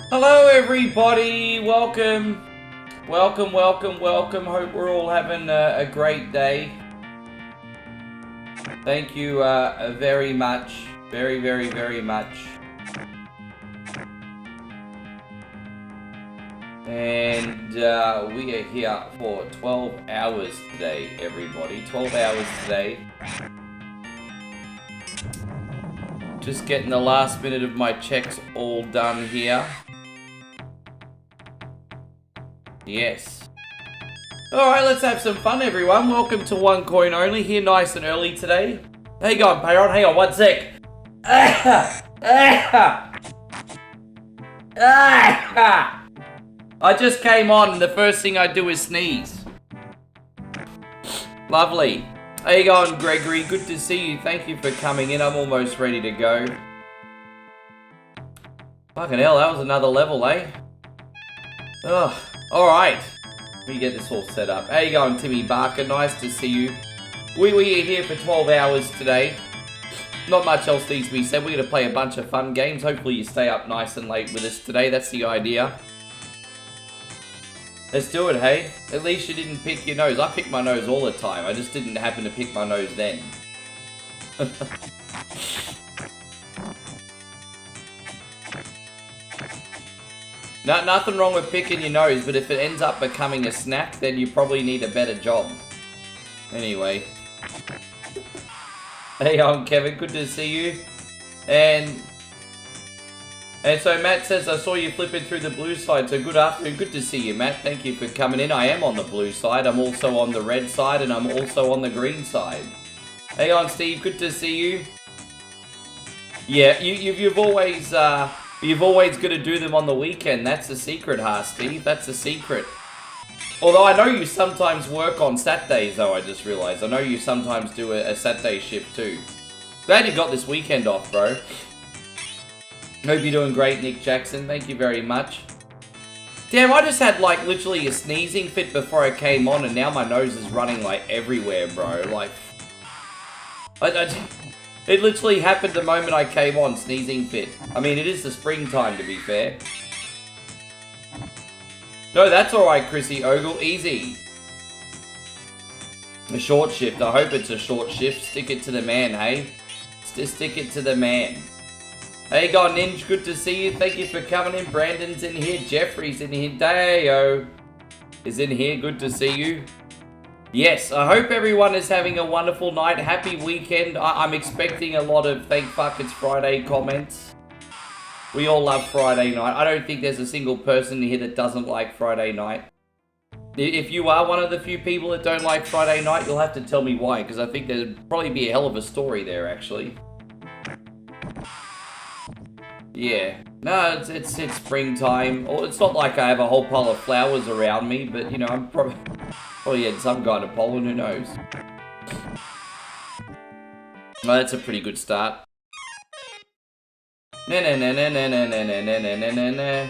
Hello everybody, welcome. Welcome. Hope we're all having a great day. Thank you very much. Very much. And we are here for 12 hours today, everybody. 12 hours today. Just getting the last minute of my checks all done here. Yes. Alright, let's have some fun, everyone. Welcome to One Coin Only, here nice and early today. How you going, Payron? Hang on, 1 sec. I just came on and the first thing I do is sneeze. Lovely. How you going, Gregory? Good to see you. Thank you for coming in. I'm almost ready to go. Fucking hell, that was another level, eh? Ugh. Alright. Let me get this all set up. How you going, Timmy Barker? Nice to see you. We are here for 12 hours today. Not much else needs to be said. We're going to play a bunch of fun games. Hopefully you stay up nice and late with us today. That's the idea. Let's do it, hey? At least you didn't pick your nose. I pick my nose all the time. I just didn't happen to pick my nose then. No, nothing wrong with picking your nose, but if it ends up becoming a snack, then you probably need a better job. Anyway. Hey, I'm Kevin. Good to see you. And so Matt says, I saw you flipping through the blue side, so good afternoon. Good to see you, Matt. Thank you for coming in. I am on the blue side. I'm also on the red side, and I'm also on the green side. Hey on, Steve. Good to see you. Yeah, you've always got to do them on the weekend. That's the secret, Steve. That's the secret. Although I know you sometimes work on Saturdays, though, I just realized. I know you sometimes do a Saturday shift, too. Glad you got this weekend off, bro. Hope you're doing great, Nick Jackson. Thank you very much. Damn, I just had, like, literally a sneezing fit before I came on, and now my nose is running, like, everywhere, bro. Like, it literally happened the moment I came on, sneezing fit. I mean, it is the springtime, to be fair. No, that's alright, Chrissy Ogle. Easy. A short shift. I hope it's a short shift. Stick it to the man, hey? Stick it to the man. Hey, God Ninja, good to see you. Thank you for coming in. Brandon's in here. Jeffrey's in here. Dayo is in here. Good to see you. Yes, I hope everyone is having a wonderful night. Happy weekend. I'm expecting a lot of thank fuck it's Friday comments. We all love Friday night. I don't think there's a single person here that doesn't like Friday night. If you are one of the few people that don't like Friday night, you'll have to tell me why, because I think there'd probably be a hell of a story there, actually. Yeah. No, it's springtime. Well, it's not like I have a whole pile of flowers around me, but, you know, I'm probably had some kind of pollen, who knows. Well, that's a pretty good start. Na na na na na na na na na na na na.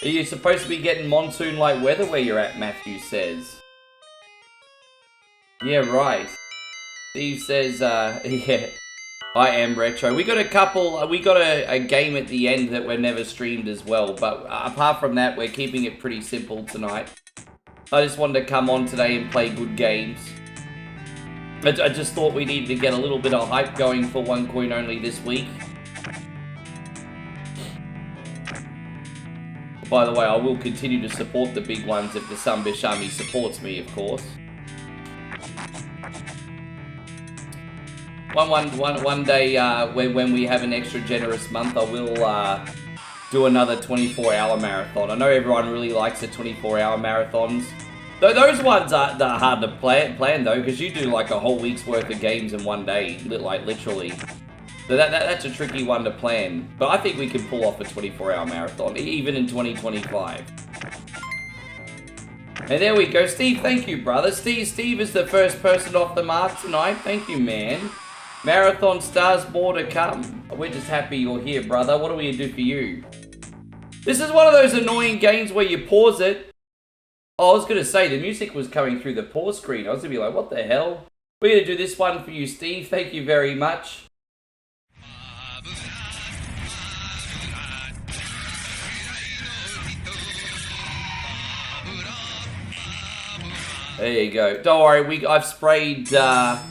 Are you supposed to be getting monsoon-like weather where you're at, Matthew says? Yeah, right. Steve says, yeah, I am retro. We got a game at the end that we're never streamed as well, but apart from that, we're keeping it pretty simple tonight. I just wanted to come on today and play good games. I just thought we needed to get a little bit of hype going for One Coin Only this week. By the way, I will continue to support the big ones if the Sunbish Army supports me, of course. One day, when we have an extra generous month, I will do another 24-hour marathon. I know everyone really likes the 24-hour marathons. Those ones are hard to plan though, because you do like a whole week's worth of games in one day, like literally. So that's a tricky one to plan. But I think we can pull off a 24-hour marathon, even in 2025. And there we go. Steve, thank you, brother. Steve is the first person off the mark tonight. Thank you, man. Marathon stars, more to come. We're just happy you're here, brother. What are we gonna do for you? This is one of those annoying games where you pause it. Oh, I was going to say, the music was coming through the pause screen. I was going to be like, what the hell? We're going to do this one for you, Steve. Thank you very much. There you go. Don't worry, I've sprayed Barbara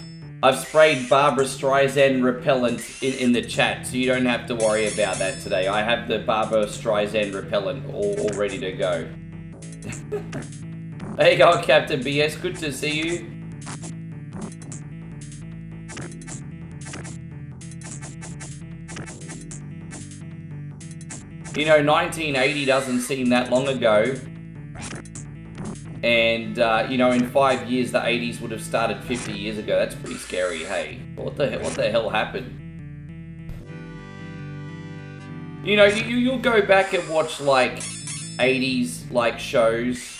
Streisand repellent in the chat, so you don't have to worry about that today. I have the Barbara Streisand repellent all ready to go. There you go, Captain BS. Good to see you. You know, 1980 doesn't seem that long ago. And, you know, in 5 years, the 80s would have started 50 years ago. That's pretty scary, hey. What the hell happened? You know, you'll go back and watch, like, 80s, like, shows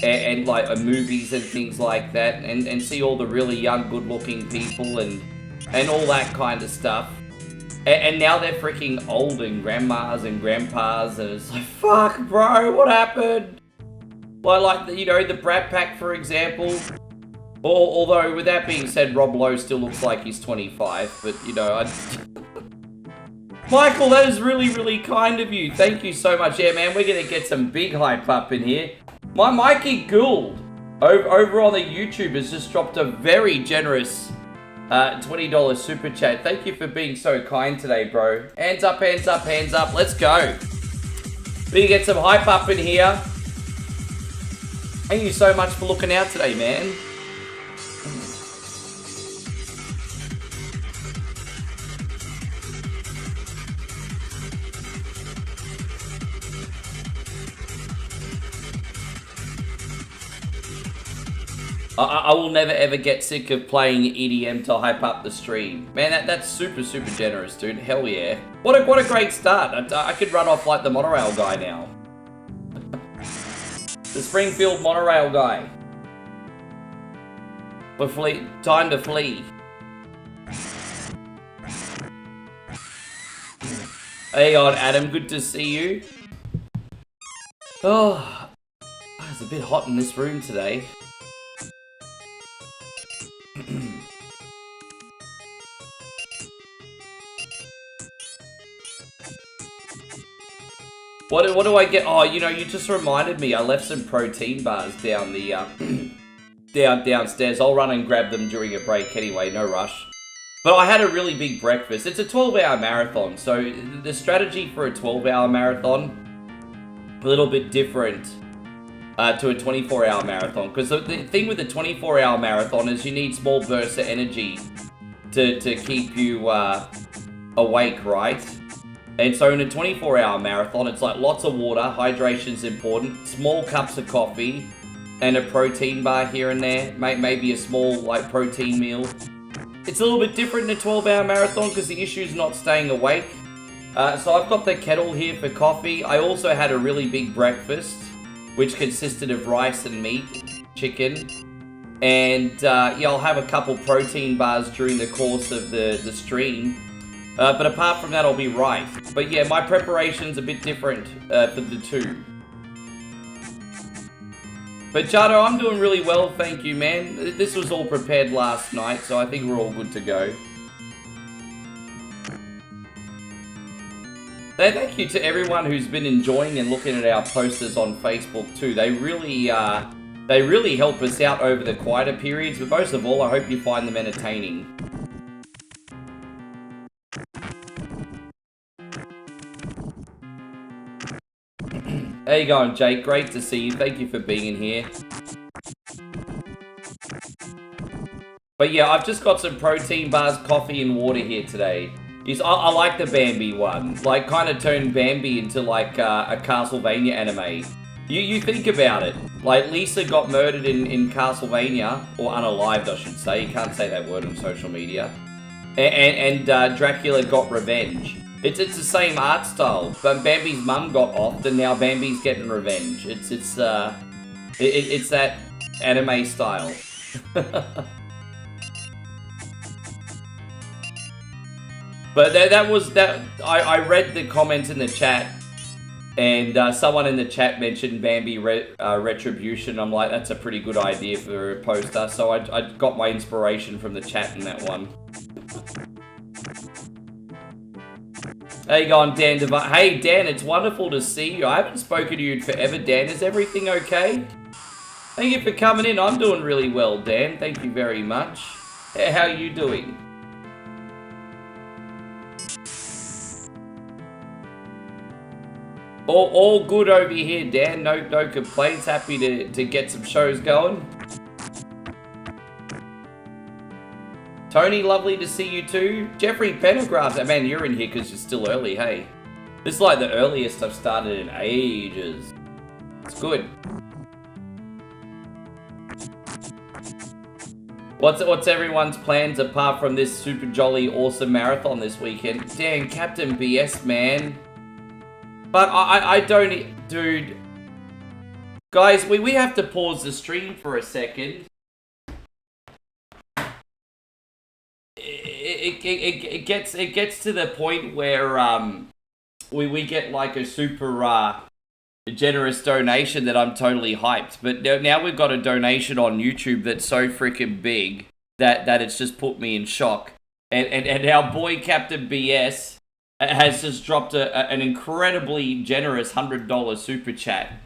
and like, movies and things like that and see all the really young, good-looking people and all that kind of stuff. And now they're freaking old and grandmas and grandpas, and it's like, fuck, bro, what happened? Like you know, the Brat Pack, for example. Although, with that being said, Rob Lowe still looks like he's 25, but, you know, Michael, that is really, really kind of you. Thank you so much. Yeah, man, we're going to get some big hype up in here. My Mikey Gould, over on the YouTube, has just dropped a very generous $20 super chat. Thank you for being so kind today, bro. Hands up, hands up, hands up. Let's go. We get some hype up in here. Thank you so much for looking out today, man. I will never ever get sick of playing EDM to hype up the stream. Man, that's super, super generous, dude. Hell yeah. What a great start. I could run off like the monorail guy now. The Springfield monorail guy. Time to flee. Hey on, Adam. Good to see you. Oh, it's a bit hot in this room today. What do I get? Oh, you know, you just reminded me. I left some protein bars down the downstairs. I'll run and grab them during a break anyway. No rush. But I had a really big breakfast. It's a 12-hour marathon, so the strategy for a 12-hour marathon a little bit different to a 24-hour marathon. Because the thing with the 24-hour marathon is you need small bursts of energy to keep you awake, right? And so in a 24-hour marathon, it's like lots of water, hydration's important, small cups of coffee, and a protein bar here and there, maybe a small like protein meal. It's a little bit different in a 12-hour marathon because the issue is not staying awake. So I've got the kettle here for coffee. I also had a really big breakfast, which consisted of rice and meat, chicken. And yeah, I'll have a couple protein bars during the course of the stream. But apart from that, I'll be right. But yeah, my preparation's a bit different for the two. But Jado, I'm doing really well, thank you, man. This was all prepared last night, so I think we're all good to go. Thank you to everyone who's been enjoying and looking at our posters on Facebook too. They really help us out over the quieter periods, but most of all, I hope you find them entertaining. How you going, Jake? Great to see you. Thank you for being in here. But yeah, I've just got some protein bars, coffee, and water here today. I like the Bambi one. Like, kind of turned Bambi into like a Castlevania anime. You think about it. Like, Lisa got murdered in Castlevania, or unalived, I should say. You can't say that word on social media. And Dracula got revenge. It's the same art style, but Bambi's mum got offed, and now Bambi's getting revenge. It's that anime style. But I read the comments in the chat, and someone in the chat mentioned Bambi Retribution. I'm like, that's a pretty good idea for a poster. So I got my inspiration from the chat in that one. How you going, Dan? Hey, Dan, it's wonderful to see you. I haven't spoken to you in forever, Dan. Is everything okay? Thank you for coming in. I'm doing really well, Dan. Thank you very much. How are you doing? All good over here, Dan. No complaints. Happy to get some shows going. Tony, lovely to see you too. Jeffrey Pendergraft. Man, you're in here because you're still early, hey. This is like the earliest I've started in ages. It's good. What's everyone's plans apart from this super jolly awesome marathon this weekend? Dang, Captain BS, man. But I don't... Dude. Guys, we have to pause the stream for a second. It gets to the point where we get like a super generous donation that I'm totally hyped. But now we've got a donation on YouTube that's so freaking big that it's just put me in shock. And our boy Captain BS has just dropped an incredibly generous $100 super chat.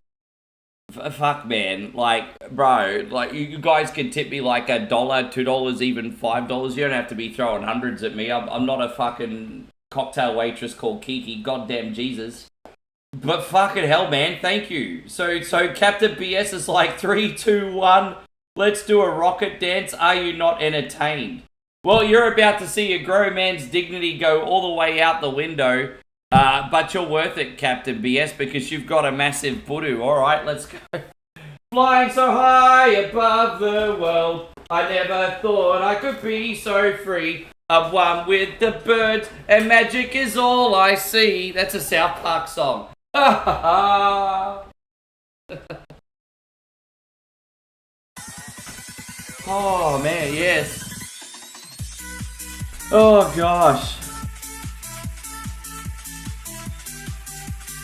Fuck, man. Like, bro, like, you guys can tip me like $1, $2, even $5. You don't have to be throwing hundreds at me. I'm not a fucking cocktail waitress called Kiki. Goddamn Jesus. But fucking hell, man, thank you. So Captain BS is like 3, 2, 1. Let's do a rocket dance. Are you not entertained? Well, you're about to see a grown man's dignity go all the way out the window. But you're worth it, Captain BS, because you've got a massive budu. All right, let's go. Flying so high above the world, I never thought I could be so free. I'm one with the birds, and magic is all I see. That's a South Park song. Oh, man, yes. Oh, gosh.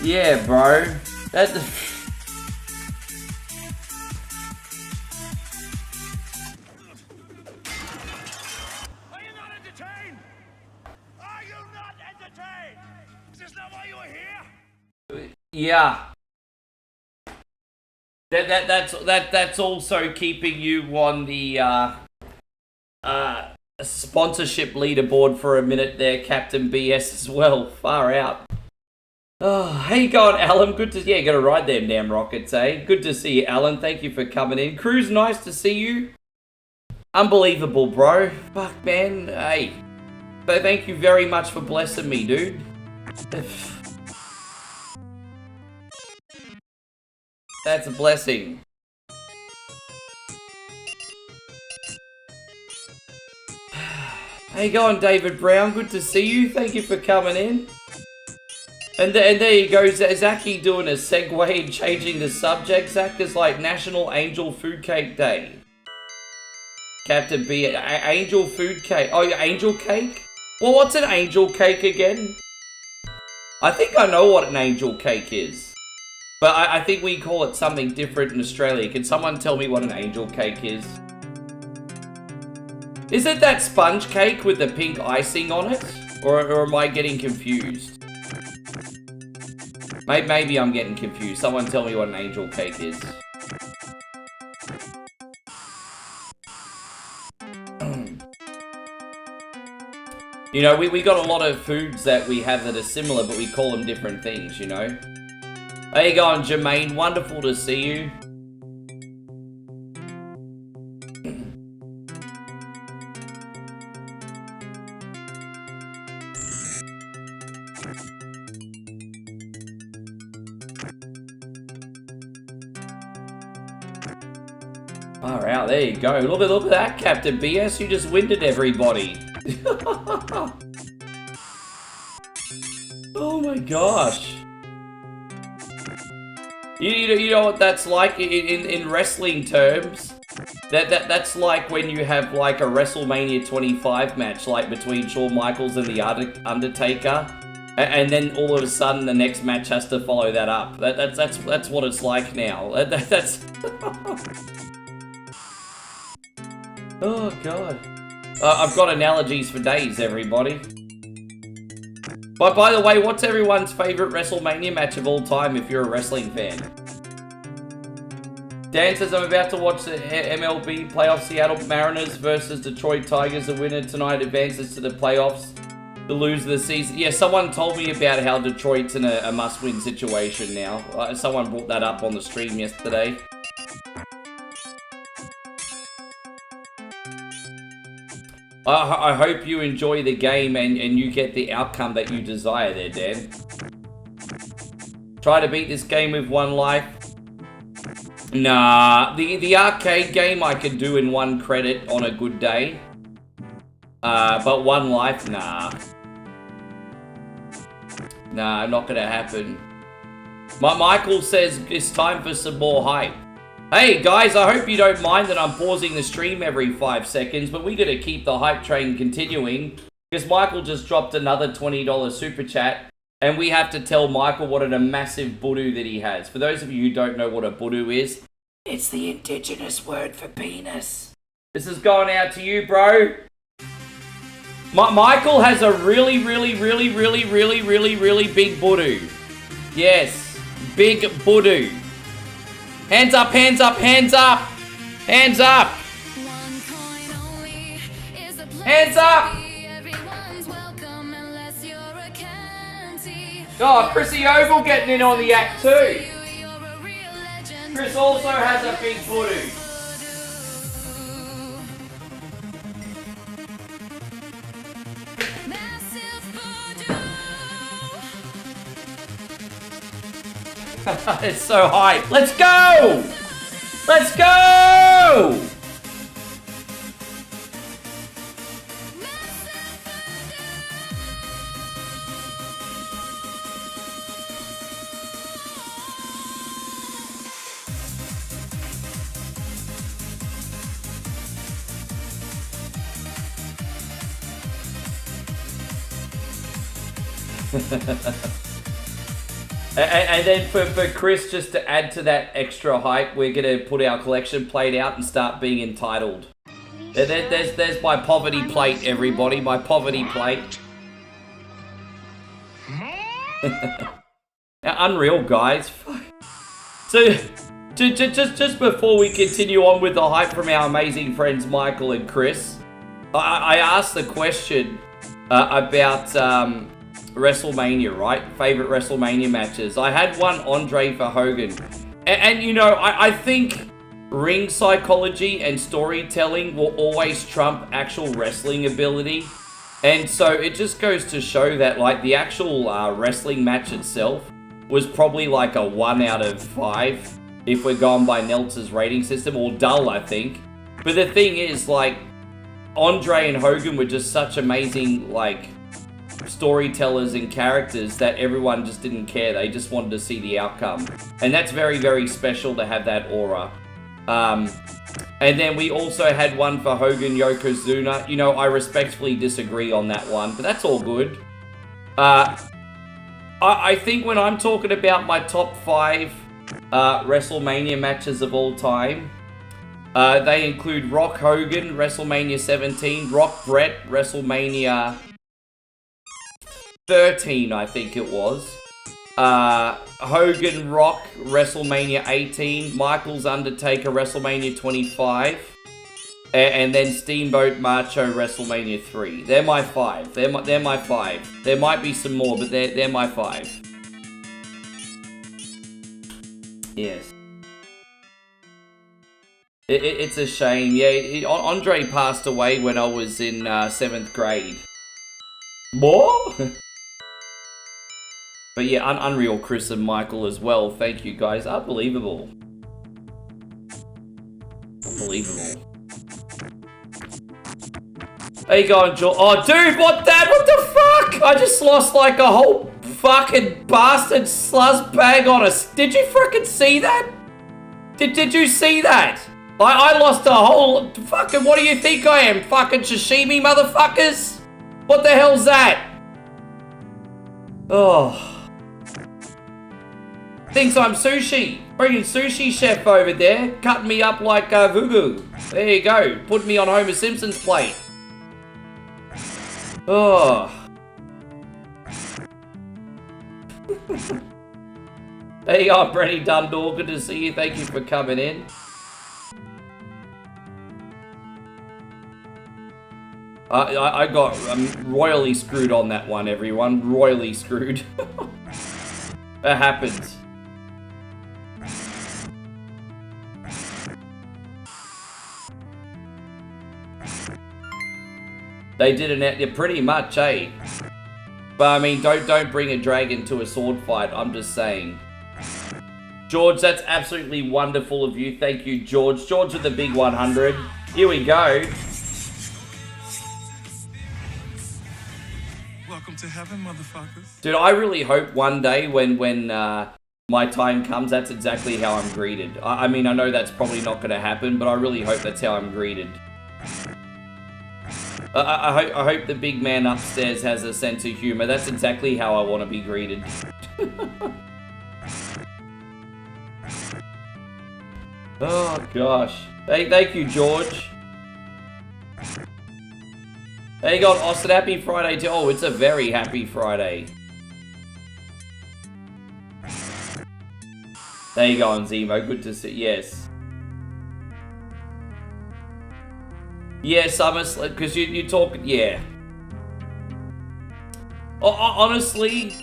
Yeah, bro. That... Are you not entertained? Are you not entertained? Is this not why you were here? Yeah. That's also keeping you on the sponsorship leaderboard for a minute there, Captain BS as well. Far out. Oh, how you going, Alan? Good to... Yeah, gotta ride them damn rockets, eh? Good to see you, Alan. Thank you for coming in. Cruz, nice to see you. Unbelievable, bro. Fuck, man. Hey. So thank you very much for blessing me, dude. That's a blessing. How you going, David Brown? Good to see you. Thank you for coming in. And there you go, Zaki doing a segue and changing the subject. Zach is like National Angel Food Cake Day. Captain B, Angel Food Cake. Oh, Angel Cake? Well, what's an Angel Cake again? I think I know what an Angel Cake is. But I think we call it something different in Australia. Can someone tell me what an Angel Cake is? Is it that sponge cake with the pink icing on it? Or am I getting confused? Maybe I'm getting confused. Someone tell me what an angel cake is. You know, we got a lot of foods that we have that are similar, but we call them different things, you know? How you going, Jermaine? Wonderful to see you. Far out, there you go. Look at that, Captain BS. You just winded everybody. Oh my gosh. You know what that's like in wrestling terms? That's like when you have like a WrestleMania 25 match, like between Shawn Michaels and the Undertaker, and then all of a sudden the next match has to follow that up. That's what it's like now. That's oh god. I've got analogies for days, everybody. But by the way, what's everyone's favourite WrestleMania match of all time if you're a wrestling fan? Dan says, I'm about to watch the MLB playoffs. Seattle Mariners versus Detroit Tigers. The winner tonight advances to the playoffs. The loser of the season. Yeah, someone told me about how Detroit's in a must-win situation now. Someone brought that up on the stream yesterday. I hope you enjoy the game and you get the outcome that you desire there, Dan. Try to beat this game with one life. Nah, the arcade game I can do in 1 credit on a good day. But 1 life, nah. Nah, not gonna happen. Michael says it's time for some more hype. Hey guys, I hope you don't mind that I'm pausing the stream every 5 seconds, but we gotta keep the hype train continuing because Michael just dropped another $20 super chat and we have to tell Michael what a massive budu that he has. For those of you who don't know what a budu is, it's the indigenous word for penis. This is going out to you, bro. Michael has a really big budu. Yes, big budu. Hands up, hands up, hands up! Hands up! Hands up! Oh, Chrissy Oval getting in on the act too. Chris also has a big budu. It's so hype. Let's go! Let's go! And then for Chris, just to add to that extra hype, we're going to put our collection plate out and start being entitled. There's my poverty plate, everybody. My poverty plate. Unreal, guys. So, just before we continue on with the hype from our amazing friends Michael and Chris, I asked the question about... WrestleMania, right? Favorite WrestleMania matches. I had one Andre for Hogan. And you know, I think ring psychology and storytelling will always trump actual wrestling ability. And so it just goes to show that like the actual wrestling match itself was probably like a 1 out of 5 if we're going by Neltz's rating system, or dull, I think. But the thing is, like, Andre and Hogan were just such amazing, like, storytellers and characters that everyone just didn't care. They just wanted to see the outcome. And that's very special to have that aura. And then we also had one for Hogan Yokozuna. You know, I respectfully disagree on that one, but that's all good. I think when I'm talking about my top 5 WrestleMania matches of all time, they include Rock Hogan, WrestleMania 17, Rock Brett, WrestleMania 13, I think it was. Hogan Rock, WrestleMania 18. Michaels Undertaker, WrestleMania 25. And then Steamboat Macho, WrestleMania 3. They're my 5. They're my 5. There might be some more, but they're my 5. Yes. It's a shame. Yeah, Andre passed away when I was in 7th grade. More? But yeah, Unreal Chris and Michael as well. Thank you guys. Unbelievable. Unbelievable. How you going, Joel? Oh, dude, what the fuck? I just lost like a whole fucking bastard sluzz bag on us. Did you freaking see that? Did you see that? I lost a whole fucking, what do you think I am? Fucking sashimi, motherfuckers? What the hell's that? Oh. Thinks I'm sushi. Bringing sushi chef over there, cutting me up like Vugu. There you go. Put me on Homer Simpson's plate. Oh. There you are, Brenny Dundor. Good to see you. Thank you for coming in. I got royally screwed on that one, everyone. Royally screwed. That happens. They did pretty much, eh? But I mean, don't bring a dragon to a sword fight. I'm just saying. George, that's absolutely wonderful of you. Thank you, George. George with the big 100. Here we go. Welcome to heaven, motherfuckers. Dude, I really hope one day when my time comes, that's exactly how I'm greeted. I mean, I know that's probably not going to happen, but I really hope that's how I'm greeted. I hope the big man upstairs has a sense of humor. That's exactly how I want to be greeted. Oh, gosh. Thank you, George. There you go, Austin. Happy Friday to... Oh, it's a very happy Friday. There you go, Zemo. Good to see... Yes. Yeah, SummerSlam, because you talk... Yeah. Honestly,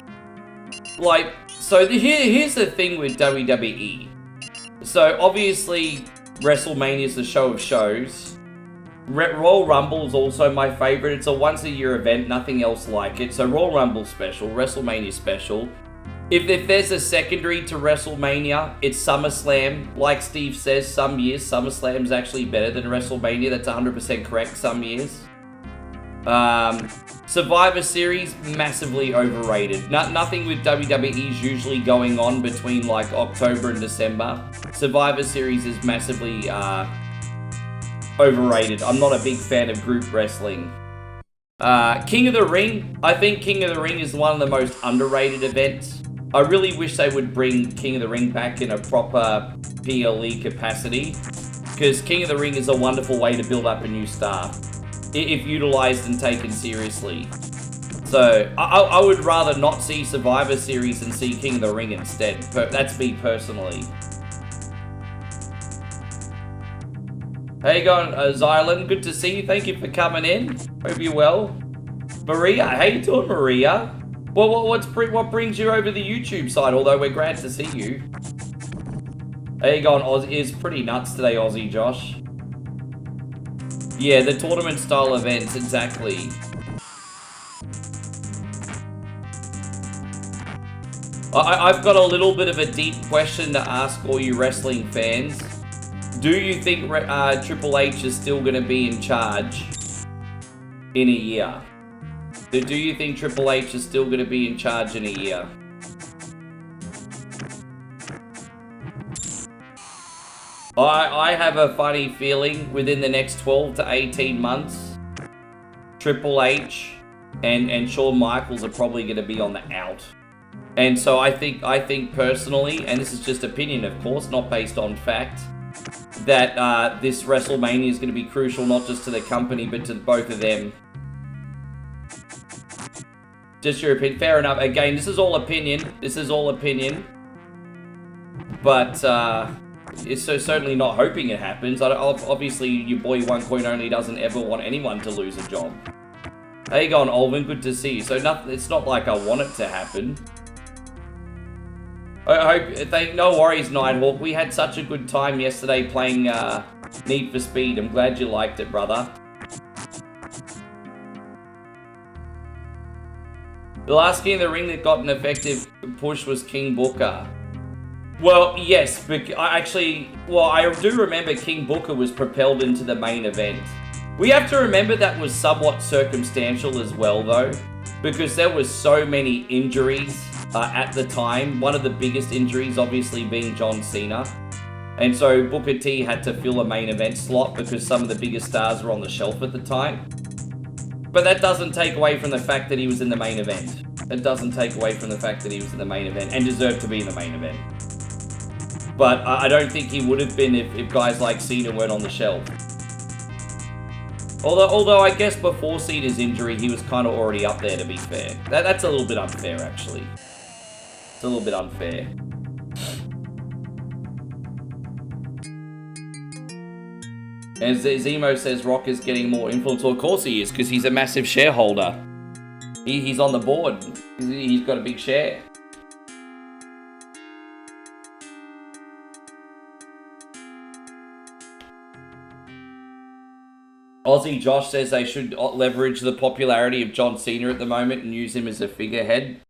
like... So here's the thing with WWE. So, obviously, WrestleMania is the show of shows. Royal Rumble is also my favorite. It's a once-a-year event, nothing else like it. So, Royal Rumble special, WrestleMania special. If there's a secondary to WrestleMania, it's SummerSlam. Like Steve says, some years SummerSlam's actually better than WrestleMania. That's 100% correct some years. Survivor Series, massively overrated. Nothing with WWE's usually going on between like October and December. Survivor Series is massively overrated. I'm not a big fan of group wrestling. King of the Ring. I think King of the Ring is one of the most underrated events. I really wish they would bring King of the Ring back in a proper PLE capacity, because King of the Ring is a wonderful way to build up a new star, if utilized and taken seriously. So, I would rather not see Survivor Series and see King of the Ring instead. That's me personally. How you going, Xylan? Good to see you. Thank you for coming in. Hope you're well. Maria, how you doing, Maria? Well, what brings you over the YouTube side, although we're glad to see you. How you going, Oz? Is pretty nuts today, Aussie Josh. Yeah, the tournament style events, exactly. I've got a little bit of a deep question to ask all you wrestling fans. Do you think Triple H is still going to be in charge in a year? Do you think Triple H is still going to be in charge in a year? I have a funny feeling within the next 12 to 18 months, Triple H and Shawn Michaels are probably going to be on the out. And so I think personally, and this is just opinion of course, not based on fact, that this WrestleMania is going to be crucial not just to the company but to both of them. Just your opinion. Fair enough. Again, this is all opinion. This is all opinion. But it's so certainly not hoping it happens. Obviously, your boy One Coin Only doesn't ever want anyone to lose a job. How you going, Olvin? Good to see you. So it's not like I want it to happen. I hope. No worries, Nighthawk. We had such a good time yesterday playing Need for Speed. I'm glad you liked it, brother. The last King of the Ring that got an effective push was King Booker. Well, yes, but I do remember King Booker was propelled into the main event. We have to remember that was somewhat circumstantial as well, though, because there was so many injuries at the time. One of the biggest injuries, obviously, being John Cena. And so Booker T had to fill a main event slot because some of the biggest stars were on the shelf at the time. But that doesn't take away from the fact that he was in the main event. It doesn't take away from the fact that he was in the main event and deserved to be in the main event. But I don't think he would have been if guys like Cena weren't on the shelf. Although I guess before Cena's injury, he was kind of already up there, to be fair. That's a little bit unfair, actually. It's a little bit unfair. As Zemo says, Rock is getting more influence. Well, of course he is, because he's a massive shareholder. He's on the board. He's got a big share. Aussie Josh says they should leverage the popularity of John Cena at the moment and use him as a figurehead.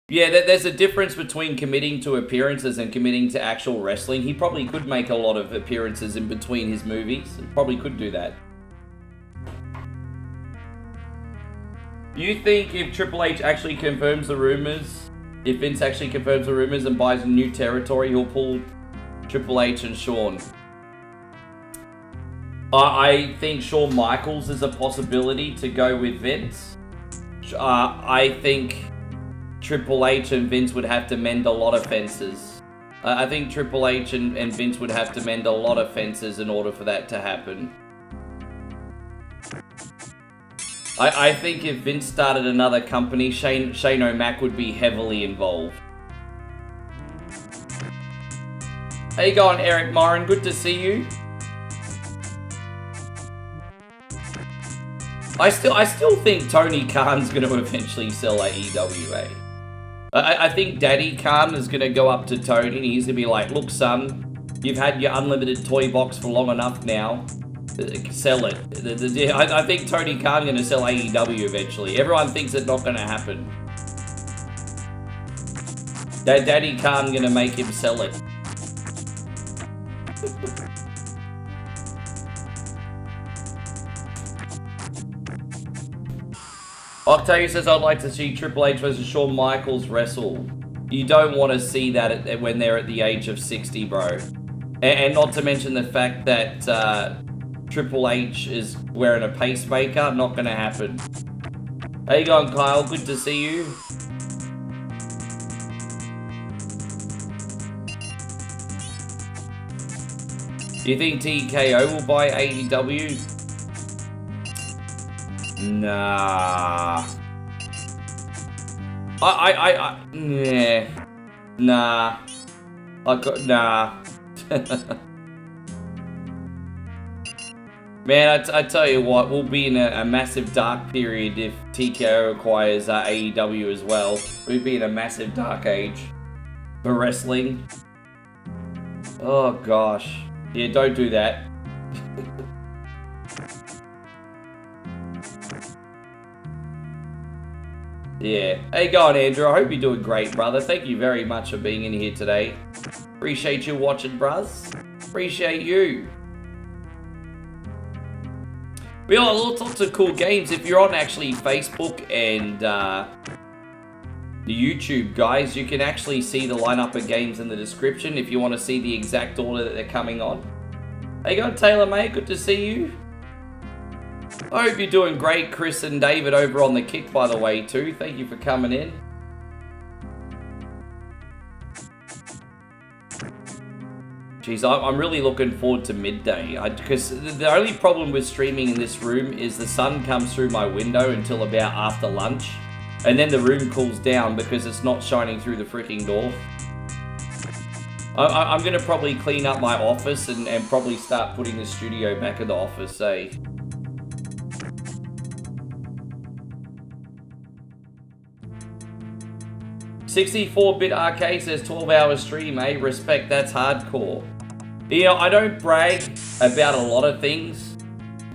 Yeah, there's a difference between committing to appearances and committing to actual wrestling. He probably could make a lot of appearances in between his movies. Probably could do that. You think if Triple H actually confirms the rumors, if Vince actually confirms the rumors and buys a new territory, he'll pull Triple H and Shawn? I think Shawn Michaels is a possibility to go with Vince. I think Triple H and Vince would have to mend a lot of fences. I think Triple H and Vince would have to mend a lot of fences in order for that to happen. I think if Vince started another company, Shane O'Mac would be heavily involved. How you going, Eric Moran? Good to see you. I still think Tony Khan's going to eventually sell AEW. I think Daddy Khan is going to go up to Tony and he's going to be like, look son, you've had your unlimited toy box for long enough now. Sell it. I think Tony Khan's going to sell AEW eventually. Everyone thinks it's not going to happen. Daddy Khan's going to make him sell it. Octavia says, I'd like to see Triple H versus Shawn Michaels wrestle. You don't want to see that when they're at the age of 60, bro. And not to mention the fact that Triple H is wearing a pacemaker. Not going to happen. How you going, Kyle? Good to see you. Do you think TKO will buy AEW? Nah. Yeah. Nah. Nah. Man, I tell you what, we'll be in a massive dark period if TKO acquires AEW as well. We'll be in a massive dark age for wrestling. Oh gosh. Yeah, don't do that. Yeah. How you going, Andrew? I hope you're doing great, brother. Thank you very much for being in here today. Appreciate you watching, bruz. Appreciate you. We got lots of cool games. If you're on actually Facebook and the YouTube, guys, you can actually see the lineup of games in the description if you want to see the exact order that they're coming on. How you going, Taylor, mate? Good to see you. I hope you're doing great, Chris and David over on the Kick, by the way, too. Thank you for coming in. Jeez, I'm really looking forward to midday. Because the only problem with streaming in this room is the sun comes through my window until about after lunch. And then the room cools down because it's not shining through the freaking door. I'm going to probably clean up my office and probably start putting the studio back in the office, eh? $64-bit arcade says 12-hour stream, eh? Respect, that's hardcore. You know, I don't brag about a lot of things,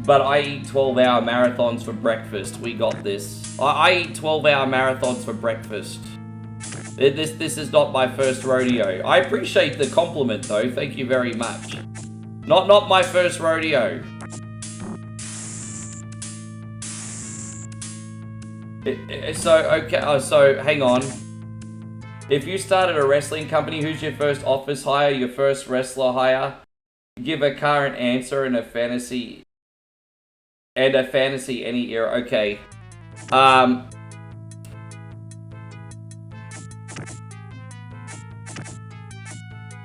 but I eat 12-hour marathons for breakfast. We got this. I eat 12-hour marathons for breakfast. This is not my first rodeo. I appreciate the compliment, though. Thank you very much. Not my first rodeo. So hang on. If you started a wrestling company, who's your first office hire, your first wrestler hire? Give a current answer and a fantasy any era. Okay.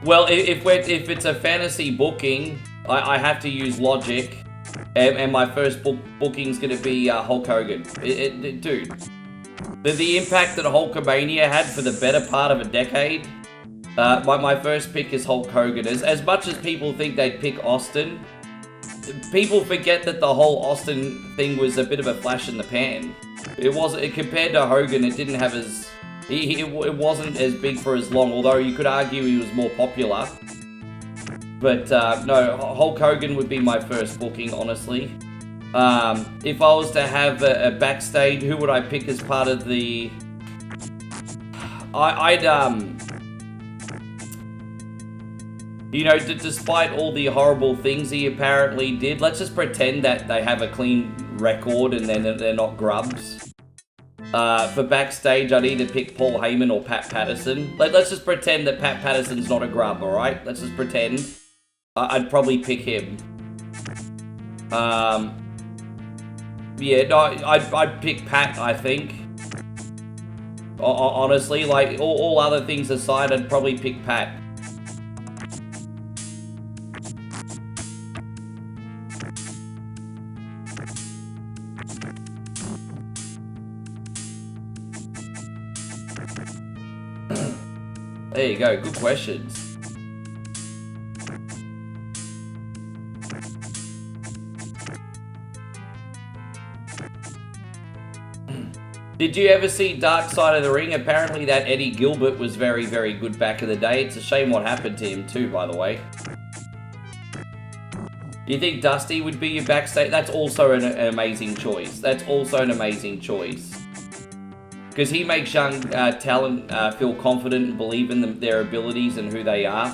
Well, if it's a fantasy booking, I have to use logic, and my first booking's gonna be Hulk Hogan. Dude. The impact that Hulkamania had for the better part of a decade, My first pick is Hulk Hogan. As much as people think they'd pick Austin, people forget that the whole Austin thing was a bit of a flash in the pan. It wasn't, compared to Hogan, it didn't have as, it wasn't as big for as long, although you could argue he was more popular. But no, Hulk Hogan would be my first booking, honestly. If I was to have a backstage, who would I pick as part of the... You know, despite all the horrible things he apparently did, let's just pretend that they have a clean record and they're not grubs. For backstage, I'd either pick Paul Heyman or Pat Patterson. Let's just pretend that Pat Patterson's not a grub, alright? Let's just pretend. I'd probably pick him. Yeah, no, I'd pick Pat, I think. Honestly, like, all other things aside, I'd probably pick Pat. There you go, good questions. Did you ever see Dark Side of the Ring? Apparently that Eddie Gilbert was very, very good back in the day. It's a shame what happened to him too, by the way. Do you think Dusty would be your backstage? That's also an amazing choice. That's also an amazing choice. Because he makes young talent feel confident and believe in their abilities and who they are.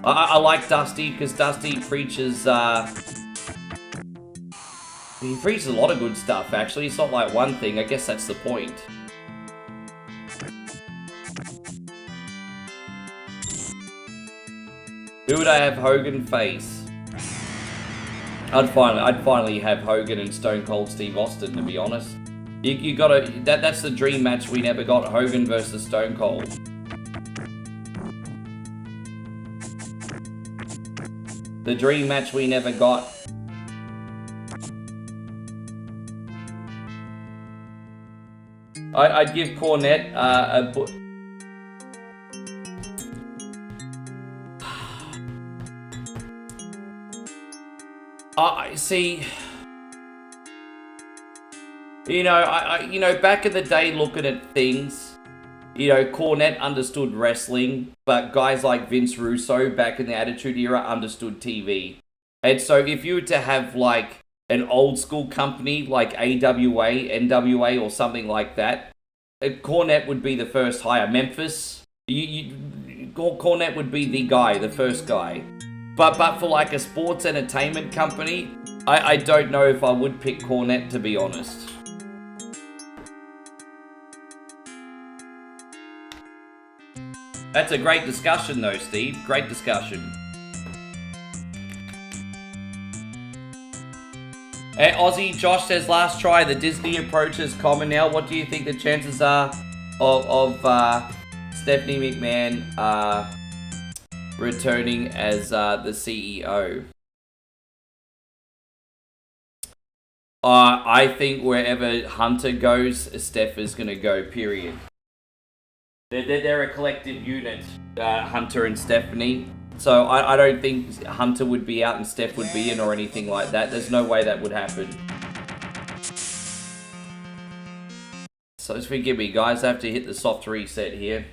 I like Dusty because Dusty preaches... he preaches a lot of good stuff, actually. It's not like one thing. I guess that's the point. Who would I have Hogan face? I'd finally have Hogan and Stone Cold Steve Austin, to be honest. You gotta... That's the dream match we never got. Hogan versus Stone Cold. The dream match we never got. I'd give Cornette a... see... You know, back in the day looking at things, you know, Cornette understood wrestling, but guys like Vince Russo back in the Attitude Era understood TV. And so if you were to have, like, an old school company like AWA, NWA, or something like that, Cornette would be the first hire. Memphis, Cornette would be the guy, the first guy. But for like a sports entertainment company, I don't know if I would pick Cornette, to be honest. That's a great discussion though, Steve. Great discussion. Hey, Aussie, Josh says, last try, the Disney approach is common now. What do you think the chances are of Stephanie McMahon returning as the CEO? I think wherever Hunter goes, Steph is going to go, period. They're a collective unit, Hunter and Stephanie. So I don't think Hunter would be out and Steph would be in or anything like that. There's no way that would happen. So just forgive me, guys. I have to hit the soft reset here.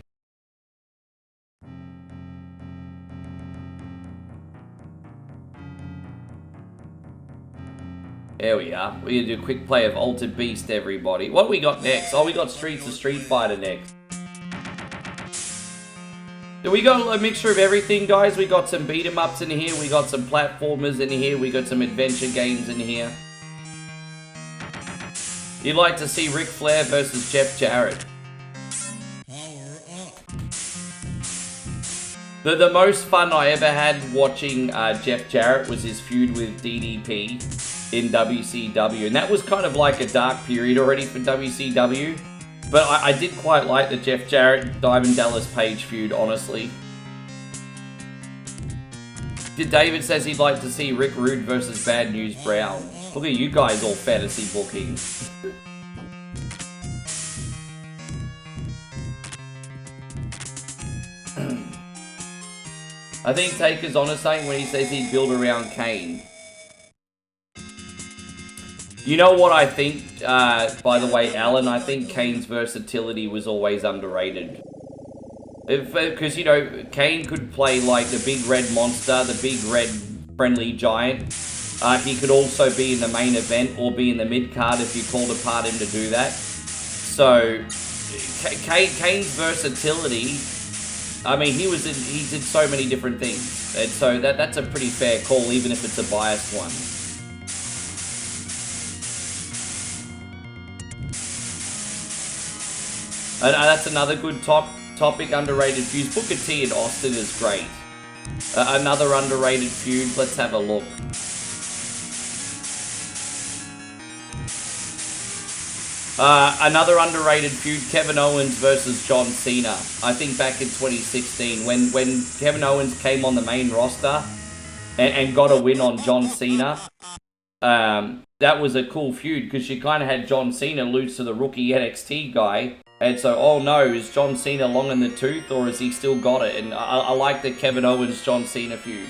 There we are. We're going to do a quick play of Altered Beast, everybody. What do we got next? Oh, we got Streets of Street Fighter next. We got a mixture of everything, guys. We got some beat-em-ups in here. We got some platformers in here. We got some adventure games in here. You'd like to see Ric Flair versus Jeff Jarrett. The most fun I ever had watching Jeff Jarrett was his feud with DDP in WCW. And that was kind of like a dark period already for WCW. But I did quite like the Jeff Jarrett, Diamond Dallas Page feud, honestly. David says he'd like to see Rick Rude versus Bad News Brown. Look at you guys all fantasy booking. I think Taker's onto something when he says he'd build around Kane. You know what I think, by the way, Alan? I think Kane's versatility was always underrated. Because, you know, Kane could play like the big red monster, the big red friendly giant. He could also be in the main event or be in the mid card if you called upon him to do that. So, Kane's versatility, I mean, he did so many different things. And so that's a pretty fair call, even if it's a biased one. And that's another good topic, underrated feuds. Booker T and Austin is great. Another underrated feud, let's have a look. Another underrated feud, Kevin Owens versus John Cena. I think back in 2016, when Kevin Owens came on the main roster and got a win on John Cena, that was a cool feud because you kind of had John Cena lose to the rookie NXT guy. And so, oh no, is John Cena long in the tooth or has he still got it? And I like the Kevin Owens-John Cena feud.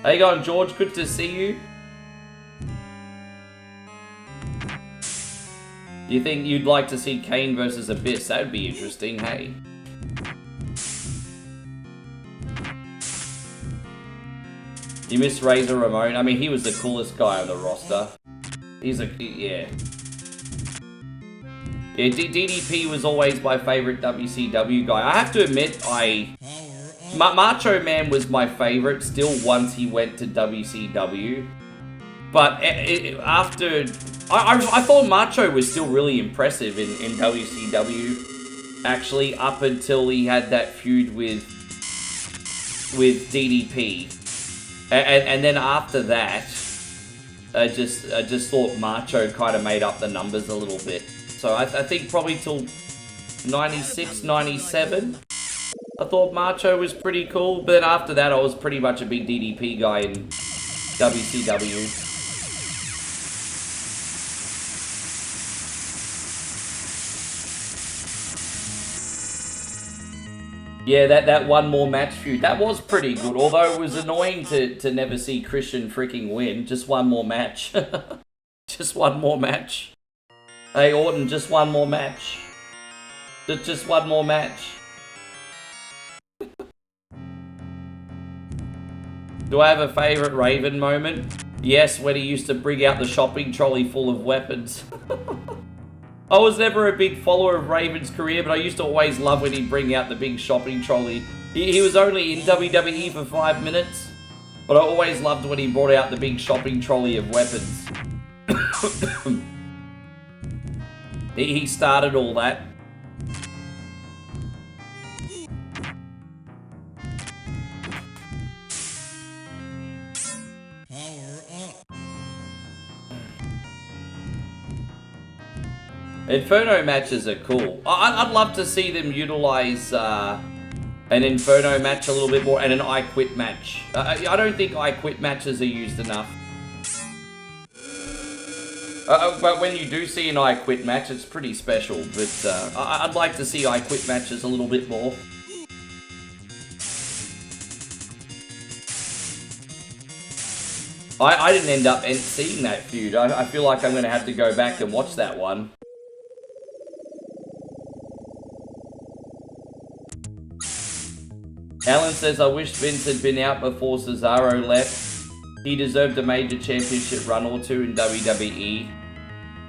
How you going, George? Good to see you. You think you'd like to see Kane versus Abyss? That would be interesting, hey? You miss Razor Ramon? I mean, he was the coolest guy on the roster. Yeah. Yeah, DDP was always my favorite WCW guy. I have to admit, Macho Man was my favorite still once he went to WCW. But after... I thought Macho was still really impressive in WCW, actually, up until he had that feud with DDP. And then after that, I just thought Macho kind of made up the numbers a little bit. So I think probably till 96, 97, I thought Macho was pretty cool. But then after that, I was pretty much a big DDP guy in WCW. Yeah, that one more match feud, that was pretty good. Although it was annoying to never see Christian freaking win. Just one more match. Just one more match. Hey Orton, just one more match. Just one more match. Do I have a favourite Raven moment? Yes, when he used to bring out the shopping trolley full of weapons. I was never a big follower of Raven's career, but I used to always love when he'd bring out the big shopping trolley. He was only in WWE for 5 minutes, but I always loved when he brought out the big shopping trolley of weapons. He started all that. Inferno matches are cool. I'd love to see them utilize an Inferno match a little bit more and an I Quit match. I don't think I Quit matches are used enough. But when you do see an I Quit match, it's pretty special. But I'd like to see I Quit matches a little bit more. I didn't end up seeing that feud. I feel like I'm going to have to go back and watch that one. Alan says, I wish Vince had been out before Cesaro left. He deserved a major championship run or two in WWE.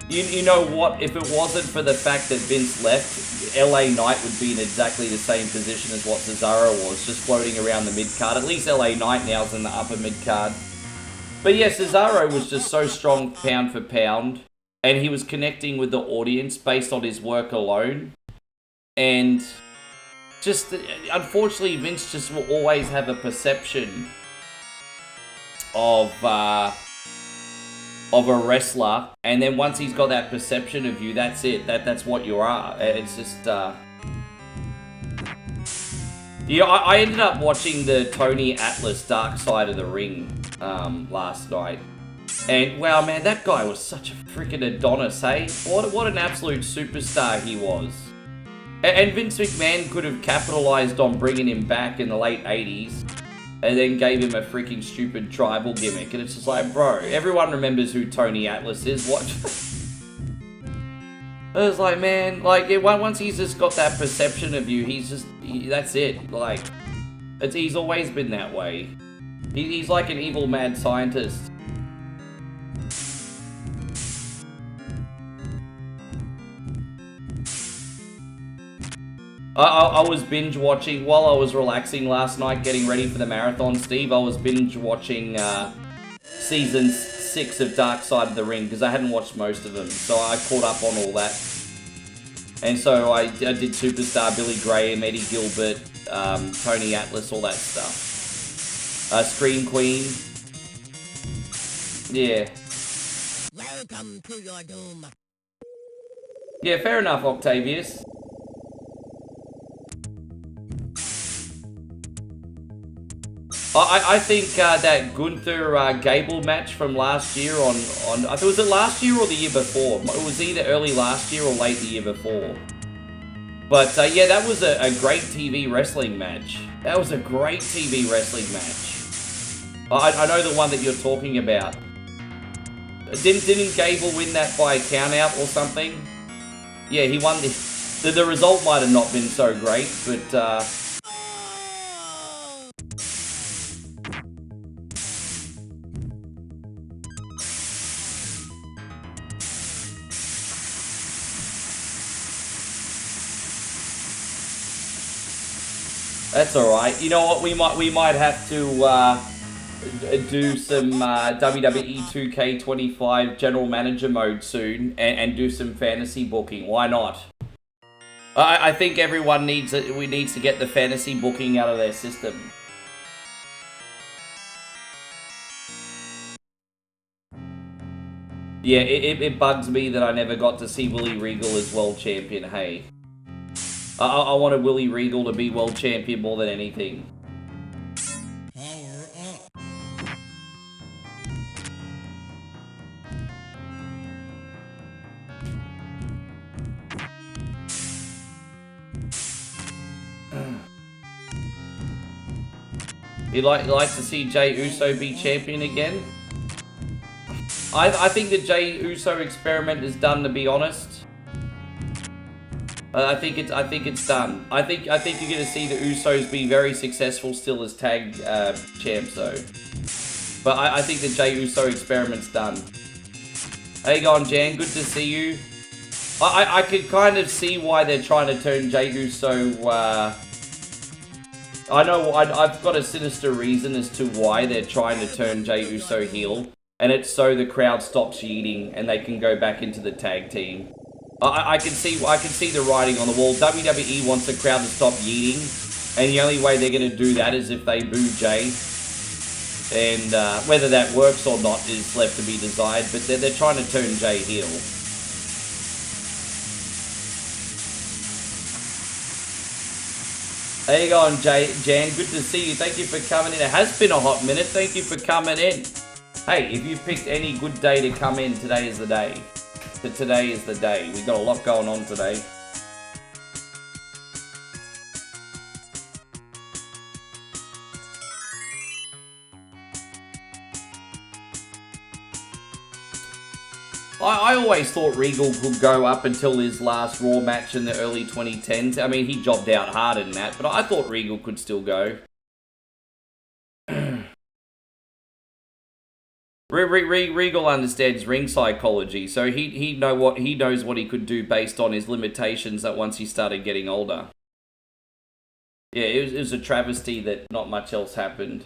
You know what? If it wasn't for the fact that Vince left, LA Knight would be in exactly the same position as what Cesaro was, just floating around the mid-card. At least LA Knight now's in the upper mid-card. But yeah, Cesaro was just so strong pound for pound, and he was connecting with the audience based on his work alone. And just, unfortunately, Vince just will always have a perception of a wrestler, and then once he's got that perception of you, that's it. That's what you are. It's just, yeah, I ended up watching the Tony Atlas Dark Side of the Ring last night, and wow, man, that guy was such a freaking Adonis, hey? What an absolute superstar he was. And Vince McMahon could have capitalized on bringing him back in the late 80s and then gave him a freaking stupid tribal gimmick. And it's just like, bro, everyone remembers who Tony Atlas is. What? I was like, man, like, once he's just got that perception of you, that's it. Like, he's always been that way. He's like an evil mad scientist. I was binge watching, while I was relaxing last night, getting ready for the marathon, Steve, I was binge watching Season 6 of Dark Side of the Ring, because I hadn't watched most of them, so I caught up on all that. And so I did Superstar, Billy Graham, Eddie Gilbert, Tony Atlas, all that stuff. Scream Queen. Yeah. Welcome to your doom. Yeah, fair enough, Octavius. I think that Gunther Gable match from last year on I think, was it last year or the year before? It was either early last year or late the year before. But yeah, that was a great TV wrestling match. That was a great TV wrestling match. I know the one that you're talking about. Didn't Gable win that by a count out or something? Yeah, he won. The result might have not been so great, but that's alright. You know what? We might have to do some WWE 2K25 General Manager mode soon and do some fantasy booking. Why not? I think everyone needs to get the fantasy booking out of their system. Yeah, it bugs me that I never got to see Willie Regal as world champion. Hey. I wanted Willie Regal to be world champion more than anything. Power up. You'd like to see Jey Uso be champion again? I think the Jey Uso experiment is done, to be honest. I think it's done. I think you're going to see the Usos be very successful still as tag champs though. But I think the Jey Uso experiment's done. How you going, Jan? Good to see you. I could kind of see why they're trying to turn Jey Uso. I know I've got a sinister reason as to why they're trying to turn Jey Uso heel, and it's so the crowd stops yeeting and they can go back into the tag team. I can see the writing on the wall. WWE wants the crowd to stop yeeting, and the only way they're going to do that is if they boo Jey. And whether that works or not is left to be desired, but they're trying to turn Jey heel. How you going, Jan? Good to see you. Thank you for coming in. It has been a hot minute. Thank you for coming in. Hey, if you picked any good day to come in, today is the day. Today is the day. We've got a lot going on today. I always thought Regal could go up until his last Raw match in the early 2010s. I mean, he jobbed out hard in that, but I thought Regal could still go. Regal understands ring psychology, so he knows what he could do based on his limitations that once he started getting older. Yeah, it was a travesty that not much else happened.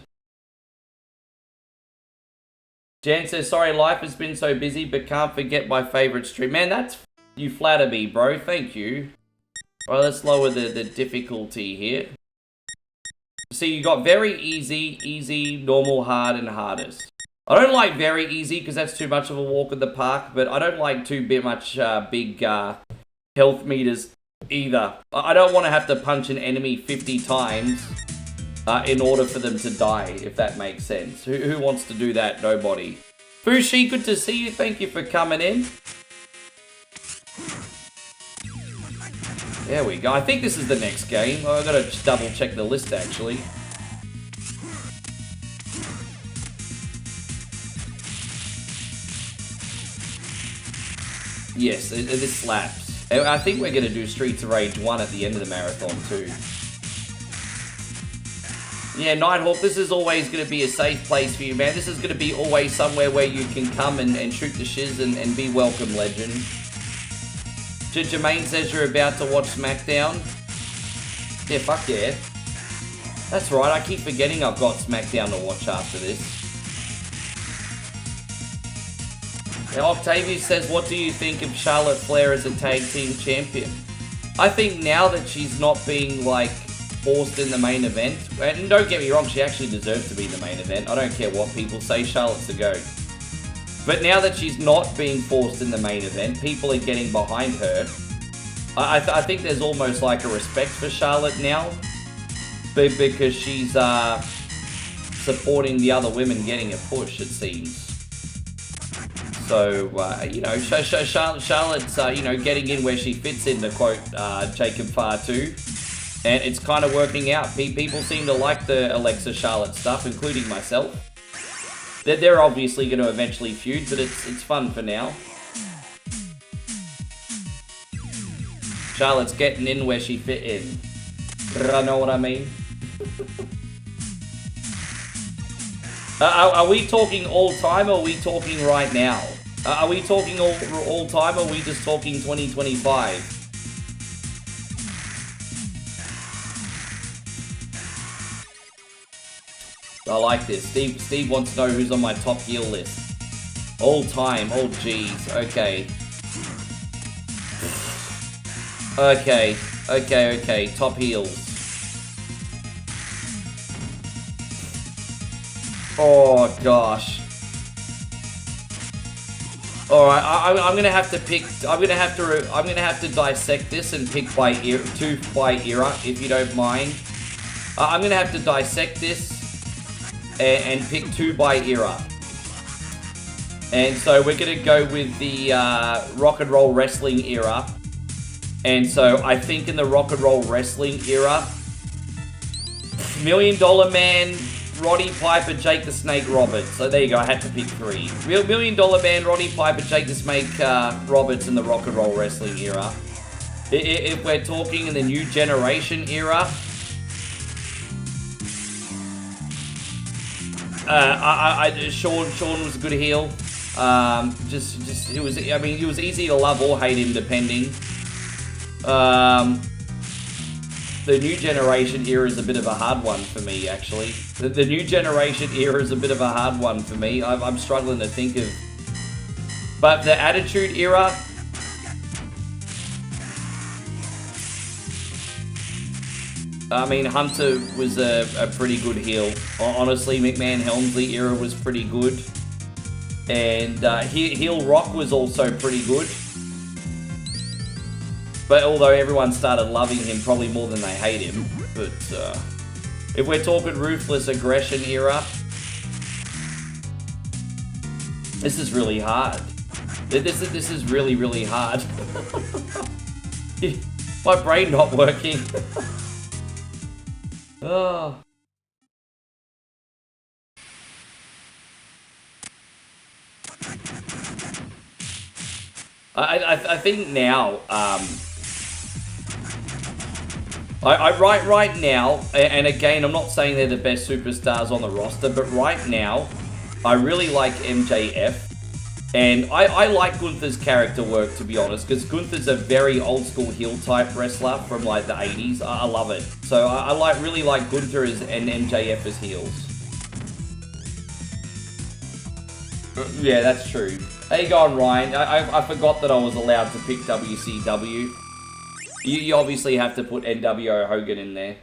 Jan says, sorry, life has been so busy, but can't forget my favourite stream. Man, you flatter me, bro. Thank you. Alright, let's lower the difficulty here. See, you got very easy, normal, hard, and hardest. I don't like very easy because that's too much of a walk in the park, but I don't like too much big health meters either. I don't want to have to punch an enemy 50 times in order for them to die, if that makes sense. Who wants to do that? Nobody. Fushi, good to see you. Thank you for coming in. There we go. I think this is the next game. I've got to double check the list actually. Yes, this slaps. I think we're going to do Streets of Rage 1 at the end of the marathon too. Yeah, Nighthawk, this is always going to be a safe place for you, man. This is going to be always somewhere where you can come and shoot the shiz and be welcome, legend. Jermaine says you're about to watch SmackDown. Yeah, fuck yeah. That's right, I keep forgetting I've got SmackDown to watch after this. Now, Octavius says, what do you think of Charlotte Flair as a tag team champion? I think now that she's not being, like, forced in the main event, and don't get me wrong, she actually deserves to be in the main event. I don't care what people say, Charlotte's the GOAT. But now that she's not being forced in the main event, people are getting behind her. I think there's almost like a respect for Charlotte now, because she's supporting the other women getting a push, it seems. So, you know, Charlotte's, you know, getting in where she fits in, to quote Jacob Fatu. And it's kind of working out. People seem to like the Alexa Charlotte stuff, including myself. They're obviously going to eventually feud, but it's fun for now. Charlotte's getting in where she fit in. I know what I mean. Are we talking all time, or are we talking right now? Are we talking all time, or are we just talking 2025? I like this. Steve wants to know who's on my top heel list. All time. Oh, jeez. Okay. Okay. Top heels. Oh, gosh. Alright, I'm gonna have to pick. I'm gonna have to dissect this and pick by era, if you don't mind. I'm gonna have to dissect this and pick 2 by era. And so we're going to go with the Rock and Roll Wrestling era. And so I think in the Rock and Roll Wrestling era, $1 Million Man, Roddy Piper, Jake the Snake Roberts. So there you go, I had to pick 3. $1 Million Man, Roddy Piper, Jake the Snake Roberts in the Rock and Roll Wrestling era. If we're talking in the New Generation era, Sean was a good heel. He was easy to love or hate him depending. The New Generation era is a bit of a hard one for me, actually. The New Generation era is a bit of a hard one for me. I'm struggling to think of. But the Attitude era, I mean, Hunter was a pretty good heel. Honestly, McMahon Helmsley era was pretty good. And heel Rock was also pretty good. But although everyone started loving him probably more than they hate him. But if we're talking Ruthless Aggression era, this is really hard. This is really, really hard. My brain not working. Oh. I think now, right now, and again, I'm not saying they're the best superstars on the roster, but right now, I really like MJF. And I like Gunther's character work, to be honest, because Gunther's a very old school heel type wrestler from like the 80s. I love it. So I really like Gunther and MJF as heels. Yeah, that's true. How you going, Ryan? I forgot that I was allowed to pick WCW. You obviously have to put NWO Hogan in there.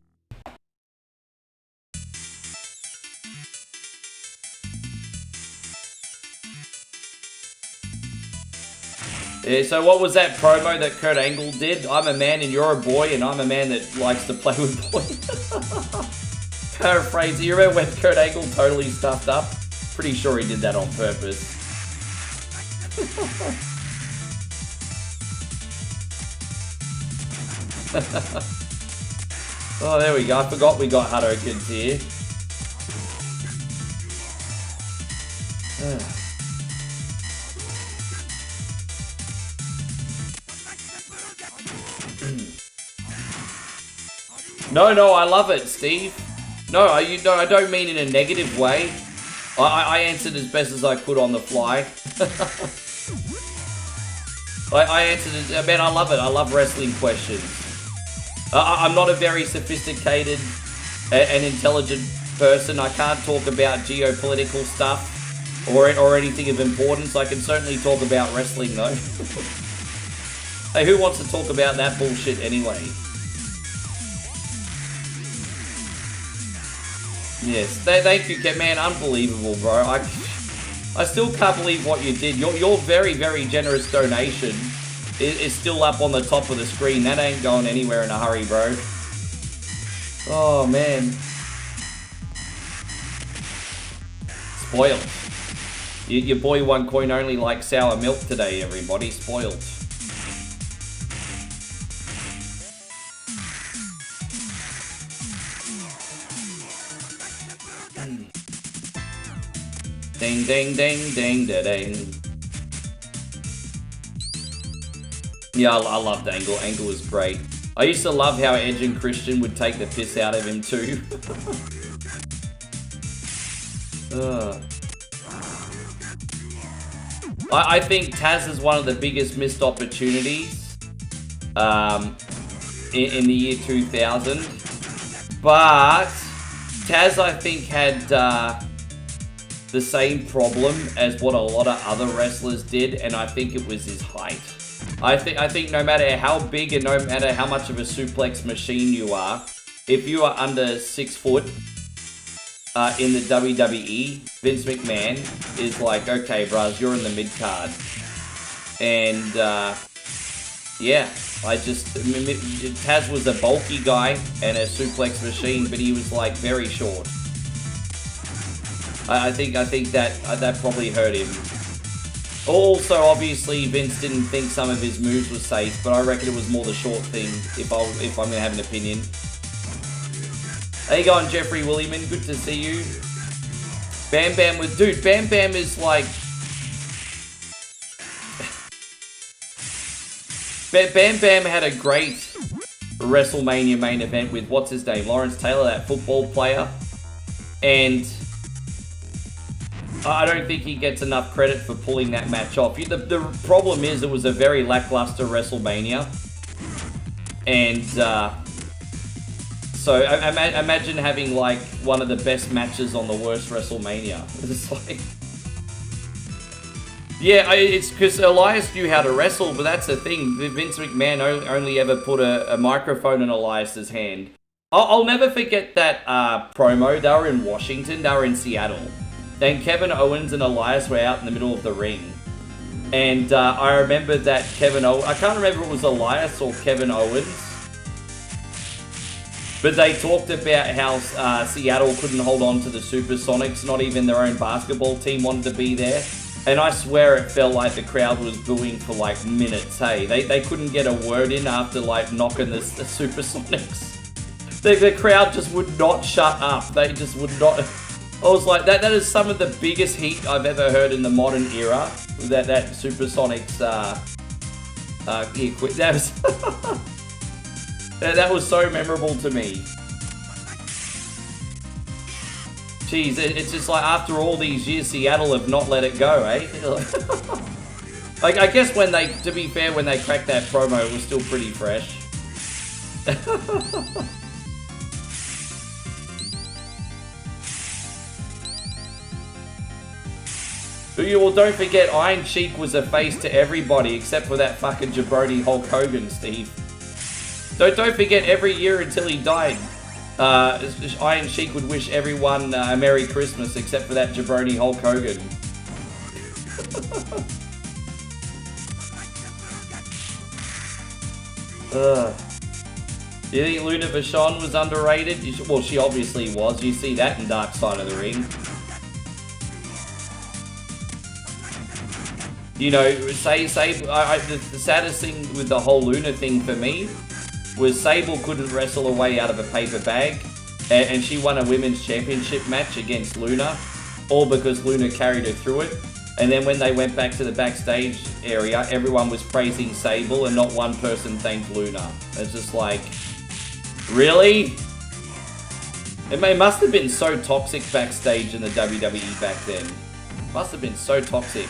Yeah, so what was that promo that Kurt Angle did? I'm a man and you're a boy, and I'm a man that likes to play with boys. Paraphrase, you remember when Kurt Angle totally stuffed up? Pretty sure he did that on purpose. Oh, there we go. I forgot we got Hadokens here. No, I love it, Steve. No, I don't mean in a negative way. I answered as best as I could on the fly. I answered it. Man, I love it. I love wrestling questions. I'm not a very sophisticated and intelligent person. I can't talk about geopolitical stuff or anything of importance. I can certainly talk about wrestling, though. Hey, who wants to talk about that bullshit anyway? Yes, thank you, man. Unbelievable, bro. I still can't believe what you did. Your very, very generous donation is still up on the top of the screen. That ain't going anywhere in a hurry, bro. Oh, man. Spoiled. Your boy won coin only like sour milk today, everybody. Spoiled. Ding, ding, ding, ding, da, ding. Yeah, I loved Angle. Angle was great. I used to love how Edge and Christian would take the piss out of him too. I think Taz is one of the biggest missed opportunities in the year 2000. But Taz, I think, had the same problem as what a lot of other wrestlers did, and I think it was his height. I think no matter how big and no matter how much of a suplex machine you are, if you are under 6 foot in the WWE, Vince McMahon is like, okay, bros, you're in the mid card. And yeah, Taz was a bulky guy and a suplex machine, but he was like very short. I think that probably hurt him. Also, obviously, Vince didn't think some of his moves were safe, but I reckon it was more the short thing, if I'm going to have an opinion. How you going, Jeffrey Williman? Good to see you. Bam Bam was... Dude, Bam Bam is like... Bam Bam had a great WrestleMania main event with, what's his name? Lawrence Taylor, that football player. And... I don't think he gets enough credit for pulling that match off. The problem is it was a very lackluster WrestleMania. And, so imagine having, like, one of the best matches on the worst WrestleMania. It's like... Yeah, it's because Elias knew how to wrestle, but that's the thing. Vince McMahon only ever put a microphone in Elias's hand. I'll never forget that promo. They were in Washington. They were in Seattle. Then Kevin Owens and Elias were out in the middle of the ring. And I remember that Kevin Owens... I can't remember if it was Elias or Kevin Owens. But they talked about how Seattle couldn't hold on to the Supersonics. Not even their own basketball team wanted to be there. And I swear it felt like the crowd was booing for like minutes, hey. They couldn't get a word in after like knocking the Supersonics. The crowd just would not shut up. They just would not... I was like, that is some of the biggest heat I've ever heard in the modern era. That Supersonics that was that was so memorable to me. Jeez, it's just like after all these years, Seattle have not let it go, eh? Like, I guess when they, to be fair, when they cracked that promo, it was still pretty fresh. Well, don't forget, Iron Sheik was a face to everybody except for that fucking jabroni Hulk Hogan, Steve. Don't forget, every year until he died, Iron Sheik would wish everyone a Merry Christmas except for that jabroni Hulk Hogan. You think Luna Vachon was underrated? Well, she obviously was. You see that in Dark Side of the Ring. You know, the saddest thing with the whole Luna thing for me was Sable couldn't wrestle her way out of a paper bag, and she won a women's championship match against Luna, all because Luna carried her through it. And then when they went back to the backstage area, everyone was praising Sable and not one person thanked Luna. It's just like, really? It must have been so toxic backstage in the WWE back then. Must have been so toxic.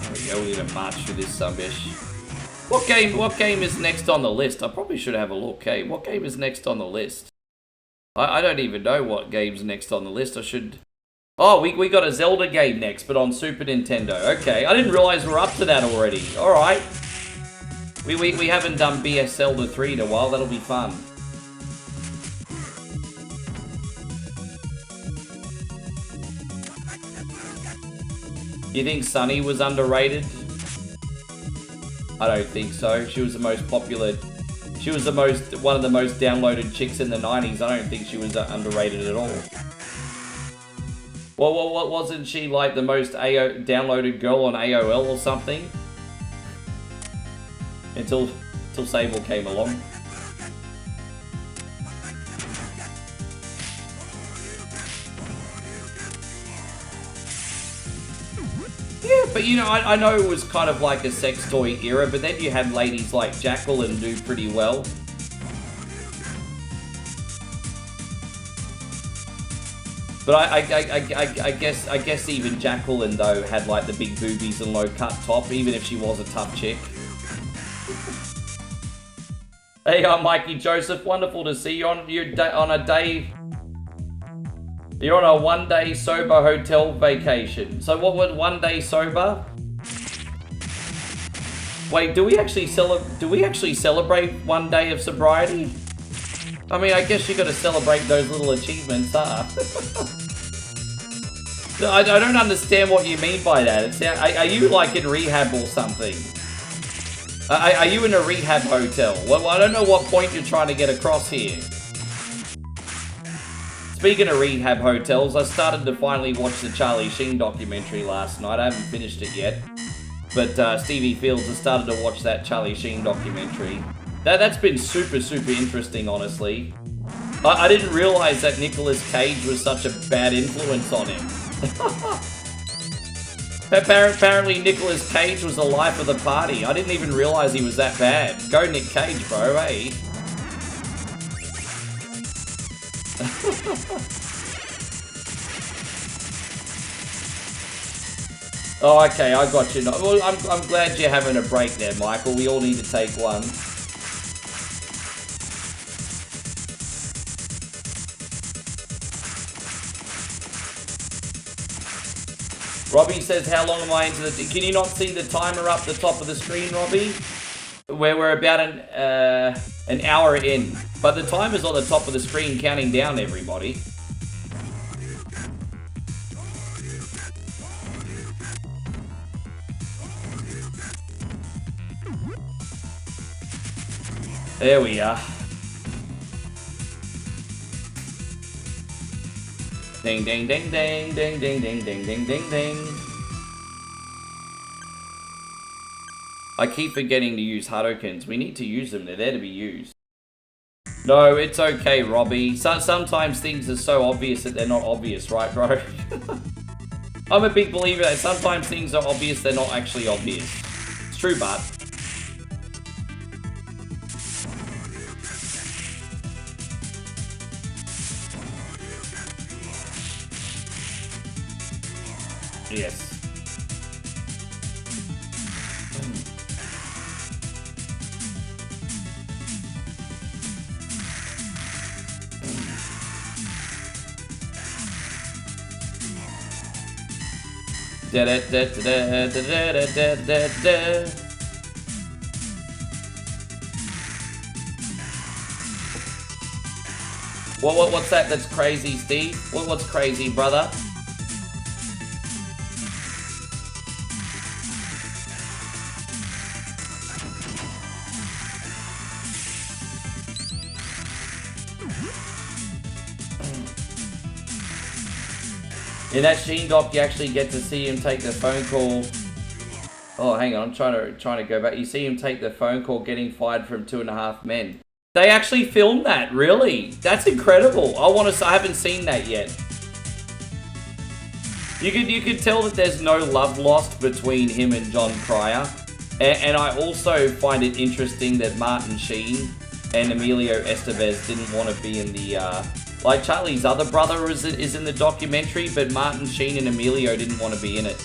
There we go, we're gonna march through this subish. What game is next on the list? I probably should have a look, hey? What game is next on the list? I don't even know what game's next on the list. I should... Oh, we got a Zelda game next, but on Super Nintendo. Okay, I didn't realize we're up to that already. Alright. We haven't done BS Zelda 3 in a while. That'll be fun. You think Sunny was underrated? I don't think so. She was the most popular... She was one of the most downloaded chicks in the 90s. I don't think she was underrated at all. Well, what wasn't she like the most downloaded girl on AOL or something? Until Sable came along. Yeah, but you know, I know it was kind of like a sex toy era, but then you had ladies like Jacqueline do pretty well. But I guess even Jacqueline though had like the big boobies and low cut top, even if she was a tough chick. Hey, Mikey Joseph, wonderful to see you on a day. You're on a one-day sober hotel vacation. So what was 1 day sober? Wait, do we actually celebrate 1 day of sobriety? I mean, I guess you got to celebrate those little achievements, huh? I don't understand what you mean by that. Are you like in rehab or something? Are you in a rehab hotel? Well, I don't know what point you're trying to get across here. Speaking of rehab hotels, I started to finally watch the Charlie Sheen documentary last night. I haven't finished it yet. But Stevie Fields has started to watch that Charlie Sheen documentary. That's been super interesting, honestly. I didn't realize that Nicolas Cage was such a bad influence on him. Apparently Nicolas Cage was the life of the party. I didn't even realize he was that bad. Go Nick Cage, bro, eh? Oh, okay, I got you. Well, I'm glad you're having a break there, Michael. We all need to take one. Robbie says, how long am I into the... Can you not see the timer up the top of the screen, Robbie? Where we're about an hour in. But the timer's on the top of the screen counting down, everybody. There we are. Ding, ding, ding, ding, ding, ding, ding, ding, ding, ding, ding. I keep forgetting to use Hadokens. We need to use them. They're there to be used. No, it's okay, Robbie. Sometimes things are so obvious that they're not obvious, right, bro? I'm a big believer that sometimes things are obvious, they're not actually obvious. It's true, but... Yes. Da da da da da da da da da. What's that? That's crazy, Steve. What's crazy, brother? In that Sheen doc, you actually get to see him take the phone call. Oh, hang on, I'm trying to go back. You see him take the phone call getting fired from 2.5 Men. They actually filmed that, really? That's incredible. I haven't seen that yet. You could tell that there's no love lost between him and John Cryer. And I also find it interesting that Martin Sheen and Emilio Estevez didn't want to be in the, like Charlie's other brother is in the documentary, but Martin Sheen and Emilio didn't want to be in it.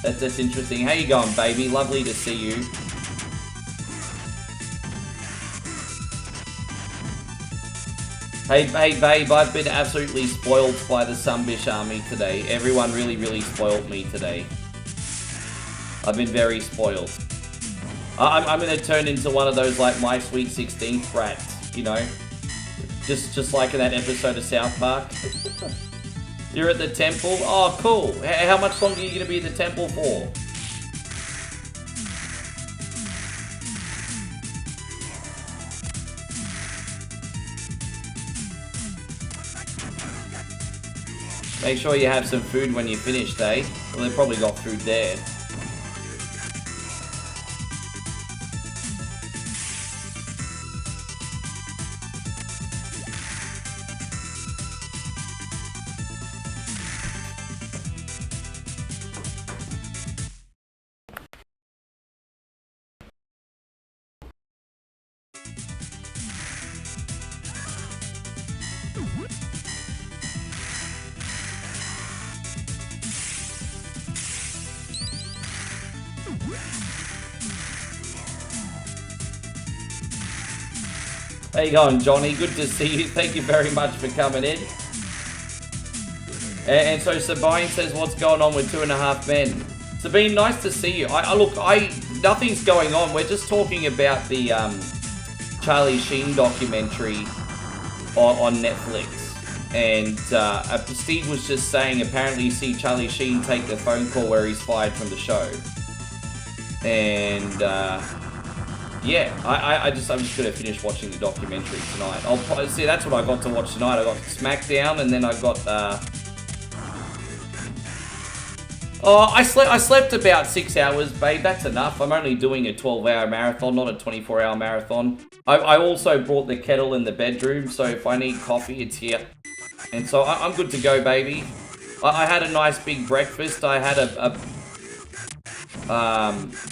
That's interesting. How you going, baby? Lovely to see you. Hey, babe, I've been absolutely spoiled by the Sunbish army today. Everyone really spoiled me today. I've been very spoiled. I'm gonna turn into one of those, like, My Sweet 16th brats, you know? Just like in that episode of South Park. You're at the temple? Oh, cool. How much longer are you gonna be at the temple for? Make sure you have some food when you're finished, eh? Well, they've probably got food there. How you going, Johnny? Good to see you. Thank you very much for coming in. And so Sabine says, what's going on with 2.5 Men? Sabine, nice to see you. Look, nothing's going on. We're just talking about the Charlie Sheen documentary on Netflix. And Steve was just saying, apparently you see Charlie Sheen take the phone call where he's fired from the show. And yeah, I'm just gonna finish watching the documentary tonight. I'll see. That's what I got to watch tonight. I got SmackDown, and then I got. Oh, I slept about 6 hours, babe. That's enough. I'm only doing a 12-hour marathon, not a 24-hour marathon. I also brought the kettle in the bedroom, so if I need coffee, it's here. And so I'm good to go, baby. I had a nice big breakfast. I had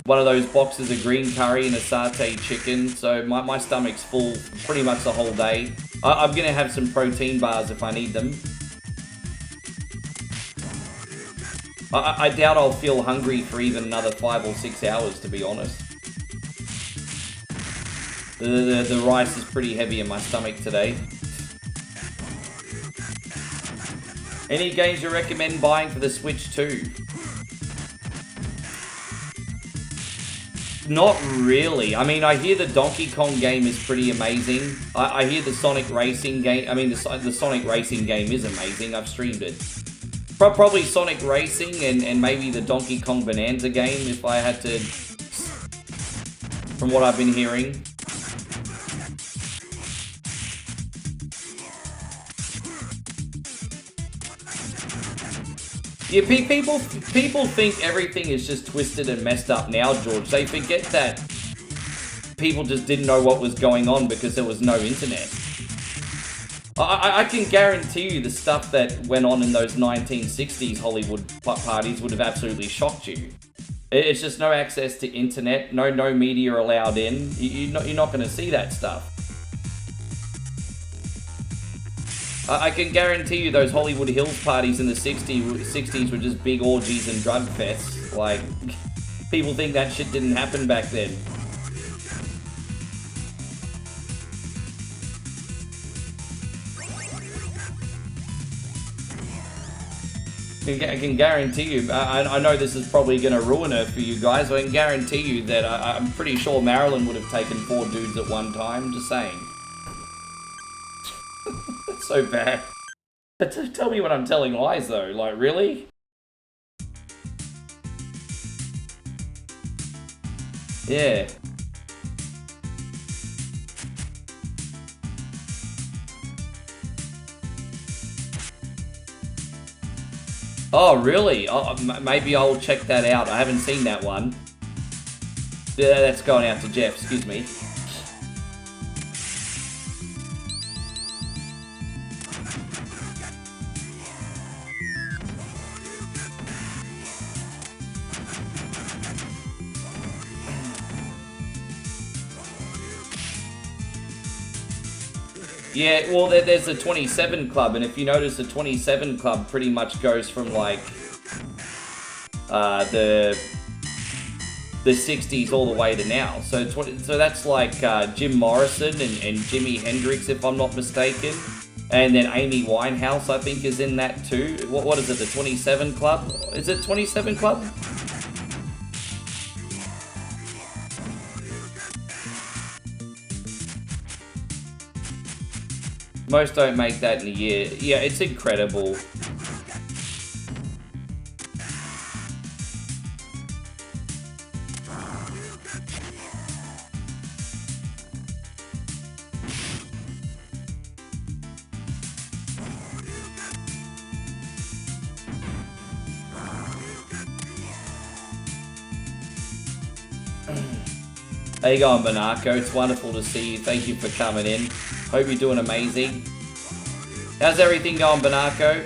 one of those boxes of green curry and a satay chicken, so my stomach's full pretty much the whole day. I'm gonna have some protein bars if I need them. I doubt I'll feel hungry for even another 5 or 6 hours, to be honest. The rice is pretty heavy in my stomach today. Any games you recommend buying for the Switch 2? Not really. I mean, I hear the Donkey Kong game is pretty amazing. I hear the Sonic Racing game... I mean, the Sonic Racing game is amazing. I've streamed it. Probably Sonic Racing and maybe the Donkey Kong Bonanza game if I had to... From what I've been hearing. Yeah, people think everything is just twisted and messed up now, George. They forget that people just didn't know what was going on because there was no internet. I can guarantee you the stuff that went on in those 1960s Hollywood parties would have absolutely shocked you. It's just no access to internet, no media allowed in. You're not going to see that stuff. I can guarantee you those Hollywood Hills parties in the 60s were just big orgies and drug fests. Like, people think that shit didn't happen back then. I can guarantee you, I know this is probably going to ruin her for you guys, but I can guarantee you that I'm pretty sure Marilyn would have taken 4 dudes at one time, just saying. That's so bad. But tell me when I'm telling lies though, like really? Yeah. Oh, really? Oh, maybe I'll check that out. I haven't seen that one. Yeah, that's going out to Jeff, excuse me. Yeah, well, there's the 27 Club, and if you notice, the 27 Club pretty much goes from, like, the 60s all the way to now. So that's like Jim Morrison and Jimi Hendrix, if I'm not mistaken. And then Amy Winehouse, I think, is in that too. What is it, the 27 Club? Is it 27 Club? Most don't make that in a year. Yeah, it's incredible. How you going, Monaco? It's wonderful to see you. Thank you for coming in. Hope you're doing amazing. How's everything going, Monaco?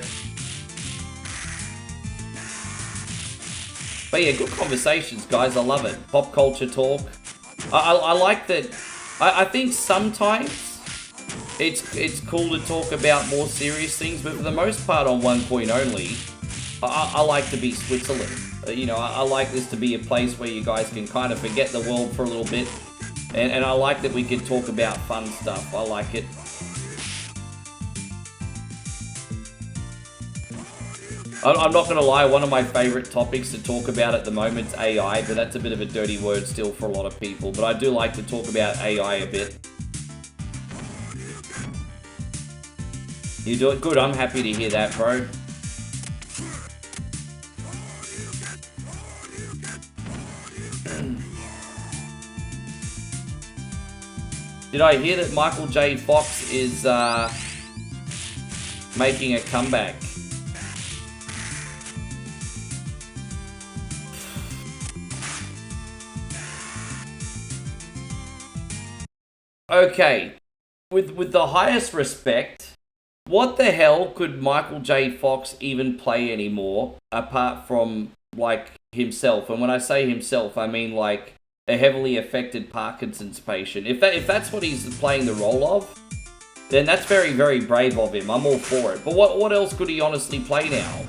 But yeah, good conversations, guys. I love it. Pop culture talk. I like that. I think sometimes it's cool to talk about more serious things, but for the most part, on One Coin Only, I like to be Switzerland. You know, I like this to be a place where you guys can kind of forget the world for a little bit. And I like that we can talk about fun stuff. I like it. I'm not going to lie, one of my favorite topics to talk about at the moment is AI, but that's a bit of a dirty word still for a lot of people. But I do like to talk about AI a bit. You do it good. I'm happy to hear that, bro. Did I hear that Michael J. Fox is making a comeback? Okay, with the highest respect, what the hell could Michael J. Fox even play anymore apart from, like, himself? And when I say himself, I mean, like, a heavily affected Parkinson's patient. If that's what he's playing the role of, then that's very, very brave of him. I'm all for it. But what else could he honestly play now?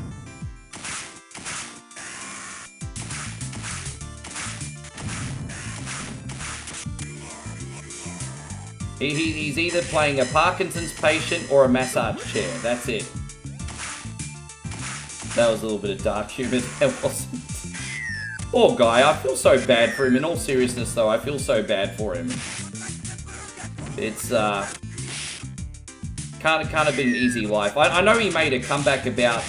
He's either playing a Parkinson's patient or a massage chair. That's it. That was a little bit of dark humor there, wasn't it? Poor guy, I feel so bad for him. In all seriousness, though, I feel so bad for him. It's, can't have been an easy life. I know he made a comeback about,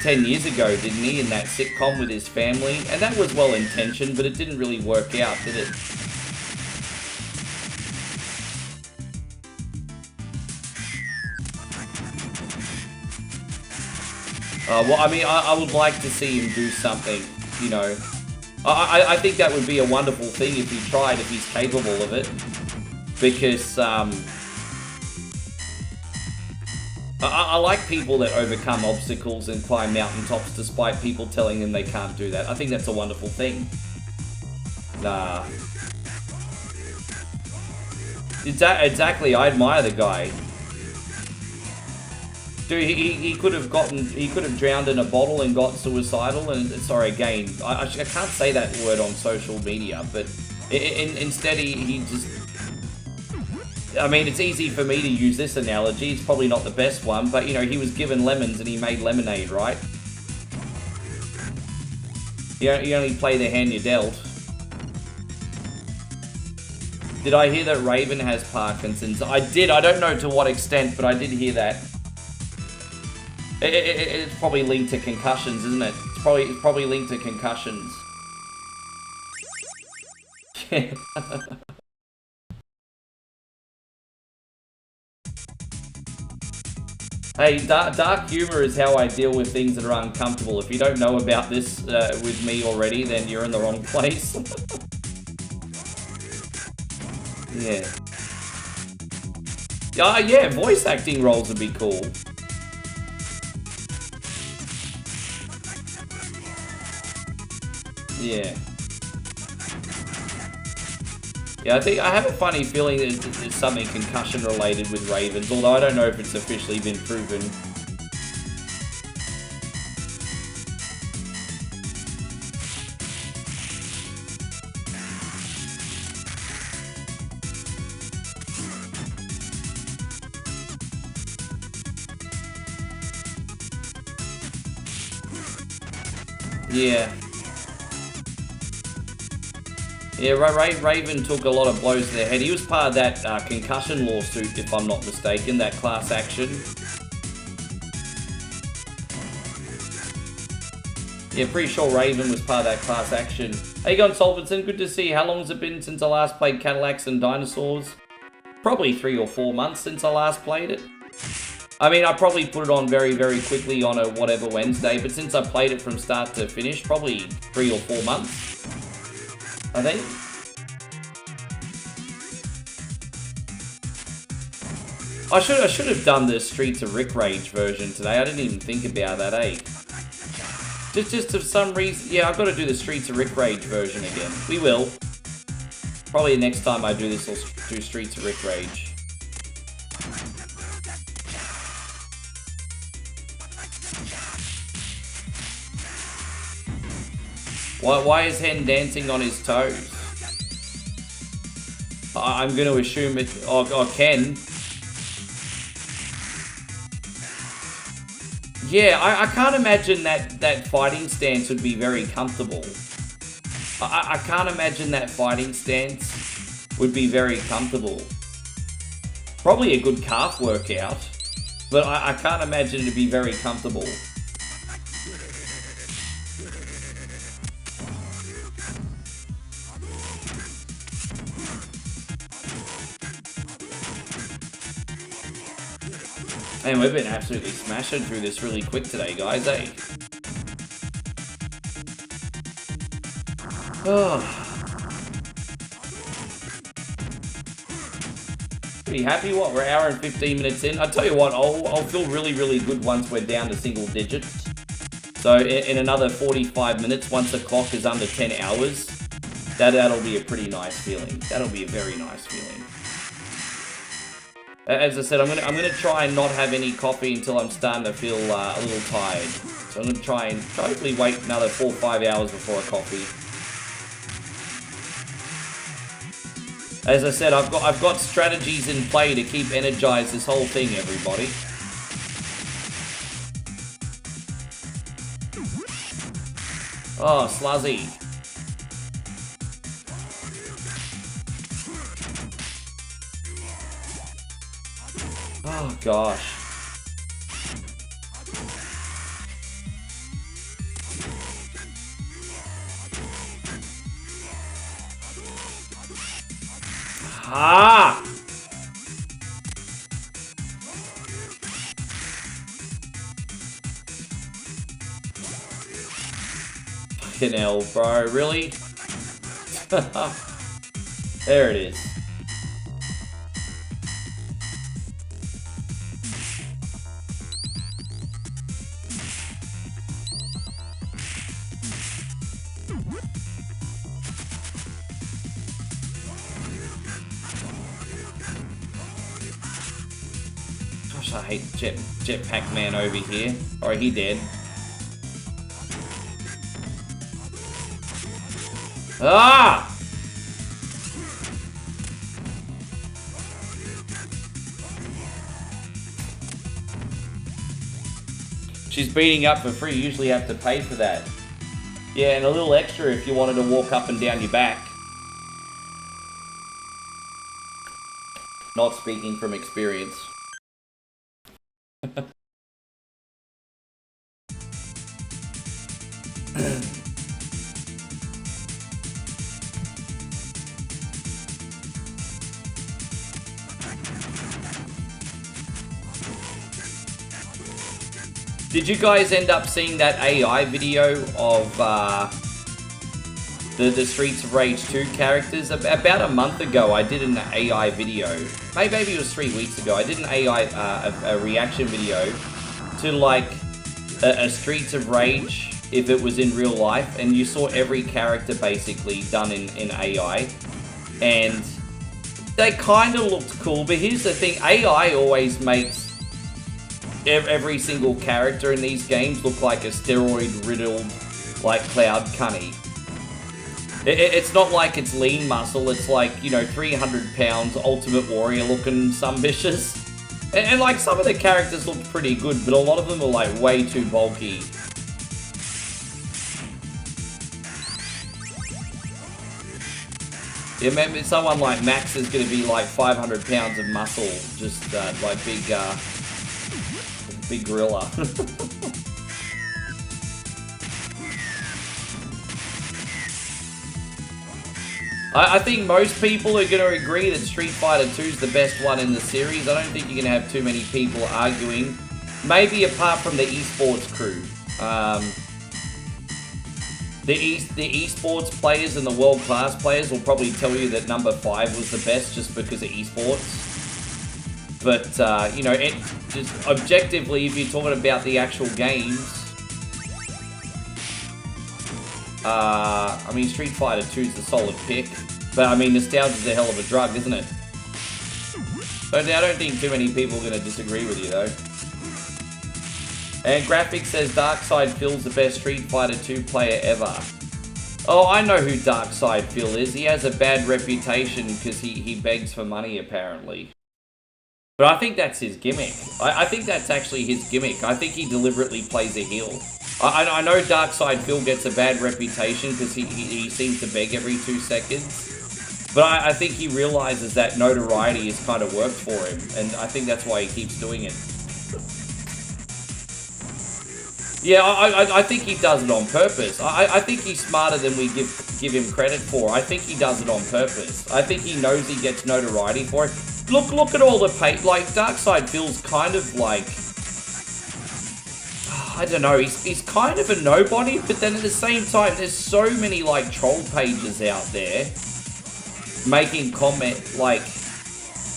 10 years ago, didn't he, in that sitcom with his family? And that was well-intentioned, but it didn't really work out, did it? Well, I mean, I would like to see him do something, you know. I think that would be a wonderful thing if he tried, if he's capable of it. Because, I like people that overcome obstacles and climb mountaintops despite people telling them they can't do that. I think that's a wonderful thing. Nah. Exactly, I admire the guy. Dude, he could have drowned in a bottle and got suicidal, and sorry again, I can't say that word on social media, but instead he just, I mean, it's easy for me to use this analogy, it's probably not the best one, but you know, he was given lemons and he made lemonade, right? You only play the hand you're dealt. Did I hear that Raven has Parkinson's? I did, I don't know to what extent, but I did hear that. It's probably linked to concussions, isn't it? It's probably linked to concussions. Hey, dark humor is how I deal with things that are uncomfortable. If you don't know about this with me already, then you're in the wrong place. Yeah. Yeah, voice acting roles would be cool. Yeah. Yeah, I have a funny feeling that it's something concussion related with Ravens, although I don't know if it's officially been proven. Yeah. Yeah, Raven took a lot of blows to the head. He was part of that concussion lawsuit, if I'm not mistaken, that class action. Yeah, pretty sure Raven was part of that class action. How you going, Solvenson? Good to see you. How long has it been since I last played Cadillacs and Dinosaurs? Probably 3 or 4 months since I last played it. I mean, I probably put it on very, very quickly on a whatever Wednesday, but since I played it from start to finish, probably 3 or 4 months. I think. I should have done the Streets of Rick Rage version today. I didn't even think about that, eh? Just for some reason, yeah, I've got to do the Streets of Rick Rage version again. We will. Probably next time I do this, I'll do Streets of Rick Rage. Why is Hen dancing on his toes? I'm going to assume it... Oh, Ken. Yeah, I can't imagine that fighting stance would be very comfortable. I can't imagine that fighting stance would be very comfortable. Probably a good calf workout, but I can't imagine it to be very comfortable. Man, we've been absolutely smashing through this really quick today, guys, eh? Oh. Pretty happy, what, we're an hour and 15 minutes in. I tell you what, I'll feel really, really good once we're down to single digits. So in another 45 minutes, once the clock is under 10 hours, that'll be a pretty nice feeling. That'll be a very nice feeling. As I said, I'm gonna try and not have any coffee until I'm starting to feel a little tired. So I'm gonna try and hopefully wait another 4 or 5 hours before a coffee. As I said, I've got strategies in play to keep energized this whole thing, everybody. Oh, Sluzzy. Oh, gosh. Ah! Fucking hell, bro. Really? There it is. I hate Jetpack Man over here. Or he dead. Ah! She's beating up for free. You usually have to pay for that. Yeah, and a little extra if you wanted to walk up and down your back. Not speaking from experience. Did you guys end up seeing that AI video of the Streets of Rage 2 characters? About a month ago, I did an AI video. Maybe it was 3 weeks ago. I did an AI a reaction video to like a Streets of Rage if it was in real life, and you saw every character basically done in AI, and they kind of looked cool. But here's the thing: AI always makes every single character in these games look like a steroid-riddled, like, Cloud Cunny. It's not like it's lean muscle, it's like, you know, 300 pounds, Ultimate Warrior-looking sumbitches. And, like, some of the characters looked pretty good, but a lot of them are, like, way too bulky. Yeah, maybe someone like Max is going to be, like, 500 pounds of muscle, just, like, big gorilla. I think most people are going to agree that Street Fighter 2 is the best one in the series. I don't think you're going to have too many people arguing. Maybe apart from the esports crew. The esports players and the world-class players will probably tell you that number 5 was the best just because of esports. But, you know, just objectively, if you're talking about the actual games, I mean, Street Fighter 2 is a solid pick. But, I mean, nostalgia's a hell of a drug, isn't it? But I don't think too many people are going to disagree with you, though. And Graphics says Darkside Phil's the best Street Fighter 2 player ever. Oh, I know who Darkside Phil is. He has a bad reputation because he begs for money, apparently. But I think that's his gimmick. I think that's actually his gimmick. I think he deliberately plays a heel. I know Darkside Phil gets a bad reputation because he seems to beg every 2 seconds. But I think he realizes that notoriety has kind of worked for him. And I think that's why he keeps doing it. Yeah, I think he does it on purpose. I think he's smarter than we give him credit for. I think he does it on purpose. I think he knows he gets notoriety for it. Look at all the like, Darkside Phil's kind of like, I don't know, he's kind of a nobody, but then at the same time, there's so many, like, troll pages out there making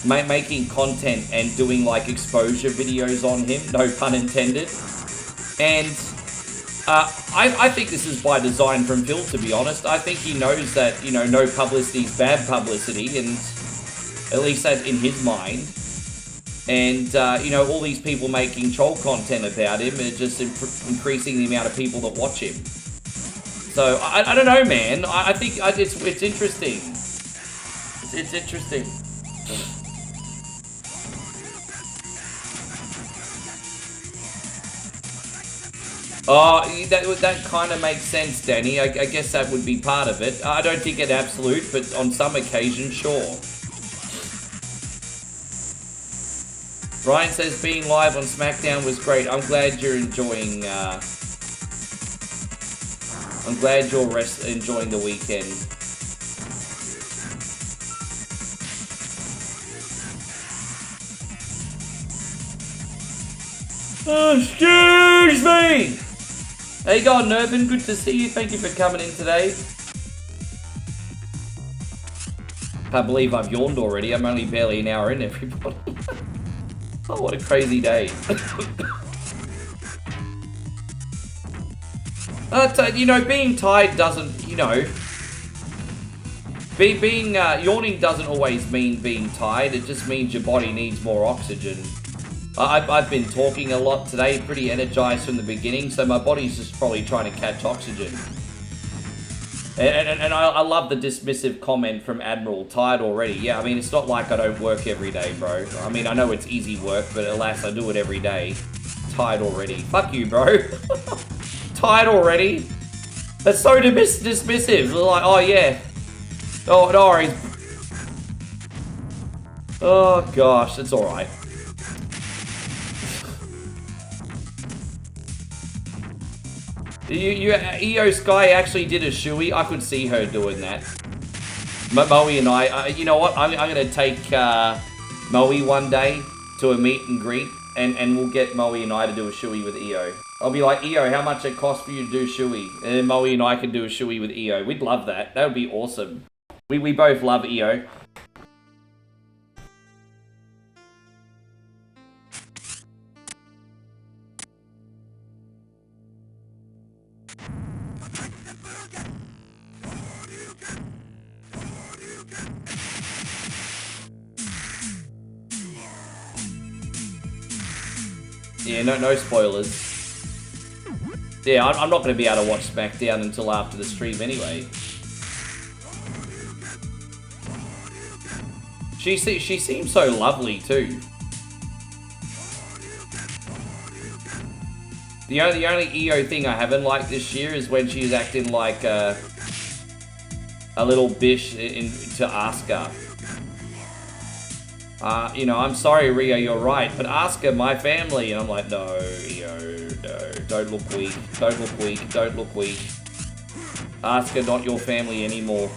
making content and doing, like, exposure videos on him, no pun intended. And I think this is by design from Phil, to be honest. I think he knows that, you know, no publicity is bad publicity, and at least that's in his mind. And, you know, all these people making troll content about him are just increasing the amount of people that watch him. So, I don't know, man. I think it's interesting. It's interesting. Oh, that kind of makes sense, Danny. I guess that would be part of it. I don't think it's absolute, but on some occasions, sure. Ryan says being live on SmackDown was great. I'm glad you're enjoying. I'm glad you're enjoying the weekend. Excuse me. How you going, Nervin? Good to see you. Thank you for coming in today. Can't believe I've yawned already. I'm only barely an hour in, everybody. Oh, what a crazy day. You know, being tired doesn't, you know... Yawning doesn't always mean being tired. It just means your body needs more oxygen. I've been talking a lot today, pretty energized from the beginning, so my body's just probably trying to catch oxygen. And I love the dismissive comment from Admiral, tired already. Yeah, I mean, it's not like I don't work every day, bro. I mean, I know it's easy work, but alas, I do it every day. Tired already. Fuck you, bro. Tired already? That's so dismissive. Like, oh, yeah. Oh, no worries. Oh, gosh, it's alright. EO Sky actually did a shoey. I could see her doing that. Moe and I, you know what? I'm going to take Moe one day to a meet and greet, and we'll get Moe and I to do a shoey with EO. I'll be like, EO, how much it costs for you to do Shui? And Moe and I can do a Shui with EO. We'd love that. That would be awesome. We both love EO. Yeah, no spoilers. Yeah, I'm not going to be able to watch SmackDown until after the stream anyway. She seems so lovely too. The only EO thing I haven't liked this year is when she's acting like a little bitch to Asuka. You know, I'm sorry, Rio, you're right, but Asuka, my family, and I'm like, no, EO, no, don't look weak, don't look weak, don't look weak. Asuka, not your family anymore.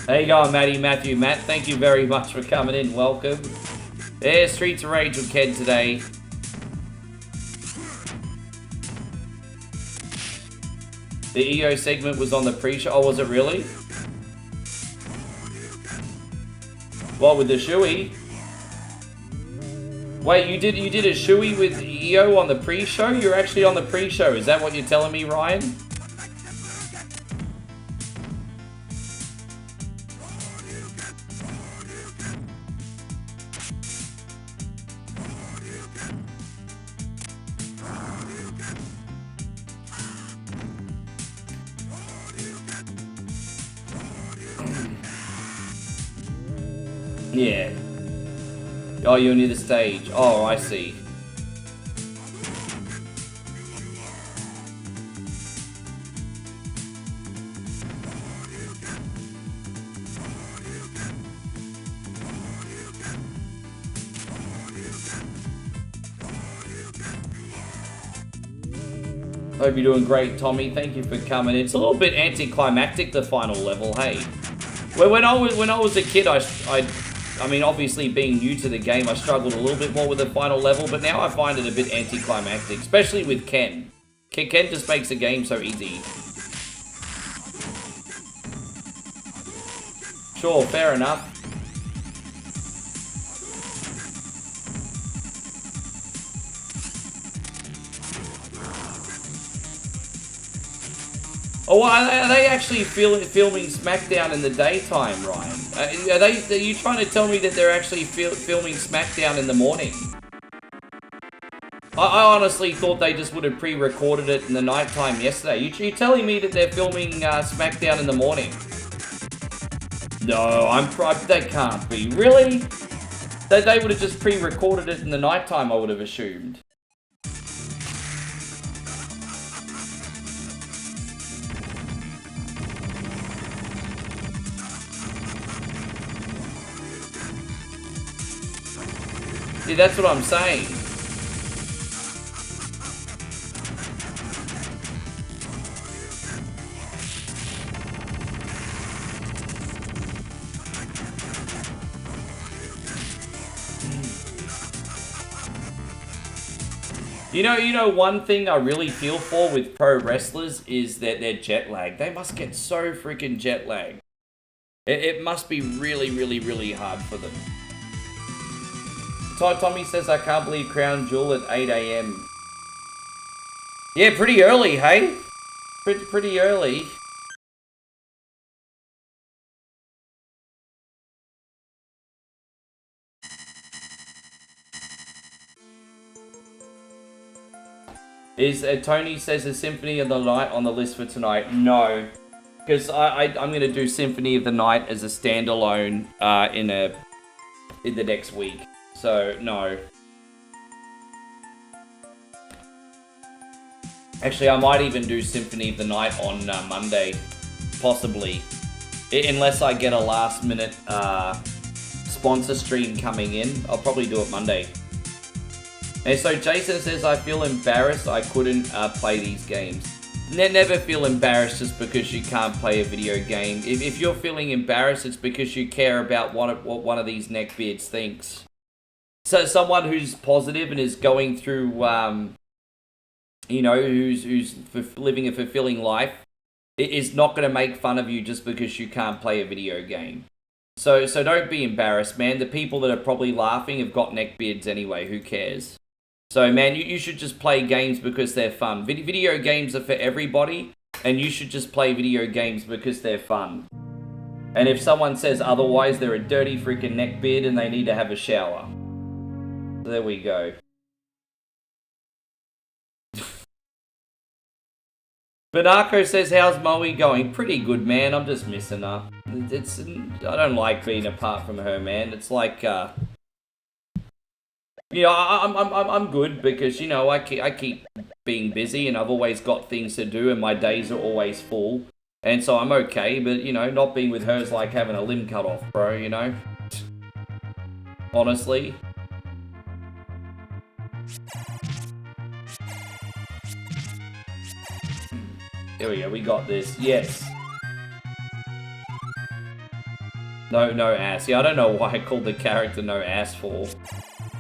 There you go, Matthew, Matt, thank you very much for coming in, welcome. Yeah, Streets of Rage with Ken today. The EO segment was on the pre-show. Oh, was it really? What, with the Shui? Wait, you did a Shui with EO on the pre-show? You're actually on the pre-show. Is that what you're telling me, Ryan? Yeah. Oh, you're near the stage. Oh, I see. Hope you're doing great, Tommy. Thank you for coming in. It's a little bit anticlimactic, the final level, hey. Well, when I was a kid, I mean, obviously being new to the game, I struggled a little bit more with the final level, but now I find it a bit anticlimactic, especially with Ken. Ken just makes the game so easy. Sure, fair enough. Oh, are they actually filming SmackDown in the daytime, Ryan? Are you trying to tell me that they're actually filming SmackDown in the morning? I honestly thought they just would have pre-recorded it in the nighttime yesterday. You telling me that they're filming SmackDown in the morning? No, that can't be. Really? They would have just pre-recorded it in the nighttime, I would have assumed. See, that's what I'm saying. You know, one thing I really feel for with pro wrestlers is that their jet lag. They must get so freaking jet lagged. It must be really, really, really hard for them. Tommy says, I can't believe Crown Jewel at 8 AM. Yeah, pretty early, hey? Pretty early. Tony says, is Symphony of the Night on the list for tonight? No. Because I'm going to do Symphony of the Night as a standalone in the next week. So, no. Actually, I might even do Symphony of the Night on Monday. Possibly. Unless I get a last minute sponsor stream coming in. I'll probably do it Monday. And so Jason says, I feel embarrassed I couldn't play these games. Never feel embarrassed just because you can't play a video game. If you're feeling embarrassed, it's because you care about what one of these neckbeards thinks. So someone who's positive and is going through, you know, who's living a fulfilling life, is not going to make fun of you just because you can't play a video game. So don't be embarrassed, man. The people that are probably laughing have got neckbeards anyway. Who cares? So, man, you should just play games because they're fun. Video games are for everybody, and you should just play video games because they're fun. And if someone says otherwise, they're a dirty freaking neckbeard and they need to have a shower. There we go. Banako says, how's Moe going? Pretty good, man. I'm just missing her. I don't like being apart from her, man. It's like, you know, I'm good because, you know, I keep being busy and I've always got things to do and my days are always full. And so I'm okay, but, you know, not being with her is like having a limb cut off, bro, you know? Honestly. There we go, we got this. Yes. No ass. Yeah, I don't know why I called the character No Ass for.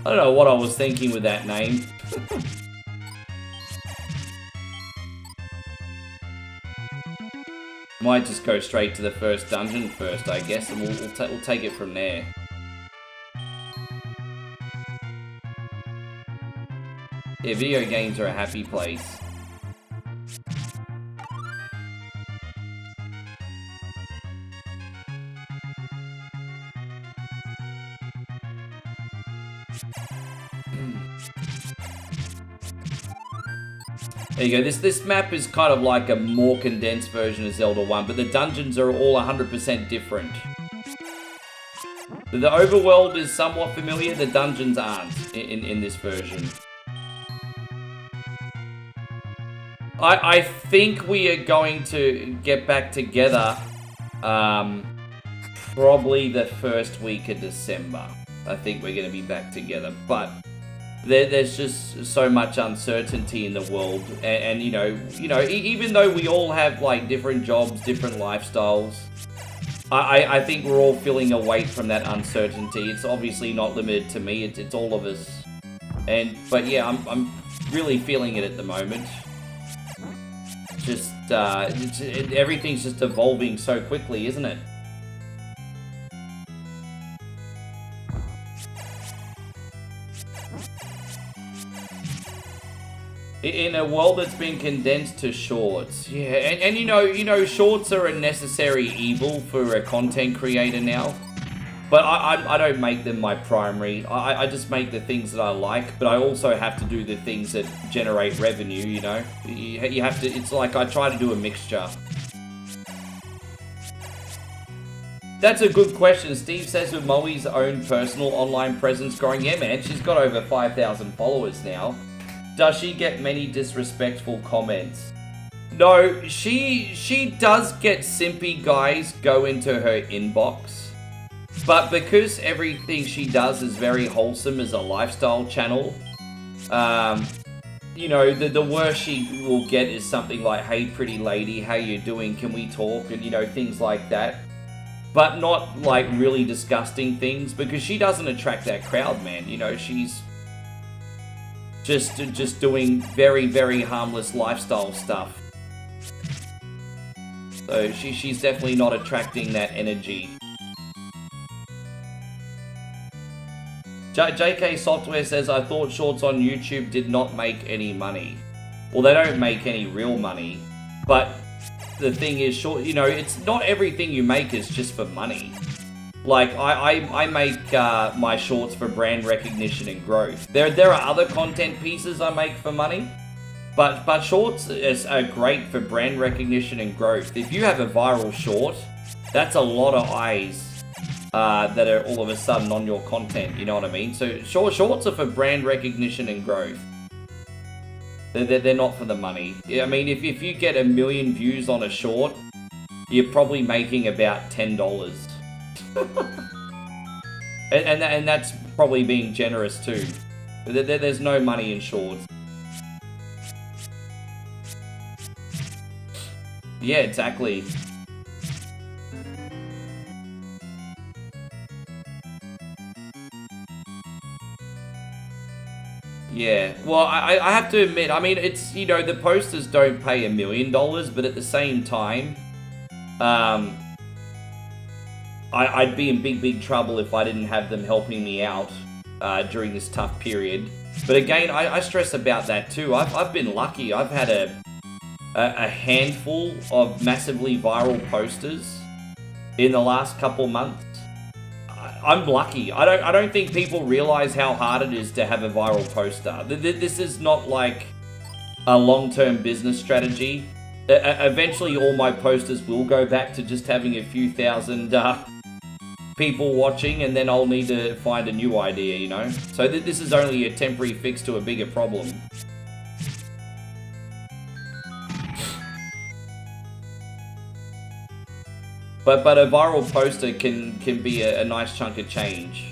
I don't know what I was thinking with that name. Might just go straight to the first dungeon first, I guess, and we'll take it from there. Yeah, video games are a happy place. There you go, this map is kind of like a more condensed version of Zelda 1, but the dungeons are all 100% different. The overworld is somewhat familiar, the dungeons aren't in this version. I think we are going to get back together probably the first week of December. I think we're going to be back together, but there's just so much uncertainty in the world, and you know, even though we all have like different jobs, different lifestyles, I think we're all feeling a weight from that uncertainty. It's obviously not limited to me; it's all of us. But yeah, I'm really feeling it at the moment. Just everything's just evolving so quickly, isn't it? In a world that's been condensed to shorts, yeah, and you know, shorts are a necessary evil for a content creator now. But I don't make them my primary. I just make the things that I like, but I also have to do the things that generate revenue. You know, you have to. It's like I try to do a mixture. That's a good question. Steve says with Moe's own personal online presence growing, yeah, man, she's got over 5,000 followers now. Does she get many disrespectful comments? No, she does get simpy guys go into her inbox. But because everything she does is very wholesome as a lifestyle channel, you know, the worst she will get is something like, hey pretty lady, how you doing, can we talk, and you know, things like that. But not like really disgusting things, because she doesn't attract that crowd, man. You know, she's just doing very, very harmless lifestyle stuff. So she's definitely not attracting that energy. JK Software says, I thought shorts on YouTube did not make any money. Well, they don't make any real money, but the thing is, you know, it's not everything you make is just for money. Like, I make my shorts for brand recognition and growth. There are other content pieces I make for money, but shorts are great for brand recognition and growth. If you have a viral short, that's a lot of eyes that are all of a sudden on your content, you know what I mean? So shorts are for brand recognition and growth. They're not for the money. I mean, if you get 1 million views on a short, you're probably making about $10. and that's probably being generous too. There's no money in shorts. Yeah, exactly. Yeah, well, I have to admit, I mean, it's, you know, the posters don't pay $1 million, but at the same time, I'd be in big trouble if I didn't have them helping me out during this tough period. But again, I stress about that too. I've been lucky. I've had a handful of massively viral posters in the last couple months. I'm lucky. I don't think people realize how hard it is to have a viral poster. This is not like a long-term business strategy. Eventually, all my posters will go back to just having a few thousand people watching, and then I'll need to find a new idea, you know? So this is only a temporary fix to a bigger problem. But a viral poster can be a nice chunk of change.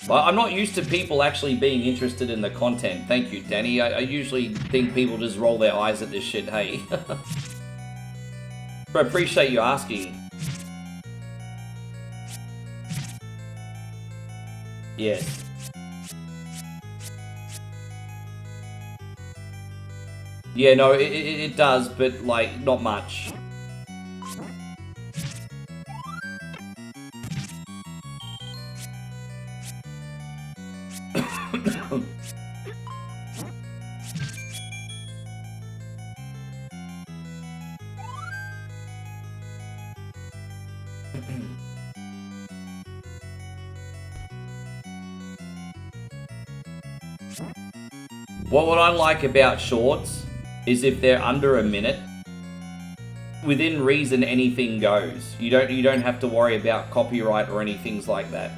Well, I'm not used to people actually being interested in the content. Thank you, Danny. I usually think people just roll their eyes at this shit, hey. But I appreciate you asking. Yes. Yeah, no, it does, but, like, not much. What I like about shorts is if they're under a minute, within reason anything goes. You don't have to worry about copyright or anything like that.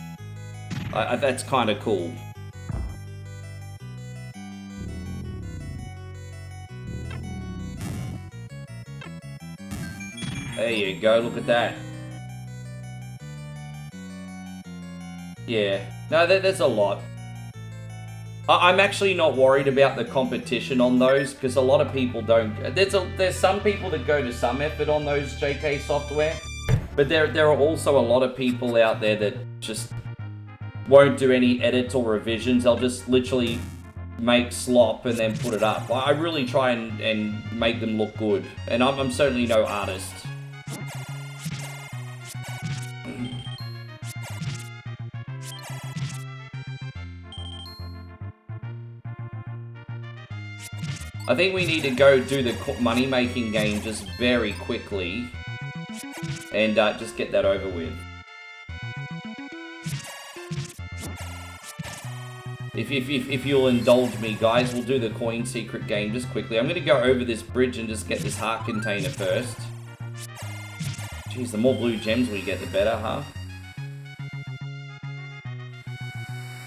That's kind of cool. There you go, look at that. Yeah, no, there's a lot. I'm actually not worried about the competition on those, because a lot of people don't. There's some people that go to some effort on those JK software, but there are also a lot of people out there that just won't do any edits or revisions. They'll just literally make slop and then put it up. I really try and make them look good, and I'm certainly no artist. I think we need to go do the money-making game just very quickly and just get that over with. If you'll indulge me, guys, we'll do the coin secret game just quickly. I'm going to go over this bridge and just get this heart container first. Jeez, the more blue gems we get, the better, huh?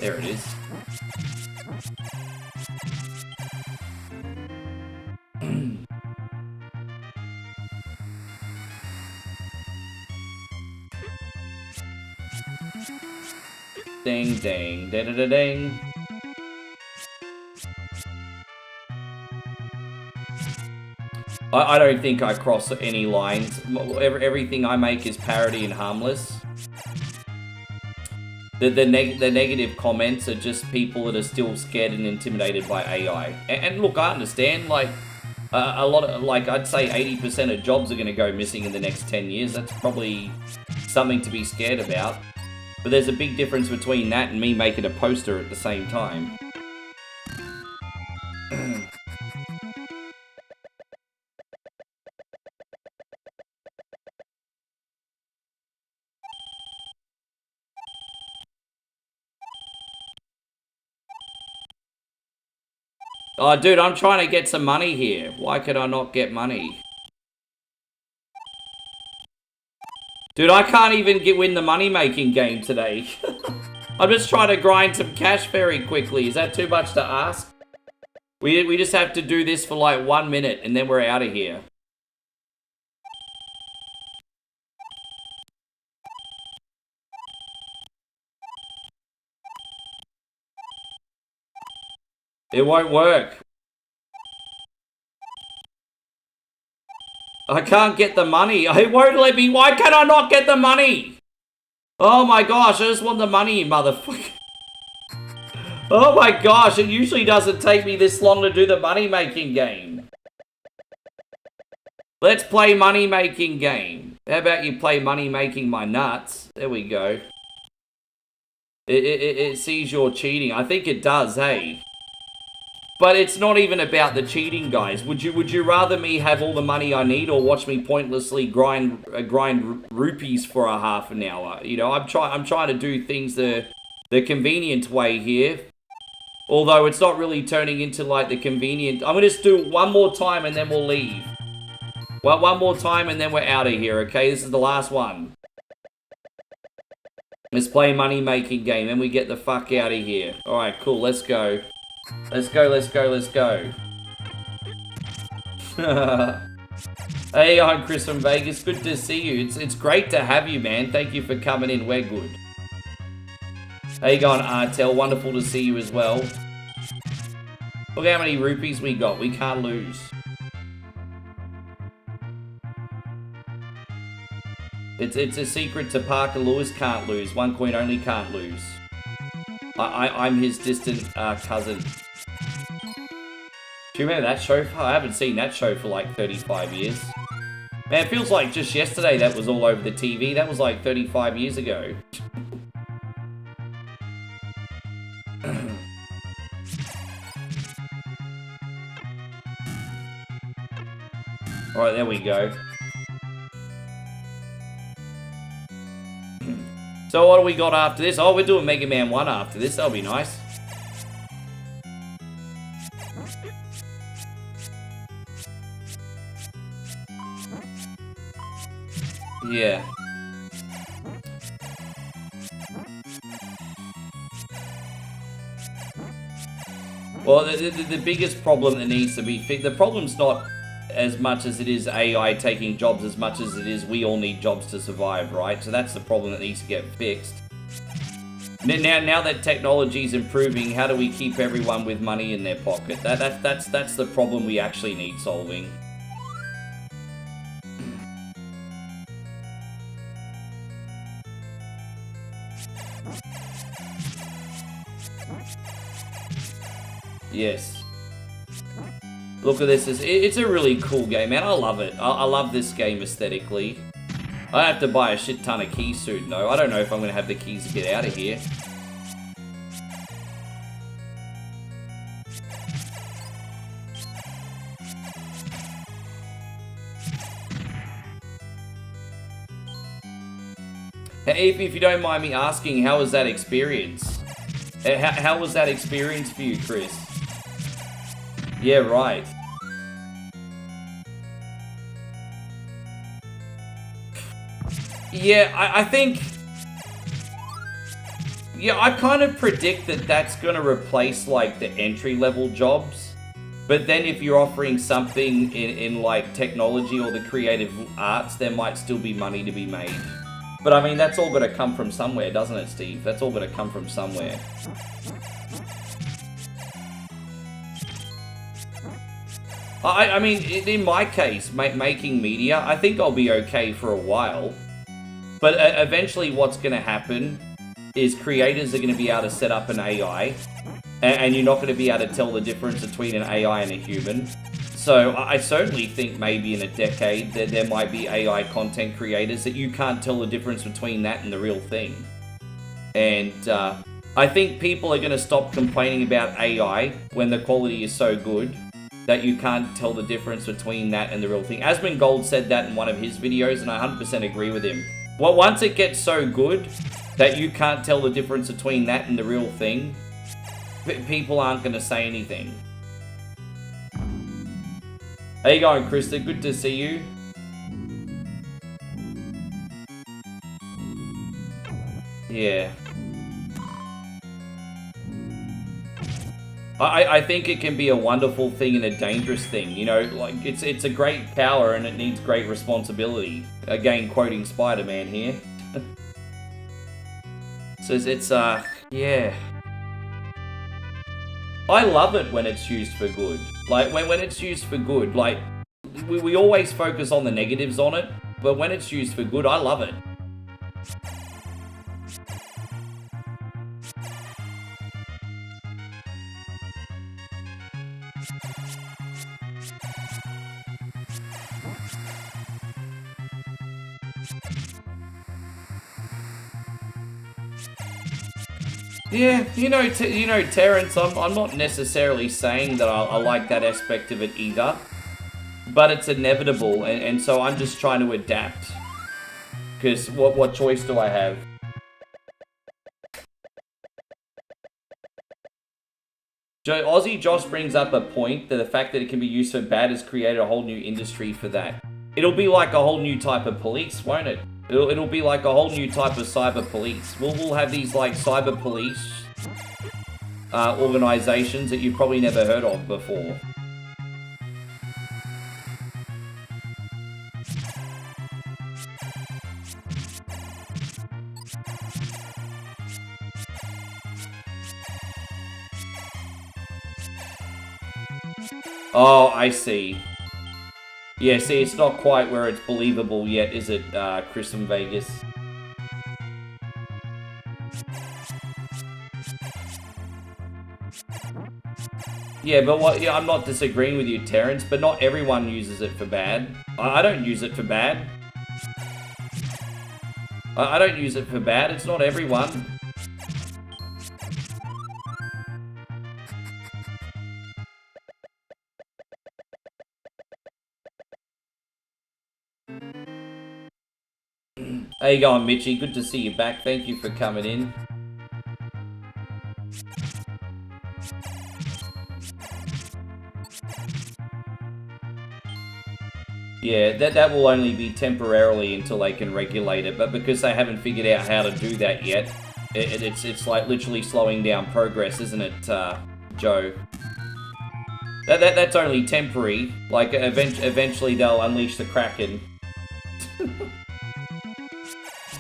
There it is. Ding, ding, da da da ding. I don't think I cross any lines. Everything I make is parody and harmless. The negative comments are just people that are still scared and intimidated by AI. And look, I understand, like, a lot of, like, I'd say 80% of jobs are going to go missing in the next 10 years. That's probably something to be scared about. But there's a big difference between that and me making a poster at the same time. Oh, dude, I'm trying to get some money here. Why could I not get money? Dude, I can't even win the money-making game today. I'm just trying to grind some cash very quickly. Is that too much to ask? We just have to do this for like 1 minute and then we're out of here. It won't work. I can't get the money. It won't let me. Why can I not get the money? Oh my gosh, I just want the money, motherfucker. Oh my gosh, it usually doesn't take me this long to do the money-making game. Let's play money-making game. How about you play money-making my nuts? There we go. It sees you're cheating. I think it does, hey. But it's not even about the cheating, guys. Would you rather me have all the money I need or watch me pointlessly grind rupees for a half an hour? You know, I'm trying to do things the convenient way here. Although it's not really turning into like the convenient. I'm gonna just do it one more time and then we'll leave. Well, one more time and then we're out of here, okay? This is the last one. Let's play a money-making game, then we get the fuck out of here. Alright, cool, let's go. Let's go, let's go, let's go. Hey, I'm Chris from Vegas. Good to see you. It's great to have you, man. Thank you for coming in. We're good. How you going, Artel? Wonderful to see you as well. Look how many rupees we got. We can't lose. It's a secret to Parker Lewis can't lose. One coin only can't lose. I'm his distant cousin. Do you remember that show? I haven't seen that show for like 35 years. Man, it feels like just yesterday that was all over the TV. That was like 35 years ago. Alright, there we go. So what do we got after this? Oh, we're doing Mega Man 1 after this. That'll be nice. Yeah. Well, the biggest problem that needs to be fixed, the problem's not as much as it is AI taking jobs as much as it is we all need jobs to survive, right? So that's the problem that needs to get fixed. Now that technology is improving, how do we keep everyone with money in their pocket? That's the problem we actually need solving. Yes. Look at this. It's a really cool game, man. I love it. I love this game aesthetically. I have to buy a shit ton of keys soon, though. I don't know if I'm going to have the keys to get out of here. Hey, if you don't mind me asking, how was that experience? How was that experience for you, Chris? Yeah, right. Yeah, I think... Yeah, I kind of predict that that's going to replace, like, the entry-level jobs. But then if you're offering something in, like, technology or the creative arts, there might still be money to be made. But, I mean, that's all got to come from somewhere, doesn't it, Steve? That's all got to come from somewhere. I mean, in my case, making media, I think I'll be okay for a while. But eventually what's going to happen is creators are going to be able to set up an AI, and you're not going to be able to tell the difference between an AI and a human. So I certainly think maybe in a decade that there might be AI content creators that you can't tell the difference between that and the real thing. And I think people are going to stop complaining about AI when the quality is so good that you can't tell the difference between that and the real thing. Asmongold said that in one of his videos, and I 100% agree with him. Well, once it gets so good that you can't tell the difference between that and the real thing, people aren't going to say anything. How you going, Krista? Good to see you. Yeah. I think it can be a wonderful thing and a dangerous thing. You know, like it's a great power and it needs great responsibility. Again, quoting Spider-Man here. So it's yeah. I love it when it's used for good. Like when it's used for good, like we always focus on the negatives on it, but when it's used for good, I love it. Yeah, you know, Terrence, I'm not necessarily saying that I like that aspect of it either, but it's inevitable, and so I'm just trying to adapt. Because what choice do I have? Aussie Josh brings up a point that the fact that it can be used for bad has created a whole new industry for that. It'll be like a whole new type of police, won't it? It'll be like a whole new type of cyber police. We'll have these like cyber police organizations that you've probably never heard of before. Oh, I see. Yeah, see, it's not quite where it's believable yet, is it, Chris in Vegas? Yeah, but what? Yeah, I'm not disagreeing with you, Terrence, but not everyone uses it for bad. I don't use it for bad. I don't use it for bad, it's not everyone. How you going, Mitchie? Good to see you back. Thank you for coming in. Yeah, that will only be temporarily until they can regulate it, but because they haven't figured out how to do that yet, it's like literally slowing down progress, isn't it, Joe? That's only temporary. Like, eventually they'll unleash the Kraken.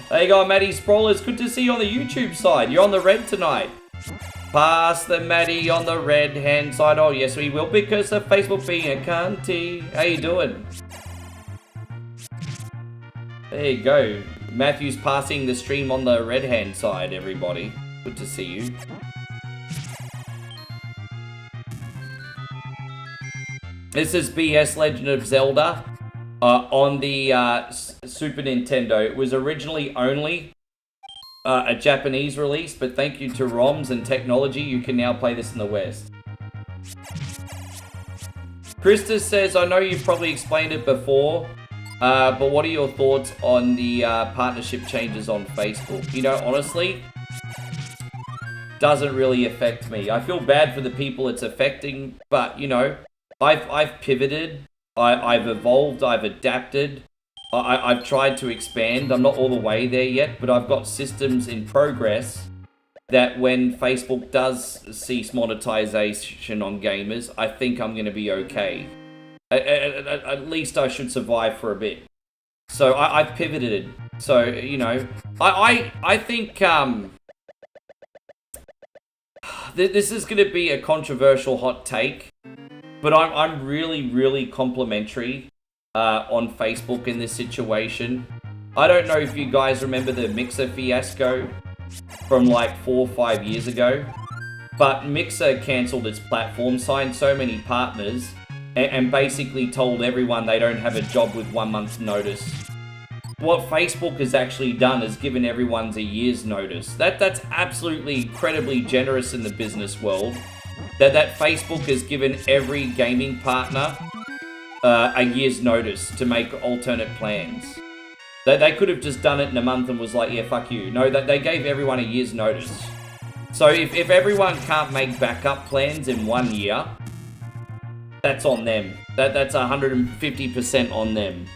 There you go, Matty Sprawlers. Good to see you on the YouTube side. You're on the red tonight. Pass the Matty on the red hand side. Oh, yes, we will, because of Facebook being a cunty. How you doing? There you go. Matthew's passing the stream on the red hand side, everybody. Good to see you. This is BS Legend of Zelda. On the Super Nintendo. It was originally only a Japanese release, but thank you to ROMs and technology, you can now play this in the West. Krista says, I know you've probably explained it before, but what are your thoughts on the partnership changes on Facebook? You know, honestly, doesn't really affect me. I feel bad for the people it's affecting, but, you know, I've pivoted. I've evolved, I've adapted, I've tried to expand. I'm not all the way there yet, but I've got systems in progress that when Facebook does cease monetization on gamers, I think I'm going to be okay. At least I should survive for a bit. So I've pivoted. So, you know, I think this is going to be a controversial hot take. But I'm really, really complimentary on Facebook in this situation. I don't know if you guys remember the Mixer fiasco from like 4 or 5 years ago. But Mixer cancelled its platform, signed so many partners, and basically told everyone they don't have a job with 1 month's notice. What Facebook has actually done is given everyone a year's notice. That's absolutely incredibly generous in the business world. That Facebook has given every gaming partner a year's notice to make alternate plans. They could have just done it in a month and was like, yeah, fuck you. No, they gave everyone a year's notice. So if everyone can't make backup plans in 1 year, that's on them. That's 150% on them.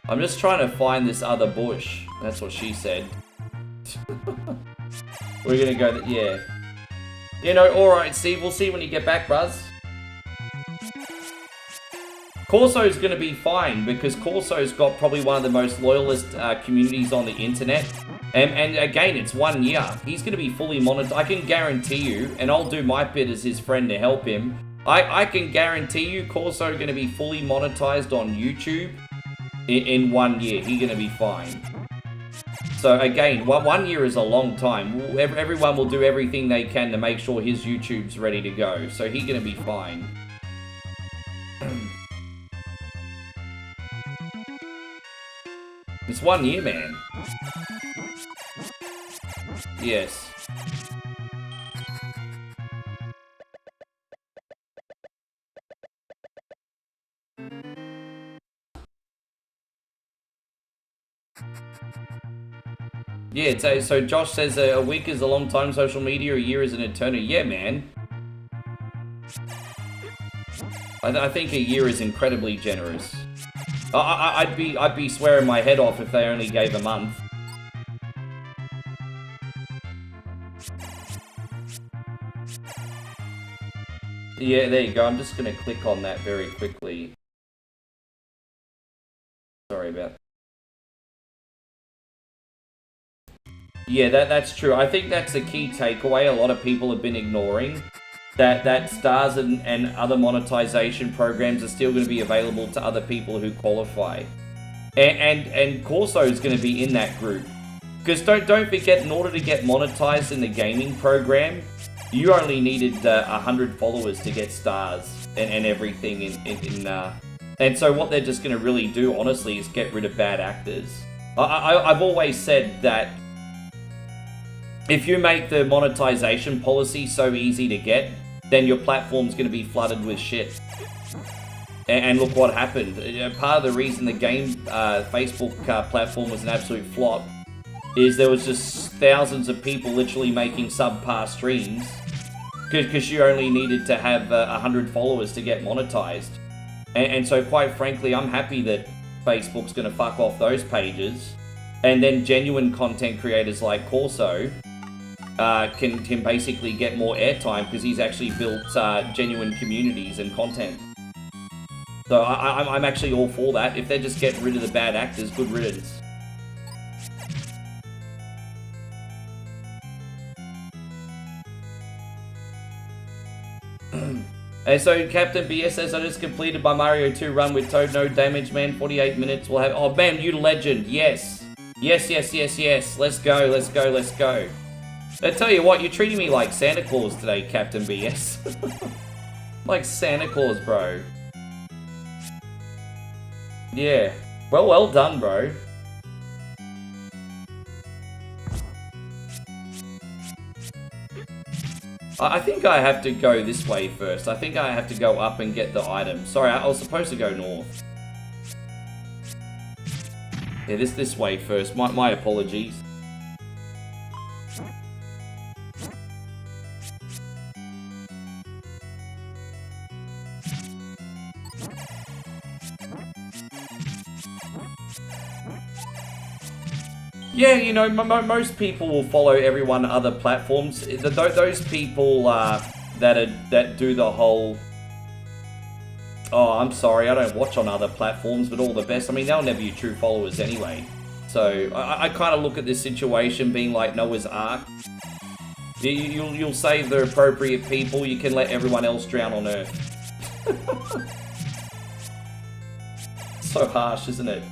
I'm just trying to find this other bush. That's what she said. We're gonna go, yeah. You know, alright, Steve, we'll see when you get back, Buzz. Corso's gonna be fine, because Corso's got probably one of the most loyalist communities on the internet. And again, it's 1 year. He's gonna be fully monetized. I can guarantee you, and I'll do my bit as his friend to help him. I can guarantee you Corso gonna be fully monetized on YouTube in 1 year. He's gonna be fine. So again, 1 year is a long time. Everyone will do everything they can to make sure his YouTube's ready to go. So he's gonna be fine. It's 1 year, man. Yes. Yeah, so Josh says a week is a long time social media, a year is an eternity. Yeah, man. I think a year is incredibly generous. I'd be swearing my head off if they only gave a month. Yeah, there you go. I'm just gonna click on that very quickly. Sorry about that. Yeah, that's true. I think that's the key takeaway a lot of people have been ignoring. That stars and other monetization programs are still going to be available to other people who qualify. And Corso is going to be in that group. Because don't forget, in order to get monetized in the gaming program, you only needed 100 followers to get stars and everything and so what they're just going to really do, honestly, is get rid of bad actors. I've always said that if you make the monetization policy so easy to get, then your platform's going to be flooded with shit. And look what happened. Part of the reason the game Facebook platform was an absolute flop is there was just thousands of people literally making subpar streams because you only needed to have 100 followers to get monetized. And so quite frankly, I'm happy that Facebook's going to fuck off those pages, and then genuine content creators like Corso can basically get more airtime because he's actually built genuine communities and content. So I'm actually all for that. If they just get rid of the bad actors, good riddance. And so Captain BS says, I just completed my Mario 2 run with Toad, no damage, man. 48 minutes, we'll have... Oh, man, you legend. Yes. Yes. Let's go. I tell you what, you're treating me like Santa Claus today, Captain BS. Like Santa Claus, bro. Yeah. Well done, bro. I think I have to go this way first. I think I have to go up and get the item. Sorry, I was supposed to go north. Yeah, this way first. My apologies. Yeah, you know, most people will follow everyone on other platforms. Those people that do the whole... Oh, I'm sorry, I don't watch on other platforms, but all the best. I mean, they'll never be true followers anyway. So, I kind of look at this situation being like Noah's Ark. You'll save the appropriate people, you can let everyone else drown on Earth. So harsh, isn't it?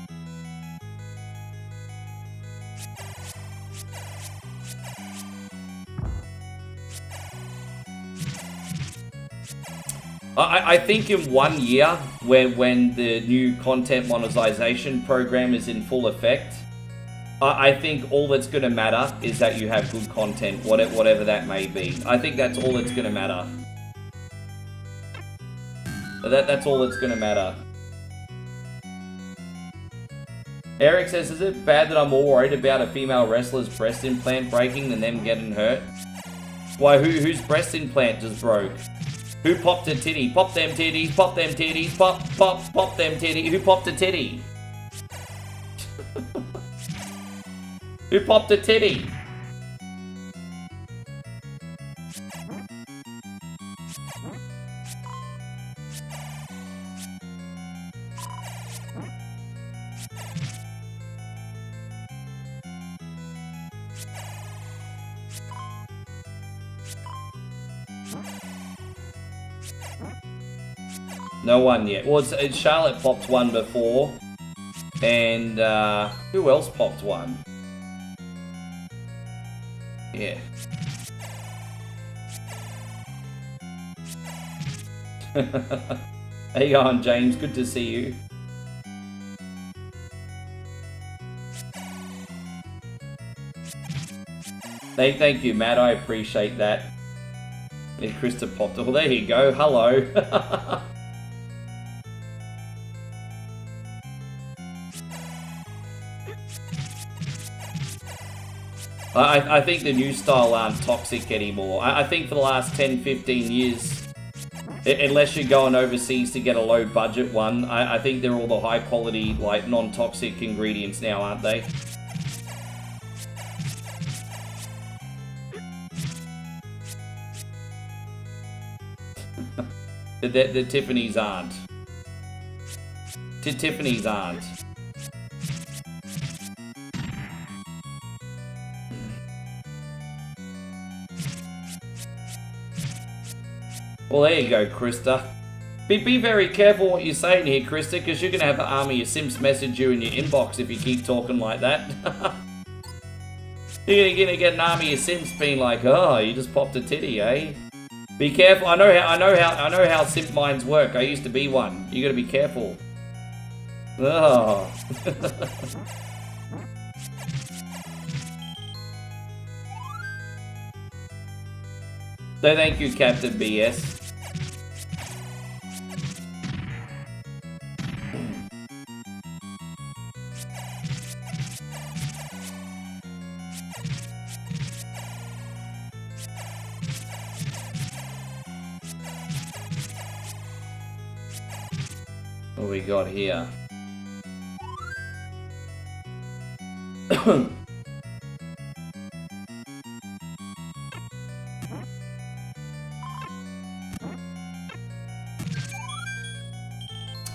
I think in 1 year, when the new content monetization program is in full effect, I think all that's going to matter is that you have good content, whatever that may be. I think that's all that's going to matter. That's all that's going to matter. Eric says, is it bad that I'm more worried about a female wrestler's breast implant breaking than them getting hurt? Why, whose breast implant just broke? Who popped a titty? Pop them titties, pop them titties, pop them titties. Who popped a titty? Who popped a titty? No one yet. Well, Charlotte popped one before. And who else popped one? Yeah. How you going, James? Good to see you. Thank you, Matt. I appreciate that. Yeah, Krista popped. Well, there you go. Hello. I think the new style aren't toxic anymore. I think for the last 10-15 years, unless you're going overseas to get a low budget one, I think they're all the high quality, like non-toxic ingredients now, aren't they? The Tiffany's aren't. Tiffany's aren't. Well, there you go, Krista. Be very careful what you're saying here, Krista, because you're going to have an army of Sims message you in your inbox if you keep talking like that. You're going to get an army of Sims being like, "Oh, you just popped a titty, eh?" Be careful. I know how simp minds work. I used to be one. You got to be careful. Oh. So thank you, Captain BS. What we got here?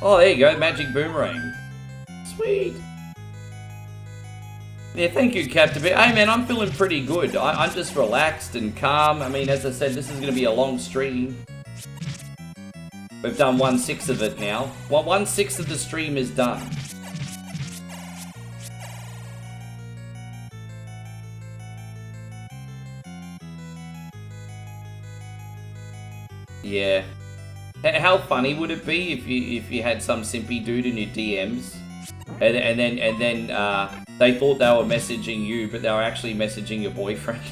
Oh, there you go, magic boomerang. Sweet. Yeah, thank you, Captain B. Hey, man, I'm feeling pretty good. I'm just relaxed and calm. I mean, as I said, this is going to be a long stream. We've done 1/6 of it now. Well, 1/6 of the stream is done. Yeah. How funny would it be if you had some simpy dude in your DMs, and then they thought they were messaging you, but they were actually messaging your boyfriend?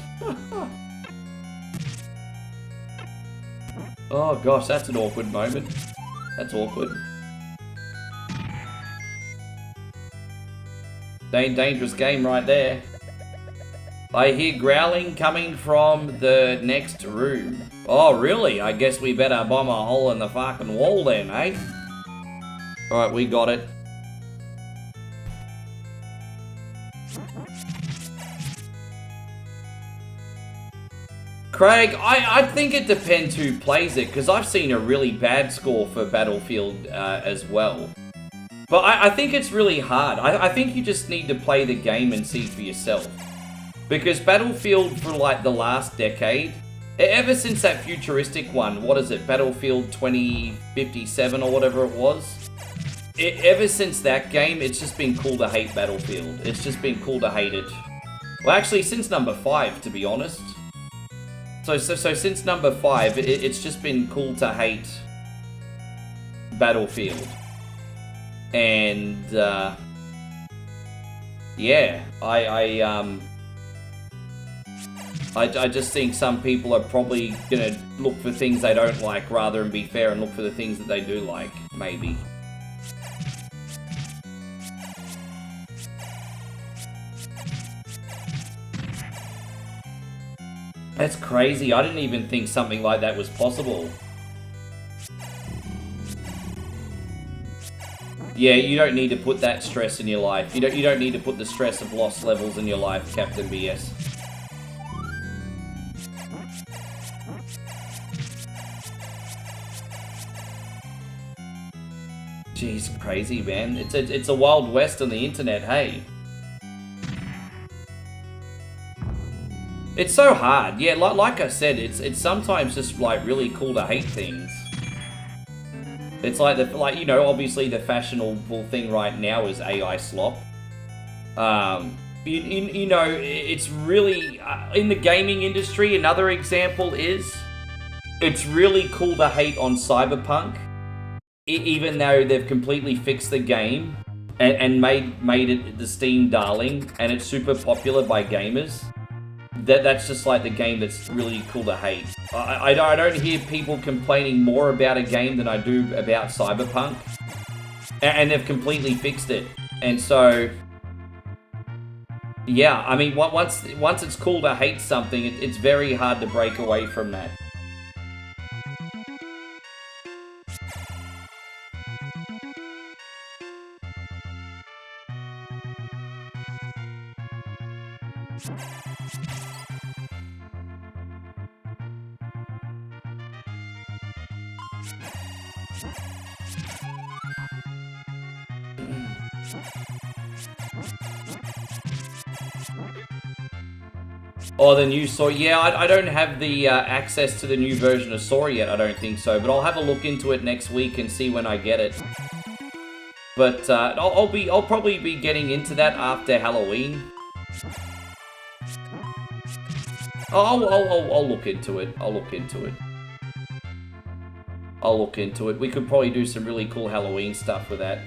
Oh gosh, that's an awkward moment. That's awkward. Dangerous game right there. I hear growling coming from the next room. Oh, really? I guess we better bomb a hole in the fucking wall then, eh? Alright, we got it. Craig, I think it depends who plays it, because I've seen a really bad score for Battlefield as well. But I think it's really hard. I think you just need to play the game and see for yourself. Because Battlefield for like the last decade, ever since that futuristic one, what is it, Battlefield 2057 or whatever it was? Ever since that game, it's just been cool to hate Battlefield. It's just been cool to hate it. Well, actually, since number 5, to be honest. So since number 5, it's just been cool to hate Battlefield. And, yeah, I just think some people are probably gonna look for things they don't like rather than be fair and look for the things that they do like, maybe. That's crazy. I didn't even think something like that was possible. Yeah, you don't need to put that stress in your life. You don't need to put the stress of loss levels in your life, Captain BS. Jeez, crazy, man. It's a wild west on the internet, hey. It's so hard. Yeah, like I said, it's sometimes just like really cool to hate things. It's like you know, obviously the fashionable thing right now is AI slop. You know, it's really in the gaming industry. Another example is it's really cool to hate on Cyberpunk, even though they've completely fixed the game and made it the Steam darling, and it's super popular by gamers. That's just like the game that's really cool to hate. I don't hear people complaining more about a game than I do about Cyberpunk, and they've completely fixed it. And so, yeah, I mean, once it's cool to hate something, it's very hard to break away from that. Oh, the new Saw. Yeah, I don't have the access to the new version of Saw yet, I don't think so. But I'll have a look into it next week and see when I get it. But I'll probably be getting into that after Halloween. I'll look into it. I'll look into it. We could probably do some really cool Halloween stuff with that.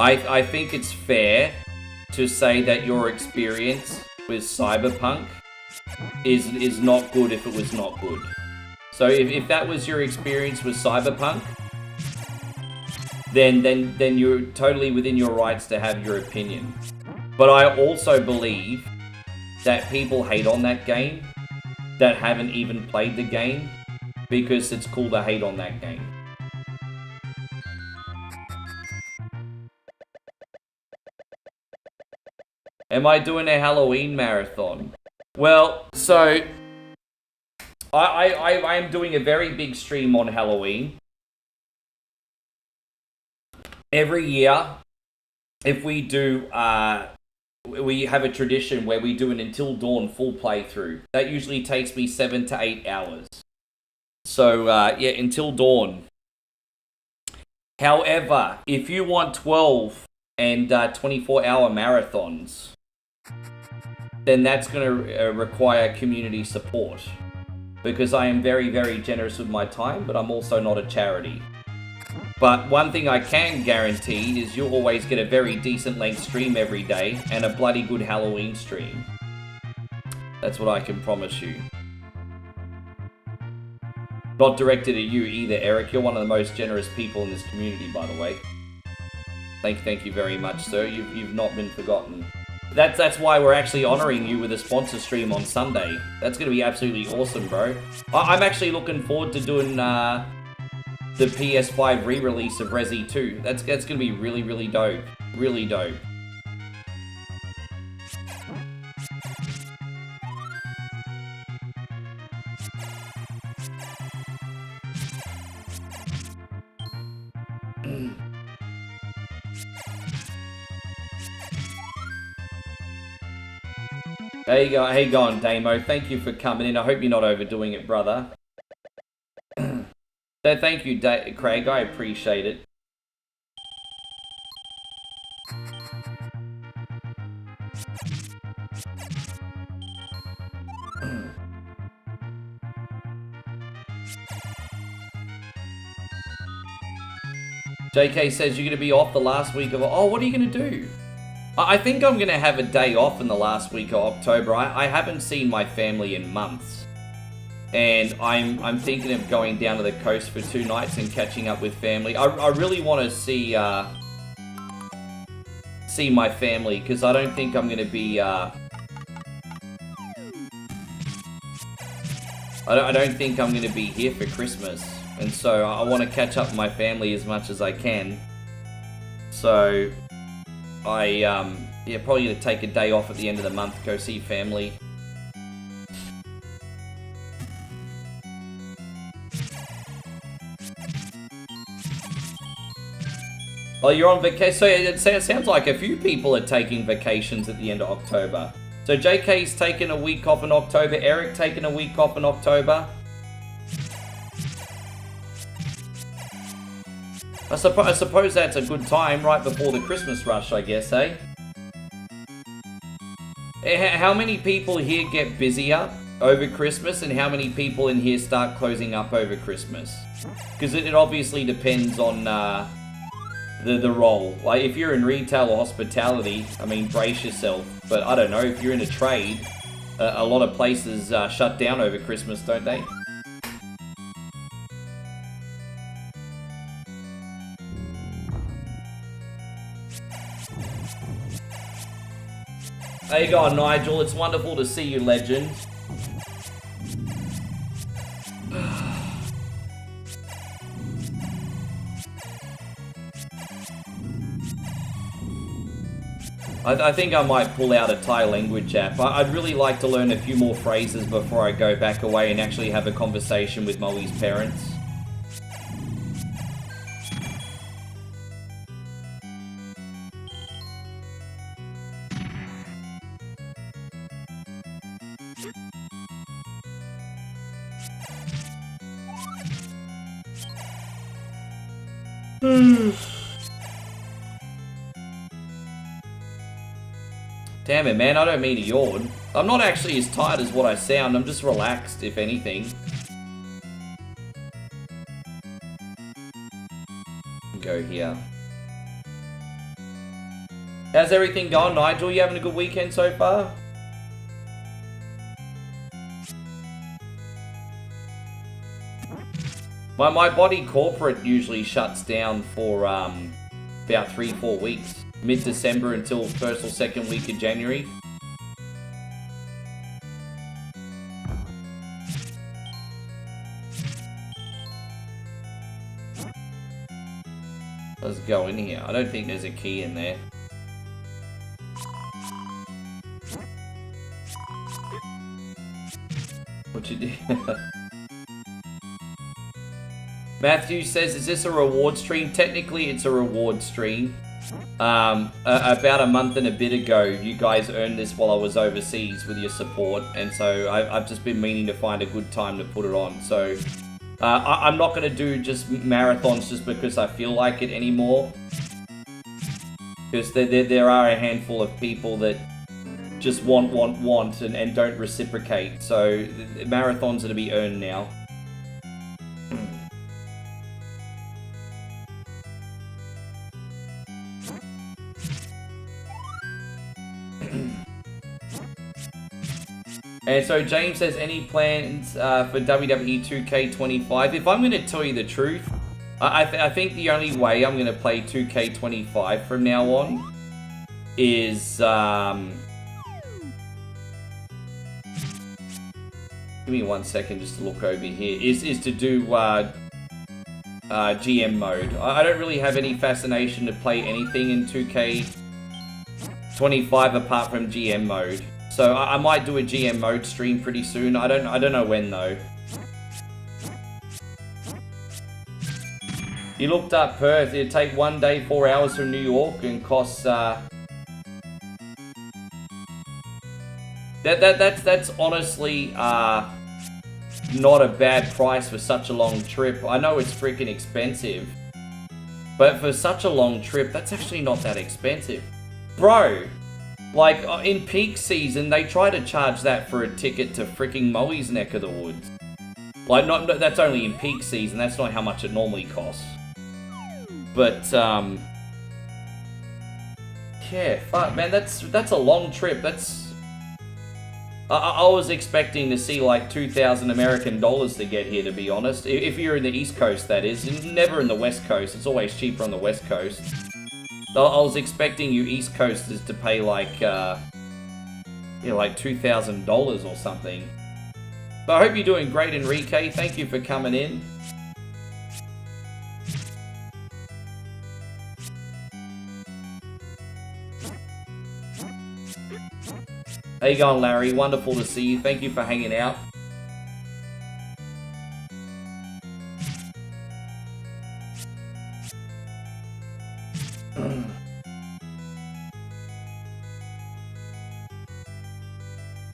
I think it's fair to say that your experience with Cyberpunk is not good if it was not good. So if that was your experience with Cyberpunk, then you're totally within your rights to have your opinion. But I also believe that people hate on that game that haven't even played the game because it's cool to hate on that game. Am I doing a Halloween marathon? Well, so I am doing a very big stream on Halloween. Every year, if we do, we have a tradition where we do an Until Dawn full playthrough. That usually takes me 7 to 8 hours. So, yeah, Until Dawn. However, if you want 12 and 24-hour marathons, then that's going to require community support. Because I am very, very generous with my time, but I'm also not a charity. But one thing I can guarantee is you'll always get a very decent length stream every day and a bloody good Halloween stream. That's what I can promise you. Not directed at you either, Eric. You're one of the most generous people in this community, by the way. Thank you very much, sir. You've not been forgotten. That's why we're actually honouring you with a sponsor stream on Sunday. That's going to be absolutely awesome, bro. I'm actually looking forward to doing the PS5 re-release of Resi 2. That's going to be really, really dope. Really dope. There you go. Hey, going, Damo. Thank you for coming in. I hope you're not overdoing it, brother. So thank you, Craig. I appreciate it. JK says you're going to be off the last week of... Oh, what are you going to do? I think I'm going to have a day off in the last week of October. I haven't seen my family in months. And I'm thinking of going down to the coast for 2 nights and catching up with family. I really want to see my family, because I don't think I'm going to be... I I don't think I'm going to be here for Christmas. And so I want to catch up with my family as much as I can. So yeah, probably going to take a day off at the end of the month, go see family. Oh, you're on vacation. So it sounds like a few people are taking vacations at the end of October. So JK's taking a week off in October. Eric taking a week off in October. I suppose that's a good time right before the Christmas rush, I guess, eh? How many people here get busier over Christmas, and how many people in here start closing up over Christmas? Because it obviously depends on the role. Like, if you're in retail or hospitality, I mean, brace yourself. But I don't know, if you're in a trade, a lot of places shut down over Christmas, don't they? How you going, Nigel? It's wonderful to see you, legend. I think I might pull out a Thai language app. I'd really like to learn a few more phrases before I go back away and actually have a conversation with Moe's parents. Damn it, man, I don't mean to yawn. I'm not actually as tired as what I sound, I'm just relaxed, if anything. Go here. How's everything going, Nigel? You having a good weekend so far? My body corporate usually shuts down for about 3-4 weeks. Mid-December until first or second week of January. Let's go in here. I don't think there's a key in there. What you do? Matthew says, is this a reward stream? Technically, it's a reward stream. About a month and a bit ago, you guys earned this while I was overseas with your support, and so I've just been meaning to find a good time to put it on. So I'm not going to do just marathons just because I feel like it anymore, because there are a handful of people that just want and don't reciprocate. So marathons are to be earned now. And so James says, any plans for WWE 2K25? If I'm going to tell you the truth, I think the only way I'm going to play 2K25 from now on is... give me 1 second just to look over here. Is to do GM mode. I don't really have any fascination to play anything in 2K25 apart from GM mode. So I might do a GM mode stream pretty soon. I don't know when though. You looked up Perth. It'd take 1 day, 4 hours from New York, and costs that's honestly not a bad price for such a long trip. I know it's freaking expensive, but for such a long trip, that's actually not that expensive, bro. Like, in peak season, they try to charge that for a ticket to freaking Moe's neck of the woods. Like, that's only in peak season, that's not how much it normally costs. But, yeah, fuck, man, that's a long trip. That's... I was expecting to see, like, 2,000 American dollars to get here, to be honest. If you're in the East Coast, that is. Never in the West Coast. It's always cheaper on the West Coast. I was expecting you East Coasters to pay like, yeah, like $2,000 or something. But I hope you're doing great, Enrique. Thank you for coming in. How you going, Larry? Wonderful to see you. Thank you for hanging out.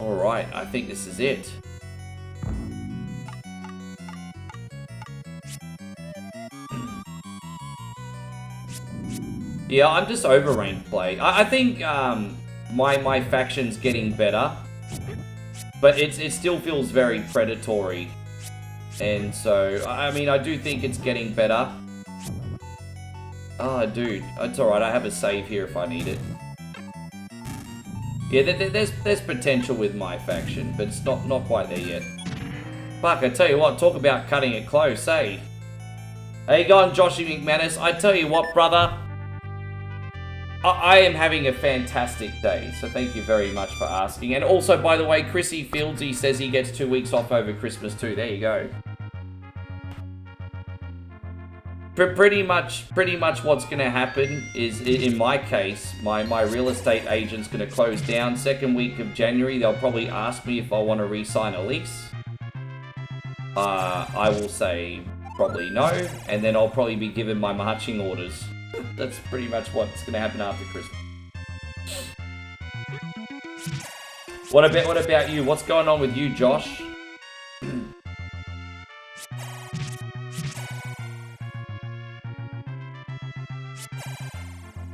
Alright, I think this is it. Yeah, I'm just over ranked play. I think my faction's getting better, but it still feels very predatory. And so, I mean, I do think it's getting better. Oh, dude, it's alright. I have a save here if I need it. Yeah, there's potential with my faction, but it's not quite there yet. Fuck, I tell you what, talk about cutting it close, eh? How you going, Joshy McManus? I tell you what, brother. I am having a fantastic day, so thank you very much for asking. And also, by the way, Chrissy Fieldsy says he gets 2 weeks off over Christmas too. There you go. Pretty much what's going to happen is, in my case, my real estate agent's going to close down. Second week of January, they'll probably ask me if I want to re-sign a lease. I will say probably no, and then I'll probably be given my marching orders. That's pretty much what's going to happen after Christmas. What about you? What's going on with you, Josh?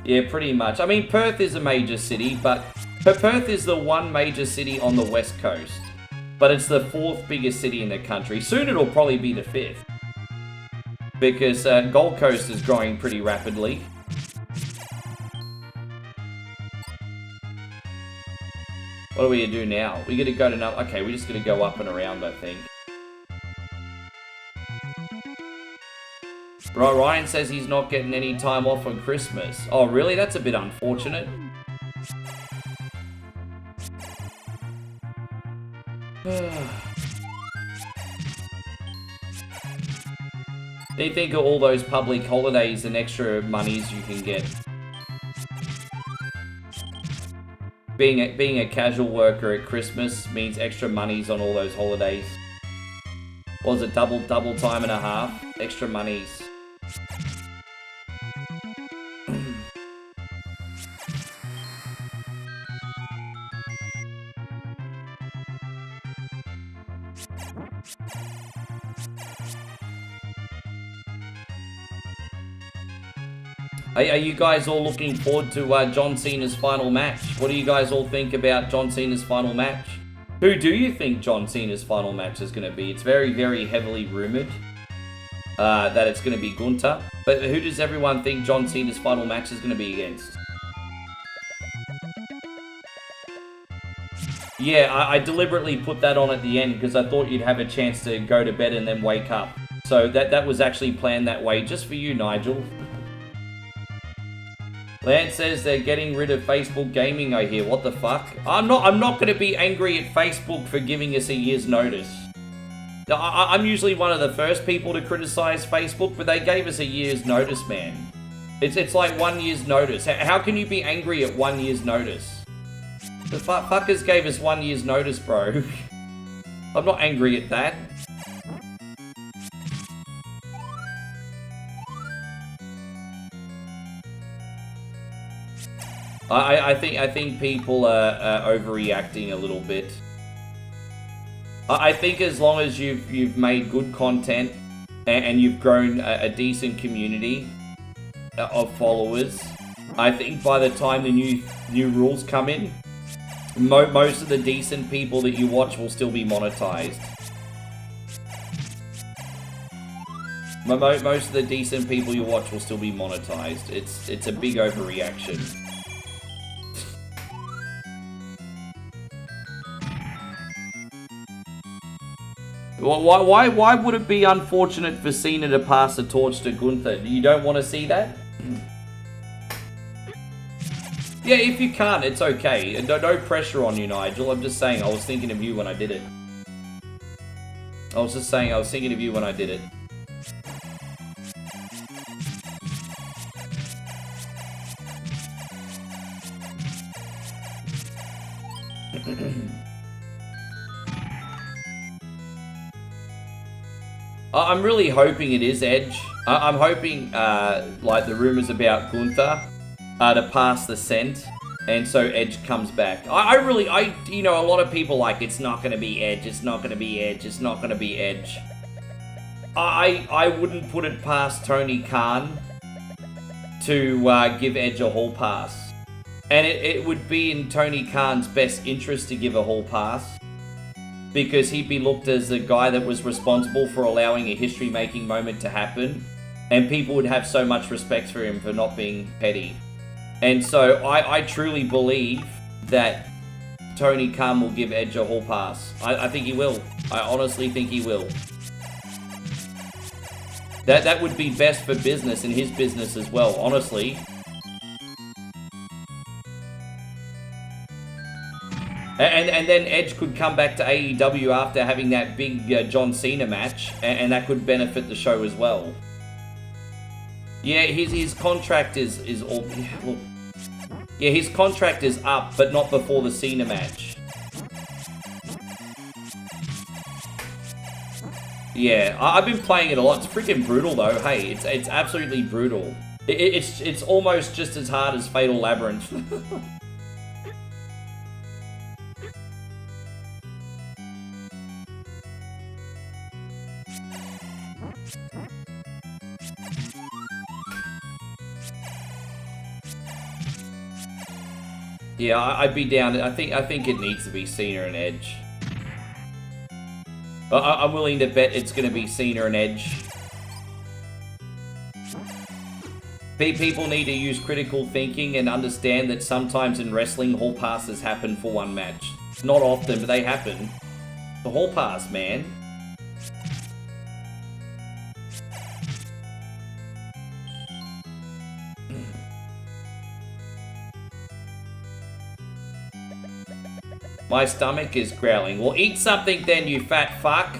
Yeah, pretty much. I mean, Perth is a major city, but Perth is the one major city on the west coast. But it's the 4th biggest city in the country. Soon it'll probably be the 5th. Because Gold Coast is growing pretty rapidly. What are we gonna do now? We gotta go to now. Okay, we're just gonna go up and around, I think. Right, Ryan says he's not getting any time off on Christmas. Oh, really? That's a bit unfortunate. They think of all those public holidays and extra monies you can get. Being a casual worker at Christmas means extra monies on all those holidays. What was it, double time and a half? Extra monies. Are you guys all looking forward to John Cena's final match? What do you guys all think about John Cena's final match? Who do you think John Cena's final match is going to be? It's very, very heavily rumoured that it's going to be Gunther. But who does everyone think John Cena's final match is going to be against? Yeah, I deliberately put that on at the end because I thought you'd have a chance to go to bed and then wake up. So that was actually planned that way just for you, Nigel. Lance says they're getting rid of Facebook gaming, I hear. What the fuck? I'm not going to be angry at Facebook for giving us a year's notice. I'm usually one of the first people to criticize Facebook, but they gave us a year's notice, man. It's like 1 year's notice. How can you be angry at 1 year's notice? The fuckers gave us 1 year's notice, bro. I'm not angry at that. I think people are overreacting a little bit. I think as long as you've made good content and you've grown a decent community of followers, I think by the time the new rules come in, most of the decent people that you watch will still be monetized. Most of the decent people you watch will still be monetized. It's a big overreaction. Why would it be unfortunate for Cena to pass the torch to Gunther? You don't want to see that? Yeah, if you can't, it's okay. No pressure on you, Nigel. I'm just saying, I was thinking of you when I did it. I was just saying I was thinking of you when I did it. I'm really hoping it is Edge. I'm hoping, like the rumors about Gunther, to pass the scent, and so Edge comes back. You know, a lot of people like, it's not gonna be Edge, it's not gonna be Edge, it's not gonna be Edge. I wouldn't put it past Tony Khan to give Edge a hall pass. And it would be in Tony Khan's best interest to give a hall pass, because he'd be looked as the guy that was responsible for allowing a history-making moment to happen, and people would have so much respect for him for not being petty. And so I truly believe that Tony Khan will give Edge a hall pass. I think he will. I honestly think he will. That would be best for business and his business as well, honestly. And then Edge could come back to AEW after having that big John Cena match, and that could benefit the show as well. Yeah, his contract is all. Look, yeah, his contract is up, but not before the Cena match. Yeah, I've been playing it a lot. It's freaking brutal though. Hey, it's absolutely brutal. It's almost just as hard as Fatal Labyrinth. Yeah, I'd be down. I think it needs to be Cena and Edge. But I'm willing to bet it's going to be Cena and Edge. People need to use critical thinking and understand that sometimes in wrestling, hall passes happen for one match. Not often, but they happen. The hall pass, man. My stomach is growling. Well, eat something then, you fat fuck.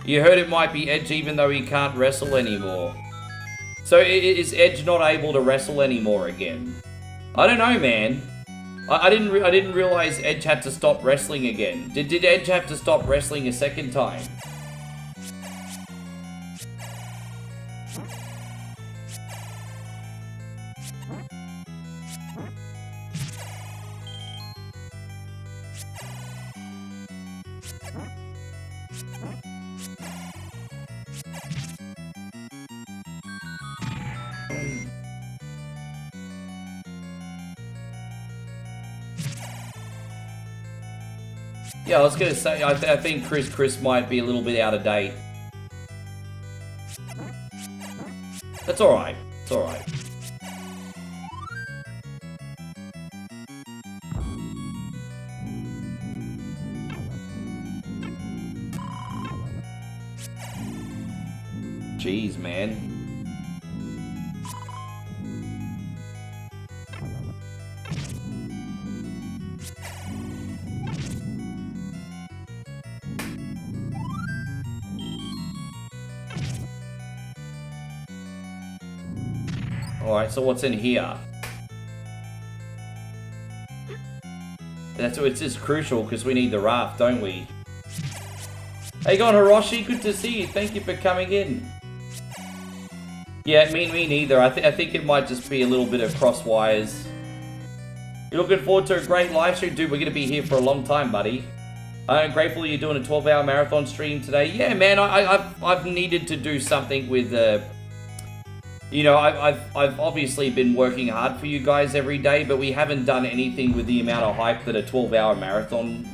You heard it might be Edge even though he can't wrestle anymore. So is Edge not able to wrestle anymore again? I don't know, man. I didn't realize Edge had to stop wrestling again. Did Edge have to stop wrestling a second time? Yeah, I was gonna say, I think Chris might be a little bit out of date. That's alright. It's alright. Jeez, man. Alright, so what's in here? It's just crucial because we need the raft, don't we? Hey, going Hiroshi, good to see you. Thank you for coming in. Yeah, me neither. I think it might just be a little bit of cross wires. You're looking forward to a great live stream? Dude, we're going to be here for a long time, buddy. I'm grateful you're doing a 12-hour marathon stream today. Yeah, man, I've needed to do something with... You know, I've obviously been working hard for you guys every day, but we haven't done anything with the amount of hype that a 12-hour marathon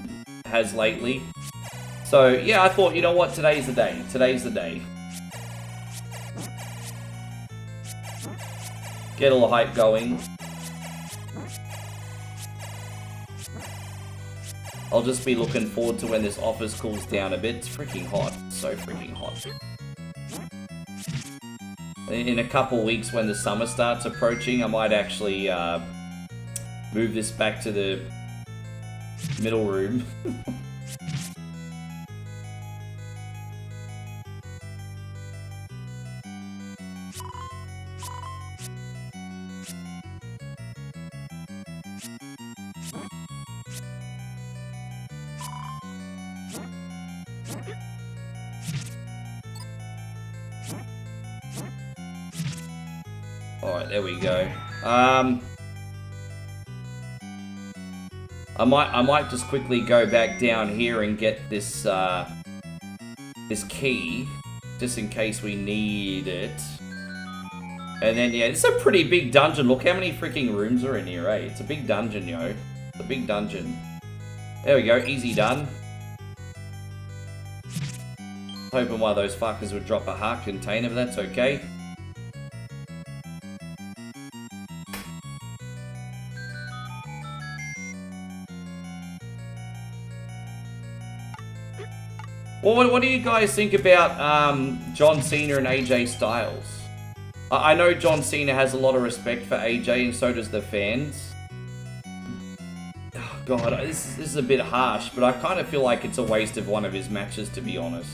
has lately. So, yeah, I thought, you know what, today's the day. Today's the day. Get a little hype going. I'll just be looking forward to when this office cools down a bit. It's freaking hot. So freaking hot. In a couple weeks when the summer starts approaching, I might actually move this back to the middle room. Alright, there we go. I might just quickly go back down here and get this this key, just in case we need it. And then, yeah, it's a pretty big dungeon. Look how many freaking rooms are in here, eh? It's a big dungeon, yo. It's a big dungeon. There we go, easy done. Hoping one of those fuckers would drop a heart container, but that's okay. Well, what do you guys think about John Cena and AJ Styles? I know John Cena has a lot of respect for AJ, and so does the fans. Oh, God, this is a bit harsh, but I kind of feel like it's a waste of one of his matches, to be honest.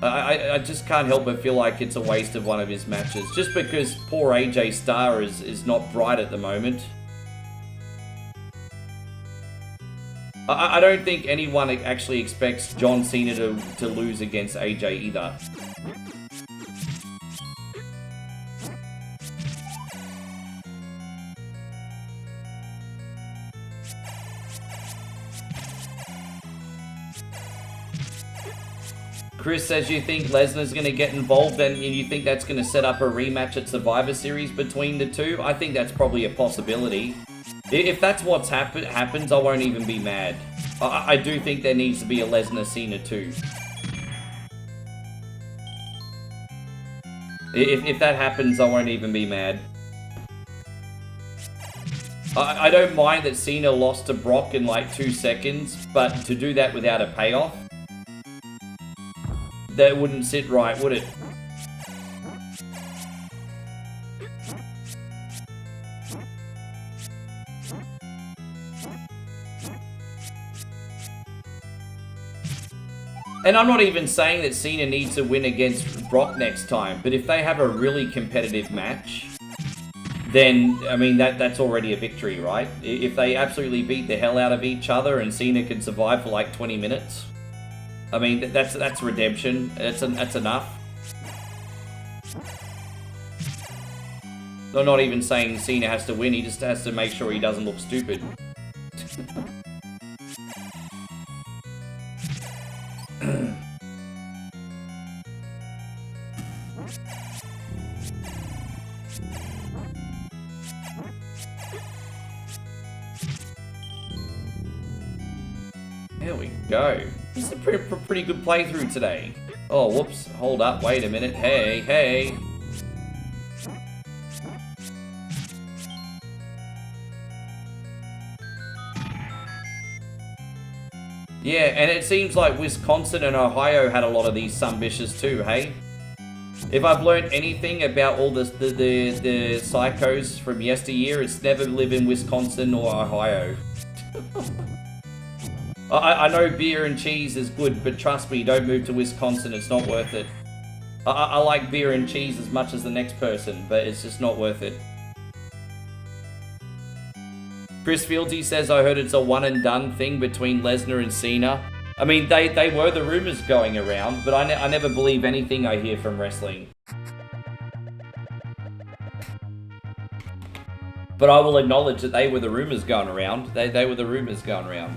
I just can't help but feel like it's a waste of one of his matches, just because poor AJ Star is not bright at the moment. I don't think anyone actually expects John Cena to lose against AJ either. Chris says you think Lesnar's going to get involved and you think that's going to set up a rematch at Survivor Series between the two. I think that's probably a possibility. If that's what's happens, I won't even be mad. I do think there needs to be a Lesnar Cena too. If that happens, I won't even be mad. I don't mind that Cena lost to Brock in like 2 seconds, but to do that without a payoff, that wouldn't sit right, would it? And I'm not even saying that Cena needs to win against Brock next time, but if they have a really competitive match, then, I mean, that's already a victory, right? If they absolutely beat the hell out of each other and Cena can survive for like 20 minutes, I mean, that's redemption. That's enough. I'm not even saying Cena has to win, he just has to make sure he doesn't look stupid. There we go. This is a pretty good playthrough today. Oh, whoops. Hold up. Wait a minute. Hey, hey. Yeah, and it seems like Wisconsin and Ohio had a lot of these sumbitches too, hey? If I've learned anything about all the psychos from yesteryear, it's never live in Wisconsin or Ohio. I know beer and cheese is good, but trust me, don't move to Wisconsin, it's not worth it. I like beer and cheese as much as the next person, but it's just not worth it. Chris Fieldsy says, I heard it's a one and done thing between Lesnar and Cena. I mean, they were the rumors going around, but I never believe anything I hear from wrestling. But I will acknowledge that they were the rumors going around. They were the rumors going around.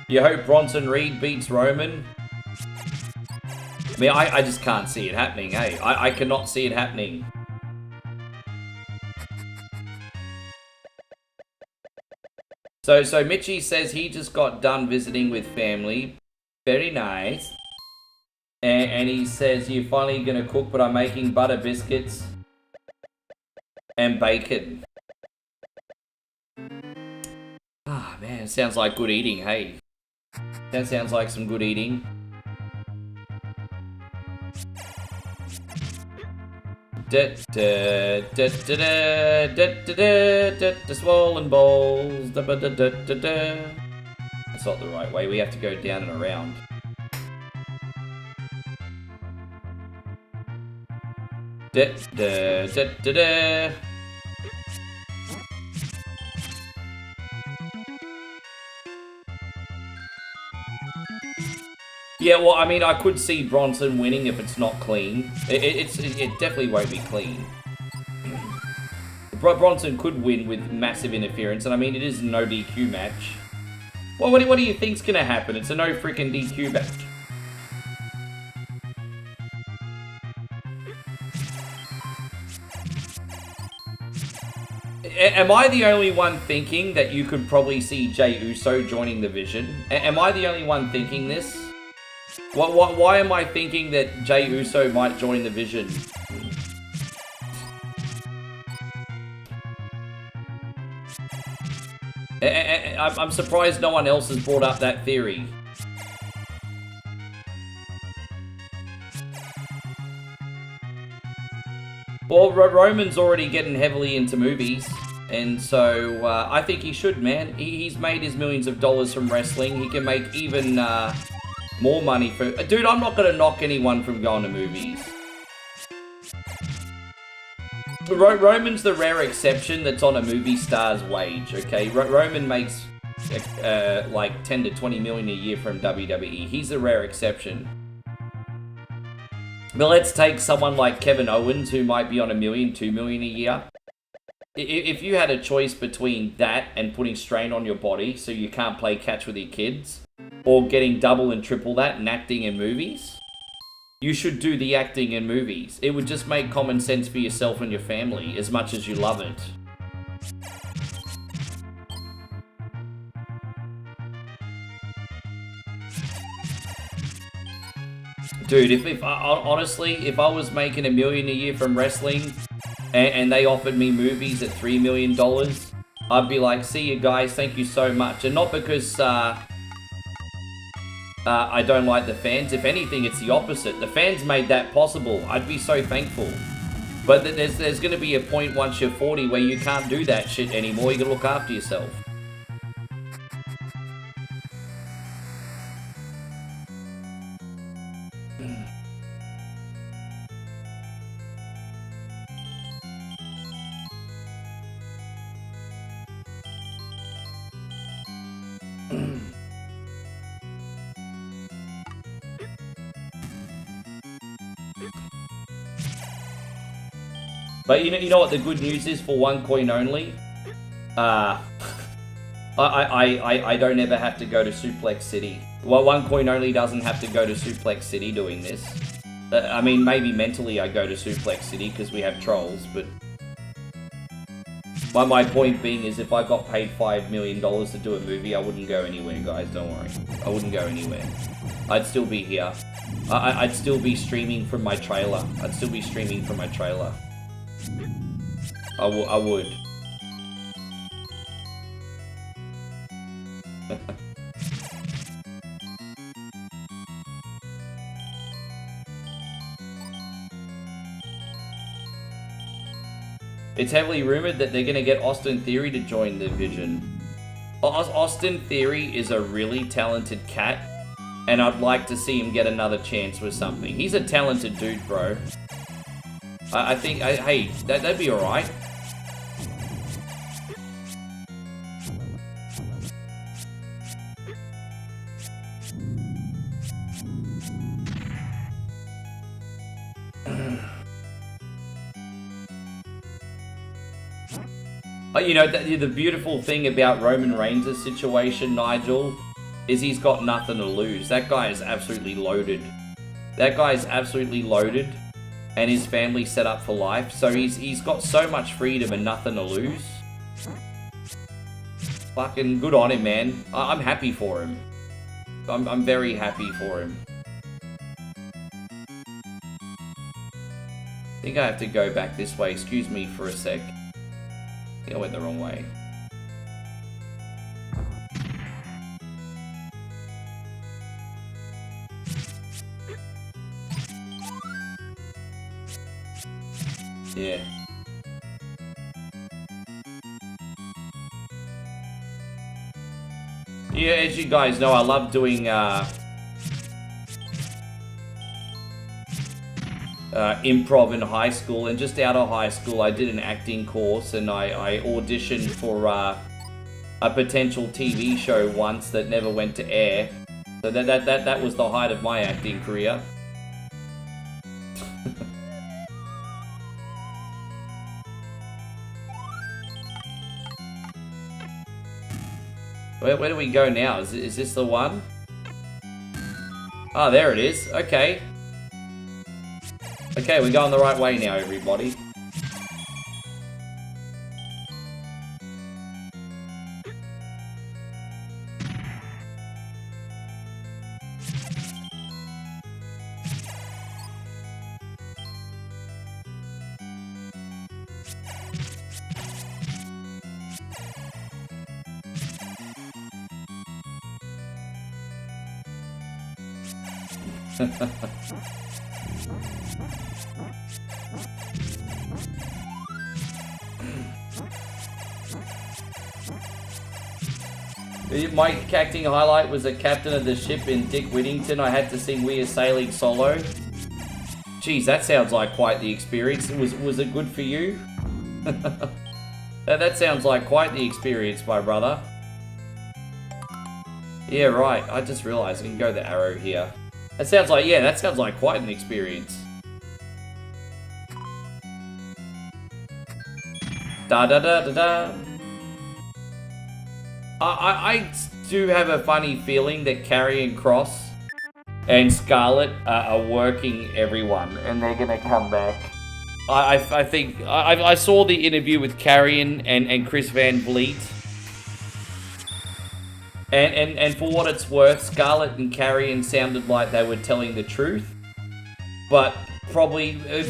You hope Bronson Reed beats Roman? I mean, I just can't see it happening, hey? I cannot see it happening. So Mitchie says he just got done visiting with family. Very nice. And he says, you're finally going to cook, but I'm making butter biscuits and bacon. Ah, man, sounds like good eating, hey? That sounds like some good eating. The swollen balls. That's not the right way. We have to go down and around. Yeah, well, I mean, I could see Bronson winning if it's not clean. It definitely won't be clean. Bronson could win with massive interference, and I mean, it is a no DQ match. Well, what do you think's gonna happen? It's a no freaking DQ match. Am I the only one thinking that you could probably see Jey Uso joining the Vision? Am I the only one thinking this? Why am I thinking that Jey Uso might join the Vision? I'm surprised no one else has brought up that theory. Well, Roman's already getting heavily into movies, and so I think he should, man. He's made his millions of dollars from wrestling. He can make even more money for... Dude, I'm not going to knock anyone from going to movies. Roman's the rare exception that's on a movie star's wage, okay? Roman makes like 10 to 20 million a year from WWE. He's a rare exception. But let's take someone like Kevin Owens, who might be on $1 million, $2 million a year. If you had a choice between that and putting strain on your body so you can't play catch with your kids, or getting double and triple that and acting in movies, you should do the acting in movies. It would just make common sense for yourself and your family as much as you love it. Dude, if honestly, if I was making $1 million a year from wrestling and they offered me movies at $3 million, I'd be like, see you guys, thank you so much. And not because I don't like the fans. If anything, it's the opposite. The fans made that possible. I'd be so thankful. But there's going to be a point once you're 40 where you can't do that shit anymore. You got to look after yourself. But you know what the good news is for OneCoin only? I don't ever have to go to Suplex City. Well, OneCoin only doesn't have to go to Suplex City doing this. I mean, maybe mentally I go to Suplex City because we have trolls, but... My point being is if I got paid $5 million to do a movie, I wouldn't go anywhere, guys, don't worry. I wouldn't go anywhere. I'd still be here. I'd still be streaming from my trailer. I would. It's heavily rumored that they're going to get Austin Theory to join the Vision. Austin Theory is a really talented cat, and I'd like to see him get another chance with something. He's a talented dude, bro. I think, hey, that'd be alright. You know, the beautiful thing about Roman Reigns' situation, Nigel, is he's got nothing to lose. That guy is absolutely loaded. And his family's set up for life, so he's got so much freedom and nothing to lose. Fucking good on him, man. I'm happy for him. I'm very happy for him. I think I have to go back this way. Excuse me for a sec. I think I went the wrong way. Yeah. Yeah, as you guys know, I love doing improv in high school, and just out of high school I did an acting course, and I auditioned for a potential TV show once that never went to air. So that was the height of my acting career. Where do we go now? Is this the one? Oh, there it is. Okay. Okay, we're going the right way now, everybody. My acting highlight was the captain of the ship in Dick Whittington. I had to sing We Are Sailing solo. Geez, that sounds like quite the experience. Was it good for you? That sounds like quite the experience, my brother. Yeah, right. I just realized I can go the arrow here. That sounds like, yeah, that sounds like quite an experience. Da da da da da. I do have a funny feeling that Karrion Kross and Scarlet are working everyone, and they're gonna come back. I think I saw the interview with Karrion and Chris Van Vliet, and for what it's worth, Scarlet and Karrion sounded like they were telling the truth, but probably a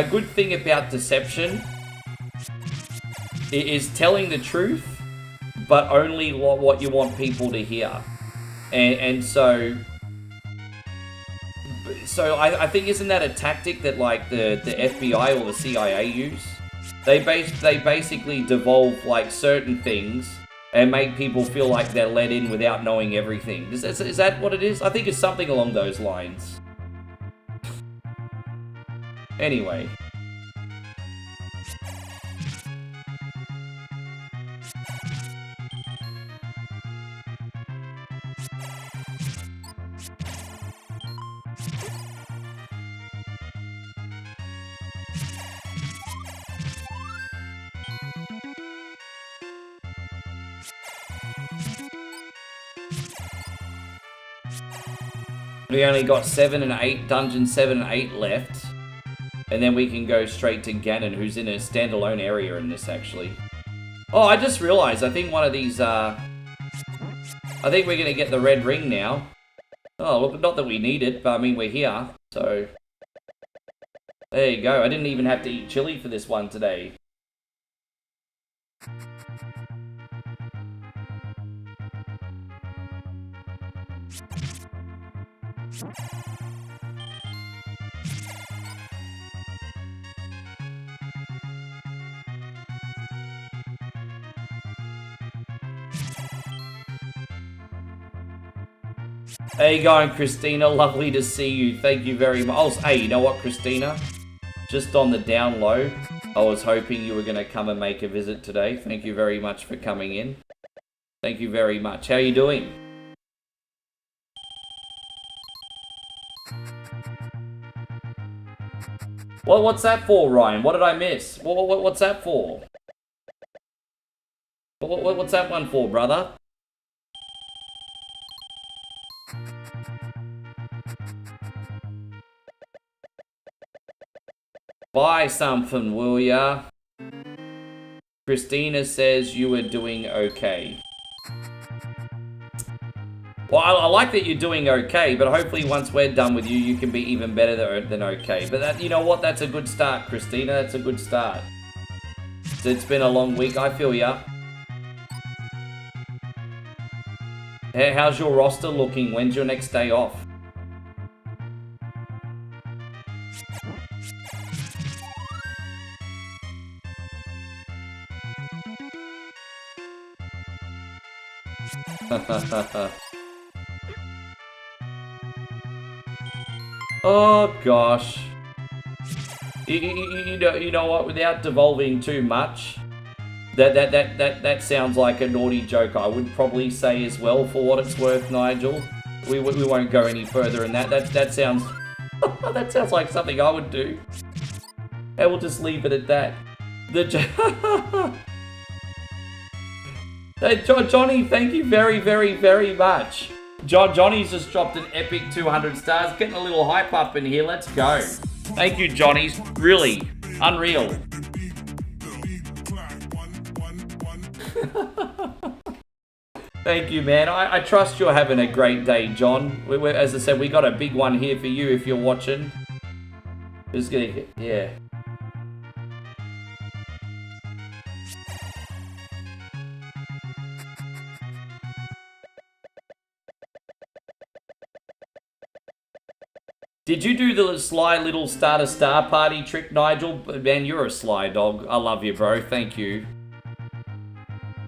good thing about deception is telling the truth, but only what you want people to hear, and so I think, isn't that a tactic that like the FBI or the CIA use? They basically devolve like certain things and make people feel like they're let in without knowing everything. Is that what it is? I think it's something along those lines. Anyway. We only got 7 and 8, Dungeon 7 and 8 left. And then we can go straight to Ganon, who's in a standalone area in this, actually. Oh, I just realized, I think one of these, I think we're gonna get the red ring now. Oh, look, not that we need it, but I mean, we're here, so... There you go, I didn't even have to eat chili for this one today. How you going, Christina? Lovely to see you. Thank you very much. Oh, hey, you know what, Christina? Just on the down low, I was hoping you were going to come and make a visit today. Thank you very much for coming in. Thank you very much. How you doing? Well, what's that for, Ryan? What did I miss? What's that for? What's that one for, brother? Buy something, will ya? Christina says you were doing okay. Well, I like that you're doing okay, but hopefully once we're done with you, you can be even better than okay. But that, you know what? That's a good start, Christina. That's a good start. It's been a long week. I feel ya. Hey, how's your roster looking? When's your next day off? Oh gosh. You know what? Without devolving too much, that sounds like a naughty joke. I would probably say as well, for what it's worth, Nigel. We won't go any further in that. That sounds that sounds like something I would do. And we'll just leave it at that. Hey, Johnny, thank you very, very, very much. Johnny's just dropped an epic 200 stars. Getting a little hype up in here. Let's go. Thank you, Johnny's. Really. Unreal. Thank you, man. I trust you're having a great day, John. As I said, we got a big one here for you if you're watching. Just gonna get, yeah. Did you do the sly little start a star party trick, Nigel? Man, you're a sly dog. I love you, bro. Thank you.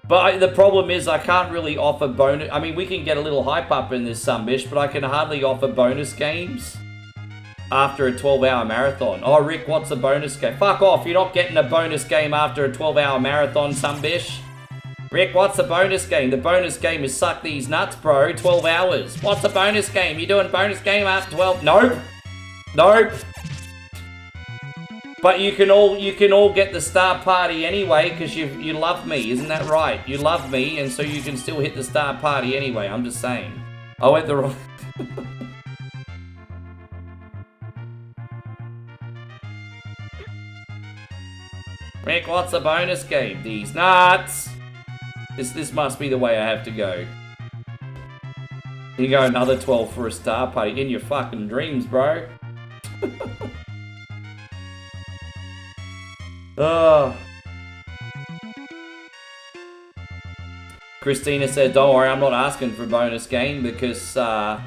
But the problem is I can't really offer bonus... I mean, we can get a little hype up in this Sunbish, but I can hardly offer bonus games after a 12-hour marathon. Oh, Rick, what's a bonus game? Fuck off. You're not getting a bonus game after a 12-hour marathon, Sunbish. Rick, what's the bonus game? The bonus game is suck these nuts, bro. 12 hours. What's the bonus game? You doing bonus game after 12? Nope. Nope. But you can all get the star party anyway because you love me, isn't that right? You love me, and so you can still hit the star party anyway. I'm just saying. I went the wrong. Rick, what's the bonus game? These nuts. This must be the way I have to go. You go another 12 for a star party in your fucking dreams, bro. Oh. Christina said, don't worry, I'm not asking for a bonus game because I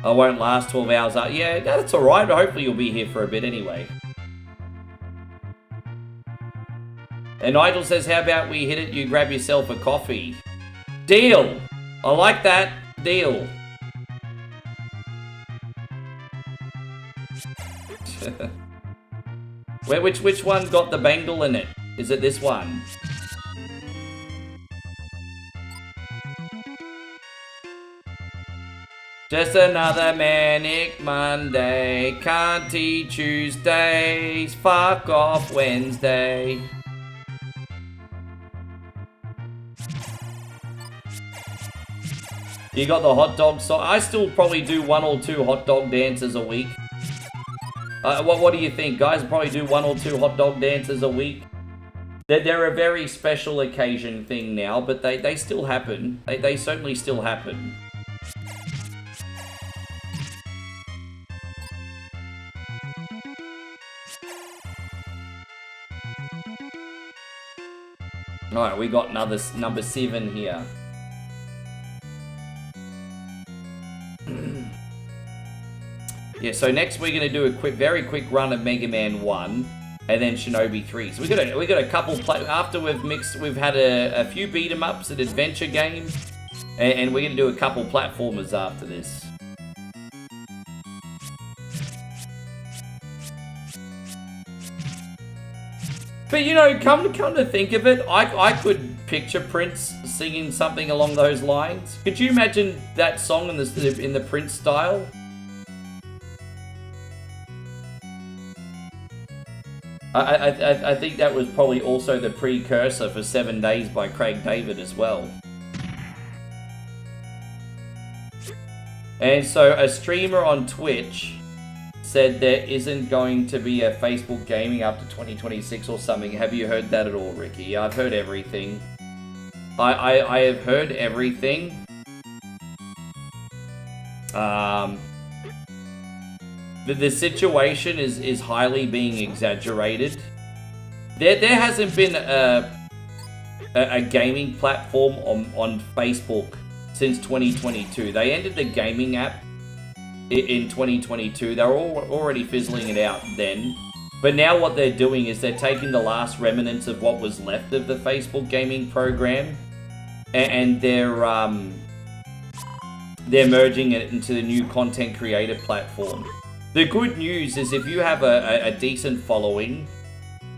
won't last 12 hours. Yeah, that's alright. Hopefully you'll be here for a bit anyway. And Nigel says, how about we hit it, you grab yourself a coffee. Deal! I like that. Deal. Which one got the bangle in it? Is it this one? Just another manic Monday. Can't eat Tuesdays. Fuck off Wednesday. You got the hot dog song. I still probably do 1 or 2 hot dog dances a week. What do you think, guys? Probably do 1 or 2 hot dog dances a week. They're a very special occasion thing now, but they still happen. They certainly still happen. Alright, we got another number 7 here. Yeah, so next we're gonna do a very quick run of Mega Man 1, and then Shinobi 3. So we got a couple after we've had a few beat 'em ups and adventure games, and we're gonna do a couple platformers after this. But you know, come to think of it, I could picture Prince singing something along those lines. Could you imagine that song in the Prince style? I think that was probably also the precursor for 7 Days by Craig David as well. And so a streamer on Twitch said there isn't going to be a Facebook gaming after 2026 or something. Have you heard that at all, Ricky? I've heard everything. I have heard everything. The situation is highly being exaggerated. There hasn't been a gaming platform on Facebook since 2022. They ended the gaming app in 2022. They were already fizzling it out then. But now what they're doing is they're taking the last remnants of what was left of the Facebook gaming program and they're merging it into the new content creator platform. The good news is if you have a decent following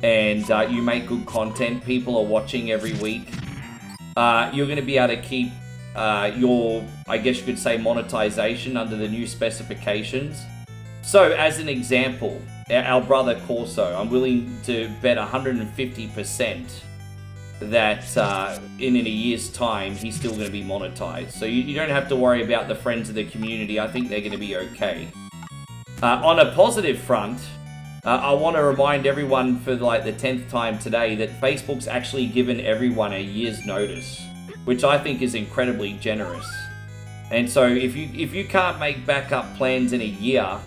and you make good content, people are watching every week, you're going to be able to keep your, I guess you could say, monetization under the new specifications. So, as an example, our brother Corso, I'm willing to bet 150% that in a year's time, he's still going to be monetized. So you don't have to worry about the friends of the community. I think they're going to be okay. On a positive front, I want to remind everyone for like the 10th time today that Facebook's actually given everyone a year's notice, which I think is incredibly generous. And so if you can't make backup plans in a year,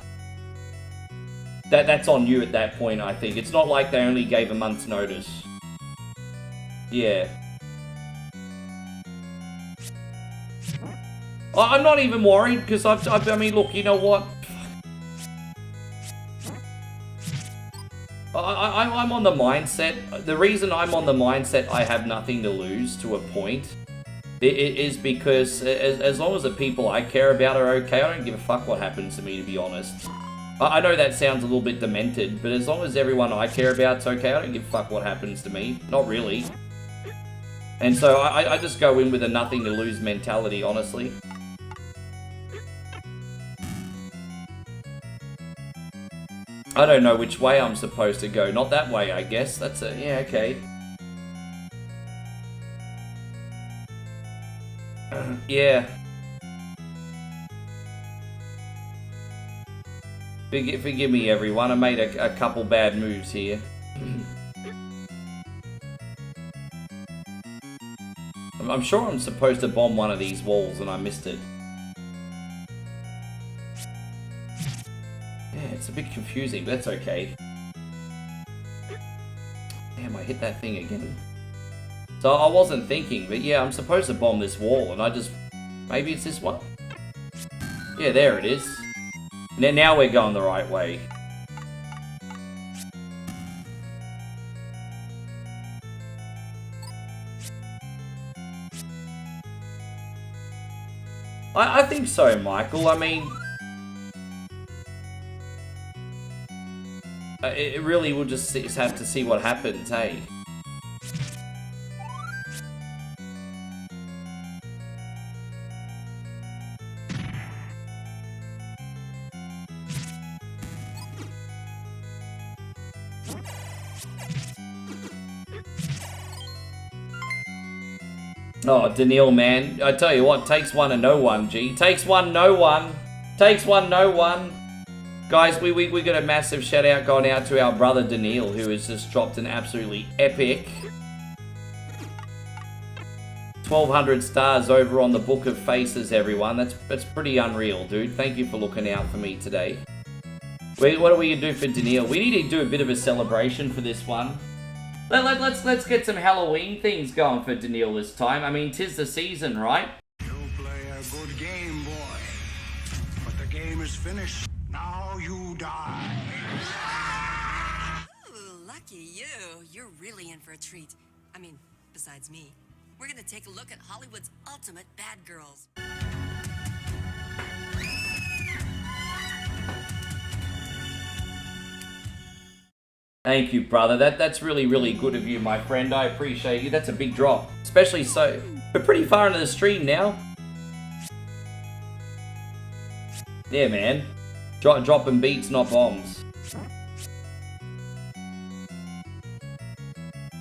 that's on you at that point, I think. It's not like they only gave a month's notice. Yeah. I'm not even worried because I mean, look, you know what? I'm on the mindset. The reason I'm on the mindset I have nothing to lose to a point is because as long as the people I care about are okay, I don't give a fuck what happens to me, to be honest. I know that sounds a little bit demented, but as long as everyone I care about's okay, I don't give a fuck what happens to me. Not really. And so I just go in with a nothing to lose mentality, honestly. I don't know which way I'm supposed to go. Not that way, I guess. That's a... yeah, okay. Yeah. Forgive me, everyone. I made a couple bad moves here. I'm sure I'm supposed to bomb one of these walls and I missed it. Yeah, it's a bit confusing, but that's okay. Damn, I hit that thing again. So I wasn't thinking, but yeah, I'm supposed to bomb this wall and I just... maybe it's this one? Yeah, there it is. Now we're going the right way. I think so, Michael. I mean... it really will just have to see what happens, hey? Oh, Daniil, man. I tell you what, takes one to know one, G. Takes one, no one. Takes one, no one. Guys, we got a massive shout out going out to our brother Daniil, who has just dropped an absolutely epic 1,200 stars over on the Book of Faces, everyone. That's pretty unreal, dude. Thank you for looking out for me today. What are we gonna do for Daniil? We need to do a bit of a celebration for this one. Let's get some Halloween things going for Daniil this time. I mean, 'tis the season, right? You play a good game, boy. But the game is finished. Now you die. Ooh, lucky you. You're really in for a treat. I mean, besides me. We're gonna take a look at Hollywood's ultimate bad girls. Thank you, brother. That's really, really good of you, my friend. I appreciate you. That's a big drop. Especially so... we're pretty far into the stream now. Yeah, man. Dropping beats, not bombs.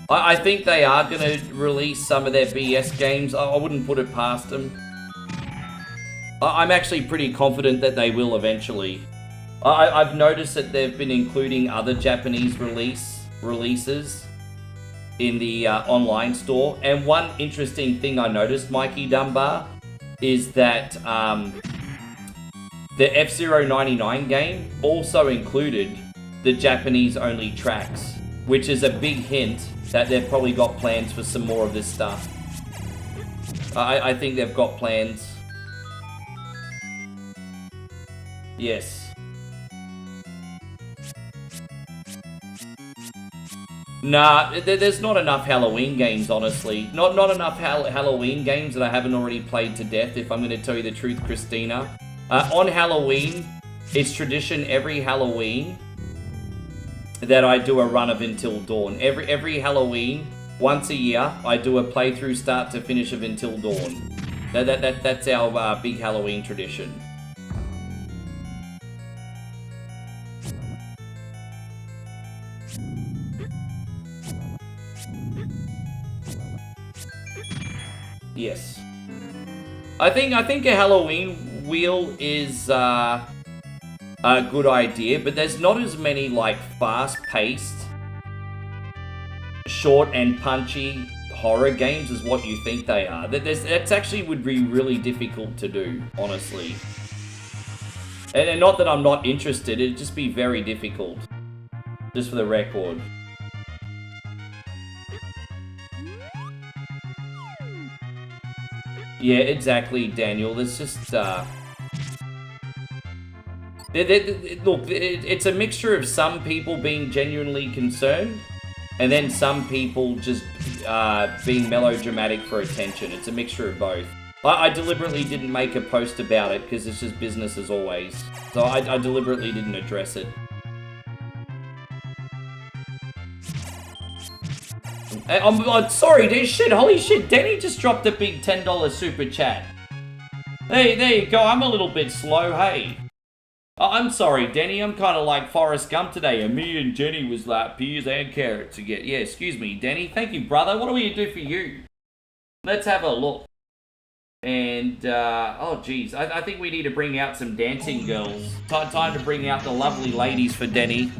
I think they are going to release some of their BS games. I wouldn't put it past them. I'm actually pretty confident that they will eventually. I've noticed that they've been including other Japanese releases in the online store. And one interesting thing I noticed, Mikey Dunbar, is that the F-Zero 99 game also included the Japanese-only tracks, which is a big hint that they've probably got plans for some more of this stuff. I think they've got plans. Yes. Nah, there's not enough Halloween games, honestly. Not enough Halloween games that I haven't already played to death, if I'm going to tell you the truth, Christina. On Halloween, it's tradition every Halloween that I do a run of Until Dawn. Every Halloween, once a year, I do a playthrough start to finish of Until Dawn. That's our big Halloween tradition. Yes. I think a Halloween wheel is a good idea, but there's not as many like fast-paced, short and punchy horror games as what you think they are. That's actually would be really difficult to do, honestly. And not that I'm not interested, it'd just be very difficult. Just for the record. Yeah, exactly, Daniel. There's just, look, it's a mixture of some people being genuinely concerned, and then some people just being melodramatic for attention. It's a mixture of both. I deliberately didn't make a post about it, because it's just business as always. So I deliberately didn't address it. I'm sorry, dude. Shit, holy shit. Danny just dropped a big $10 super chat. Hey, there you go. I'm a little bit slow, hey. I'm sorry, Danny. I'm kind of like Forrest Gump today. And me and Jenny was like peas and carrots again. Yeah, excuse me, Danny. Thank you, brother. What do we do for you? Let's have a look. And, oh, geez. I think we need to bring out some dancing girls. Time to bring out the lovely ladies for Danny.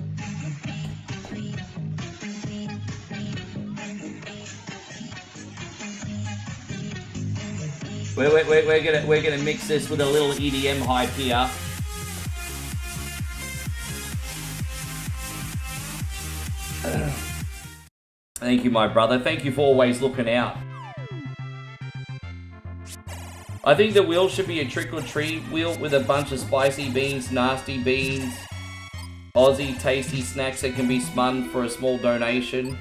We're gonna mix this with a little EDM hype here. Thank you, my brother. Thank you for always looking out. I think the wheel should be a trick-or-treat wheel with a bunch of spicy beans, nasty beans, Aussie tasty snacks that can be spun for a small donation.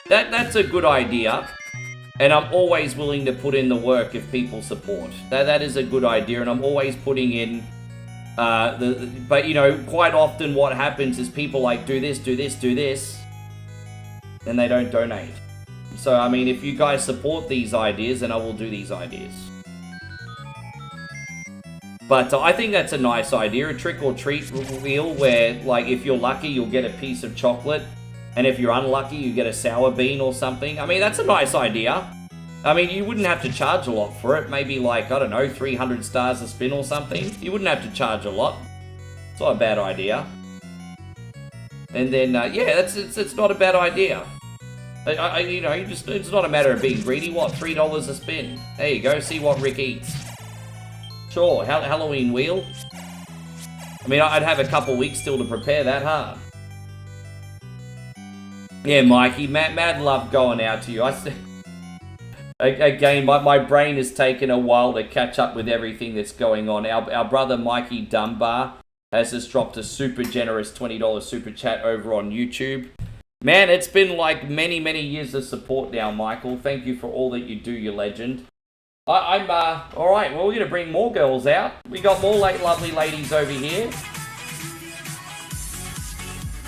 That's a good idea. And I'm always willing to put in the work if people support. That is a good idea, and I'm always putting in but you know, quite often what happens is people like do this, and they don't donate. So I mean, if you guys support these ideas, then I will do these ideas. But I think that's a nice idea, a trick or treat wheel where, like, if you're lucky, you'll get a piece of chocolate. And if you're unlucky, you get a sour bean or something. I mean, that's a nice idea. I mean, you wouldn't have to charge a lot for it. Maybe like, I don't know, 300 stars a spin or something. You wouldn't have to charge a lot. It's not a bad idea. And then, yeah, it's not a bad idea. You know, it's not a matter of being greedy. What, $3 a spin? There you go, see what Rick eats. Sure, Halloween wheel. I mean, I'd have a couple weeks still to prepare that, huh? Yeah, Mikey, mad love going out to you. Again, my brain has taken a while to catch up with everything that's going on. Our brother Mikey Dunbar has just dropped a super generous $20 super chat over on YouTube. Man, it's been like many years of support now, Michael. Thank you for all that you do, you legend. I'm alright, well, we're going to bring more girls out. We got more lovely ladies over here.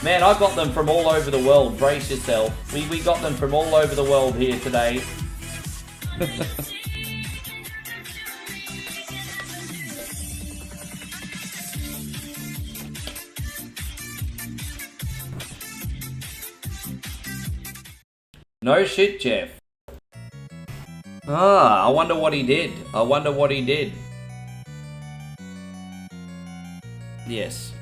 Man, I got them from all over the world. Brace yourself. We got them from all over the world here today. No shit, Jeff. Ah, I wonder what he did. Yes.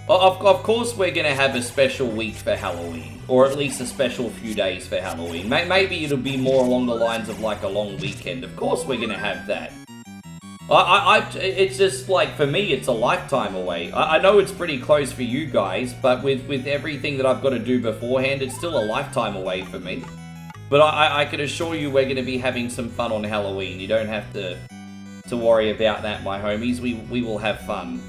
Of course we're going to have a special week for Halloween, or at least a special few days for Halloween. Maybe it'll be more along the lines of like a long weekend. Of course we're going to have that. It's just like, for me, it's a lifetime away. I know it's pretty close for you guys, but with everything that I've got to do beforehand, it's still a lifetime away for me. But I can assure you we're going to be having some fun on Halloween. You don't have to to worry about that, my homies. We will have fun.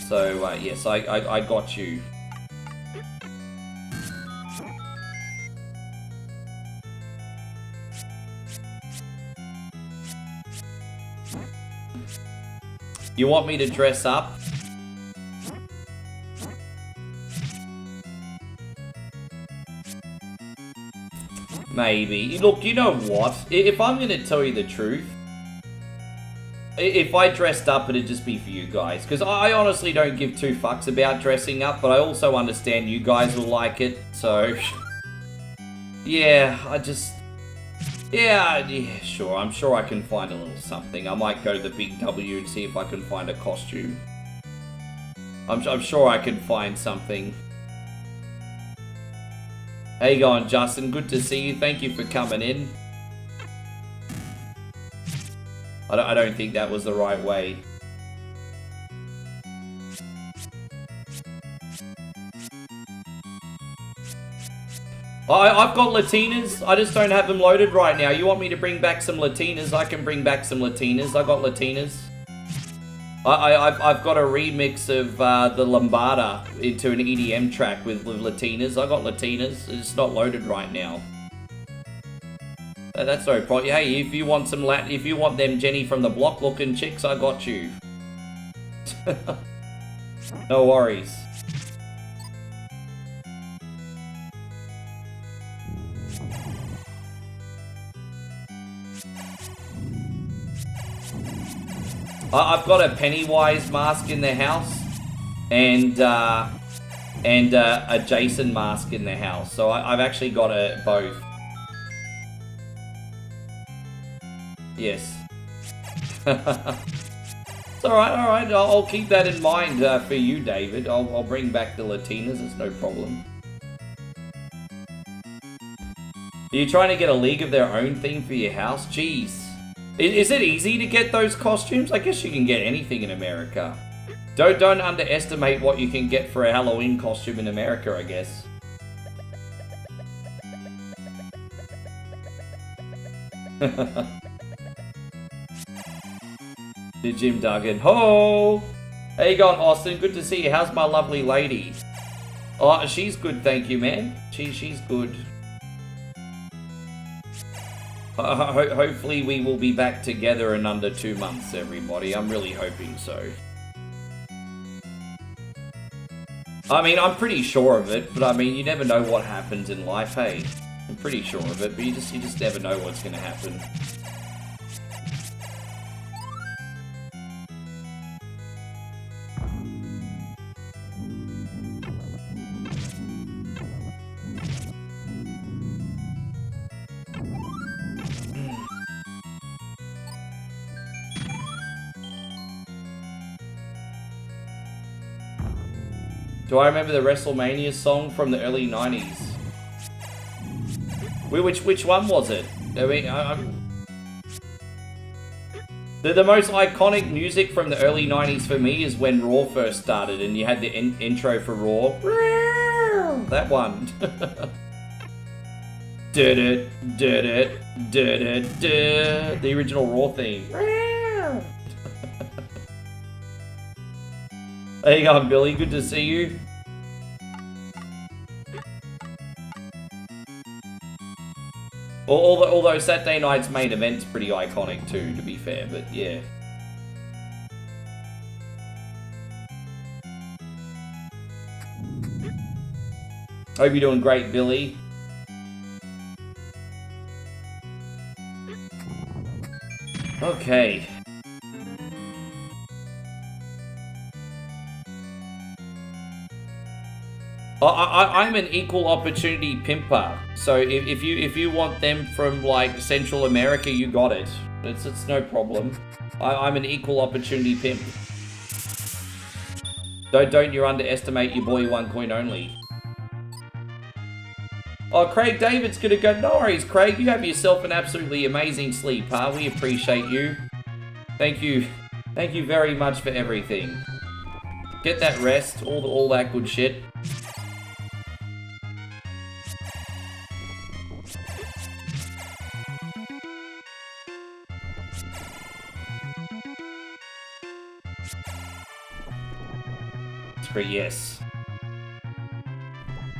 So, yes, I got you. You want me to dress up? Maybe. Look, you know what? If I'm going to tell you the truth, if I dressed up, it'd just be for you guys. Because I honestly don't give two fucks about dressing up, but I also understand you guys will like it. So, yeah, yeah, sure. I'm sure I can find a little something. I might go to the Big W and see if I can find a costume. I'm sure I can find something. How you going, Justin? Good to see you. Thank you for coming in. I don't think that was the right way. I've got Latinas. I just don't have them loaded right now. You want me to bring back some Latinas? I can bring back some Latinas. I got Latinas. I've got a remix of the Lambada into an EDM track with Latinas. I got Latinas. It's not loaded right now. That's no problem. Hey, if you want if you want them Jenny from the Block looking chicks, I got you. No worries. I've got a Pennywise mask in the house, and a Jason mask in the house. So I've actually got both. Yes. It's alright. I'll keep that in mind for you, David. I'll bring back the Latinas. It's no problem. Are you trying to get a League of Their Own theme for your house? Jeez. Is it easy to get those costumes? I guess you can get anything in America. Don't underestimate what you can get for a Halloween costume in America, I guess. Jim Duggan. Ho! How you going, Austin? Good to see you. How's my lovely lady? Oh, she's good, thank you, man. She's good. Hopefully we will be back together in under 2 months, everybody. I'm really hoping so. I mean, I'm pretty sure of it, but I mean, you never know what happens in life, hey? I'm pretty sure of it, but you just never know what's gonna happen. Do I remember the WrestleMania song from the early 90s? Which one was it? I mean, the most iconic music from the early 90s for me is when Raw first started and you had the intro for Raw. That one. The original Raw theme. There you go, Billy. Good to see you. Although Saturday night's main event's pretty iconic too, to be fair, but yeah. Hope you're doing great, Billy. Okay. I'm an equal opportunity pimper, so if you want them from like Central America, you got it. It's no problem. I'm an equal opportunity pimp. Don't you underestimate your boy One Coin Only. Oh, Craig David's gonna go. No worries, Craig. You have yourself an absolutely amazing sleep, huh? We appreciate you. Thank you very much for everything. Get that rest, all that good shit. Yes.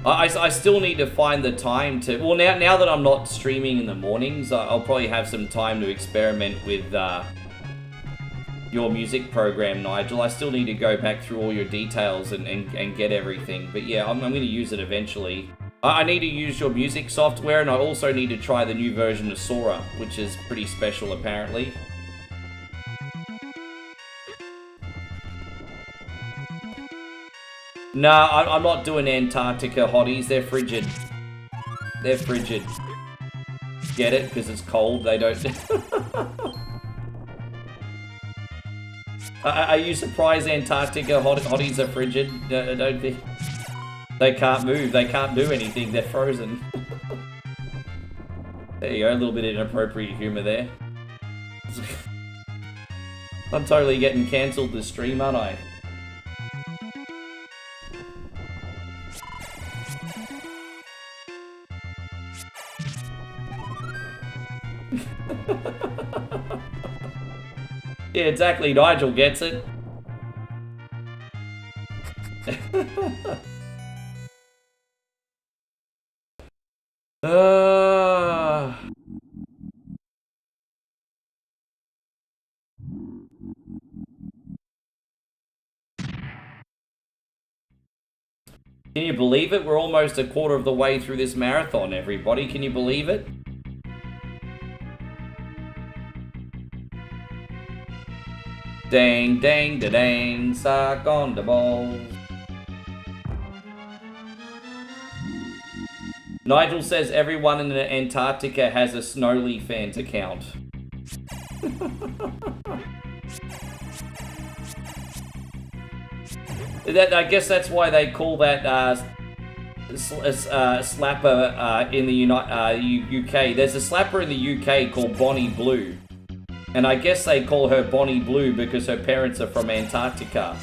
I still need to find the time to... Well, now that I'm not streaming in the mornings, I'll probably have some time to experiment with your music program, Nigel. I still need to go back through all your details and get everything. But yeah, I'm going to use it eventually. I need to use your music software, and I also need to try the new version of Sora, which is pretty special apparently. Nah, I'm not doing Antarctica hotties. They're frigid. They're frigid. Get it? Because it's cold. They don't... Are you surprised Antarctica hotties are frigid? I don't think... They can't move. They can't do anything. They're frozen. There you go. A little bit of inappropriate humor there. I'm totally getting cancelled this stream, aren't I? Yeah, exactly. Nigel gets it. Can you believe it? We're almost a quarter of the way through this marathon, everybody. Can you believe it? Dang, dang, da dang, suck on the balls. Nigel says everyone in Antarctica has a Snowleaf Fans account. I guess that's why they call that slapper in the UK. There's a slapper in the UK called Bonnie Blue. And I guess they call her Bonnie Blue because her parents are from Antarctica.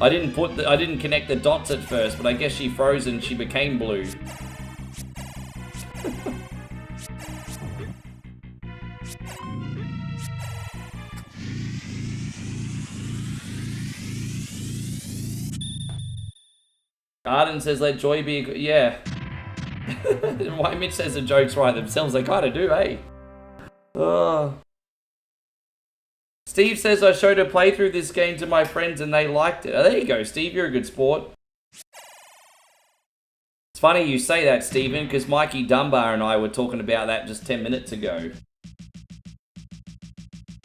I didn't connect the dots at first, but I guess she froze and she became blue. Arden says, let joy be a... Yeah. Why Mitch says the jokes write themselves, they kind of do, eh? Oh. Steve says, I showed a playthrough this game to my friends and they liked it. Oh, there you go, Steve. You're a good sport. It's funny you say that, Steven, because Mikey Dunbar and I were talking about that just 10 minutes ago.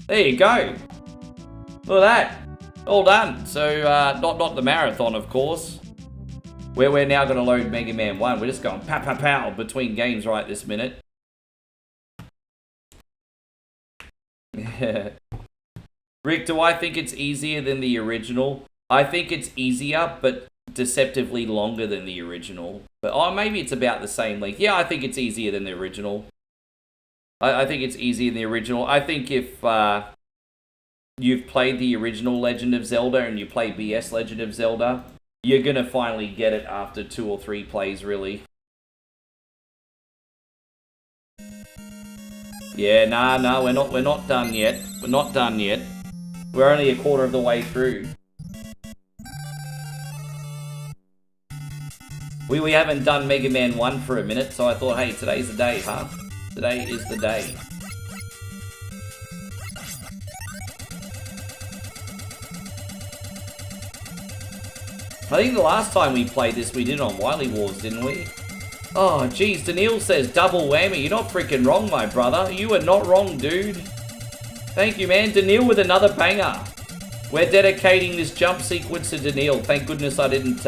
There you go. Look at that. All done. So, not the marathon, of course. Where we're now going to load Mega Man 1. We're just going pow, pow, pow between games right this minute. Rick, do I think it's easier than the original? I think it's easier, but deceptively longer than the original. But maybe it's about the same length. Yeah, I think it's easier than the original. I think it's easier than the original. I think if you've played the original Legend of Zelda and you play BS Legend of Zelda, you're gonna finally get it after 2 or 3 plays, really. Yeah, nah, we're not done yet. We're not done yet. We're only a quarter of the way through. We haven't done Mega Man 1 for a minute, so I thought, hey, today's the day, huh? Today is the day. I think the last time we played this, we did it on Wily Wars, didn't we? Oh, geez, Daniil says double whammy. You're not freaking wrong, my brother. You are not wrong, dude. Thank you, man. Daniil with another banger. We're dedicating this jump sequence to Daniil. Thank goodness I didn't,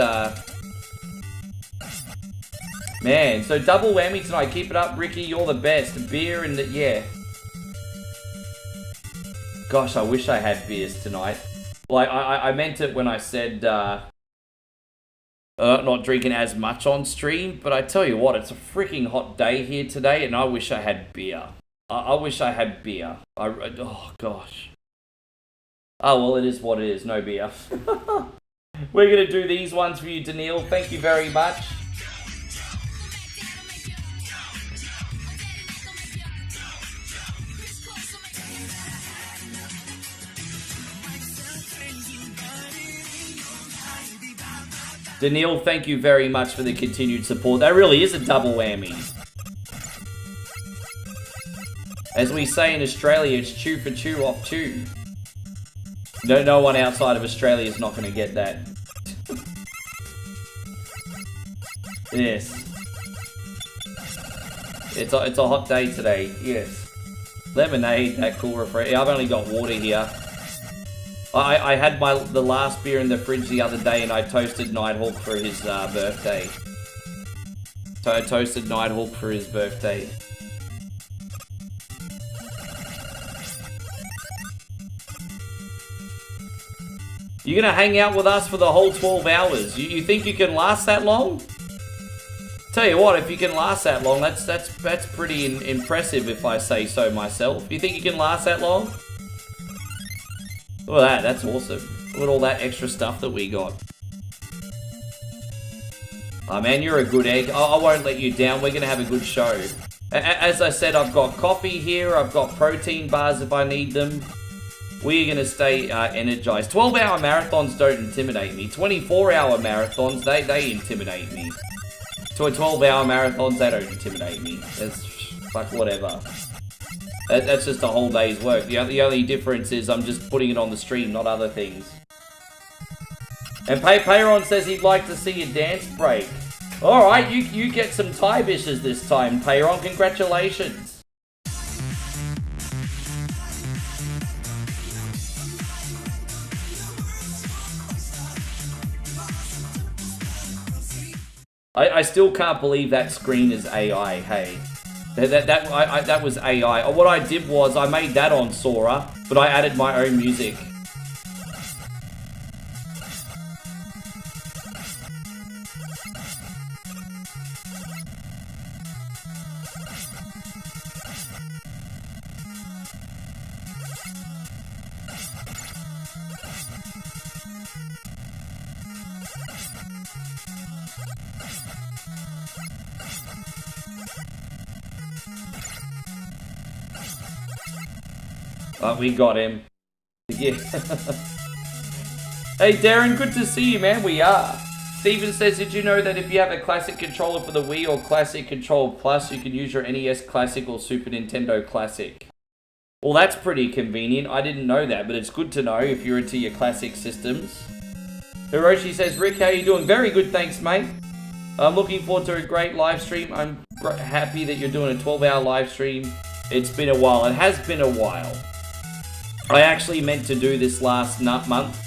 Man, so double whammy tonight. Keep it up, Ricky. You're the best. Beer and yeah. Gosh, I wish I had beers tonight. Like, I meant it when I said, not drinking as much on stream, but I tell you what, it's a freaking hot day here today, and I wish I had beer. I wish I had beer. Oh, gosh. Oh, well, it is what it is. No beer. We're going to do these ones for you, Daniil. Thank you very much. Daniil, thank you very much for the continued support. That really is a double whammy. As we say in Australia, it's chew for chew off chew. No one outside of Australia is not going to get that. Yes. It's a hot day today, yes. Lemonade, that cool refresh. I've only got water here. I had the last beer in the fridge the other day and I toasted Nighthawk for his birthday. So I toasted Nighthawk for his birthday. You're gonna hang out with us for the whole 12 hours. You think you can last that long? Tell you what, if you can last that long, that's pretty impressive if I say so myself. You think you can last that long? Look at that, that's awesome. Look at all that extra stuff that we got. Oh man, you're a good egg. I won't let you down, we're gonna have a good show. As I said, I've got coffee here, I've got protein bars if I need them. We're gonna stay energized. 12-hour marathons don't intimidate me. 24-hour marathons, they intimidate me. To a 12-hour marathons, they don't intimidate me. That's like whatever. That's just a whole day's work. The only difference is I'm just putting it on the stream, not other things. And Payron says he'd like to see a dance break. Alright, you get some Thai dishes this time, Payron. Congratulations. I still can't believe that screen is AI, hey. That was AI. What I did was, I made that on Sora, but I added my own music. But we got him. Yeah. Hey Darren, good to see you, man. We are. Steven says, did you know that if you have a classic controller for the Wii or Classic Control Plus, you can use your NES Classic or Super Nintendo Classic? Well, that's pretty convenient. I didn't know that, but it's good to know if you're into your classic systems. Hiroshi says, Rick, how you doing? Very good, thanks, mate. I'm looking forward to a great live stream. I'm happy that you're doing a 12-hour live stream. It's been a while. It has been a while. I actually meant to do this last month,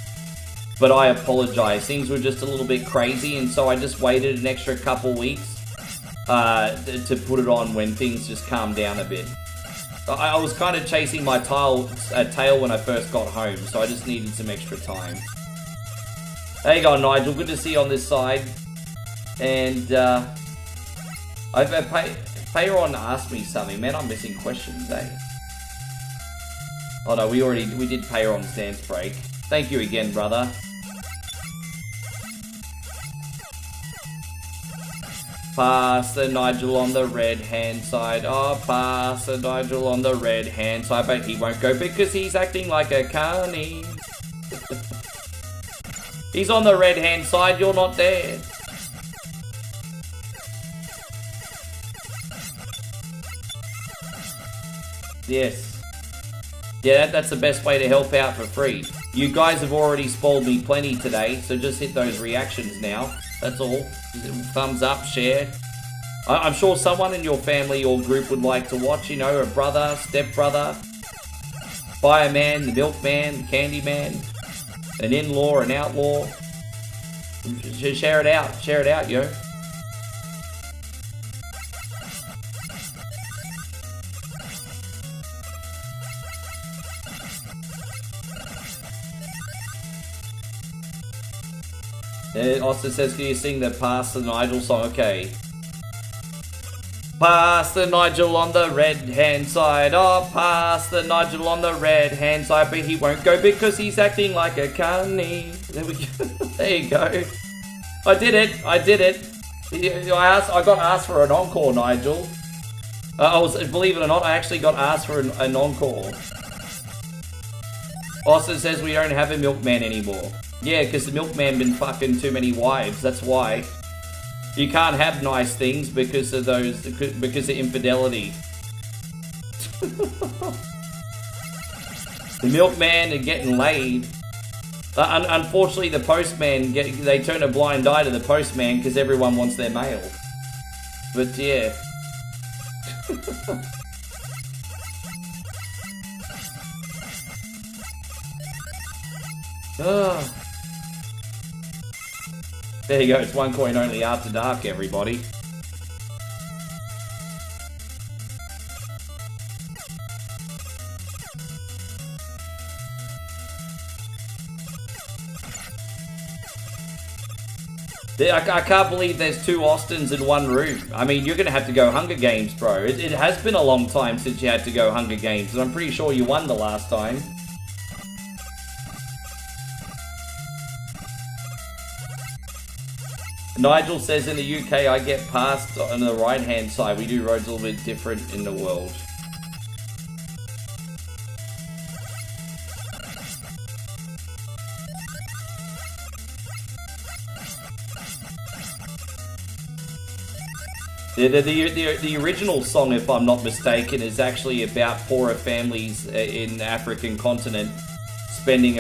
but I apologize. Things were just a little bit crazy, and so I just waited an extra couple weeks to put it on when things just calmed down a bit. I was kind of chasing my tail when I first got home, so I just needed some extra time. There you go, Nigel. Good to see you on this side. And Payron asked me something. Man, I'm missing questions, eh? Oh no, we did Payron's dance break. Thank you again, brother. Pass the Nigel on the red hand side. Oh, pass the Nigel on the red hand side. But he won't go because he's acting like a carny. He's on the red hand side, you're not there. Yes. Yeah, that's the best way to help out for free. You guys have already spoiled me plenty today, so just hit those reactions now. That's all. Thumbs up, share. I'm sure someone in your family or group would like to watch, you know, a brother, stepbrother, fireman, the milkman, the candy man, an in-law, an outlaw. Share it out, yo. Austin says, can you sing the Pass the Nigel song? Okay. Pass the Nigel on the red hand side. Oh, pass the Nigel on the red hand side. But he won't go because he's acting like a carny. There we go. There you go. I did it. I got asked for an encore, Nigel. Believe it or not, I actually got asked for an encore. Austin says we don't have a milkman anymore. Yeah, because the milkman been fucking too many wives, that's why. You can't have nice things because of because of infidelity. The milkman are getting laid. Unfortunately, the postman, they turn a blind eye to the postman because everyone wants their mail. But yeah. Oh. There you go, it's one coin only after dark, everybody. I can't believe there's 2 Austins in one room. I mean, you're gonna have to go Hunger Games, bro. It has been a long time since you had to go Hunger Games, and I'm pretty sure you won the last time. Nigel says in the UK, I get past on the right-hand side. We do roads a little bit different in the world. The original song, if I'm not mistaken, is actually about poorer families in the African continent sending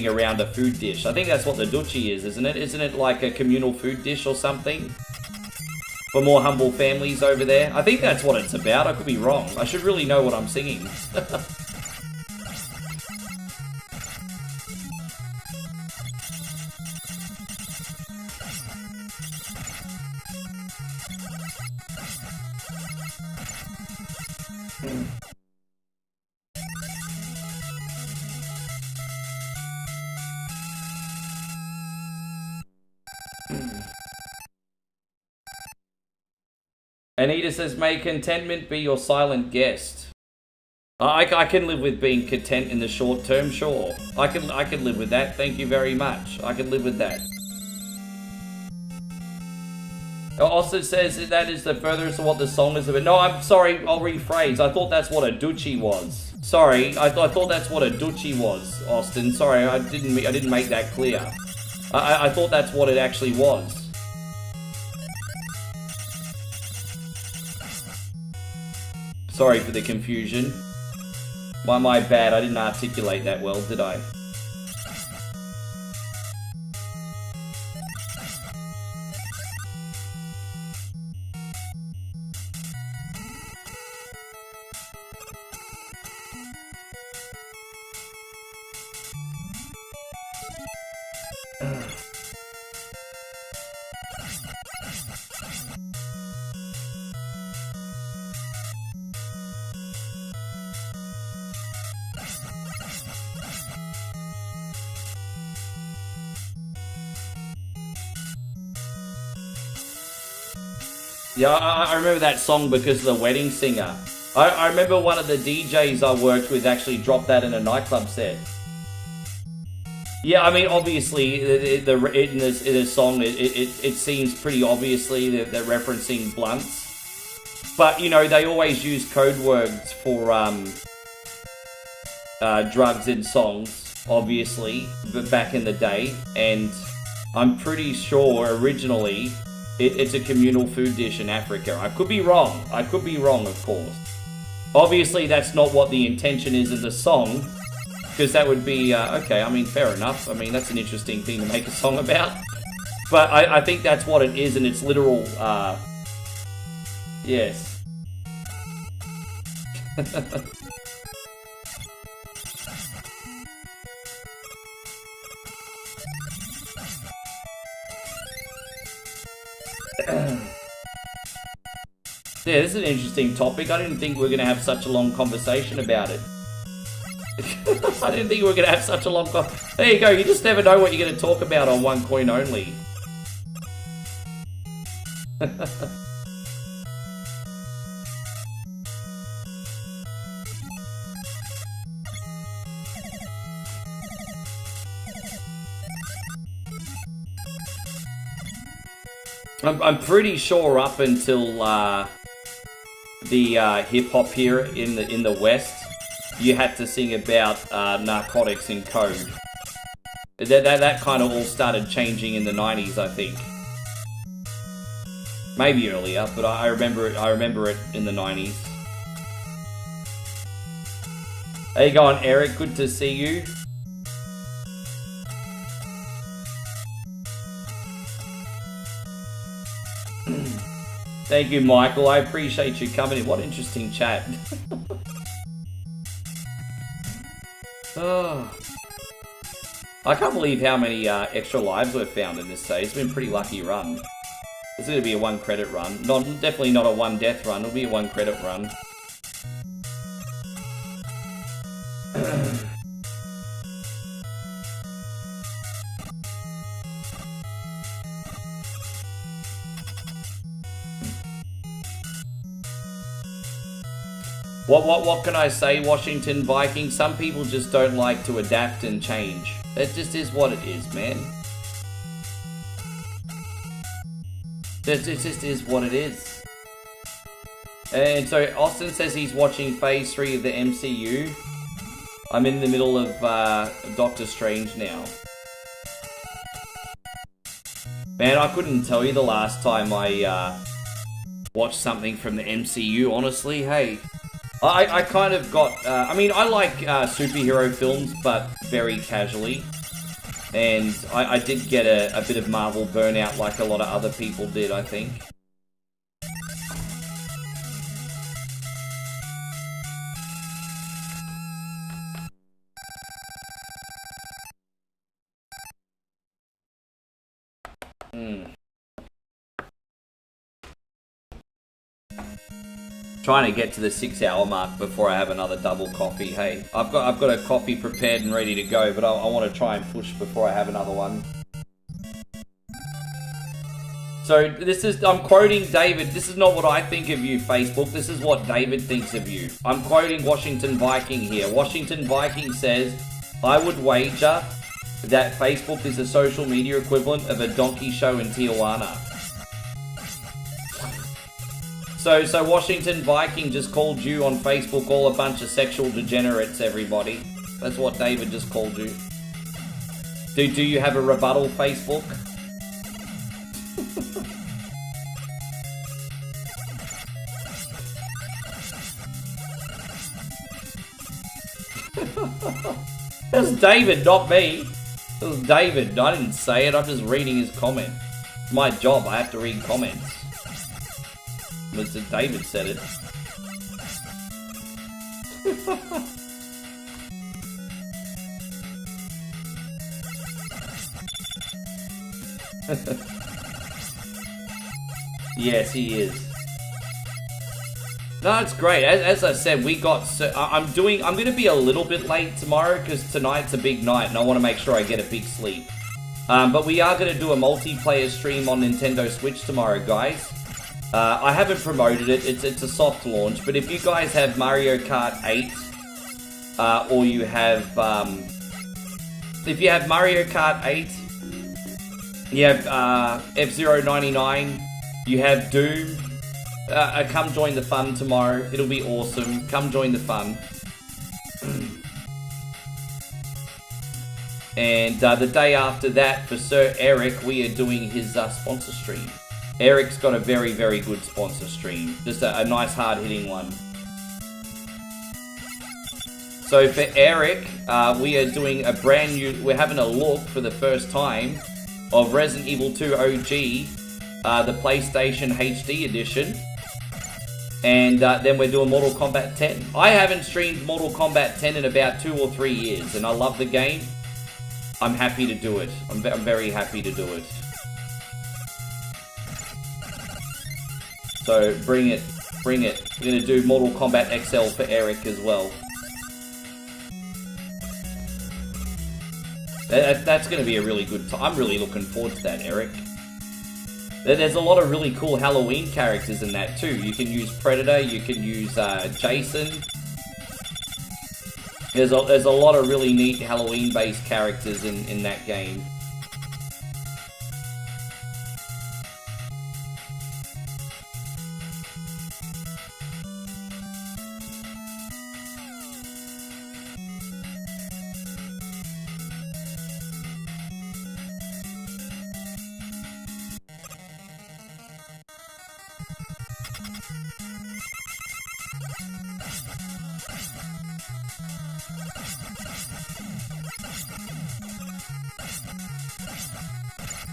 around a food dish. I think that's what the duchy is, isn't it? Isn't it like a communal food dish or something? For more humble families over there? I think that's what it's about. I could be wrong. I should really know what I'm singing. Anita says, may contentment be your silent guest. I can live with being content in the short term, sure. I can live with that, thank you very much. I can live with that. Also says that is the furthest of what the song is about. No, I'm sorry, I'll rephrase. I thought that's what a duchy was. Sorry, I thought that's what a duchy was, Austin. Sorry, I didn't make that clear. I thought that's what it actually was. Sorry for the confusion. My bad, I didn't articulate that well, did I? Yeah, I remember that song because of the wedding singer. I remember one of the DJs I worked with actually dropped that in a nightclub set. Yeah, I mean, obviously, in this song, it seems pretty obviously that they're referencing blunts. But, you know, they always use code words for drugs in songs, obviously, but back in the day. And I'm pretty sure originally it's a communal food dish in Africa. I could be wrong. I could be wrong, of course. Obviously, that's not what the intention is of the song, because that would be, okay, I mean, fair enough. I mean, that's an interesting thing to make a song about. But I think that's what it is in its literal, yes. Yeah, this is an interesting topic. I didn't think we were going to have such a long conversation about it. I didn't think we were going to have such a long conversation. There you go, you just never know what you're going to talk about on one coin only. I'm pretty sure up until the hip-hop here in the West, you had to sing about narcotics in code. That kind of all started changing in the 90s, I think. Maybe earlier, but I remember it in the 90s. How you going, Eric? Good to see you. Thank you, Michael. I appreciate you coming in. What interesting chat. Oh. I can't believe how many extra lives we've found in this day. It's been a pretty lucky run. It's going to be a 1 credit run. Definitely not a 1 death run. It'll be a 1 credit run. What can I say, Washington Viking? Some people just don't like to adapt and change. It just is what it is, man. It just is what it is. And so Austin says he's watching Phase 3 of the MCU. I'm in the middle of Doctor Strange now. Man, I couldn't tell you the last time I watched something from the MCU, honestly. Hey, I kind of got... I mean, I like superhero films, but very casually. And I did get a bit of Marvel burnout like a lot of other people did, I think. Trying to get to the 6-hour mark before I have another double coffee. Hey, I've got a coffee prepared and ready to go, but I want to try and push before I have another one. So I'm quoting David. This is not what I think of you, Facebook. This is what David thinks of you. I'm quoting Washington Viking here. Washington Viking says, I would wager that Facebook is the social media equivalent of a donkey show in Tijuana. So Washington Viking just called you on Facebook all a bunch of sexual degenerates, everybody. That's what David just called you. Do you have a rebuttal, Facebook? That's David, not me. It was David. I didn't say it. I'm just reading his comment. It's my job. I have to read comments. Mr. David said it. Yes, he is. No, it's great. As I said, we got... I'm going to be a little bit late tomorrow because tonight's a big night and I want to make sure I get a big sleep. But we are going to do a multiplayer stream on Nintendo Switch tomorrow, guys. I haven't promoted it. It's a soft launch. But if you guys have Mario Kart 8, or you have... if you have Mario Kart 8, you have F-Zero 99, you have Doom... come join the fun tomorrow. It'll be awesome. Come join the fun. And the day after that, for Sir Eric, we are doing his sponsor stream. Eric's got a very, very good sponsor stream. Just a nice, hard-hitting one. So for Eric, we are doing a brand new... We're having a look for the first time of Resident Evil 2 OG, the PlayStation HD edition. And then we're doing Mortal Kombat 10. I haven't streamed Mortal Kombat 10 in about 2 or 3 years, and I love the game. I'm happy to do it. I'm very happy to do it. So bring it, bring it. We're gonna do Mortal Kombat XL for Eric as well. That's gonna be a really good time. I'm really looking forward to that, Eric. There's a lot of really cool Halloween characters in that too. You can use Predator, you can use Jason. There's a lot of really neat Halloween-based characters in that game.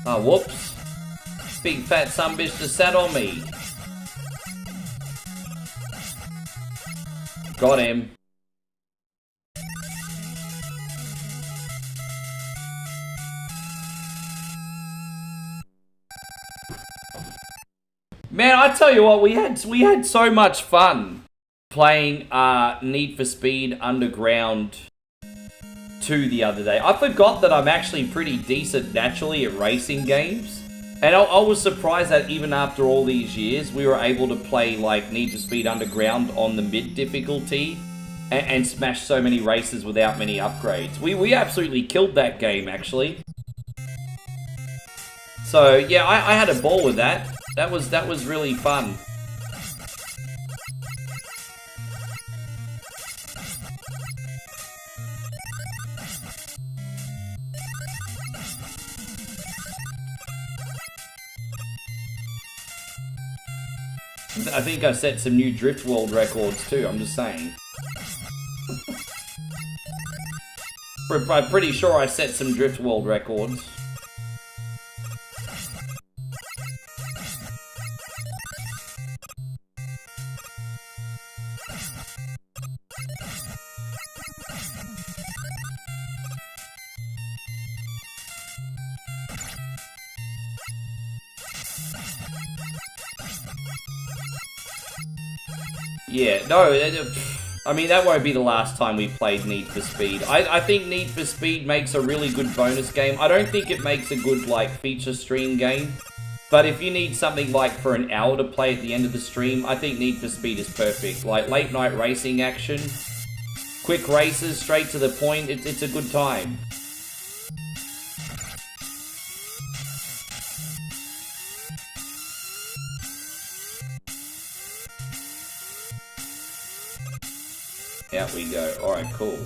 Oh, whoops. Big fat sumbitch just sat on me. Got him. Man, I tell you what, we had so much fun playing Need for Speed Underground 2 the other day. I forgot that I'm actually pretty decent naturally at racing games. And I was surprised that even after all these years, we were able to play like Need for Speed Underground on the mid difficulty and smash so many races without many upgrades. We absolutely killed that game, actually. So yeah, I had a ball with that. That was really fun. I think I set some new Drift World records too, I'm just saying. I'm pretty sure I set some Drift World records. Yeah, no, I mean, that won't be the last time we played Need for Speed. I think Need for Speed makes a really good bonus game. I don't think it makes a good, like, feature stream game. But if you need something, like, for an hour to play at the end of the stream, I think Need for Speed is perfect. Like, late night racing action, quick races, straight to the point, it's a good time. Out we go. Alright, cool.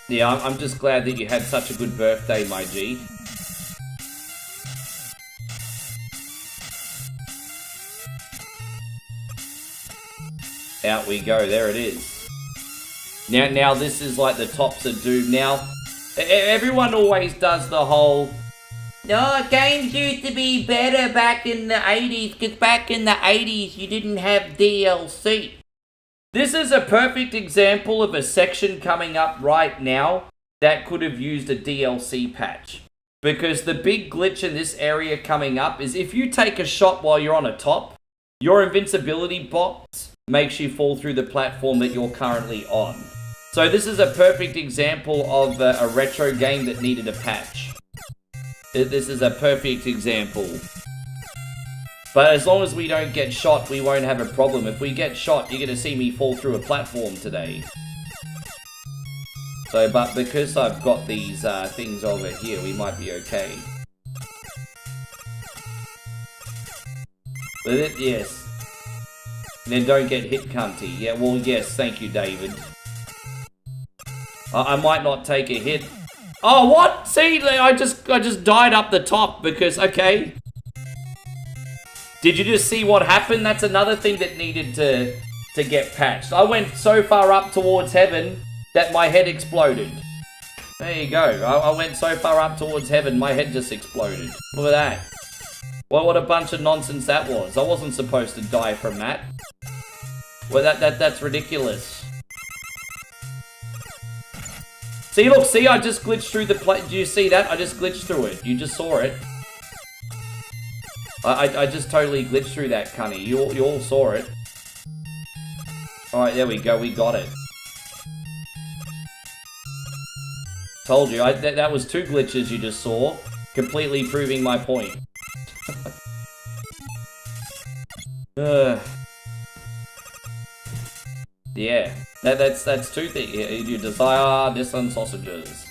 Yeah, I'm just glad that you had such a good birthday, my G. Out we go. There it is. Now this is like the tops of doom. Now, everyone always does the whole... No, games used to be better back in the 80s, because back in the 80s you didn't have DLC. This is a perfect example of a section coming up right now that could have used a DLC patch. Because the big glitch in this area coming up is if you take a shot while you're on a top, your invincibility box makes you fall through the platform that you're currently on. So this is a perfect example of a retro game that needed a patch. This is a perfect example. But as long as we don't get shot, we won't have a problem. If we get shot, you're going to see me fall through a platform today. So, but because I've got these things over here, we might be okay. With it, yes. And then don't get hit, cunty. Yeah, well, yes, thank you, David. I might not take a hit. Oh, what? See, I just died up the top because, okay. Did you just see what happened? That's another thing that needed to get patched. I went so far up towards heaven that my head exploded. There you go. I went so far up towards heaven, my head just exploded. Look at that. Well, what a bunch of nonsense that was. I wasn't supposed to die from that. Well, that's ridiculous. See, look, see, I just glitched through the plate. Do you see that? I just glitched through it. You just saw it. I just totally glitched through that, cunny. You all saw it. Alright, there we go. We got it. Told you. That was 2 glitches you just saw. Completely proving my point. Yeah. That's 2 things. You desire Nissan sausages.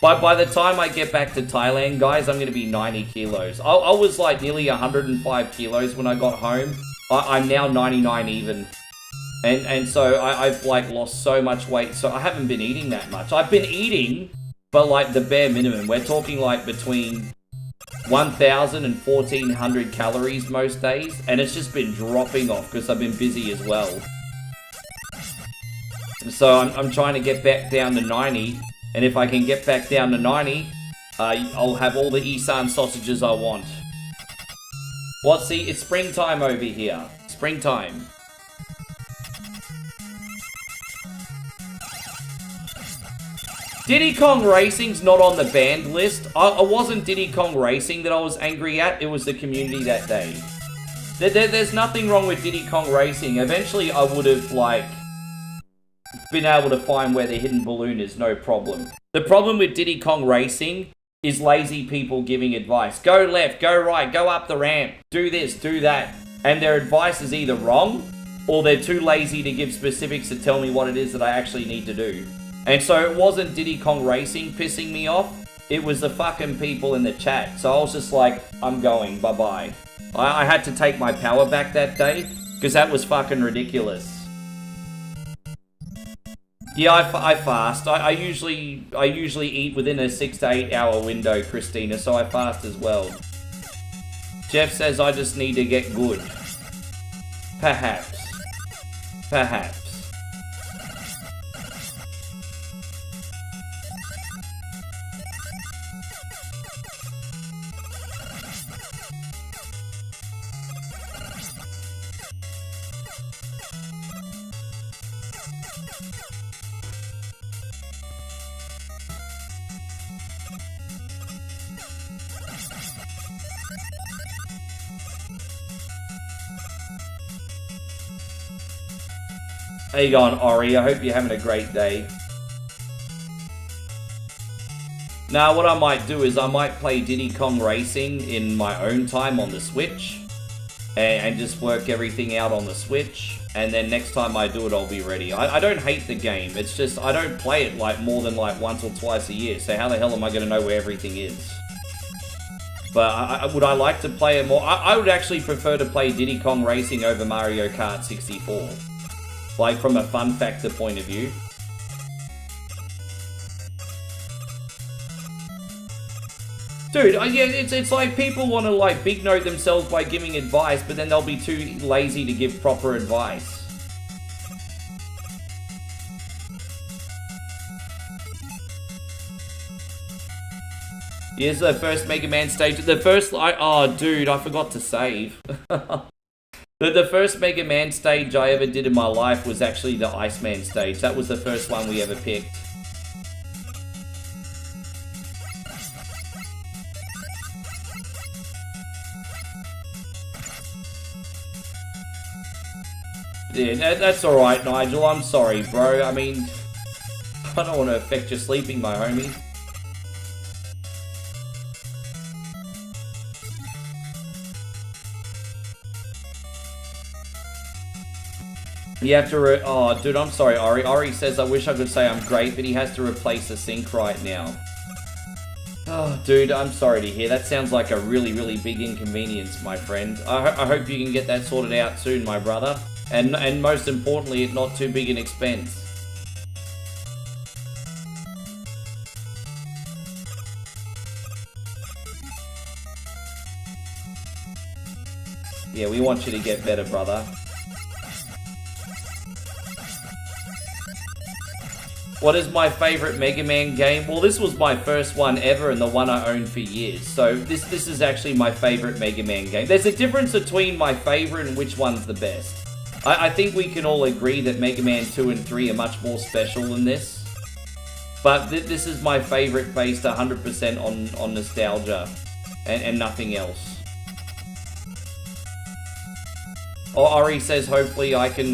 By the time I get back to Thailand, guys, I'm going to be 90 kilos. I was like nearly 105 kilos when I got home. I'm now 99 even. And so I've like lost so much weight. So I haven't been eating that much. I've been eating, but like the bare minimum. We're talking like between 1,000 and 1,400 calories most days. And it's just been dropping off because I've been busy as well. So I'm trying to get back down to 90. And if I can get back down to 90, I'll have all the Isan sausages I want. What? See, it's springtime over here. Springtime. Diddy Kong Racing's not on the banned list. I wasn't Diddy Kong Racing that I was angry at. It was the community that day. There's nothing wrong with Diddy Kong Racing. Eventually, I would have, like, been able to find where the hidden balloon is, no problem. The problem with Diddy Kong Racing is lazy people giving advice. Go left, go right, go up the ramp, do this, do that. And their advice is either wrong, or they're too lazy to give specifics to tell me what it is that I actually need to do. And so it wasn't Diddy Kong Racing pissing me off, it was the fucking people in the chat. So I was just like, I'm going, bye-bye. I had to take my power back that day, because that was fucking ridiculous. Yeah, I fast. I usually eat within a 6 to 8 hour window, Christina, so I fast as well. Jeff says I just need to get good. Perhaps. Perhaps. How you going, Ori? I hope you're having a great day. Now, what I might do is I might play Diddy Kong Racing in my own time on the Switch. And just work everything out on the Switch. And then next time I do it, I'll be ready. I don't hate the game. It's just, I don't play it like more than like once or twice a year. So how the hell am I going to know where everything is? But would I like to play it more? I would actually prefer to play Diddy Kong Racing over Mario Kart 64. Like, from a fun factor point of view. Dude, yeah, it's like people want to, like, big note themselves by giving advice, but then they'll be too lazy to give proper advice. Here's the first Mega Man stage. The first, oh, dude, I forgot to save. The first Mega Man stage I ever did in my life was actually the Iceman stage. That was the first one we ever picked. Yeah, that's alright, Nigel. I'm sorry, bro. I mean, I don't want to affect your sleeping, my homie. You have to oh, dude, I'm sorry, Ori. Ori says, I wish I could say I'm great, but he has to replace the sink right now. Oh, dude, I'm sorry to hear. That sounds like a really, really big inconvenience, my friend. I hope you can get that sorted out soon, my brother. And most importantly, it's not too big an expense. Yeah, we want you to get better, brother. What is my favorite Mega Man game? Well, this was my first one ever and the one I owned for years. So this is actually my favorite Mega Man game. There's a difference between my favorite and which one's the best. I think we can all agree that Mega Man 2 and 3 are much more special than this. But this is my favorite based 100% on nostalgia and nothing else. Ori says hopefully I can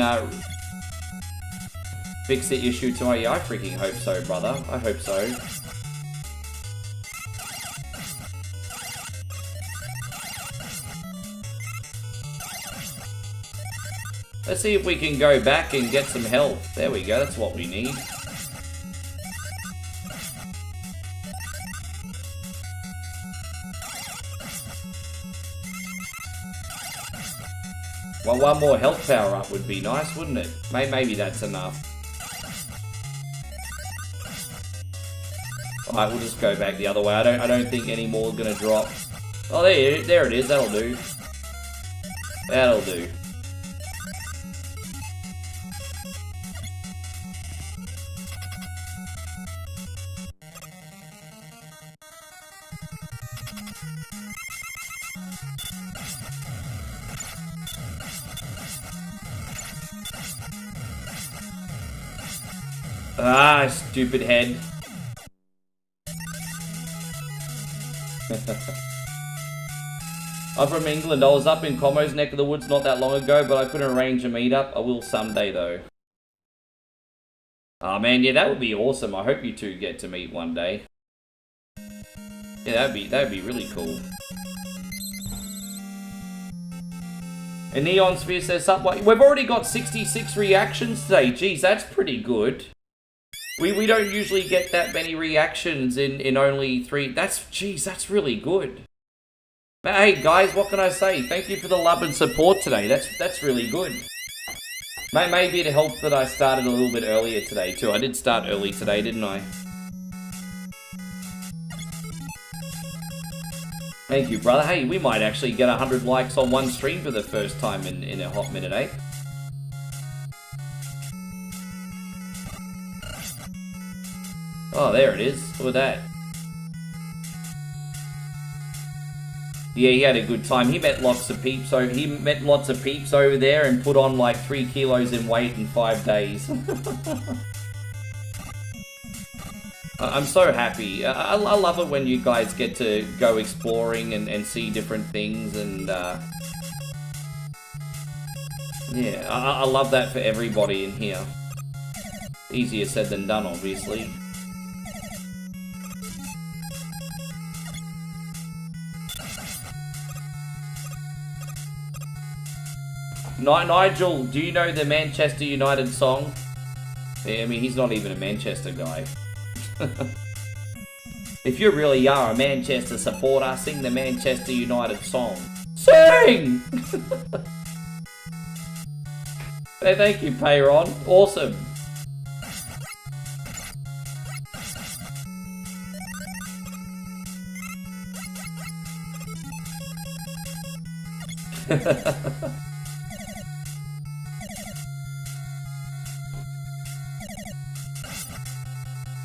fix the issue to yeah, I freaking hope so, brother. I hope so. Let's see if we can go back and get some health. There we go, that's what we need. Well, one more health power up would be nice, wouldn't it? Maybe that's enough. Alright, we'll just go back the other way. I don't think any more are gonna drop. Oh, there it is. That'll do. That'll do. Ah, stupid head. I'm from England. I was up in Como's neck of the woods not that long ago, but I couldn't arrange a meetup. I will someday, though. Oh, man, yeah, that would be awesome. I hope you two get to meet one day. Yeah, that'd be really cool. And Neon Sphere says something. We've already got 66 reactions today. Geez, that's pretty good. We don't usually get that many reactions in only 3. Geez, that's really good. But hey, guys, what can I say? Thank you for the love and support today. That's really good. Maybe it helped that I started a little bit earlier today, too. I did start early today, didn't I? Thank you, brother. Hey, we might actually get 100 likes on one stream for the first time in a hot minute, eh? Oh, there it is. Look at that. Yeah, he had a good time. He met lots of peeps. So he met lots of peeps over there and put on like 3 kilos in weight in 5 days. I'm so happy. I love it when you guys get to go exploring and see different things, and yeah, I love that for everybody in here. Easier said than done, obviously. Nigel, do you know the Manchester United song? Yeah, I mean, he's not even a Manchester guy. If you really are a Manchester supporter, sing the Manchester United song. Sing! Hey, thank you, Payron. Awesome.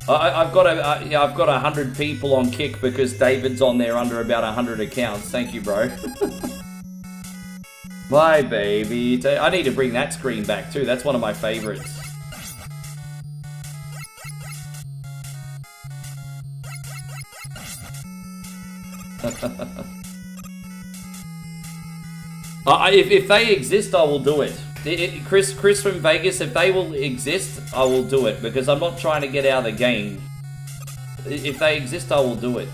I've got 100 people on Kick because David's on there under about 100 accounts. Thank you, bro. Bye, baby. I need to bring that screen back too. That's one of my favorites. If they exist, I will do it. Chris from Vegas, if they will exist, I will do it, because I'm not trying to get out of the game. If they exist, I will do it.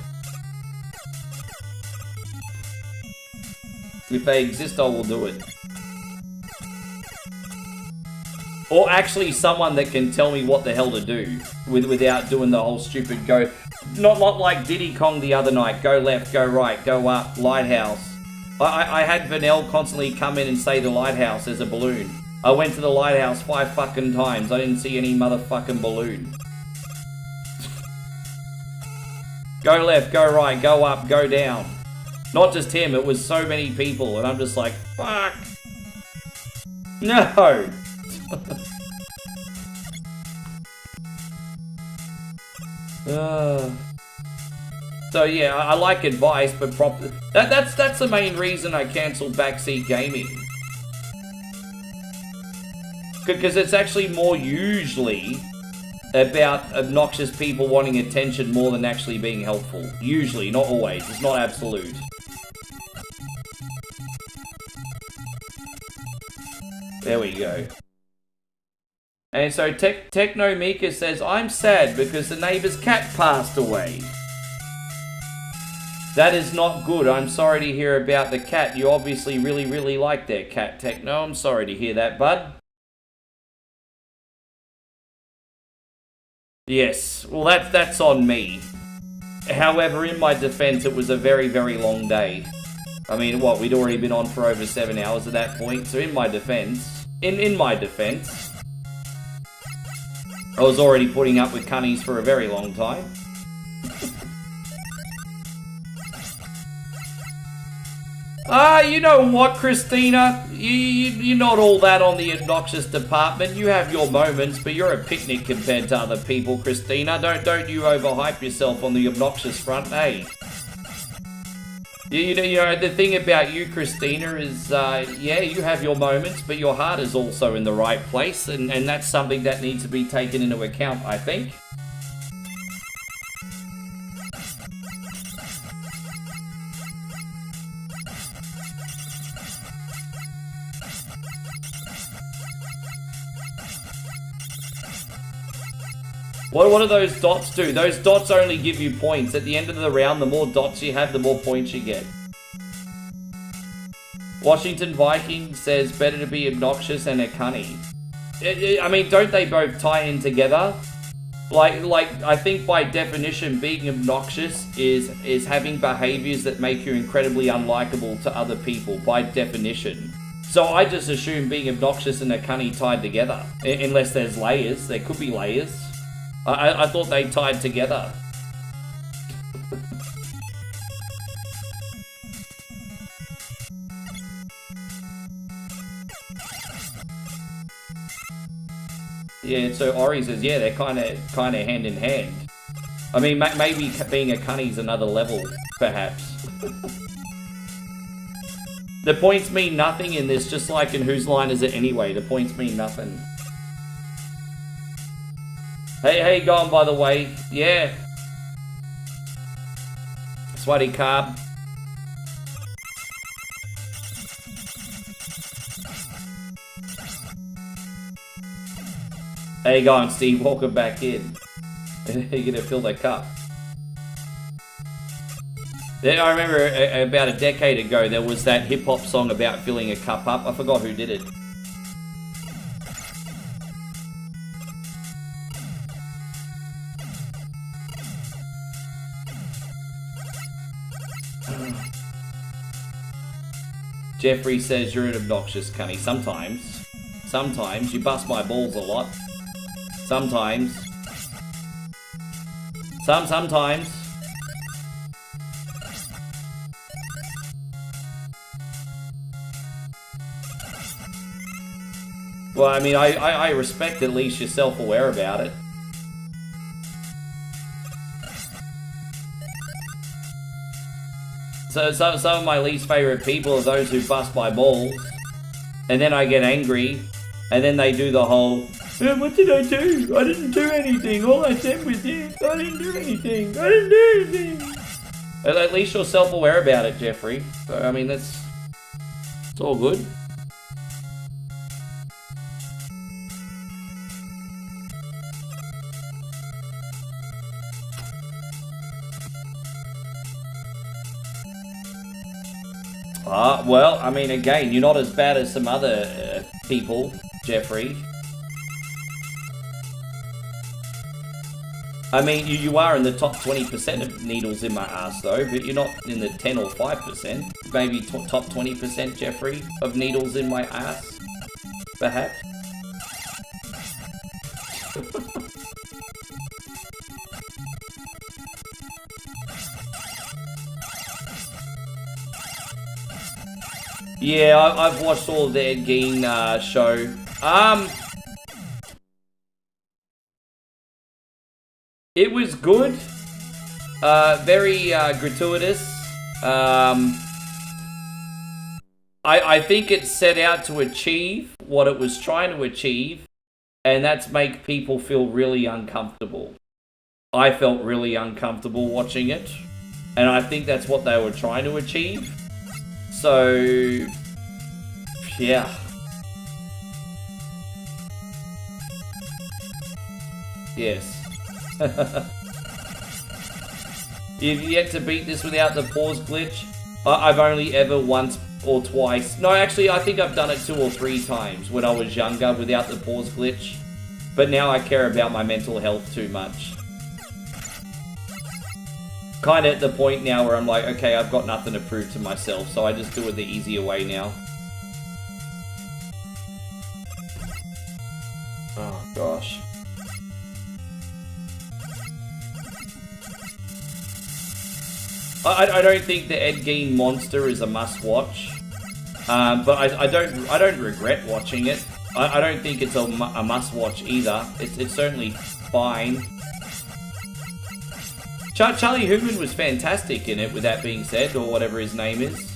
If they exist, I will do it. Or actually someone that can tell me what the hell to do without doing the whole stupid go. Not like Diddy Kong the other night. Go left, go right, go up, lighthouse. I had Vanel constantly come in and say the lighthouse as a balloon. I went to the lighthouse 5 fucking times. I didn't see any motherfucking balloon. Go left, go right, go up, go down. Not just him, it was so many people, and I'm just like, fuck. No. So yeah, I like advice, but that's the main reason I cancelled Backseat Gaming. Because it's actually more usually about obnoxious people wanting attention more than actually being helpful. Usually, not always. It's not absolute. There we go. And so Techno Mika says, I'm sad because the neighbor's cat passed away. That is not good. I'm sorry to hear about the cat. You obviously really, really like their cat, Techno. I'm sorry to hear that, bud. Yes, well that's on me. However, in my defense, it was a very, very long day. I mean, what, we'd already been on for over 7 hours at that point, so in my defense, in my defense, I was already putting up with cunnies for a very long time. You know what, Christina? You're not all that on the obnoxious department. You have your moments, but you're a picnic compared to other people, Christina. Don't you overhype yourself on the obnoxious front, hey? You know, the thing about you, Christina, is, yeah, you have your moments, but your heart is also in the right place, and that's something that needs to be taken into account, I think. What do those dots do? Those dots only give you points. At the end of the round, the more dots you have, the more points you get. Washington Viking says, better to be obnoxious and a cunny. I mean, don't they both tie in together? Like I think by definition, being obnoxious is having behaviors that make you incredibly unlikable to other people, by definition. So I just assume being obnoxious and a cunny tied together. Unless there's layers. There could be layers. I thought they tied together. Yeah, so Ori says, yeah, they're kind of hand in hand. I mean, maybe being a cunny's another level, perhaps. The points mean nothing in this, just like in Whose Line Is It Anyway? The points mean nothing. Hey, how you going, by the way? Yeah. Sweaty carb. How you going, Steve? Welcome back in. You're gonna fill that cup. Then I remember about a decade ago, there was that hip-hop song about filling a cup up. I forgot who did it. Jeffrey says you're an obnoxious cunny. Sometimes. Sometimes. You bust my balls a lot. Sometimes. Sometimes. Well, I mean, I respect at least you're self-aware about it. So some of my least favorite people are those who bust my balls, and then I get angry, and then they do the whole, what did I do? I didn't do anything. All I said was this. I didn't do anything. I didn't do anything. At least you're self-aware about it, Jeffrey. So, I mean, it's all good. Well, I mean, again, you're not as bad as some other people, Jeffrey. I mean, you are in the top 20% of needles in my ass, though, but you're not in the 10 or 5%. Maybe top 20%, Jeffrey, of needles in my ass, perhaps. Yeah, I've watched all of the Ed Gein show. It was good. Very gratuitous. I think it set out to achieve what it was trying to achieve, and that's make people feel really uncomfortable. I felt really uncomfortable watching it, and I think that's what they were trying to achieve. So, yeah. Yes. You've yet to beat this without the pause glitch? I've only ever once or twice. No, actually, I think I've done it 2 or 3 times when I was younger without the pause glitch. But now I care about my mental health too much. Kind of at the point now where I'm like, okay, I've got nothing to prove to myself, so I just do it the easier way now. Oh, gosh. I don't think the Ed Gein monster is a must-watch, but I don't regret watching it. I don't think it's a must-watch either. It's certainly fine. Charlie Human was fantastic in it, with that being said, or whatever his name is.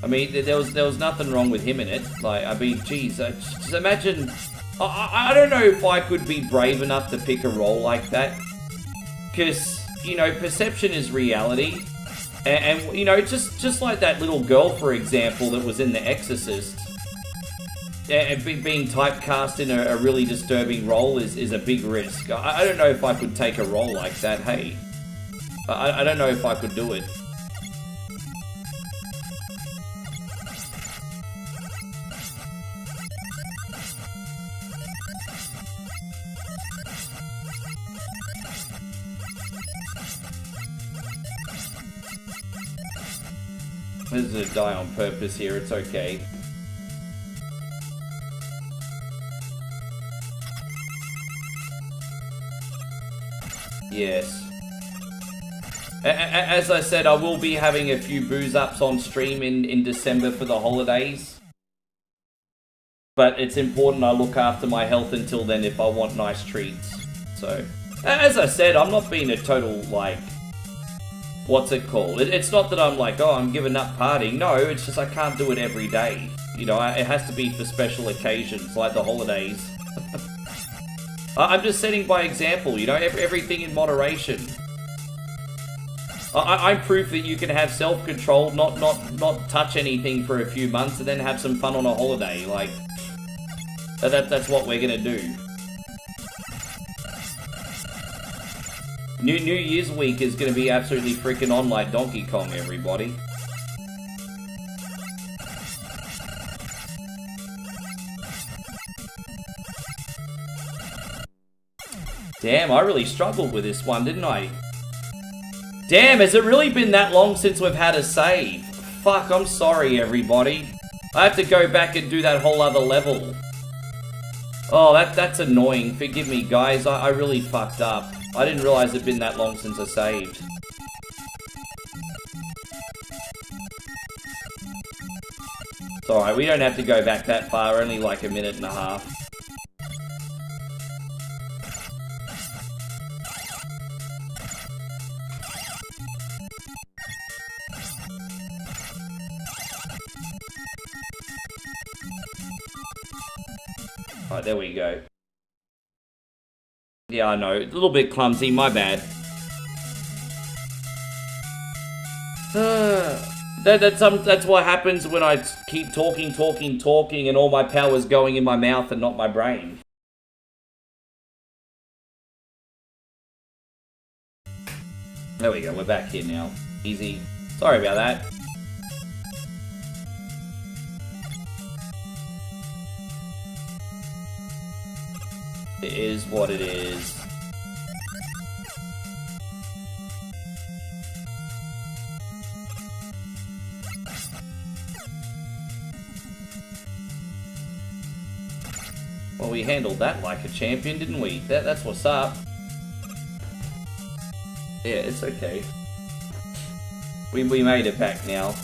I mean, there was nothing wrong with him in it. Like, I mean, geez, just imagine. I don't know if I could be brave enough to pick a role like that, because you know, perception is reality, and you know, just like that little girl, for example, that was in The Exorcist. And being typecast in a really disturbing role is a big risk. I don't know if I could take a role like that, hey. I don't know if I could do it. This is a die on purpose here, it's okay. Yes. As I said, I will be having a few booze ups on stream in December for the holidays. But it's important I look after my health until then if I want nice treats. So, as I said, I'm not being a total, like, what's it called? It's not that I'm like, oh, I'm giving up partying. No, it's just I can't do it every day. You know, it has to be for special occasions, like the holidays. I'm just setting by example, you know, everything in moderation. I'm proof that you can have self-control, not touch anything for a few months, and then have some fun on a holiday. Like, that's what we're gonna do. New Year's week is gonna be absolutely freaking on like Donkey Kong, everybody. Damn, I really struggled with this one, didn't I? Damn, has it really been that long since we've had a save? Fuck, I'm sorry, everybody. I have to go back and do that whole other level. Oh, that's annoying. Forgive me, guys. I really fucked up. I didn't realize it'd been that long since I saved. It's alright, we don't have to go back that far, only like a minute and a half. Alright, there we go. Yeah, I know. A little bit clumsy, my bad. That's what happens when I keep talking, and all my power's going in my mouth and not my brain. There we go, we're back here now. Easy. Sorry about that. It is what it is. Well, we handled that like a champion, didn't we? That's what's up. Yeah, it's okay. We made it back now.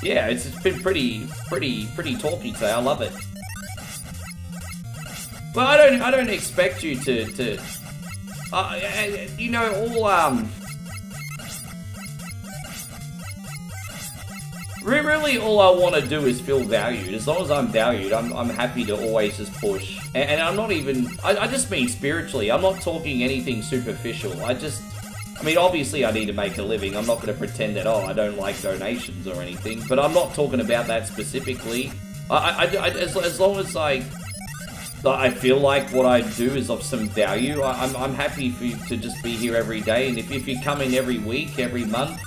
Yeah, it's been pretty talky today. I love it. Well, I don't expect you to you know, all really all I want to do is feel valued. As long as I'm valued, I'm happy to always just push. And I'm not even, I just mean spiritually. I'm not talking anything superficial. I mean, obviously I need to make a living. I'm not going to pretend that, oh, I don't like donations or anything. But I'm not talking about that specifically. As long as I feel like what I do is of some value, I'm happy for you to just be here every day. And if you come in every week, every month,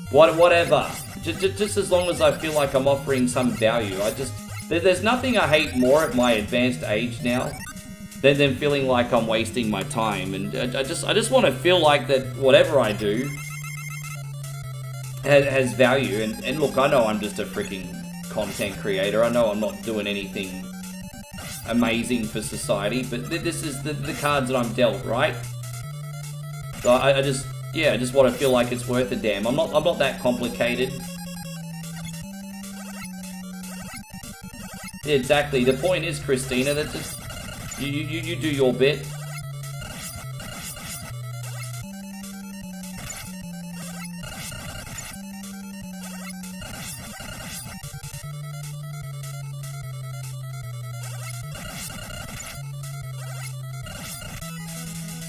whatever. Just as long as I feel like I'm offering some value. There's nothing I hate more at my advanced age now than feeling like I'm wasting my time. And I just want to feel like that whatever I do has value. And look, I know I'm just a freaking content creator. I know I'm not doing anything amazing for society, but this is the cards that I'm dealt, right? So I just want to feel like it's worth a damn. I'm not that complicated. Exactly. The point is, Christina, that just you do your bit.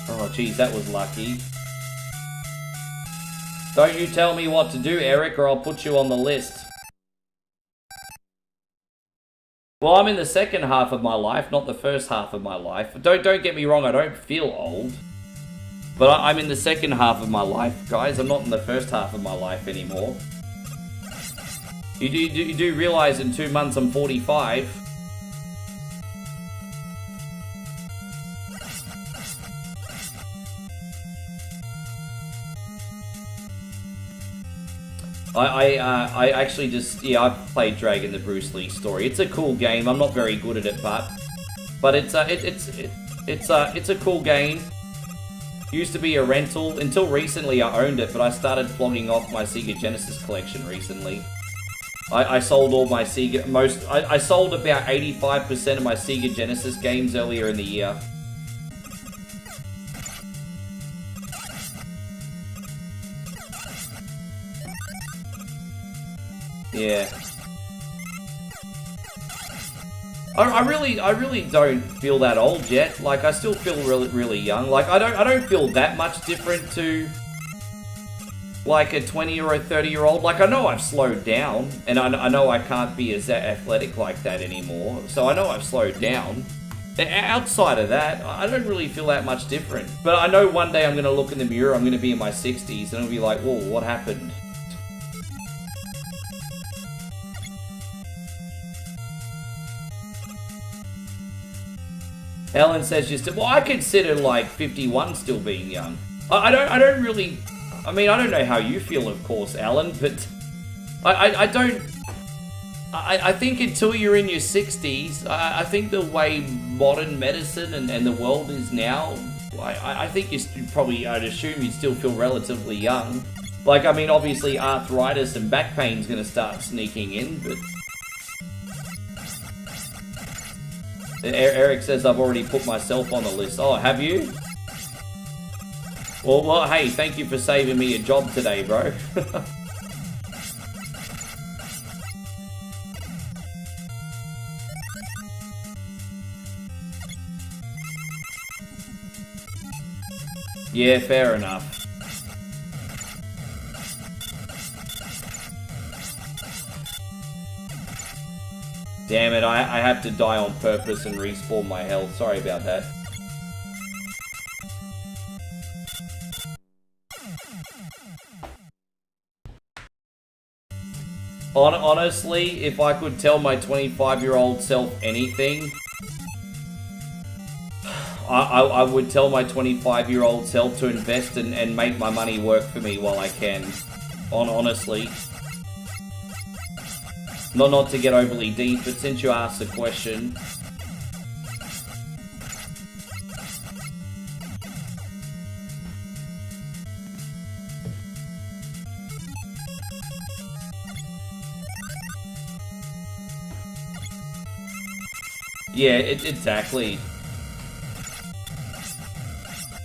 Oh, geez, that was lucky. Don't you tell me what to do, Eric, or I'll put you on the list. Well, I'm in the second half of my life, not the first half of my life. Don't get me wrong, I don't feel old. But I'm in the second half of my life, guys. I'm not in the first half of my life anymore. You do realize in 2 months I'm 45. I actually just, yeah, I've played Dragon the Bruce Lee story. It's a cool game. I'm not very good at it, but it's a cool game. Used to be a rental until recently. I owned it, but I started flogging off my Sega Genesis collection recently. I sold all my Sega I sold about 85% of my Sega Genesis games earlier in the year. Yeah. I really don't feel that old yet. Like, I still feel really young. Like, I don't feel that much different to like a 20 or a 30-year-old. Like, I know I've slowed down, and I know I can't be as athletic like that anymore. So I know I've slowed down. Outside of that, I don't really feel that much different. But I know one day I'm going to look in the mirror, I'm going to be in my 60s, and I'll be like, whoa, what happened? Ellen says just, well, I consider like 51 still being young. I don't really, I mean, I don't know how you feel, of course, Alan, but I think until you're in your 60s, I think the way modern medicine and the world is now, I think you probably, I'd assume you'd still feel relatively young. Like, I mean, obviously arthritis and back pain's going to start sneaking in, but... Eric says I've already put myself on the list. Oh, have you? Well, hey, thank you for saving me a job today, bro. Yeah, fair enough. Damn it, I have to die on purpose and respawn my health. Sorry about that. Honestly, if I could tell my 25-year-old self anything, I would tell my 25-year-old self to invest and make my money work for me while I can. Honestly. Not to get overly deep, but since you asked the question... Yeah, exactly.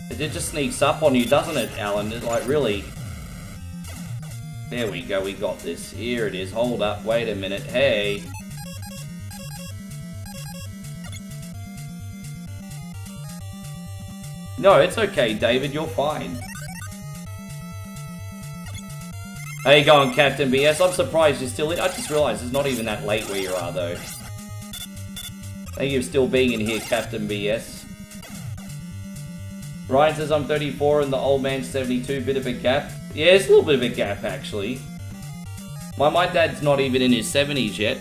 It just sneaks up on you, doesn't it, Alan? It's like, really... There we go, we got this. Here it is. Hold up, wait a minute. Hey. No, it's okay, David. You're fine. How you going, Captain BS? I'm surprised you're still in. I just realized it's not even that late where you are, though. Thank you for still being in here, Captain BS. Ryan says I'm 34 and the old man's 72. Bit of a gap. Yeah, it's a little bit of a gap, actually. My dad's not even in his 70s yet.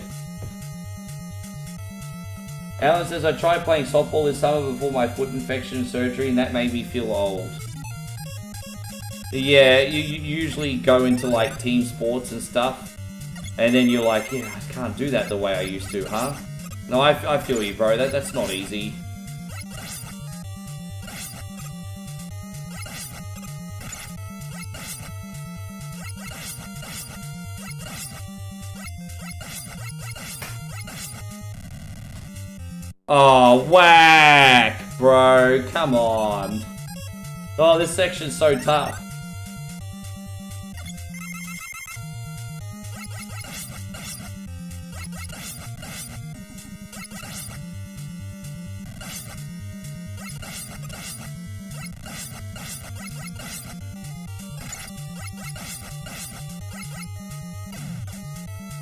Alan says, I tried playing softball this summer before my foot infection surgery, and that made me feel old. Yeah, you usually go into, like, team sports and stuff, and then you're like, yeah, I can't do that the way I used to, huh? No, I feel you, bro. That's not easy. Oh, whack, bro. Come on. Oh, this section's so tough.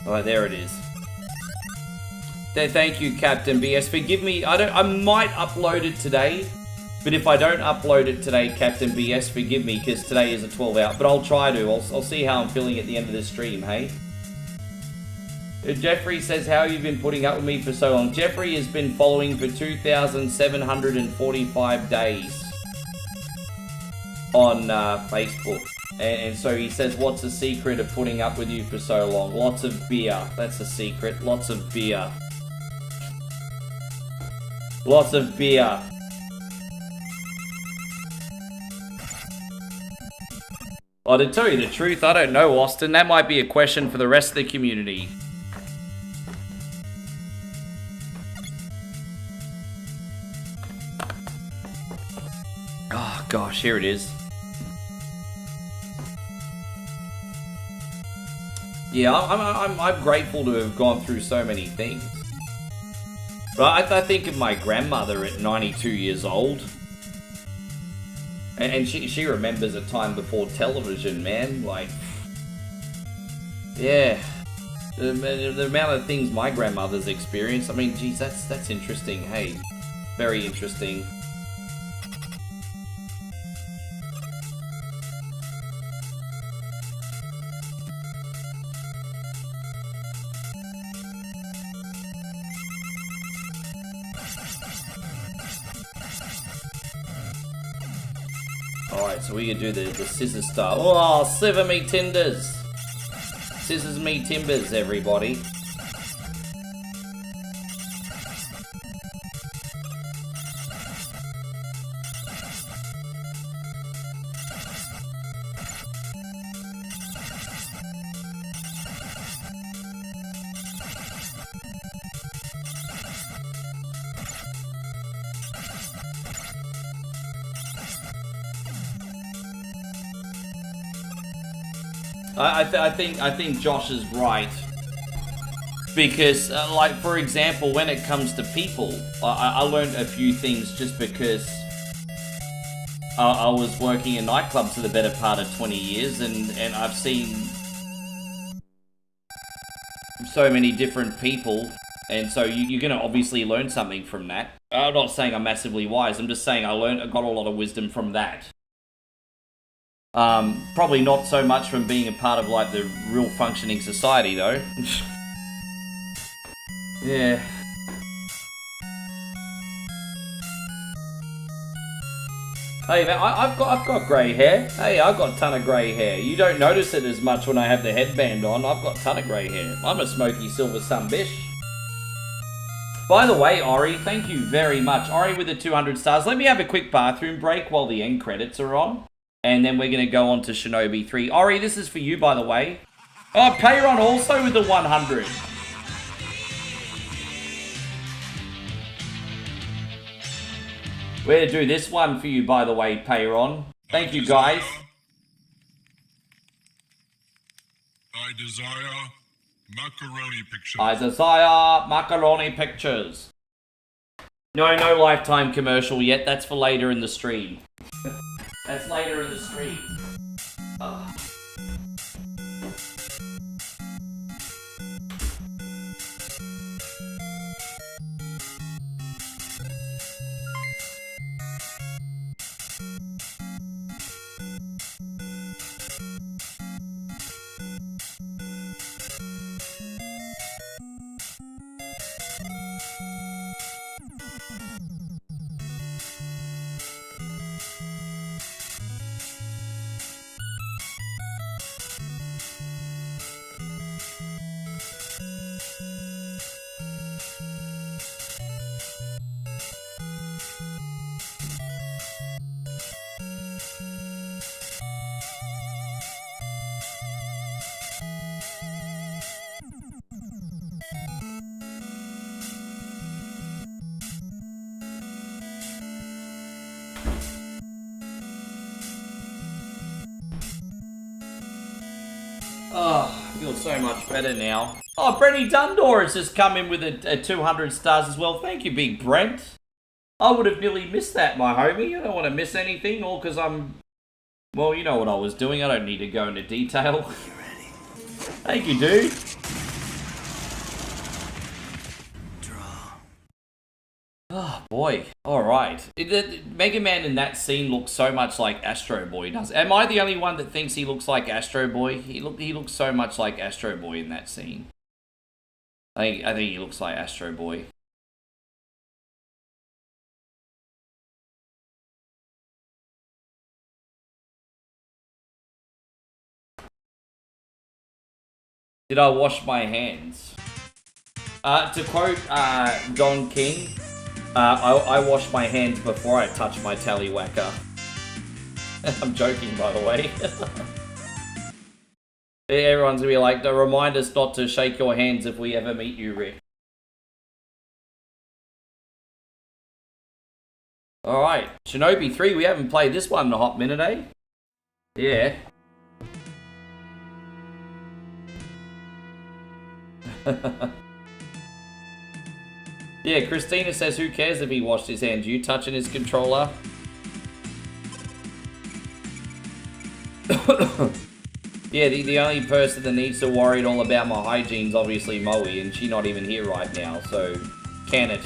Oh, there it is. Thank you, Captain BS. Forgive me. I might upload it today, but if I don't upload it today, Captain BS, forgive me, because today is a 12 hour. But I'll try to. I'll see how I'm feeling at the end of the stream. Hey. Jeffrey says, how have you been putting up with me for so long? Jeffrey has been following for 2,745 days on Facebook. And so he says, what's the secret of putting up with you for so long? Lots of beer. That's the secret. Lots of beer. Lots of beer. Well, to tell you the truth, I don't know, Austin. That might be a question for the rest of the community. Oh, gosh, here it is. Yeah, I'm grateful to have gone through so many things. But I think of my grandmother at 92 years old. And she remembers a time before television, man. Like, yeah. The amount of things my grandmother's experienced. I mean, geez, that's interesting. Hey, very interesting. Alright, so we can do the scissor style. Oh, sliver me tinders. Scissors me timbers, everybody. I think Josh is right, because like, for example, when it comes to people, I learned a few things just because I was working in nightclubs for the better part of 20 years, and I've seen so many different people, and so you're gonna obviously learn something from that. I'm not saying I'm massively wise, I'm just saying I got a lot of wisdom from that. Probably not so much from being a part of, like, the real functioning society, though. Yeah. Hey, man, I've got grey hair. Hey, I've got a ton of grey hair. You don't notice it as much when I have the headband on. I've got a ton of grey hair. I'm a smoky silver sun bish. By the way, Ori, thank you very much. Ori with the 200 stars. Let me have a quick bathroom break while the end credits are on. And then we're going to go on to Shinobi 3. Ori, this is for you, by the way. Oh, Payron also with the 100. We're going to do this one for you, by the way, Payron. Thank you, guys. I desire macaroni pictures. I desire macaroni pictures. No Lifetime commercial yet. That's for later in the stream. That's later in the stream. so much better now. Oh, Brenny Dundor has just come in with a 200 stars as well. Thank you, Big Brent. I would have nearly missed that, my homie. I don't want to miss anything, all because I'm... Well, you know what I was doing. I don't need to go into detail. Thank you, dude. Oh, boy. Alright. Mega Man in that scene looks so much like Astro Boy, does. Am I the only one that thinks he looks like Astro Boy? He looks so much like Astro Boy in that scene. I think he looks like Astro Boy. Did I wash my hands? To quote Don King, I wash my hands before I touch my tallywhacker. I'm joking, by the way. Everyone's gonna be like, remind us not to shake your hands if we ever meet you, Rick. Alright, Shinobi 3, we haven't played this one in a hot minute, eh? Yeah. Yeah, Christina says, who cares if he washed his hands? You touching his controller? Yeah, the only person that needs to worry at all about my hygiene's obviously Moe, and she's not even here right now, so can it?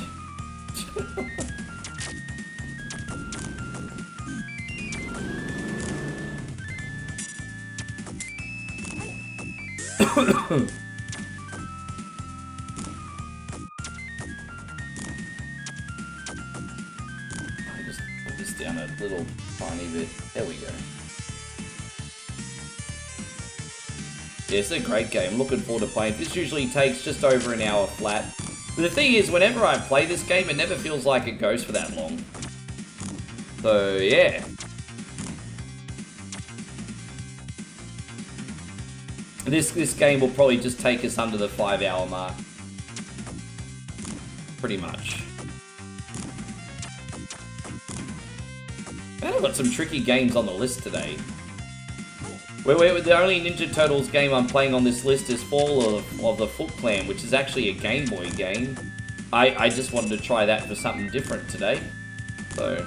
Down a little tiny bit. There we go. Yeah, it's a great game. Looking forward to playing. This usually takes just over an hour flat. But the thing is, whenever I play this game, it never feels like it goes for that long. So, yeah. This game will probably just take us under the 5-hour mark. Pretty much. Man, I've got some tricky games on the list today. The only Ninja Turtles game I'm playing on this list is Fall of the Foot Clan, which is actually a Game Boy game. I just wanted to try that for something different today. So...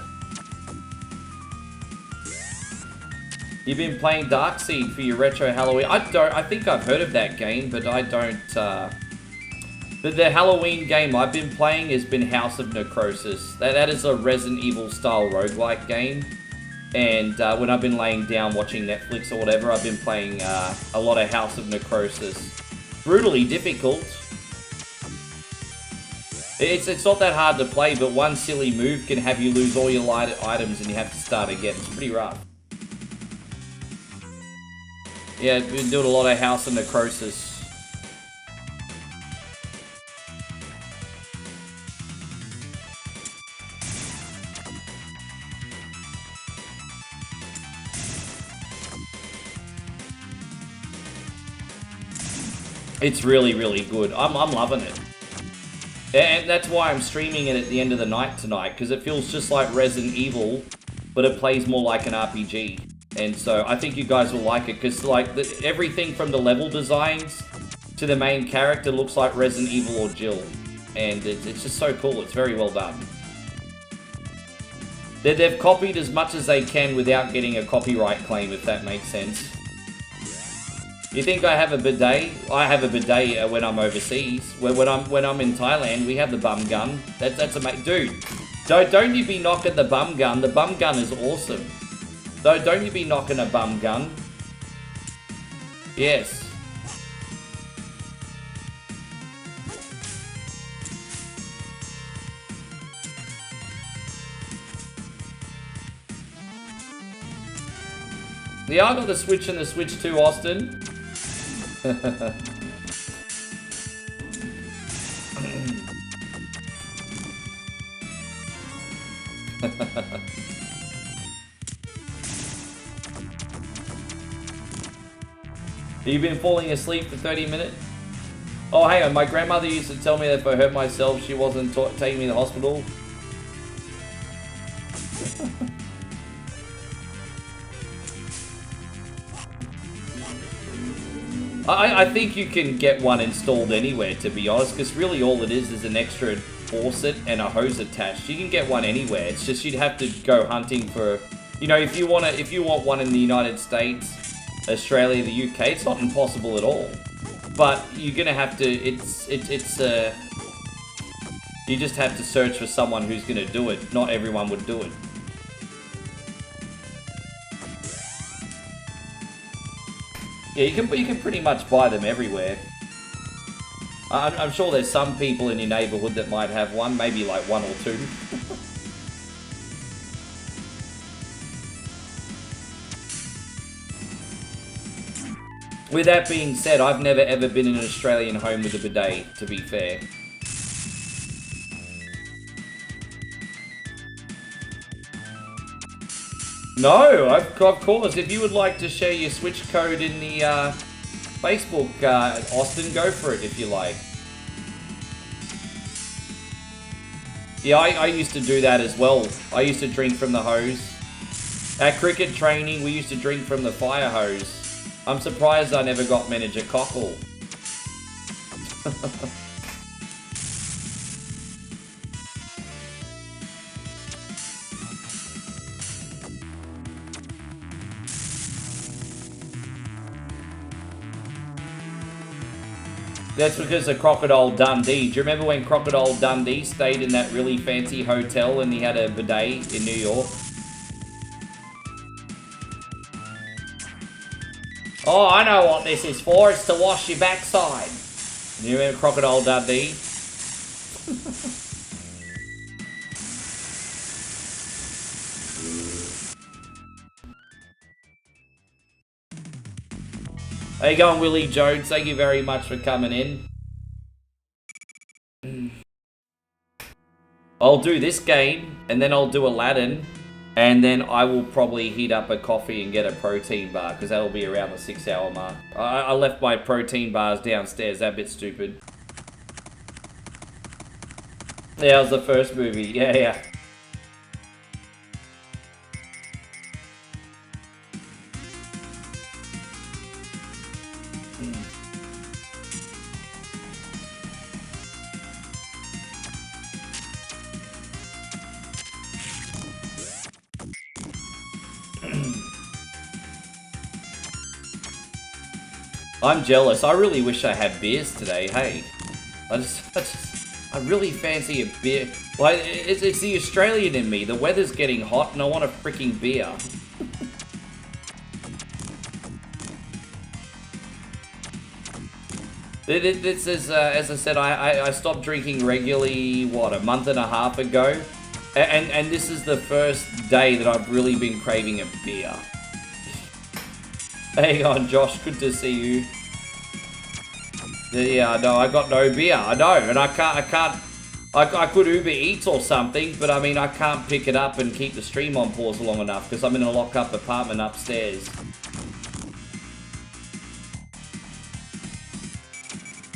You've been playing Darkseid for your retro Halloween. I think I've heard of that game, but I don't... The Halloween game I've been playing has been House of Necrosis. That is a Resident Evil style roguelike game. And when I've been laying down watching Netflix or whatever, I've been playing a lot of House of Necrosis. Brutally difficult. It's not that hard to play, but one silly move can have you lose all your items and you have to start again. It's pretty rough. Yeah, I've been doing a lot of House of Necrosis. It's really, really good. I'm loving it. And that's why I'm streaming it at the end of the night tonight, because it feels just like Resident Evil, but it plays more like an RPG. And so I think you guys will like it, because like everything from the level designs to the main character looks like Resident Evil or Jill. And it's just so cool. It's very well done. They've copied as much as they can without getting a copyright claim, if that makes sense. You think I have a bidet? I have a bidet when I'm overseas. When I'm in Thailand, we have the bum gun. That's amazing, dude. Don't you be knocking the bum gun? The bum gun is awesome. Don't you be knocking a bum gun? Yes. Yeah, I got the Switch and the Switch 2, Austin. You've been falling asleep for 30 minutes? Oh, hang on. My grandmother used to tell me that if I hurt myself, she wasn't taking me to the hospital. I think you can get one installed anywhere, to be honest, because really all it is an extra faucet and a hose attached. You can get one anywhere. It's just you'd have to go hunting for, you know, if you want one in the United States, Australia, the UK, it's not impossible at all. But you're gonna have to. You just have to search for someone who's gonna do it. Not everyone would do it. Yeah, you can pretty much buy them everywhere. I'm sure there's some people in your neighborhood that might have one, maybe like one or two. With that being said, I've never ever been in an Australian home with a bidet, to be fair. No, of course. If you would like to share your Switch code in the Facebook, Austin, go for it if you like. Yeah, I used to do that as well. I used to drink from the hose. At cricket training, we used to drink from the fire hose. I'm surprised I never got meningococcal. That's because of Crocodile Dundee. Do you remember when Crocodile Dundee stayed in that really fancy hotel and he had a bidet in New York? Oh, I know what this is for. It's to wash your backside. You remember Crocodile Dundee? How you going, Willie Jones? Thank you very much for coming in. I'll do this game, and then I'll do Aladdin, and then I will probably heat up a coffee and get a protein bar, because that'll be around the 6-hour mark. I left my protein bars downstairs, that bit stupid. Yeah, that was the first movie, yeah. I'm jealous. I really wish I had beers today, hey. I really fancy a beer. Like, it's the Australian in me. The weather's getting hot and I want a freaking beer. This is, as I said, I stopped drinking regularly, what, a month and a half ago? And this is the first day that I've really been craving a beer. Hang on, Josh, good to see you. Yeah, no, I got no beer, I know, and I could Uber Eats or something, but I mean, I can't pick it up and keep the stream on pause long enough, because I'm in a lock-up apartment upstairs.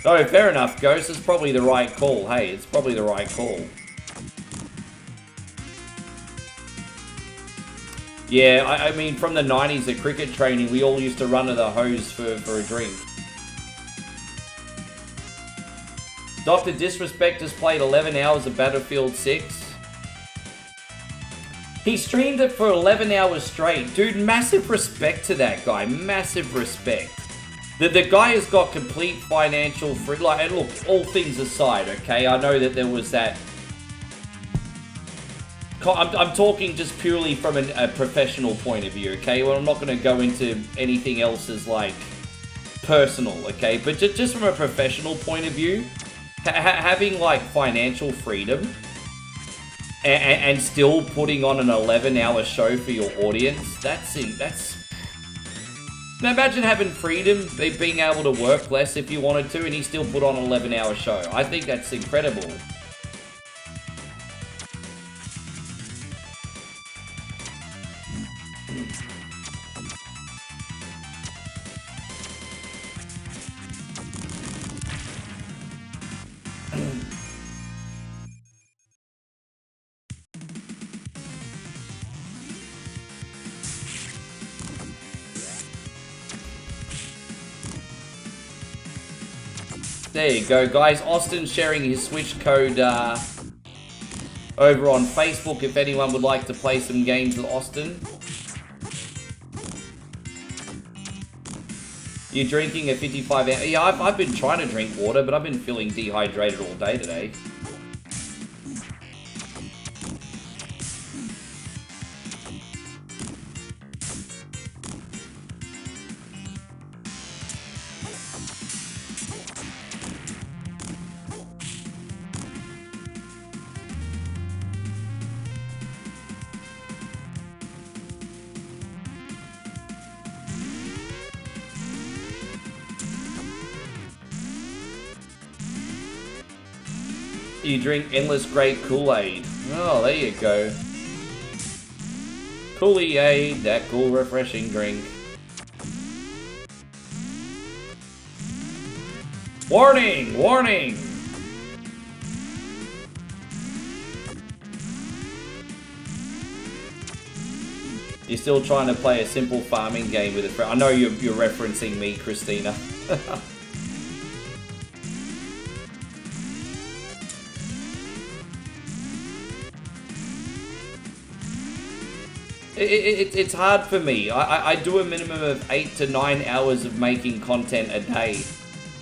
Oh, fair enough, Ghost, it's probably the right call, hey, it's probably the right call. Yeah, I mean, from the 90s at cricket training, we all used to run to the hose for a drink. Dr. Disrespect has played 11 hours of Battlefield 6. He streamed it for 11 hours straight. Dude, massive respect to that guy. Massive respect. The guy has got complete financial freedom. Like, and look, all things aside, okay? I know that there was that... I'm talking just purely from a professional point of view, okay? Well, I'm not going to go into anything else as, like, personal, okay? But just from a professional point of view, having, like, financial freedom and still putting on an 11-hour show for your audience, that's... Now imagine having freedom, being able to work less if you wanted to, and he still put on an 11-hour show. I think that's incredible. There you go, guys. Austin's sharing his Switch code over on Facebook if anyone would like to play some games with Austin. You're drinking a 55 ounce. Yeah, I've been trying to drink water, but I've been feeling dehydrated all day today. You drink Endless Great Kool-Aid. Oh, there you go. Kool-Aid, that cool, refreshing drink. Warning! Warning! You're still trying to play a simple farming game with a friend. I know you're referencing me, Christina. It's hard for me. I do a minimum of 8 to 9 hours of making content a day.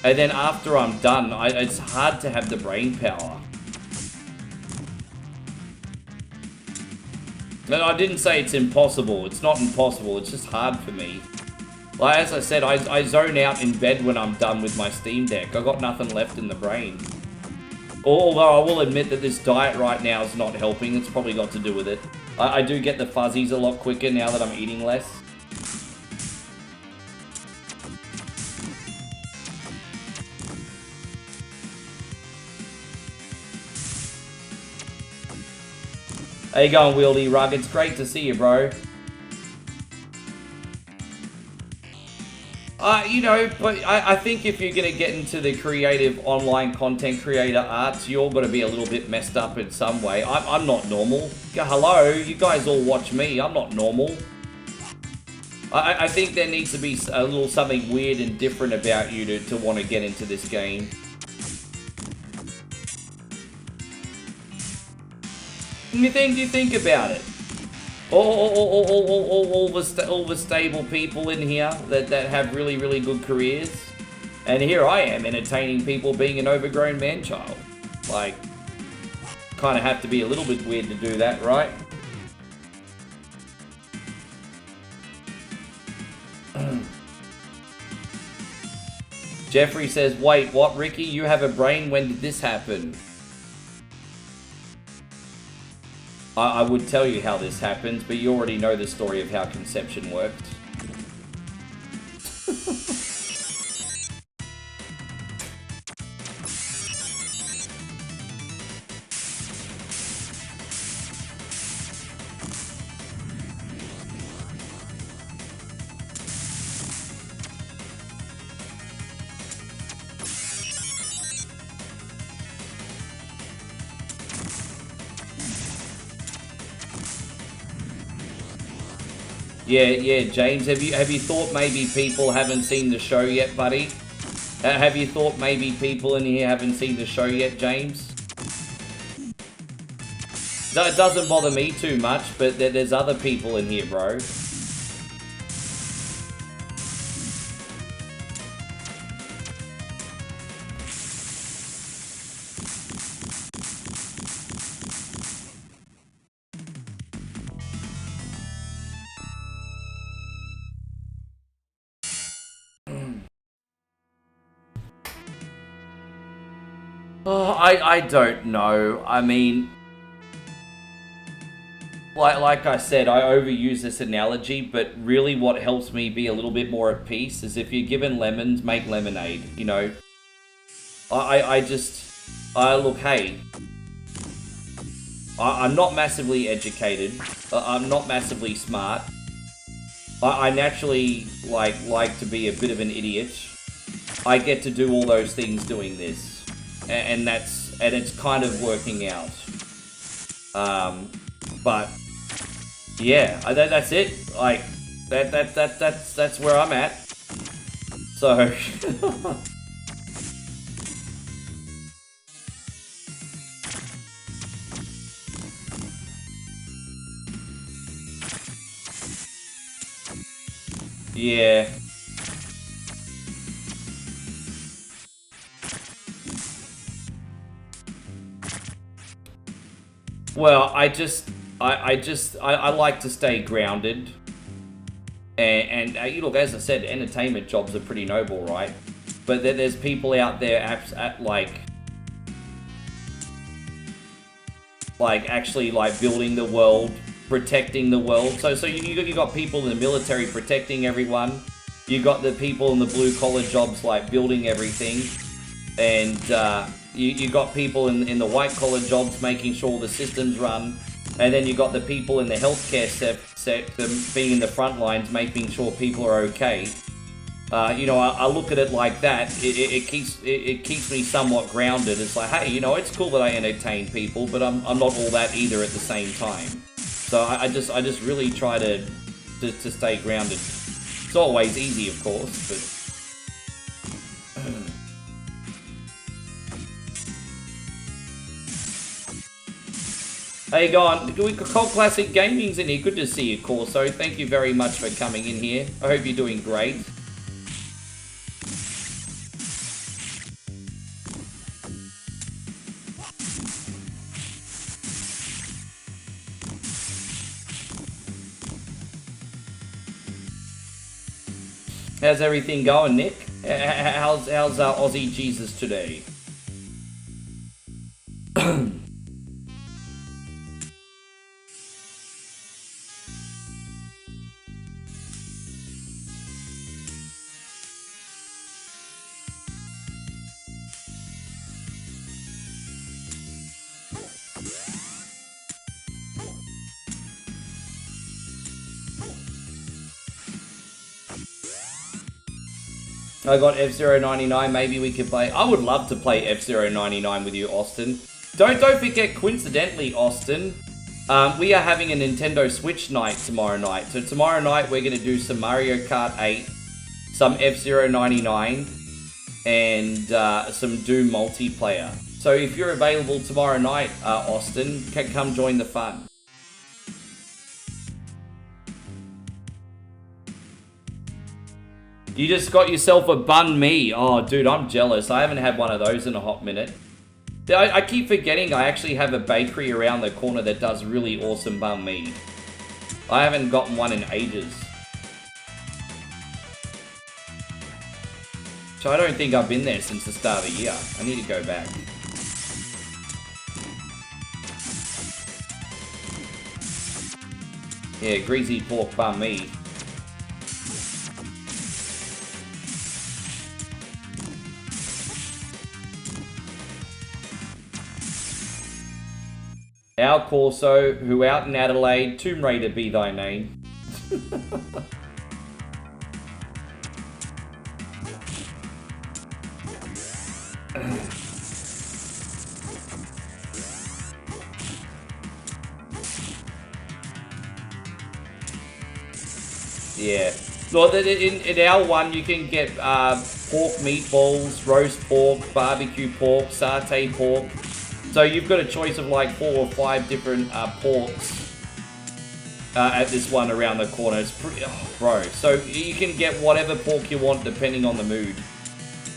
And then after I'm done, it's hard to have the brain power. And I didn't say it's impossible. It's not impossible. It's just hard for me. Like, as I said, I zone out in bed when I'm done with my Steam Deck. I got nothing left in the brain. Although I will admit that this diet right now is not helping. It's probably got to do with it. I do get the fuzzies a lot quicker now that I'm eating less. How you going, Wieldy Rug? It's great to see you, bro. You know, but I think if you're going to get into the creative online content creator arts, you're going to be a little bit messed up in some way. I'm not normal. Hello, you guys all watch me. I'm not normal. I think there needs to be a little something weird and different about you to want to get into this game. You think about it. All the stable people in here that have really, really good careers. And here I am entertaining people being an overgrown man-child. Like, kind of have to be a little bit weird to do that, right? Jeffrey says, wait, what, Ricky? You have a brain? When did this happen? I would tell you how this happens, but you already know the story of how conception worked. Yeah, James, have you thought maybe people haven't seen the show yet, buddy? Have you thought maybe people in here haven't seen the show yet, James? It doesn't bother me too much, but there's other people in here, bro. Oh, I don't know. I mean, like I said, I overuse this analogy, but really what helps me be a little bit more at peace is if you're given lemons, make lemonade, you know? Look, hey, I'm not massively educated. I'm not massively smart. I naturally like to be a bit of an idiot. I get to do all those things doing this. And it's kind of working out. But yeah, that's it. Like that's where I'm at. So Yeah. Well, I like to stay grounded. And you look, as I said, entertainment jobs are pretty noble, right? But there's people out there actually building the world, protecting the world. So you got people in the military protecting everyone. You got the people in the blue collar jobs building everything, and you got people in the white collar jobs making sure the systems run, and then you got the people in the healthcare sector being in the front lines making sure people are okay. I look at it like that. It keeps me somewhat grounded. It's like, hey, it's cool that I entertain people, but I'm not all that either at the same time. So I just really try to stay grounded. It's always easy, of course, but. Hey, we got Cold Classic Gaming's in here. Good to see you, Corso. Thank you very much for coming in here. I hope you're doing great. How's everything going, Nick? How's Aussie Jesus today? I got F-Zero 99, maybe we could play. I would love to play F-Zero 99 with you, Austin. Don't forget, coincidentally, Austin, we are having a Nintendo Switch night tomorrow night. So tomorrow night we're going to do some Mario Kart 8, some F-Zero 99, and some Doom multiplayer. So if you're available tomorrow night, Austin, come join the fun. You just got yourself a bun me. Oh, dude, I'm jealous. I haven't had one of those in a hot minute. I keep forgetting I actually have a bakery around the corner that does really awesome bun me. I haven't gotten one in ages. So I don't think I've been there since the start of the year. I need to go back. Yeah, greasy pork bun me. Our Corso, who out in Adelaide, Tomb Raider be thy name. Yeah. Well, in our one, you can get pork meatballs, roast pork, barbecue pork, satay pork. So you've got a choice of 4 or 5 different porks at this one around the corner. It's pretty, bro. So you can get whatever pork you want depending on the mood.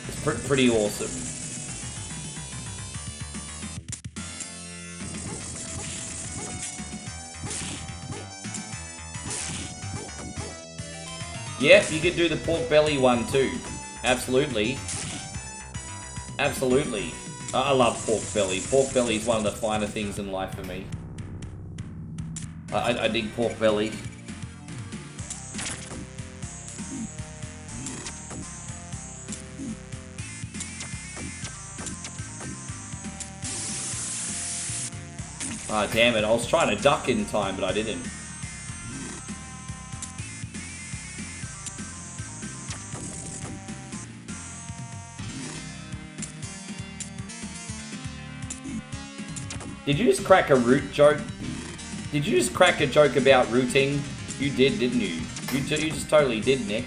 It's pretty awesome. Yep, you could do the pork belly one too. Absolutely. Absolutely. I love pork belly. Pork belly is one of the finer things in life for me. I dig pork belly. Ah, damn it. I was trying to duck in time, but I didn't. Did you just crack a root joke? Did you just crack a joke about rooting? You did, didn't you? You just totally did, Nick.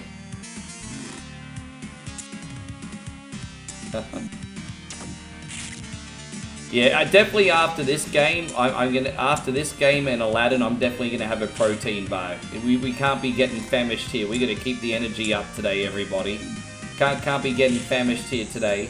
Yeah, definitely after this game, after this game and Aladdin, I'm definitely gonna have a protein bar. We can't be getting famished here. We gotta keep the energy up today, everybody. Can't be getting famished here today.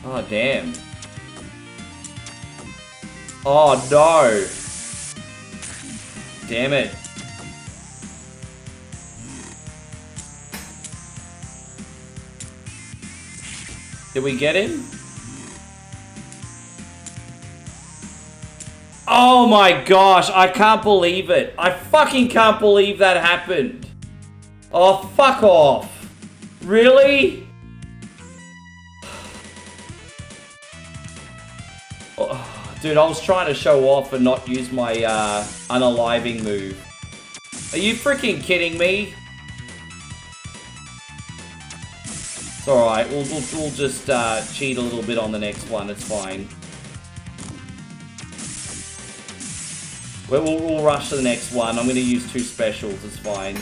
Oh, damn. Oh, no. Damn it. Did we get him? Oh my gosh, I can't believe it. I fucking can't believe that happened. Oh, fuck off. Really? Dude, I was trying to show off and not use my unaliving move. Are you freaking kidding me? It's alright, we'll just cheat a little bit on the next one, it's fine. We'll rush to the next one. I'm going to use 2 specials, it's fine.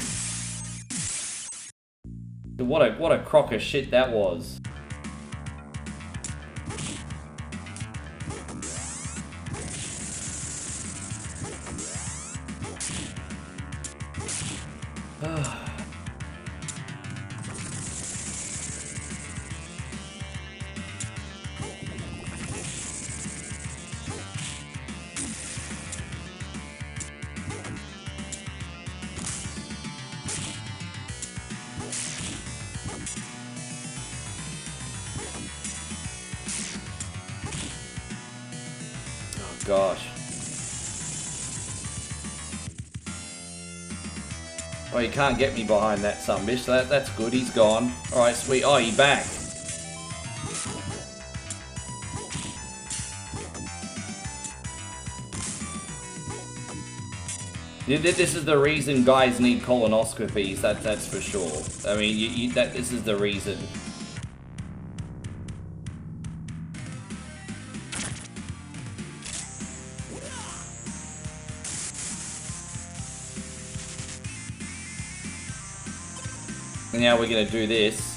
Dude, what a crock of shit that was. Gosh. Oh, you can't get me behind that sumbitch. That's good. He's gone. Alright, sweet. Oh, you're back. This is the reason guys need colonoscopies. That's for sure. I mean, this is the reason. And now we're gonna do this.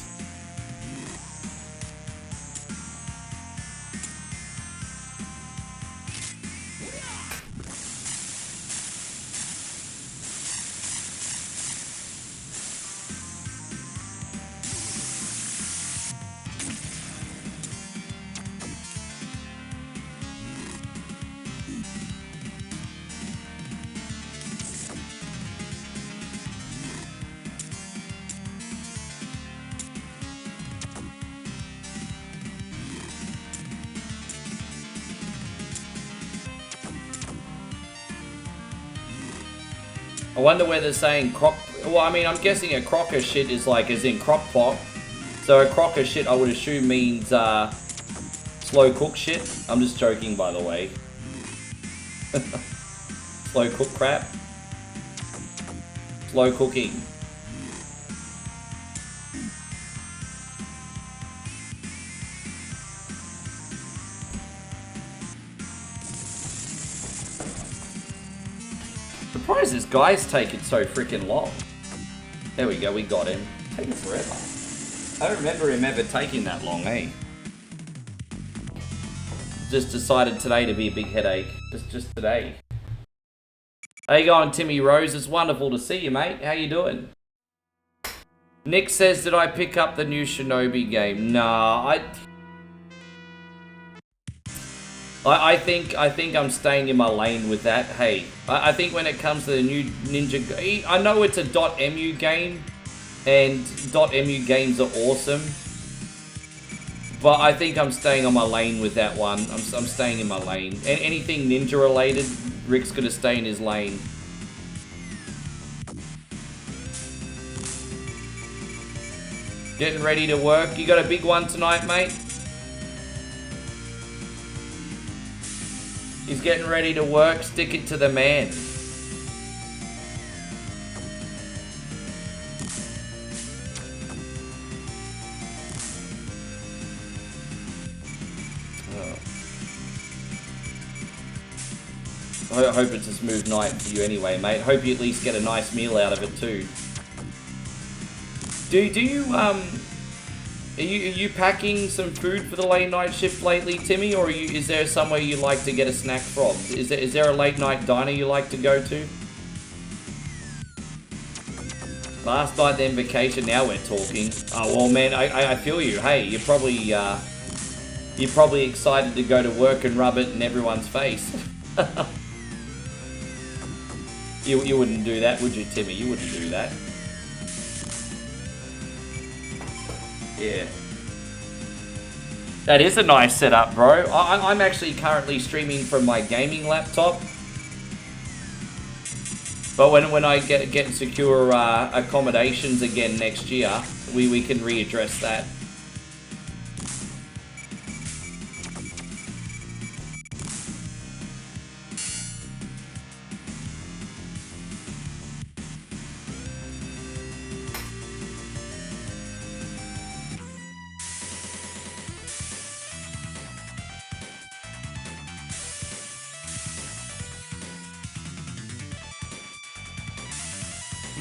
I wonder where they're saying crock... Well, I mean, I'm guessing a crock of shit is like, as in crock pot. So a crock of shit, I would assume, means slow cook shit. I'm just joking, by the way. Slow cook crap. Slow cooking. Surprised this guy's taking so freaking long. There we go, we got him. Taking forever. I don't remember him ever taking that long, eh? Just decided today to be a big headache. Just today. How you going, Timmy Rose? It's wonderful to see you, mate. How you doing? Nick says, did I pick up the new Shinobi game? Nah, I think I'm staying in my lane with that. Hey, I think when it comes to the new Ninja... I know it's a .mu game, and .mu games are awesome, But I think I'm staying on my lane with that one. I'm staying in my lane. Anything ninja related, Rick's gonna stay in his lane. Getting ready to work. You got a big one tonight, mate? He's getting ready to work. Stick it to the man. I hope it's a smooth night for you anyway, mate. Hope you at least get a nice meal out of it too. Do you are you packing some food for the late night shift lately, Timmy, or is there somewhere you like to get a snack from? Is there a late night diner you like to go to? Last night, then vacation. Now we're talking. Oh well, man, I feel you. Hey, you're probably excited to go to work and rub it in everyone's face. You wouldn't do that, would you, Timmy? You wouldn't do that. Yeah. That is a nice setup, bro. I'm actually currently streaming from my gaming laptop. But when I get secure accommodations again next year, we can readdress that.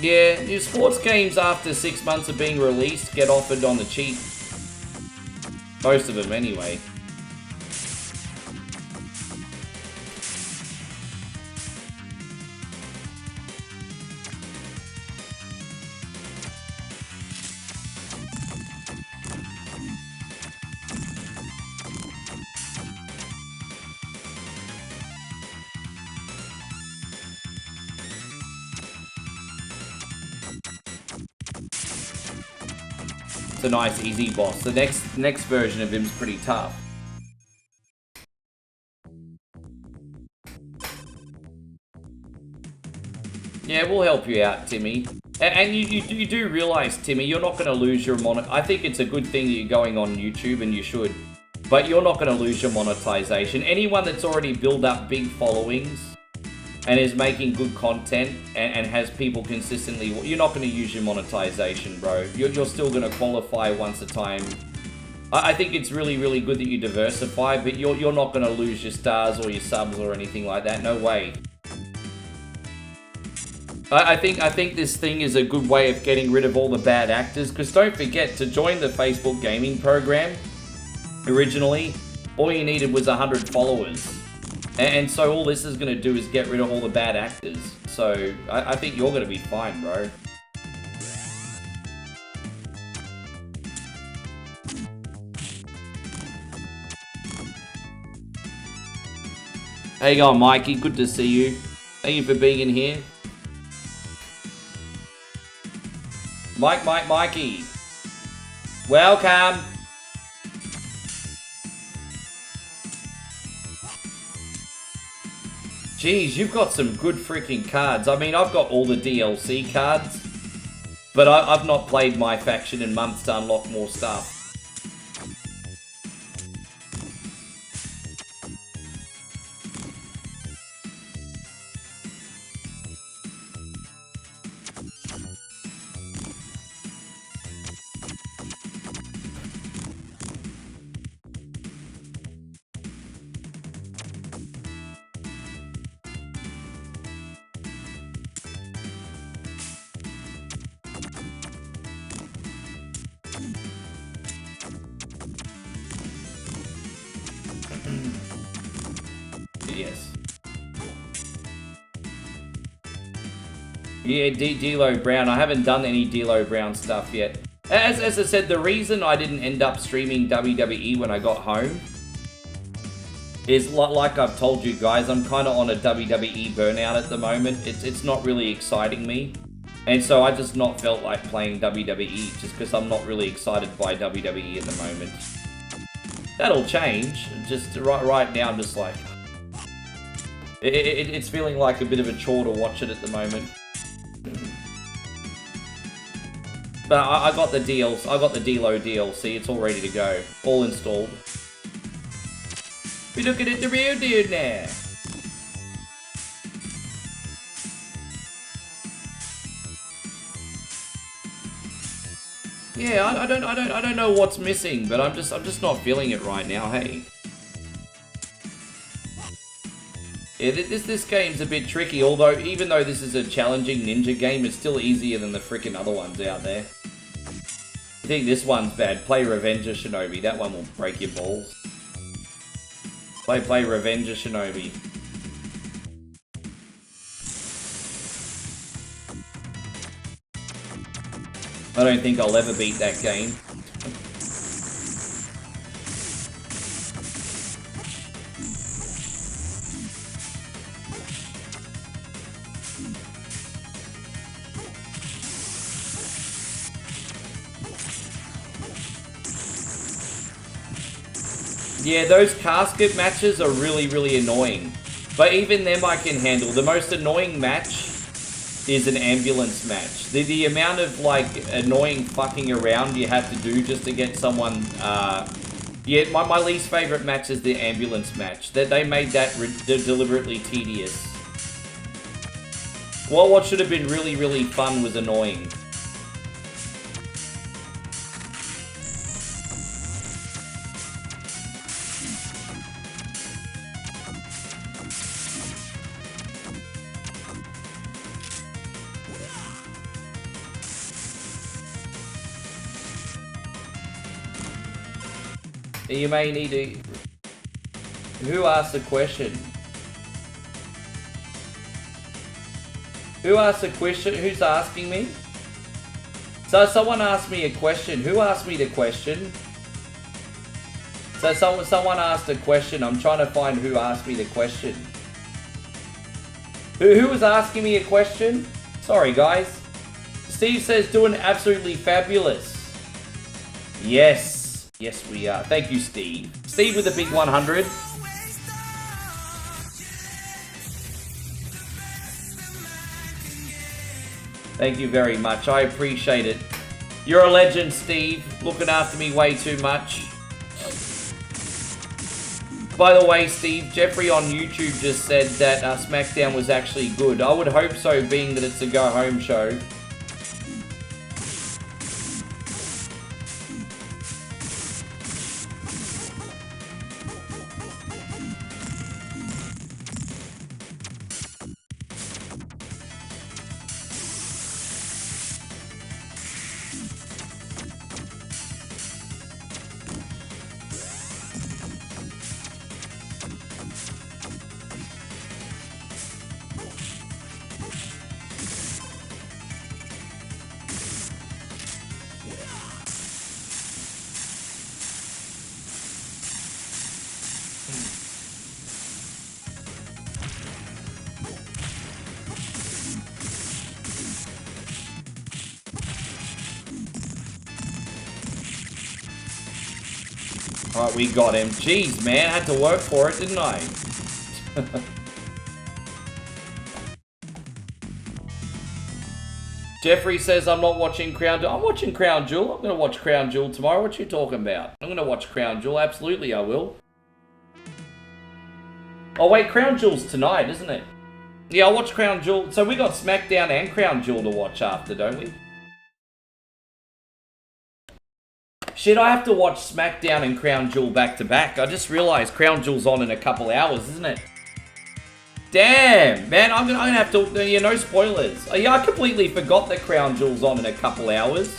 Yeah, your sports games after 6 months of being released get offered on the cheap. Most of them anyway. A nice easy boss. The next version of him's pretty tough. Yeah, we'll help you out, Timmy. And you do realize, Timmy, you're not going to lose your I think it's a good thing that you're going on YouTube, and you should. But you're not going to lose your monetization. Anyone that's already built up big followings and is making good content and has people consistently, you're not going to use your monetization, bro. You're still going to qualify once a time. I think it's really, really good that you diversify, but you're not going to lose your stars or your subs or anything like that. No way. I think this thing is a good way of getting rid of all the bad actors, because don't forget, to join the Facebook gaming program, originally, all you needed was 100 followers. And so all this is going to do is get rid of all the bad actors. So I think you're going to be fine, bro. How you going, Mikey? Good to see you. Thank you for being in here. Mikey. Welcome. Jeez, you've got some good freaking cards. I mean, I've got all the DLC cards, but I've not played my faction in months to unlock more stuff. Yes. Yeah, D'Lo Brown. I haven't done any D'Lo Brown stuff yet. As I said, the reason I didn't end up streaming WWE when I got home is, like I've told you guys, I'm kind of on a WWE burnout at the moment. It's not really exciting me. And so I just not felt like playing WWE just because I'm not really excited by WWE at the moment. That'll change. Just right now, I'm just like... It's feeling like a bit of a chore to watch it at the moment. But I got the deals. I got the D-Lo DLC. It's all ready to go. All installed. We're looking at the real dude now. Yeah, I don't know what's missing, but I'm just not feeling it right now. Hey. Yeah, this game's a bit tricky. Although, even though this is a challenging ninja game, it's still easier than the freaking other ones out there. I think this one's bad. Play Revenge of Shinobi. That one will break your balls. Play Revenge of Shinobi. I don't think I'll ever beat that game. Yeah, those casket matches are really annoying. But even them I can handle. The most annoying match is an ambulance match. The amount of, like, annoying fucking around you have to do just to get someone... yeah, my least favourite match is the ambulance match. They made that deliberately tedious. Well, what should have been really fun was annoying. You may need to... Who asked the question? Who asked the question? Who's asking me? So someone asked me a question. Who asked me the question? So someone asked a question. I'm trying to find who asked me the question. Who was asking me a question? Sorry, guys. Steve says doing absolutely fabulous. Yes. Yes, we are. Thank you, Steve. Steve with the big 100. Thank you very much. I appreciate it. You're a legend, Steve. Looking after me way too much. By the way, Steve, Jeffrey on YouTube just said that SmackDown was actually good. I would hope so, being that it's a go-home show. Alright, we got him. Jeez, man, I had to work for it, didn't I? Jeffrey says I'm not watching Crown Jewel. I'm watching Crown Jewel. I'm going to watch Crown Jewel tomorrow. What you talking about? I'm going to watch Crown Jewel. Absolutely, I will. Oh, wait, Crown Jewel's tonight, isn't it? Yeah, I'll watch Crown Jewel. So we got SmackDown and Crown Jewel to watch after, don't we? Shit, I have to watch SmackDown and Crown Jewel back to back. I just realised Crown Jewel's on in a couple hours, isn't it? Damn, man, I'm gonna have to... Yeah, no spoilers. Oh, yeah, I completely forgot that Crown Jewel's on in a couple hours.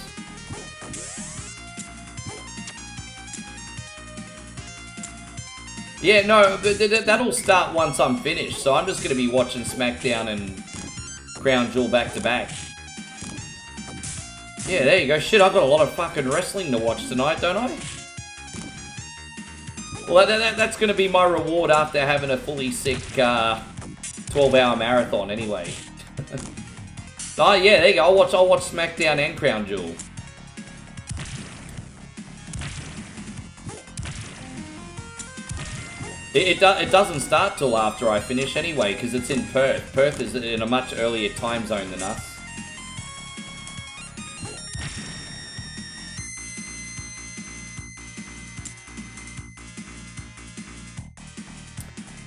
Yeah, no, that'll start once I'm finished. So I'm just going to be watching SmackDown and Crown Jewel back to back. Yeah, there you go. Shit, I've got a lot of fucking wrestling to watch tonight, don't I? Well, that's going to be my reward after having a fully sick 12-hour marathon anyway. Oh, yeah, there you go. I'll watch SmackDown and Crown Jewel. It doesn't start till after I finish anyway, because it's in Perth. Perth is in a much earlier time zone than us.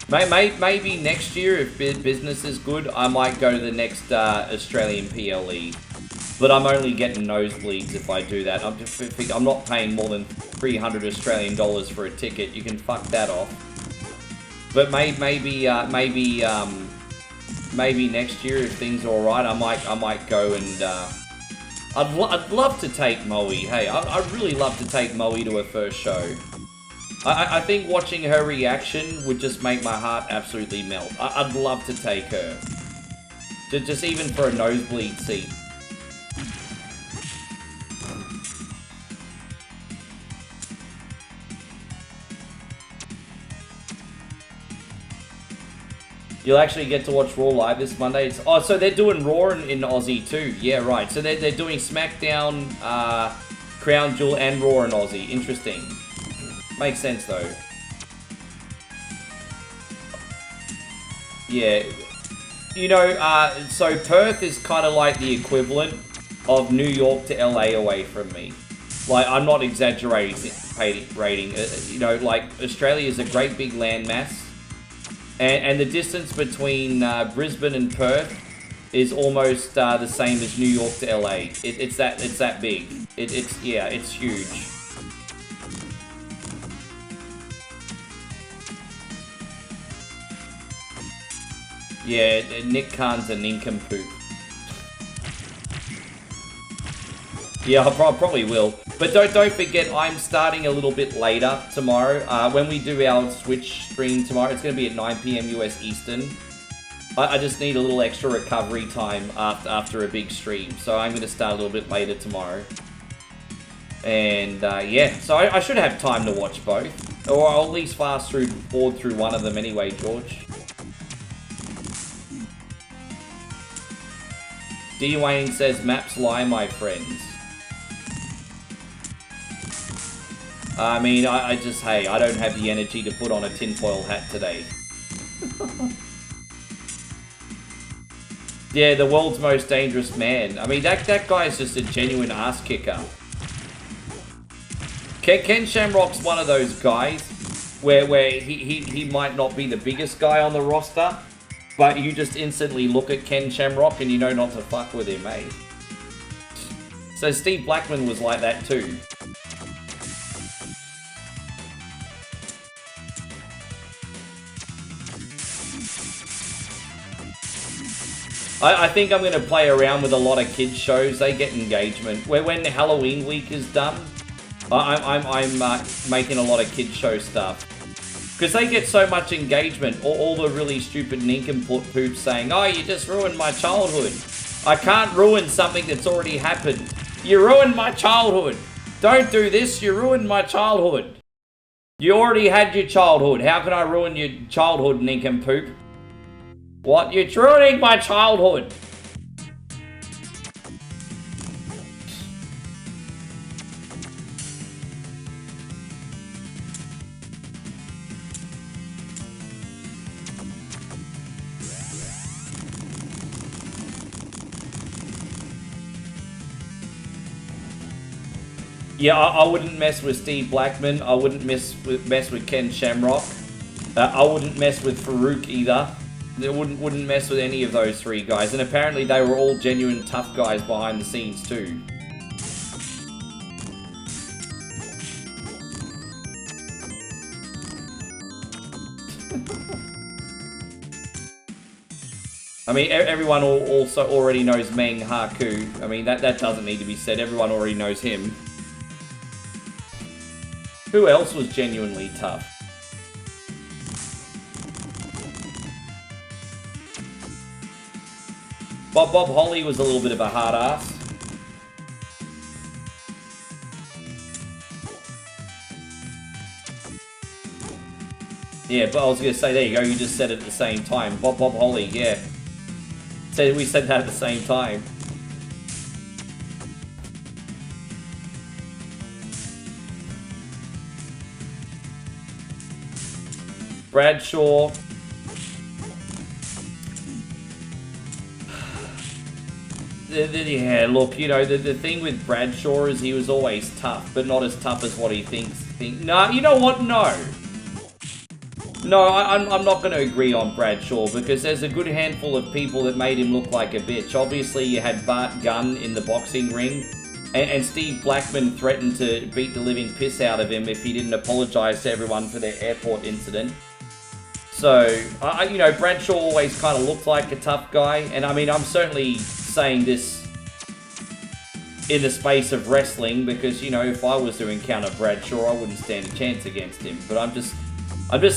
Maybe next year, if business is good, I might go to the next Australian PLE. But I'm only getting nosebleeds if I do that. I'm not paying more than 300 Australian dollars for a ticket. You can fuck that off. But maybe next year, if things are alright, I might go and I'd love to take Moe. Hey, I'd really love to take Moe to her first show. I think watching her reaction would just make my heart absolutely melt. I'd love to take her. Just even for a nosebleed seat. You'll actually get to watch Raw live this Monday. Oh, so they're doing Raw in Aussie too. Yeah, right. So they're doing SmackDown, Crown Jewel, and Raw in Aussie. Interesting. Makes sense though. Yeah. You know, so Perth is kind of like the equivalent of New York to LA away from me. Like, I'm not exaggerating. You know, like, Australia is a great big landmass. And the distance between Brisbane and Perth is almost the same as New York to LA. It's that big. It's huge. Yeah, Nick Khan's a nincompoop. Yeah, I probably will. But don't forget, I'm starting a little bit later tomorrow. When we do our Switch stream tomorrow, it's going to be at 9 PM US Eastern. I just need a little extra recovery time after a big stream. So I'm going to start a little bit later tomorrow. And yeah, so I should have time to watch both. Or I'll at least fast forward through one of them anyway, George. D. Wayne says, maps lie, my friends. I mean, I just, hey, I don't have the energy to put on a tinfoil hat today. Yeah, the world's most dangerous man. I mean, that guy's just a genuine ass kicker. Ken Shamrock's one of those guys where he might not be the biggest guy on the roster, but you just instantly look at Ken Shamrock and you know not to fuck with him, eh? So Steve Blackman was like that too. I think I'm going to play around with a lot of kids shows. They get engagement. When Halloween week is done, I'm making a lot of kids show stuff. Because they get so much engagement. All the really stupid nincompoops saying, oh, you just ruined my childhood. I can't ruin something that's already happened. You ruined my childhood. Don't do this, you ruined my childhood. You already had your childhood. How can I ruin your childhood, nincompoop? What? You're ruining my childhood. Yeah, I wouldn't mess with Steve Blackman. I wouldn't mess with Ken Shamrock. I wouldn't mess with Farouk either. They wouldn't mess with any of those three guys. And apparently they were all genuine tough guys behind the scenes too. I mean, everyone also already knows Meng Haku. I mean, that doesn't need to be said. Everyone already knows him. Who else was genuinely tough? Bob Holly was a little bit of a hard ass. Yeah, but I was going to say, there you go, you just said it at the same time. Bob Holly, yeah. So we said that at the same time. Bradshaw. Yeah, look, you know, the thing with Bradshaw is he was always tough, but not as tough as what he thinks. No, you know what? No. No, I'm not going to agree on Bradshaw, because there's a good handful of people that made him look like a bitch. Obviously, you had Bart Gunn in the boxing ring, and Steve Blackman threatened to beat the living piss out of him if he didn't apologize to everyone for their airport incident. So, you know, Bradshaw always kind of looked like a tough guy, and I mean, I'm certainly saying this in the space of wrestling, because, you know, if I was to encounter Bradshaw, I wouldn't stand a chance against him. But I'm just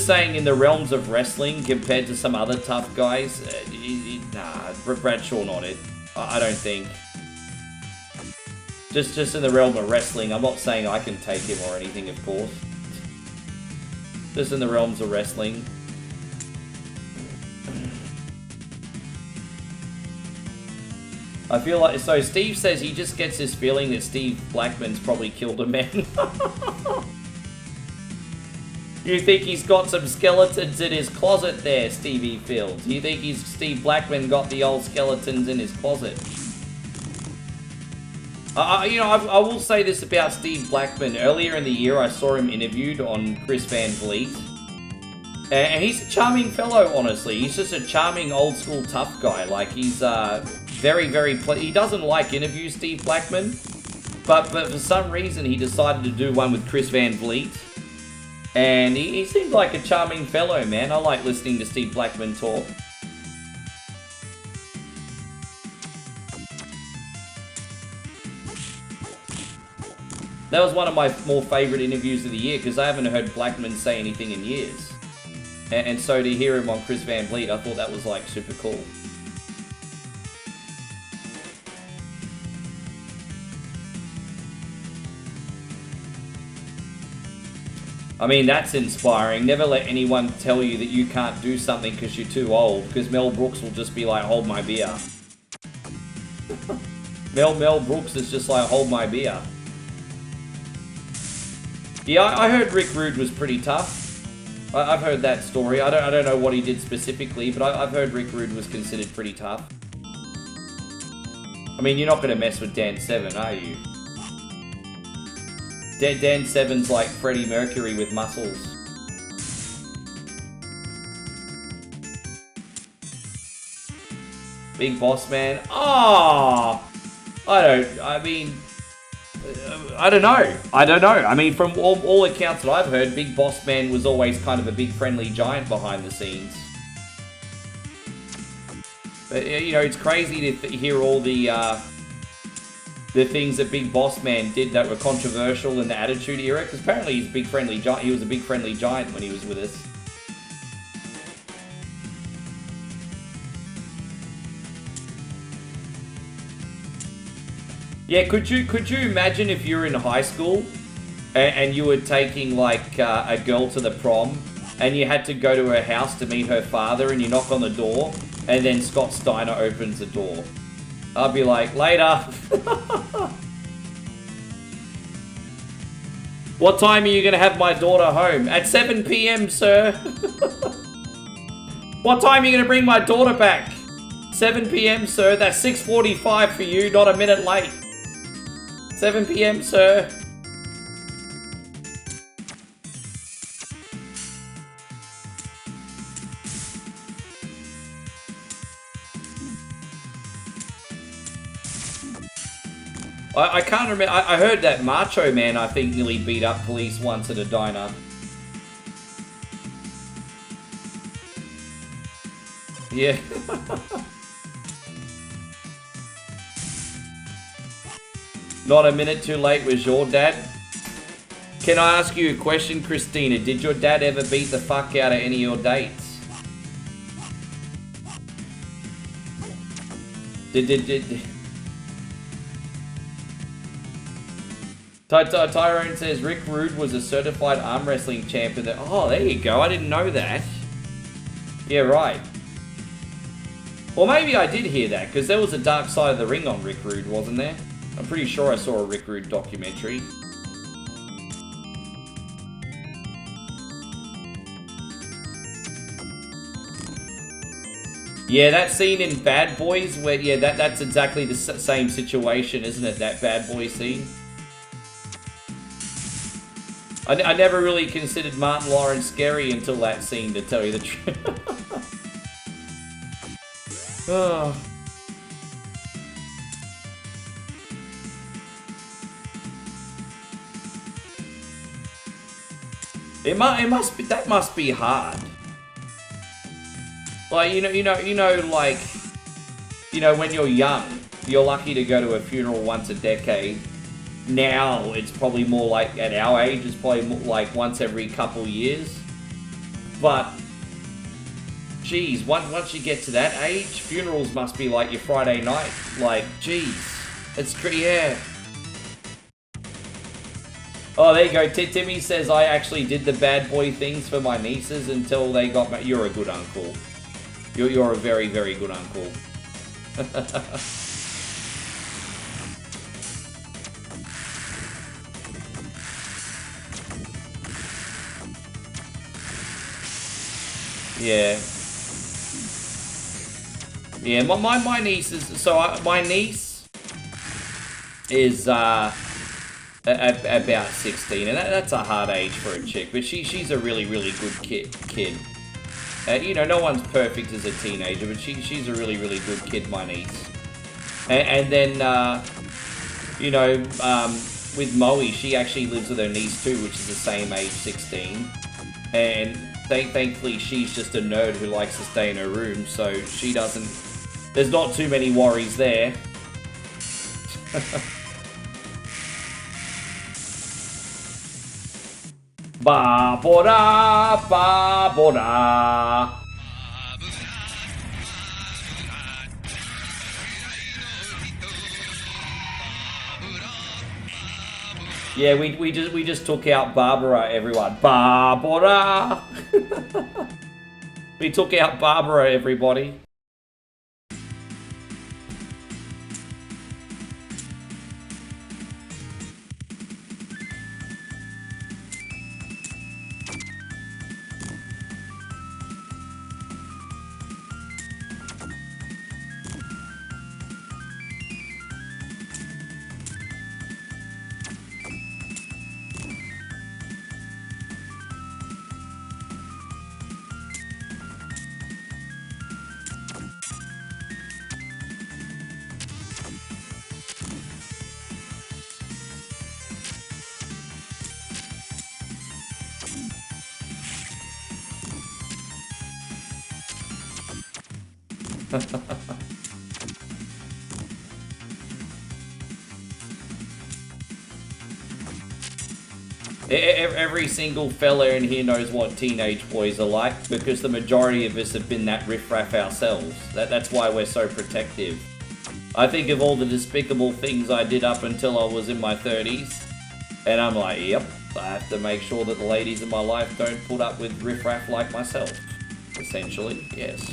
saying, in the realms of wrestling, compared to some other tough guys, nah, Bradshaw not it. I don't think. Just in the realm of wrestling, I'm not saying I can take him or anything, of course. Just in the realms of wrestling. I feel like, so Steve says he just gets this feeling that Steve Blackman's probably killed a man. You think he's got some skeletons in his closet there, Stevie Fields? You think Steve Blackman got the old skeletons in his closet? You know, I will say this about Steve Blackman. Earlier in the year, I saw him interviewed on Chris Van Vliet. And he's a charming fellow, honestly. He's just a charming, old-school, tough guy. Like, he's very, very... He doesn't like interviews, Steve Blackman. But for some reason, he decided to do one with Chris Van Vliet. And he seemed like a charming fellow, man. I like listening to Steve Blackman talk. That was one of my more favourite interviews of the year, because I haven't heard Blackman say anything in years. And so to hear him on Chris Van Vliet, I thought that was, like, super cool. I mean, that's inspiring. Never let anyone tell you that you can't do something because you're too old, because Mel Brooks will just be like, hold my beer. Mel Brooks is just like, hold my beer. Yeah, I heard Rick Rude was pretty tough. I've heard that story. I don't know what he did specifically, but I've heard Rick Rude was considered pretty tough. I mean, you're not going to mess with Dan Severn, are you? Dan Severn's like Freddie Mercury with muscles. Big Boss Man. Ah, I don't know. I mean, from all accounts that I've heard, Big Boss Man was always kind of a big friendly giant behind the scenes. But, you know, it's crazy to hear all the things that Big Boss Man did that were controversial in the Attitude Era, because apparently he's a big friendly giant. He was a big friendly giant when he was with us. Yeah, could you imagine if you were in high school and you were taking like a girl to the prom and you had to go to her house to meet her father and you knock on the door and then Scott Steiner opens the door? I'd be like, later. What time are you going to have my daughter home? At 7 p.m, sir. What time are you going to bring my daughter back? 7 p.m, sir. That's 6:45 for you, not a minute late. 7 p.m, sir. I can't remember. I heard that Macho Man, I think, nearly beat up police once at a diner. Yeah. Not a minute too late was your dad. Can I ask you a question, Christina? Did your dad ever beat the fuck out of any of your dates? Tyrone says Rick Rude was a certified arm wrestling champion. Oh, there you go. I didn't know that. Yeah, right. Or maybe I did hear that, because there was a Dark Side of the Ring on Rick Rude, wasn't there? I'm pretty sure I saw a Rick Rude documentary. Yeah, that scene in Bad Boys where, yeah, that's exactly the same situation, isn't it? That Bad Boy scene. I never really considered Martin Lawrence scary until that scene, to tell you the truth. Oh. That must be hard. Like, like, when you're young, you're lucky to go to a funeral once a decade. Now, it's probably more like, at our age, it's probably more like once every couple years. But, geez, once you get to that age, funerals must be like your Friday night. Like, geez, it's yeah. Oh, there you go. Timmy says, I actually did the bad boy things for my nieces until they got married. You're a good uncle. You're a very, very good uncle. Yeah. Yeah, my niece is... So, my niece is, about 16, and that's a hard age for a chick, but she's a really, really good kid. No one's perfect as a teenager, but she's a really, really good kid, my niece. And then, with Moe, she actually lives with her niece too, which is the same age, 16. And thankfully, she's just a nerd who likes to stay in her room, so she doesn't... There's not too many worries there. Ba-bo-da, ba-bo-da. Yeah, we just took out Barbara, everyone. Barbara. We took out Barbara, everybody. Every single fella in here knows what teenage boys are like, because the majority of us have been that riffraff ourselves. That's why we're so protective. I think of all the despicable things I did up until I was in my 30s, and I'm like, yep, I have to make sure that the ladies in my life don't put up with riffraff like myself. Essentially, yes.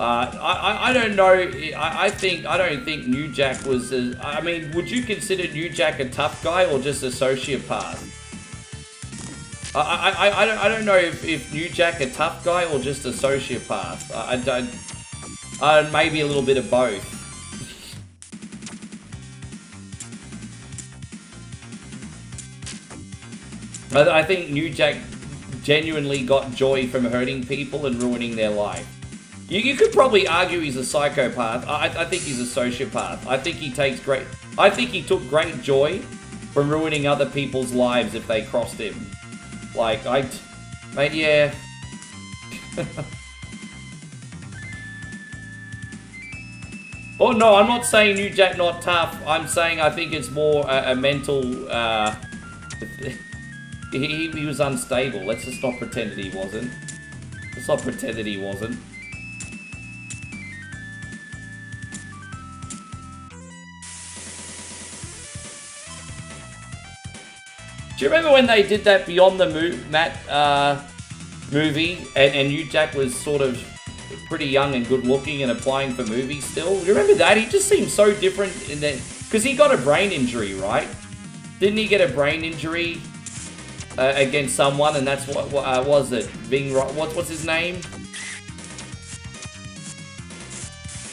I don't know. I don't think New Jack was. I mean, would you consider New Jack a tough guy or just a sociopath? I don't know if New Jack a tough guy or just a sociopath. I don't. Maybe a little bit of both. I think New Jack genuinely got joy from hurting people and ruining their life. You could probably argue he's a psychopath. I think he's a sociopath. I think he took great joy from ruining other people's lives if they crossed him. Like, mate, yeah. Oh no, I'm not saying New Jack not tough. I'm saying I think it's more a mental. He was unstable. Let's just not pretend that he wasn't. Let's not pretend that he wasn't. Do you remember when they did that Beyond the Matt movie, and New Jack was sort of pretty young and good looking and applying for movies still. You remember that? He just seemed so different in that, because he got a brain injury, right? Didn't he get a brain injury against someone, and that's what was it? What's his name?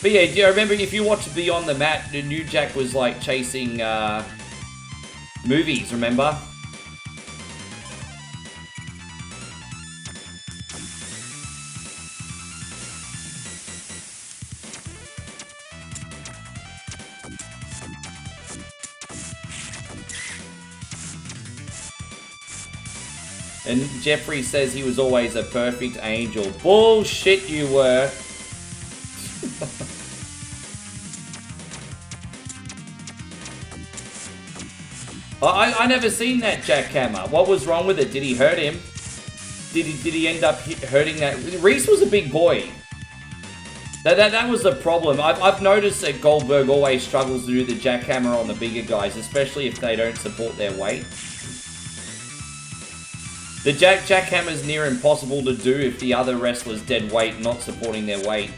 But yeah, do you remember if you watch Beyond the Mat, New Jack was like chasing movies, remember? And Jeffrey says he was always a perfect angel. Bullshit you were. I never seen that jackhammer. What was wrong with it? Did he hurt him? Did he end up hurting that? Reese was a big boy. That was the problem. I've noticed that Goldberg always struggles to do the jackhammer on the bigger guys, especially if they don't support their weight. The jackhammer's near impossible to do if the other wrestler's dead weight, not supporting their weight.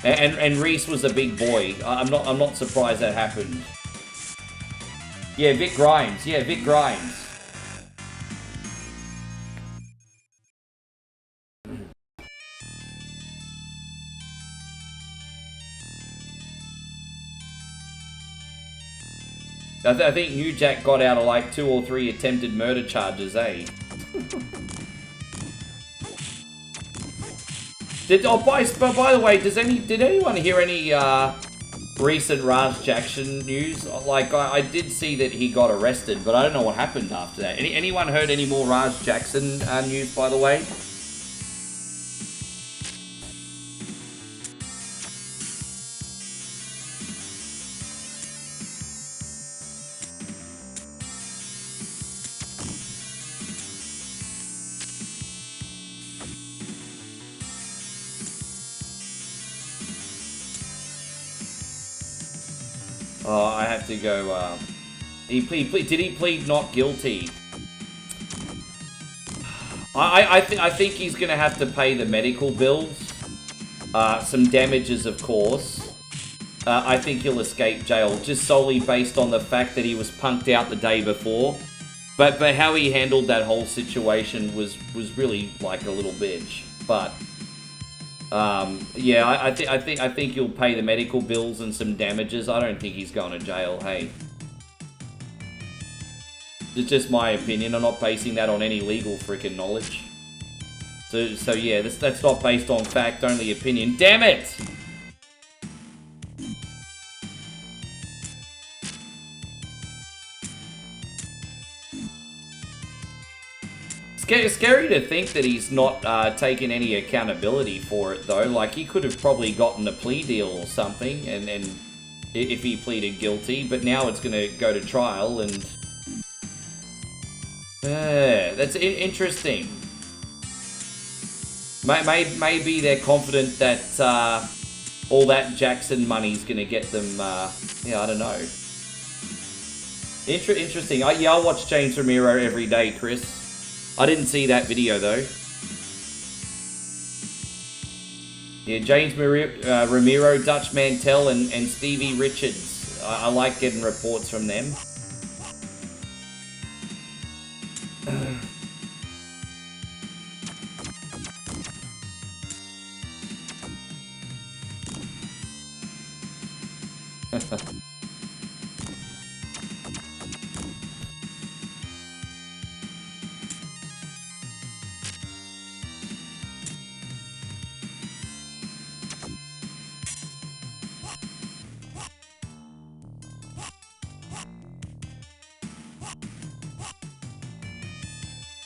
And Reese was a big boy. I'm not surprised that happened. Yeah, Vic Grimes. Yeah, Vic Grimes. I think New Jack got out of like 2 or 3 attempted murder charges, eh? By the way, did anyone hear any recent Raj Jackson news? Like, I did see that he got arrested, but I don't know what happened after that. Anyone heard any more Raj Jackson news, by the way? Oh, I have to go, did he plead not guilty? I think he's gonna have to pay the medical bills. Some damages, of course. I think he'll escape jail, just solely based on the fact that he was punked out the day before. But how he handled that whole situation was really like a little bitch. But yeah, I think he'll pay the medical bills and some damages. I don't think he's going to jail. Hey, it's just my opinion. I'm not basing that on any legal freaking knowledge. So yeah, that's not based on fact, only opinion. Damn it! It's scary to think that he's not taken any accountability for it, though. Like, he could have probably gotten a plea deal or something, and if he pleaded guilty, but now it's going to go to trial, and that's interesting. Maybe they're confident that all that Jackson money's going to get them. Yeah, I don't know. Interesting. Yeah, I watch James Ramiro every day, Chris. I didn't see that video, though. Yeah, James Ramiro, Dutch Mantel, and Stevie Richards. I like getting reports from them.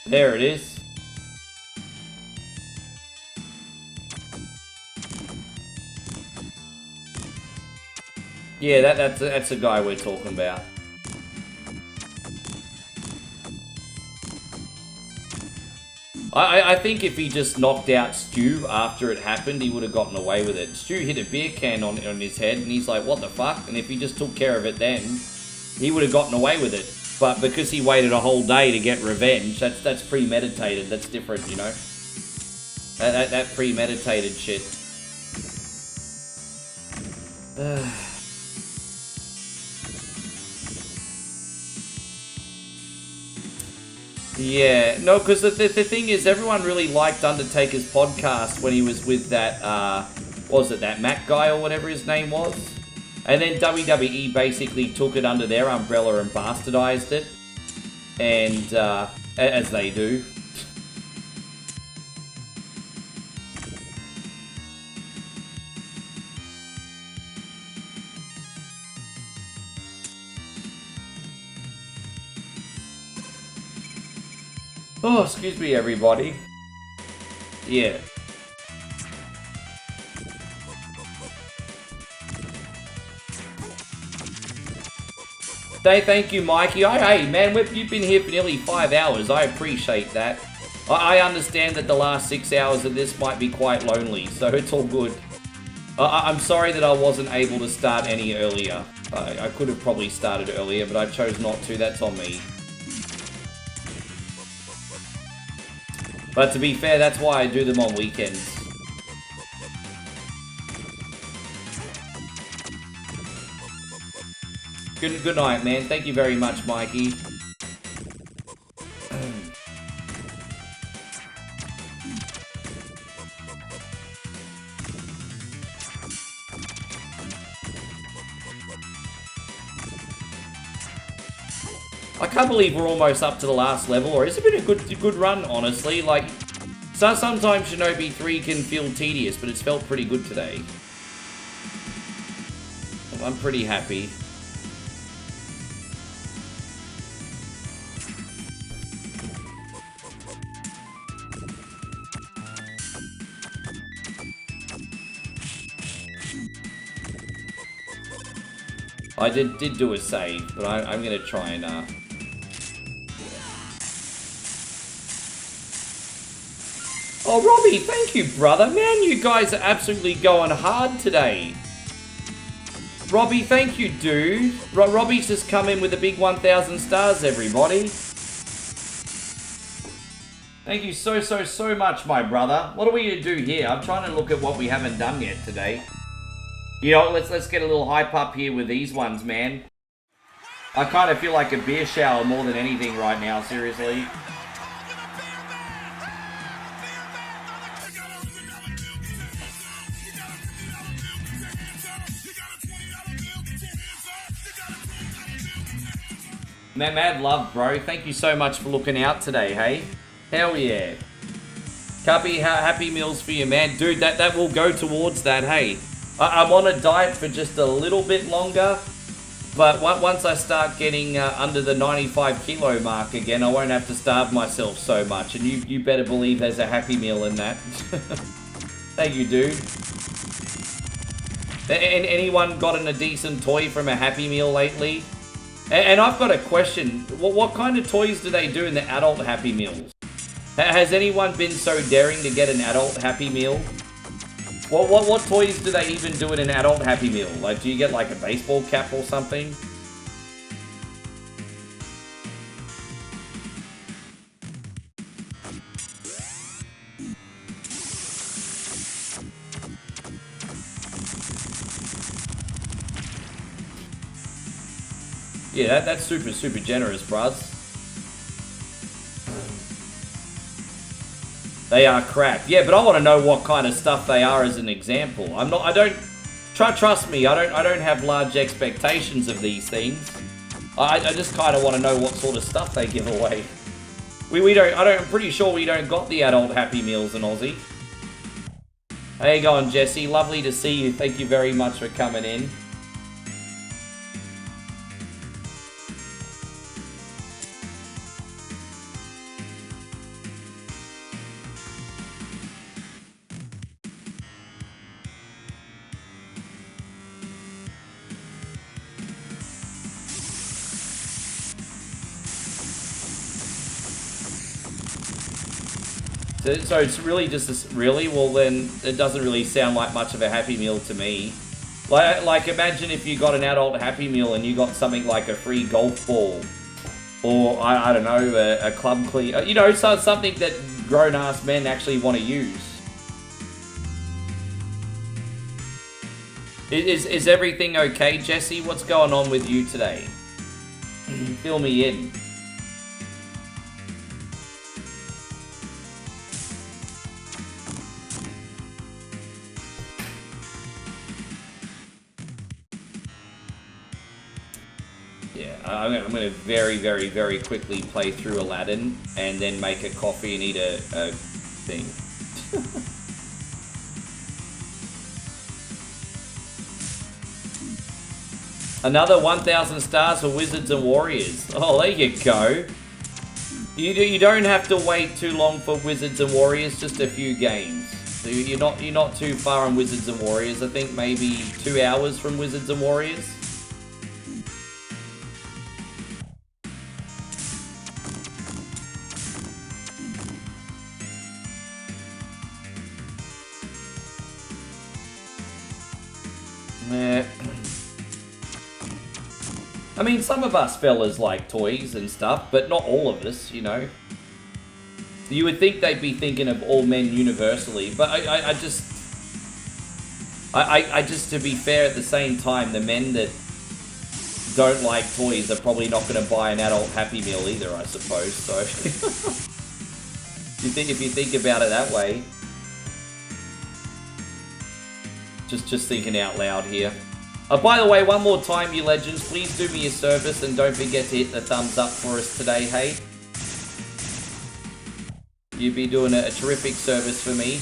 There it is. Yeah, that's the guy we're talking about. I think if he just knocked out Stu after it happened, he would have gotten away with it. Stu hit a beer can on his head, and he's like, what the fuck? And if he just took care of it then, he would have gotten away with it. But because he waited a whole day to get revenge, that's premeditated. That's different, you know? That premeditated shit. Yeah, no, because the thing is, everyone really liked Undertaker's podcast when he was with that, what was it, that Mac guy or whatever his name was? And then WWE basically took it under their umbrella and bastardized it. And, as they do. Oh, excuse me, everybody. Yeah. Thank you, Mikey. Hey, man, you've been here for nearly 5 hours. I appreciate that. I understand that the last 6 hours of this might be quite lonely, so it's all good. I'm sorry that I wasn't able to start any earlier. I could have probably started earlier, but I chose not to. That's on me. But to be fair, that's why I do them on weekends. Good night, man. Thank you very much, Mikey. I can't believe we're almost up to the last level, or has it been a good run, honestly? Like, sometimes Shinobi 3 can feel tedious, but it's felt pretty good today. I'm pretty happy. I did do a save, but I'm gonna try and Oh, Robbie, thank you, brother. Man, you guys are absolutely going hard today. Robbie, thank you, dude. Robbie's just come in with a big 1,000 stars, everybody. Thank you so much, my brother. What are we gonna do here? I'm trying to look at what we haven't done yet today. You know, let's get a little hype up here with these ones, man. I kind of feel like a beer shower more than anything right now, seriously. Mad love, bro. Thank you so much for looking out today, hey? Hell yeah. Cuppy, happy meals for you, man. Dude, that will go towards that, hey? I'm on a diet for just a little bit longer, but once I start getting under the 95 kilo mark again, I won't have to starve myself so much, and you better believe there's a Happy Meal in that. Thank you, dude. And anyone gotten a decent toy from a Happy Meal lately? And I've got a question. What kind of toys do they do in the adult Happy Meals? Has anyone been so daring to get an adult Happy Meal? What toys do they even do in an adult Happy Meal? Like, do you get like a baseball cap or something? Yeah, that's super generous, bruds. They are crap. Yeah, but I want to know what kind of stuff they are as an example. Trust me, I don't have large expectations of these things. I just kind of want to know what sort of stuff they give away. I'm pretty sure we don't got the adult Happy Meals in Aussie. How you going, Jesse? Lovely to see you. Thank you very much for coming in. So it's really just this, really? Well then, it doesn't really sound like much of a Happy Meal to me. Like imagine if you got an adult Happy Meal and you got something like a free golf ball. Or, I don't know, a club clean. You know, something that grown-ass men actually want to use. Is everything okay, Jesse? What's going on with you today? Fill me in. Yeah, I'm going to very, very, very quickly play through Aladdin and then make a coffee and eat a thing. Another 1,000 stars for Wizards and Warriors. Oh, there you go. You don't have to wait too long for Wizards and Warriors, just a few games. So you're not too far on Wizards and Warriors. I think maybe 2 hours from Wizards and Warriors. I mean, some of us fellas like toys and stuff, but not all of us, you know. You would think they'd be thinking of all men universally, but I just, to be fair, at the same time, the men that don't like toys are probably not going to buy an adult Happy Meal either, I suppose, so. If you think about it that way. Just thinking out loud here. By the way, one more time, you legends, please do me a service and don't forget to hit the thumbs up for us today, hey? You'd be doing a terrific service for me.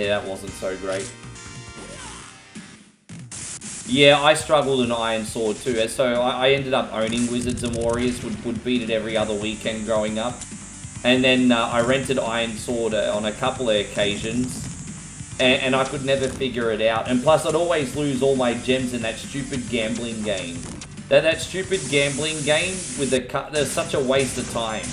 Yeah, that wasn't so great. Yeah, I struggled in Iron Sword too, so I ended up owning Wizards and Warriors, would beat it every other weekend growing up. And then I rented Iron Sword on a couple of occasions, and I could never figure it out. And plus, I'd always lose all my gems in that stupid gambling game. That stupid gambling game with there's such a waste of time.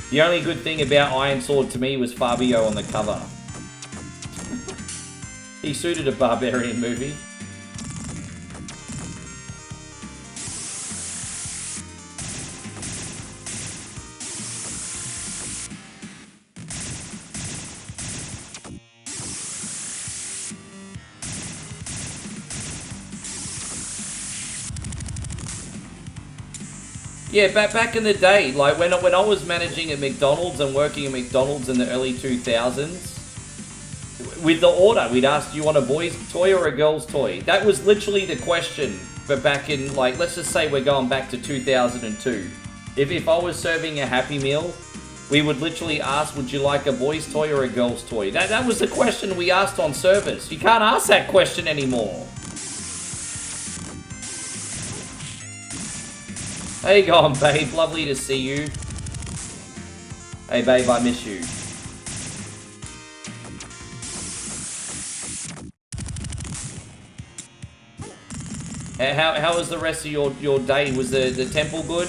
The only good thing about Iron Sword to me was Fabio on the cover. He suited a barbarian movie. Yeah, back in the day, like when I was managing at McDonald's and working at McDonald's in the early 2000s, with the order, we'd ask, do you want a boy's toy or a girl's toy? That was literally the question. But back in, like, let's just say we're going back to 2002. If I was serving a Happy Meal, we would literally ask, would you like a boy's toy or a girl's toy? That was the question we asked on service. You can't ask that question anymore. How you going, babe? Lovely to see you. Hey, babe, I miss you. How was the rest of your day? Was the temple good?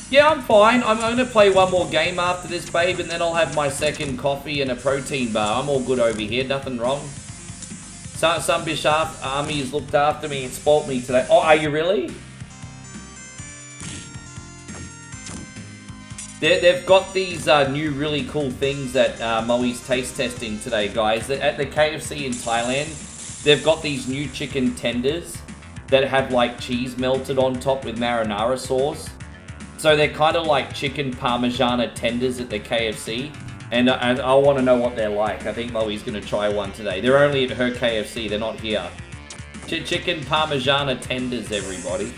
Yeah, I'm fine. I'm going to play one more game after this, babe, and then I'll have my second coffee and a protein bar. I'm all good over here. Nothing wrong. Some Bishop Army has looked after me and spoilt me today. Oh, are you really? They've got these new really cool things that Moe's taste testing today, guys. At the KFC in Thailand, they've got these new chicken tenders that have like cheese melted on top with marinara sauce. So they're kind of like chicken parmigiana tenders at the KFC. And I want to know what they're like. I think Moe's going to try one today. They're only at her KFC. They're not here. Chicken parmigiana tenders, everybody.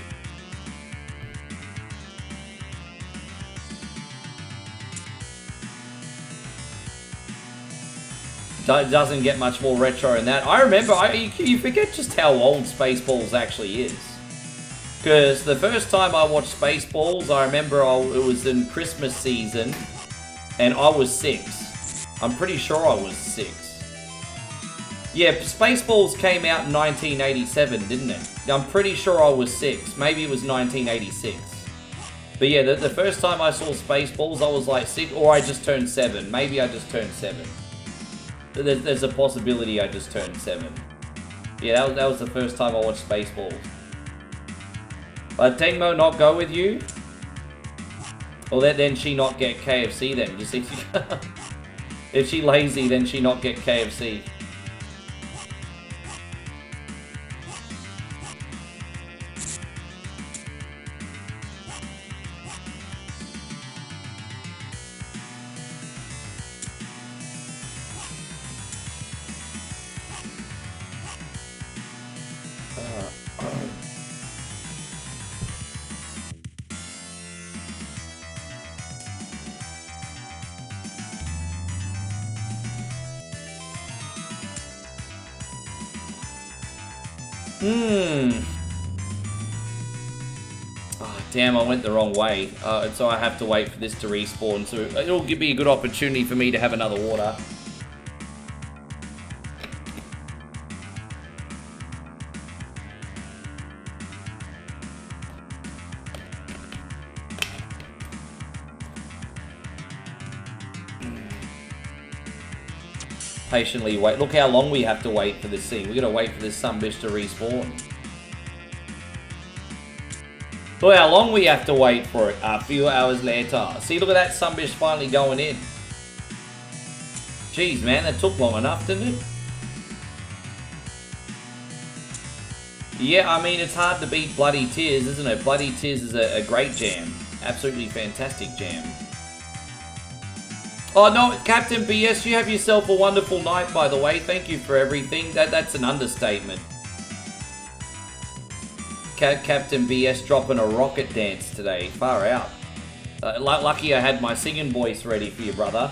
Doesn't get much more retro than that. I remember, you forget just how old Spaceballs actually is. Because the first time I watched Spaceballs, I remember it was in Christmas season, and I was 6. I'm pretty sure I was 6. Yeah, Spaceballs came out in 1987, didn't it? I'm pretty sure I was 6. Maybe it was 1986. But yeah, the first time I saw Spaceballs, I was like 6, or I just turned 7. Maybe I just turned 7. There's a possibility I just turned 7. Yeah, that was the first time I watched Spaceballs. But Tengmo not go with you? Or then she not get KFC then? You see? If she lazy, then she not get KFC. Oh, damn, I went the wrong way. So I have to wait for this to respawn. So it'll give me a good opportunity for me to have another water. Patiently wait. Look how long we have to wait for this thing. We gotta wait for this sunbish to respawn. Look how long we have to wait for it. A few hours later. See, look at that sunbish finally going in. Jeez, man, that took long enough, didn't it? Yeah, I mean, it's hard to beat Bloody Tears, isn't it? Bloody Tears is a great jam. Absolutely fantastic jam. Oh no, Captain BS, you have yourself a wonderful night, by the way. Thank you for everything. That's an understatement. Captain BS dropping a rocket dance today. Far out. Lucky I had my singing voice ready for you, brother.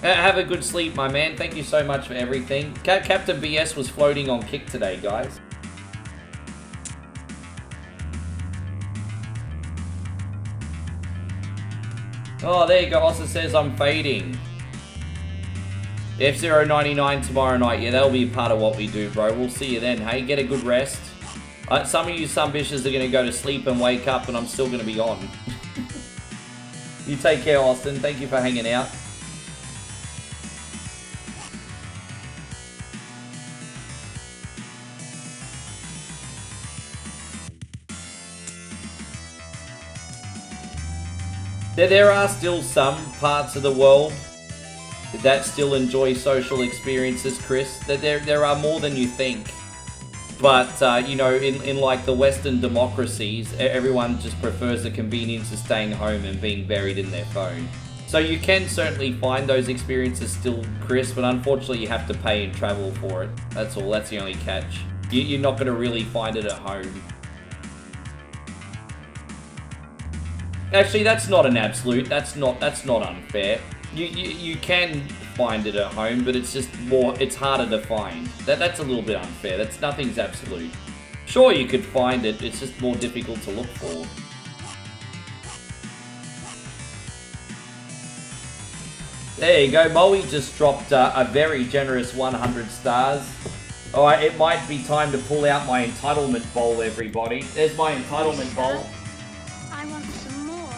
Have a good sleep, my man. Thank you so much for everything. Captain BS was floating on Kick today, guys. Oh, there you go. Ossa says I'm fading. F099 tomorrow night. Yeah, that'll be part of what we do, bro. We'll see you then. Hey, get a good rest. Some of you sunbishes are going to go to sleep and wake up, and I'm still going to be on. You take care, Austin. Thank you for hanging out. There are still some parts of the world that still enjoy social experiences, Chris. There are more than you think. But, you know, in like the Western democracies, everyone just prefers the convenience of staying home and being buried in their phone. So you can certainly find those experiences still, Chris, but unfortunately you have to pay and travel for it. That's all. That's the only catch. You're not going to really find it at home. Actually, that's not an absolute. That's not unfair. You can find it at home, but it's just more. It's harder to find. That's a little bit unfair. Nothing's absolute. Sure, you could find it. It's just more difficult to look for. There you go. Moe just dropped a very generous 100 stars. Alright, it might be time to pull out my entitlement bowl, everybody. There's my entitlement bowl. I want some more.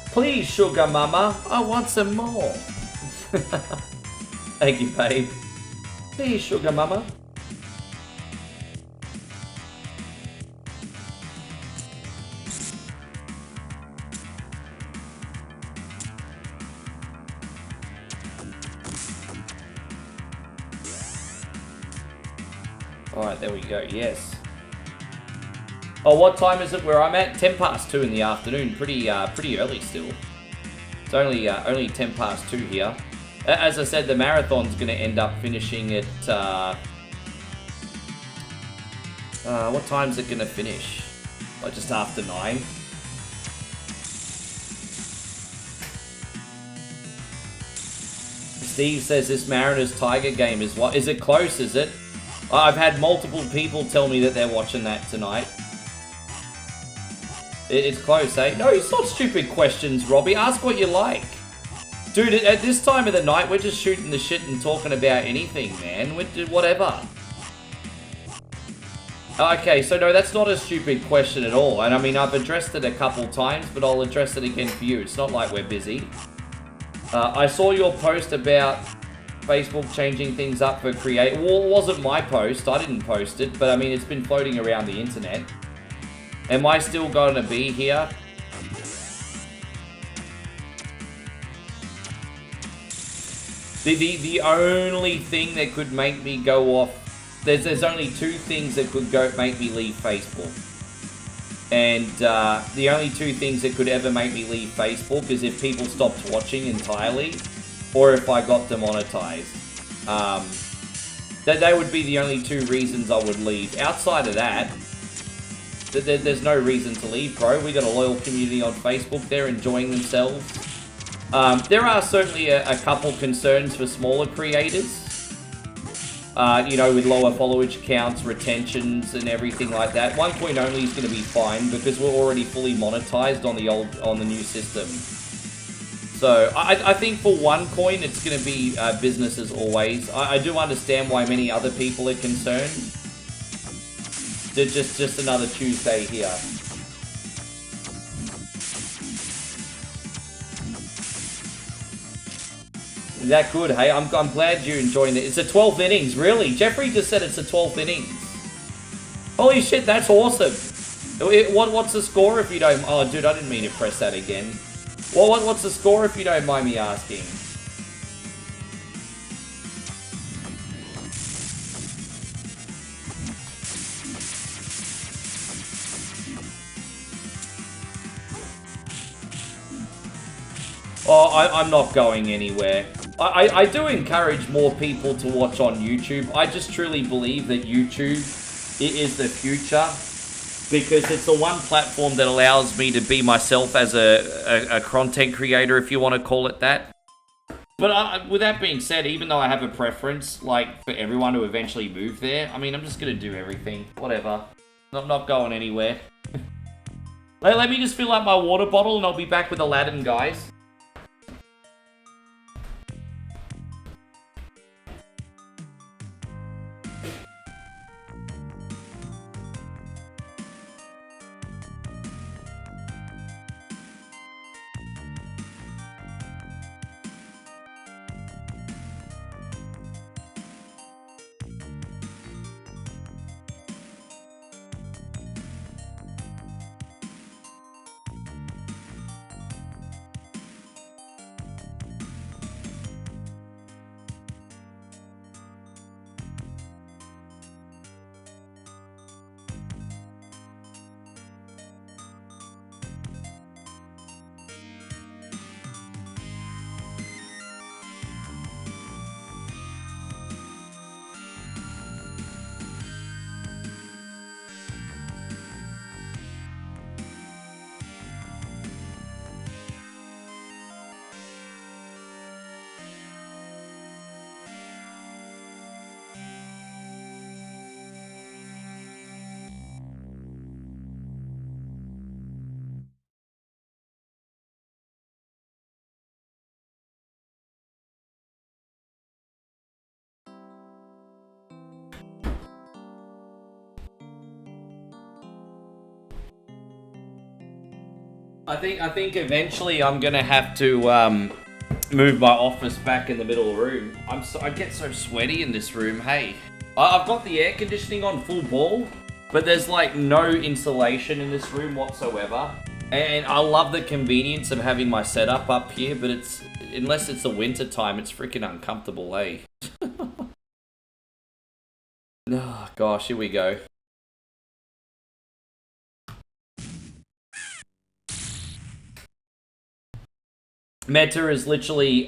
Please, sugar mama, I want some more. Thank you, babe. Please, sugar mama. Alright, there we go, yes. Oh, what time is it where I'm at? 10 past 2 in the afternoon. Pretty early still. It's only 10 past 2 here. As I said, the marathon's going to end up finishing at... what time's it going to finish? Like just after 9? Steve says this Mariners Tiger game is what? Is it close, is it? I've had multiple people tell me that they're watching that tonight. It's close, eh? No, it's not stupid questions, Robbie. Ask what you like. Dude, at this time of the night, we're just shooting the shit and talking about anything, man. Whatever. Okay, so no, that's not a stupid question at all. And I mean, I've addressed it a couple times, but I'll address it again for you. It's not like we're busy. I saw your post about Facebook changing things up for create. Well, it wasn't my post. I didn't post it, but I mean, it's been floating around the internet. Am I still going to be here? The only thing that could make me go off, there's only two things that could make me leave Facebook. And the only two things that could ever make me leave Facebook is if people stopped watching entirely, or if I got demonetized. They would be the only two reasons I would leave. Outside of that, there's no reason to leave, bro. We got a loyal community on Facebook. They're enjoying themselves. There are certainly a couple concerns for smaller creators. You know, with lower followage counts, retentions, and everything like that. 1 coin only is going to be fine because we're already fully monetized on the new system. So I think for 1 coin, it's going to be business as always. I do understand why many other people are concerned. Just another Tuesday here. That good, hey? I'm glad you're enjoying it. It's a 12th innings, really? Jeffrey just said it's a 12th innings. Holy shit, that's awesome. What's the score if you don't... Oh, dude, I didn't mean to press that again. What's the score if you don't mind me asking? Oh, I'm not going anywhere. I do encourage more people to watch on YouTube. I just truly believe that YouTube is the future because it's the one platform that allows me to be myself as a content creator, if you want to call it that. But with that being said, even though I have a preference, like, for everyone to eventually move there, I mean, I'm just going to do everything. Whatever. I'm not going anywhere. Let me just fill up my water bottle and I'll be back with Aladdin, guys. I think eventually I'm gonna have to move my office back in the middle room. I get so sweaty in this room. Hey, I've got the air conditioning on full ball, but there's like no insulation in this room whatsoever. And I love the convenience of having my setup up here, but it's unless it's the winter time, it's freaking uncomfortable. Hey. Oh gosh, here we go. Meta is literally,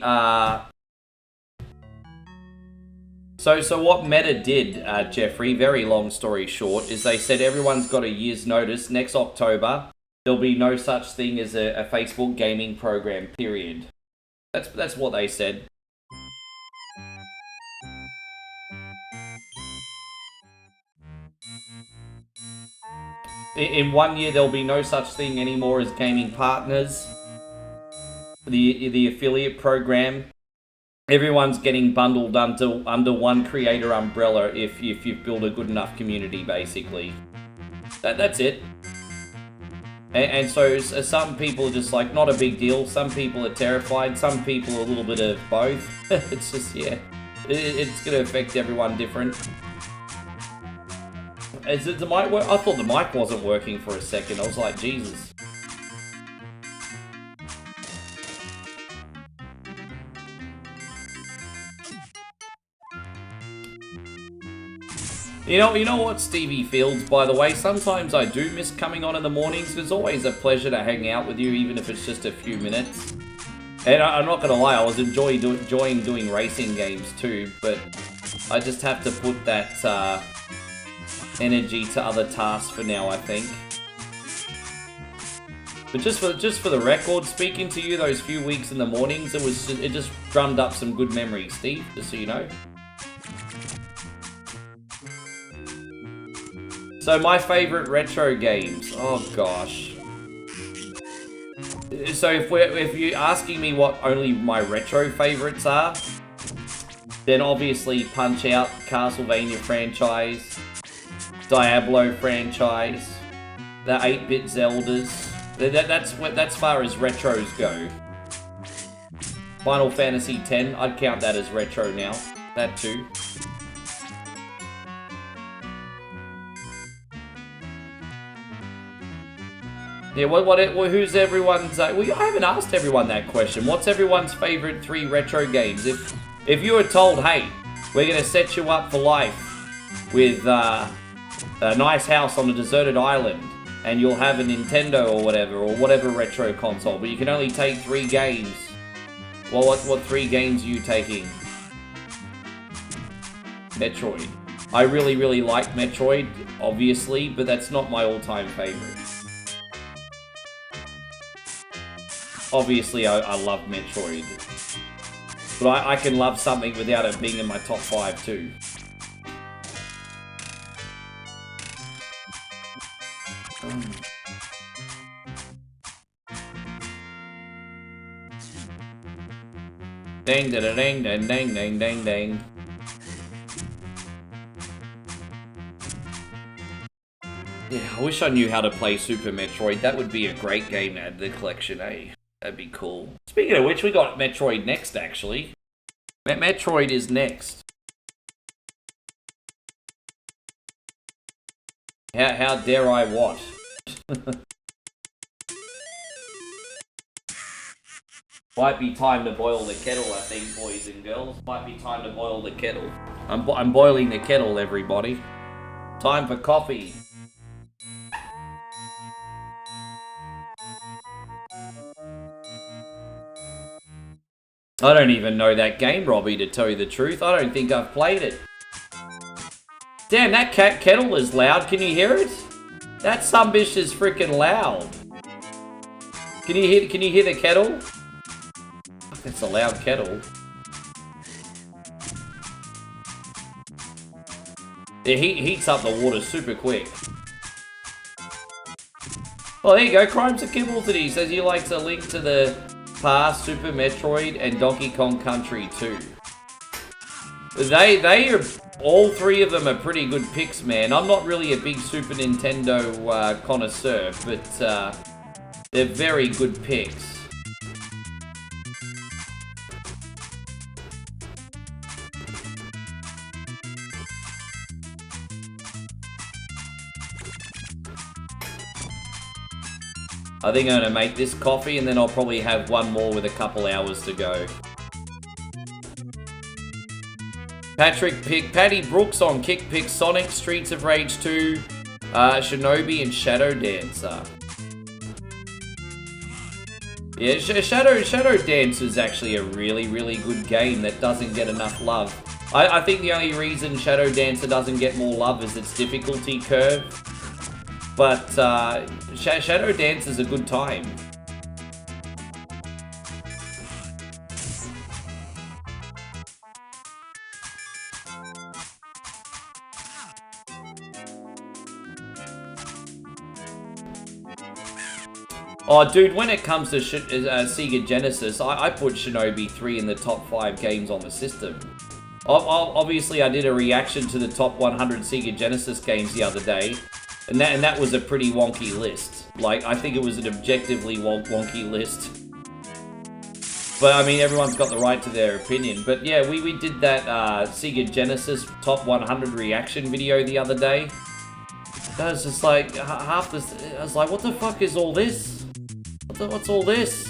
So what Meta did, Jeffrey, very long story short, is they said everyone's got a year's notice. Next October, there'll be no such thing as a Facebook gaming program, period. That's what they said. In 1 year, there'll be no such thing anymore as gaming partners. The affiliate program. everyone's getting bundled under one creator umbrella if you've built a good enough community, basically. That's it. And so some people are just like, not a big deal. Some people are terrified. Some people are a little bit of both. It's just, yeah. It's going to affect everyone different. Is it the mic work? I thought the mic wasn't working for a second. I was like, Jesus. You know what, Stevie Fields, by the way, sometimes I do miss coming on in the mornings. It's always a pleasure to hang out with you, even if it's just a few minutes. And I'm not going to lie, I was enjoying doing racing games too, but I just have to put that energy to other tasks for now, I think. But just for the record, speaking to you those few weeks in the mornings, it just drummed up some good memories, Steve, just so you know. So my favorite retro games, oh gosh. So if you're asking me what only my retro favorites are, then obviously Punch-Out, Castlevania franchise, Diablo franchise, the 8-bit Zeldas. That's far as retros go. Final Fantasy X, I'd count that as retro now. That too. Yeah, who's everyone's... well, I haven't asked everyone that question. What's everyone's favorite 3 retro games? If you were told, hey, we're going to set you up for life with a nice house on a deserted island, and you'll have a Nintendo or whatever retro console, but you can only take 3 games. Well, what 3 games are you taking? Metroid. I really, really like Metroid, obviously, but that's not my all-time favorite. Obviously, I love Metroid. But I can love something without it being in my top 5 too. Dang, da, da, dang, dang, dang, dang, dang, dang. Yeah, I wish I knew how to play Super Metroid. That would be a great game to add to the collection, eh? That'd be cool. Speaking of which, we got Metroid next, actually. Metroid is next. How dare I what? Might be time to boil the kettle, I think, boys and girls. Might be time to boil the kettle. I'm boiling the kettle, everybody. Time for coffee. I don't even know that game, Robbie, to tell you the truth. I don't think I've played it. Damn, that kettle is loud. Can you hear it? That sumbitch is freaking loud. Can you hear the kettle? It's a loud kettle. It heats up the water super quick. Well, there you go. Crimes and Kibbles that he says he likes a Link to the Past, Super Metroid, and Donkey Kong Country 2. They are, all 3 of them are pretty good picks, man. I'm not really a big Super Nintendo connoisseur, but they're very good picks. I think I'm going to make this coffee and then I'll probably have one more with a couple hours to go. Patrick picked Paddy Brooks on Kick picked Sonic, Streets of Rage 2, Shinobi, and Shadow Dancer. Yeah, Shadow Dancer is actually a really, really good game that doesn't get enough love. I think the only reason Shadow Dancer doesn't get more love is its difficulty curve. But Shadow Dance is a good time. Oh, dude, when it comes to Sega Genesis, I put Shinobi 3 in the top 5 games on the system. Obviously, I did a reaction to the top 100 Sega Genesis games the other day, and that was a pretty wonky list. Like, I think it was an objectively wonky list. But, I mean, everyone's got the right to their opinion. But, yeah, we did that Sega Genesis top 100 reaction video the other day. That was just like, half this... I was like, what the fuck is all this? What's all this?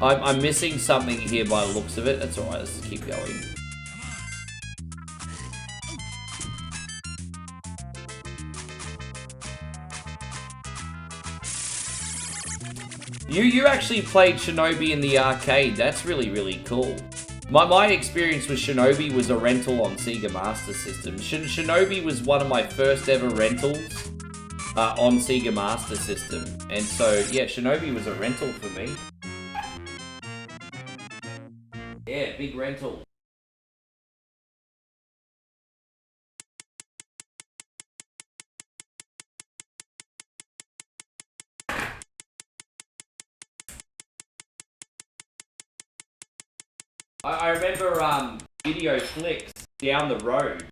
I'm missing something here by the looks of it. That's alright, let's keep going. You actually played Shinobi in the arcade. That's really, really cool. My experience with Shinobi was a rental on Sega Master System. Shinobi was one of my first ever rentals on Sega Master System. And so, yeah, Shinobi was a rental for me. Yeah, big rental. I remember Video Flicks down the road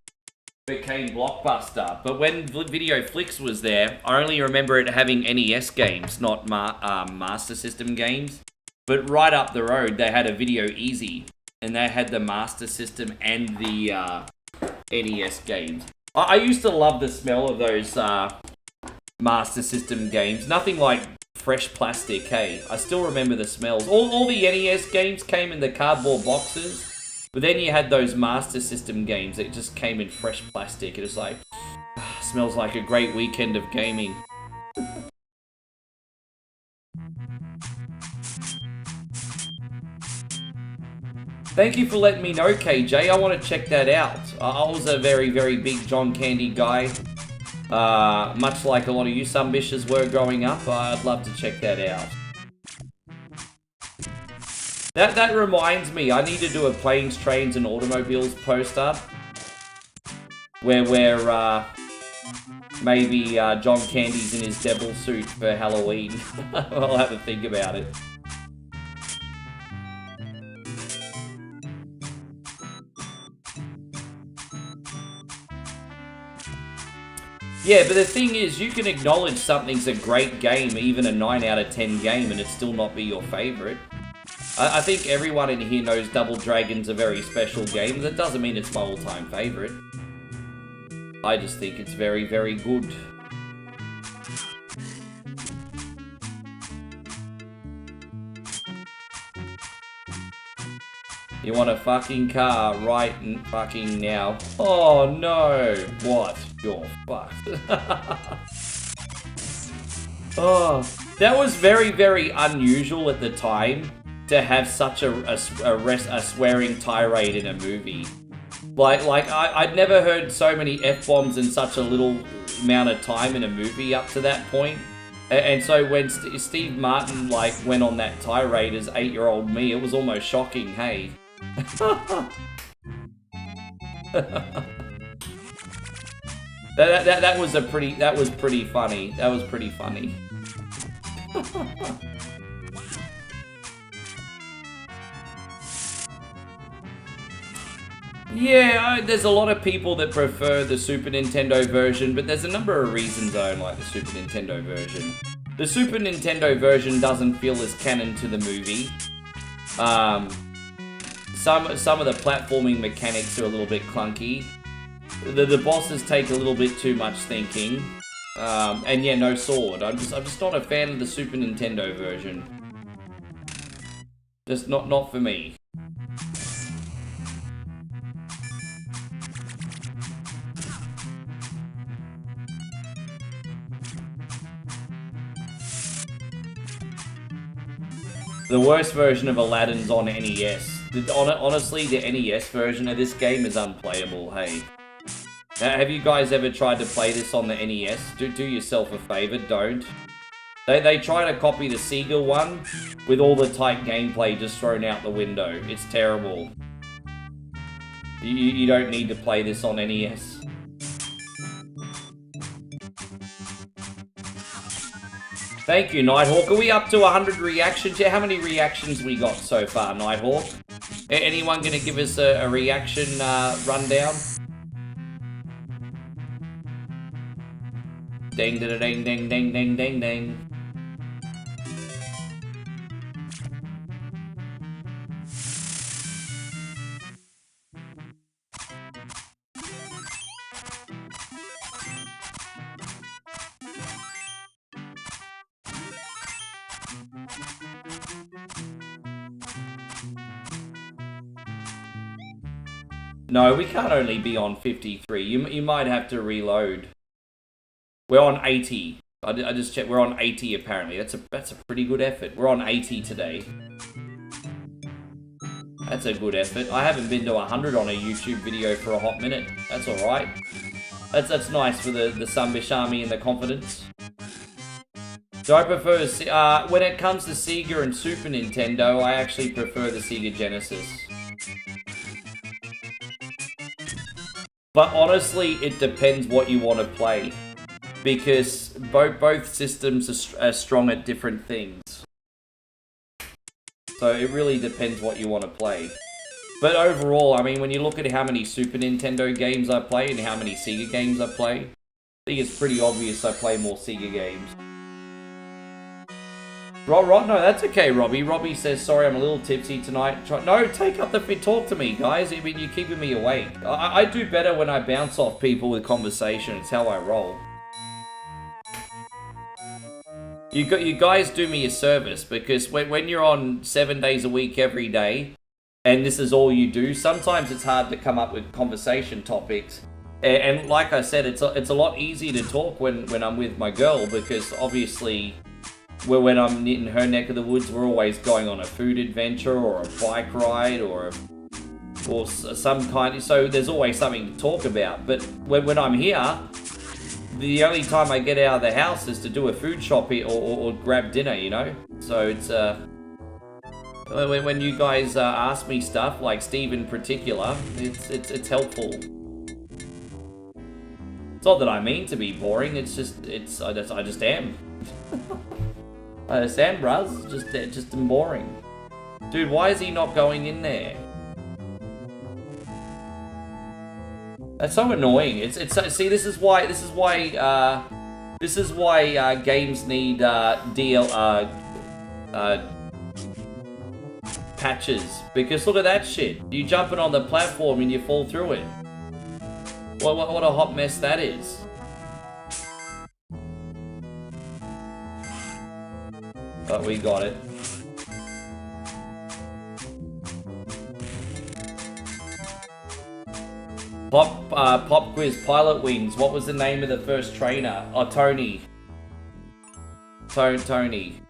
became Blockbuster, but when Video Flicks was there, I only remember it having NES games, not Master System games. But right up the road, they had a Video Easy, and they had the Master System and the NES games. I used to love the smell of those Master System games. Nothing like fresh plastic, hey? I still remember the smells. All the NES games came in the cardboard boxes, but then you had those Master System games that just came in fresh plastic. It was like, smells like a great weekend of gaming. Thank you for letting me know, KJ. I want to check that out. I was a very, very big John Candy guy. Much like a lot of you sumbishers were growing up. I'd love to check that out. That reminds me, I need to do a Planes, Trains and Automobiles poster. Where maybe John Candy's in his devil suit for Halloween. I'll have to think about it. Yeah, but the thing is, you can acknowledge something's a great game, even a 9 out of 10 game, and it still not be your favourite. I think everyone in here knows Double Dragon's a very special game. That doesn't mean it's my all-time favourite. I just think it's very, very good. You want a fucking car right fucking now? Oh no! What? You're fucked. Oh, that was very, very unusual at the time to have such a swearing tirade in a movie. Like I'd never heard so many F-bombs in such a little amount of time in a movie up to that point. And so when Steve Martin like went on that tirade as 8-year-old me, it was almost shocking, hey. That was pretty funny. That was pretty funny. Yeah, there's a lot of people that prefer the Super Nintendo version, but there's a number of reasons I don't like the Super Nintendo version. The Super Nintendo version doesn't feel as canon to the movie. Some of the platforming mechanics are a little bit clunky. The bosses take a little bit too much thinking. And yeah, no sword. I'm just not a fan of the Super Nintendo version. Just not for me. The worst version of Aladdin's on NES. Honestly, the NES version of this game is unplayable, hey. Now, have you guys ever tried to play this on the NES? Do yourself a favor, don't. They try to copy the Sega one with all the tight gameplay just thrown out the window. It's terrible. You don't need to play this on NES. Thank you, Nighthawk. Are we up to 100 reactions? Yeah, how many reactions we got so far, Nighthawk? Anyone gonna give us a reaction rundown? Ding, ding, ding, ding, ding, ding, ding, ding. No, we can't only be on 53. You might have to reload. We're on 80. I just checked. We're on 80 apparently. That's a pretty good effort. We're on 80 today. That's a good effort. I haven't been to 100 on a YouTube video for a hot minute. That's all right. That's nice for the Sunbish Army and the confidence. Do I prefer when it comes to Sega and Super Nintendo? I actually prefer the Sega Genesis. But honestly, it depends what you want to play, because both systems are strong at different things. So it really depends what you want to play. But overall, I mean, when you look at how many Super Nintendo games I play and how many Sega games I play, I think it's pretty obvious I play more Sega games. No, that's okay, Robbie. Robbie says, sorry, I'm a little tipsy tonight. No, take up the fit. Talk to me, guys. I mean, you're keeping me awake. I do better when I bounce off people with conversation. It's how I roll. You guys do me a service, because when you're on 7 days a week every day, and this is all you do, sometimes it's hard to come up with conversation topics. And like I said, it's a lot easier to talk when I'm with my girl, because obviously, when I'm in her neck of the woods, we're always going on a food adventure or a bike ride or some kind. So there's always something to talk about. But when I'm here, the only time I get out of the house is to do a food shop or grab dinner, you know? So it's, when you guys ask me stuff, like Steve in particular, it's helpful. It's not that I mean to be boring, I just am. I just am, bruz. Just boring. Dude, why is he not going in there? That's so annoying. See, this is why games need patches, because look at that shit. You jumping on the platform and you fall through it. What a hot mess that is. But we got it. Pop quiz, Pilot Wings. What was the name of the first trainer? Oh, Tony. Tony.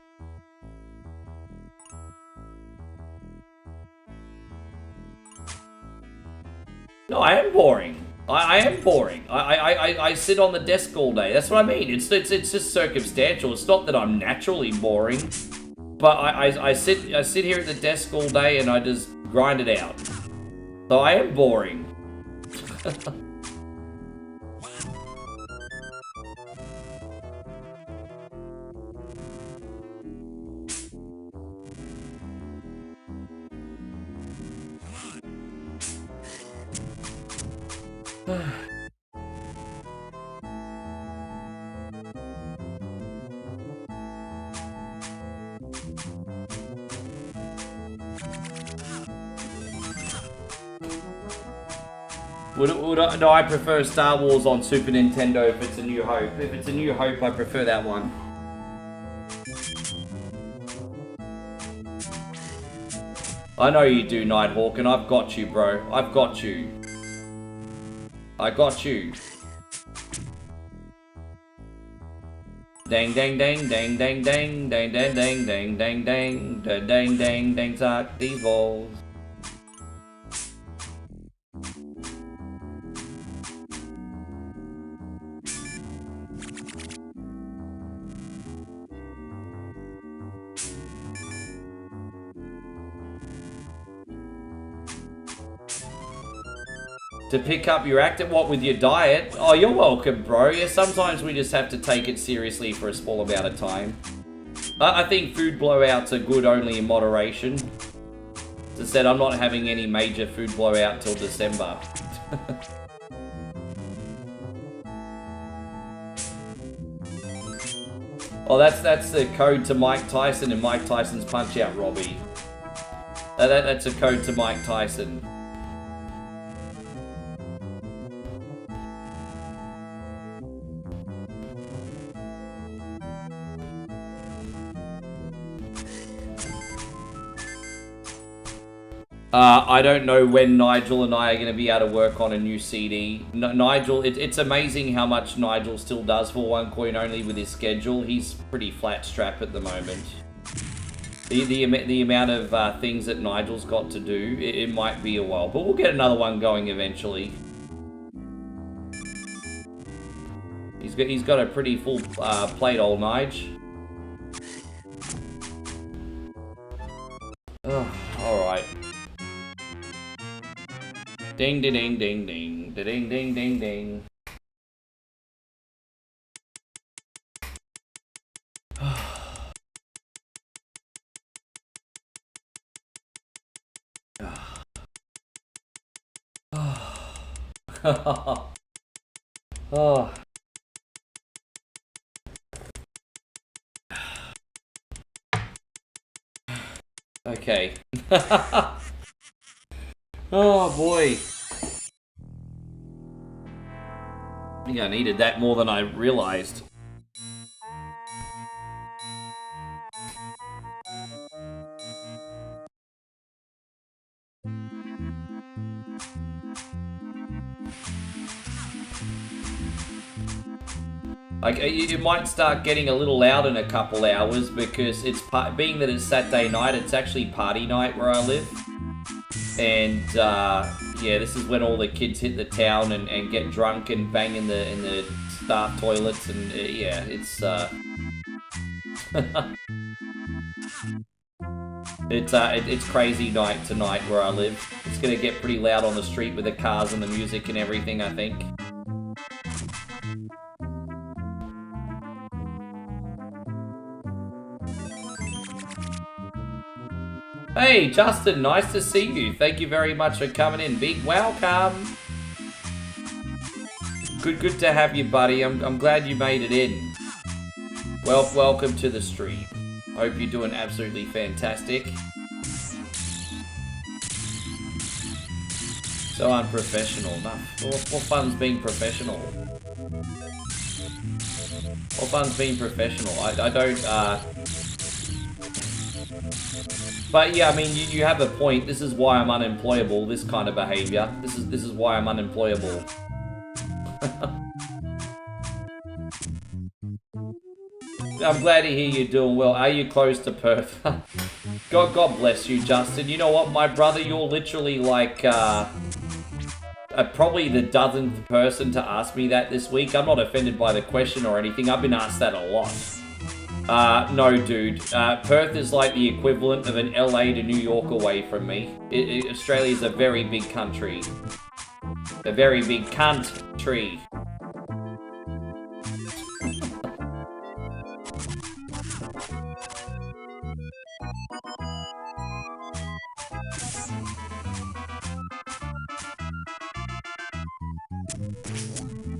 No, I am boring. I am boring. I sit on the desk all day. That's what I mean. It's just circumstantial. It's not that I'm naturally boring, but I sit here at the desk all day and I just grind it out. So I am boring. No, I prefer Star Wars on Super Nintendo if it's A New Hope. If it's A New Hope, I prefer that one. I know you do, Nighthawk, and I've got you, bro. I've got you. I got you. Dang dang dang dang dang dang dang dang dang dang dang dang dang dang dang suck these balls. To pick up your act at what with your diet? Oh, you're welcome, bro. Yeah, sometimes we just have to take it seriously for a small amount of time. I think food blowouts are good only in moderation. As I said, I'm not having any major food blowout till December. Oh, that's the code to Mike Tyson and Mike Tyson's Punch-Out Robbie. That's a code to Mike Tyson. I don't know when Nigel and I are going to be able to work on a new CD. Nigel, it's amazing how much Nigel still does for One Coin Only with his schedule. He's pretty flat strap at the moment. The amount of things that Nigel's got to do, it might be a while. But we'll get another one going eventually. He's got a pretty full plate, old Nige. Oh, alright. Ding, ding, ding, ding, ding, ding, ding, ding, ding. Oh. Okay. Oh boy. I think I needed that more than I realized. Like, you might start getting a little loud in a couple hours because it's being that it's Saturday night, it's actually party night where I live. And yeah, this is when all the kids hit the town and get drunk and bang in the staff toilets, and yeah, it's it's crazy night tonight where I live. It's gonna get pretty loud on the street with the cars and the music and everything, I think. Hey, Justin, nice to see you. Thank you very much for coming in. Big welcome. Good to have you, buddy. I'm glad you made it in. Well, welcome to the stream. Hope you're doing absolutely fantastic. So unprofessional. No, what fun's being professional? What fun's being professional? I don't, But yeah, I mean, you have a point. This is why I'm unemployable, this kind of behavior. This is why I'm unemployable. I'm glad to hear you're doing well. Are you close to Perth? God bless you, Justin. You know what, my brother, you're literally like, probably the dozenth person to ask me that this week. I'm not offended by the question or anything. I've been asked that a lot. No, dude. Perth is like the equivalent of an LA to New York away from me. Australia's a very big country. A very big country.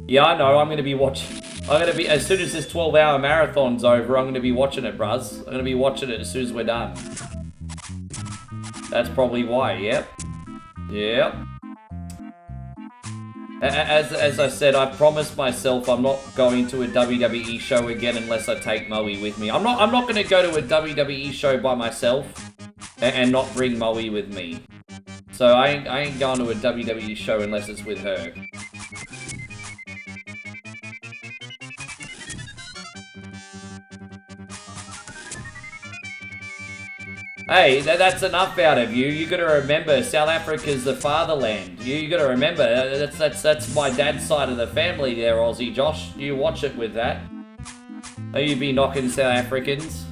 Yeah, I know. I'm going to be watching... as soon as this 12-hour marathon's over, I'm going to be watching it, bruz. I'm going to be watching it as soon as we're done. That's probably why, yep. Yep. As I said, I promised myself I'm not going to a WWE show again unless I take Moe with me. I'm not going to go to a WWE show by myself and not bring Moe with me. So I ain't going to a WWE show unless it's with her. Hey, that's enough out of you. You gotta remember, South Africa's the fatherland. You gotta remember, that's my dad's side of the family there, Aussie Josh. You watch it with that. Oh, you be knocking South Africans.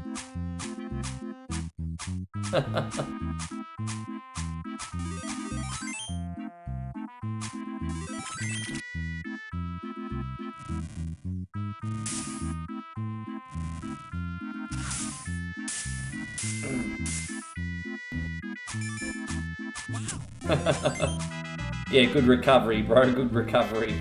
Yeah, good recovery, bro. Good recovery.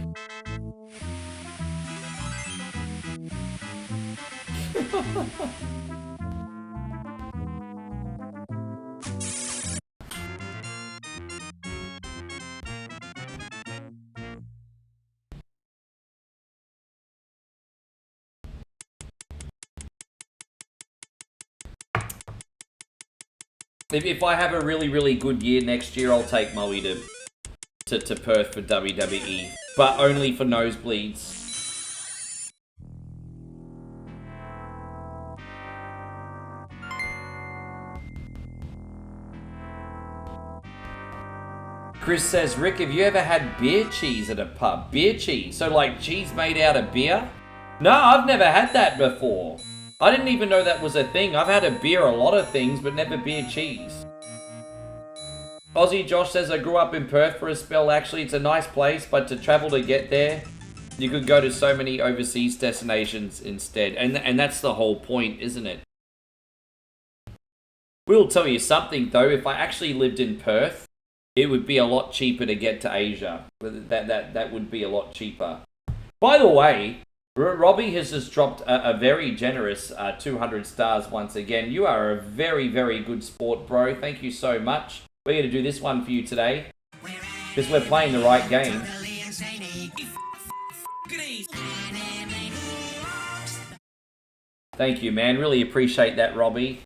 If I have a really, really good year next year, I'll take Moe to Perth for WWE. But only for nosebleeds. Chris says, Rick, have you ever had beer cheese at a pub? Beer cheese? So like cheese made out of beer? No, I've never had that before. I didn't even know that was a thing. I've had a beer, a lot of things, but never beer cheese. Aussie Josh says, I grew up in Perth for a spell. Actually, it's a nice place, but to travel to get there, you could go to so many overseas destinations instead. And that's the whole point, isn't it? We'll tell you something, though. If I actually lived in Perth, it would be a lot cheaper to get to Asia. That would be a lot cheaper. By the way, Robbie has just dropped a very generous 200 stars once again. You are a very, very good sport, bro. Thank you so much. We're going to do this one for you today, because we're playing the right game. Thank you, man. Really appreciate that, Robbie.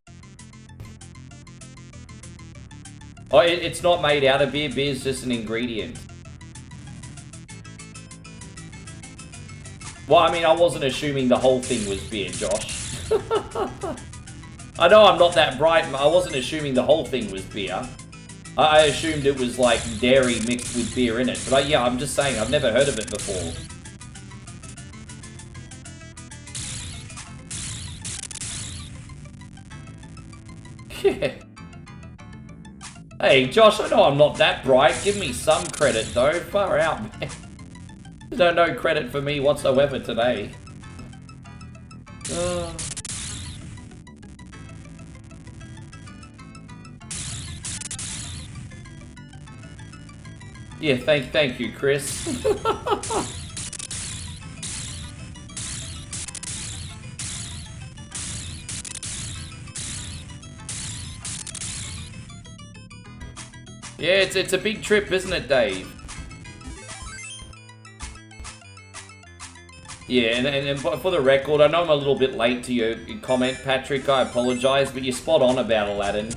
Oh, it's not made out of beer. Beer's just an ingredient. Well, I mean, I wasn't assuming the whole thing was beer, Josh. I know I'm not that bright. I wasn't assuming the whole thing was beer. I assumed it was like dairy mixed with beer in it. But yeah, I'm just saying, I've never heard of it before. Yeah. Hey, Josh, I know I'm not that bright. Give me some credit, though. Far out, man. No credit for me whatsoever today. Yeah, thank you, Chris. Yeah, it's a big trip, isn't it, Dave? Yeah, and for the record, I know I'm a little bit late to your comment, Patrick. I apologise, but you're spot on about Aladdin.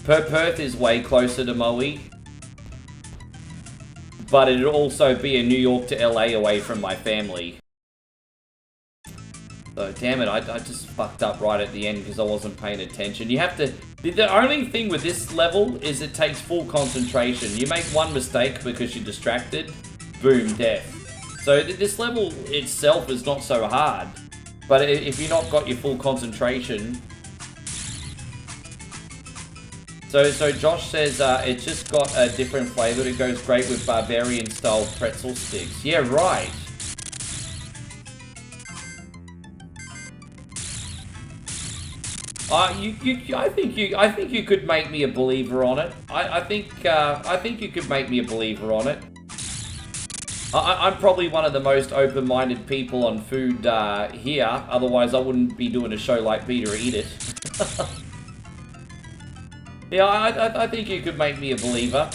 Perth is way closer to Moe. But it'd also be a New York to LA away from my family. So, damn it, I just fucked up right at the end because I wasn't paying attention. You have to... The only thing with this level is it takes full concentration. You make one mistake because you're distracted, boom, death. So this level itself is not so hard. But if you've not got your full concentration... So Josh says it's just got a different flavour that goes great with barbarian-style pretzel sticks. Yeah, right. I think you could make me a believer on it. I think you could make me a believer on it. I'm probably one of the most open-minded people on food here. Otherwise, I wouldn't be doing a show like Beat or Eat It. Yeah, I think you could make me a believer.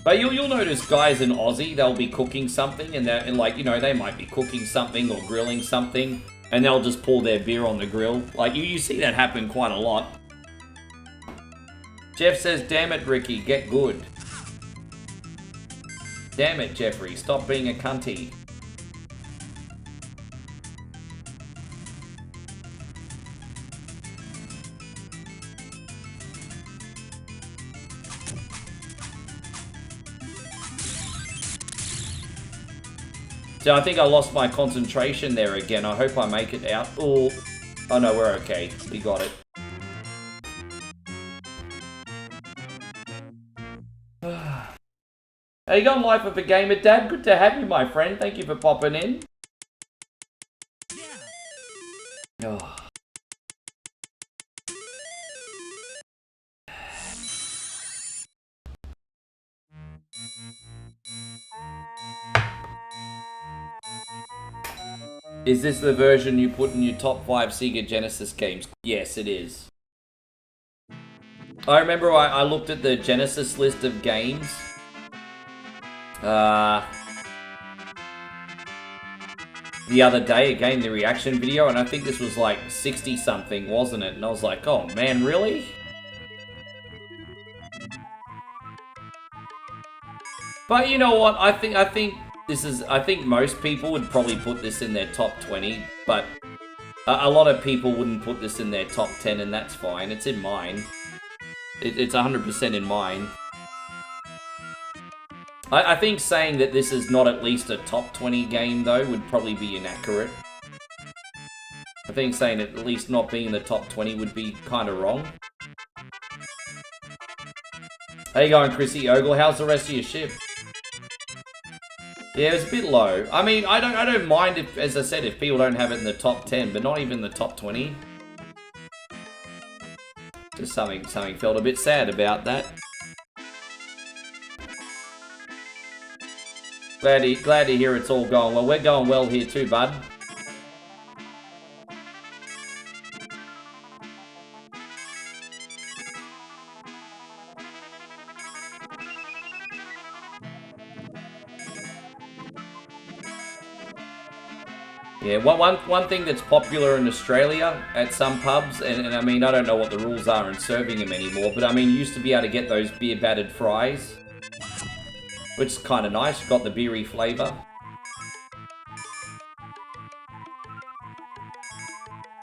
But you'll notice guys in Aussie, they'll be cooking something and like, you know, they might be cooking something or grilling something and they'll just pour their beer on the grill. Like, you see that happen quite a lot. Jeff says, damn it, Ricky, get good. Damn it, Jeffrey, stop being a cunty. So I think I lost my concentration there again. I hope I make it out. Oh no, we're okay. We got it. you going, Life of a Gamer Dad? Good to have you, my friend. Thank you for popping in. Oh. Is this the version you put in your top 5 Sega Genesis games? Yes, it is. I remember I looked at the Genesis list of games. The other day, again, the reaction video, and I think this was like 60 something, wasn't it? And I was like, oh man, really? But you know what? I think most people would probably put this in their top 20, but a lot of people wouldn't put this in their top 10, and that's fine. It's in mine. It's 100% in mine. I think saying that this is not at least a top 20 game, though, would probably be inaccurate. I think saying at least not being in the top 20 would be kind of wrong. How you going, Chrissy Ogle? How's the rest of your ship? Yeah, it's a bit low. I mean, I don't mind if, as I said, if people don't have it in the top 10, but not even the top 20. Just something felt a bit sad about that. Glad to hear it's all going well. We're going well here too, bud. Yeah, one thing that's popular in Australia at some pubs, and I mean, I don't know what the rules are in serving them anymore, but I mean, you used to be able to get those beer battered fries, which is kind of nice. Got the beery flavour.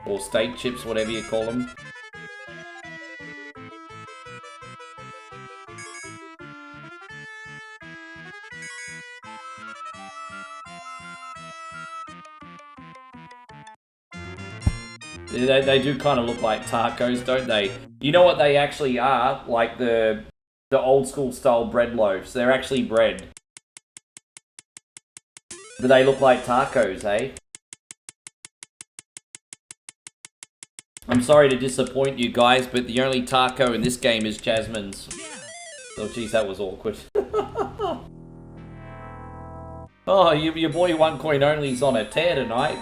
Or steak chips, whatever you call them. They do kind of look like tacos, don't they? You know what they actually are? Like the old school style bread loaves. They're actually bread. But they look like tacos, eh? I'm sorry to disappoint you guys, but the only taco in this game is Jasmine's. Oh jeez, that was awkward. Oh, your boy One Coin Only's on a tear tonight.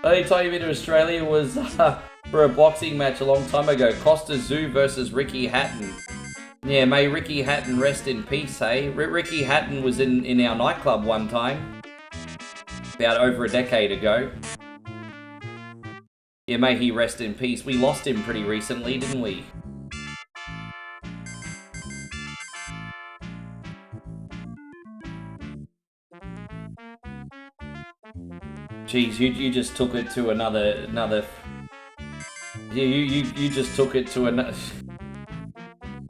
Only time you've been to Australia was for a boxing match a long time ago. Costa Zoo versus Ricky Hatton. Yeah, may Ricky Hatton rest in peace, hey? Ricky Hatton was in our nightclub one time. About over a decade ago. Yeah, may he rest in peace. We lost him pretty recently, didn't we? Jeez, you just took it to another. You just took it to another.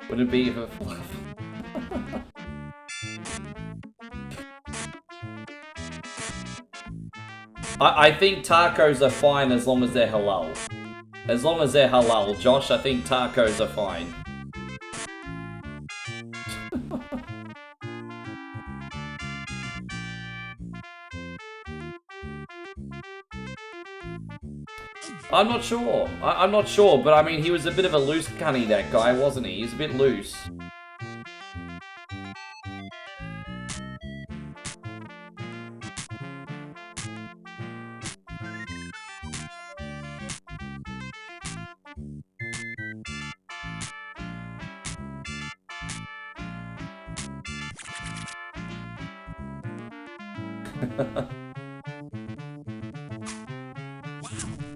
Would it be for fluff? I think tacos are fine as long as they're halal. As long as they're halal, Josh, I think tacos are fine. I'm not sure. I'm not sure, but I mean, he was a bit of a loose cunny, that guy, wasn't he? He's a bit loose.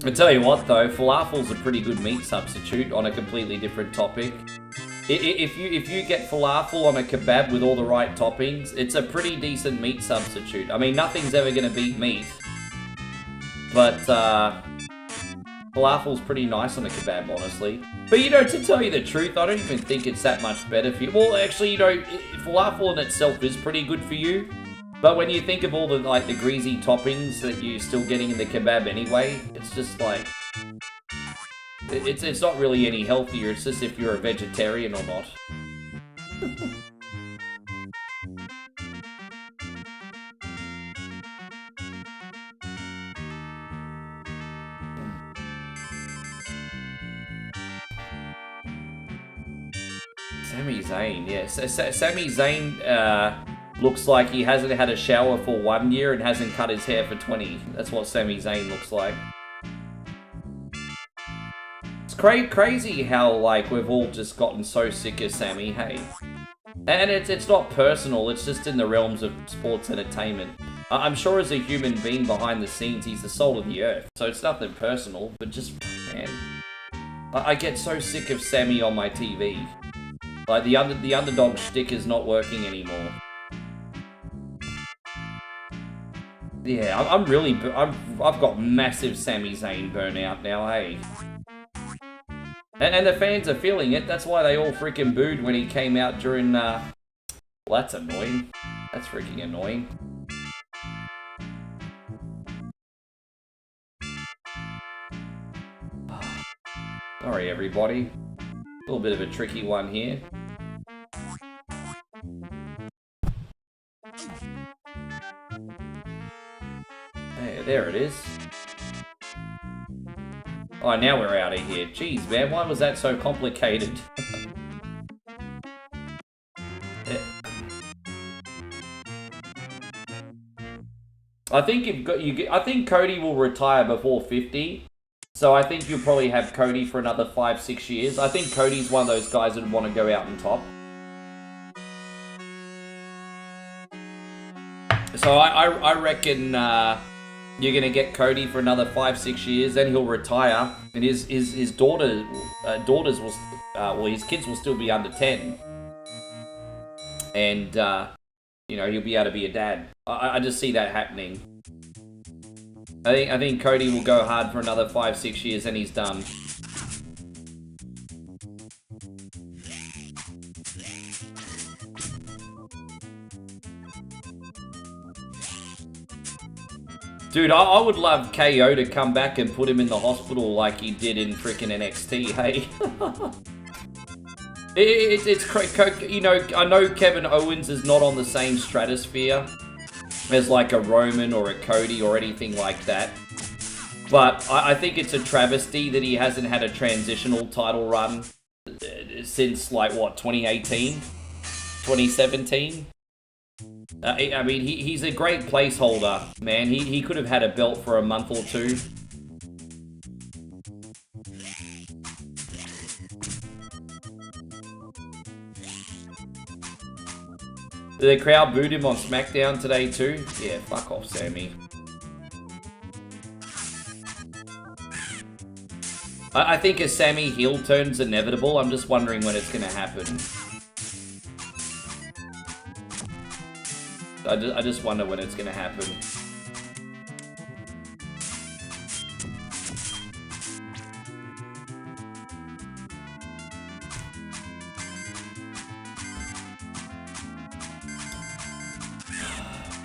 I tell you what though, falafel's a pretty good meat substitute on a completely different topic. If you get falafel on a kebab with all the right toppings, it's a pretty decent meat substitute. I mean, nothing's ever going to beat meat. But, Falafel's pretty nice on a kebab, honestly. But, you know, to tell you the truth, I don't even think it's that much better for you. Well, actually, you know, falafel in itself is pretty good for you. But when you think of all the, like, the greasy toppings that you're still getting in the kebab anyway, it's just like... It's not really any healthier, it's just if you're a vegetarian or not. Sami Zayn, yeah. Sami Zayn looks like he hasn't had a shower for 1 year and hasn't cut his hair for 20. That's what Sami Zayn looks like. It's crazy how, like, we've all just gotten so sick of Sami, hey? And it's not personal, it's just in the realms of sports entertainment. I'm sure as a human being behind the scenes, he's the soul of the earth. So it's nothing personal, but just, man. I get so sick of Sami on my TV. Like, the underdog shtick is not working anymore. Yeah, I've got massive Sami Zayn burnout now, hey? And the fans are feeling it, that's why they all freaking booed when he came out during, well, that's annoying. That's freaking annoying. Sorry, everybody. A little bit of a tricky one here. There it is. Oh, now we're out of here. Jeez, man, why was that so complicated? I think I think Cody will retire before 50. So I think you'll probably have Cody for another 5-6 years. I think Cody's one of those guys that would want to go out on top. So I reckon you're going to get Cody for another 5-6 years, then he'll retire, and his daughters will, well, his kids will still be under 10. And, you know, he'll be able to be a dad. I just see that happening. I think Cody will go hard for another 5-6 years and he's done. Dude, I would love KO to come back and put him in the hospital like he did in freaking NXT, hey? It's you know, I know Kevin Owens is not on the same stratosphere as like a Roman or a Cody or anything like that. But I think it's a travesty that he hasn't had a transitional title run since, like, what, 2018? 2017? I mean, he's a great placeholder, man. He could have had a belt for a month or two. The crowd booed him on SmackDown today too? Yeah, fuck off, Sammy. I think a Sammy heel turn's inevitable. I'm just wondering when it's going to happen. I just wonder when it's going to happen.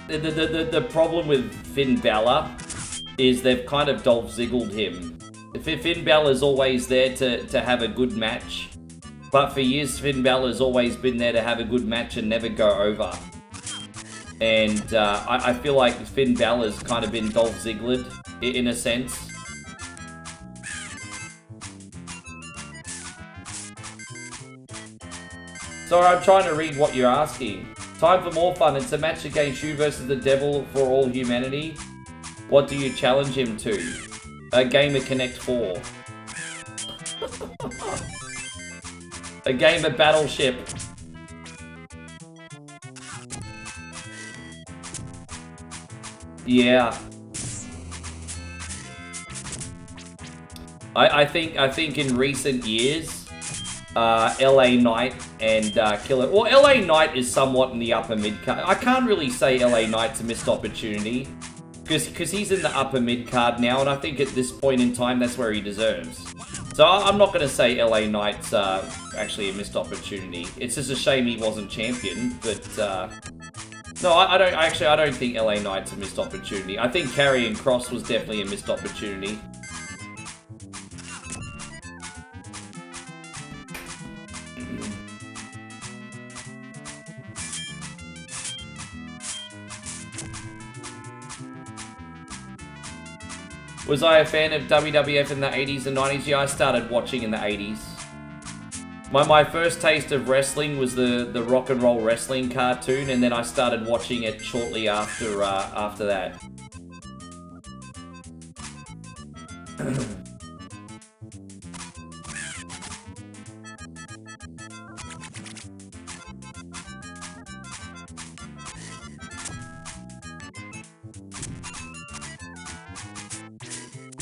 The problem with Finn Balor is they've kind of Dolph Ziggled him. Finn Balor's always there to have a good match, but for years Finn Balor's always been there to have a good match and never go over. And I feel like Finn Balor's kind of been Dolph Ziggler in a sense. Sorry, I'm trying to read what you're asking. Time for more fun. It's a match against you versus the devil for all humanity. What do you challenge him to? A game of Connect 4. A game of Battleship. Yeah. I think in recent years, LA Knight and Killer... Well, LA Knight is somewhat in the upper mid-card. I can't really say LA Knight's a missed opportunity. Because he's in the upper mid card now, and I think at this point in time, that's where he deserves. So I'm not going to say LA Knight's actually a missed opportunity. It's just a shame he wasn't champion, but no, I don't think LA Knight's a missed opportunity. I think Karrion Kross was definitely a missed opportunity. Was I a fan of WWF in the 80s and 90s? Yeah, I started watching in the 80s. My first taste of wrestling was the rock and roll wrestling cartoon, and then I started watching it shortly after that.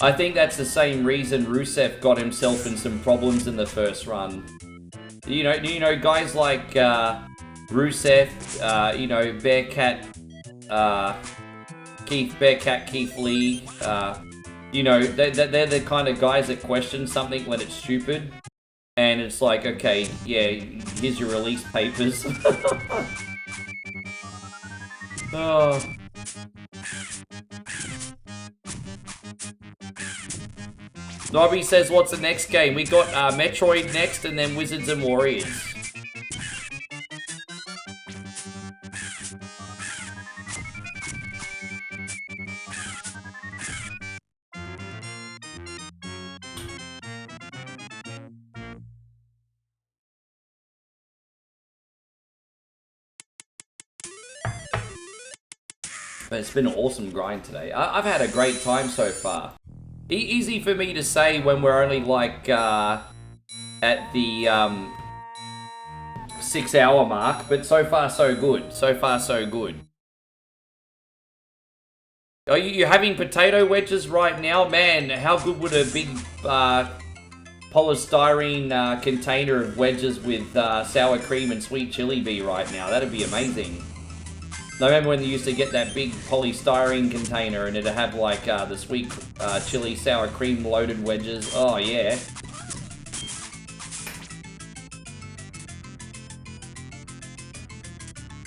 I think that's the same reason Rusev got himself in some problems in the first run. You know, guys like Rusev, Bearcat, Keith Lee, they're the kind of guys that question something when it's stupid, and it's like, okay, yeah, here's your release papers. Oh. Nobby says, what's the next game? We got Metroid next, and then Wizards and Warriors. But it's been an awesome grind today. I've had a great time so far. Easy for me to say when we're only like at the 6 hour mark, but so far so good. So far so good. Are you having potato wedges right now? Man, how good would a big polystyrene container of wedges with sour cream and sweet chili be right now? That'd be amazing. I remember when they used to get that big polystyrene container and it'd have like the sweet chili sour cream loaded wedges. Oh yeah.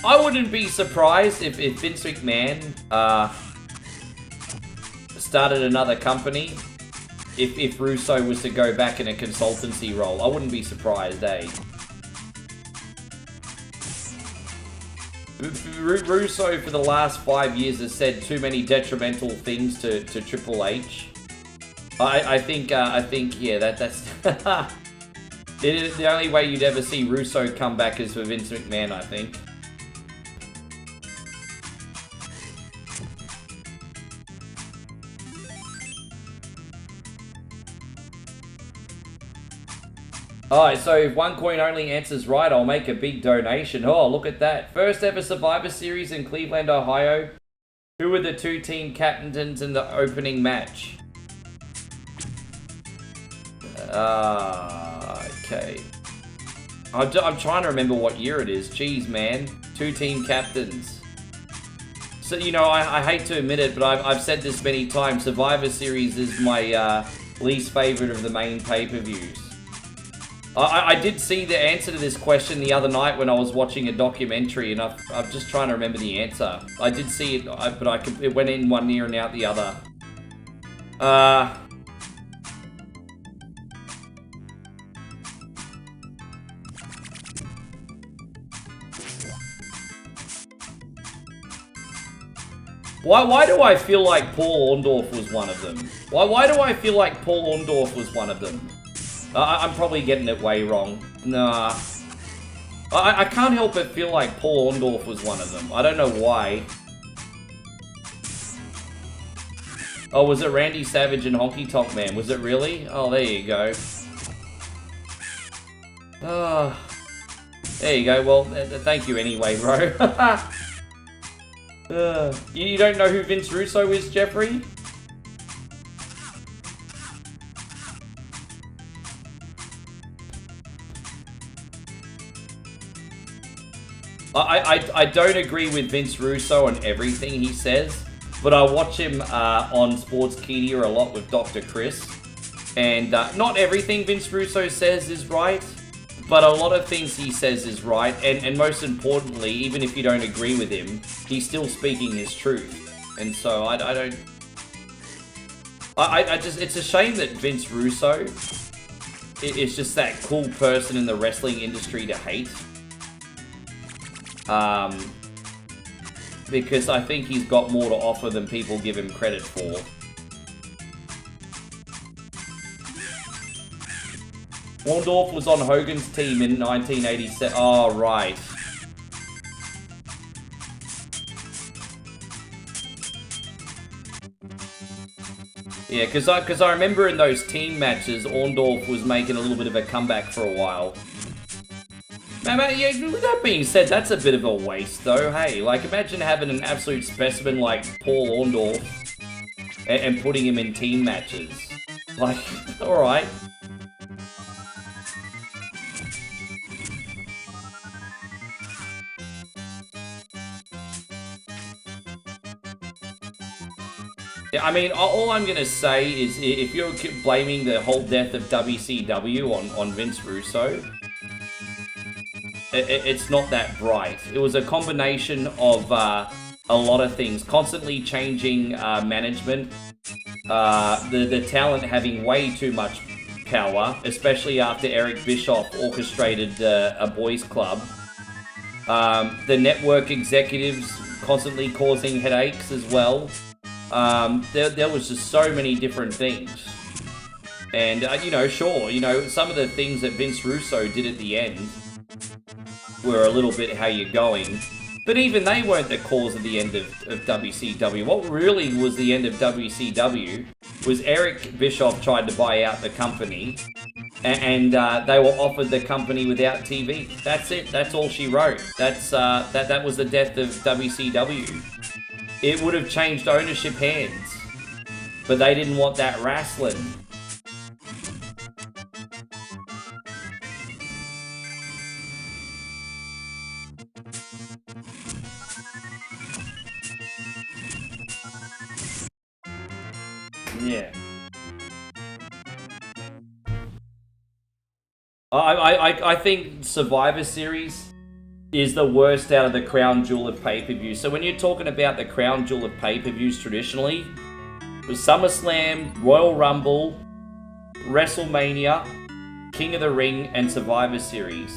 I wouldn't be surprised if Vince McMahon started another company. If Russo was to go back in a consultancy role, I wouldn't be surprised, eh? Russo for the last 5 years has said too many detrimental things to Triple H. I think yeah, that's the only way you'd ever see Russo come back is for Vince McMahon, I think. Alright, so if one coin only answers right, I'll make a big donation. Oh, look at that. First ever Survivor Series in Cleveland, Ohio. Who were the two team captains in the opening match? Okay. I'm trying to remember what year it is. Jeez, man. Two team captains. So, you know, I hate to admit it, but I've said this many times. Survivor Series is my least favorite of the main pay-per-views. I did see the answer to this question the other night when I was watching a documentary, and I'm just trying to remember the answer. I did see it, but it went in one ear and out the other. Why do I feel like Paul Orndorff was one of them? Why do I feel like Paul Orndorff was one of them? I'm probably getting it way wrong. Nah. I can't help but feel like Paul Orndorff was one of them. I don't know why. Oh, was it Randy Savage and Honky Tonk Man? Was it really? Oh, there you go. Oh, there you go. Well, thank you anyway, bro. You don't know who Vince Russo is, Jeffrey? I don't agree with Vince Russo on everything he says, but I watch him on Sportskeeda a lot with Dr. Chris. And not everything Vince Russo says is right, but a lot of things he says is right. And most importantly, even if you don't agree with him, he's still speaking his truth. And so I just, it's a shame that Vince Russo is just that cool person in the wrestling industry to hate. Because I think he's got more to offer than people give him credit for. Orndorff was on Hogan's team in 1987. Oh, right. Yeah, because I remember in those team matches, Orndorff was making a little bit of a comeback for a while. Now, yeah, with that being said, that's a bit of a waste, though. Hey, like, imagine having an absolute specimen like Paul Orndorff and putting him in team matches. Like, alright. Yeah, I mean, all I'm going to say is if you're blaming the whole death of WCW on Vince Russo, it's not that bright. It was a combination of a lot of things. Constantly changing management. The talent having way too much power, especially after Eric Bischoff orchestrated a boys club. The network executives constantly causing headaches as well. There was just so many different things. And, you know, sure, you know, some of the things that Vince Russo did at the end were a little bit how you're going. But even they weren't the cause of the end of WCW. What really was the end of WCW was Eric Bischoff tried to buy out the company, and they were offered the company without TV. That's it. That's all she wrote. That was the death of WCW. It would have changed ownership hands, but they didn't want that wrestling. Yeah. I think Survivor Series is the worst out of the crown jewel of pay-per-views. So when you're talking about the crown jewel of pay-per-views traditionally, it was SummerSlam, Royal Rumble, WrestleMania, King of the Ring, and Survivor Series.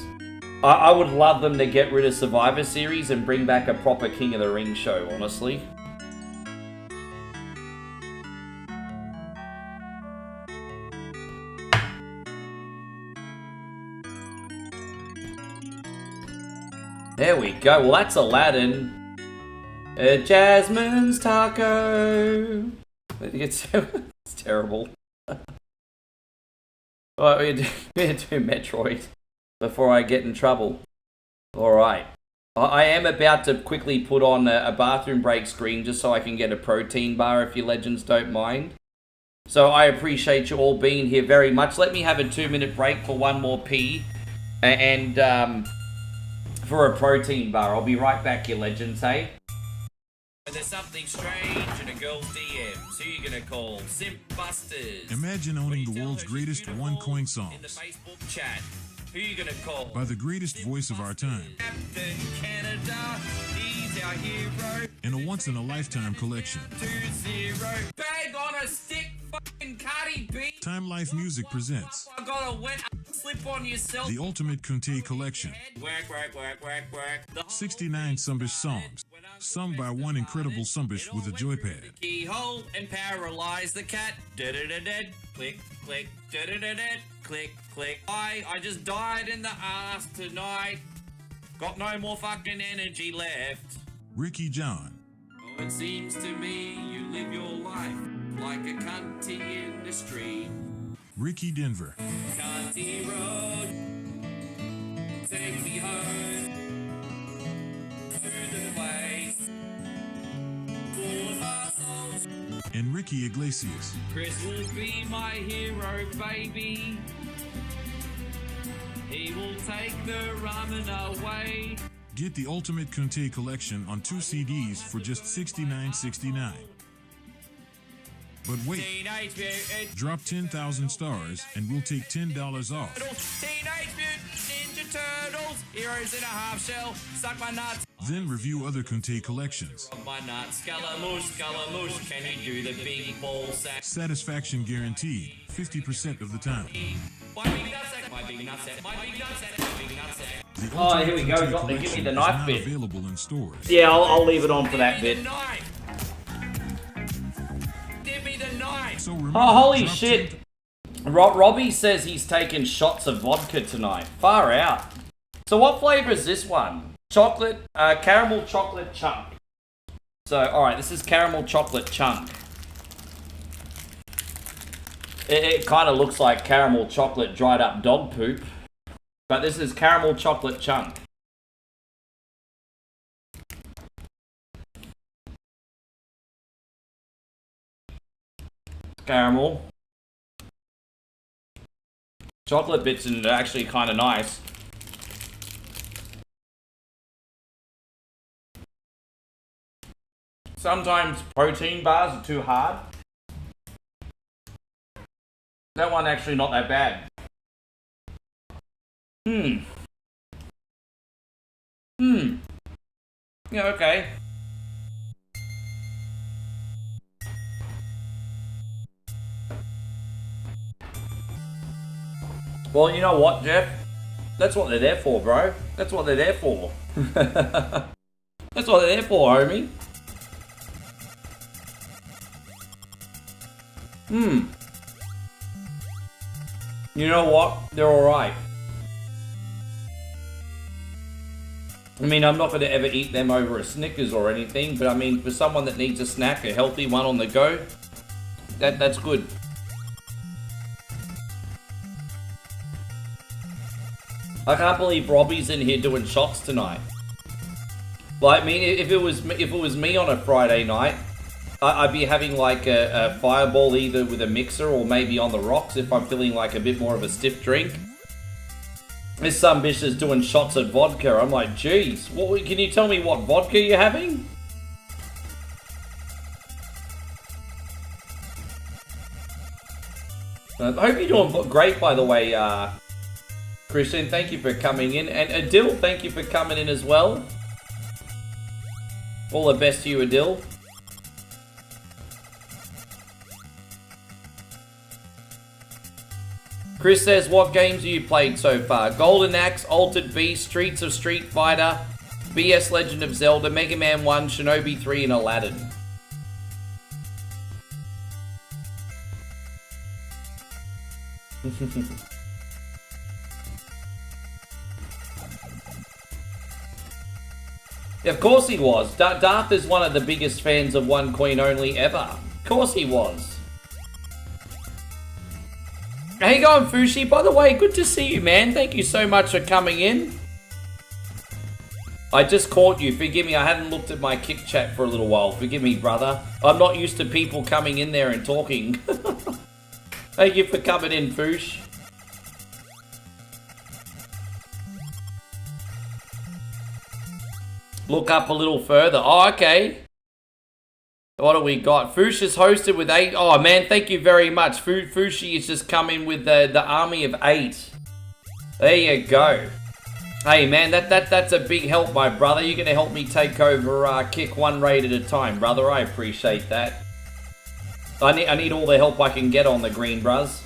I would love them to get rid of Survivor Series and bring back a proper King of the Ring show, honestly. There we go. Well, that's Aladdin. Jasmine's Taco. It's terrible. Oh, we're going to do Metroid before I get in trouble. Alright. I am about to quickly put on a bathroom break screen just so I can get a protein bar if you legends don't mind. So I appreciate you all being here very much. Let me have a 2-minute break for one more pee. And, for a protein bar. I'll be right back, you legends, hey? There's something strange in a girl's DMs. Who you gonna call? Simp Busters. Imagine owning the world's greatest one-coin songs. In the Facebook chat. Who you gonna call? By the greatest voice of our time. Captain Canada, he's our hero. In a once-in-a-lifetime collection. 2-0. Bag on a stick, fucking Cardi B. Time Life Music presents I got a wet slip on yourself. the Ultimate Kunte Collection. Work. 69 Sumbish songs, sung by one incredible Sumbish with a joypad. Keyhole and paralyze the cat. Click, click, click, click. I just died in the ass tonight. Got no more fucking energy left. Ricky John. Oh, it seems to me you live your life like a cunty in the street. Ricky Denver. Cunty road, take me home to the place. Full muscles. And Ricky Iglesias. Chris will be my hero, baby. He will take the ramen away. Get the Ultimate Kunte Collection on 2 CDs for just $69.69. But wait, Teenage Mutant drop 10,000 stars and we'll take $10 off. Teenage Mutant Ninja Turtles, heroes in a half shell, suck my nuts. Then review other Kunte collections. Rock my nuts, Scaramouche, can you do the big ball sack? Satisfaction guaranteed 50% of the time. My big nutsack, my big nutsack, my big nutsack, my big nutsack. The Oh, Ultimate here we go. Kunte Got to give me collection the is knife now bit. available in stores. Yeah, I'll leave it on for that bit. Give me the knife. Give me the knife. So remember, Oh, holy drop shit. Robbie says he's taken shots of vodka tonight. Far out. So what flavor is this one? Chocolate, caramel chocolate chunk. So, alright, this is caramel chocolate chunk. It kind of looks like caramel chocolate dried up dog poop. But this is caramel chocolate chunk. Caramel. Chocolate bits in it are actually kind of nice. Sometimes protein bars are too hard. That one actually not that bad. Yeah, okay. Well, you know what, Jeff? That's what they're there for, bro. That's what they're there for. That's what they're there for, homie. You know what? They're alright. I mean, I'm not going to ever eat them over a Snickers or anything, but I mean, for someone that needs a snack, a healthy one on the go, that's good. I can't believe Robbie's in here doing shots tonight. Like, I mean, if it was me on a Friday night, I'd be having like a fireball either with a mixer or maybe on the rocks if I'm feeling like a bit more of a stiff drink. This some bitch is doing shots of vodka. I'm like, geez, what? Can you tell me what vodka you're having? I hope you're doing great, by the way, Christian. Thank you for coming in. And Adil, thank you for coming in as well. All the best to you, Adil. Chris says, what games have you played so far? Golden Axe, Altered Beast, Streets of Street Fighter, BS Legend of Zelda, Mega Man 1, Shinobi 3, and Aladdin. Of course he was. Darth is one of the biggest fans of One Queen Only ever. Of course he was. How you going, Fushi? By the way, good to see you, man. Thank you so much for coming in. I just caught you. Forgive me, I hadn't looked at my Kick chat for a little while. Forgive me, brother. I'm not used to people coming in there and talking. Thank you for coming in, Fush. Look up a little further. Oh, okay. What do we got? Fush is hosted with 8. Oh, man, thank you very much. Fushi has just come in with the army of 8. There you go. Hey, man, that's a big help, my brother. You're going to help me take over Kick one raid at a time, brother. I appreciate that. I need all the help I can get on the green, bruz.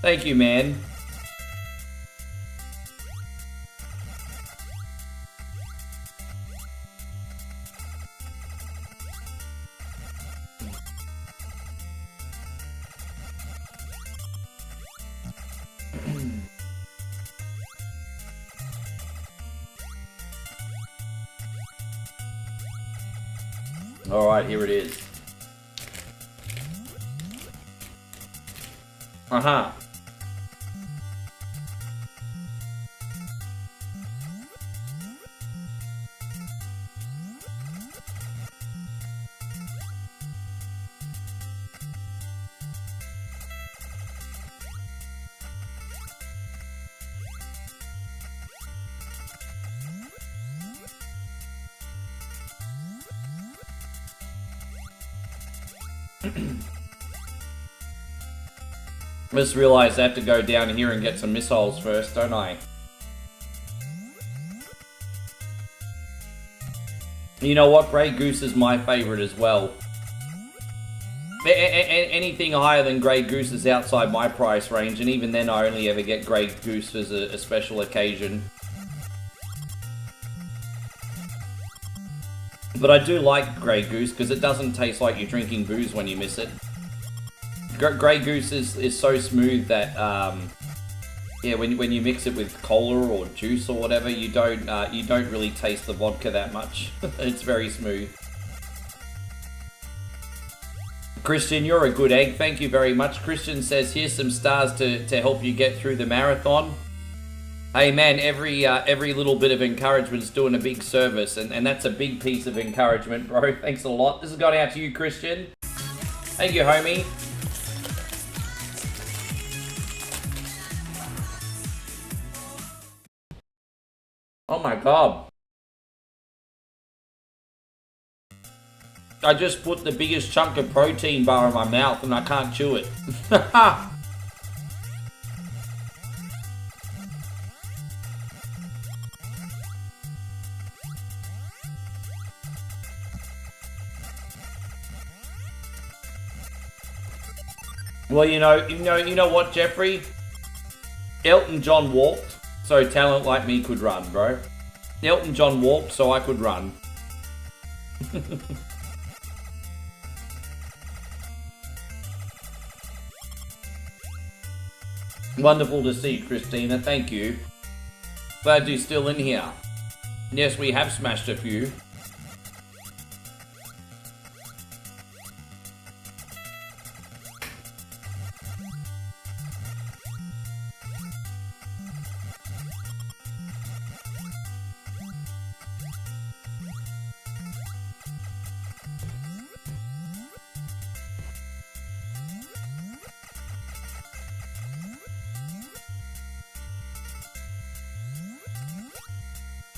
Thank you, man. Alright, here it is. Uh-huh. Just realized I have to go down here and get some missiles first, don't I? You know what? Grey Goose is my favorite as well. Anything higher than Grey Goose is outside my price range, and even then I only ever get Grey Goose as a special occasion. But I do like Grey Goose because it doesn't taste like you're drinking booze when you miss it. Grey Goose is so smooth that yeah, when you mix it with cola or juice or whatever, you don't really taste the vodka that much. It's very smooth. Christian, you're a good egg. Thank you very much. Christian says, here's some stars to help you get through the marathon. Hey man, every little bit of encouragement's doing a big service, and that's a big piece of encouragement, bro. Thanks a lot. This has gone out to you, Christian. Thank you, homie. Oh my god. I just put the biggest chunk of protein bar in my mouth and I can't chew it. Well, you know what, Jeffrey? Elton John walked, so talent like me could run, bro. Elton John walked, so I could run. Wonderful to see, Christina. Thank you. Glad you're still in here. Yes, we have smashed a few.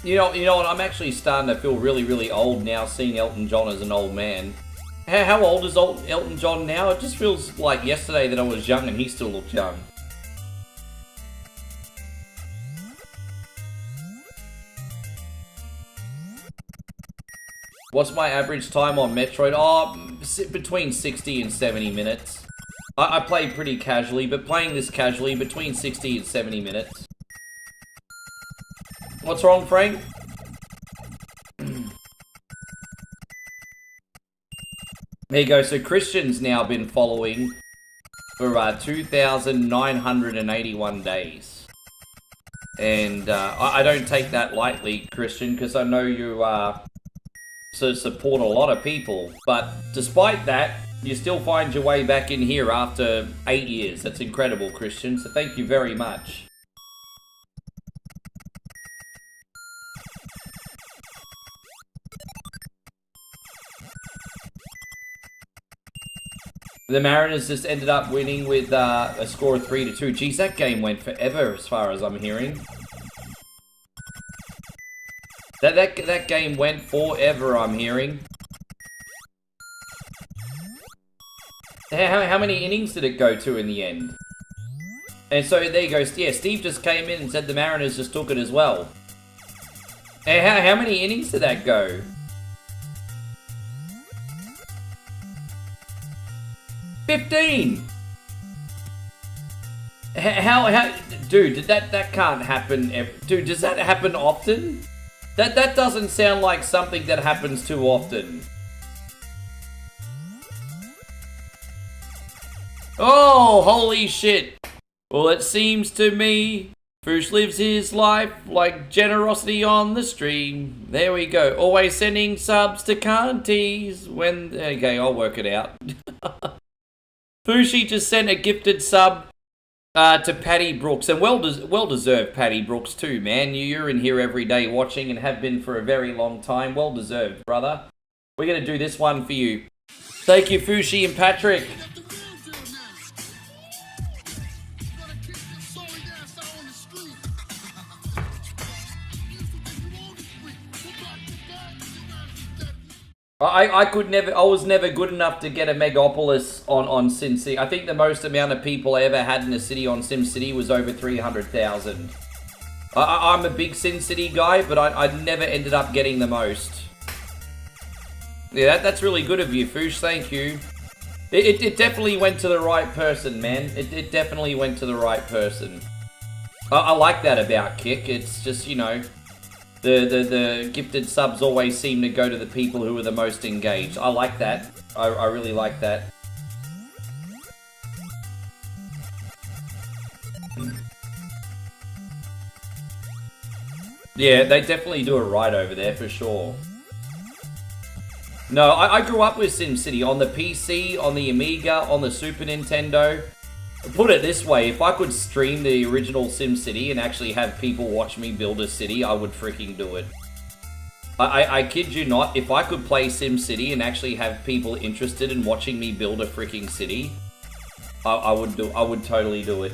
You know what? I'm actually starting to feel really, really old now, seeing Elton John as an old man. How old is Elton John now? It just feels like yesterday that I was young and he still looked young. What's my average time on Metroid? Oh, between 60 and 70 minutes. I play pretty casually, but playing this casually, between 60 and 70 minutes. What's wrong, Frank? There you go. So Christian's now been following for 2,981 days. And I don't take that lightly, Christian, because I know you support a lot of people. But despite that, you still find your way back in here after 8 years. That's incredible, Christian. So thank you very much. The Mariners just ended up winning with a score of 3-2. Geez, that game went forever as far as I'm hearing. That game went forever, I'm hearing. How many innings did it go to in the end? And so there you go. Yeah, Steve just came in and said the Mariners just took it as well. And how many innings did that go? $15. How dude, that can't happen. Dude, does that happen often? That doesn't sound like something that happens too often. Oh, holy shit. Well, it seems to me Foosh lives his life like generosity on the stream. There we go. Always sending subs to Canties when... Okay, I'll work it out. Fushi just sent a gifted sub to Patty Brooks, and well deserved, Patty Brooks too, man. You're in here every day watching and have been for a very long time. Well deserved, brother. We're gonna do this one for you. Thank you, Fushi and Patrick. I was never good enough to get a megapolis on SimCity. I think the most amount of people I ever had in a city on SimCity was over 300,000. I'm a big SimCity guy, but I never ended up getting the most. Yeah, that's really good of you, Foosh. Thank you. It definitely went to the right person, man. It definitely went to the right person. I like that about Kick. It's just, you know, the gifted subs always seem to go to the people who are the most engaged. I like that. I really like that. Yeah, they definitely do it right over there, for sure. No, I grew up with SimCity on the PC, on the Amiga, on the Super Nintendo. Put it this way, if I could stream the original SimCity and actually have people watch me build a city, I would freaking do it. I kid you not, if I could play SimCity and actually have people interested in watching me build a freaking city, I would totally do it.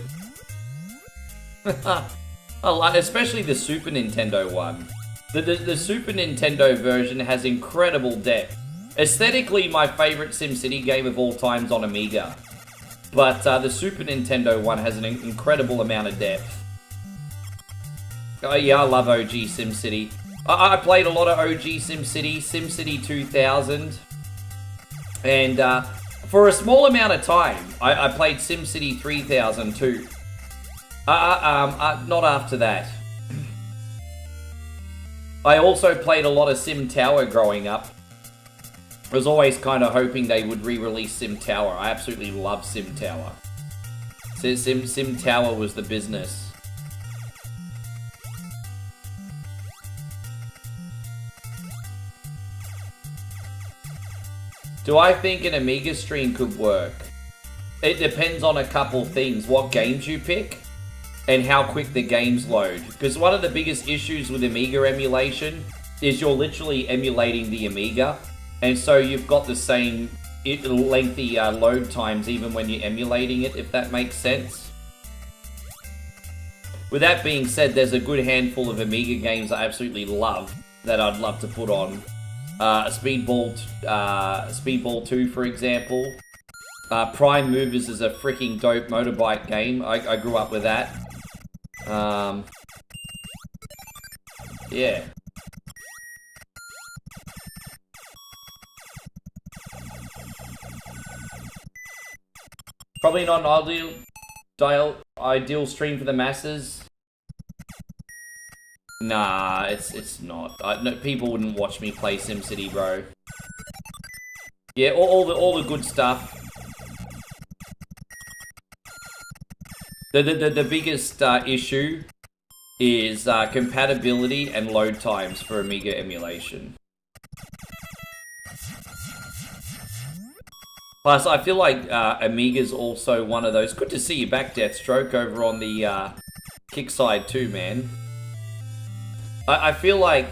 Especially the Super Nintendo one. The Super Nintendo version has incredible depth. Aesthetically, my favorite SimCity game of all time is on Amiga. But the Super Nintendo one has an incredible amount of depth. Oh yeah, I love OG SimCity. I played a lot of OG SimCity, SimCity 2000. And for a small amount of time, I played SimCity 3000 too. Not after that. I also played a lot of Sim Tower growing up. I was always kind of hoping they would re-release Sim Tower. I absolutely love Sim Tower. Sim Tower was the business. Do I think an Amiga stream could work? It depends on a couple things. What games you pick and how quick the games load. Because one of the biggest issues with Amiga emulation is you're literally emulating the Amiga. And so you've got the same lengthy load times even when you're emulating it, if that makes sense. With that being said, there's a good handful of Amiga games I absolutely love that I'd love to put on. Speedball 2, for example. Prime Movers is a freaking dope motorbike game. I grew up with that. Yeah. Probably not an ideal stream for the masses. Nah, it's not. No, people wouldn't watch me play SimCity, bro. Yeah, all the good stuff. The biggest issue is compatibility and load times for Amiga emulation. Plus, I feel like Amiga's also one of those... Good to see you back, Deathstroke, over on the kick side too, man. I feel like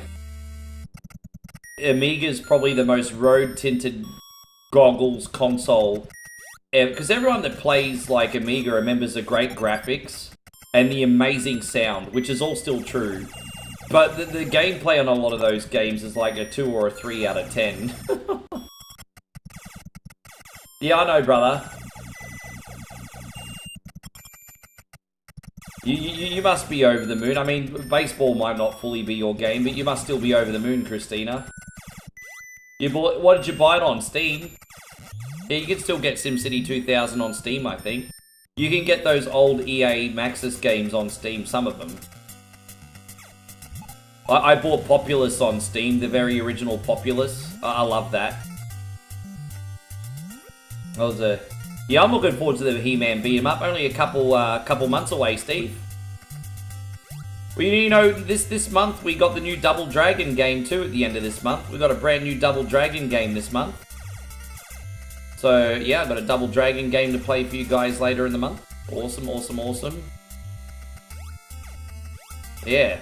Amiga's probably the most road-tinted goggles console ever. Because everyone that plays like Amiga remembers the great graphics and the amazing sound, which is all still true. But the gameplay on a lot of those games is like a 2 or a 3 out of 10. Yeah, I know, brother. You must be over the moon. I mean, baseball might not fully be your game, but you must still be over the moon, Christina. What did you buy it on? Steam? Yeah, you can still get SimCity 2000 on Steam, I think. You can get those old EA Maxis games on Steam, some of them. I bought Populous on Steam, the very original Populous. I love that. That was a... Yeah, I'm looking forward to the He-Man beat 'em up. Only a couple months away, Steve. Well, you know, this month we got the new Double Dragon game too at the end of this month. We got a brand new Double Dragon game this month. So, yeah, I've got a Double Dragon game to play for you guys later in the month. Awesome, awesome, awesome. Yeah.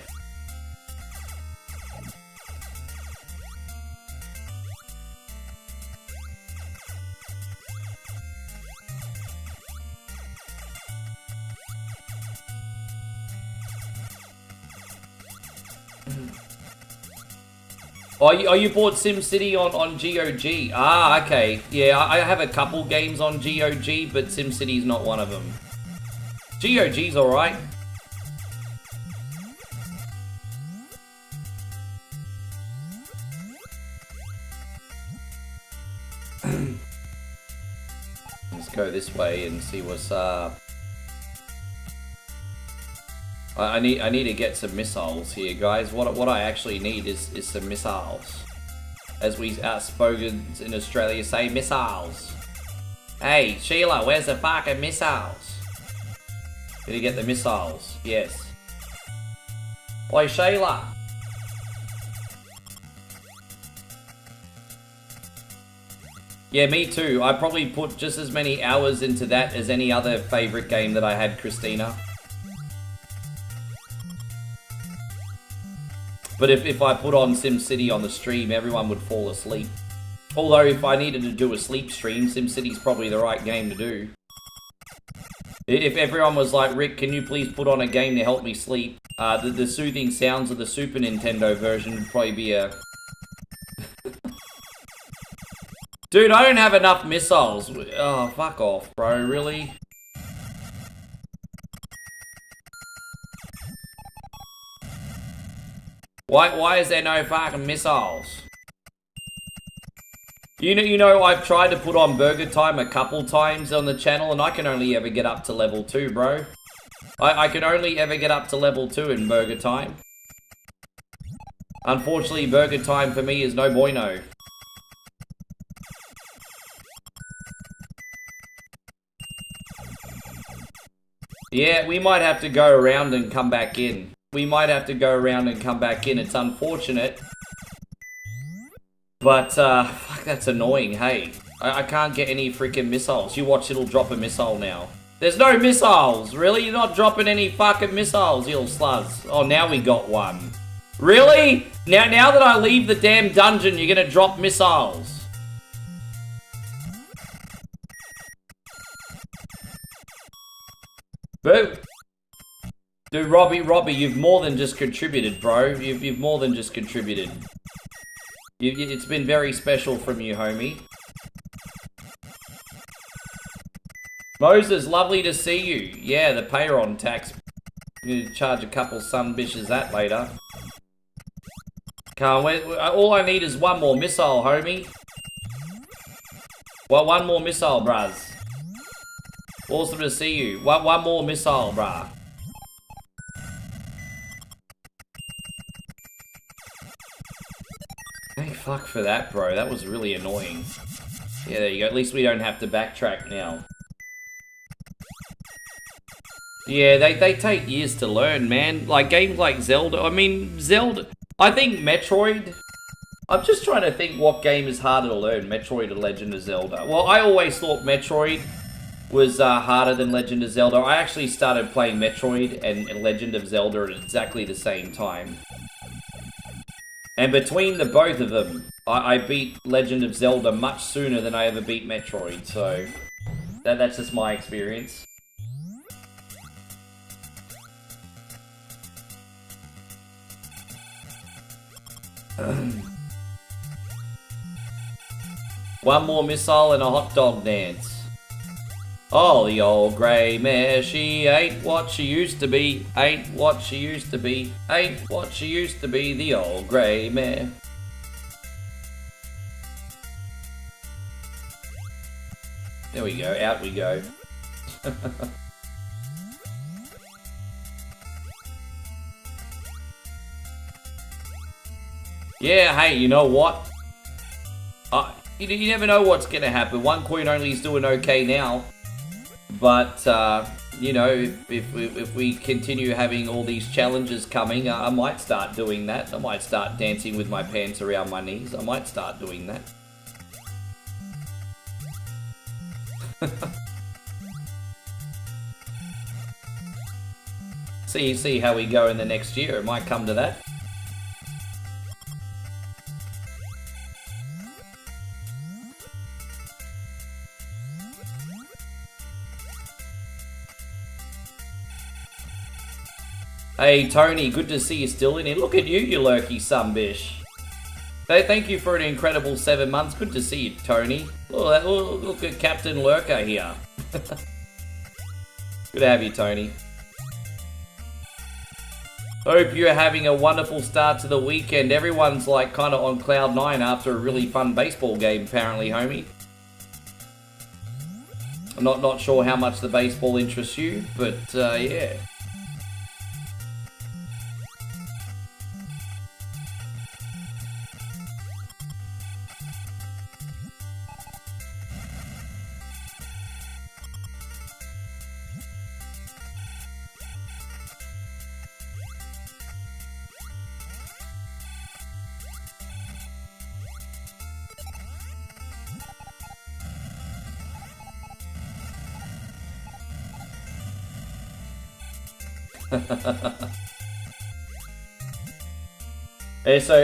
Oh, you bought SimCity on GOG? Ah, okay. Yeah, I have a couple games on GOG, but SimCity's not one of them. GOG's alright. Let's go this way and see what's up. I need to get some missiles here, guys. What I actually need is some missiles. As we outspokens in Australia say, missiles. Hey, Sheila, where's the fucking missiles? Did you get the missiles? Yes. Oi, Sheila. Yeah, me too. I probably put just as many hours into that as any other favorite game that I had, Christina. But if I put on SimCity on the stream, everyone would fall asleep. Although if I needed to do a sleep stream, SimCity's probably the right game to do. If everyone was like, Rick, can you please put on a game to help me sleep? The soothing sounds of the Super Nintendo version would probably be a... Dude, I don't have enough missiles. Oh, fuck off, bro, really? Why is there no fucking missiles? You know, I've tried to put on Burger Time a couple times on the channel, and I can only ever get up to level 2, bro. I can only ever get up to level 2 in Burger Time. Unfortunately, Burger Time for me is no bueno. Yeah, we might have to go around and come back in. We might have to go around and come back in. It's unfortunate. But, fuck, that's annoying, hey. I can't get any freaking missiles. You watch, it'll drop a missile now. There's no missiles! Really? You're not dropping any fucking missiles, you little sluts. Oh, now we got one. Really? Now that I leave the damn dungeon, you're gonna drop missiles. Boo. Dude, Robbie, you've more than just contributed, bro. You've more than just contributed. It's been very special from you, homie. Moses, lovely to see you. Yeah, the payron tax. You need to charge a couple son bitches that later. Can't wait. All I need is one more missile, homie. Well, one more missile, bruz. Awesome to see you. One more missile, bruh. Hey, fuck for that, bro. That was really annoying. Yeah, there you go. At least we don't have to backtrack now. Yeah, they take years to learn, man. Like, games like Zelda. I mean, Zelda... I think Metroid... I'm just trying to think what game is harder to learn. Metroid or Legend of Zelda. Well, I always thought Metroid was harder than Legend of Zelda. I actually started playing Metroid and Legend of Zelda at exactly the same time. And between the both of them, I beat Legend of Zelda much sooner than I ever beat Metroid, so that's just my experience. One more missile and a hot dog dance. Oh, the old grey mare, she ain't what she used to be, ain't what she used to be, ain't what she used to be, the old grey mare. There we go, out we go. Yeah, hey, you know what? You never know what's gonna happen. One coin only is doing okay now. But, you know, if we continue having all these challenges coming, I might start doing that. I might start dancing with my pants around my knees. I might start doing that. See how we go in the next year. It might come to that. Hey Tony, good to see you still in here. Look at you, you lurky sunbish. Thank you for an incredible 7 months. Good to see you, Tony. Look at Captain Lurker here. Good to have you, Tony. Hope you're having a wonderful start to the weekend. Everyone's like kind of on cloud 9 after a really fun baseball game, apparently, homie. I'm not sure how much the baseball interests you, but yeah.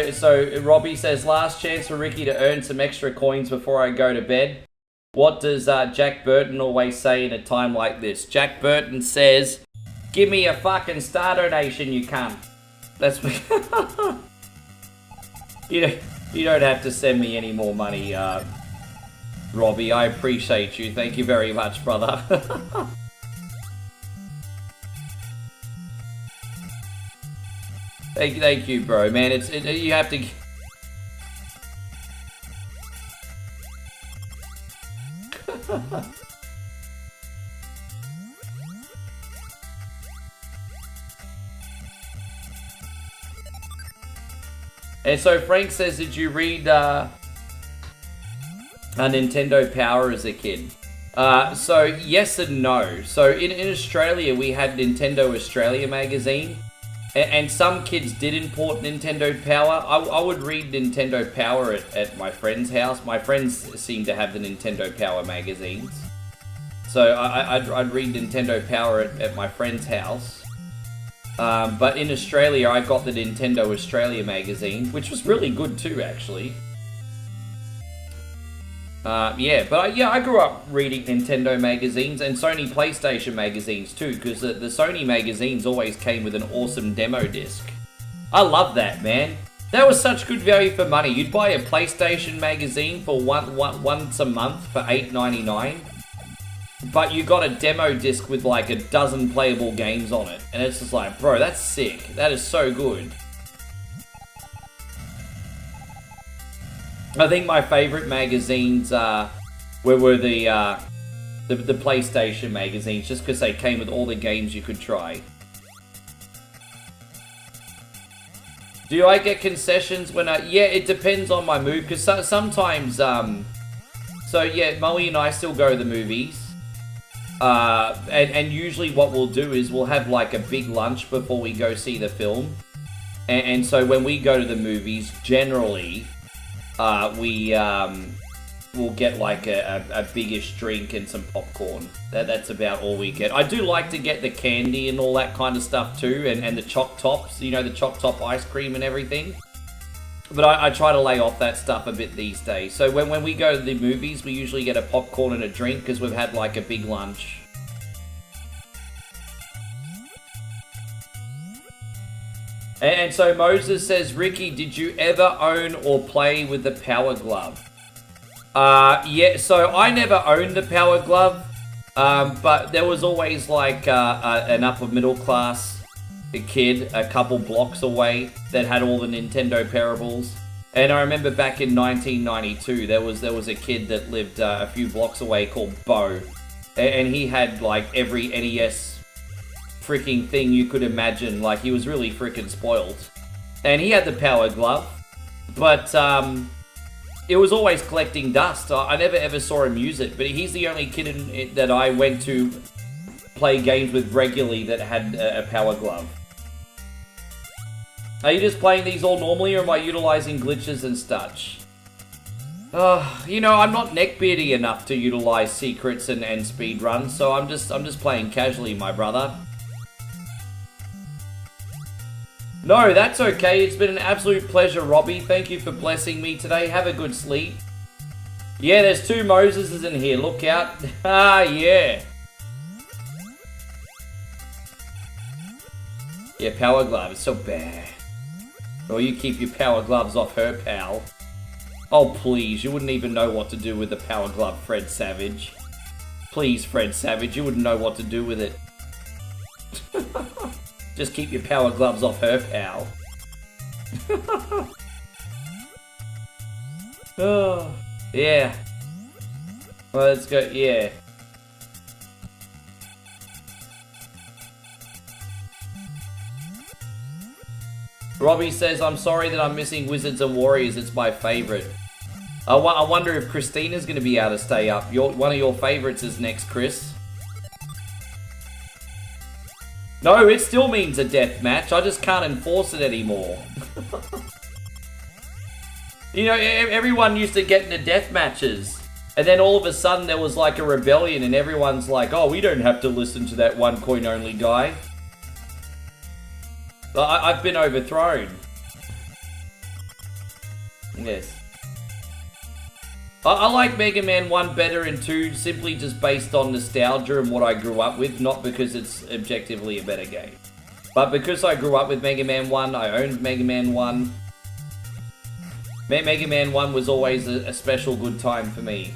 So Robbie says, last chance for Ricky to earn some extra coins before I go to bed. What does Jack Burton always say in a time like this? Jack Burton says, give me a fucking star donation, you cunt. That's what you don't have to send me any more money, Robbie. I appreciate you. Thank you very much, brother. Thank you, bro, man. You have to. And so Frank says, did you read a Nintendo Power as a kid? So yes and no. So in Australia, we had Nintendo Australia magazine. And some kids did import Nintendo Power. I would read Nintendo Power at my friend's house. My friends seem to have the Nintendo Power magazines. So I'd read Nintendo Power at my friend's house. But in Australia, I got the Nintendo Australia magazine, which was really good too, actually. I grew up reading Nintendo magazines and Sony PlayStation magazines too, because the Sony magazines always came with an awesome demo disc. I love that, man. That was such good value for money. You'd buy a PlayStation magazine for once a month for $8.99, but you got a demo disc with like a dozen playable games on it, and it's just like, bro, that's sick. That is so good. I think my favorite magazines were the PlayStation magazines, just because they came with all the games you could try. Do I get concessions when yeah, it depends on my mood, because sometimes, so yeah, Moe and I still go to the movies. And usually what we'll do is we'll have like a big lunch before we go see the film. And so when we go to the movies, generally, we'll get like a biggish drink and some popcorn. That's about all we get. I do like to get the candy and all that kind of stuff too, and the Choc Tops, you know, the Choc Top ice cream and everything. But I try to lay off that stuff a bit these days. So when we go to the movies, we usually get a popcorn and a drink because we've had like a big lunch. And so Moses says, Ricky, did you ever own or play with the Power Glove? Yeah, so I never owned the Power Glove, but there was always like an upper middle class kid a couple blocks away that had all the Nintendo Parables. And I remember back in 1992, there was a kid that lived a few blocks away called Bo, and he had like every NES freaking thing you could imagine. Like, he was really freaking spoiled, and he had the Power Glove, but it was always collecting dust. I never ever saw him use it, but he's the only kid that I went to play games with regularly that had a Power Glove. Are you just playing these all normally, or am I utilizing glitches and such? You know, I'm not neckbeardy enough to utilize secrets and speed runs, so I'm just playing casually, my brother. No, that's okay. It's been an absolute pleasure, Robbie. Thank you for blessing me today. Have a good sleep. Yeah, there's two Moseses in here. Look out. Ah, yeah. Yeah, Power Glove is so bad. Or you keep your power gloves off her, pal. Oh, please, you wouldn't even know what to do with the power glove, Fred Savage. Please, Fred Savage, you wouldn't know what to do with it. Just keep your power gloves off her, pal. Oh, yeah. Well, let's go, yeah. Robbie says, I'm sorry that I'm missing Wizards and Warriors, it's my favourite. I wonder if Christina's going to be able to stay up. One of your favourites is next, Chris. No, it still means a death match. I just can't enforce it anymore. You know, everyone used to get into death matches. And then all of a sudden there was like a rebellion and everyone's like, oh, we don't have to listen to that one coin only guy. I've been overthrown. Yes. I like Mega Man 1 better and 2 simply just based on nostalgia and what I grew up with, not because it's objectively a better game. But because I grew up with Mega Man 1, I owned Mega Man 1. Mega Man 1 was always a special good time for me.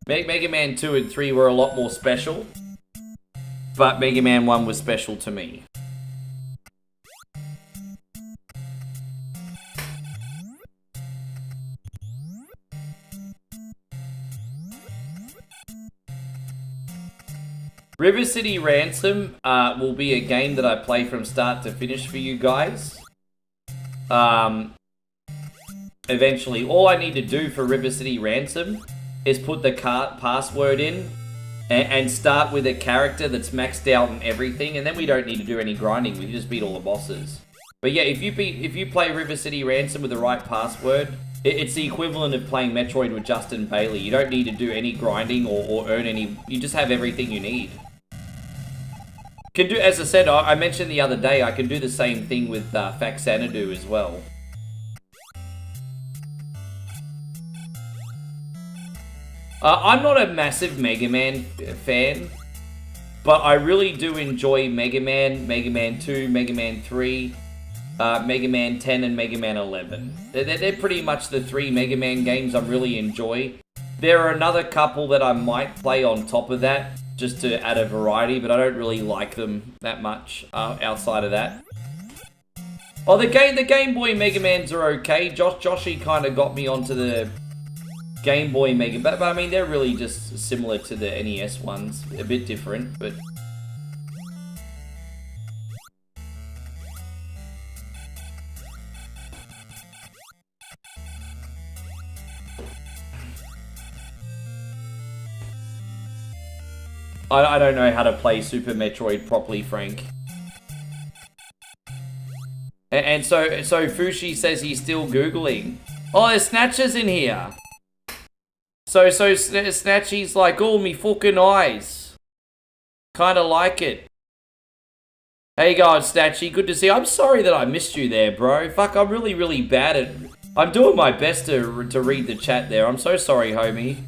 Mega Man 2 and 3 were a lot more special, but Mega Man 1 was special to me. River City Ransom will be a game that I play from start to finish for you guys. Eventually, all I need to do for River City Ransom is put the password in and start with a character that's maxed out and everything, and then we don't need to do any grinding. We just beat all the bosses. But yeah, if you play River City Ransom with the right password, it's the equivalent of playing Metroid with Justin Bailey. You don't need to do any grinding or earn any. You just have everything you need. Can do, as I said, I mentioned the other day, I can do the same thing with Faxanadu as well. I'm not a massive Mega Man fan, but I really do enjoy Mega Man, Mega Man 2, Mega Man 3, Mega Man 10, and Mega Man 11. They're pretty much the 3 Mega Man games I really enjoy. There are another couple that I might play on top of that, just to add a variety, but I don't really like them that much outside of that. Oh, the Game Boy Mega Mans are okay. Joshy kind of got me onto the Game Boy Mega, but I mean, they're really just similar to the NES ones. A bit different, but... I don't know how to play Super Metroid properly, Frank. And so Fushi says he's still Googling. Oh, there's Snatchers in here. So Snatchy's like, oh, me fucking eyes. Kinda like it. Hey guys, Snatchy, good to see you. I'm sorry that I missed you there, bro. Fuck, I'm really bad at... I'm doing my best to read the chat there. I'm so sorry, homie.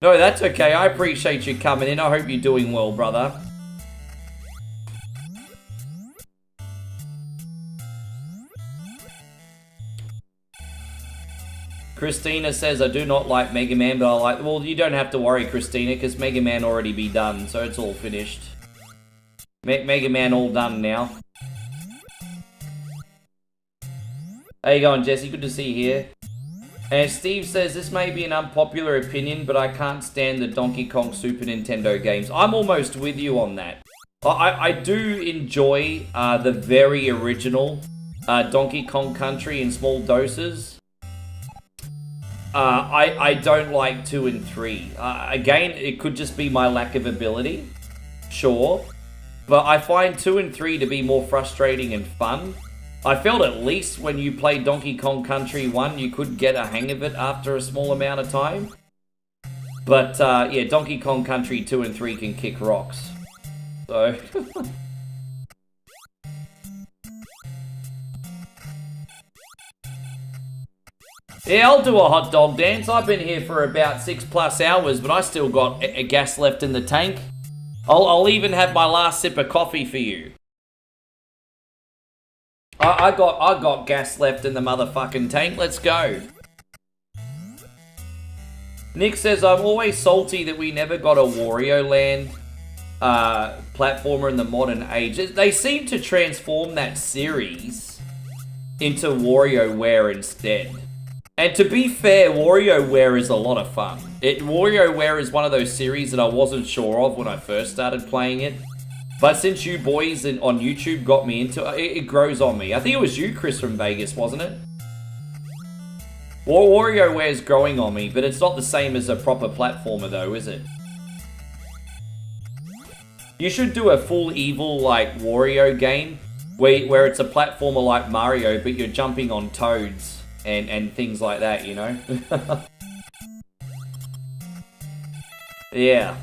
No, that's okay. I appreciate you coming in. I hope you're doing well, brother. Christina says, I do not like Mega Man, but I like... Well, you don't have to worry, Christina, because Mega Man already be done, so it's all finished. Mega Man all done now. How you going, Jesse? Good to see you here. And Steve says, this may be an unpopular opinion, but I can't stand the Donkey Kong Super Nintendo games. I'm almost with you on that. I do enjoy the very original Donkey Kong Country in small doses. I don't like 2 and 3. Again, it could just be my lack of ability. Sure. But I find 2 and 3 to be more frustrating and fun. I felt at least when you played Donkey Kong Country 1, you could get a hang of it after a small amount of time. But, yeah, Donkey Kong Country 2 and 3 can kick rocks. So... Yeah, I'll do a hot dog dance. I've been here for about 6+ hours, but I still got a gas left in the tank. I'll even have my last sip of coffee for you. I got gas left in the motherfucking tank. Let's go. Nick says, I'm always salty that we never got a Wario Land platformer in the modern age. They seem to transform that series into WarioWare instead. And to be fair, WarioWare is a lot of fun. WarioWare is one of those series that I wasn't sure of when I first started playing it. But since you boys on YouTube got me into it, it grows on me. I think it was you, Chris, from Vegas, wasn't it? WarioWare is growing on me, but it's not the same as a proper platformer though, is it? You should do a full evil, like, Wario game, where it's a platformer like Mario, but you're jumping on toads. And things like that, you know? Yeah.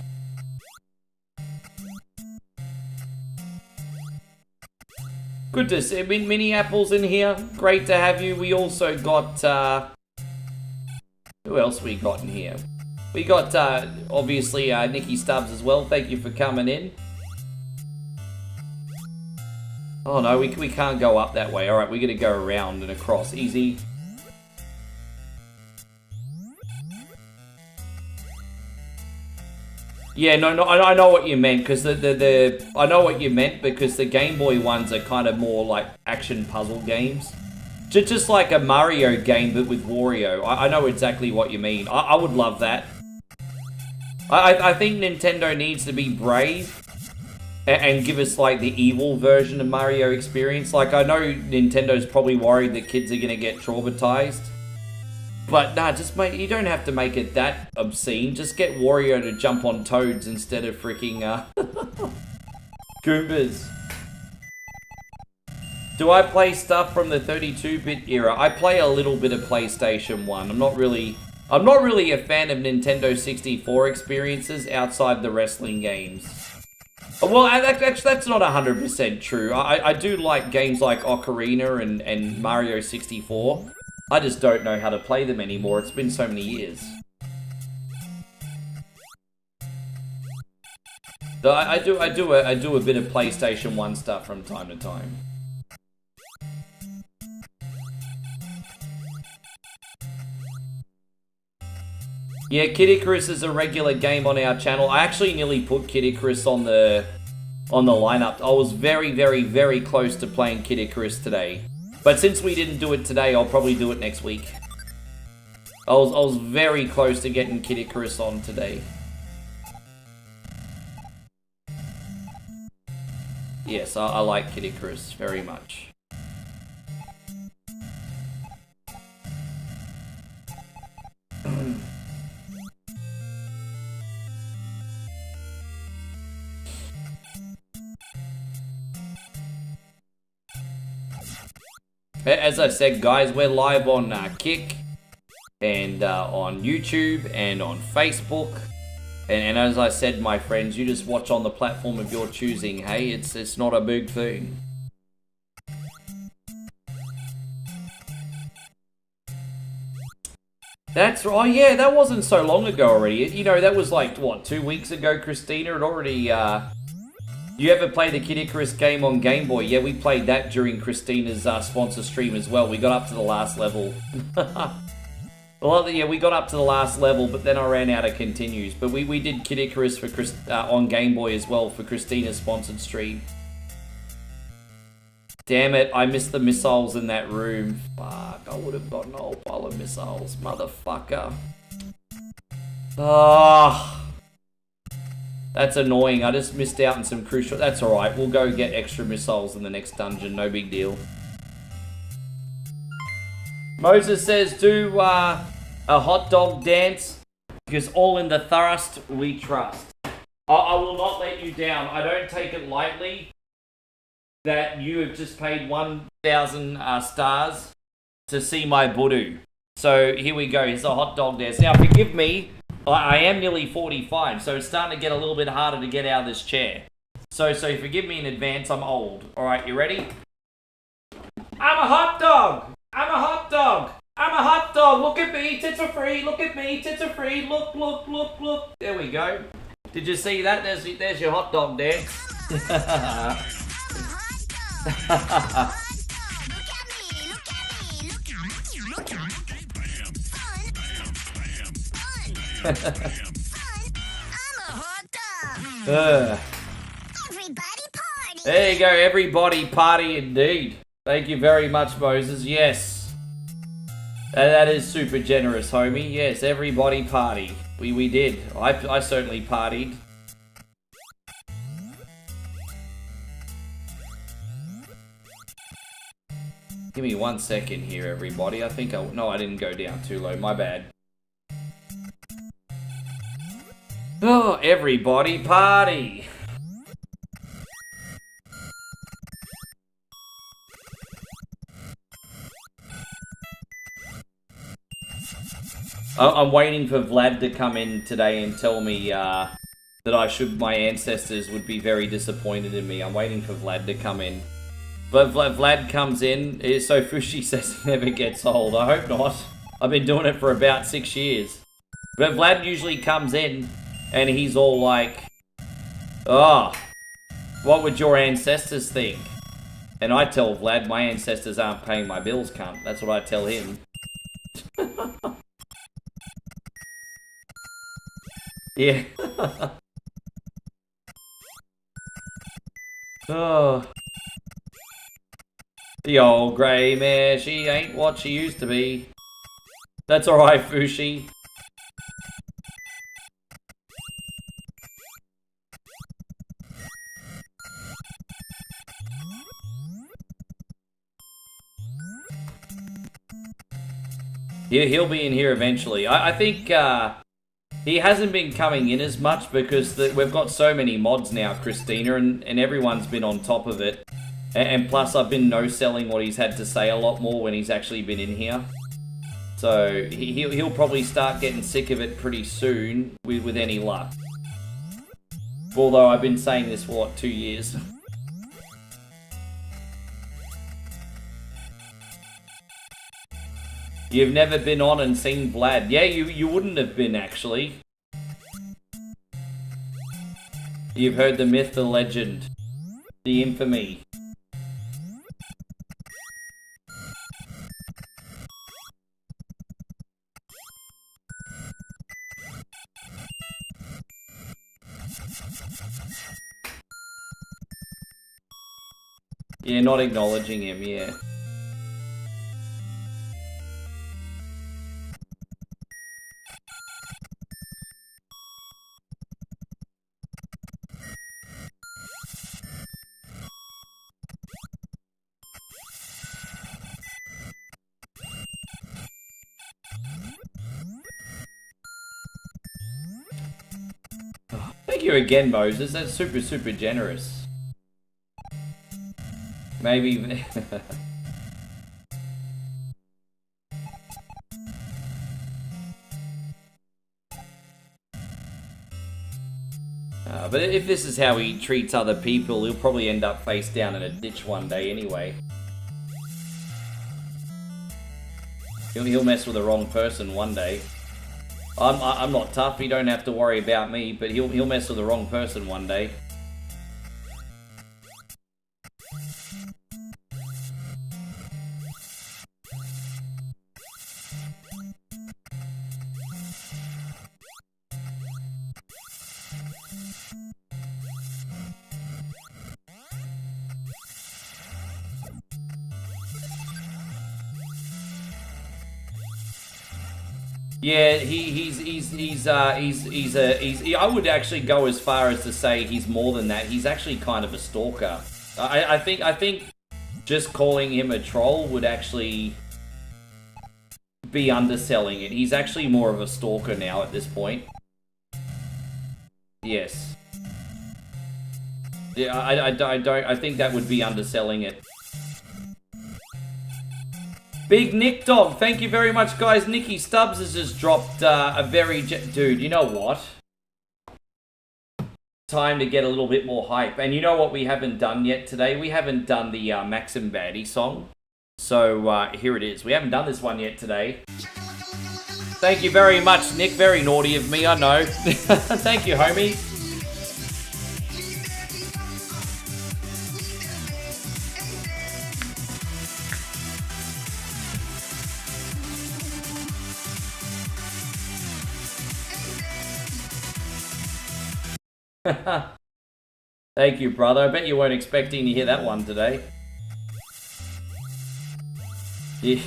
Good to see Mini Apple's in here. Great to have you. We also got, who else we got in here? We got, obviously, Nikki Stubbs as well. Thank you for coming in. Oh no, we can't go up that way. Alright, we're gonna go around and across. Easy. Yeah, no, I know what you meant, because I know what you meant, because the Game Boy ones are kind of more like action puzzle games. Just like a Mario game, but with Wario. I know exactly what you mean. I would love that. I think Nintendo needs to be brave and give us like the evil version of Mario experience. Like, I know Nintendo's probably worried that kids are going to get traumatized. But nah, you don't have to make it that obscene. Just get Wario to jump on toads instead of freaking Goombas. Do I play stuff from the 32-bit era? I play a little bit of PlayStation 1. I'm not really a fan of Nintendo 64 experiences outside the wrestling games. Well, that's not 100% true. I do like games like Ocarina and Mario 64. I just don't know how to play them anymore. It's been so many years. So I do a bit of PlayStation 1 stuff from time to time. Yeah, Kid Icarus is a regular game on our channel. I actually nearly put Kid Icarus on the lineup. I was very, very, very close to playing Kid Icarus today. But since we didn't do it today, I'll probably do it next week. I was very close to getting Kid Icarus on today. Yes, I like Kid Icarus very much. As I said, guys, we're live on Kick and on YouTube and on Facebook. And as I said, my friends, you just watch on the platform of your choosing. Hey, it's not a big thing. That's right. Oh, yeah, that wasn't so long ago already. You know, that was like, what, 2 weeks ago, Christina? It already... You ever play the Kid Icarus game on Game Boy? Yeah, we played that during Christina's sponsor stream as well. We got up to the last level. Well, yeah, we got up to the last level, but then I ran out of continues. But we did Kid Icarus for on Game Boy as well for Christina's sponsored stream. Damn it, I missed the missiles in that room. Fuck, I would have gotten a whole pile of missiles, motherfucker. Ah. That's annoying. I just missed out on some crucial... That's alright. We'll go get extra missiles in the next dungeon. No big deal. Moses says, do a hot dog dance, because all in the thrust we trust. I will not let you down. I don't take it lightly that you have just paid 1,000 stars to see my Budu. So here we go. Here's a hot dog dance. Now, forgive me. I am nearly 45, so it's starting to get a little bit harder to get out of this chair. So forgive me in advance, I'm old. Alright, you ready? I'm a hot dog! I'm a hot dog! I'm a hot hot dog. Look at me, tits are free. Look at me, tits are free. Look, look, look, look. There we go. Did you see that? There's your hot dog there. Everybody party! There you go, everybody party indeed. Thank you very much, Moses. Yes. That is super generous, homie. Yes, everybody party. We did. I certainly partied. Give me 1 second here, everybody. I think no, I didn't go down too low. My bad. Oh, everybody party. I'm waiting for Vlad to come in today and tell me that my ancestors would be very disappointed in me. I'm waiting for Vlad to come in. But Vlad comes in, so Fushi says he never gets old. I hope not. I've been doing it for about 6 years. But Vlad usually comes in and he's all like, oh, what would your ancestors think? And I tell Vlad, my ancestors aren't paying my bills, cunt. That's what I tell him. Yeah. Oh. The old grey mare, she ain't what she used to be. That's alright, Fushi. He'll be in here eventually. I think he hasn't been coming in as much because we've got so many mods now, Christina, and everyone's been on top of it. And plus, I've been no-selling what he's had to say a lot more when he's actually been in here. So he'll probably start getting sick of it pretty soon with any luck. Although I've been saying this for, what, 2 years? You've never been on and seen Vlad. Yeah, you wouldn't have been, actually. You've heard the myth, the legend, the infamy. Yeah, not acknowledging him, yeah. Thank you again, Moses. That's super, super generous. Maybe... but if this is how he treats other people, he'll probably end up face down in a ditch one day anyway. He'll mess with the wrong person one day. I'm not tough, you don't have to worry about me, but he'll mess with the wrong person one day. Yeah, I would actually go as far as to say he's more than that. He's actually kind of a stalker. I think just calling him a troll would actually be underselling it. He's actually more of a stalker now at this point. Yes. Yeah, I think that would be underselling it. Big Nick Dog, thank you very much, guys. Nicky Stubbs has just dropped a very... Dude, you know what? Time to get a little bit more hype. And you know what we haven't done yet today? We haven't done the Maxim Baddie song. So, here it is. We haven't done this one yet today. Thank you very much, Nick. Very naughty of me, I know. Thank you, homie. Thank you, brother. I bet you weren't expecting to hear that one today. Yeah.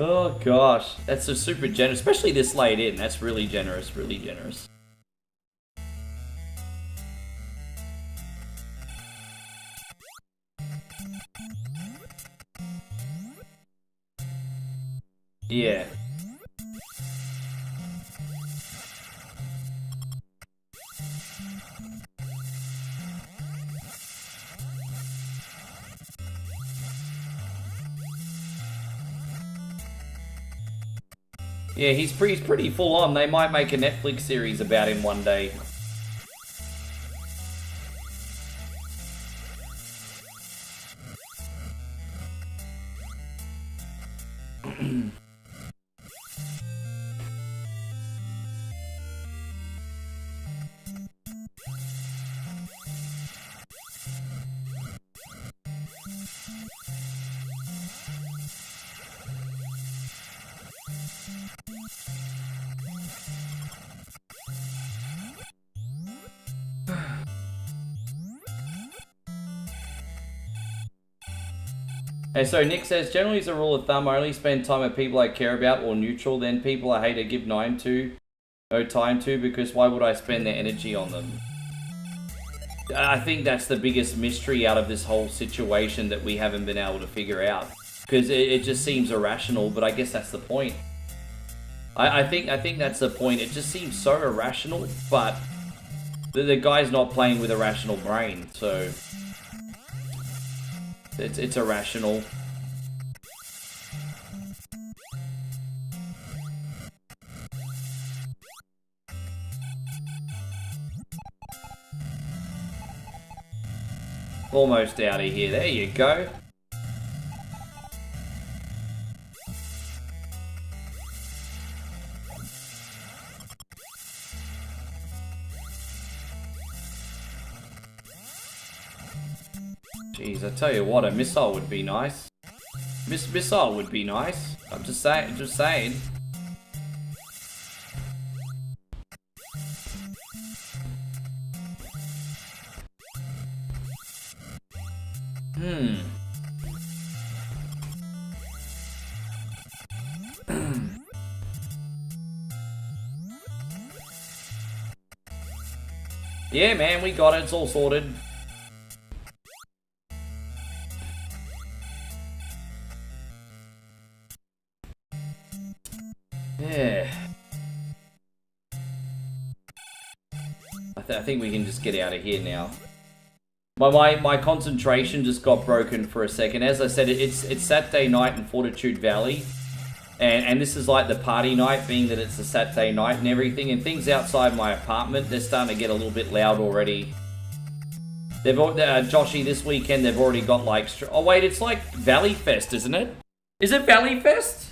Oh gosh, that's a super generous, especially this late in. That's really generous, really generous. Yeah. Yeah, he's pretty full on. They might make a Netflix series about him one day. And so Nick says, generally as a rule of thumb, I only spend time with people I care about or neutral, then people I hate to give time to, because why would I spend their energy on them? I think that's the biggest mystery out of this whole situation that we haven't been able to figure out. Because it just seems irrational, but I guess that's the point. I think that's the point. It just seems so irrational, but the guy's not playing with a rational brain, so it's irrational. Almost out of here. There you go. Jeez, I tell you what, a missile would be nice. Missile would be nice. I'm just saying. Yeah, man, we got it. It's all sorted. Yeah. I think we can just get out of here now. My concentration just got broken for a second. As I said, it's Saturday night in Fortitude Valley. And this is like the party night, being that it's a Saturday night and everything. And things outside my apartment, they're starting to get a little bit loud already. They've Joshy, this weekend they've already got like... Oh wait, it's like Valley Fest, isn't it? Is it Valley Fest?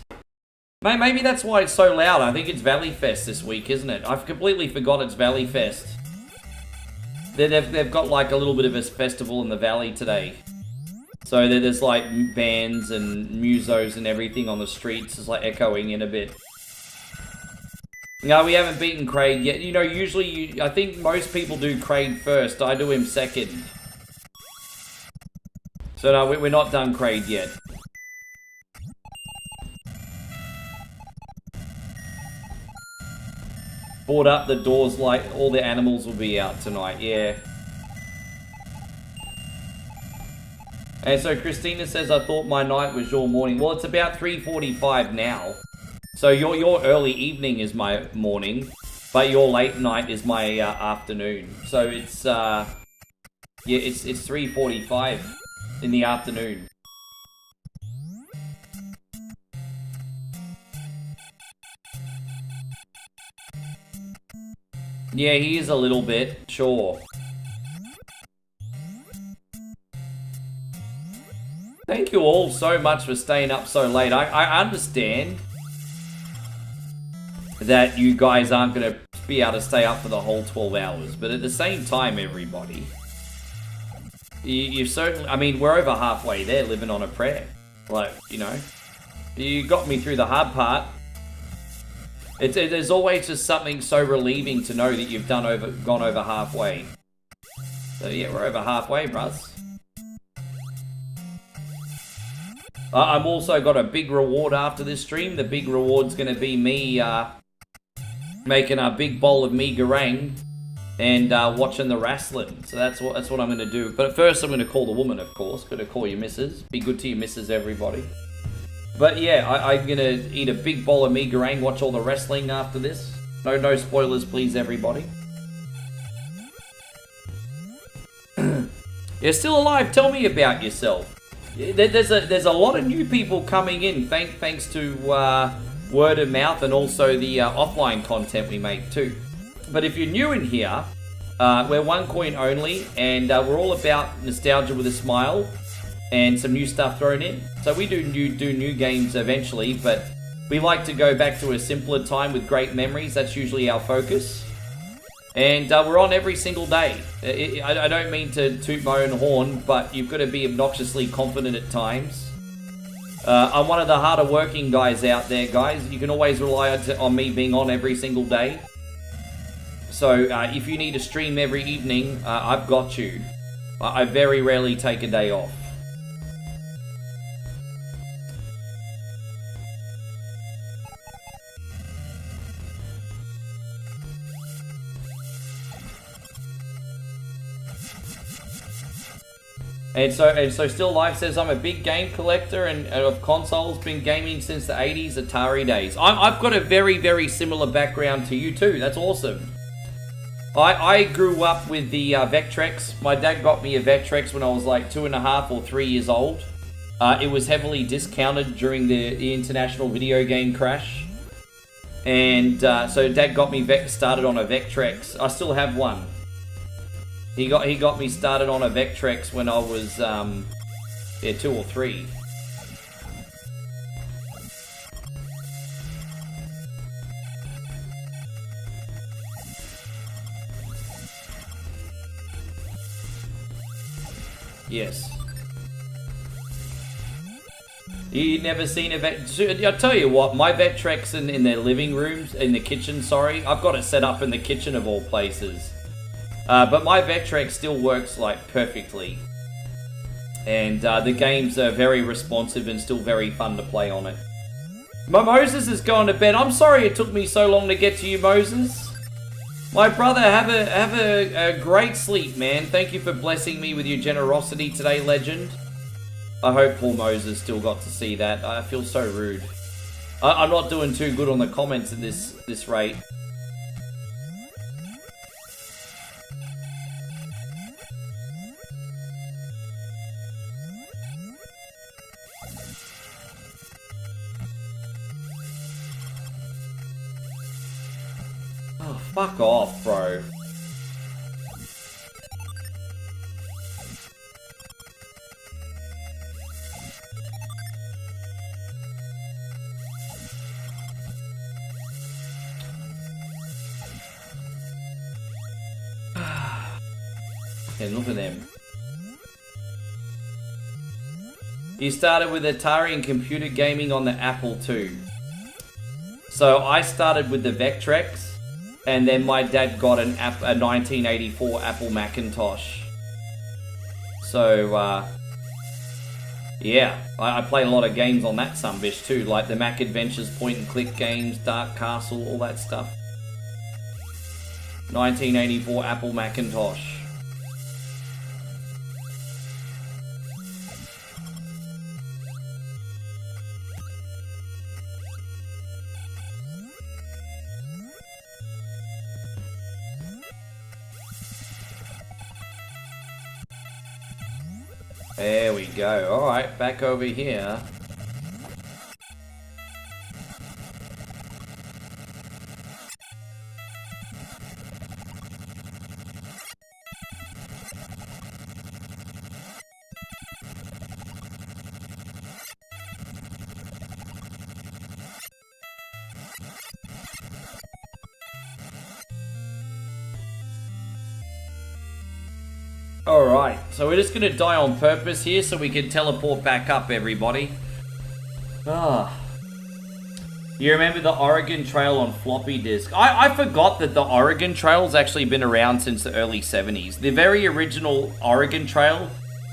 Maybe that's why it's so loud. I think it's Valley Fest this week, isn't it? I've completely forgot it's Valley Fest. They've got like a little bit of a festival in the valley today. So there's like bands and musos and everything on the streets. It's like echoing in a bit. No, we haven't beaten Craig yet. You know, usually I think most people do Craig first. I do him second. So no, we're not done Craig yet. Board up the doors like all the animals will be out tonight, yeah. And so Christina says, I thought my night was your morning. Well, it's about 3:45 now. So your early evening is my morning, but your late night is my afternoon. So it's, yeah, it's 3:45 in the afternoon. Yeah, he is a little bit, sure. Thank you all so much for staying up so late. I understand. that you guys aren't going to be able to stay up for the whole 12 hours. But at the same time, everybody, you certainly, I mean, we're over halfway there living on a prayer. Like, you know, you got me through the hard part. There's always just something so relieving to know that you've gone over halfway. So yeah, we're over halfway, bruds. I'm also got a big reward after this stream. The big reward's going to be me making a big bowl of mee goreng and watching the wrestling. So that's what I'm going to do. But first I'm going to call the woman, of course. Got to call your missus. Be good to your missus, everybody. But yeah, I'm going to eat a big bowl of mee goreng, watch all the wrestling after this. No spoilers, please, everybody. You're still alive. Tell me about yourself. There's a lot of new people coming in, thanks to word of mouth and also the offline content we make too. But if you're new in here, we're one coin only, and we're all about nostalgia with a smile and some new stuff thrown in. So we do new games eventually, but we like to go back to a simpler time with great memories. That's usually our focus. And we're on every single day. I don't mean to toot my own horn, but you've got to be obnoxiously confident at times. I'm one of the harder working guys out there, guys. You can always rely on me being on every single day. So if you need to stream every evening, I've got you. I very rarely take a day off. And so Still Life says, I'm a big game collector and of consoles, been gaming since the 80s, Atari days. I've got a very, very similar background to you too. That's awesome. I grew up with the Vectrex. My dad got me a Vectrex when I was like 2.5 or 3 years old. It was heavily discounted during the international video game crash. And so Dad got me started on a Vectrex. I still have one. He got me started on a Vectrex when I was 2 or 3. Yes. You never seen a Vectrex? I'll tell you what, my Vectrex in their living rooms, in the kitchen, sorry. I've got it set up in the kitchen of all places. But my Vectrex still works like perfectly. And the games are very responsive and still very fun to play on it. Moses is going to bed. I'm sorry it took me so long to get to you, Moses. My brother, have a great sleep, man. Thank you for blessing me with your generosity today, Legend. I hope poor Moses still got to see that. I feel so rude. I'm not doing too good on the comments at this rate. Oh, fuck off, bro. Okay, look at them. You started with Atari and computer gaming on the Apple II. So I started with the Vectrex, and then my dad got a 1984 Apple Macintosh. So, yeah, I play a lot of games on that sumbitch too, like the Mac Adventures point-and-click games, Dark Castle, all that stuff. 1984 Apple Macintosh. There we go. Alright, back over here. Alright, so we're just gonna die on purpose here so we can teleport back up, everybody. Ah. You remember the Oregon Trail on floppy disk? I forgot that the Oregon Trail's actually been around since the early 70s. The very original Oregon Trail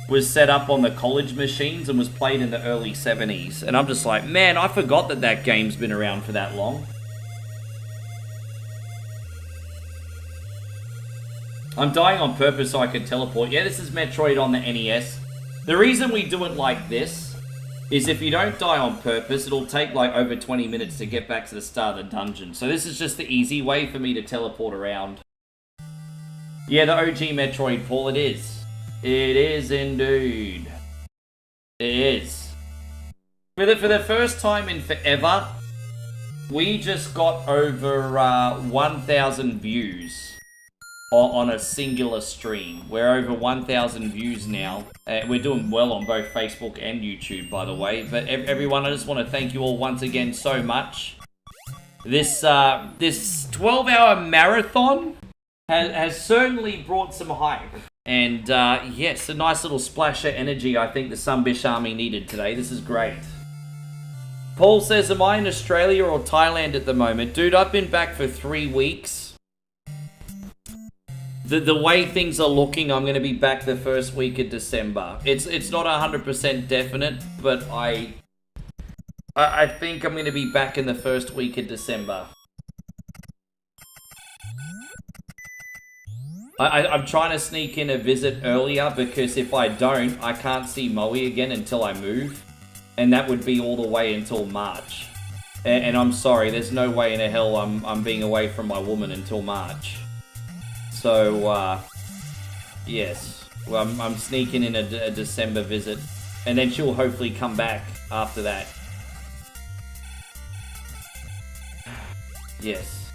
was set up on the college machines and was played in the early 70s. And I'm just like, man, I forgot that that game's been around for that long. I'm dying on purpose so I can teleport. Yeah, this is Metroid on the NES. The reason we do it like this is if you don't die on purpose, it'll take like over 20 minutes to get back to the start of the dungeon. So this is just the easy way for me to teleport around. Yeah, the OG Metroid, Paul, it is. It is indeed. It is. For the first time in forever, we just got over 1,000 views on a singular stream. We're over 1,000 views now. We're doing well on both Facebook and YouTube, by the way. But everyone, I just want to thank you all once again so much. This 12-hour marathon has certainly brought some hype. And yes, a nice little splash of energy I think the Sunbish Army needed today. This is great. Paul says, am I in Australia or Thailand at the moment? Dude, I've been back for 3 weeks. The way things are looking, I'm going to be back the first week of December. It's not 100% definite, but I think I'm going to be back in the first week of December. I'm trying to sneak in a visit earlier because if I don't, I can't see Moe again until I move. And that would be all the way until March. And I'm sorry, there's no way in hell I'm being away from my woman until March. So, yes. Well, I'm sneaking in a December visit. And then she'll hopefully come back after that. Yes.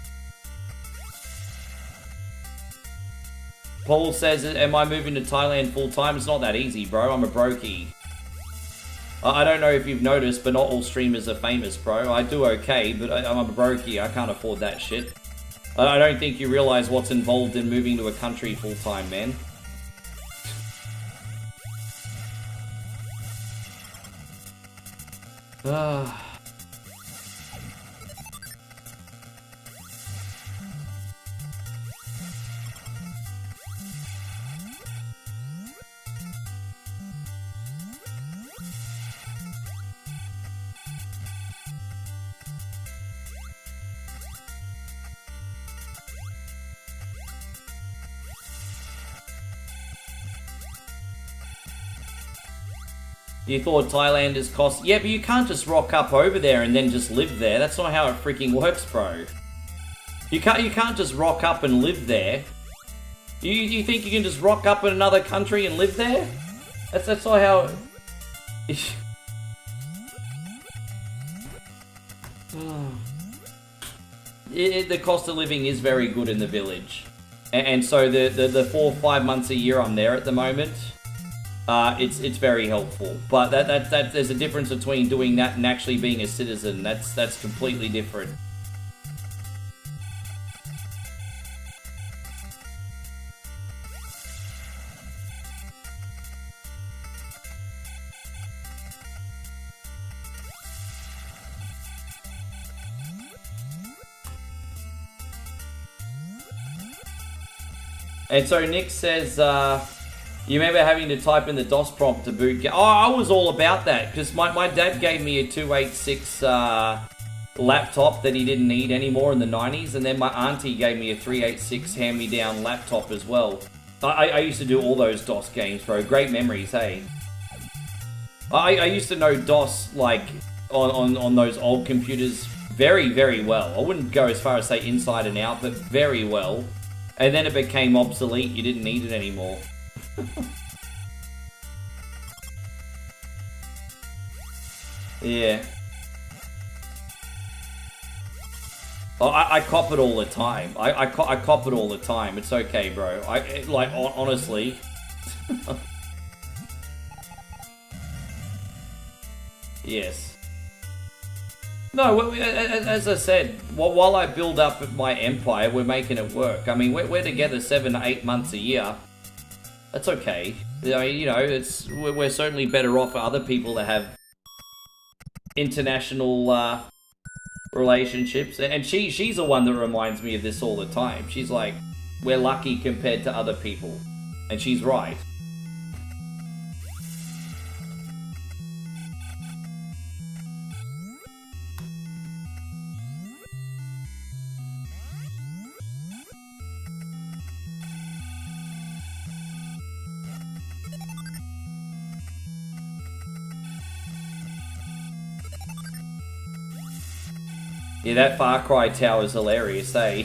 Paul says, am I moving to Thailand full time? It's not that easy, bro. I'm a brokey. I don't know if you've noticed, but not all streamers are famous, bro. I do okay, but I'm a brokey. I can't afford that shit. I don't think you realize what's involved in moving to a country full time, man. You thought Thailanders cost... Yeah, but you can't just rock up over there and then just live there. That's not how it freaking works, bro. You can't just rock up and live there. You think you can just rock up in another country and live there? That's not how... The cost of living is very good in the village. And so the 4 or 5 months a year I'm there at the moment... it's very helpful, but that there's a difference between doing that and actually being a citizen. That's completely different. And so Nick says, you remember having to type in the DOS prompt to boot? Oh, I was all about that because my dad gave me a 286 laptop that he didn't need anymore in the 90s, and then my auntie gave me a 386 hand-me-down laptop as well. I used to do all those DOS games, bro. Great memories, hey. I used to know DOS like on those old computers very, very well. I wouldn't go as far as say inside and out, but very well. And then it became obsolete. You didn't need it anymore. Yeah. Oh, I cop it all the time. I cop it all the time. It's okay, bro. Honestly. Yes. No, as I said, while I build up my empire, we're making it work. I mean, we're together 7 to 8 months a year. That's okay. You know, we're certainly better off for other people that have international relationships. And she's the one that reminds me of this all the time. She's like, we're lucky compared to other people. And she's right. Yeah, that Far Cry tower is hilarious, eh?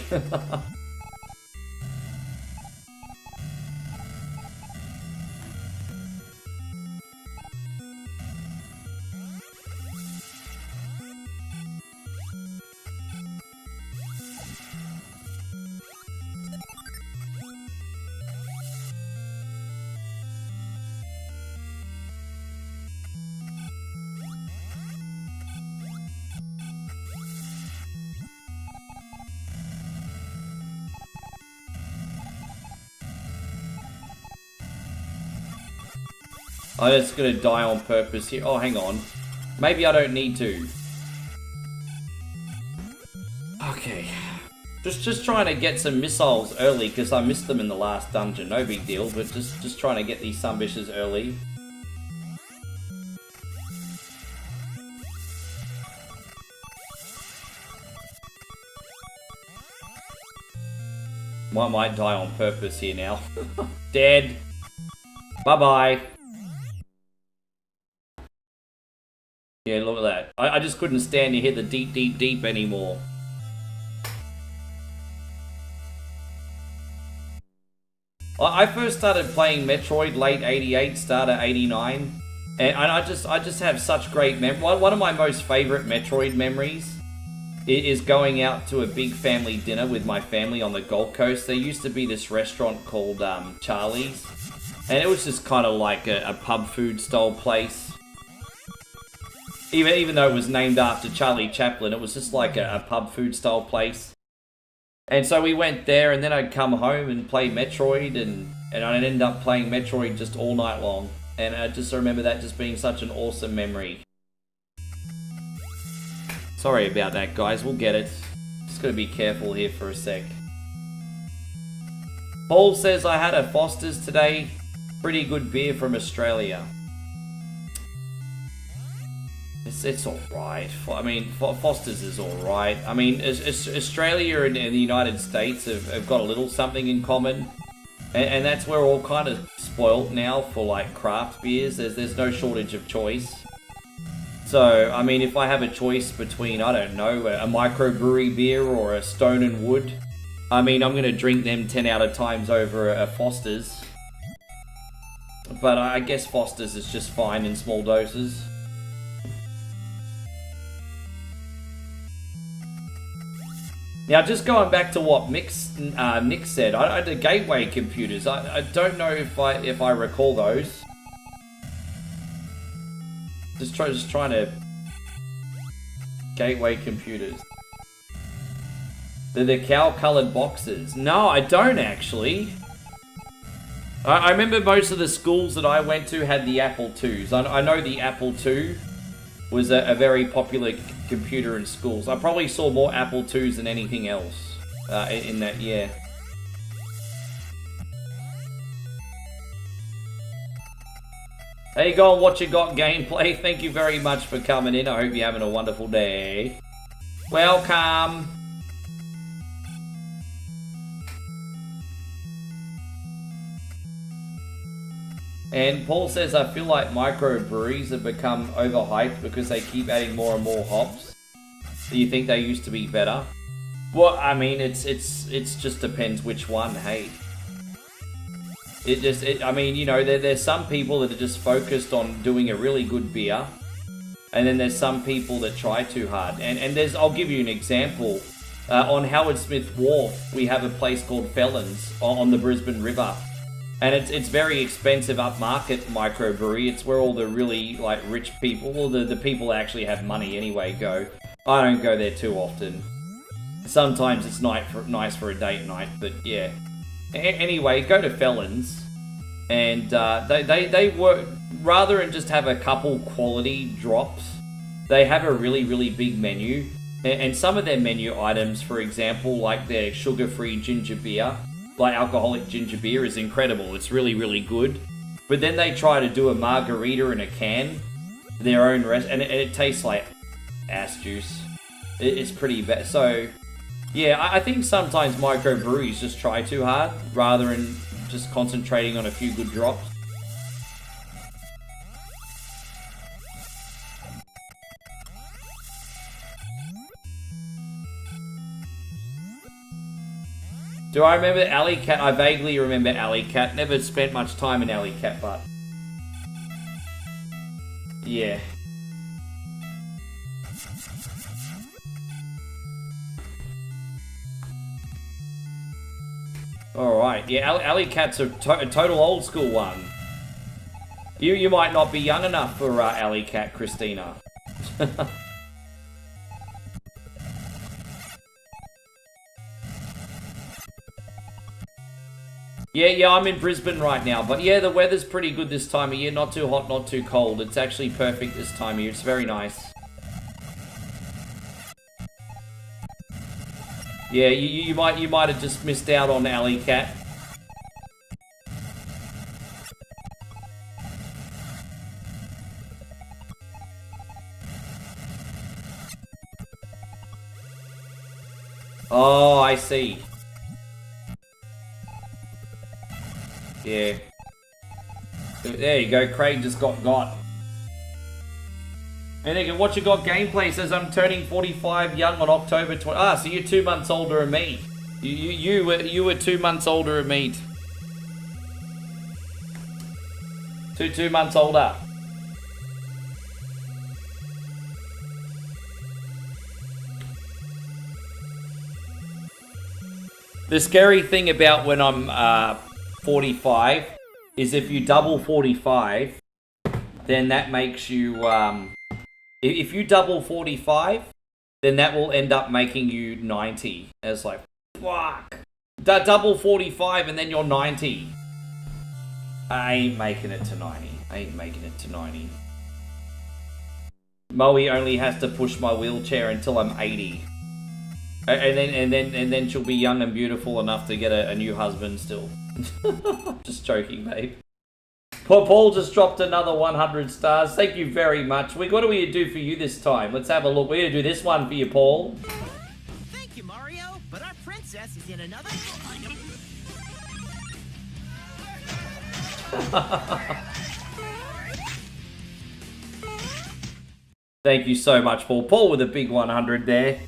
I'm just gonna die on purpose here. Oh, hang on. Maybe I don't need to. Okay. Just trying to get some missiles early, because I missed them in the last dungeon. No big deal, but just trying to get these sumbishes early. Might die on purpose here now. Dead. Bye-bye. Yeah, look at that. I just couldn't stand to hear the deep, deep, deep anymore. I first started playing Metroid late 88, start of 89. And I just have such great memories. One of my most favorite Metroid memories is going out to a big family dinner with my family on the Gold Coast. There used to be this restaurant called Charlie's. And it was just kind of like a pub food style place. Even though it was named after Charlie Chaplin, it was just like a pub food style place. And so we went there, and then I'd come home and play Metroid, and I'd end up playing Metroid just all night long. And I just remember that just being such an awesome memory. Sorry about that, guys. We'll get it. Just gotta be careful here for a sec. Paul says, I had a Foster's today. Pretty good beer from Australia. It's alright. I mean, Foster's is alright. I mean, Australia and the United States have got a little something in common. And that's where we're all kind of spoilt now for, like, craft beers. There's no shortage of choice. So, I mean, if I have a choice between, I don't know, a microbrewery beer or a Stone and Wood, I mean, I'm going to drink them 10 out of times over a Foster's. But I guess Foster's is just fine in small doses. Now, just going back to what Nick said, the gateway computers, I don't know if I recall those. Just trying to... Gateway computers. They're the cow-coloured boxes. No, I don't actually. I remember most of the schools that I went to had the Apple IIs. I know the Apple II was a very popular computer in schools. I probably saw more Apple IIs than anything else in that year. There you go on What You Got Gameplay. Thank you very much for coming in. I hope you're having a wonderful day. Welcome. And Paul says, I feel like microbreweries have become overhyped because they keep adding more and more hops. Do you think they used to be better? Well, I mean, it's just depends which one, hey. I mean, you know, there's some people that are just focused on doing a really good beer. And then there's some people that try too hard. And I'll give you an example. On Howard Smith Wharf, we have a place called Felons on the Brisbane River. And it's very expensive upmarket microbrewery. It's where all the really, like, rich people, well, the people that actually have money anyway, go. I don't go there too often. Sometimes it's nice for a date night, but yeah. Anyway, go to Felons. And they work, rather than just have a couple quality drops, they have a really big menu. And some of their menu items, for example, like their sugar-free ginger beer, like alcoholic ginger beer, is incredible. It's really good. But then they try to do a margarita in a can, their own and it tastes like ass juice. It's pretty bad. So, yeah, I think sometimes microbreweries just try too hard, rather than just concentrating on a few good drops. Do I remember Alley Cat? I vaguely remember Alley Cat. Never spent much time in Alley Cat, but yeah. Alright, yeah, Alley Cat's a total old school one. You might not be young enough for Alley Cat, Christina. Yeah, I'm in Brisbane right now, but yeah, the weather's pretty good this time of year. Not too hot, not too cold. It's actually perfect this time of year. It's very nice. Yeah, you might have just missed out on Alley Cat. Oh, I see. Yeah. There you go, Craig just got. And again, What You Got Gameplay says, I'm turning 45 young on October 20. Ah, so you're 2 months older than me. You were 2 months older than me. Two months older. The scary thing about when I'm 45 is if you double 45, then that makes you if you double 45, then that will end up making you 90. It's like, fuck. Double 45 and then you're 90. I ain't making it to 90. I ain't making it to 90. Moe only has to push my wheelchair until I'm 80. And then she'll be young and beautiful enough to get a new husband still. Just joking, babe. Paul just dropped another 100 stars. Thank you very much. What do we do for you this time? Let's have a look. We're going to do this one for you, Paul. Thank you, Mario, but our princess is in another... Thank you so much, Paul. Paul with a big 100 there.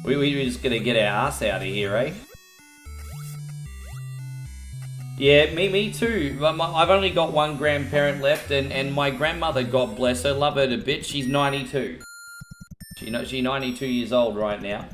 We're just gonna get our ass out of here, eh? Yeah, me too. I've only got one grandparent left, and my grandmother, God bless her, love her to bits. She's 92. She's 92 years old right now.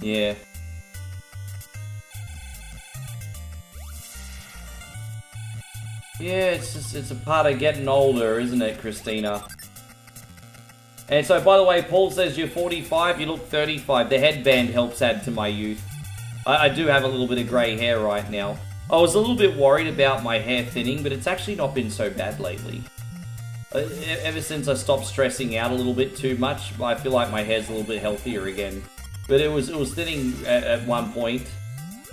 Yeah. Yeah, it's a part of getting older, isn't it, Christina? And so, by the way, Paul says you're 45, you look 35. The headband helps add to my youth. I do have a little bit of grey hair right now. I was a little bit worried about my hair thinning, but it's actually not been so bad lately. Ever since I stopped stressing out a little bit too much, I feel like my hair's a little bit healthier again. But it was thinning at one point.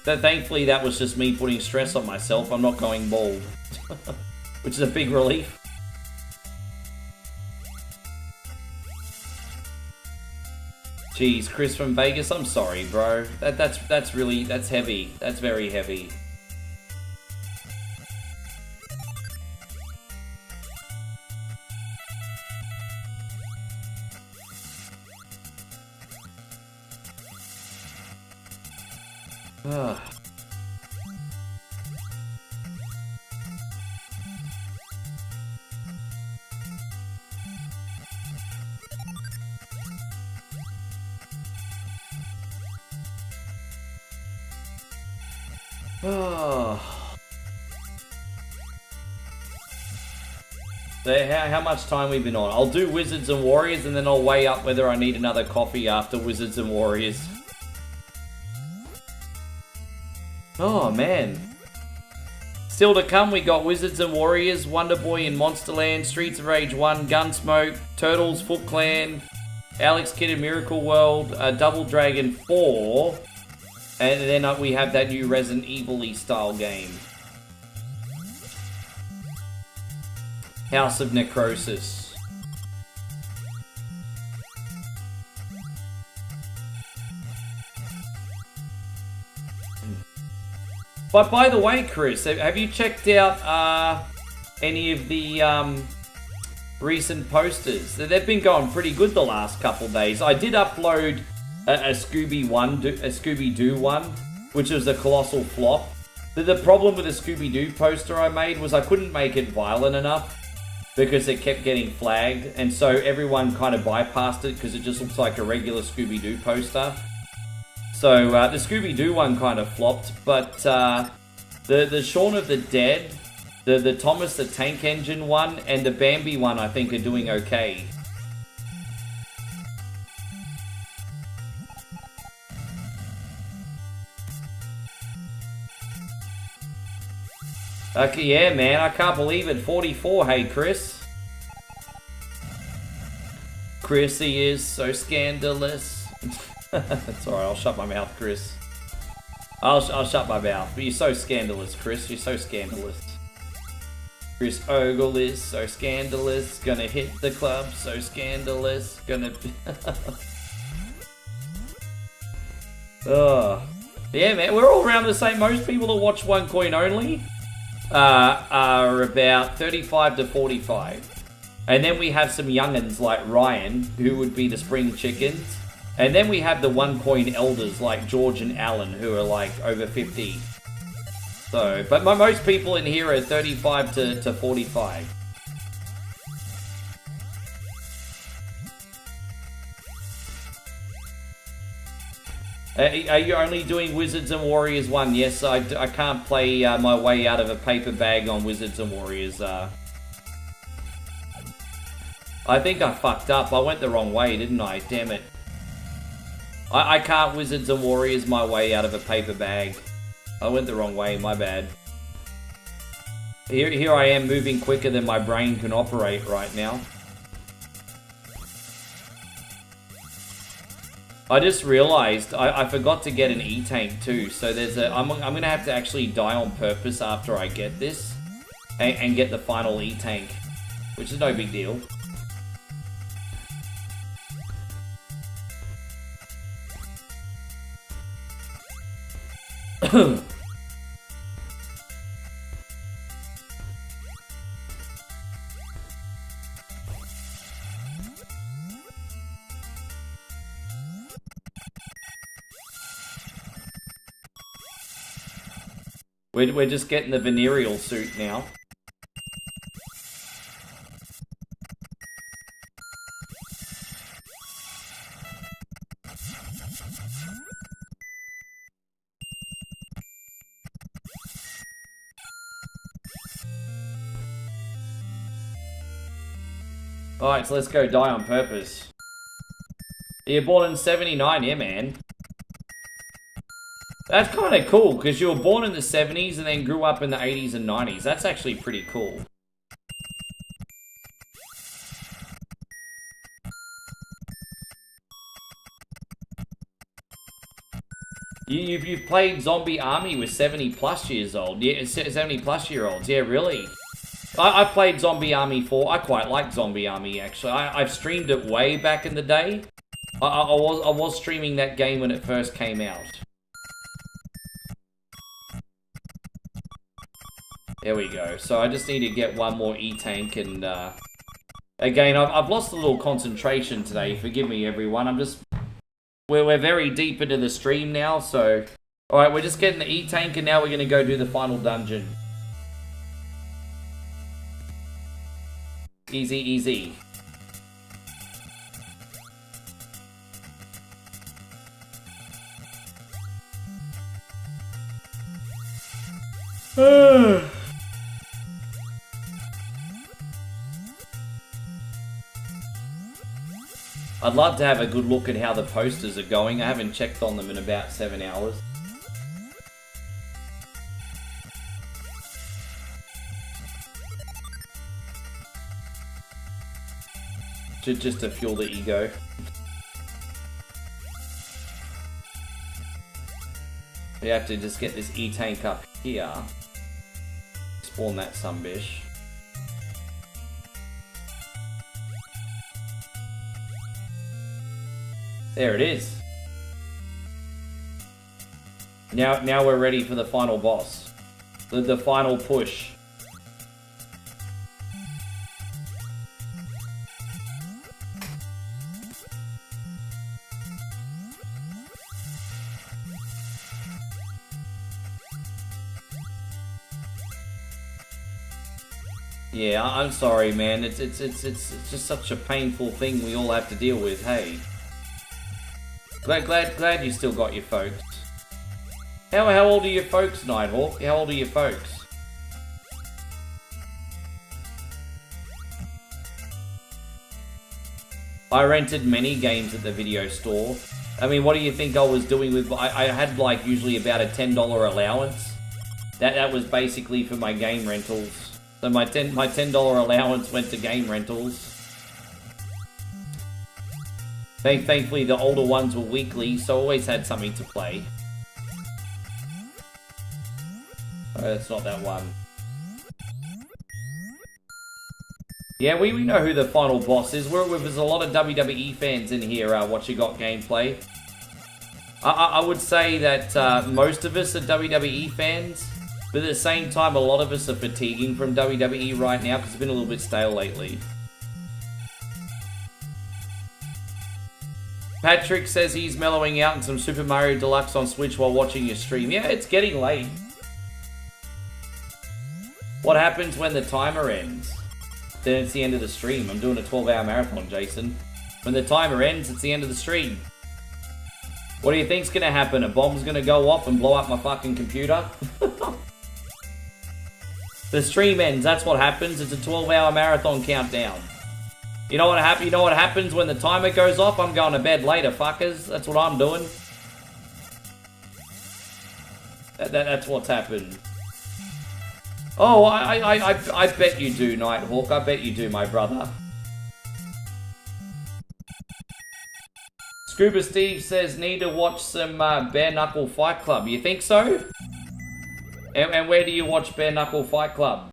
But thankfully, that was just me putting stress on myself. I'm not going bald. Which is a big relief. Jeez, Chris from Vegas, I'm sorry, bro. That's heavy. That's very heavy. So how much time we've been on? I'll do Wizards and Warriors and then I'll weigh up whether I need another coffee after Wizards and Warriors. Oh man. Still to come, we got Wizards and Warriors, Wonder Boy in Monsterland, Streets of Rage 1, Gunsmoke, Turtles, Foot Clan, Alex Kidd in Miracle World, Double Dragon 4, and then we have that new Resident Evil-y style game. House of Necrosis. But by the way, Chris, have you checked out any of the recent posters? They've been going pretty good the last couple days. I did upload a Scooby-Doo one, which was a colossal flop. The problem with the Scooby-Doo poster I made was I couldn't make it violent enough because it kept getting flagged, and so everyone kind of bypassed it because it just looks like a regular Scooby-Doo poster. So the Scooby-Doo one kind of flopped, but the Shaun of the Dead, the Thomas the Tank Engine one, and the Bambi one I think are doing okay. Okay, yeah, man, I can't believe it. 44, hey, Chris. Chrissy is so scandalous. That's alright, I'll shut my mouth, Chris. I'll shut my mouth. But you're so scandalous, Chris. You're so scandalous. Chris Ogle is so scandalous. Gonna hit the club, so scandalous. Gonna... Yeah, man, we're all around the same. Most people that watch One Coin Only are about 35 to 45. And then we have some young'uns like Ryan, who would be the spring chickens. And then we have the One Coin elders like George and Alan, who are like over 50. So, but most people in here are 35 to 45. Are you only doing Wizards and Warriors 1? Yes, I can't play my way out of a paper bag on Wizards and Warriors. I think I fucked up. I went the wrong way, didn't I? Damn it. I can't Wizards and Warriors my way out of a paper bag. I went the wrong way, my bad. Here I am moving quicker than my brain can operate right now. I just realized I forgot to get an E-Tank too, so I'm gonna have to actually die on purpose after I get this and get the final E-Tank, which is no big deal. We're just getting the venereal suit now. Alright, so let's go die on purpose. You're born in 79, yeah, man. That's kind of cool, because you were born in the 70s and then grew up in the 80s and 90s. That's actually pretty cool. You've played Zombie Army with 70 plus years old. Yeah, 70 plus year olds. Yeah, really. I played Zombie Army 4. I quite like Zombie Army, actually. I've streamed it way back in the day. I was streaming that game when it first came out. There we go. So I just need to get one more E-Tank, and again, I've lost a little concentration today. Forgive me, everyone. We're very deep into the stream now, so Alright, we're just getting the E-Tank and now we're going to go do the final dungeon. Easy, easy. I'd love to have a good look at how the posters are going. I haven't checked on them in about 7 hours. Just to fuel the ego. We have to just get this E-Tank up here. Spawn that sunbish. There it is. Now we're ready for the final boss. The final push. Yeah, I'm sorry, man. It's just such a painful thing we all have to deal with. Hey, glad you still got your folks. How old are your folks, Nighthawk? How old are your folks? I rented many games at the video store. I mean, what do you think I was doing with? I had like usually about a $10 allowance. That was basically for my game rentals. So my $10 allowance went to game rentals. Thankfully, the older ones were weekly, so I always had something to play. Oh, that's not that one. Yeah, we know who the final boss is. There's a lot of WWE fans in here watching Got Gameplay. I would say that most of us are WWE fans. But at the same time, a lot of us are fatiguing from WWE right now because it's been a little bit stale lately. Patrick says he's mellowing out in some Super Mario Deluxe on Switch while watching your stream. Yeah, it's getting late. What happens when the timer ends? Then it's the end of the stream. I'm doing a 12-hour marathon, Jason. When the timer ends, it's the end of the stream. What do you think's gonna happen? A bomb's gonna go off and blow up my fucking computer? The stream ends, that's what happens. It's a 12-hour marathon countdown. You know what happens when the timer goes off? I'm going to bed later, fuckers. That's what I'm doing. That's what's happened. Oh, I bet you do, Nighthawk. I bet you do, my brother. Scuba Steve says, need to watch some Bare Knuckle Fight Club. You think so? And where do you watch Bare Knuckle Fight Club?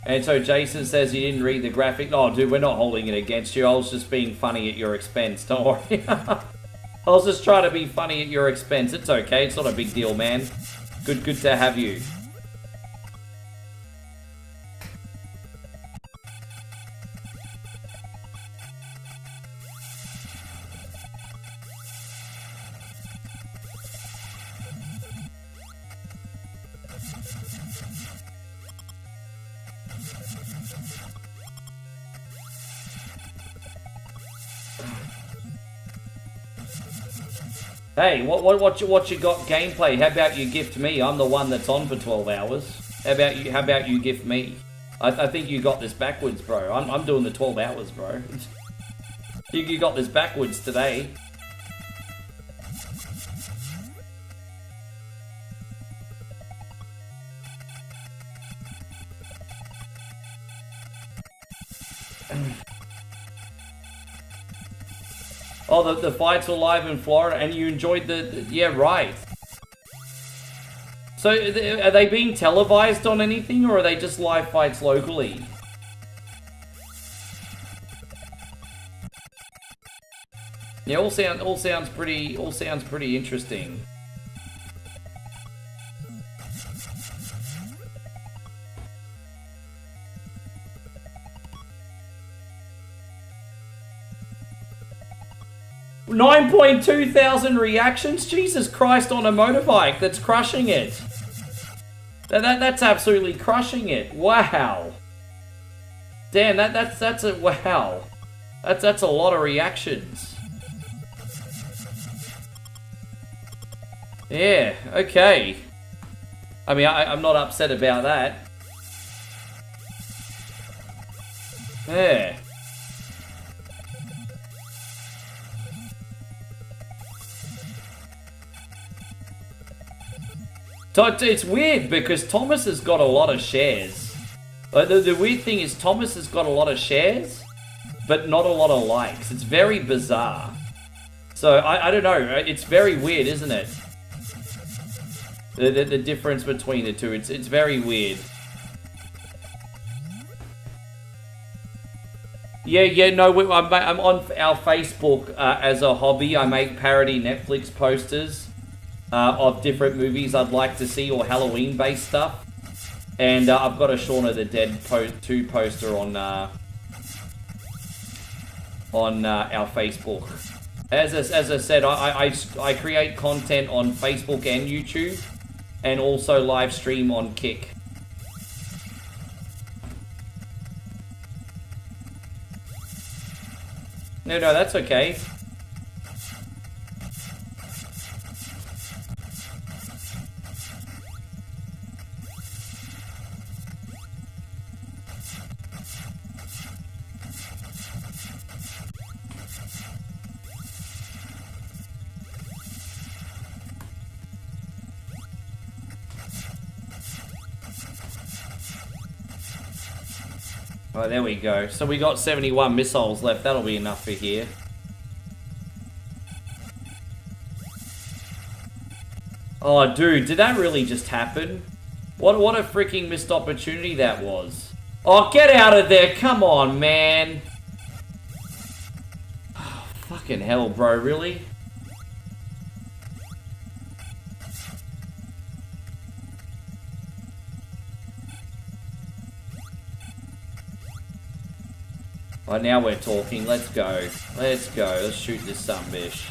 And so Jason says you didn't read the graphic. Oh, dude, we're not holding it against you. I was just being funny at your expense. Don't worry. I was just trying to be funny at your expense. It's okay. It's not a big deal, man. Good to have you. Hey, what you got gameplay? How about you gift me? I'm the one that's on for 12 hours. How about you gift me? I think you got this backwards, bro. I'm doing the 12 hours, bro. You got this backwards today. Oh, the fights were live in Florida, and you enjoyed yeah, right. So, are they being televised on anything, or are they just live fights locally? Yeah, all sounds pretty interesting. $9,200 reactions? Jesus Christ, on a motorbike. That's crushing it. That's absolutely crushing it. Wow. Damn, that's a wow. That's a lot of reactions. Yeah, okay. I mean, I'm not upset about that. Yeah. It's weird because Thomas has got a lot of shares. Like, the weird thing is Thomas has got a lot of shares, but not a lot of likes. It's very bizarre. So, I don't know. It's very weird, isn't it? The difference between the two. It's very weird. Yeah, no, I'm on our Facebook as a hobby. I make parody Netflix posters of different movies I'd like to see, or Halloween-based stuff. And I've got a Shaun of the Dead 2 poster on our Facebook. As I said, I create content on Facebook and YouTube, and also live stream on Kick. No, that's okay. Oh, there we go. So we got 71 missiles left. That'll be enough for here. Oh, dude, did that really just happen? What a freaking missed opportunity that was. Oh, get out of there. Come on, man. Oh, fucking hell, bro. Really? Oh, now we're talking. Let's go. Let's go. Let's shoot this sumbitch.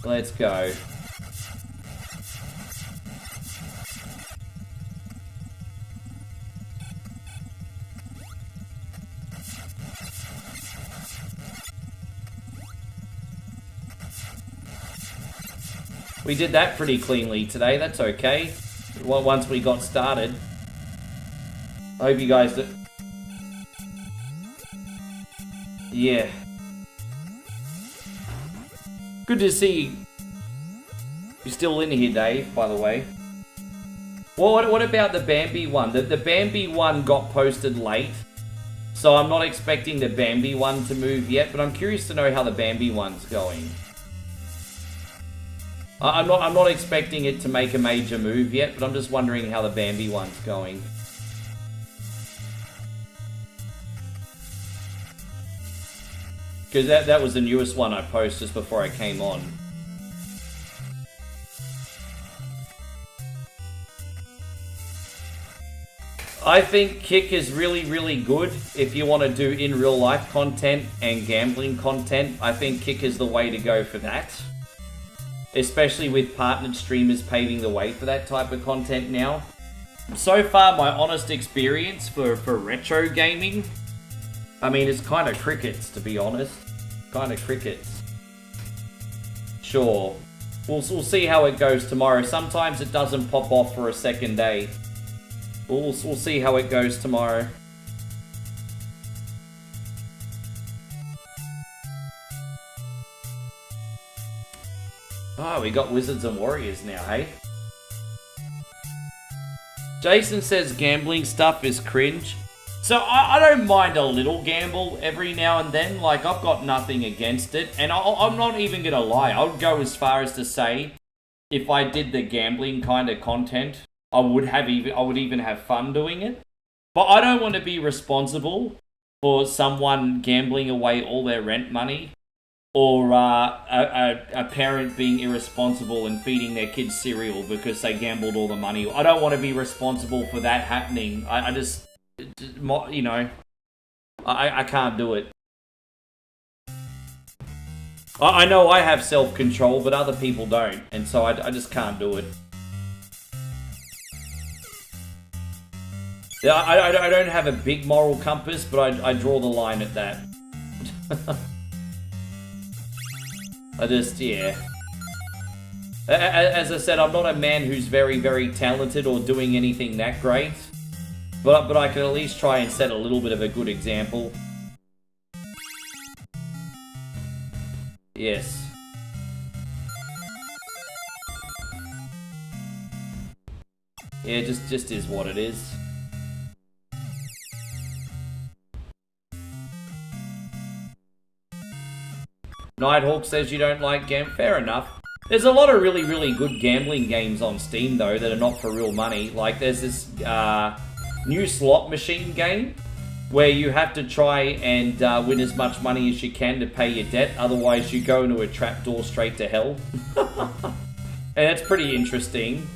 Let's go. We did that pretty cleanly today. That's okay. Once we got started. I hope you guys do. Yeah. Good to see you. You're still in here, Dave, by the way. Well, what about the Bambi one? The Bambi one got posted late. So I'm not expecting the Bambi one to move yet, but I'm curious to know how the Bambi one's going. I'm not expecting it to make a major move yet, but I'm just wondering how the Bambi one's going. Because that was the newest one I posted just before I came on. I think Kick is really, really good if you want to do in real life content and gambling content. I think Kick is the way to go for that. Especially with partnered streamers paving the way for that type of content now. So far, my honest experience for retro gaming, I mean, it's kind of crickets, to be honest. Kind of crickets. Sure. We'll see how it goes tomorrow. Sometimes it doesn't pop off for a second day. We'll see how it goes tomorrow. Oh, we got Wizards and Warriors now, hey? Jason says gambling stuff is cringe. So I don't mind a little gamble every now and then. Like, I've got nothing against it. And I'm not even going to lie. I would go as far as to say, if I did the gambling kind of content, I would even have fun doing it. But I don't want to be responsible for someone gambling away all their rent money. Or a parent being irresponsible and feeding their kids cereal because they gambled all the money. I don't want to be responsible for that happening. I just... You know, I can't do it. I know I have self-control, but other people don't, and so I just can't do it. Yeah, I don't have a big moral compass, but I draw the line at that. Yeah. As I said, I'm not a man who's very, very talented or doing anything that great. But I can at least try and set a little bit of a good example. Yes. Yeah, just is what it is. Nighthawk says you don't like fair enough. There's a lot of really, really good gambling games on Steam, though, that are not for real money. Like, there's this, new slot machine game where you have to try and win as much money as you can to pay your debt, otherwise you go into a trapdoor straight to hell. And that's pretty interesting.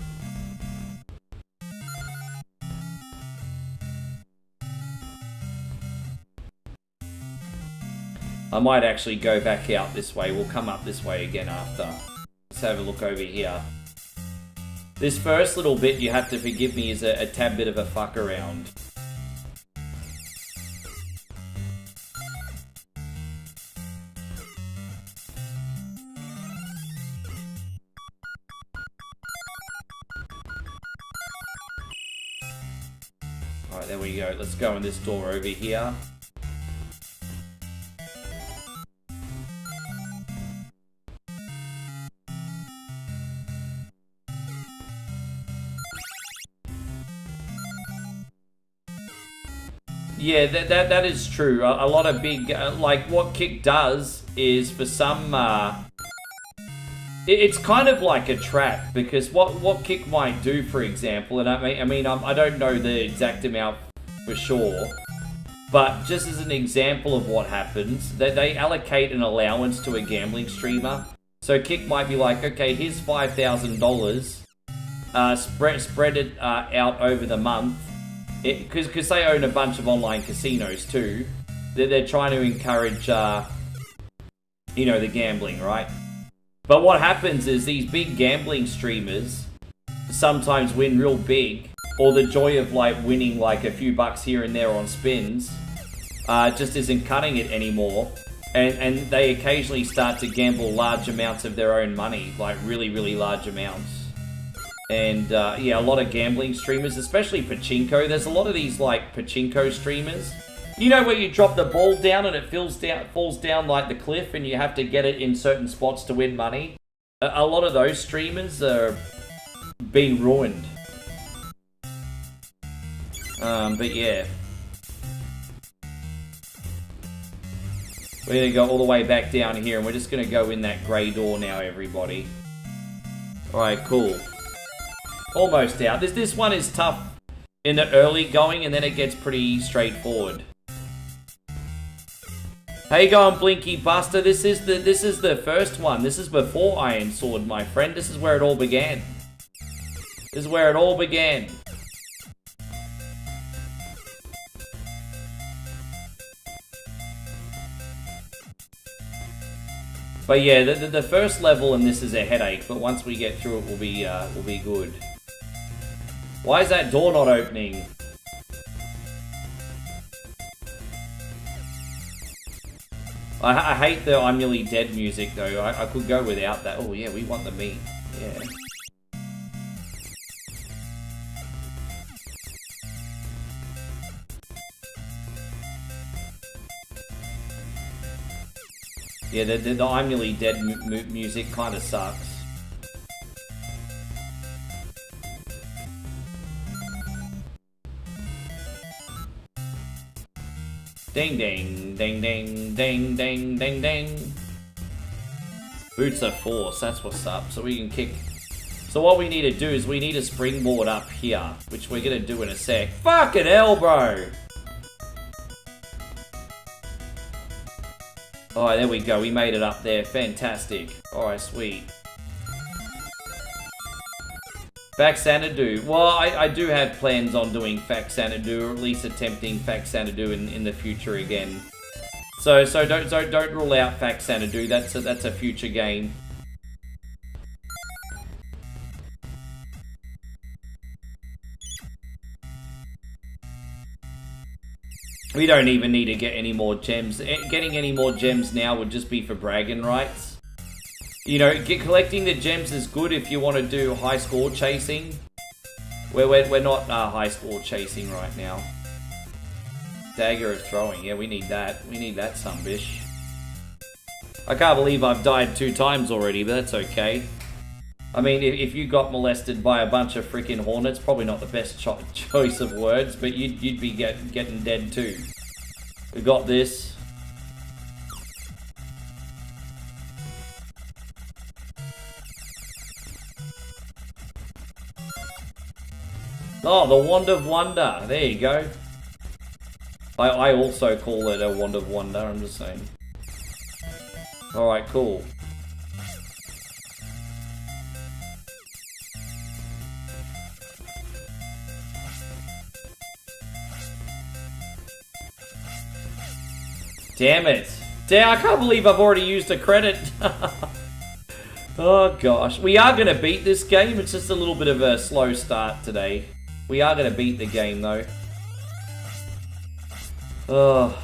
I might actually go back out this way. We'll come up this way again after. Let's have a look over here. This first little bit, you have to forgive me, is a tad bit of a fuck around. Alright, there we go. Let's go in this door over here. Yeah, that is true. A lot of big, like what Kick does is for some, it's kind of like a trap, because what Kick might do, for example, and I don't know the exact amount for sure, but just as an example of what happens, that they allocate an allowance to a gambling streamer. So Kick might be like, okay, here's $5,000, spread it out over the month. Because they own a bunch of online casinos too. They're trying to encourage, the gambling, right? But what happens is these big gambling streamers sometimes win real big, or the joy of like winning like a few bucks here and there on spins just isn't cutting it anymore. And they occasionally start to gamble large amounts of their own money, like really, really large amounts. And, yeah, a lot of gambling streamers, especially pachinko. There's a lot of these, like, pachinko streamers. You know where you drop the ball down and it falls down like the cliff and you have to get it in certain spots to win money? A lot of those streamers are being ruined. But yeah. We're going to go all the way back down here and we're just going to go in that grey door now, everybody. Alright, cool. Almost out. This one is tough in the early going, and then it gets pretty straightforward. How you going, Blinky Buster? This is the first one. This is before Iron Sword, my friend. This is where it all began. This is where it all began. But yeah, the first level in this is a headache, but once we get through it, we'll be good. Why is that door not opening? I hate the I'm Nearly Dead music though. I could go without that. Oh yeah, we want the meat. Yeah. Yeah, the I'm Nearly Dead music kind of sucks. Ding ding, ding ding, ding ding, ding ding. Boots of force, that's what's up. So we can kick. So what we need to do is we need a springboard up here, which we're gonna do in a sec. Fucking hell, bro! Alright, there we go. We made it up there. Fantastic. Alright, sweet. Fac Xanadu. Well, I do have plans on doing Fac Xanadu, or at least attempting Fac Xanadu in the future again. So don't rule out Fac Xanadu. That's a future game. We don't even need to get any more gems. Getting any more gems now would just be for bragging rights. You know, collecting the gems is good if you want to do high score chasing. We're not high score chasing right now. Dagger of throwing. Yeah, we need that. We need that sunbish. I can't believe I've died 2 times already, but that's okay. I mean, if you got molested by a bunch of freaking hornets, probably not the best choice of words, but you'd be getting dead too. We got this. Oh, the Wand of Wonder. There you go. I also call it a Wand of Wonder, I'm just saying. Alright, cool. Damn it. I can't believe I've already used a credit. Oh gosh. We are going to beat this game. It's just a little bit of a slow start today. We are going to beat the game though. Oh.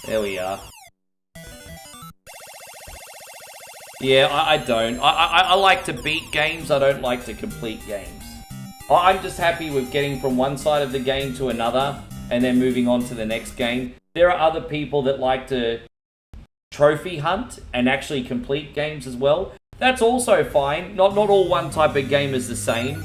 There we are. Yeah, I don't. I like to beat games. I don't like to complete games. I'm just happy with getting from one side of the game to another and then moving on to the next game. There are other people that like to trophy hunt and actually complete games as well. That's also fine. Not all one type of game is the same,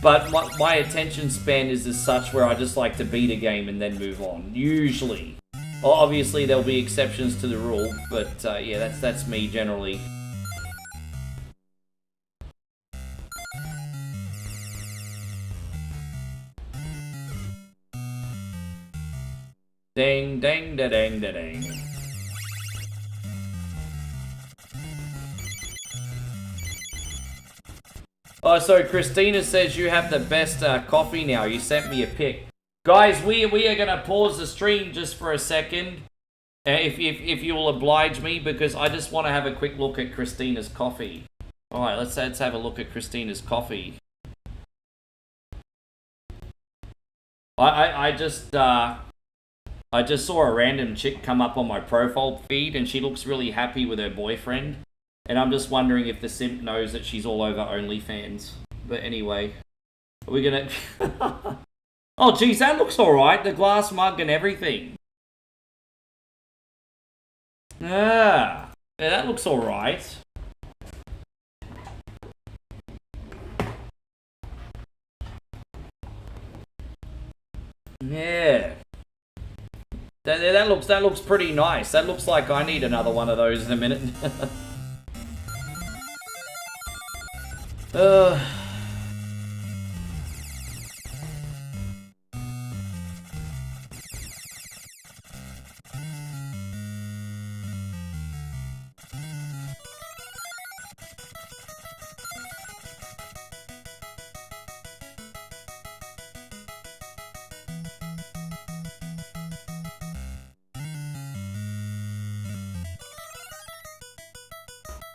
but my attention span is as such where I just like to beat a game and then move on. Usually. Obviously there'll be exceptions to the rule, but yeah, that's me generally. Ding, ding, da, ding, da, ding. Oh, so Christina says you have the best coffee now. You sent me a pic. Guys, we are going to pause the stream just for a second. If you will oblige me, because I just want to have a quick look at Christina's coffee. Alright, let's have a look at Christina's coffee. I just saw a random chick come up on my profile feed and she looks really happy with her boyfriend. And I'm just wondering if the simp knows that she's all over OnlyFans. But anyway, are we gonna... Oh geez, that looks alright. The glass mug and everything. Ah, yeah, that looks alright. Yeah. That looks pretty nice. That looks like I need another one of those in a minute.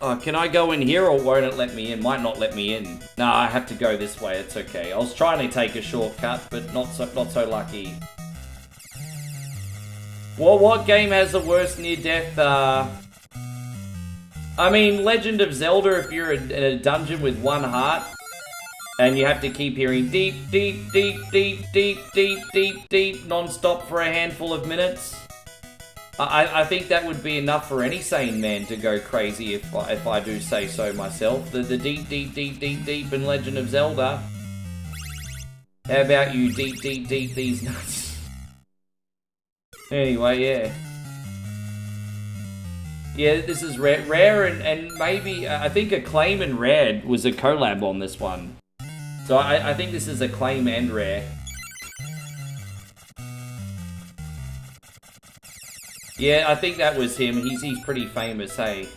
Oh, can I go in here or won't it let me in? Might not let me in. Nah, I have to go this way. It's okay. I was trying to take a shortcut, but not so lucky. Well, what game has the worst near-death? I mean, Legend of Zelda, if you're in a dungeon with one heart, and you have to keep hearing deep, deep, deep, deep, deep, deep, deep, deep, non-stop for a handful of minutes. I think that would be enough for any sane man to go crazy if I do say so myself. The deep, deep, deep, deep, deep in Legend of Zelda. How about you deep these nuts? Anyway, yeah. Yeah, this is Rare and maybe, I think Acclaim and Rare was a collab on this one. So I think this is Acclaim and Rare. Yeah, I think that was him. He's pretty famous, hey.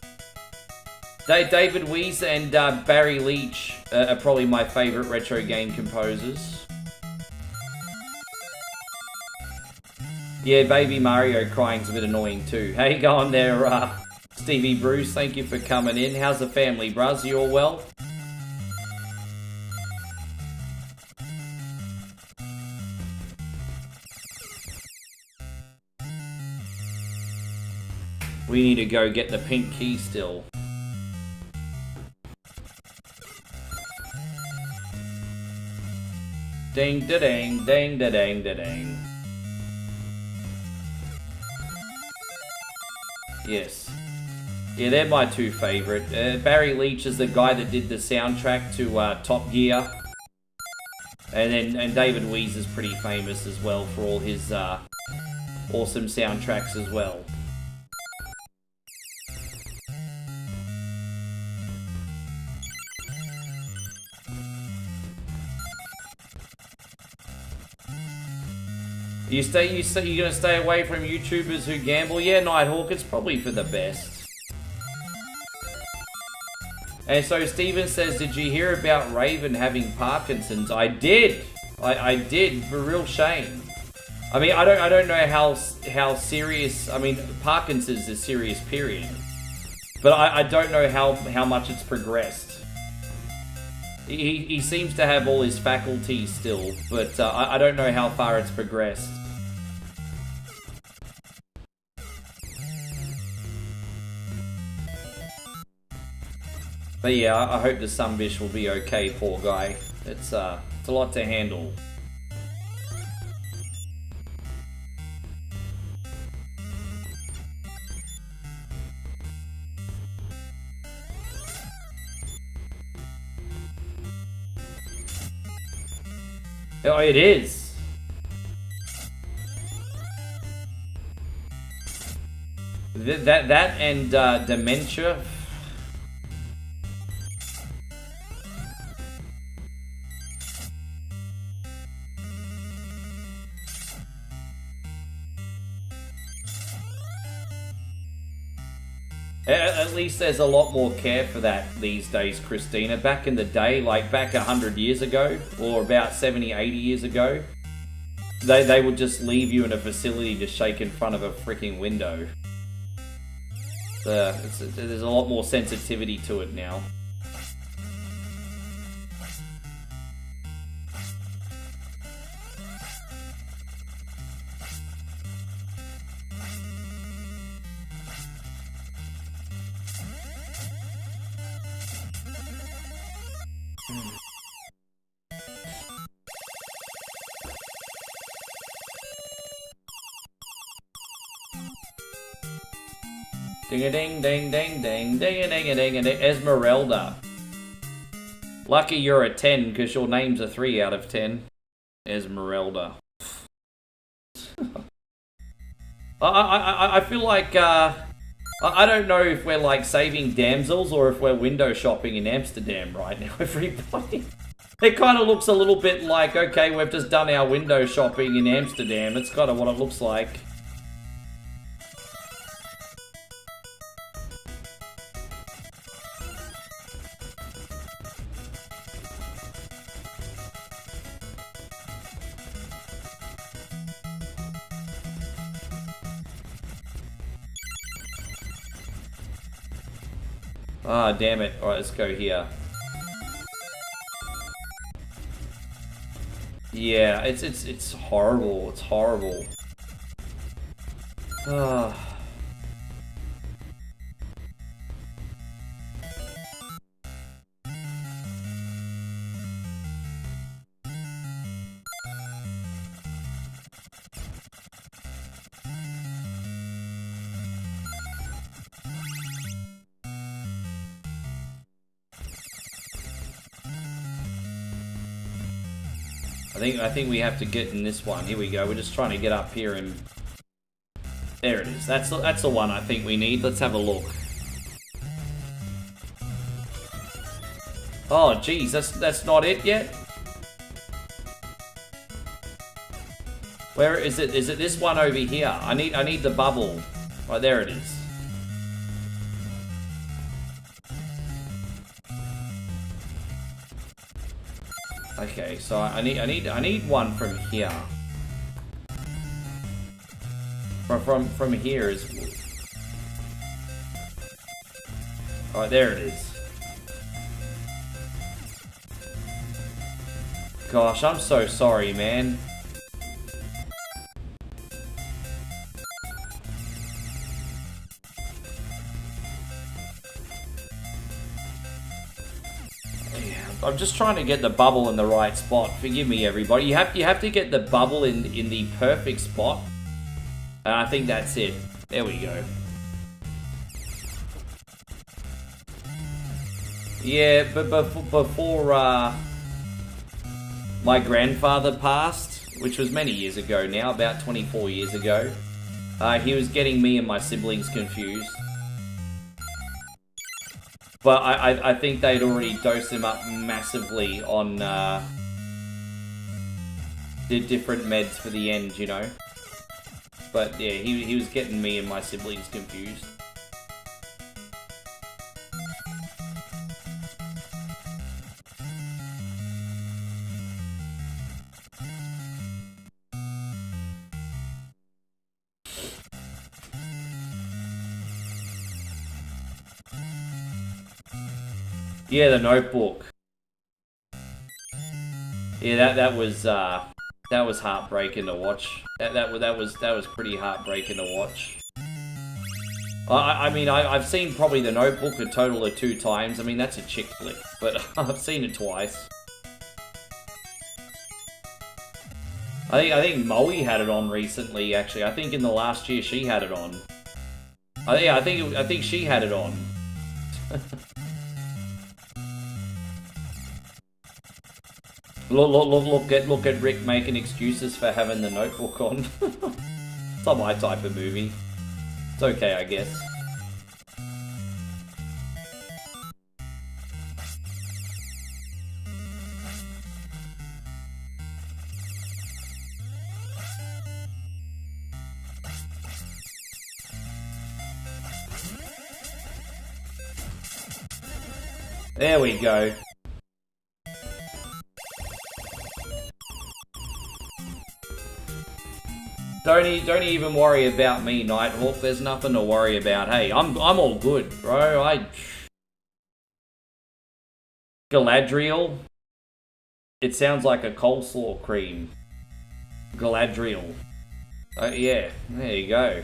David Weiss and Barry Leach are probably my favorite retro game composers. Yeah, Baby Mario crying's a bit annoying too. How you going there, Stevie Bruce? Thank you for coming in. How's the family, bruz? You all well? We need to go get the pink key still. Ding da ding, ding da ding da ding. Yes. Yeah, they're my two favorite. Barry Leach is the guy that did the soundtrack to Top Gear. And David Weiss is pretty famous as well for all his awesome soundtracks as well. You're gonna stay away from YouTubers who gamble? Yeah, Nighthawk, it's probably for the best. And so Steven says, did you hear about Raven having Parkinson's? I did. I did. For real shame. I mean, I don't know how serious. I mean, Parkinson's is serious, period. But I don't know how much it's progressed. He seems to have all his faculties still, but I don't know how far it's progressed. But yeah, I hope the Sunbish will be okay, poor guy. It's a lot to handle. Oh, it is. That and dementia. At least there's a lot more care for that these days, Christina. Back in the day, like back 100 years ago, or about 70, 80 years ago, they would just leave you in a facility to shake in front of a freaking window. There's a lot more sensitivity to it now. Ding-a-ding-ding-ding-ding-ding-a-ding-a-ding-a-ding. Esmeralda. Lucky you're a 10, because your name's a 3 out of 10. Esmeralda. I feel like, I don't know if we're like saving damsels or if we're window shopping in Amsterdam right now, everybody. It kind of looks a little bit like, okay, we've just done our window shopping in Amsterdam. That's kind of what it looks like. Ah, damn it. Alright, let's go here. Yeah, it's horrible. It's horrible. Ah. I think we have to get in this one. Here we go. We're just trying to get up here and... There it is. That's the one I think we need. Let's have a look. Oh, geez. That's not it yet? Where is it? Is it this one over here? I need the bubble. Right, there it is. Okay, so I need one from here. From here is. Alright, there it is. Gosh, I'm so sorry, man. I'm just trying to get the bubble in the right spot. Forgive me, everybody. You have to get the bubble in the perfect spot. And I think that's it. There we go. Yeah, but before my grandfather passed, which was many years ago now, about 24 years ago, he was getting me and my siblings confused. But I think they'd already dosed him up massively on the different meds for the end, you know. But yeah, he was getting me and my siblings confused. Yeah, the Notebook. Yeah, that was heartbreaking to watch. That was pretty heartbreaking to watch. I mean, I've seen probably the Notebook a total of 2 times. I mean, that's a chick flick, but I've seen it twice. I think Moe had it on recently. Actually, I think in the last year she had it on. I think she had it on. Look at Rick making excuses for having the Notebook on. It's not my type of movie. It's okay, I guess. There we go. Don't even worry about me, Nighthawk. There's nothing to worry about. Hey, I'm all good, bro. Galadriel. It sounds like a coleslaw cream. Galadriel. Yeah, there you go.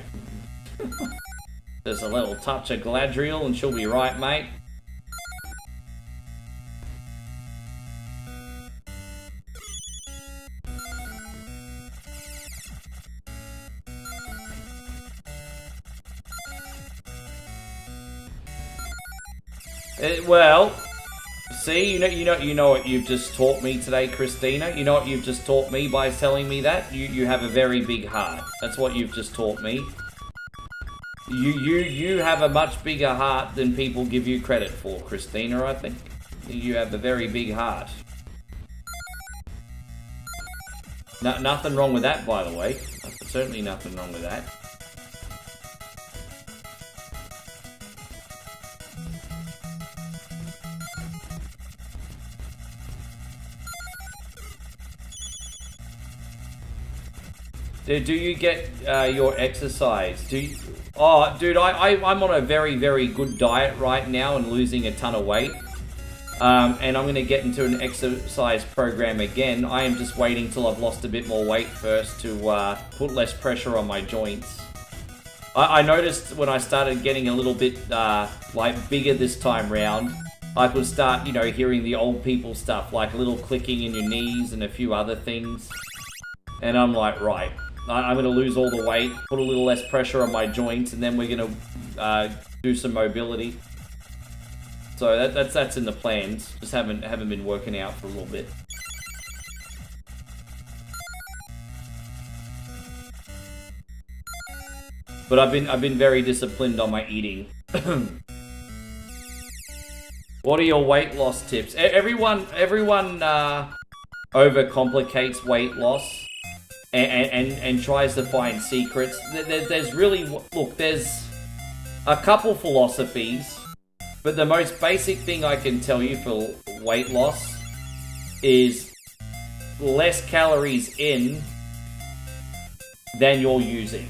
Just a little touch of Galadriel and she'll be right, mate. Well, see, you know what you've just taught me today, Christina. You know what you've just taught me by telling me that? You have a very big heart. That's what you've just taught me. You have a much bigger heart than people give you credit for, Christina, I think. You have a very big heart. Nothing wrong with that, by the way. Certainly nothing wrong with that. Do you get your exercise? Do you... Oh, dude, I'm on a very, very good diet right now and losing a ton of weight. And I'm going to get into an exercise program again. I am just waiting till I've lost a bit more weight first to put less pressure on my joints. I noticed when I started getting a little bit like bigger this time round, I could start, you know, hearing the old people stuff, like a little clicking in your knees and a few other things. And I'm like, right, I'm going to lose all the weight, put a little less pressure on my joints, and then we're going to do some mobility. So that's in the plans. Just haven't been working out for a little bit. But I've been very disciplined on my eating. What are your weight loss tips? Everyone overcomplicates weight loss and tries to find secrets. There's really, look, there's a couple philosophies, but the most basic thing I can tell you for weight loss is less calories in than you're using.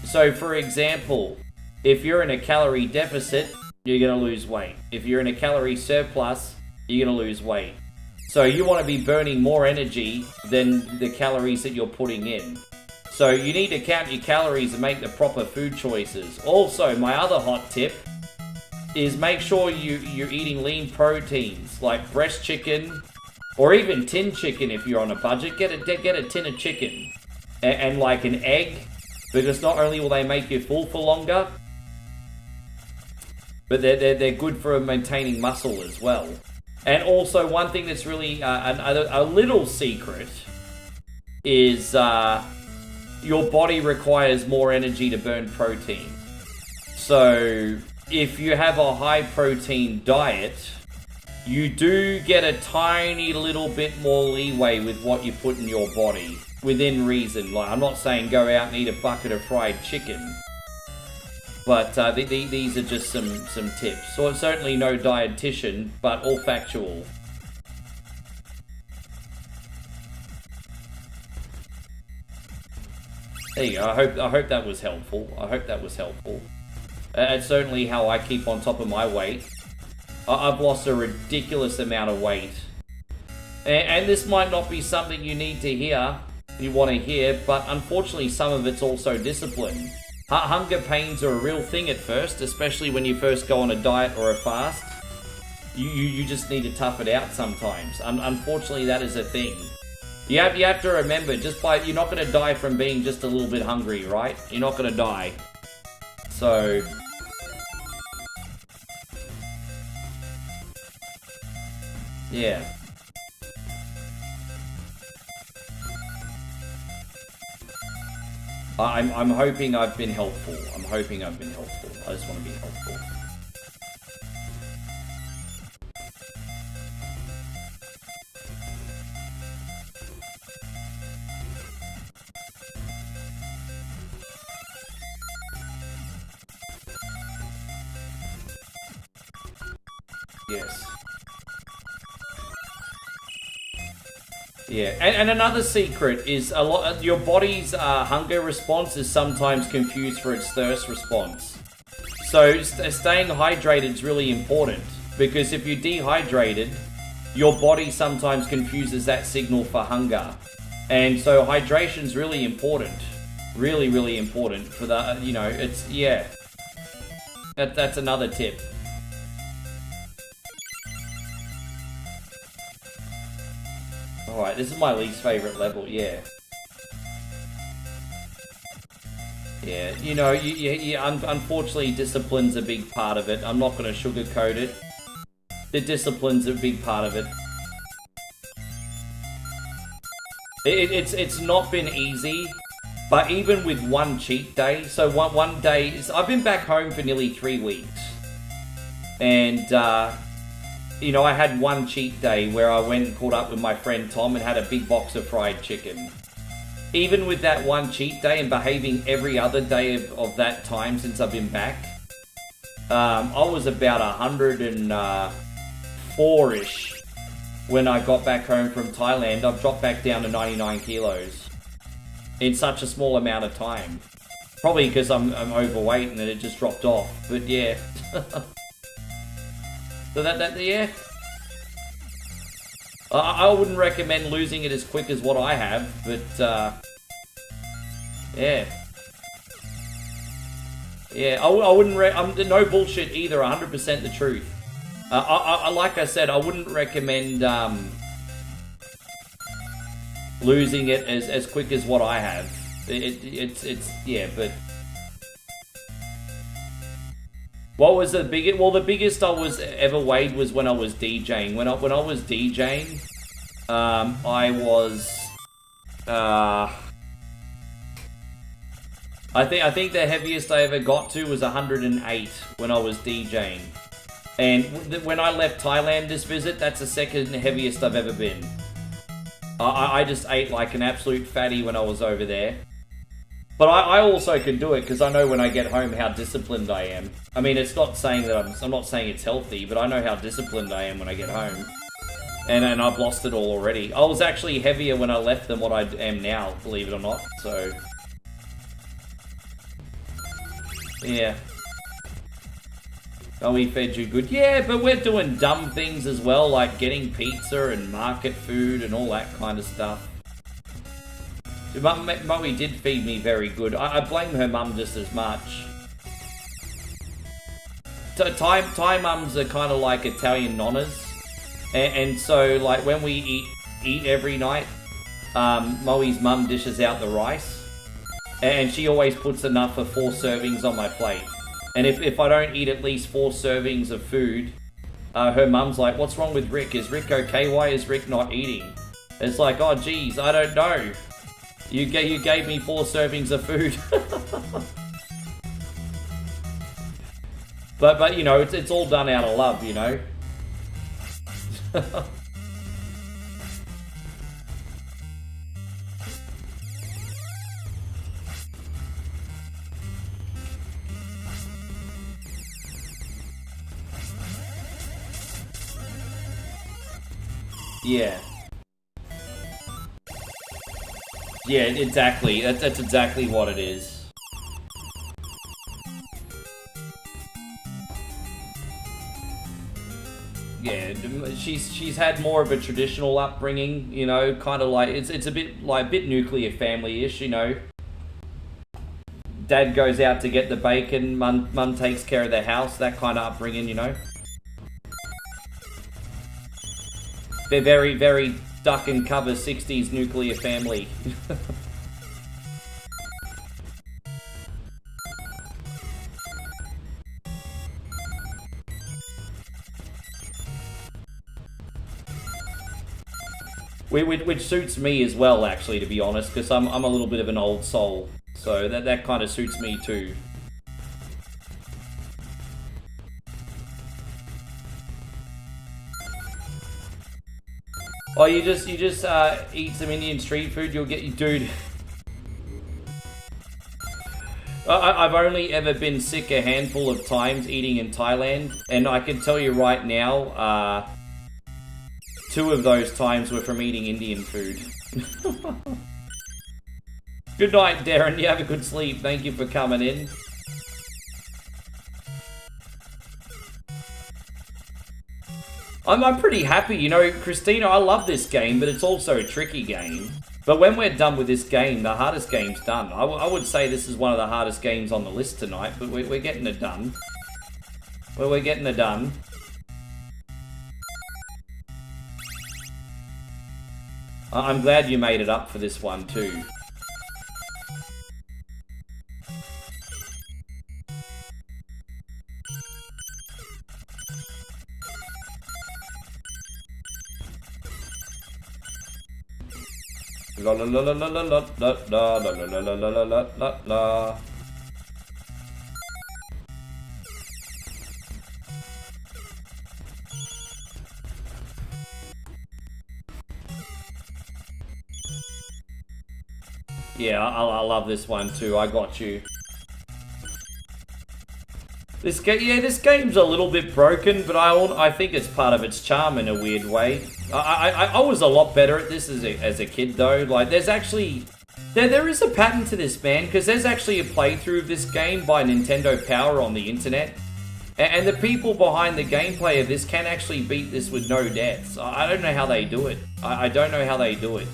So for example, if you're in a calorie deficit, you're going to lose weight. If you're in a calorie surplus, you're going to lose weight. So you want to be burning more energy than the calories that you're putting in. So you need to count your calories and make the proper food choices. Also, my other hot tip is make sure you're eating lean proteins like breast chicken or even tin chicken if you're on a budget. Get a tin of chicken and like an egg, because not only will they make you full for longer, but they're good for maintaining muscle as well. And also, one thing that's really a little secret is your body requires more energy to burn protein. So if you have a high protein diet, you do get a tiny little bit more leeway with what you put in your body, within reason. Like, I'm not saying go out and eat a bucket of fried chicken, but these are just some tips. So it's certainly no dietitian, but all factual. There you go. I hope that was helpful. It's certainly how I keep on top of my weight. I've lost a ridiculous amount of weight, and this might not be something you need to hear, you want to hear, but unfortunately some of it's also discipline. Hunger pains are a real thing at first, especially when you first go on a diet or a fast. You just need to tough it out sometimes. Unfortunately, that is a thing. You have to remember, you're not going to die from being just a little bit hungry, right? You're not going to die. So yeah. I'm hoping I've been helpful. I just want to be helpful. Yes. Yeah, and another secret is your body's hunger response is sometimes confused for its thirst response. So staying hydrated is really important, because if you're dehydrated, your body sometimes confuses that signal for hunger. And so hydration's really important. Really, really important for the, it's, yeah. That's another tip. Alright, this is my least favorite level, yeah. Yeah, unfortunately, discipline's a big part of it. I'm not going to sugarcoat it. The discipline's a big part of it. It's not been easy, but even with one cheat day, so one day, I've been back home for nearly 3 weeks. And, I had one cheat day where I went and caught up with my friend Tom and had a big box of fried chicken. Even with that one cheat day and behaving every other day of that time since I've been back, I was about 104-ish when I got back home from Thailand. I've dropped back down to 99 kilos in such a small amount of time. Probably because I'm overweight and then it just dropped off, but yeah. So yeah. I wouldn't recommend losing it as quick as what I have, but yeah. Yeah, I wouldn't I'm no bullshit either, 100% the truth. Like I said, I wouldn't recommend losing it as quick as what I have. It's yeah, but what was the biggest? Well, the biggest I was ever weighed was when I was DJing. When I was DJing, I was I think the heaviest I ever got to was 108 when I was DJing. And when I left Thailand this visit, that's the second heaviest I've ever been. I just ate like an absolute fatty when I was over there. But I also can do it because I know when I get home how disciplined I am. I mean, it's not saying that I'm not saying it's healthy, but I know how disciplined I am when I get home. And I've lost it all already. I was actually heavier when I left than what I am now, believe it or not. So, yeah. Oh, we fed you good. Yeah, but we're doing dumb things as well, like getting pizza and market food and all that kind of stuff. Mummy did feed me very good. I blame her mum just as much. Thai mums are kind of like Italian nonnas. And so, like, when we eat every night, Moe's mum dishes out the rice. And she always puts enough for 4 servings on my plate. And if I don't eat at least 4 servings of food, her mum's like, what's wrong with Rick? Is Rick okay? Why is Rick not eating? It's like, oh, geez, I don't know. You gave me 4 servings of food. but you know, it's all done out of love, you know? Yeah. Yeah, exactly. That's exactly what it is. Yeah, she's had more of a traditional upbringing, you know, kind of like it's a bit nuclear family-ish, you know. Dad goes out to get the bacon, mum takes care of the house, that kind of upbringing, you know. They're very, very duck and cover 60s nuclear family. Which suits me as well, actually, to be honest, because I'm a little bit of an old soul, so that kind of suits me too. Oh, you just eat some Indian street food, you'll get you, dude. I've only ever been sick a handful of times eating in Thailand, and I can tell you right now, 2 of those times were from eating Indian food. Good night, Darren. You have a good sleep. Thank you for coming in. I'm pretty happy. You know, Christina, I love this game, but it's also a tricky game. But when we're done with this game, the hardest game's done. I would say this is one of the hardest games on the list tonight, but we're getting it done. Well, we're getting it done. I'm glad you made it up for this one too. La la la la la la la la la la la la la la la. Yeah, I love this one too. I got you. This game's a little bit broken, but I think it's part of its charm in a weird way. I was a lot better at this as a kid though. Like, there's actually there is a pattern to this, man, because there's actually a playthrough of this game by Nintendo Power on the internet, and the people behind the gameplay of this can actually beat this with no deaths. I don't know how they do it. I don't know how they do it.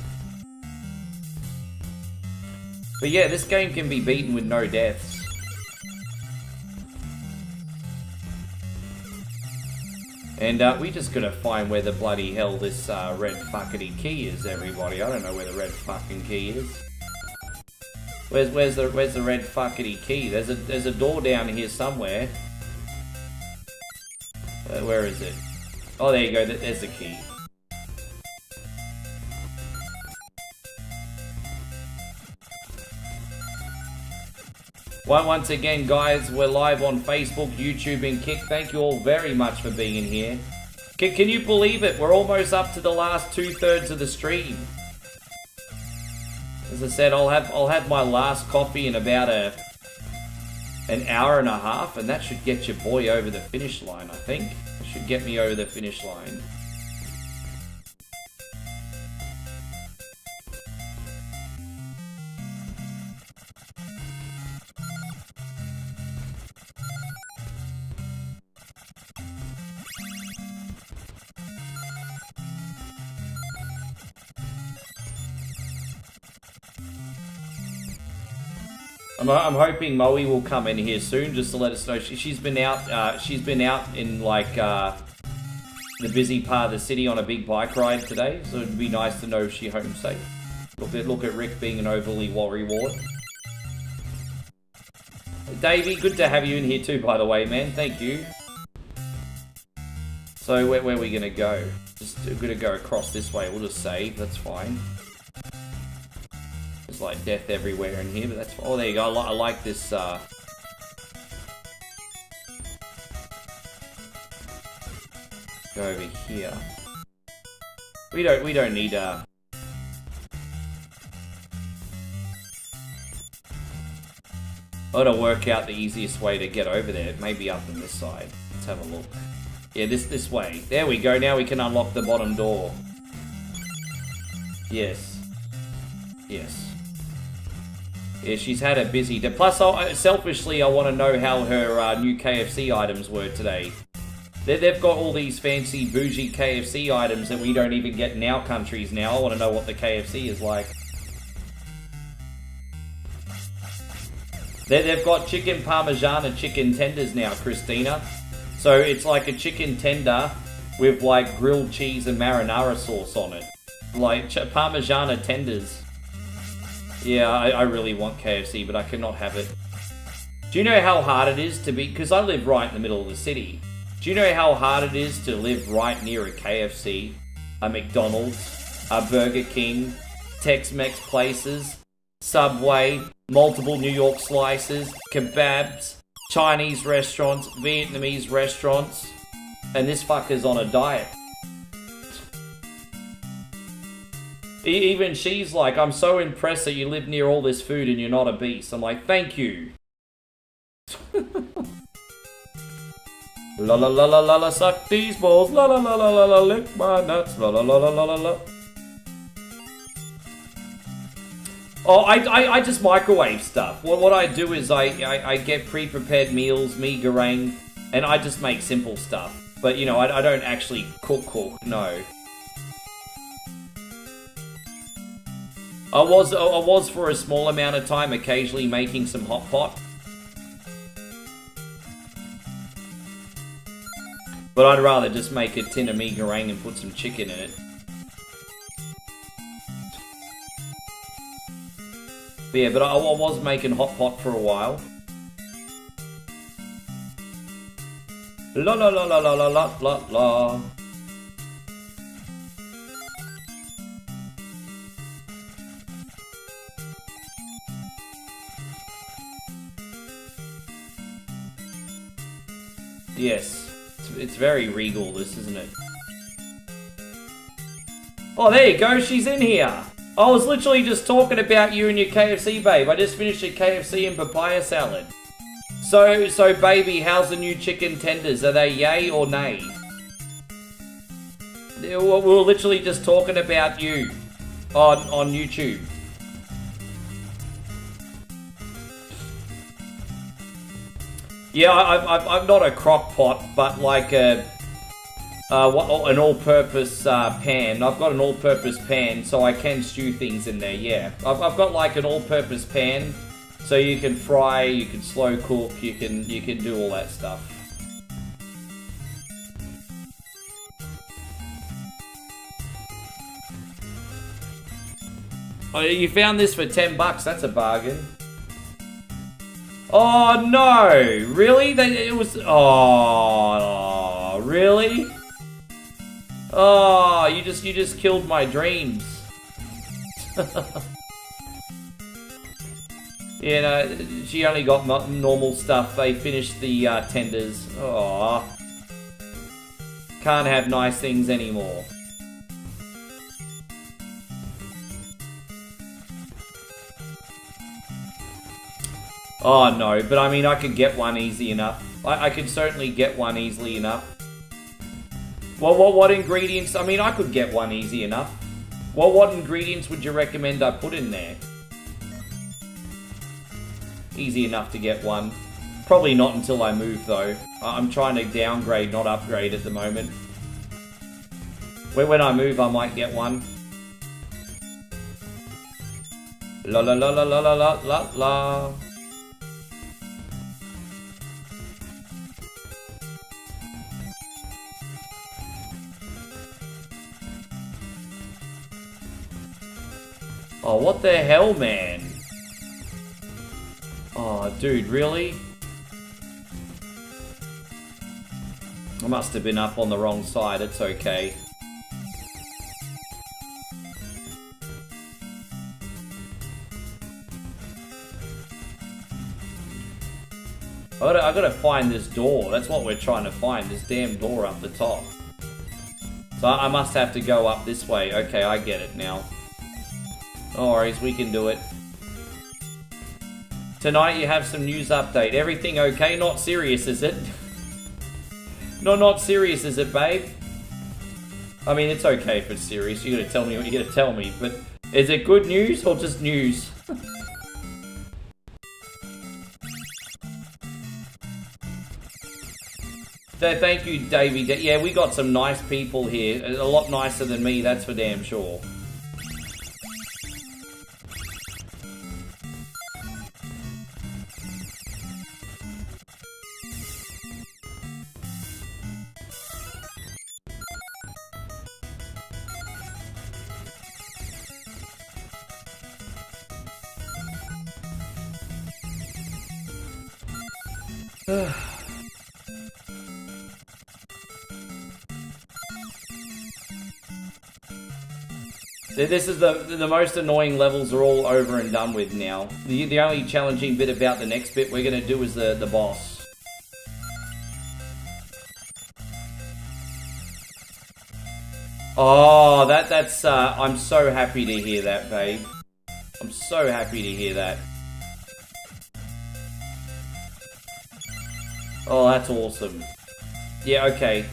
But yeah, this game can be beaten with no deaths. And we just gotta find where the bloody hell this red fuckity key is, everybody. I don't know where the red fucking key is. Where's the red fuckity key? There's a door down here somewhere. Where is it? Oh, there you go. There's the key. Once again, guys, we're live on Facebook, YouTube, and Kick. Thank you all very much for being here. Can you believe it? We're almost up to the last 2/3 of the stream. As I said, I'll have my last coffee in about an hour and a half, and that should get your boy over the finish line, I think. It should get me over the finish line. I'm hoping Moe will come in here soon just to let us know. She's been out. She's been out in like the busy part of the city on a big bike ride today, so it'd be nice to know if she's home safe. Look at Rick being an overly worrywart. Davey, good to have you in here too, by the way, man. Thank you. So where are we gonna go? We're gonna go across this way. We'll just save. That's fine. There's like death everywhere in here, but that's... Oh, there you go. I like this, Go over here. We don't need, I gotta work out the easiest way to get over there. Maybe up on this side. Let's have a look. Yeah, this way. There we go. Now we can unlock the bottom door. Yes. Yes. Yeah, she's had a busy day. Plus, selfishly, I want to know how her new KFC items were today. They've got all these fancy, bougie KFC items that we don't even get in our countries now. I want to know what the KFC is like. They've got chicken parmesan and chicken tenders now, Christina. So it's like a chicken tender with like grilled cheese and marinara sauce on it. Like parmesan tenders. Yeah, I really want KFC, but I cannot have it. Do you know how hard it is to be... Because I live right in the middle of the city. Do you know how hard it is to live right near a KFC, a McDonald's, a Burger King, Tex-Mex places, Subway, multiple New York slices, kebabs, Chinese restaurants, Vietnamese restaurants, and this fucker's on a diet. Even she's like, I'm so impressed that you live near all this food and you're not obese. I'm like, thank you. La la la la la la, suck these balls. La la la la la la, lick my nuts. La la la la la la la. Oh, I just microwave stuff. What I do is I get pre-prepared meals, mee goreng, and I just make simple stuff. But, you know, I don't actually cook, no. I was for a small amount of time occasionally making some hot pot. But I'd rather just make a tin of mee goreng and put some chicken in it. But yeah, but I was making hot pot for a while. La la la la la la la la la. Yes, it's very regal, this, isn't it? Oh, there you go, she's in here. I was literally just talking about you and your KFC, babe. I just finished a KFC and papaya salad. So baby, how's the new chicken tenders? Are they yay or nay? We were literally just talking about you on YouTube. Yeah, I'm not a crock pot, but like an all-purpose pan. I've got an all-purpose pan, so I can stew things in there, yeah. I've got like an all-purpose pan, so you can fry, you can slow cook, you can do all that stuff. Oh, you found this for $10, that's a bargain. Oh no! Really? It was... Oh, really? Oh, you just killed my dreams. Yeah, no, she only got normal stuff. They finished the tenders. Aww. Can't have nice things anymore. Oh no, but I mean I could get one easy enough. I could certainly get one easily enough. Well, what ingredients? I mean I could get one easy enough. Well, what ingredients would you recommend I put in there? Easy enough to get one. Probably not until I move though. I'm trying to downgrade, not upgrade at the moment. When I move I might get one. La la la la la la la la la. Oh, what the hell, man? Oh, dude, really? I must have been up on the wrong side, it's okay. I gotta find this door, that's what we're trying to find, this damn door up the top. So I must have to go up this way, okay, I get it now. No worries, we can do it. Tonight you have some news update. Everything okay? Not serious, is it? No, not serious, is it, babe? I mean, it's okay if it's serious. You gotta tell me what you gotta tell me. But is it good news or just news? Thank you, Davey. Yeah, we got some nice people here. A lot nicer than me, that's for damn sure. This is the most annoying levels are all over and done with now. The only challenging bit about the next bit we're gonna do is the boss. Oh, that's I'm so happy to hear that, babe. I'm so happy to hear that. Oh, that's awesome. Yeah, okay.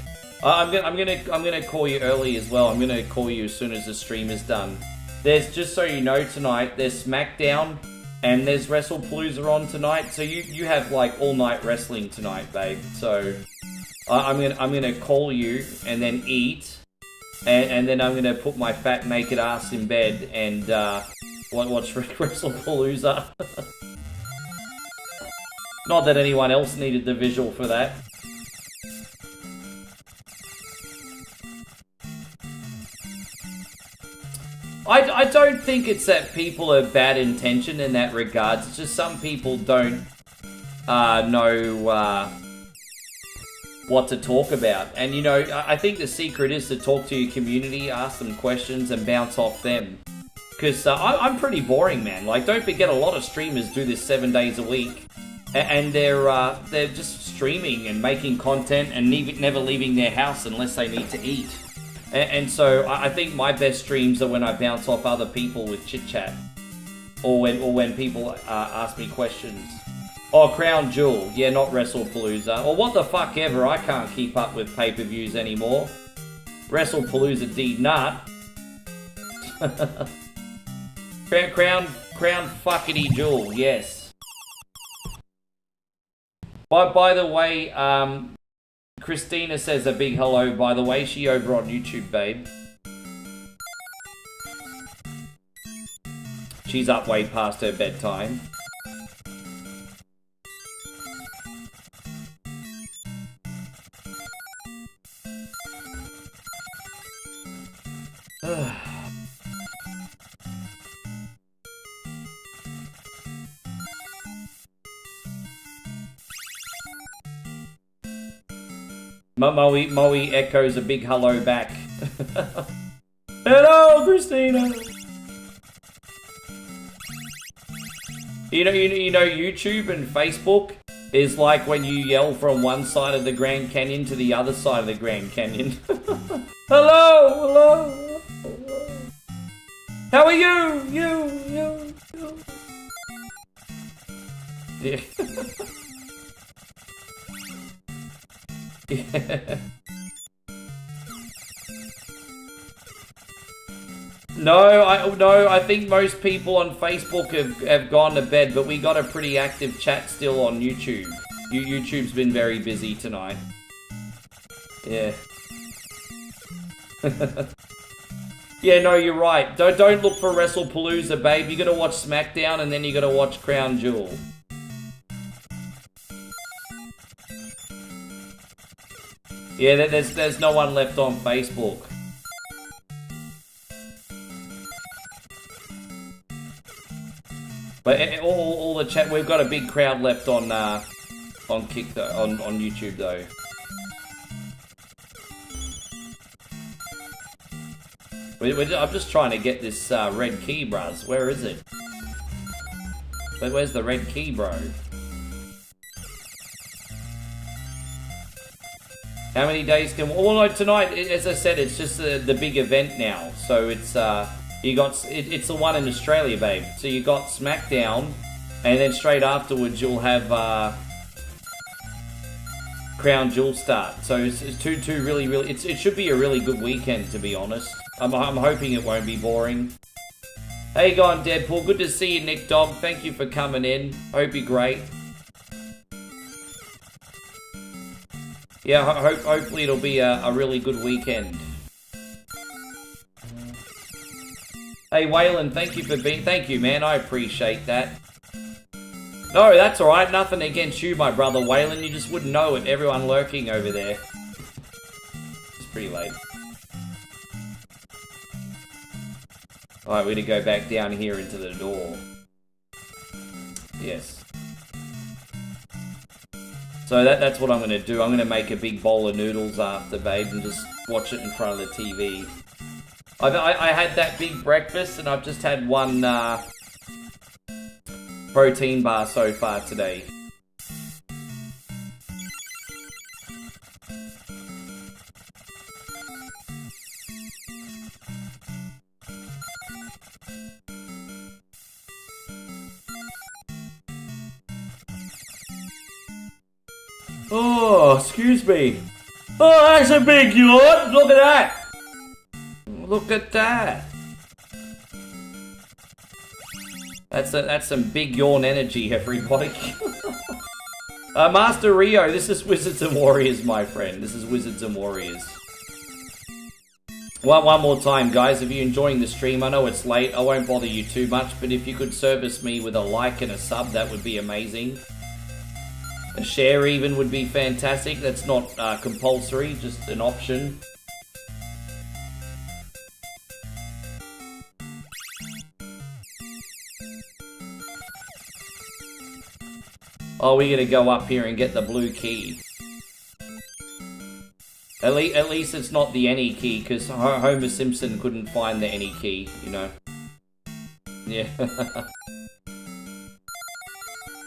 I'm gonna call you early as well. I'm gonna call you as soon as the stream is done. There's, just so you know, tonight there's SmackDown and there's WrestlePalooza on tonight. So you have like all night wrestling tonight, babe. So I'm gonna call you and then eat, and then I'm gonna put my fat naked ass in bed and watch WrestlePalooza. Not that anyone else needed the visual for that. I don't think it's that people are bad intention in that regards. It's just some people don't know what to talk about. And, you know, I think the secret is to talk to your community, ask them questions, and bounce off them. Because I'm pretty boring, man. Like, don't forget, a lot of streamers do this 7 days a week. And they're just streaming and making content and never leaving their house unless they need to eat. And so I think my best streams are when I bounce off other people with chit chat, or when people ask me questions. Oh, Crown Jewel, yeah, not WrestlePalooza. Or what the fuck ever, I can't keep up with pay-per-views anymore. WrestlePalooza D nut. Crown fuckity Jewel, yes. By the way, Christina says a big hello, by the way. She over on YouTube, babe. She's up way past her bedtime. Moe echoes a big hello back. Hello, Christina! You know, YouTube and Facebook is like when you yell from one side of the Grand Canyon to the other side of the Grand Canyon. Hello, hello, hello. How are you? You. Yeah. Yeah. No, I think most people on Facebook have gone to bed, but we got a pretty active chat still on YouTube. YouTube's been very busy tonight. Yeah. Yeah, no, you're right. Don't look for WrestlePalooza, babe. You gotta watch SmackDown and then you gotta watch Crown Jewel. Yeah, there's no one left on Facebook. But all the chat, we've got a big crowd left on Kick though, on YouTube though. I'm just trying to get this red key, bros. Where is it? Where's the red key, bro? How many days can? Well, no, tonight, as I said, it's just the big event now. So it's it's the one in Australia, babe. So you got SmackDown, and then straight afterwards you'll have Crown Jewel start. So it's two really. It should be a really good weekend, to be honest. I'm hoping it won't be boring. How you going, Deadpool? Good to see you, Nick Dog. Thank you for coming in. Hope you're great. Yeah, hopefully it'll be a really good weekend. Hey, Waylon, thank you for being... Thank you, man. I appreciate that. No, that's alright. Nothing against you, my brother Waylon. You just wouldn't know it. Everyone lurking over there. It's pretty late. Alright, we're gonna go back down here into the door. Yes. So that's what I'm going to do. I'm going to make a big bowl of noodles after, babe, and just watch it in front of the TV. I had that big breakfast, and I've just had one protein bar so far today. Oh, excuse me. Oh, that's a big yawn. Look at that. Look at that. That's some big yawn energy, everybody. Master Rio, this is Wizards and Warriors, my friend. This is Wizards and Warriors. One more time, guys. If you're enjoying the stream, I know it's late. I won't bother you too much, but if you could service me with a like and a sub, that would be amazing. A share even would be fantastic. That's not compulsory, just an option. Oh, we're gonna go up here and get the blue key. At least it's not the any key, because Homer Simpson couldn't find the any key, you know. Yeah.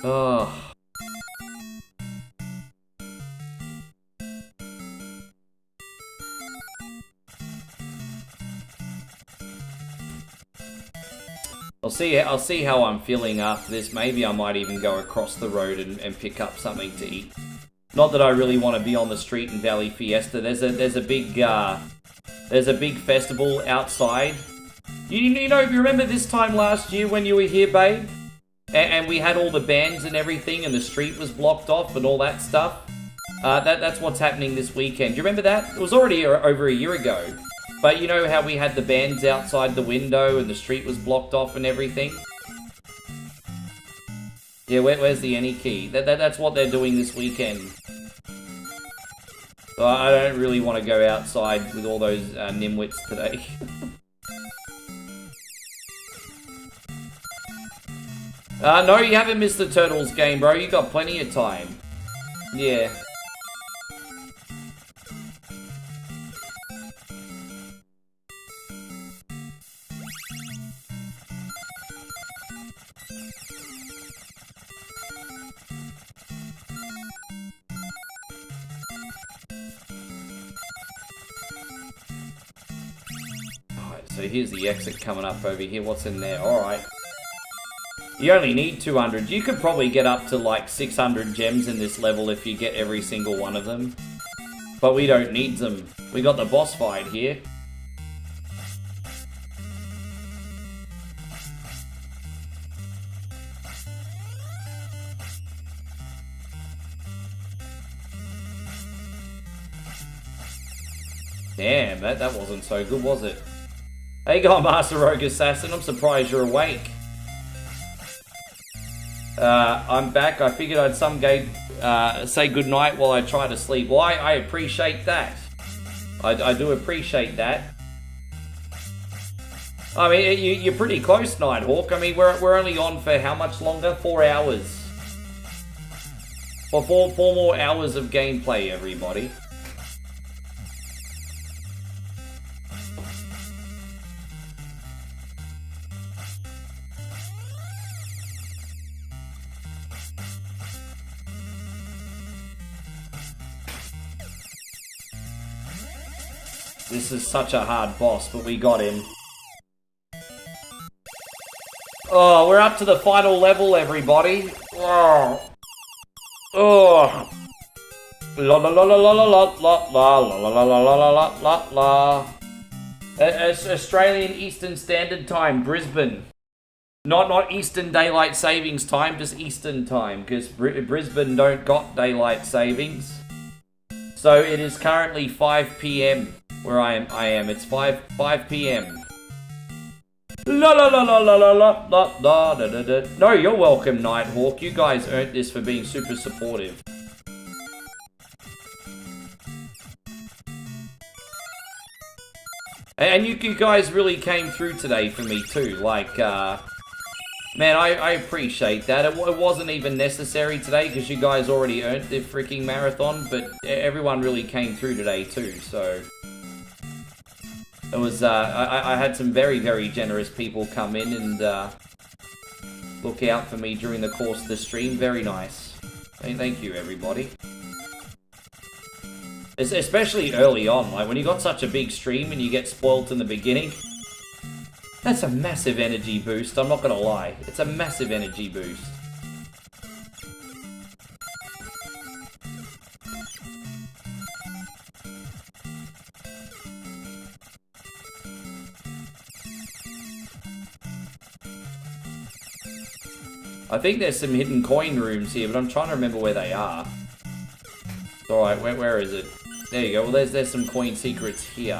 Oh. I'll see how I'm feeling after this. Maybe I might even go across the road and pick up something to eat. Not that I really want to be on the street in Valley Fiesta. There's a big festival outside. You know, you remember this time last year when you were here, babe? And we had all the bands and everything, and the street was blocked off and all that stuff. That's what's happening this weekend. Do you remember that? It was already over a year ago. But you know how we had the bands outside the window and the street was blocked off and everything? Yeah, where's the any key? That's what they're doing this weekend. So I don't really want to go outside with all those nimwits today. No, you haven't missed the Turtles game, bro. You got plenty of time. Yeah. so here's the exit coming up over here. What's in there? Alright. You only need 200. You could probably get up to like 600 gems in this level if you get every single one of them. But we don't need them. We got the boss fight here. Damn, that wasn't so good, was it? Hey, go on, Master Rogue Assassin. I'm surprised you're awake. I'm back. I figured I'd say goodnight while I try to sleep. Well, I appreciate that. I do appreciate that. I mean, you're pretty close, Nighthawk. I mean, we're only on for how much longer? 4 hours. For four more hours of gameplay, everybody. This is such a hard boss, but we got him. Oh, we're up to the final level, everybody. Oh. Oh. La la la la la la la la la la la la la la la. Australian Eastern Standard Time, Brisbane. Not Eastern Daylight Savings Time, just Eastern Time, because Brisbane don't got daylight savings. So it is currently 5 PM where I am. It's 5 PM. La la la la la la la la la da da da. No, you're welcome, Nighthawk. You guys earned this for being super supportive. And you guys really came through today for me too. Like, man, I appreciate that. It wasn't even necessary today because you guys already earned the freaking marathon, but everyone really came through today too, so... It was, I had some very, very generous people come in and look out for me during the course of the stream. Very nice. Thank you, everybody. Especially early on, like when you got such a big stream and you get spoilt in the beginning. That's a massive energy boost, I'm not gonna lie. It's a massive energy boost. I think there's some hidden coin rooms here, but I'm trying to remember where they are. Alright, where is it? There you go. Well, there's some coin secrets here.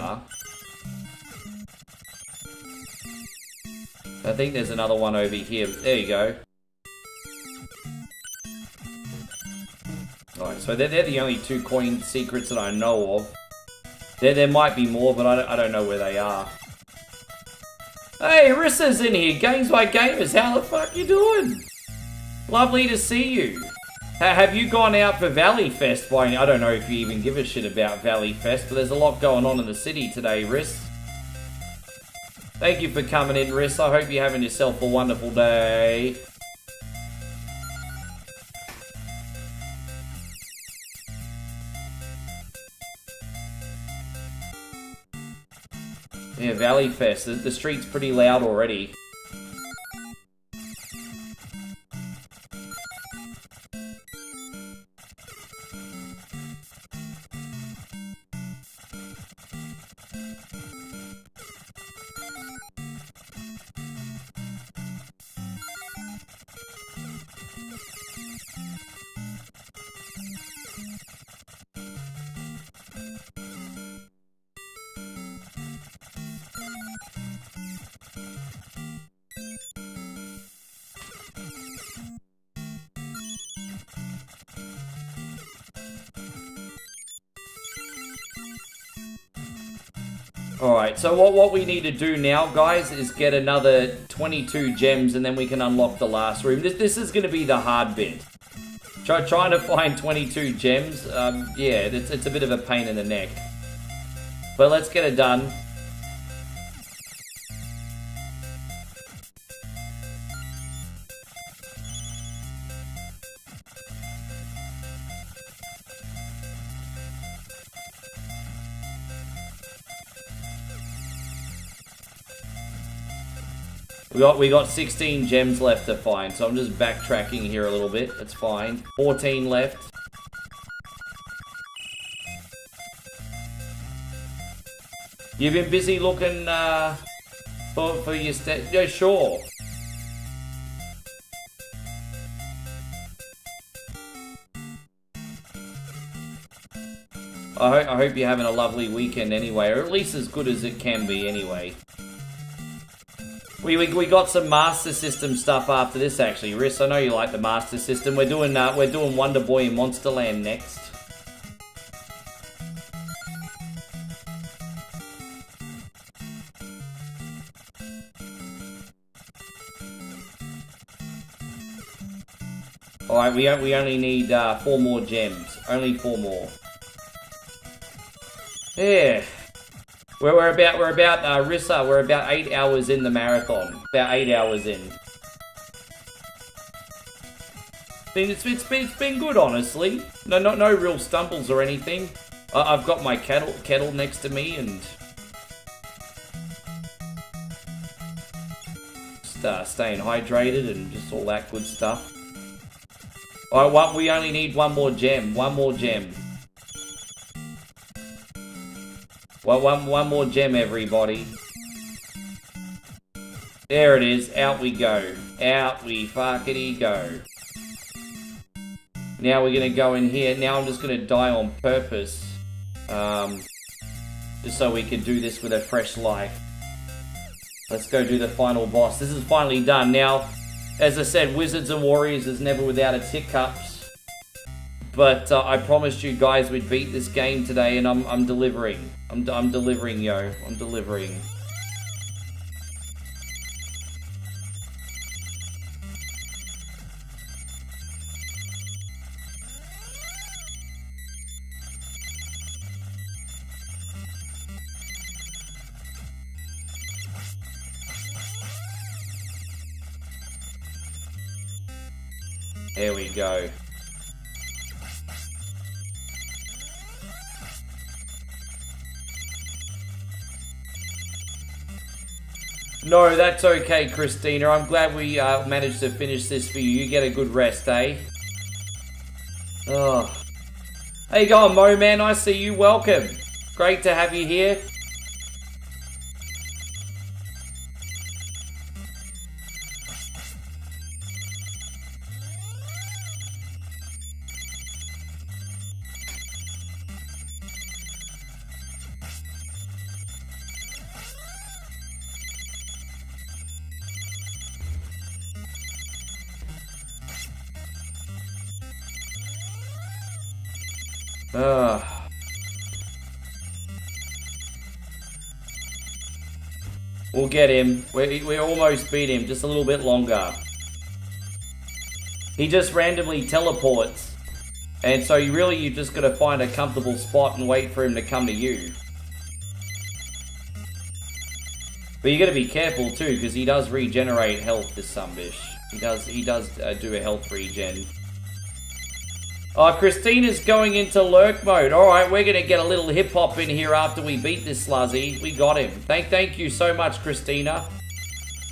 I think there's another one over here. There you go. Alright, so they're the only 2 coin secrets that I know of. There might be more, but I don't know where they are. Hey, Rissa's in here. Games by Gamers. How the fuck you doing? Lovely to see you. Have you gone out for Valley Fest? I don't know if you even give a shit about Valley Fest, but there's a lot going on in the city today, Riss. Thank you for coming in, Riss. I hope you're having yourself a wonderful day. Yeah, Valley Fest. The street's pretty loud already. Alright, so what we need to do now, guys, is get another 22 gems and then we can unlock the last room. This is going to be the hard bit. Trying to find 22 gems, yeah, it's a bit of a pain in the neck. But let's get it done. We got 16 gems left to find, so I'm just backtracking here a little bit. That's fine. 14 left. You've been busy looking for your yeah, sure. I hope you're having a lovely weekend anyway, or at least as good as it can be anyway. We got some Master System stuff after this actually, Riss. I know you like the Master System. We're doing Wonder Boy in Monsterland next. All right, we only need 4 more gems. Only 4 more. Yeah. We're about Rissa, we're about 8 hours in the marathon. About 8 hours in. It's been good, honestly. No real stumbles or anything. I've got my kettle next to me and just staying hydrated and just all that good stuff. All right, we only need 1 more gem. 1 more gem. Well, one more gem, everybody. There it is. Out we go. Out we fuckity go. Now we're gonna go in here. Now I'm just gonna die on purpose. Just so we can do this with a fresh life. Let's go do the final boss. This is finally done. Now, as I said, Wizards and Warriors is never without its hiccups. But I promised you guys we'd beat this game today, and I'm delivering. I'm delivering, yo. I'm delivering. There we go. No, that's okay, Christina. I'm glad we managed to finish this for you. You get a good rest, eh? Oh. How you going, Mo, man? I see you. Welcome. Great to have you here. We'll get him. We almost beat him. Just a little bit longer. He just randomly teleports. And so you just got to find a comfortable spot and wait for him to come to you. But you got to be careful too, because he does regenerate health, this sunbish. He does do a health regen. Oh, Christina's going into lurk mode. Alright, we're going to get a little hip-hop in here after we beat this sluzzy. We got him. Thank you so much, Christina.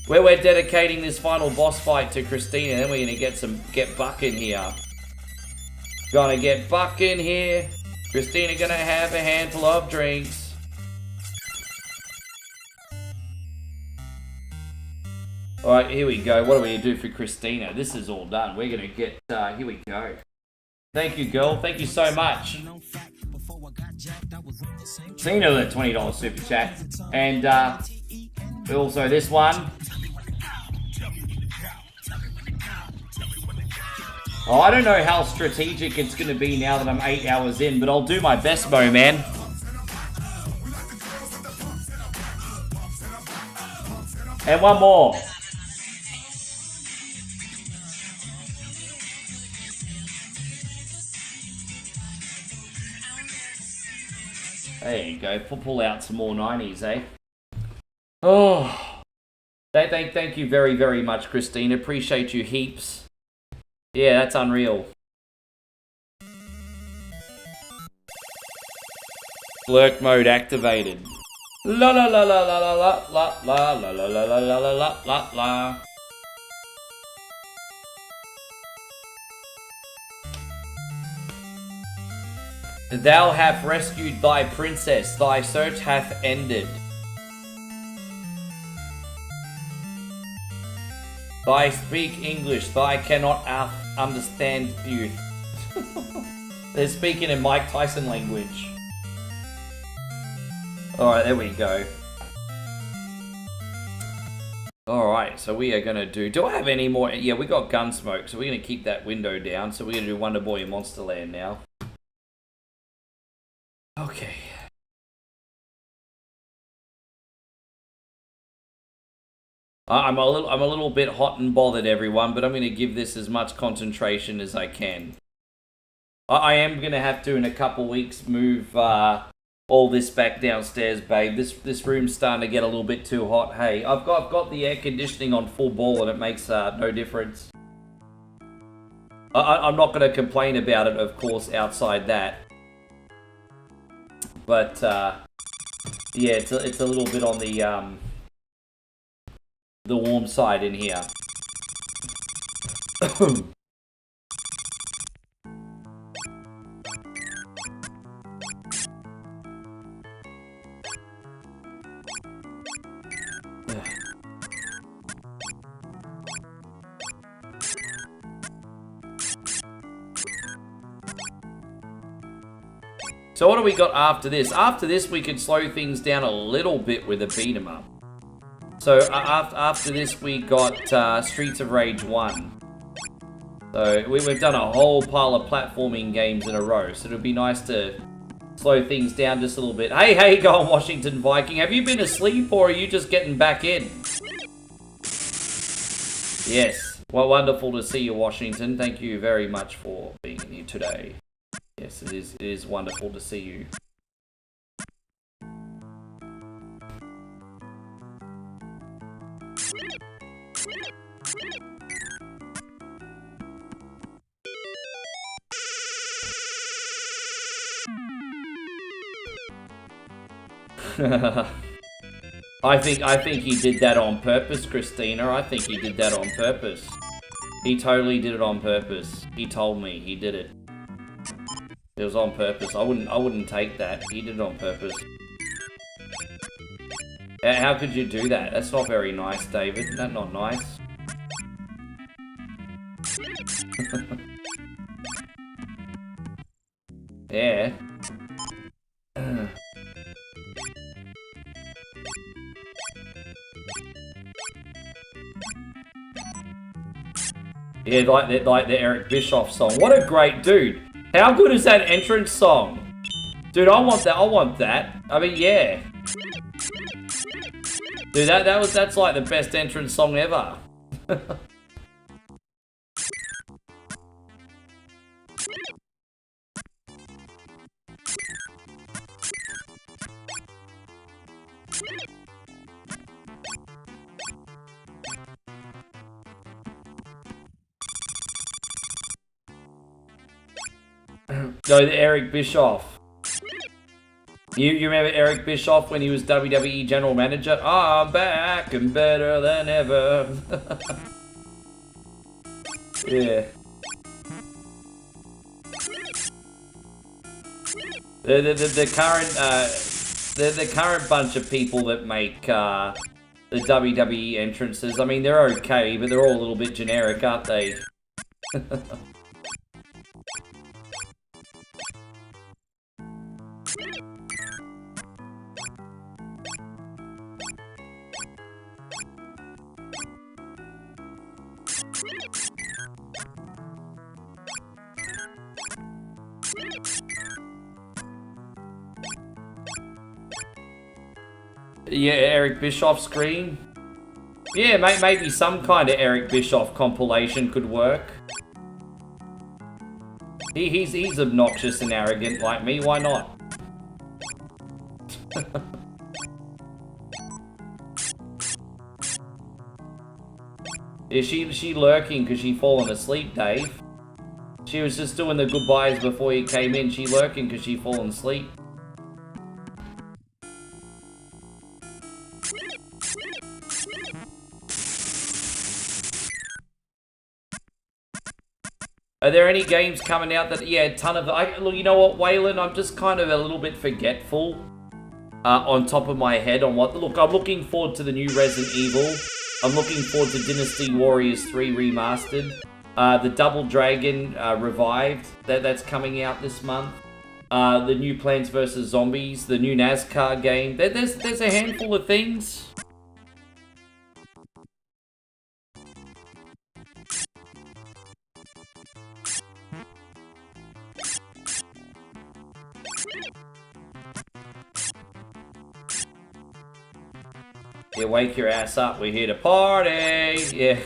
We're dedicating this final boss fight to Christina. Then we're going to get Buck in here. Gonna get Buck in here. Christina going to have a handful of drinks. Alright, here we go. What do we do for Christina? This is all done. We're going to get... here we go. Thank you, girl. Thank you so much. Cena with a $20 super chat. And also this one. Oh, I don't know how strategic it's going to be now that I'm 8 hours in, but I'll do my best, Mo, man. And one more. There you go. Pull out some more 90s, eh? Oh. Thank you very, very much, Christine. Appreciate you heaps. Yeah, that's unreal. Lurk mode activated. La la la la la la la la la la la la la la la la la. Thou hast rescued thy princess, thy search hath ended. Thy speak English, thy cannot understand you. They're speaking in Mike Tyson language. Alright, there we go. Alright, so we are gonna do I have any more? Yeah, we got Gunsmoke, so we're gonna keep that window down. So we're gonna do Wonder Boy in Monsterland now. Okay. I'm a little bit hot and bothered, everyone, but I'm going to give this as much concentration as I can. I am going to have to, in a couple weeks, move all this back downstairs, babe. This room's starting to get a little bit too hot. Hey, I've got the air conditioning on full ball, and it makes no difference. I'm not going to complain about it, of course, outside that. But yeah, it's a little bit on the warm side in here. So what do we got after this? After this, we can slow things down a little bit with a beat 'em up. So after this, we got Streets of Rage 1. So we've done a whole pile of platforming games in a row. So it'll be nice to slow things down just a little bit. Hey, how you going, Washington Viking? Have you been asleep or are you just getting back in? Yes. Well, wonderful to see you, Washington. Thank you very much for being here today. Yes, it is wonderful to see you. I think he did that on purpose, Christina. I think he did that on purpose. He totally did it on purpose. He told me he did it. It was on purpose. I wouldn't take that. He did it on purpose. How could you do that? That's not very nice, David. That's not nice. Yeah. Yeah, like the Eric Bischoff song. What a great dude. How good is that entrance song? Dude, I want that. I want that. I mean, yeah. Dude, that's like the best entrance song ever. No, the Eric Bischoff. You remember Eric Bischoff when he was WWE General Manager? I'm back and better than ever. Yeah. The current bunch of people that make the WWE entrances. I mean, they're okay, but they're all a little bit generic, aren't they? Yeah, Eric Bischoff screen. Yeah, maybe some kind of Eric Bischoff compilation could work. He's obnoxious and arrogant like me, why not? Is she lurking because she fallen asleep, Dave? She was just doing the goodbyes before you came in. She lurking because she fallen asleep. Are there any games coming out that, yeah, a ton of... look, you know what, Waylon, I'm just kind of a little bit forgetful on top of my head on what... Look, I'm looking forward to the new Resident Evil. I'm looking forward to Dynasty Warriors 3 Remastered. The Double Dragon Revived, that's coming out this month. The new Plants vs. Zombies, the new NASCAR game. There's a handful of things. Yeah, wake your ass up, we're here to party! Yeah.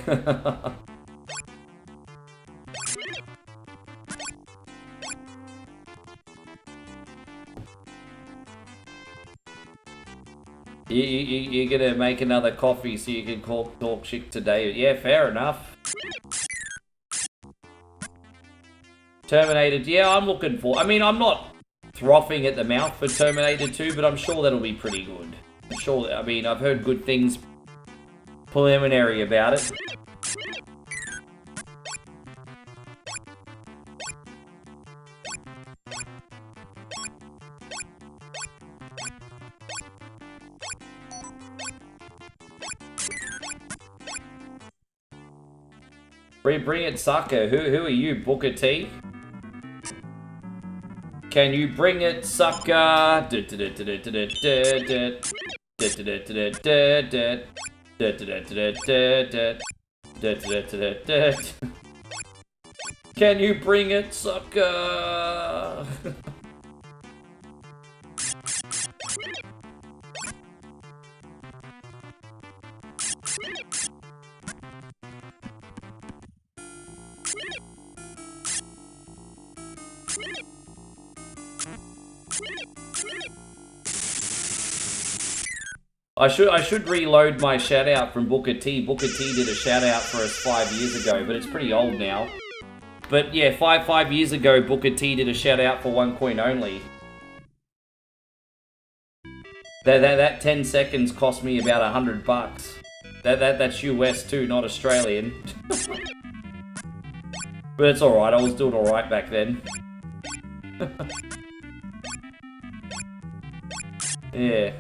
You're gonna make another coffee so you can talk shit today. Yeah, fair enough. Terminator, yeah, I'm looking for... I mean, I'm not frothing at the mouth for Terminator 2, but I'm sure that'll be pretty good. I'm sure, I mean, I've heard good things preliminary about it. Bring it, sucker. Who are you, Booker T? Can you bring it, sucker? Can you bring it, sucker? I should reload my shout out from Booker T. Booker T did a shout out for us 5 years ago, but it's pretty old now. But yeah, five years ago, Booker T did a shout out for 1 coin only. That 10 seconds cost me about $100. That's US too, not Australian. But it's alright, I was doing alright back then. Yeah.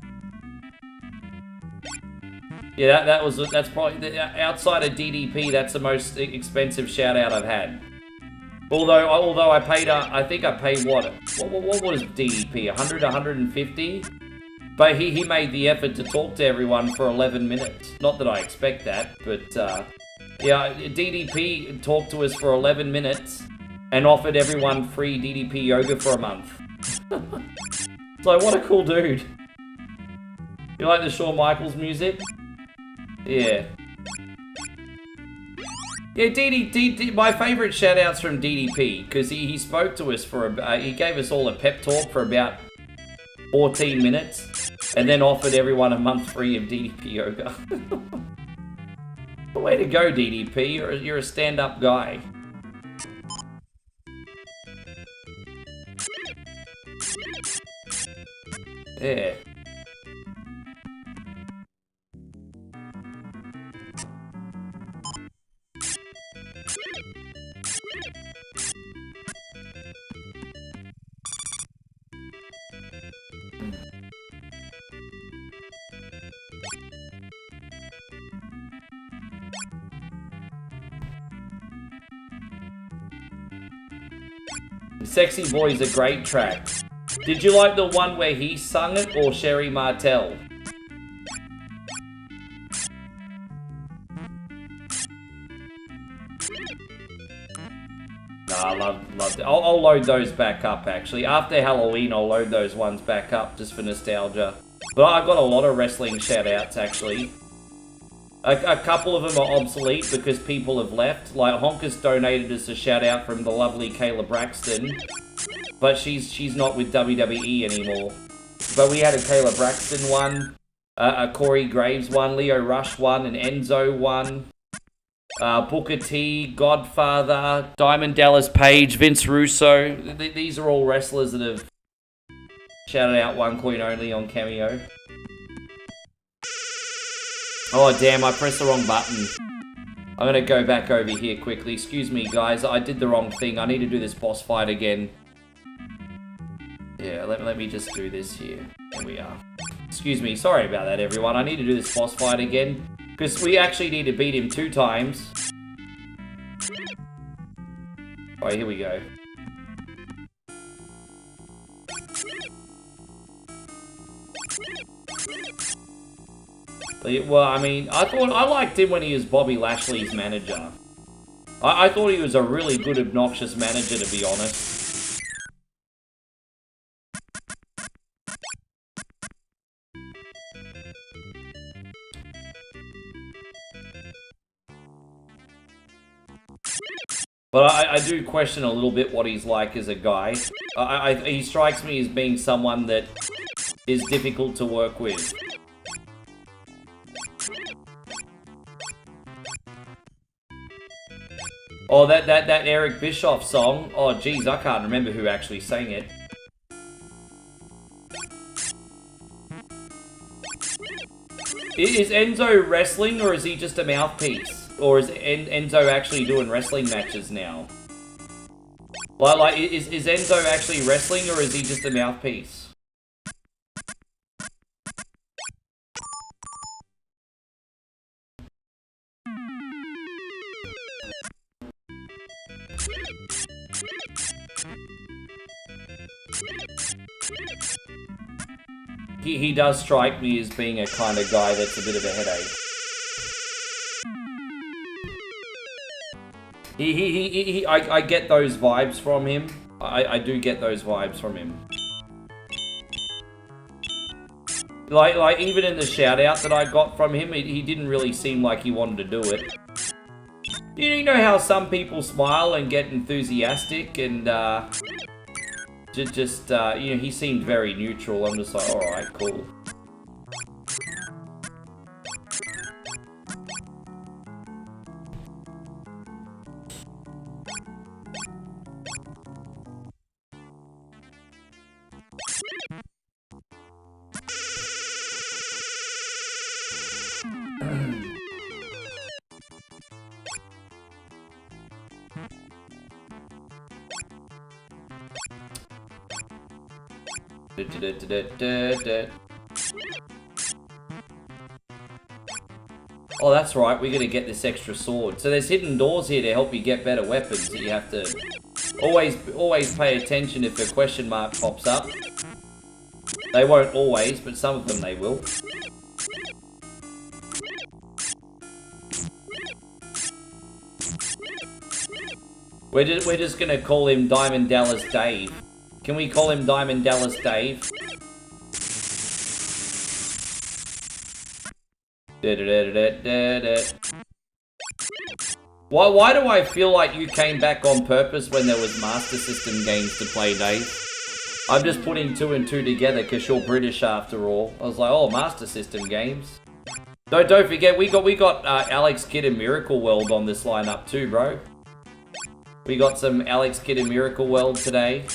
Yeah, that's probably, outside of DDP, that's the most expensive shout out I've had. Although I paid, I think I paid what was DDP, 100, 150? But he made the effort to talk to everyone for 11 minutes. Not that I expect that, but yeah, DDP talked to us for 11 minutes and offered everyone free DDP yoga for a month. So what a cool dude. You like the Shawn Michaels music? Yeah. Yeah, DDP, my favourite shout-outs from DDP, because he spoke to us for, he gave us all a pep talk for about 14 minutes, and then offered everyone a month free of DDP yoga. Way to go, DDP, you're a stand-up guy. Yeah. Sexy Boy's a great track. Did you like the one where he sung it or Sherry Martel? Nah, loved it. I'll load those back up actually. After Halloween, I'll load those ones back up just for nostalgia. But I've got a lot of wrestling shout-outs actually. A couple of them are obsolete because people have left. Like Honkus donated us a shout out from the lovely Kayla Braxton, but she's not with WWE anymore. But we had a Kayla Braxton one, a Corey Graves one, Leo Rush one, an Enzo one, Booker T, Godfather, Diamond Dallas Page, Vince Russo. These are all wrestlers that have shouted out 1 coin only on Cameo. Oh damn, I pressed the wrong button. I'm gonna go back over here quickly. Excuse me, guys. I did the wrong thing. I need to do this boss fight again. Yeah, let me just do this here. There we are. Excuse me. Sorry about that, everyone. I need to do this boss fight again. Because we actually need to beat him 2 times. Alright, here we go. Well, I mean, I liked him when he was Bobby Lashley's manager. I thought he was a really good, obnoxious manager, to be honest. But I do question a little bit what he's like as a guy. He strikes me as being someone that is difficult to work with. Oh, that Eric Bischoff song. Oh, geez, I can't remember who actually sang it. Is Enzo wrestling, or is he just a mouthpiece? Or is Enzo actually doing wrestling matches now? Like, is Enzo actually wrestling, or is he just a mouthpiece? He does strike me as being a kind of guy that's a bit of a headache. I get those vibes from him. I do get those vibes from him. Like even in the shout out that I got from him, he didn't really seem like he wanted to do it. You know how some people smile and get enthusiastic and you know, he seemed very neutral. I'm just like, alright, cool. Oh, that's right, we're gonna get this extra sword. So there's hidden doors here to help you get better weapons that you have to always pay attention if a question mark pops up. They won't always, but some of them they will. We're just gonna call him Diamond Dallas Dave. Can we call him Diamond Dallas Dave? Why do I feel like you came back on purpose when there was Master System games to play, Dave? I'm just putting 2 and 2 together because you're British after all. I was like, oh, Master System games. Don't forget, we got Alex Kidd and Miracle World on this lineup too, bro. We got some Alex Kidd and Miracle World today.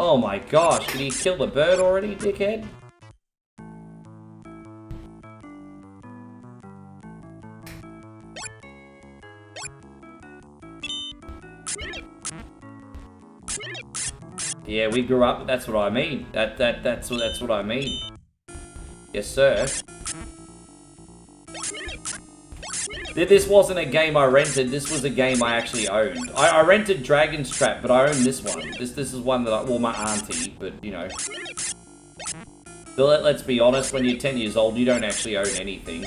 Oh my gosh, did he kill the bird already, dickhead? Yeah, we grew up, that's what I mean. That's what I mean. Yes, sir. This wasn't a game I rented, this was a game I actually owned. I rented Dragon's Trap, but I own this one. This is one that well, my auntie, but you know. But let's be honest, when you're 10 years old, you don't actually own anything.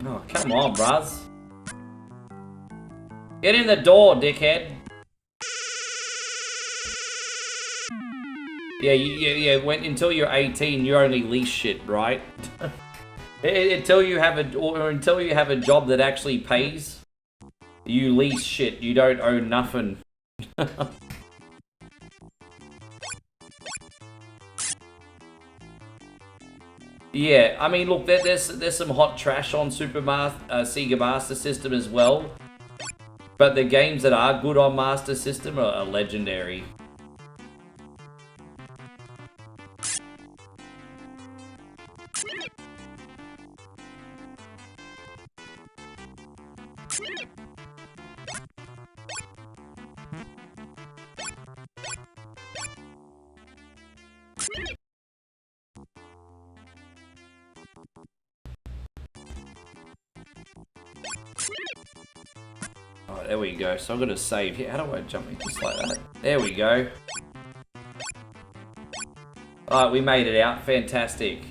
Oh, come on, bruz. Get in the door, dickhead. Yeah, until you're 18, you only lease shit, right? Until you have a job that actually pays, you lease shit. You don't own nothing. Yeah, I mean, look, there's some hot trash on Sega Master System as well, but the games that are good on Master System are legendary. Oh, there we go. So I'm gonna save here. How do I jump in just like that? There we go. Alright, we made it out. Fantastic.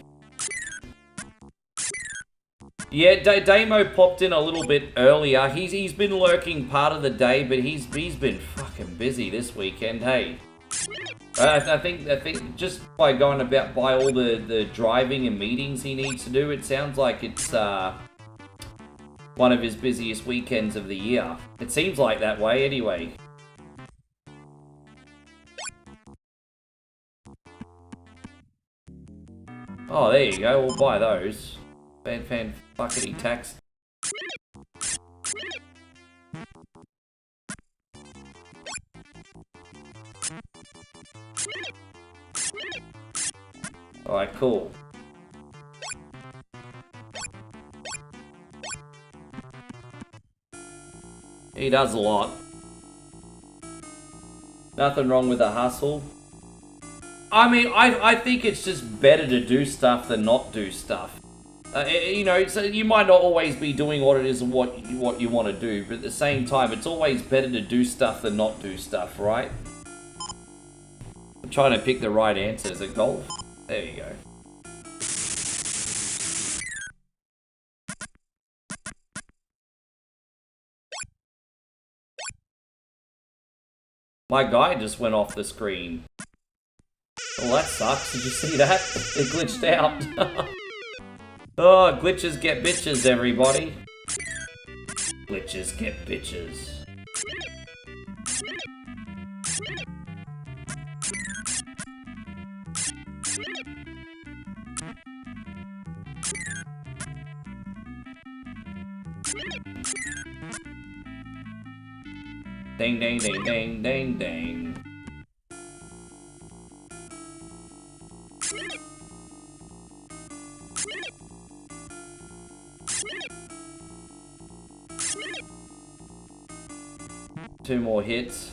Yeah, Damo popped in a little bit earlier. He's been lurking part of the day, but he's been fucking busy this weekend. Hey, I think just by going about by all the driving and meetings he needs to do, it sounds like it's one of his busiest weekends of the year. It seems like that way, anyway. Oh, there you go. We'll buy those. Fan fuckity tax. Alright, cool. He does a lot. Nothing wrong with the hustle. I mean, I think it's just better to do stuff than not do stuff. You know, so you might not always be doing what it is and what you want to do, but at the same time, it's always better to do stuff than not do stuff, right? I'm trying to pick the right answer. Is it golf? There you go. My guy just went off the screen. Well, that sucks. Did you see that? It glitched out. Oh, glitches get bitches, everybody. Glitches get bitches. Ding, ding, ding, ding, ding, ding. Two more hits.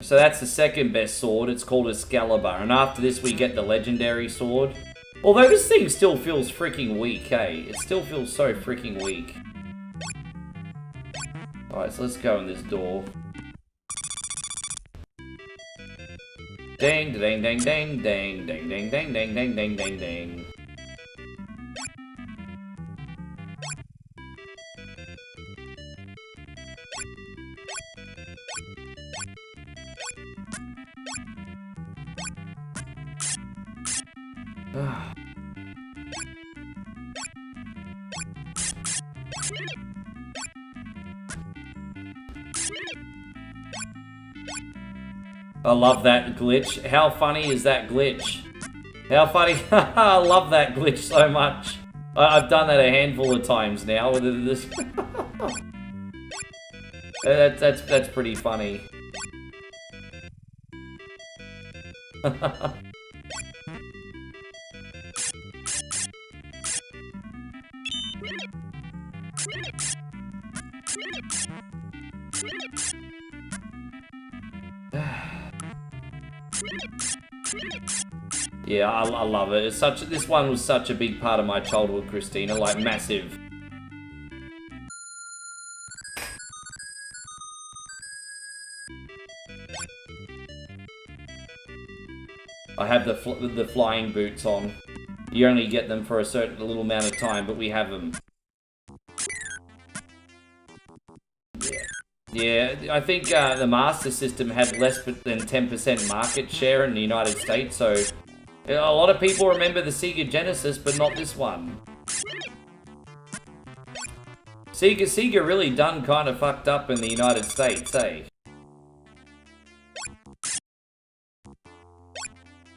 So that's the second best sword. It's called Excalibur. And after this we get the legendary sword. Although this thing still feels freaking weak, hey? It still feels so freaking weak. Alright, so let's go in this door. Ding, ding, ding, ding, ding, ding, ding, ding, ding, ding, ding, ding, ding. I love that glitch. How funny is that glitch? How funny. I love that glitch so much. I've done that a handful of times now with this. That's pretty funny. Yeah, I love it. It's this one was such a big part of my childhood, Christina, like massive. I have the flying boots on. You only get them for a certain little amount of time, but we have them. Yeah. Yeah, I think the Master System had less than 10% market share in the United States, so a lot of people remember the Sega Genesis, but not this one. Sega really done kind of fucked up in the United States, eh?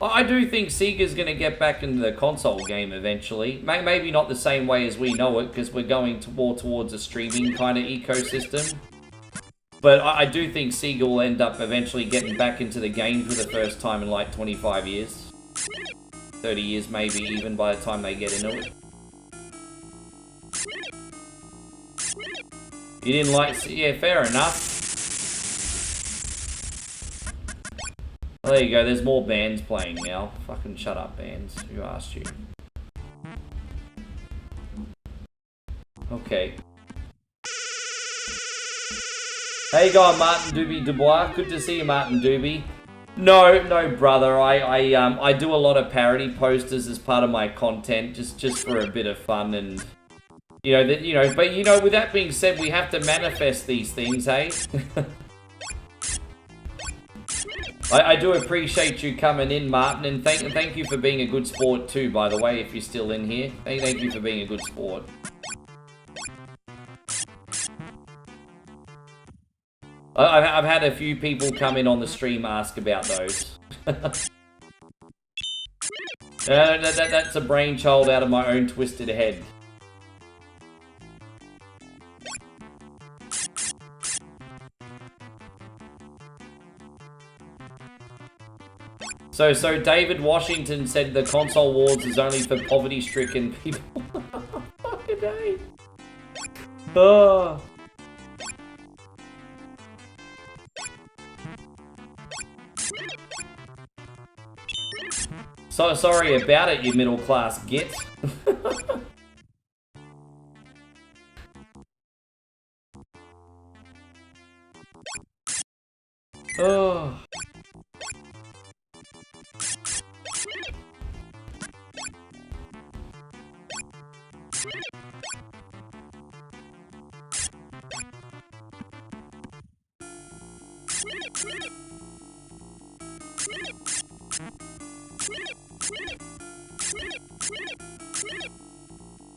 I do think Sega's going to get back into the console game eventually. Maybe not the same way as we know it, because we're going more towards a streaming kind of ecosystem. But I do think Sega will end up eventually getting back into the game for the first time in like 25 years. 30 years maybe, even by the time they get into it. You didn't like... Yeah, fair enough. Well, there you go, there's more bands playing now. Fucking shut up, bands. Who asked you? Okay. Hey, guy, Martin Doobie Dubois. Good to see you, Martin Doobie. No, brother. I do a lot of parody posters as part of my content, just for a bit of fun and... But with that being said, we have to manifest these things, hey? I do appreciate you coming in, Martin, and thank you for being a good sport too, by the way, if you're still in here. Thank you for being a good sport. I've had a few people come in on the stream ask about those. That's a brainchild out of my own twisted head. So David Washington said the console wars is only for poverty-stricken people. Fucking day. Oh. So sorry about it, you middle-class git. Oh.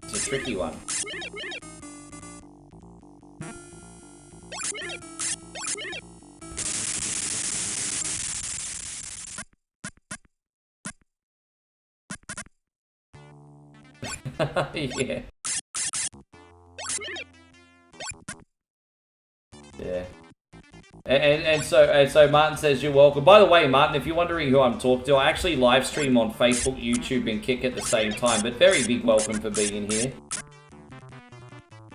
It's a tricky one. Yeah. Yeah. And so Martin says you're welcome. By the way, Martin, if you're wondering who I'm talking to, I actually live stream on Facebook, YouTube, and Kick at the same time. But very big welcome for being here.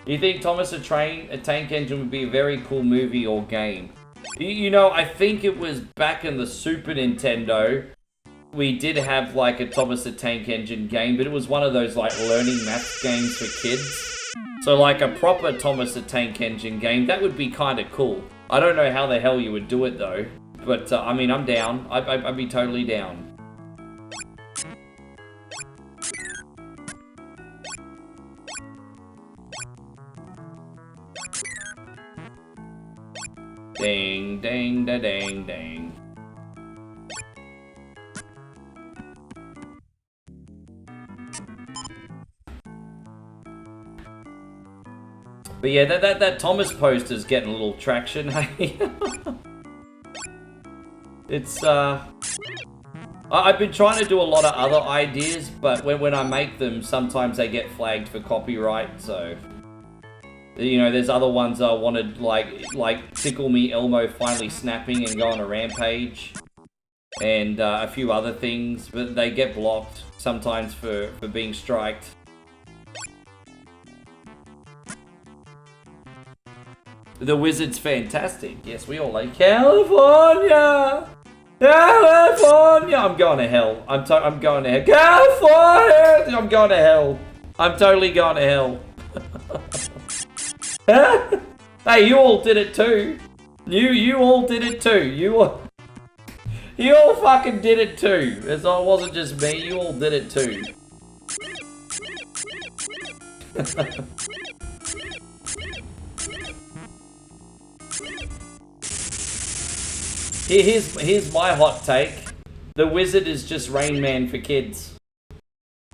You think Thomas the Tank Engine would be a very cool movie or game? I think it was back in the Super Nintendo. We did have like a Thomas the Tank Engine game, but it was one of those like learning math games for kids. So like a proper Thomas the Tank Engine game, that would be kind of cool. I don't know how the hell you would do it though, but I mean, I'm down. I'd be totally down. Ding, ding, da, ding, ding. But yeah, that Thomas poster's getting a little traction, hey? It's, I've been trying to do a lot of other ideas, but when I make them, sometimes they get flagged for copyright, so... there's other ones I wanted, like Tickle Me Elmo finally snapping and go on a rampage. And a few other things, but they get blocked sometimes for being striked. The Wizard's fantastic. Yes, we all like California! California! I'm going to hell. I'm going to hell. California! I'm going to hell. I'm totally going to hell. Hey, you all did it too. You all did it too. You all fucking did it too. It wasn't just me. You all did it too. Here's my hot take. The wizard is just Rain Man for kids.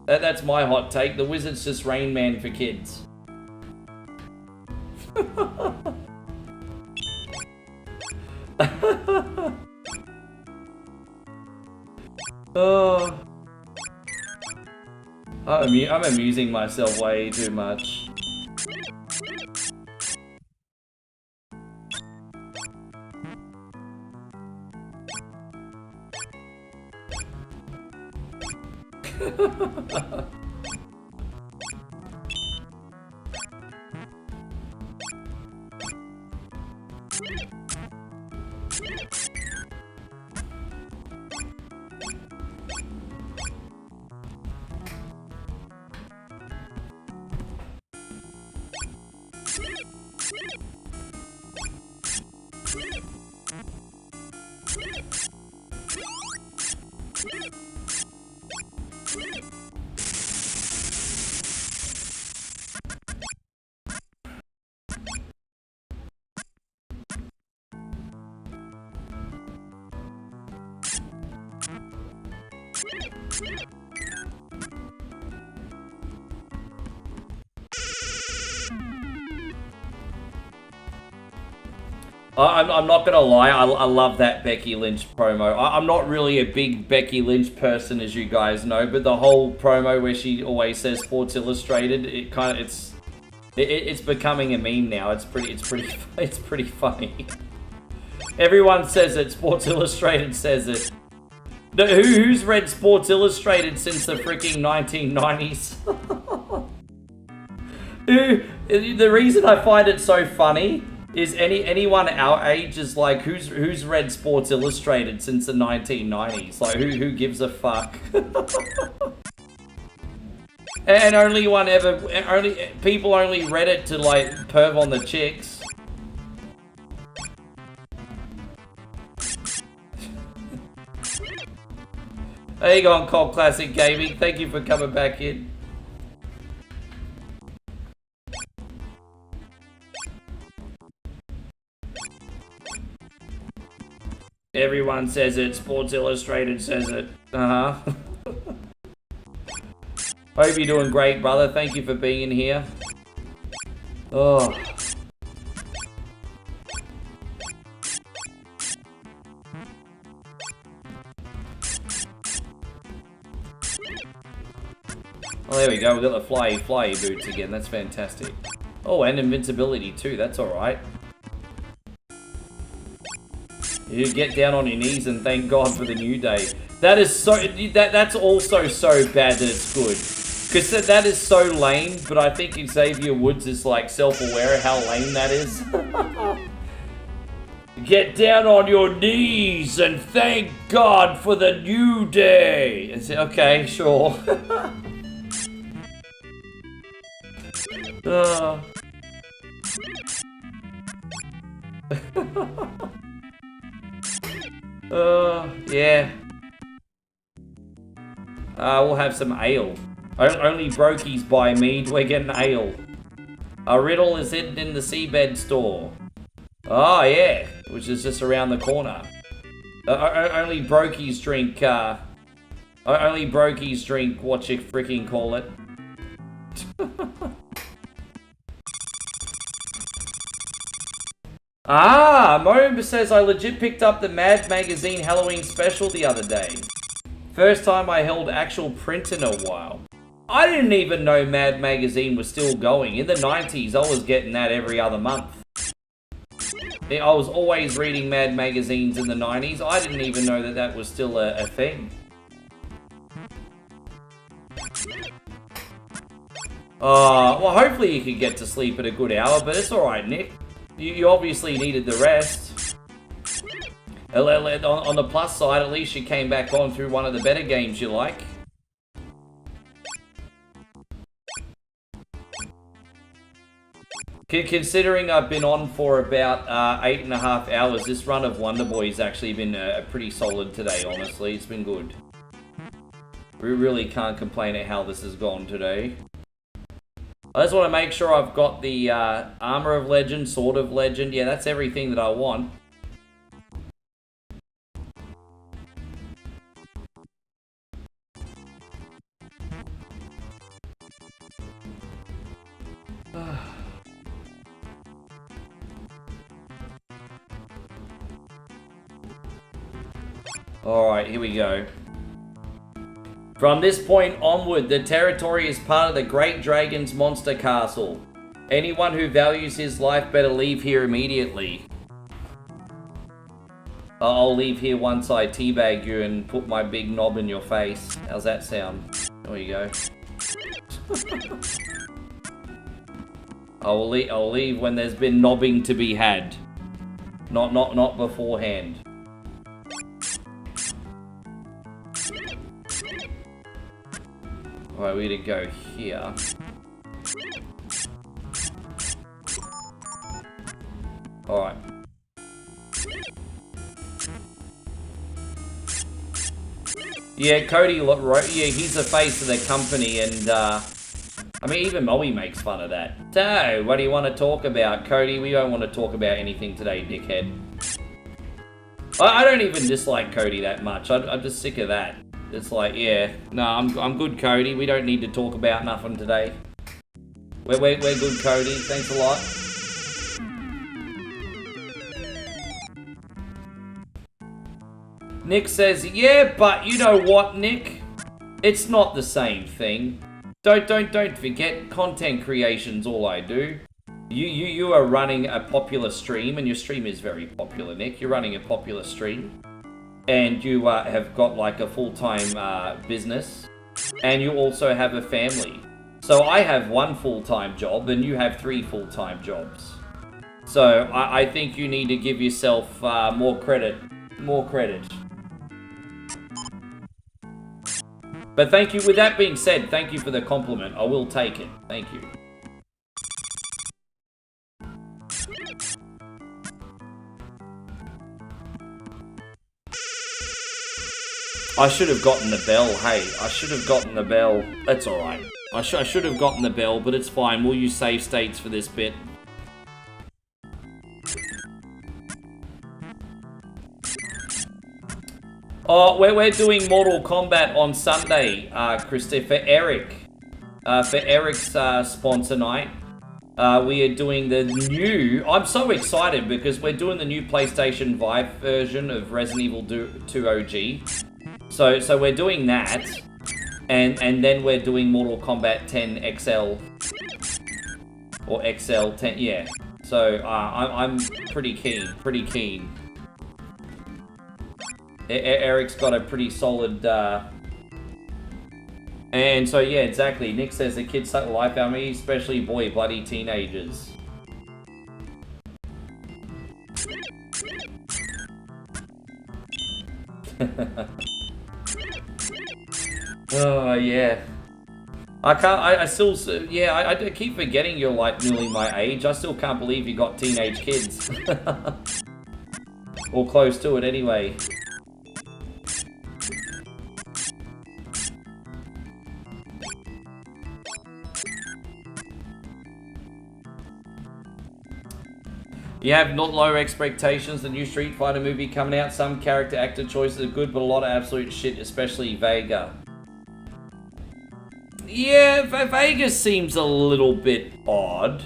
That's my hot take. The wizard's just Rain Man for kids. Oh. I'm amusing myself way too much. I'm not gonna lie, I love that Becky Lynch promo. I'm not really a big Becky Lynch person, as you guys know, but the whole promo where she always says Sports Illustrated, it's becoming a meme now. It's pretty funny. Everyone says it. Sports Illustrated says it. No, who's read Sports Illustrated since the freaking 1990s? The reason I find it so funny is anyone our age is like, who's read Sports Illustrated since the 1990s? Like, who gives a fuck? And people only read it to like perv on the chicks. There you go on Cult Classic Gaming. Thank you for coming back in. Everyone says it. Sports Illustrated says it. Uh-huh. Hope you're doing great, brother. Thank you for being in here. Oh. Oh, there we go. We got the flyy boots again. That's fantastic. Oh, and invincibility too. That's alright. You get down on your knees and thank God for the new day. That is so... That's also so bad that it's good. Because that is so lame, but I think Xavier Woods is like self-aware of how lame that is. Get down on your knees and thank God for the new day. It's, okay, sure. Yeah. We'll have some ale. Only brokies buy mead, we're getting ale. A riddle is hidden in the seabed store. Oh, yeah. Which is just around the corner. Only brokies drink, only brokies drink what you freaking call it. Moemba says, I legit picked up the Mad Magazine Halloween special the other day. First time I held actual print in a while. I didn't even know Mad Magazine was still going. In the 90s, I was getting that every other month. I was always reading Mad Magazines in the 90s. I didn't even know that that was still a thing. Well, hopefully you can get to sleep at a good hour, but it's alright, Nick. You obviously needed the rest. On the plus side, at least you came back on through one of the better games you like. Considering I've been on for about 8.5 hours, this run of Wonder Boy's actually been pretty solid today, honestly. It's been good. We really can't complain at how this has gone today. I just want to make sure I've got the Armor of Legend, Sword of Legend. Yeah, that's everything that I want. Alright, here we go. From this point onward, the territory is part of the Great Dragon's Monster Castle. Anyone who values his life better leave here immediately. I'll leave here once I teabag you and put my big knob in your face. How's that sound? There you go. I'll leave when there's been knobbing to be had. Not beforehand. Alright, we're gonna go here. Alright. Yeah, Cody, yeah, he's the face of the company, and, I mean, even Moe makes fun of that. So, what do you want to talk about? Cody, we don't want to talk about anything today, dickhead. I don't even dislike Cody that much. I'm just sick of that. It's like, yeah, no, I'm good, Cody. We don't need to talk about nothing today. We're good, Cody. Thanks a lot. Nick says, yeah, but you know what, Nick? It's not the same thing. Don't forget, content creation's all I do. You are running a popular stream, and your stream is very popular, Nick. You're running a popular stream. And you have got like a full-time business, and you also have a family. So I have one full-time job, and you have 3 full-time jobs. So I think you need to give yourself more credit. More credit. But thank you. With that being said, thank you for the compliment. I will take it. Thank you. I should have gotten the bell. Hey, I should have gotten the bell. That's alright. I should have gotten the bell, but it's fine. We'll use save states for this bit. Oh, we're doing Mortal Kombat on Sunday, Christy, for Eric. For Eric's sponsor night. We are doing the new... I'm so excited because we're doing the new PlayStation Vive version of Resident Evil 2 OG. So we're doing that. And then we're doing Mortal Kombat 10 XL. Or XL 10, yeah. So I'm pretty keen. Eric's got a pretty solid, and so yeah, exactly. Nick says the kids suck life out of me, especially boy, bloody teenagers. Oh yeah. I still, yeah, I keep forgetting you're like nearly my age. I still can't believe you got teenage kids. Or close to it anyway. You have not low expectations. The new Street Fighter movie coming out. Some character actor choices are good, but a lot of absolute shit, especially Vega. Yeah, Vega seems a little bit odd.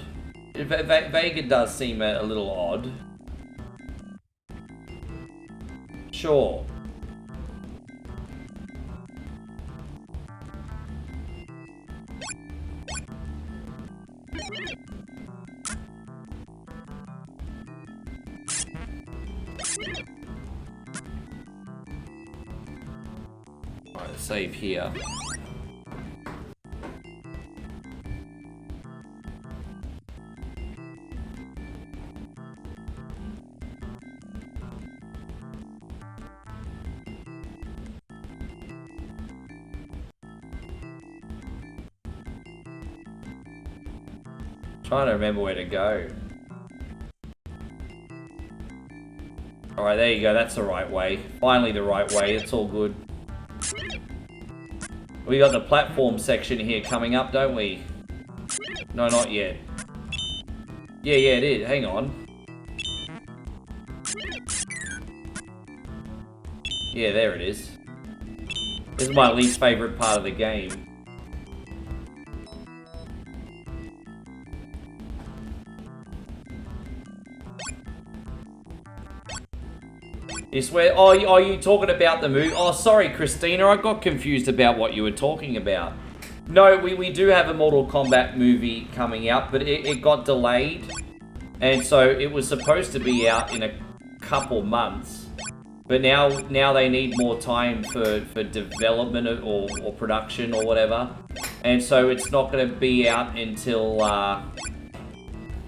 Vega does seem a little odd. Sure. Alright, save here. Trying to remember where to go. Alright, there you go. That's the right way. Finally the right way. It's all good. We got the platform section here coming up, don't we? No, not yet. Yeah, it is. Hang on. Yeah, there it is. This is my least favorite part of the game. You swear? Oh, are you talking about the movie? Oh, sorry, Christina. I got confused about what you were talking about. No, we do have a Mortal Kombat movie coming out, but it got delayed. And so it was supposed to be out in a couple months. But now they need more time for development or production or whatever. And so it's not going to be out until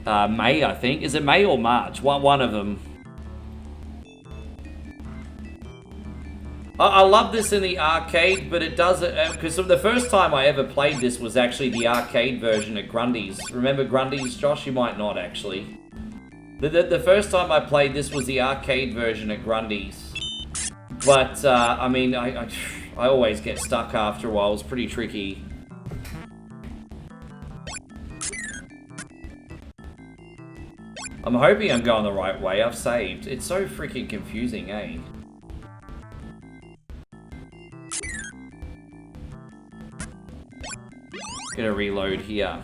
May, I think. Is it May or March? One of them. I love this in the arcade, but it doesn't... Because the first time I ever played this was actually the arcade version at Grundy's. Remember Grundy's, Josh? You might not, actually. The first time I played this was the arcade version at Grundy's. But, I mean, I always get stuck after a while. It's pretty tricky. I'm hoping I'm going the right way. I've saved. It's so freaking confusing, eh? Gonna reload here.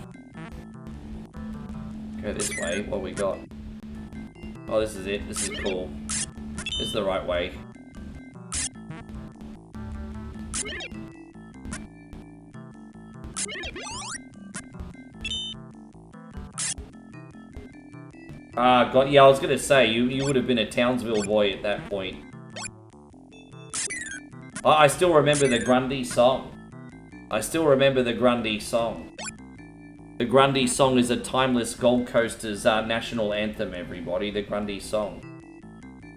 Go this way. What we got? Oh, this is it. This is cool. This is the right way. God, yeah, I was gonna say, you would have been a Townsville boy at that point. I still remember the Grundy song. I still remember the Grundy song. The Grundy song is a timeless Gold Coasters national anthem, everybody. The Grundy song.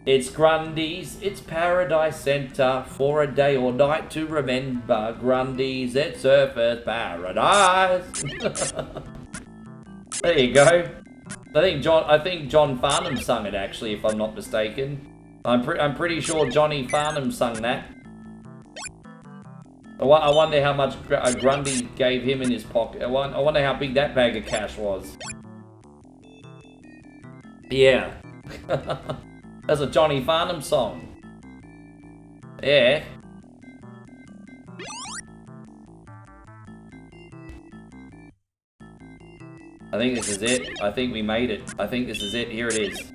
It's Grundy's, it's Paradise Centre, for a day or night to remember. Grundy's, it's Surfers Paradise. There you go. I think John Farnham sung it, actually, if I'm not mistaken. I'm pretty sure Johnny Farnham sung that. I wonder how much Grundy gave him in his pocket. I wonder how big that bag of cash was. Yeah. That's a Johnny Farnham song. Yeah. I think this is it. I think we made it. I think this is it. Here it is.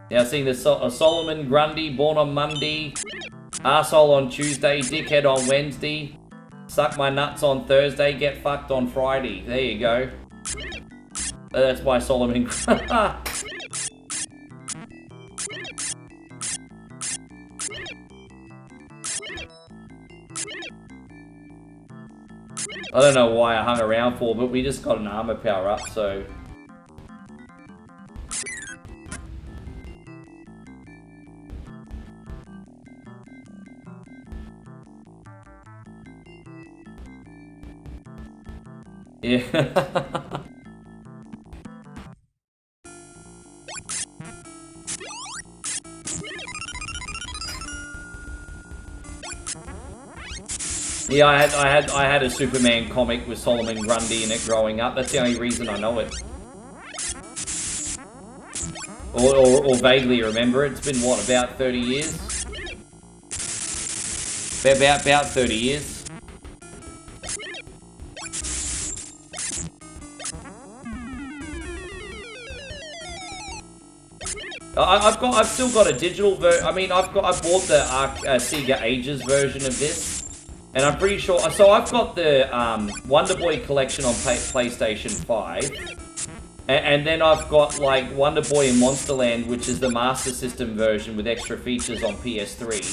Now seeing the Solomon Grundy, born on Monday. Arsehole on Tuesday, dickhead on Wednesday, suck my nuts on Thursday, get fucked on Friday. There you go. That's by Solomon. I don't know why I hung around for, but we just got an armor power up, so... Yeah. Yeah, I had a Superman comic with Solomon Grundy in it growing up. That's the only reason I know it. Or vaguely remember it. It's been what, about 30 years? About 30 years. I've still got a digital version. I mean, I bought the Sega Ages version of this, and I'm pretty sure. So I've got the Wonder Boy collection on PlayStation 5, and then I've got like Wonder Boy and Monsterland, which is the Master System version with extra features on PS3.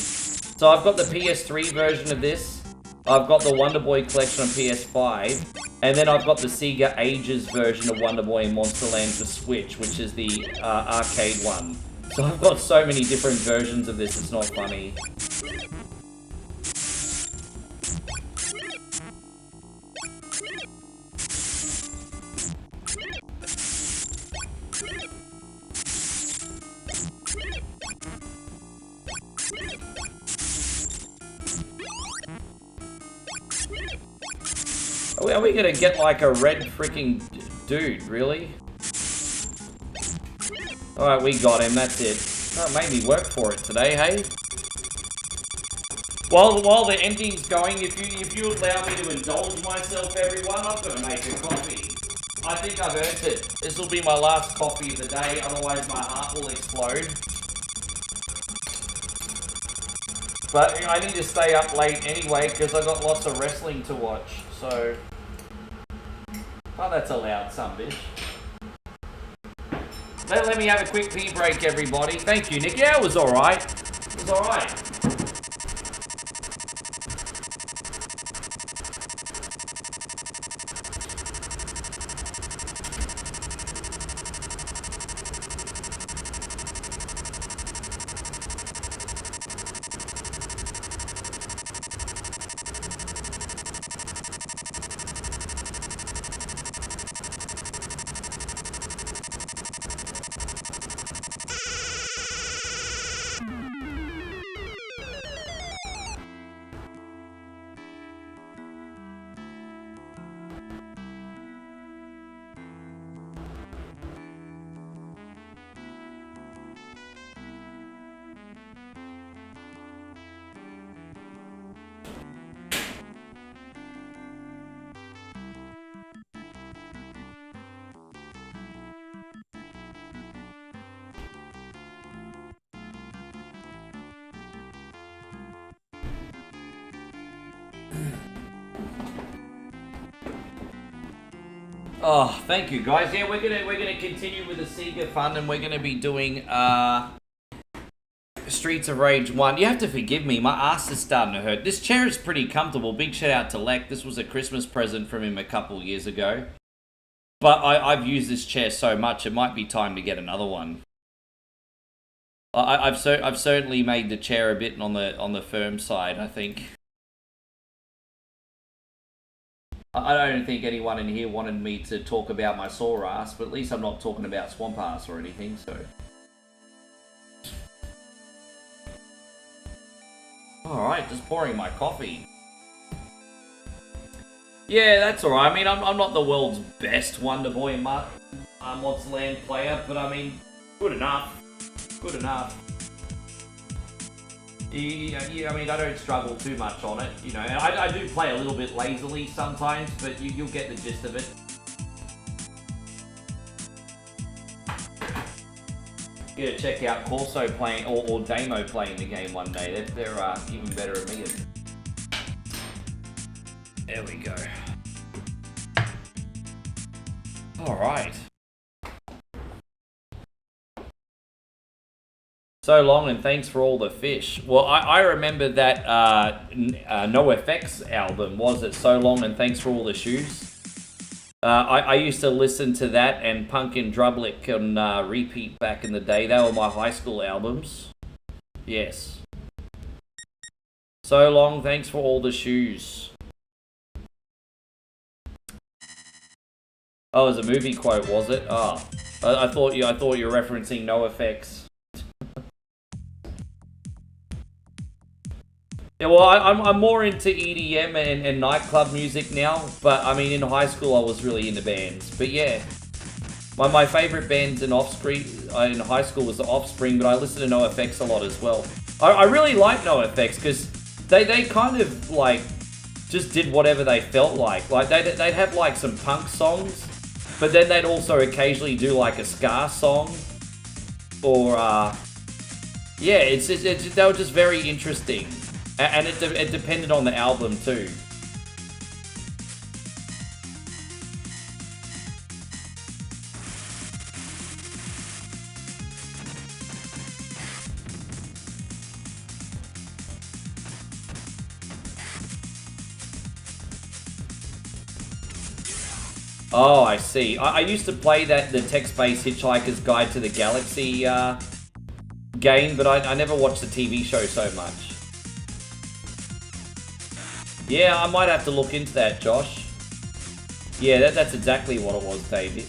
So I've got the PS3 version of this. I've got the Wonder Boy collection on PS5. And then I've got the Sega Ages version of Wonder Boy and Monsterland for Switch, which is the arcade one. So I've got so many different versions of this, it's not funny. Are we gonna get like a red freaking dude, really? Alright, we got him, that's it. Oh, it made me work for it today, hey? While the ending's going, if you allow me to indulge myself, everyone, I'm gonna make a coffee. I think I've earned it. This will be my last coffee of the day, otherwise my heart will explode. But I need to stay up late anyway because I got lots of wrestling to watch. So, oh, that's allowed, some bitch. Let me have a quick pee break, everybody. Thank you, Nick. Yeah, it was alright. It was alright. Oh, thank you guys. Yeah, we're gonna continue with the Sega fun, and we're gonna be doing Streets of Rage 1. You have to forgive me, my ass is starting to hurt. This chair is pretty comfortable. Big shout out to Lek. This was a Christmas present from him a couple years ago. But I've used this chair so much, it might be time to get another one. I've certainly made the chair a bit on the firm side, I think. I don't think anyone in here wanted me to talk about my sore ass, but at least I'm not talking about swamp ass or anything, so. Alright, just pouring my coffee. Yeah, that's alright. I mean, I'm not the world's best Wonder Boy Mods Land player, but I mean, good enough. Good enough. Yeah, I mean, I don't struggle too much on it, you know. I do play a little bit lazily sometimes, but you'll get the gist of it. You gotta check out Corso playing, or Damo playing the game one day. They're even better at me. There we go. Alright. So long and thanks for all the fish. Well, I remember that NoFX album, was it? So long and thanks for all the shoes. I used to listen to that and Punk and Drublick on repeat back in the day. They were my high school albums. Yes. So long, thanks for all the shoes. Oh, it was a movie quote, was it? Oh, I thought you were referencing NoFX. Yeah, well, I'm more into EDM and nightclub music now, but I mean, in high school I was really into bands. But yeah, my favourite bands in high school was The Offspring, but I listened to NoFX a lot as well. I really like NoFX because they kind of like just did whatever they felt like. Like they'd have like some punk songs, but then they'd also occasionally do like a ska song, or yeah, they were just very interesting. And it depended on the album too. Oh, I see. I used to play the text-based Hitchhiker's Guide to the Galaxy game, but I never watched the TV show so much. Yeah, I might have to look into that, Josh. Yeah, that's exactly what it was, David.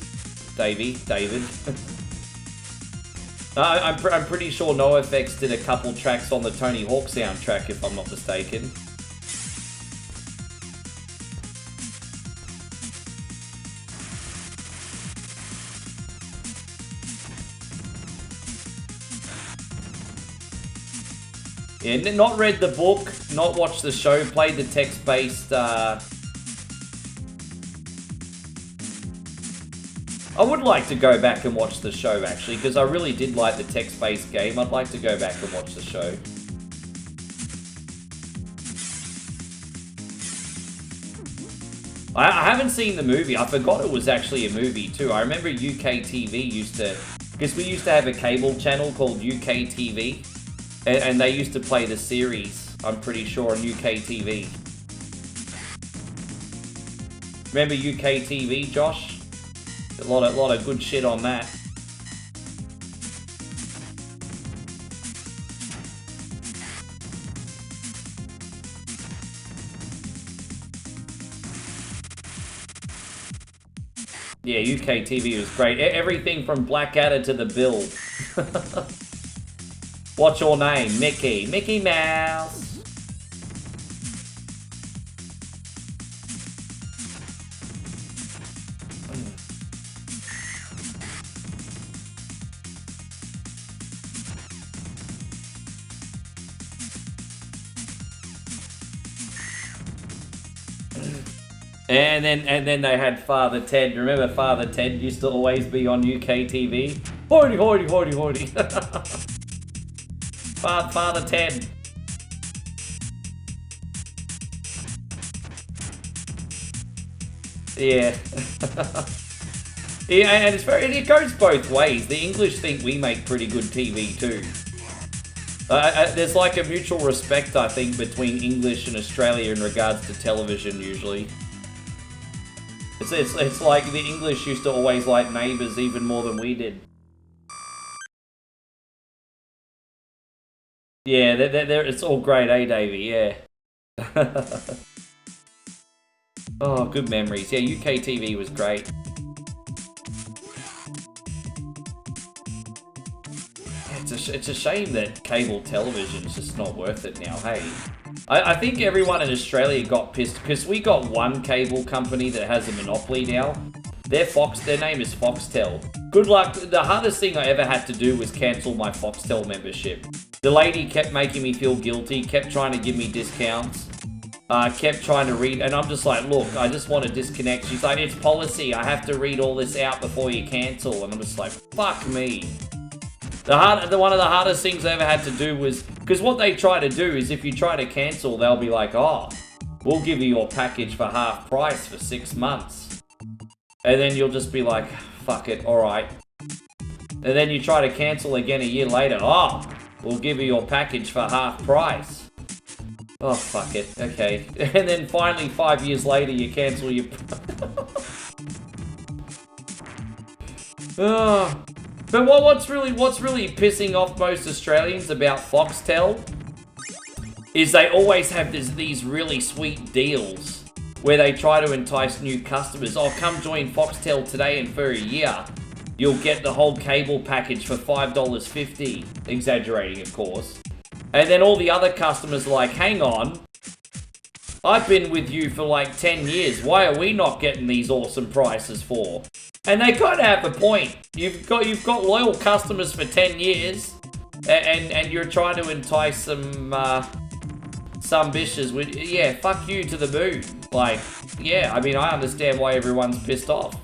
I'm pretty sure NoFX did a couple tracks on the Tony Hawk soundtrack, if I'm not mistaken. Yeah, not read the book, not watched the show, played the text-based, I would like to go back and watch the show, actually, because I really did like the text-based game. I'd like to go back and watch the show. I haven't seen the movie. I forgot it was actually a movie too. I remember UK TV used to, because we used to have a cable channel called UK TV, and they used to play the series, I'm pretty sure, on UK TV. Remember UK TV, Josh? A lot of good shit on that. Yeah, UK TV was great. Everything from Blackadder to The Bill. What's your name? Mickey. Mickey Mouse. And then they had Father Ted. Remember Father Ted used to always be on UK TV? Hoity, hoity, hoity, hoity. Father Ted. Yeah. Yeah, and it goes both ways. The English think we make pretty good TV too. There's like a mutual respect, I think, between English and Australia in regards to television usually. It's like the English used to always like Neighbours even more than we did. Yeah, it's all great, eh, Davey? Yeah. Oh, good memories. Yeah, UK TV was great. It's a shame that cable television's just not worth it now, hey? I think everyone in Australia got pissed because we got one cable company that has a monopoly now. Their name is Foxtel. Good luck. The hardest thing I ever had to do was cancel my Foxtel membership. The lady kept making me feel guilty, kept trying to give me discounts, kept trying to read, and I'm just like, look, I just want to disconnect. She's like, it's policy. I have to read all this out before you cancel. And I'm just like, fuck me. One of the hardest things I ever had to do was, because what they try to do is if you try to cancel, they'll be like, oh, we'll give you your package for half price for 6 months. And then you'll just be like, fuck it, alright. And then you try to cancel again a year later, oh, we'll give you your package for half price. Oh, fuck it, okay. And then finally, 5 years later, you cancel your... Oh. But what's really pissing off most Australians about Foxtel is they always have these really sweet deals where they try to entice new customers. Oh, come join Foxtel today and for a year, you'll get the whole cable package for $5.50. Exaggerating, of course. And then all the other customers are like, hang on, I've been with you for like 10 years. Why are we not getting these awesome prices for? And they kind of have a point. You've got loyal customers for 10 years, and you're trying to entice some bitches with, yeah, fuck you to the moon. Like, yeah, I mean, I understand why everyone's pissed off.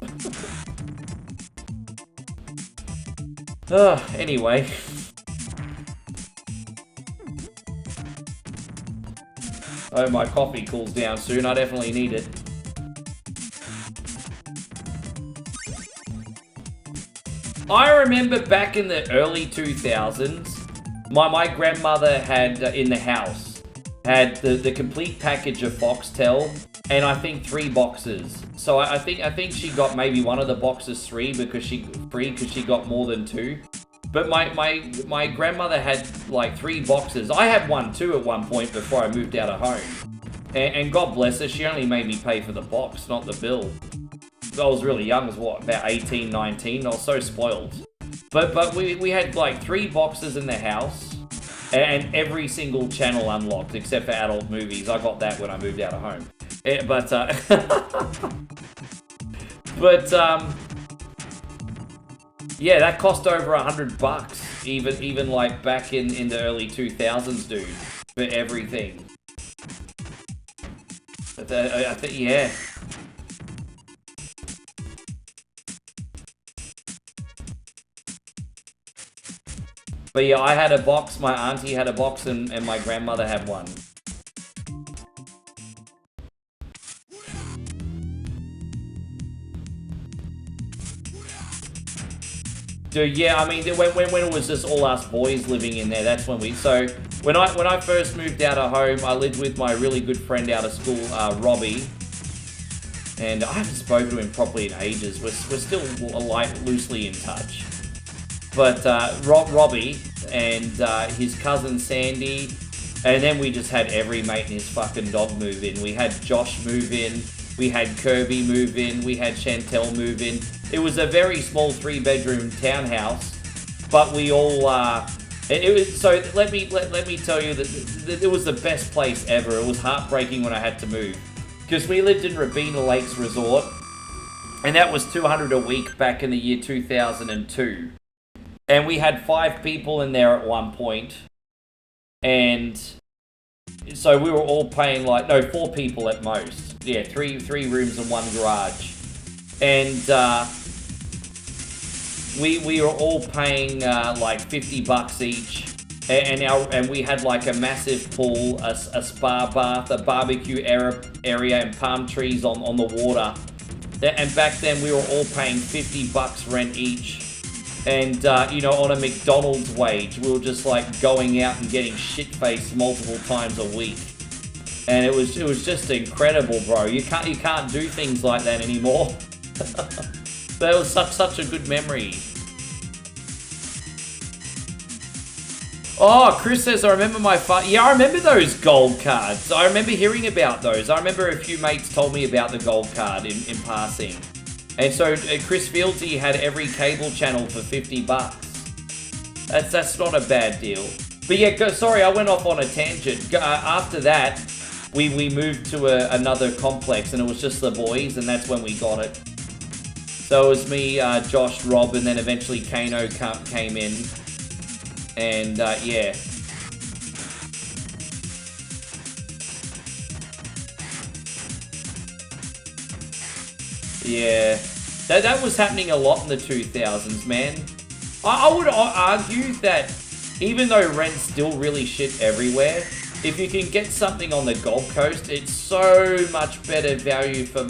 Anyway. I hope my coffee cools down soon. I definitely need it. I remember back in the early 2000s, my grandmother had in the house had the complete package of Foxtel, and I think 3 boxes. So I think she got maybe one of the boxes free because she got more than 2. But my grandmother had like 3 boxes. I had one too at one point before I moved out of home. And God bless her, she only made me pay for the box, not the bill. I was really young, I was what, about 18, 19, I was so spoiled. But we had like 3 boxes in the house, and every single channel unlocked, except for adult movies. I got that when I moved out of home. Yeah, that cost over $100, even like back in the early 2000s, dude, for everything. I think, yeah. But yeah, I had a box, my auntie had a box, and my grandmother had one. Dude, yeah, I mean, when it was just all us boys living in there, that's when we... So, when I first moved out of home, I lived with my really good friend out of school, Robbie. And I haven't spoken to him properly in ages. We're still, like, loosely in touch. But, Robbie and his cousin Sandy, and then we just had every mate and his fucking dog move in. We had Josh move in, we had Kirby move in, we had Chantel move in. It was a very small 3-bedroom townhouse, but we all, it was, so let me tell you that it was the best place ever. It was heartbreaking when I had to move. Because we lived in Rabina Lakes Resort, and that was $200 a week back in the year 2002. And we had 5 people in there at one point, and so we were all paying like, no, 4 people at most. Yeah, three rooms and 1 garage. And we were all paying like $50 each, and we had like a massive pool, a spa bath, a barbecue area, and palm trees on the water. And back then we were all paying $50 rent each. And you know, on a McDonald's wage, we were just like going out and getting shit-faced multiple times a week. And it was just incredible, bro. You can't do things like that anymore. That was such a good memory. Oh, Chris says, I remember yeah, I remember those gold cards. I remember hearing about those. I remember a few mates told me about the gold card in passing. And so Chris Fieldsy had every cable channel for $50. That's not a bad deal. But yeah, sorry, I went off on a tangent. After that, we moved to another complex, and it was just the boys, and that's when we got it. So it was me, Josh, Rob, and then eventually Kano came in. And yeah. Yeah. That was happening a lot in the 2000s, man. I would argue that even though rent's still really shit everywhere, if you can get something on the Gold Coast, it's so much better value for...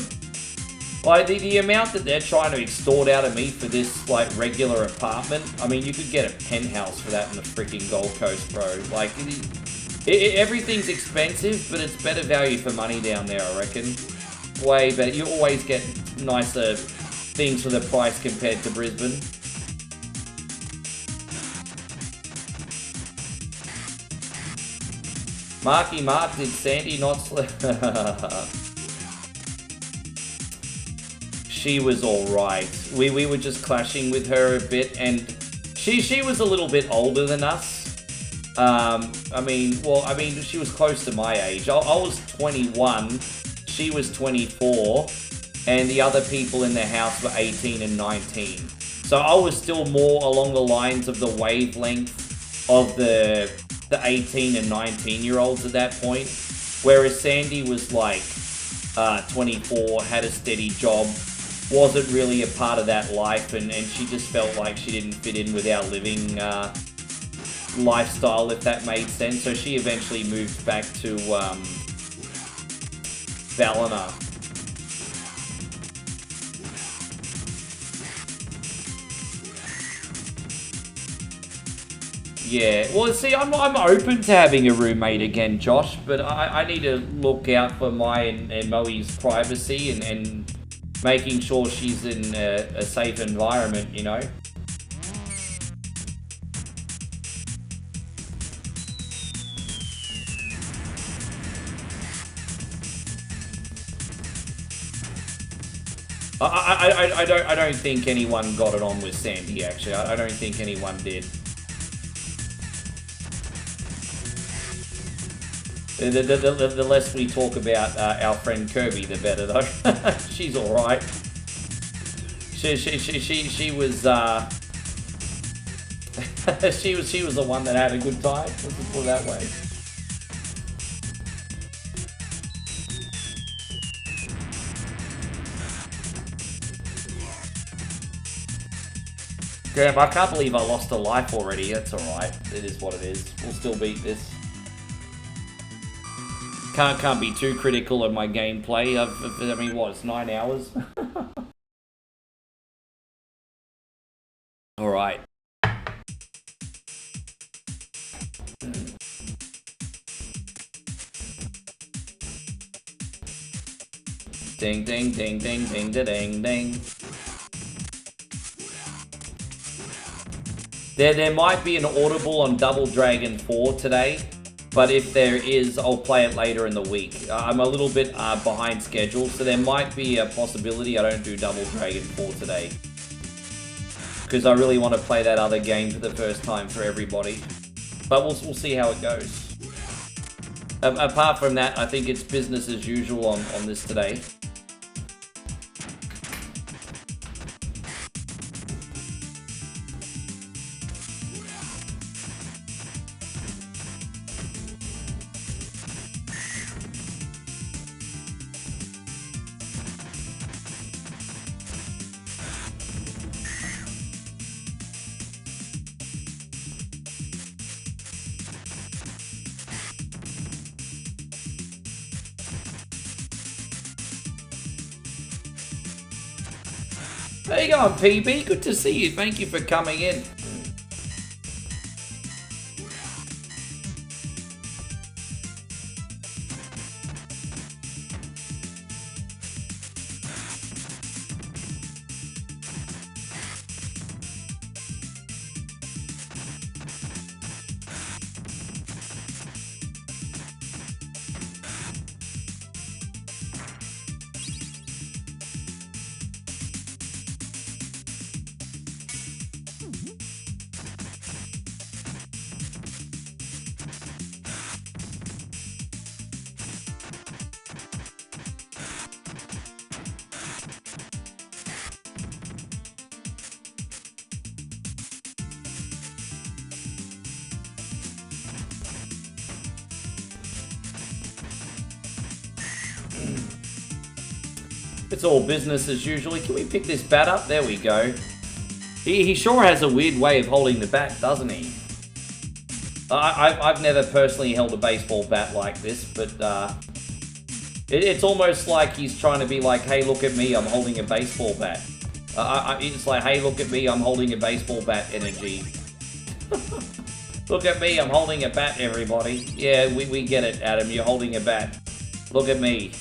Like, the amount that they're trying to extort out of me for this, like, regular apartment, I mean, you could get a penthouse for that in the freaking Gold Coast, bro. Like, everything's expensive, but it's better value for money down there, I reckon. Way better. You always get nicer things for the price compared to Brisbane. Marky Mark, did Sandy not sleep? She was alright. We were just clashing with her a bit, and she was a little bit older than us. I mean, she was close to my age. I was 21, she was 24, and the other people in the house were 18 and 19. So I was still more along the lines of the wavelength of the 18 and 19-year-olds at that point, whereas Sandy was like 24, had a steady job, wasn't really a part of that life, and she just felt like she didn't fit in with our living lifestyle, if that made sense. So she eventually moved back to Ballina. Yeah, well, see, I'm open to having a roommate again, Josh, but I need to look out for my and Moe's privacy and making sure she's in a safe environment, you know? I don't think anyone got it on with Sandy, actually. I don't think anyone did. The less we talk about our friend Kirby, the better, though. She's all right. She was she was the one that had a good time. Let's just put it that way. Damn, I can't believe I lost a life already. That's all right. It is what it is. We'll still beat this. Can't be too critical of my gameplay. I mean, what, it's 9 hours? Alright. Ding, ding, ding, ding, ding, ding, ding, ding. There might be an audible on Double Dragon 4 today, but if there is, I'll play it later in the week. I'm a little bit behind schedule, so there might be a possibility I don't do Double Dragon 4 today. Because I really want to play that other game for the first time for everybody. But we'll see how it goes. Apart from that, I think it's business as usual on this today. How you going, PB? Good to see you. Thank you for coming in. It's all business as usual. Can we pick this bat up? There we go. He sure has a weird way of holding the bat, doesn't he? I've never personally held a baseball bat like this, but it's almost like he's trying to be like, hey, look at me, I'm holding a baseball bat. It's like, hey, look at me, I'm holding a baseball bat energy. Look at me, I'm holding a bat, everybody. Yeah, we get it, Adam, you're holding a bat. Look at me.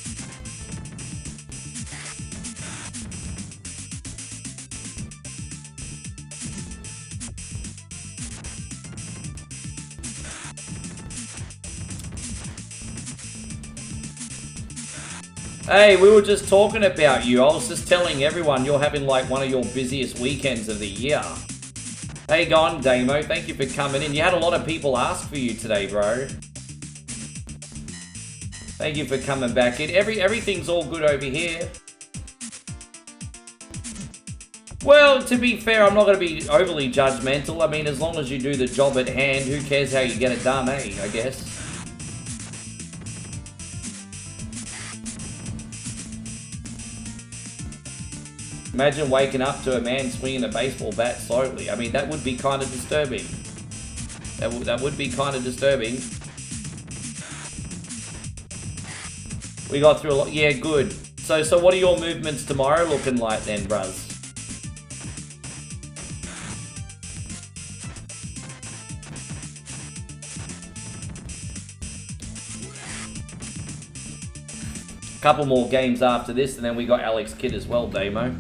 Hey, we were just talking about you. I was just telling everyone you're having like one of your busiest weekends of the year. Hey, gone, Damo. Thank you for coming in. You had a lot of people ask for you today, bro. Thank you for coming back in. Everything's all good over here. Well, to be fair, I'm not going to be overly judgmental. I mean, as long as you do the job at hand, who cares how you get it done, eh? I guess. Imagine waking up to a man swinging a baseball bat slowly. I mean, that would be kind of disturbing. That would be kind of disturbing. We got through a lot. Yeah, good. So what are your movements tomorrow looking like then, bruz? Couple more games after this, and then we got Alex Kidd as well, Damo.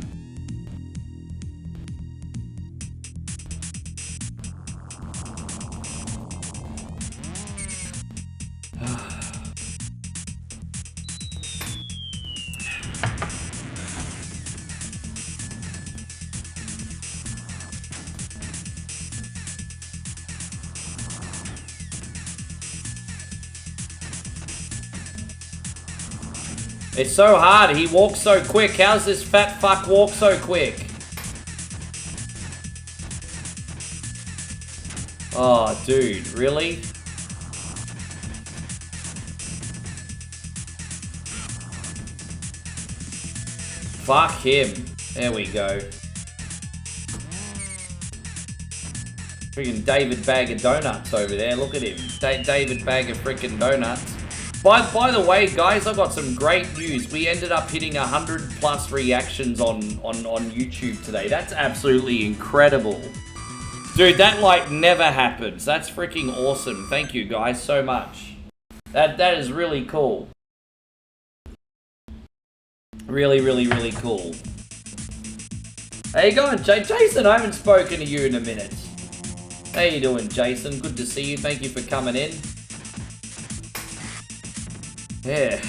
It's so hard. He walks so quick. How's this fat fuck walk so quick? Oh, dude. Really? Fuck him. There we go. Freaking David Bag of Donuts over there. Look at him. David Bag of freaking Donuts. By the way, guys, I got some great news. We ended up hitting 100+ reactions on YouTube today. That's absolutely incredible. Dude, that like never happens. That's freaking awesome. Thank you guys so much. That is really cool. Really, really, really cool. How you going, Jason? I haven't spoken to you in a minute. How you doing, Jason? Good to see you. Thank you for coming in. Yeah.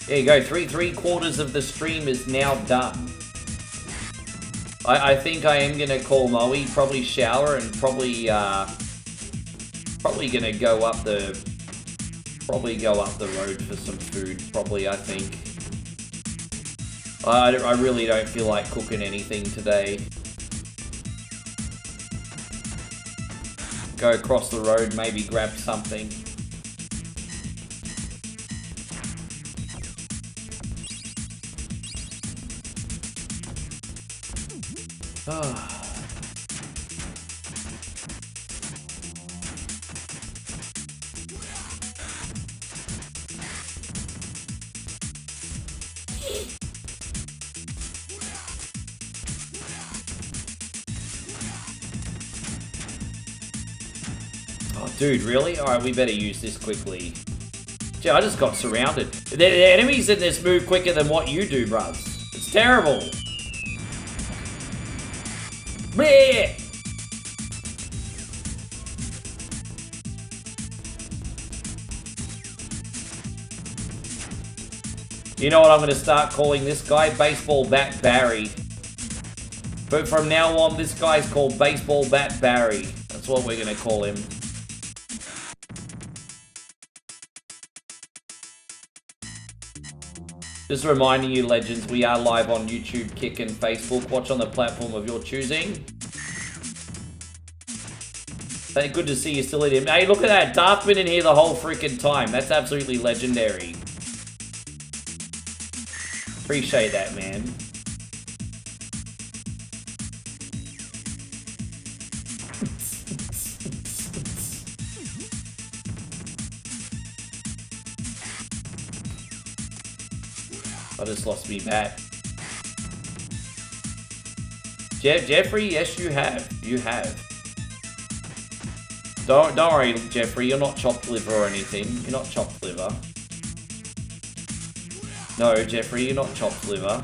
There you go. Three-quarters of the stream is now done. I think I am gonna call Moe, probably shower, and probably gonna go up the road for some food. Probably, I think. I really don't feel like cooking anything today. Go across the road, maybe grab something. Oh, dude, really? Alright, we better use this quickly. Gee, I just got surrounded. The enemies in this move quicker than what you do, bruv. It's terrible. Bleh! You know what I'm going to start calling this guy? Baseball Bat Barry. But from now on, this guy's called Baseball Bat Barry. That's what we're going to call him. Just reminding you, legends, we are live on YouTube, Kick, and Facebook. Watch on the platform of your choosing. Hey, good to see you still in him. Hey, look at that. Darth's been in here the whole freaking time. That's absolutely legendary. Appreciate that, man. I just lost me back. Jeffrey, yes, you have. You have. Don't worry, Jeffrey. You're not chopped liver or anything. You're not chopped liver. No, Jeffrey, you're not chopped liver.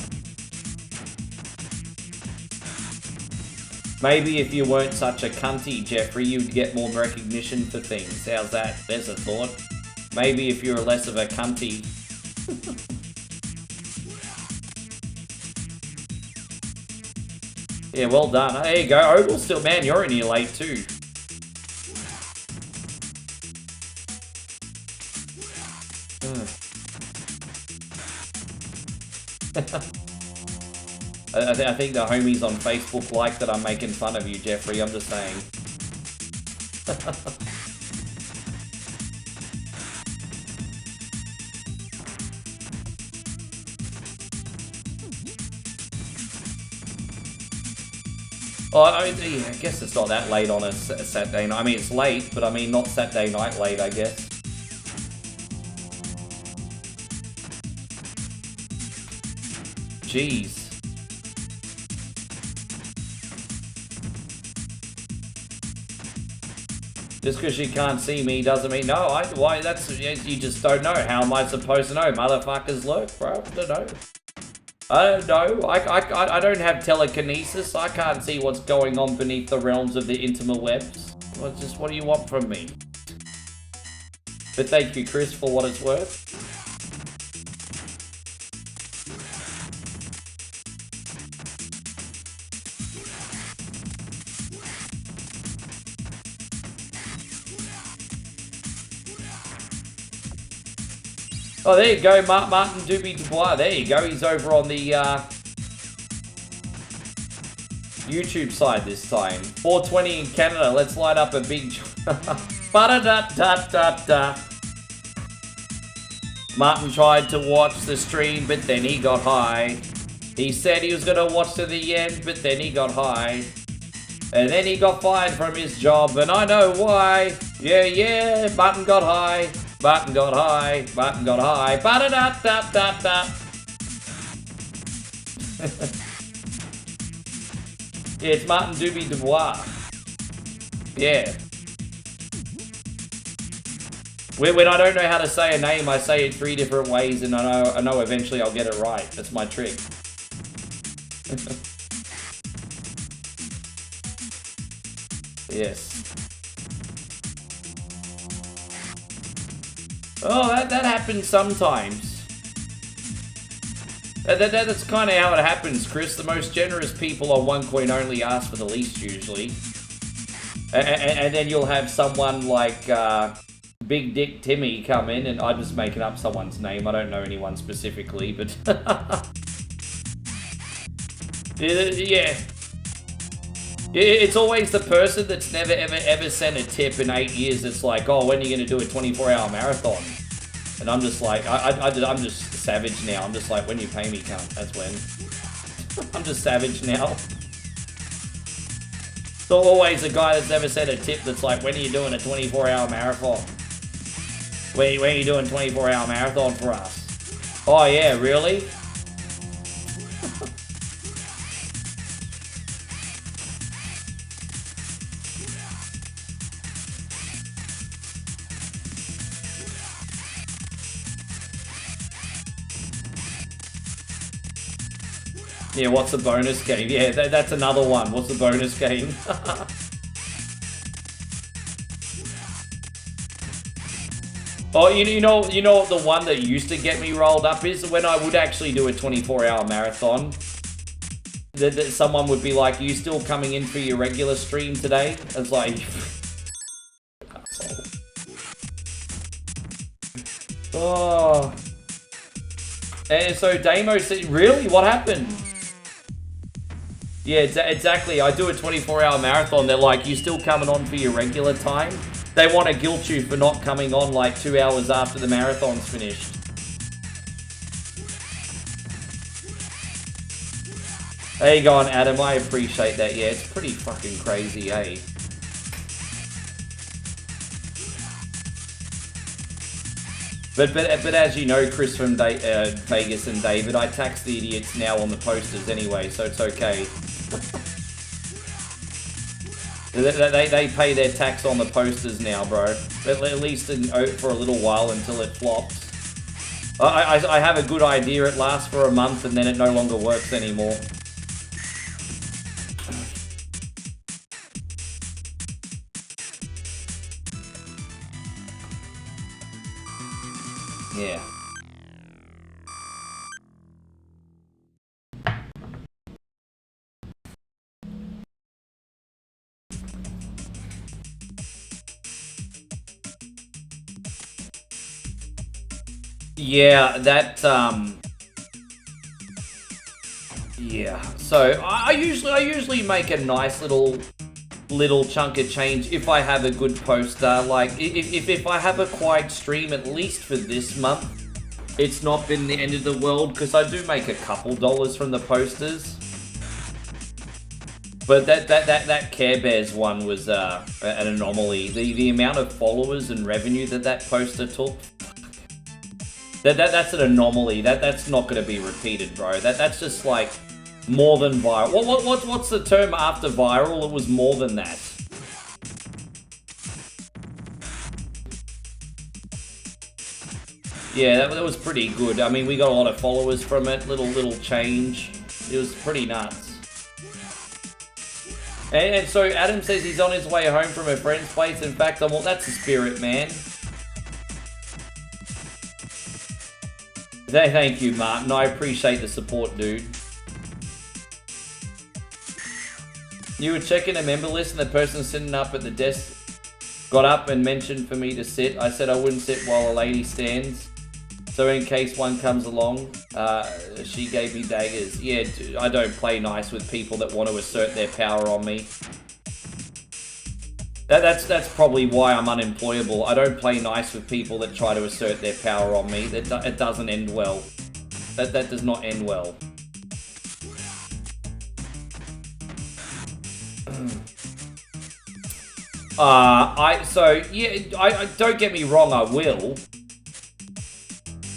Maybe if you weren't such a cunty, Jeffrey, you'd get more recognition for things. How's that? There's a thought. Maybe if you were less of a cunty. Yeah, well done. There you go. Ogle's still, man, you're in here late too. I think the homies on Facebook like that I'm making fun of you, Jeffrey. I'm just saying. Oh, I guess it's not that late on a Saturday night. I mean, it's late, but I mean, not Saturday night late, I guess. Jeez. Just because you can't see me doesn't mean no. Why? That's you just don't know. How am I supposed to know? Motherfuckers lurk, bro. I don't know. I don't know. I don't have telekinesis. I can't see what's going on beneath the realms of the interwebs. What do you want from me? But thank you, Chris, for what it's worth. Oh, there you go, Martin Doobie Dubois. There you go. He's over on the YouTube side this time. 420 in Canada. Let's light up a big... Ba-da-da-da-da-da. Martin tried to watch the stream, but then he got high. He said he was going to watch to the end, but then he got high. And then he got fired from his job, and I know why. Yeah, Martin got high. Martin got high. Martin got high. Ba-da-da-da-da-da. Yeah, it's Martin Doobie Dubois. Yeah. When I don't know how to say a name, I say it 3 different ways, and I know eventually I'll get it right. That's my trick. Yes. Oh, that happens sometimes. That's kind of how it happens, Chris. The most generous people on OneCoin only ask for the least, usually. And then you'll have someone like Big Dick Timmy come in, and I'm just making up someone's name. I don't know anyone specifically, but... yeah. It's always the person that's never ever sent a tip in 8 years. It's like, oh, when are you going to do a 24-hour marathon? And I'm just like, I'm just savage now. I'm just like, when you pay me, cunt, that's when. I'm just savage now. It's always a guy that's never sent a tip that's like, when are you doing a 24-hour marathon? When are you doing a 24-hour marathon for us? Oh yeah, really? Yeah, what's the bonus game? Yeah, that's another one. What's the bonus game? Oh, you know what the one that used to get me rolled up is? When I would actually do a 24-hour marathon. That someone would be like, you still coming in for your regular stream today? It's like... Oh... And so Damo said, really? What happened? Yeah, exactly. I do a 24-hour marathon. They're like, you still coming on for your regular time? They want to guilt you for not coming on like 2 hours after the marathon's finished. There you go on, Adam. I appreciate that. Yeah, it's pretty fucking crazy, eh? But as you know, Chris from Vegas and David, I tax the idiots now on the posters anyway, so it's okay. They pay their tax on the posters now, bro. At least for a little while until it flops. I have a good idea. It lasts for a month and then it no longer works anymore. Yeah. Yeah, that, yeah. So, I usually make a nice little chunk of change if I have a good poster. Like, if I have a quiet stream, at least for this month, it's not been the end of the world, because I do make a couple dollars from the posters. But that Care Bears one was an anomaly. The amount of followers and revenue that poster took, that's an anomaly. That's not going to be repeated, bro. That's just like more than viral. What's the term after viral? It was more than that. Yeah, that was pretty good. I mean, we got a lot of followers from it. Little change. It was pretty nuts. And so Adam says he's on his way home from a friend's place. In fact, that's the spirit, man. Thank you, Martin. I appreciate the support, dude. You were checking a member list and the person sitting up at the desk got up and mentioned for me to sit. I said I wouldn't sit while a lady stands. So in case one comes along, she gave me daggers. Yeah, dude, I don't play nice with people that want to assert their power on me. That's probably why I'm unemployable. I don't play nice with people that try to assert their power on me. It doesn't end well. That does not end well. I don't get me wrong, I will.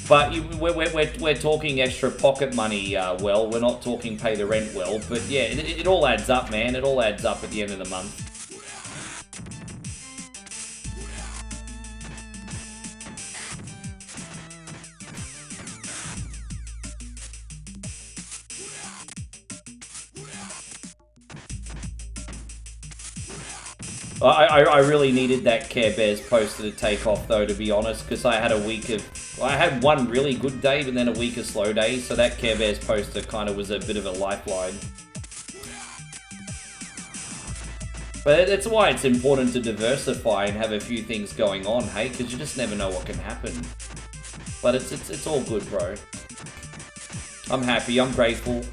But we're talking extra pocket money, well. We're not talking pay the rent well. But yeah, it all adds up, man. It all adds up at the end of the month. I really needed that Care Bears poster to take off though, to be honest, because I had I had one really good day, but then a week of slow days, so that Care Bears poster kind of was a bit of a lifeline. But that's why it's important to diversify and have a few things going on, hey, because you just never know what can happen. But it's all good, bro. I'm happy, I'm grateful.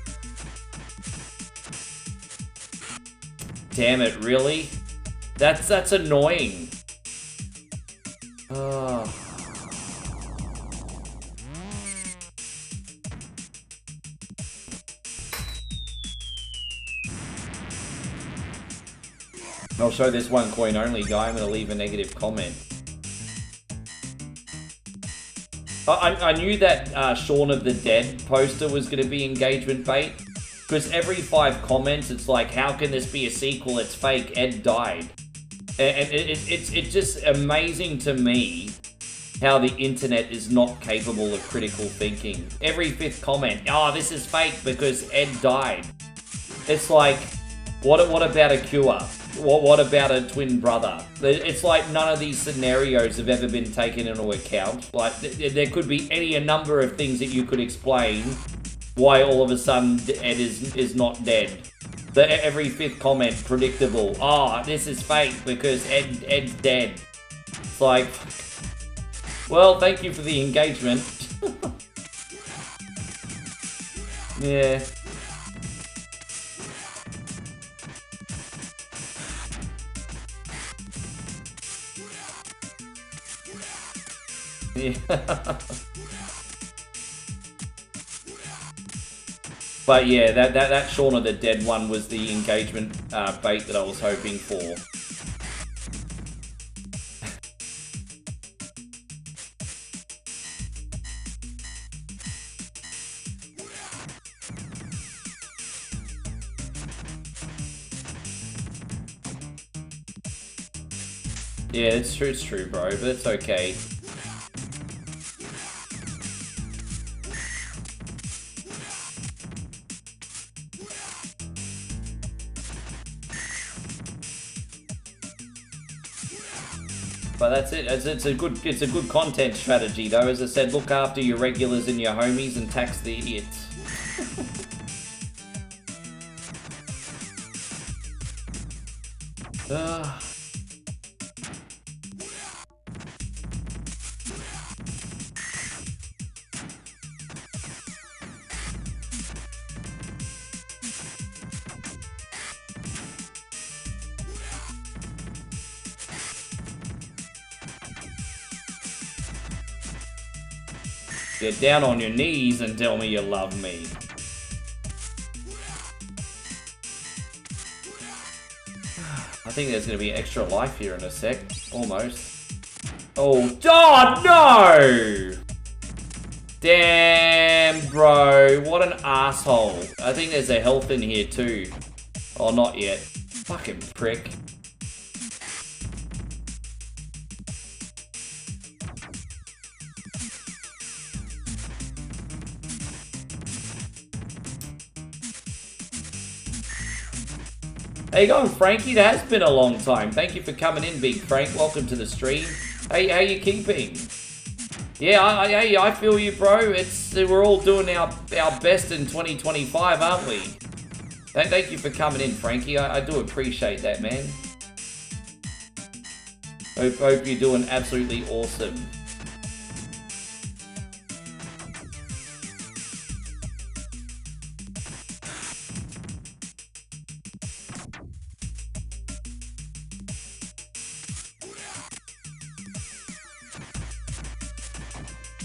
Damn it, really? That's annoying. Oh. I'll show this one coin only guy. I'm going to leave a negative comment. I knew that Shaun of the Dead poster was going to be engagement bait. Because every 5 comments, it's like, how can this be a sequel? It's fake. Ed died. And it's just amazing to me how the internet is not capable of critical thinking. Every 5th comment, oh, this is fake because Ed died. It's like, what about a cure? What about a twin brother? It's like none of these scenarios have ever been taken into account. Like, there could be a number of things that you could explain why all of a sudden Ed is not dead. Every 5th comment, predictable. Oh, this is fake because Ed's dead. It's like, well, thank you for the engagement. Yeah. Yeah. But yeah, that Shaun of the Dead one was the engagement bait that I was hoping for. Yeah, it's true, bro, but it's okay. But that's it. It's a good content strategy though. As I said, look after your regulars and your homies and tax the idiots. Get down on your knees and tell me you love me. I think there's going to be extra life here in a sec. Almost. Oh, God, no! Damn, bro. What an asshole. I think there's a health in here too. Oh, not yet. Fucking prick. How you going, Frankie? It has been a long time. Thank you for coming in, Big Frank. Welcome to the stream. Hey, how you keeping? Yeah, I feel you, bro. We're all doing our best in 2025, aren't we? Thank you for coming in, Frankie. I do appreciate that, man. Hope you're doing absolutely awesome.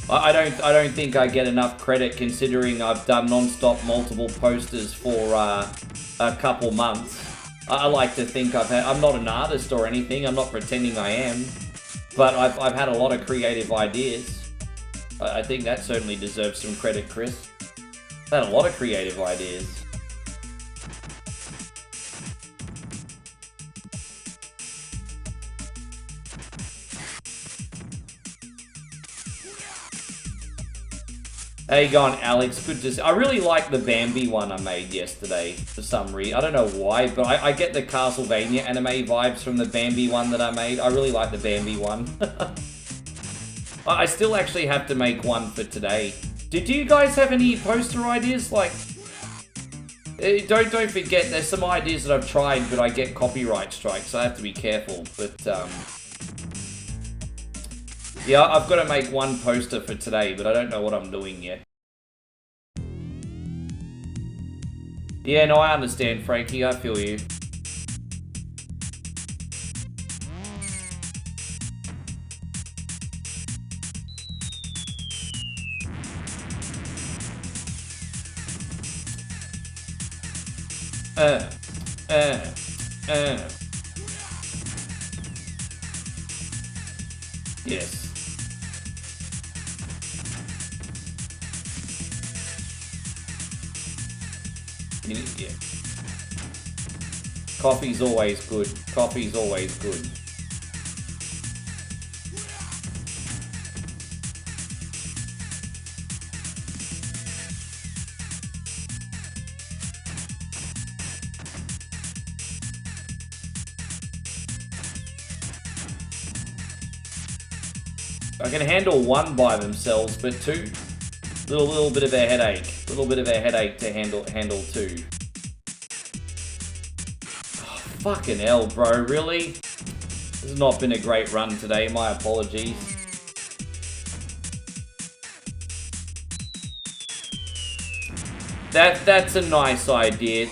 I don't think I get enough credit considering I've done non-stop multiple posters for a couple months. I like to think I'm not an artist or anything. I'm not pretending I am, but I've had a lot of creative ideas. I think that certainly deserves some credit, Chris. I've had a lot of creative ideas. How you going, Alex? Good to see. I really like the Bambi one I made yesterday for some reason. I don't know why, but I get the Castlevania anime vibes from the Bambi one that I made. I really like the Bambi one. I still actually have to make one for today. Do you guys have any poster ideas? Like, don't forget, there's some ideas that I've tried, but I get copyright strikes, so I have to be careful. But yeah, I've got to make one poster for today, but I don't know what I'm doing yet. Yeah, no, I understand, Frankie. I feel you. Yes. Yeah. Coffee's always good. Coffee's always good. I can handle one by themselves, but two, little bit of a headache. Little bit of a headache to handle two. Oh, fucking hell, bro, really? This has not been a great run today, my apologies. That's a nice idea.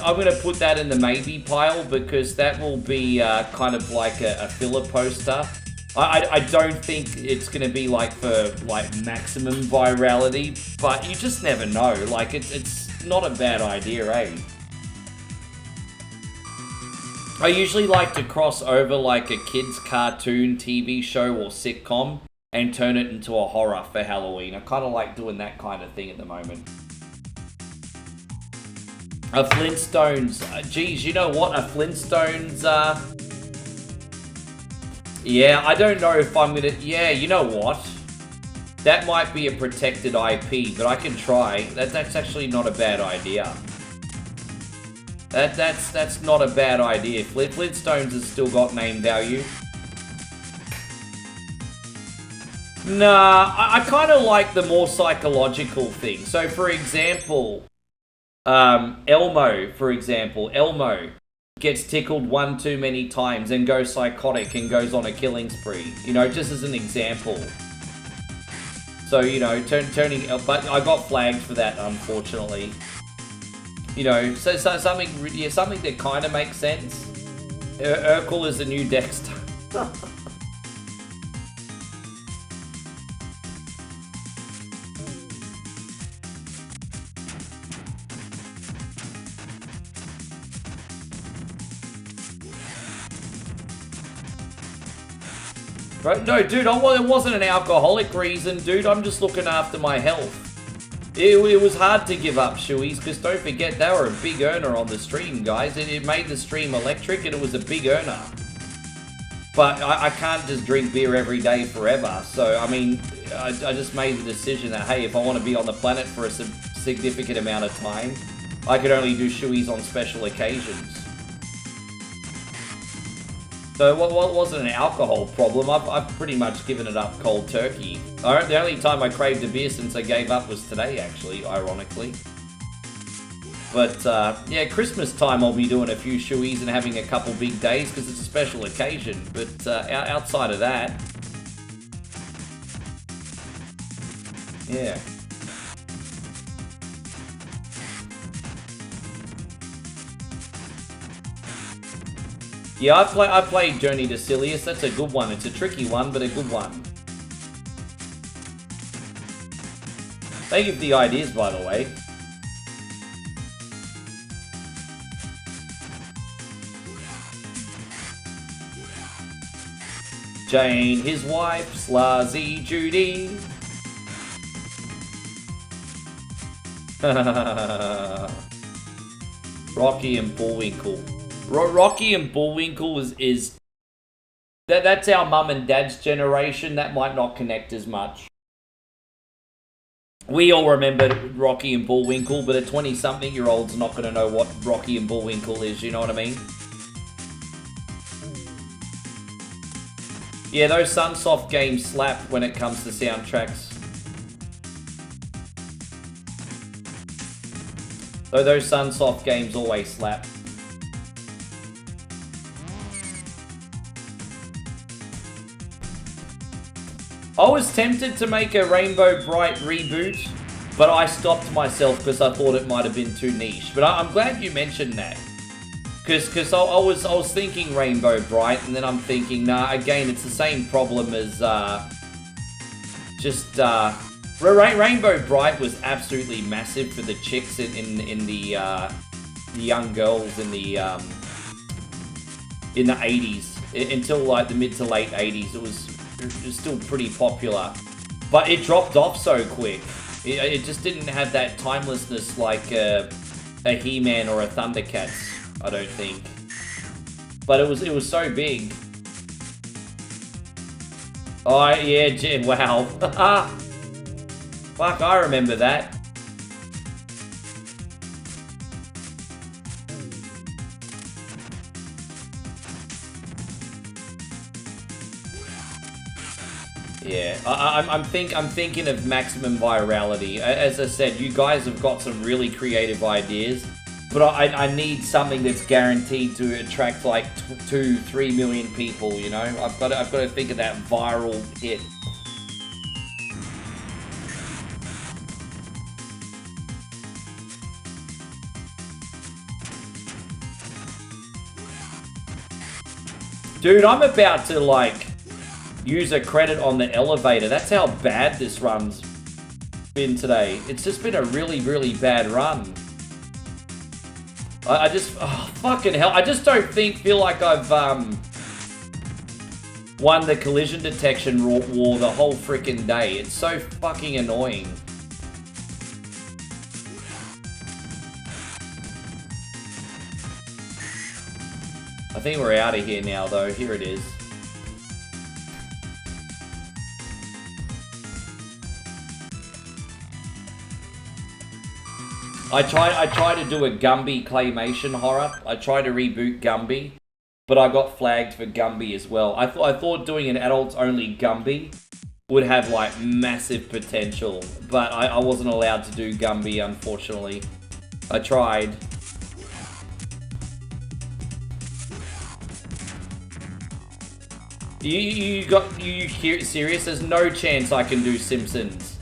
I'm gonna put that in the maybe pile because that will be kind of like a filler poster. I don't think it's gonna be like for like maximum virality, but you just never know. Like it's not a bad idea, eh? I usually like to cross over like a kid's cartoon, TV show, or sitcom and turn it into a horror for Halloween. I kind of like doing that kind of thing at the moment. A Flintstones, geez, you know what? A Flintstones, yeah, I don't know if I'm gonna, yeah, you know what? That might be a protected IP, but I can try. That's actually not a bad idea. That's not a bad idea. Flintstones has still got name value. Nah, I kind of like the more psychological thing. So, for example, Elmo, Elmo gets tickled one too many times and goes psychotic and goes on a killing spree. You know, just as an example. So, you know, turning... But I got flagged for that, unfortunately. You know, so something that kind of makes sense. Urkel is the new Dexter. Right? No, dude, it wasn't an alcoholic reason, dude. I'm just looking after my health. It was hard to give up shoeies, because don't forget, they were a big earner on the stream, guys. It made the stream electric, and it was a big earner. But I can't just drink beer every day forever. So, I mean, I just made the decision that, hey, if I want to be on the planet for a significant amount of time, I could only do shoeies on special occasions. So what wasn't an alcohol problem. I've pretty much given it up cold turkey. The only time I craved a beer since I gave up was today, actually, ironically. But, yeah, Christmas time I'll be doing a few shoeies and having a couple big days because it's a special occasion. But outside of that... Yeah. Yeah, I played Journey to Silius. That's a good one. It's a tricky one, but a good one. Thank you for the ideas, by the way. Jane, his wife, Slazzy, Judy. Rocky and Bullwinkle. Rocky and Bullwinkle is that's our mum and dad's generation. That might not connect as much. We all remember Rocky and Bullwinkle, but a 20-something-year-old's not going to know what Rocky and Bullwinkle is, you know what I mean? Yeah, those Sunsoft games slap when it comes to soundtracks. Though those Sunsoft games always slap. I was tempted to make a Rainbow Bright reboot, but I stopped myself because I thought it might have been too niche. But I'm glad you mentioned that. Because I was thinking Rainbow Bright, and then I'm thinking, nah, again, it's the same problem as Rainbow Bright was absolutely massive for the chicks in the young girls in the 80s until like the mid to late 80s. It was still pretty popular, but it dropped off so quick. It just didn't have that timelessness like a He-Man or a Thundercats, I don't think. But it was so big. Oh yeah, wow. Fuck, I remember that. Yeah, I'm thinking of maximum virality. As I said, you guys have got some really creative ideas, but I need something that's guaranteed to attract like 2-3 million people. You know, I've got to think of that viral hit. Dude, I'm about to like use a credit on the elevator. That's how bad this run's been today. It's just been a really, really bad run. I just, oh, fucking hell. I just don't feel like I've won the collision detection war the whole freaking day. It's so fucking annoying. I think we're out of here now though. Here it is. I tried to do a Gumby claymation horror. I tried to reboot Gumby, but I got flagged for Gumby as well. I thought doing an adults-only Gumby would have like massive potential, but I wasn't allowed to do Gumby, unfortunately. I tried. You serious? There's no chance I can do Simpsons.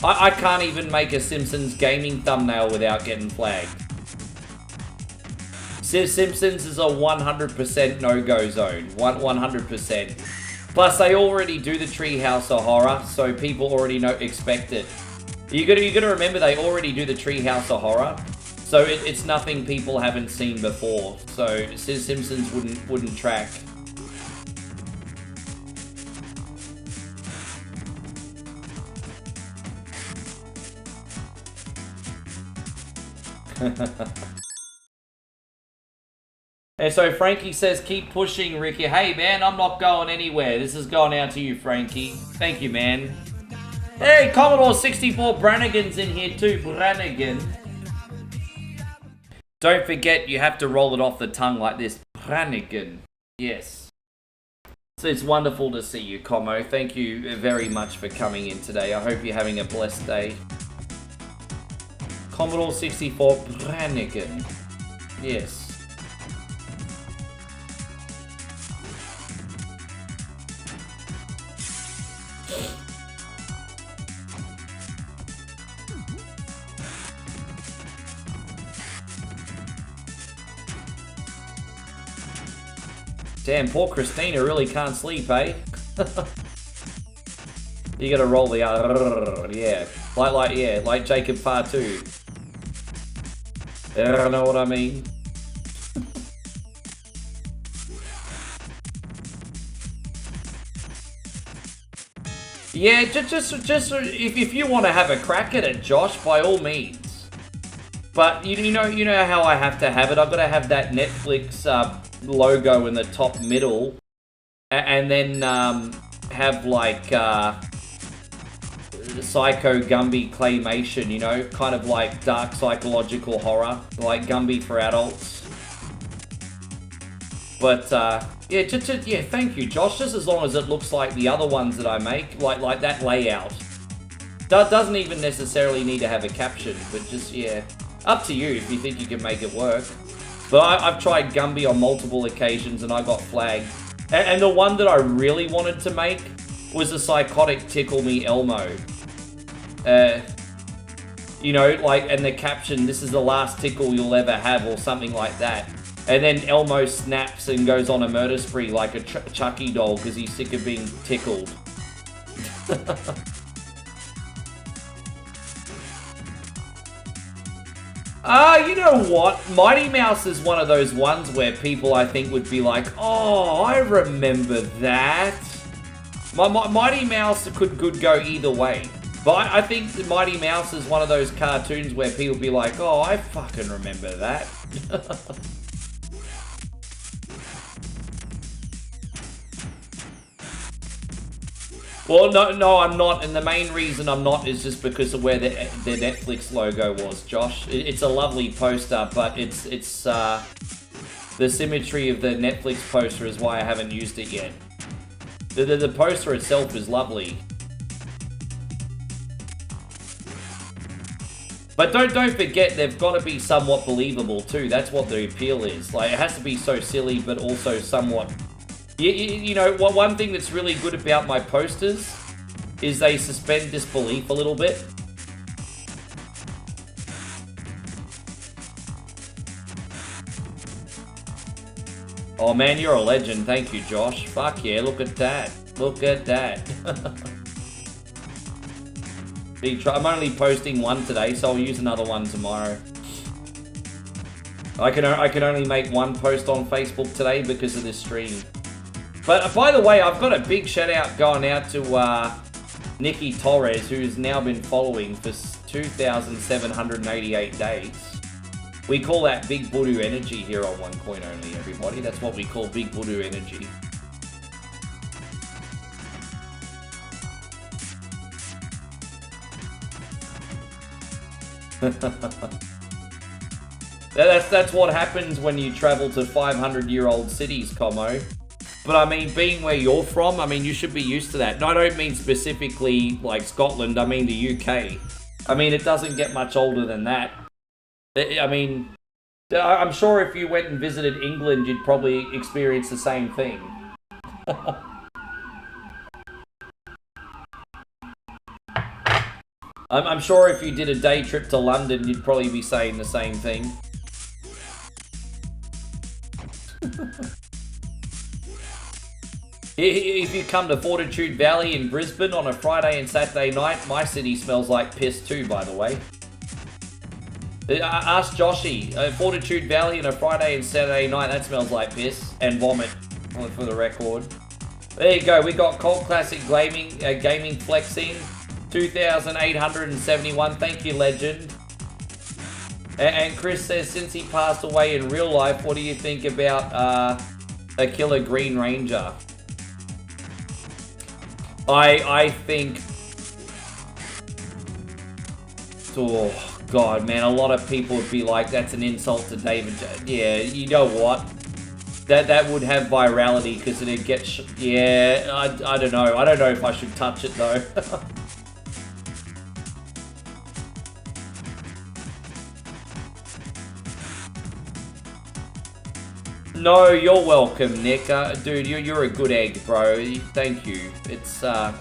I can't even make a Simpsons gaming thumbnail without getting flagged. Simpsons is a 100% no-go zone. 100%. Plus, they already do the Treehouse of Horror, so people already expect it. You gotta remember they already do the Treehouse of Horror, so it's nothing people haven't seen before. So Simpsons wouldn't track. And so Frankie says, keep pushing, Ricky. Hey, man, I'm not going anywhere. This is going out to you, Frankie. Thank you, man. Hey, Commodore 64 Brannigan's in here too. Brannigan. Don't forget, you have to roll it off the tongue like this. Brannigan. Yes. So it's wonderful to see you, Como. Thank you very much for coming in today. I hope you're having a blessed day. Commodore 64 Brannigan. Yes. Damn, poor Christina really can't sleep, eh? You gotta roll the yeah. Like Jacob Fatu. I don't know what I mean. Yeah, just if you want to have a crack at it, Josh, by all means. But you know how I have to have it. I've got to have that Netflix logo in the top middle, and then have like psycho Gumby claymation, you know, kind of like dark psychological horror, like Gumby for adults. But yeah, yeah, thank you, Josh. Just as long as it looks like the other ones that I make, like that layout. Doesn't even necessarily need to have a caption, but just, yeah, up to you if you think you can make it work. But I've tried Gumby on multiple occasions and I got flagged. And the one that I really wanted to make was a psychotic Tickle Me Elmo. You know, like, and the caption, "This is the last tickle you'll ever have," or something like that. And then Elmo snaps and goes on a murder spree like a Chucky doll because he's sick of being tickled. You know what? Mighty Mouse is one of those ones where people, I think, would be like, "Oh, I remember that." Mighty Mouse could go either way. But I think that Mighty Mouse is one of those cartoons where people be like, "Oh, I fucking remember that." Well, no, I'm not, and the main reason I'm not is just because of where the Netflix logo was, Josh. It's a lovely poster, but it's the symmetry of the Netflix poster is why I haven't used it yet. The poster itself is lovely. But don't forget, they've got to be somewhat believable too. That's what the appeal is. Like, it has to be so silly, but also somewhat... You know, one thing that's really good about my posters is they suspend disbelief a little bit. Oh man, you're a legend. Thank you, Josh. Fuck yeah, look at that. Look at that. I'm only posting one today, so I'll use another one tomorrow. I can only make one post on Facebook today because of this stream. But by the way, I've got a big shout out going out to Nikki Torres, who's now been following for 2,788 days. We call that Big Voodoo energy here on One Coin Only, everybody. That's what we call Big Voodoo energy. That's what happens when you travel to 500-year-old cities, Como. But I mean, being where you're from, I mean, you should be used to that. No, I don't mean specifically like Scotland, I mean the UK. I mean, it doesn't get much older than that. I mean, I'm sure if you went and visited England, you'd probably experience the same thing. I'm sure if you did a day trip to London, you'd probably be saying the same thing. If you come to Fortitude Valley in Brisbane on a Friday and Saturday night, my city smells like piss too, by the way. Ask Joshy. Fortitude Valley on a Friday and Saturday night, that smells like piss and vomit, for the record. There you go, we got Cult Classic Gaming flexing. 2,871, thank you, Legend. And Chris says, since he passed away in real life, what do you think about a killer Green Ranger? I think... Oh, God, man, a lot of people would be like, that's an insult to David. Yeah, you know what? That would have virality, because it'd get... Yeah, I don't know. I don't know if I should touch it, though. No, you're welcome, Nick. Dude, you're a good egg, bro. Thank you. It's I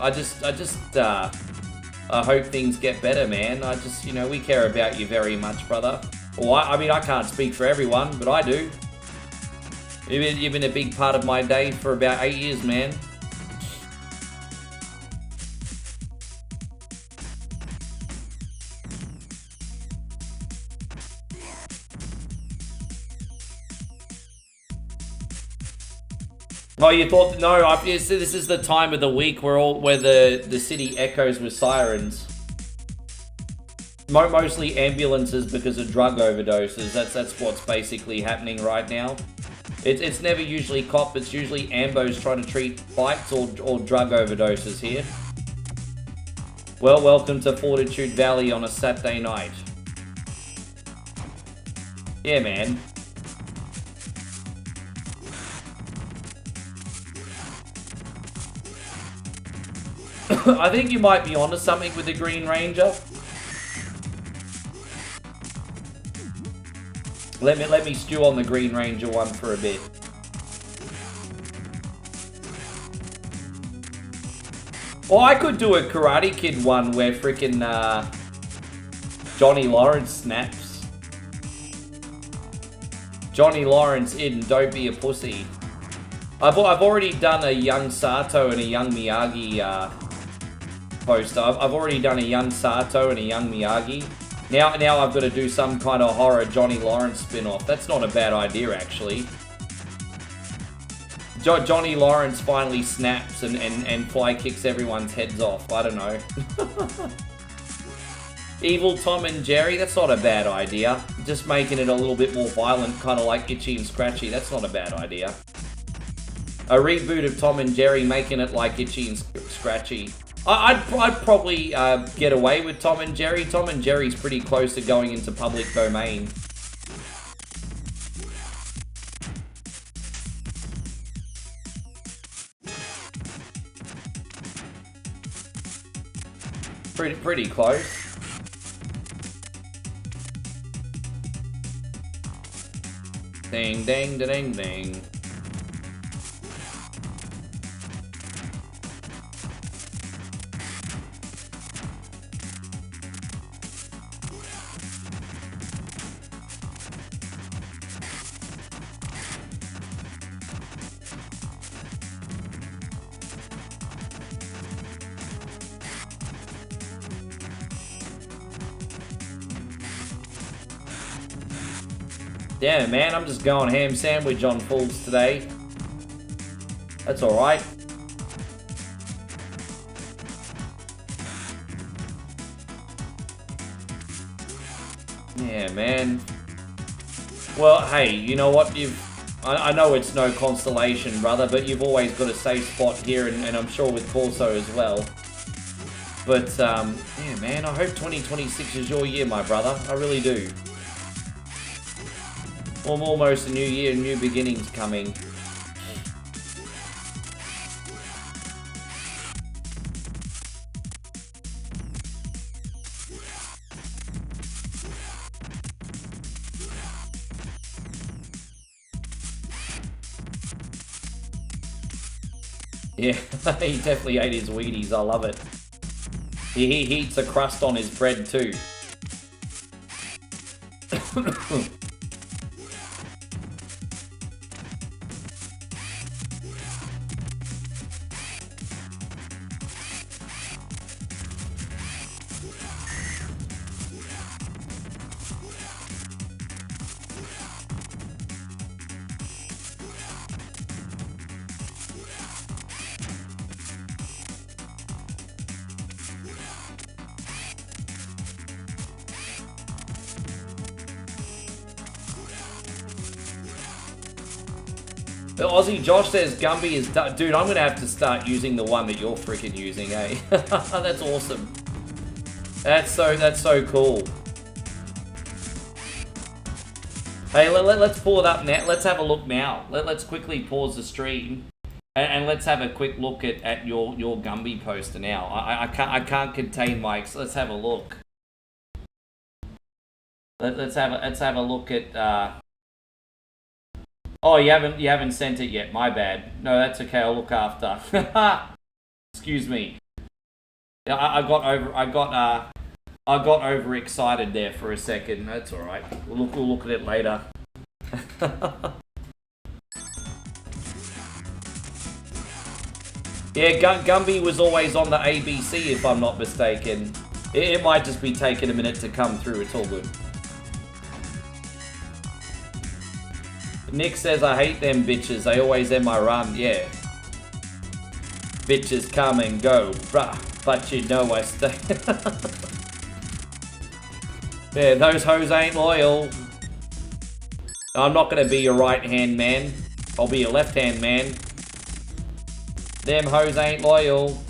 hope things get better, man. You know, we care about you very much, brother. Well, I mean, I can't speak for everyone, but I do. You've been a big part of my day for about 8 years, man. Oh, you thought... No, this is the time of the week where the city echoes with sirens. Mostly ambulances because of drug overdoses. That's what's basically happening right now. It's never usually cop, it's usually ambos trying to treat fights or drug overdoses here. Well, welcome to Fortitude Valley on a Saturday night. Yeah, man. I think you might be onto something with the Green Ranger. Let me stew on the Green Ranger one for a bit. Or I could do a Karate Kid one where frickin' Johnny Lawrence snaps. Johnny Lawrence in Don't Be a Pussy. I've already done a young Sato and a young Miyagi poster. I've already done a young Sato and a young Miyagi. Now I've got to do some kind of horror Johnny Lawrence spin-off. That's not a bad idea, actually. Johnny Lawrence finally snaps and fly kicks everyone's heads off. I don't know. Evil Tom and Jerry, that's not a bad idea. Just making it a little bit more violent, kind of like Itchy and Scratchy, that's not a bad idea. A reboot of Tom and Jerry, making it like Itchy and Scratchy. I'd probably get away with Tom and Jerry. Tom and Jerry's pretty close to going into public domain. Pretty close. Ding, ding, ding, ding. Yeah, man, I'm just going ham sandwich on Fools today. That's alright. Yeah, man. Well, hey, you know what? I know it's no consolation, brother, but you've always got a safe spot here, and I'm sure with Corso as well. But, yeah, man, I hope 2026 is your year, my brother. I really do. Almost a new year, new beginnings coming. Yeah, he definitely ate his Wheaties, I love it. He eats a crust on his bread too. Aussie Josh says Gumby is dude, I'm gonna have to start using the one that you're freaking using, eh? That's awesome. That's so cool. Hey, let's pull it up now. Let's have a look now. Let's quickly pause the stream and let's have a quick look at your Gumby poster now. I can't contain Mike's. Let's have a look. Let's have a look at. Oh, you haven't sent it yet. My bad. No, that's okay. I'll look after. Excuse me. Yeah, I got overexcited there for a second. That's all right. We'll look at it later. Yeah, Gumby was always on the ABC, if I'm not mistaken. It might just be taking a minute to come through. It's all good. Nick says, I hate them bitches. They always end my run. Yeah. Bitches come and go, bruh. But you know I stay. Yeah, those hoes ain't loyal. I'm not going to be your right-hand man. I'll be your left-hand man. Them hoes ain't loyal.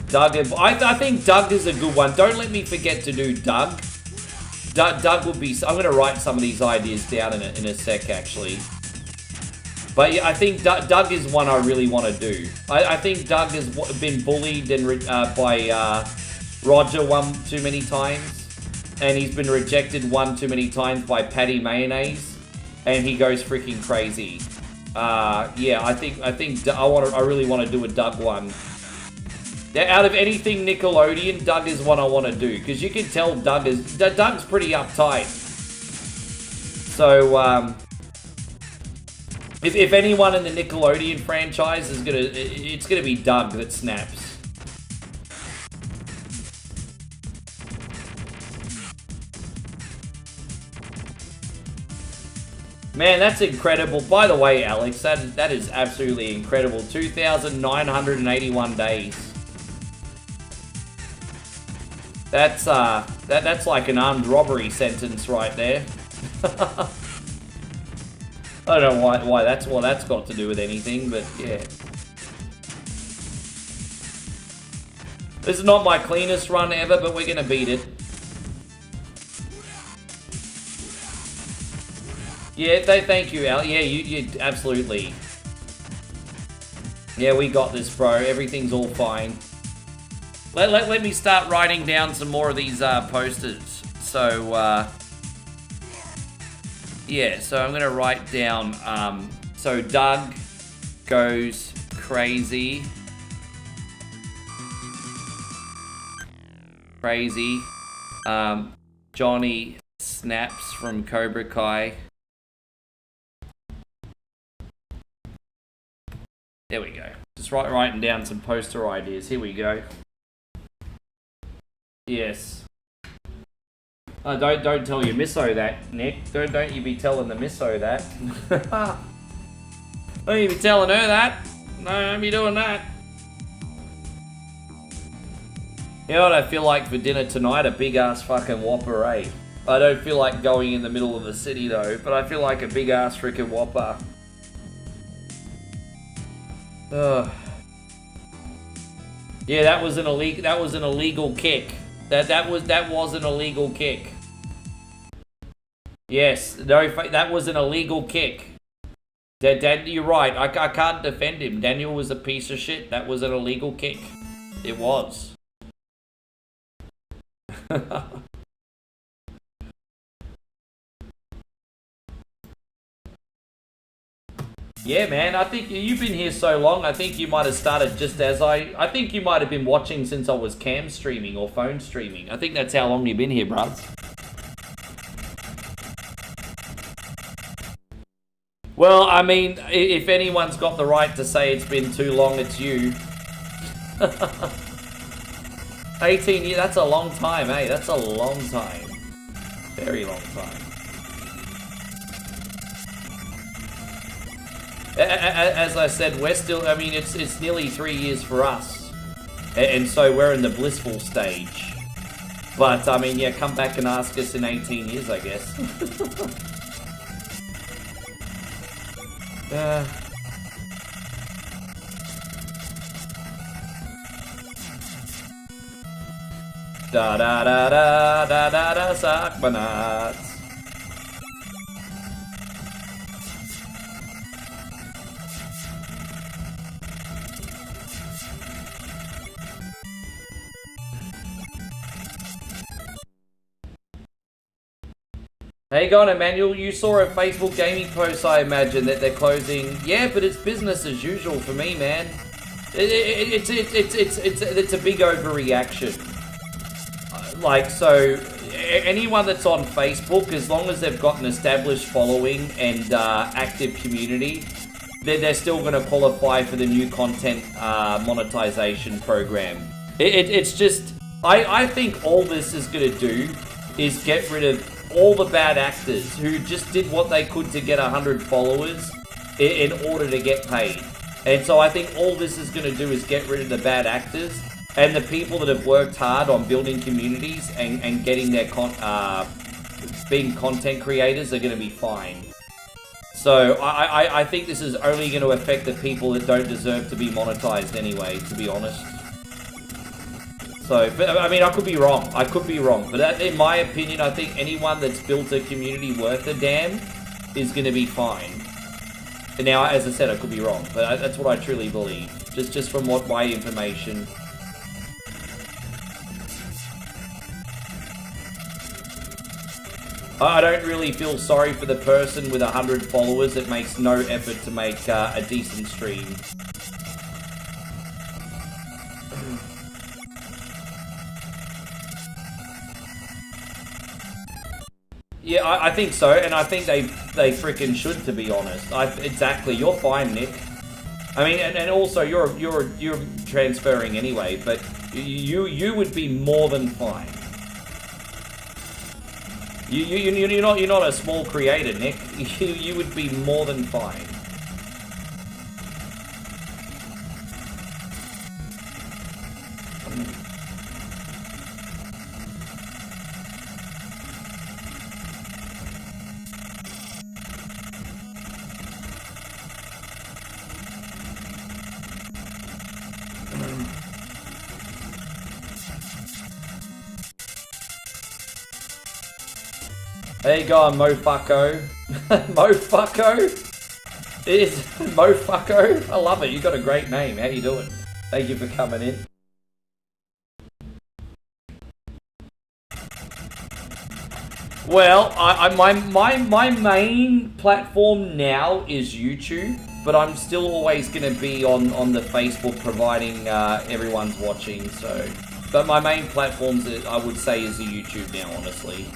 Doug, I think Doug is a good one. Don't let me forget to do Doug. Doug would be... I'm going to write some of these ideas down in a sec, actually. But yeah, I think Doug is one I really want to do. I think Doug has been bullied and by Roger one too many times. And he's been rejected one too many times by Patty Mayonnaise. And he goes freaking crazy. Yeah, I think I really want to do a Doug one. Out of anything Nickelodeon, Doug is one I want to do, because you can tell Doug's pretty uptight. So if anyone in the Nickelodeon franchise is it's gonna be Doug that snaps. Man, that's incredible. By the way, Alex, that is absolutely incredible. 2,981 days. That's like an armed robbery sentence right there. I don't know why that's what that's got to do with anything, but yeah. This is not my cleanest run ever, but we're gonna beat it. Yeah, thank you, Al. Yeah, you absolutely. Yeah, we got this, bro. Everything's all fine. Let me start writing down some more of these posters. So, yeah, so I'm going to write down, so Doug goes crazy. Crazy. Johnny snaps from Cobra Kai. There we go. Just writing down some poster ideas. Here we go. Yes. Oh, don't tell your misso that, Nick. Don't you be telling the misso that. Don't you be telling her that. No, don't be doing that. You know what I feel like for dinner tonight? A big ass fucking Whopper, eh? I don't feel like going in the middle of the city though, but I feel like a big ass freaking Whopper. Ugh. Yeah, that was an illegal kick. That was an illegal kick. Yes, no, that was an illegal kick. You're right. I can't defend him. Daniel was a piece of shit. That was an illegal kick. It was. Yeah, man, I think you've been here so long, I think you might have started just as I think you might have been watching since I was cam streaming or phone streaming. I think that's how long you've been here, bruds. Well, I mean, if anyone's got the right to say it's been too long, it's you. 18 years, that's a long time, eh? That's a long time. Very long time. As I said, we're still, I mean, it's nearly 3 years for us. And so we're in the blissful stage. But, I mean, yeah, come back and ask us in 18 years, I guess. Da da da da da da da suck my nuts. Hey, go on, Emmanuel. You saw a Facebook gaming post, I imagine, that they're closing. Yeah, but it's business as usual for me, man. It's a big overreaction. Like, so anyone that's on Facebook, as long as they've got an established following and active community, they're still going to qualify for the new content monetization program. It's just, I think all this is going to do is get rid of all the bad actors who just did what they could to get 100 followers in order to get paid. And so I think all this is going to do is get rid of the bad actors, and the people that have worked hard on building communities and getting their being content creators are going to be fine. So I think this is only going to affect the people that don't deserve to be monetized anyway, to be honest. So, but, I mean, I could be wrong. I could be wrong. But in my opinion, I think anyone that's built a community worth a damn is going to be fine. And now, as I said, I could be wrong. But that's what I truly believe. Just from what my information... I don't really feel sorry for the person with 100 followers that makes no effort to make a decent stream. Yeah, I think so, and I think they freaking should, to be honest. Exactly, you're fine, Nick. I mean, and also you're transferring anyway, but you would be more than fine. You're not a small creator, Nick. You would be more than fine. There you go, Mofucko. Mofucko? Is Mofucko? I love it. You got a great name. How you doing? Thank you for coming in. Well, my main platform now is YouTube, but I'm still always going to be on the Facebook, providing everyone's watching. So, but my main platforms, I would say, is the YouTube now, honestly.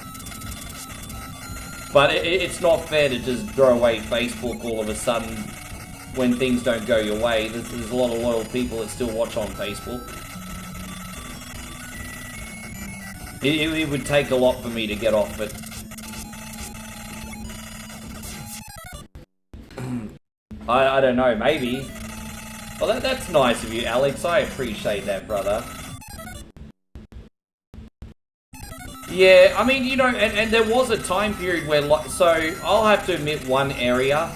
But it's not fair to just throw away Facebook all of a sudden when things don't go your way. There's a lot of loyal people that still watch on Facebook. It would take a lot for me to get off it. I don't know, maybe. Well, that's nice of you, Alex. I appreciate that, brother. Yeah, I mean, you know, and there was a time period where, so I'll have to admit one area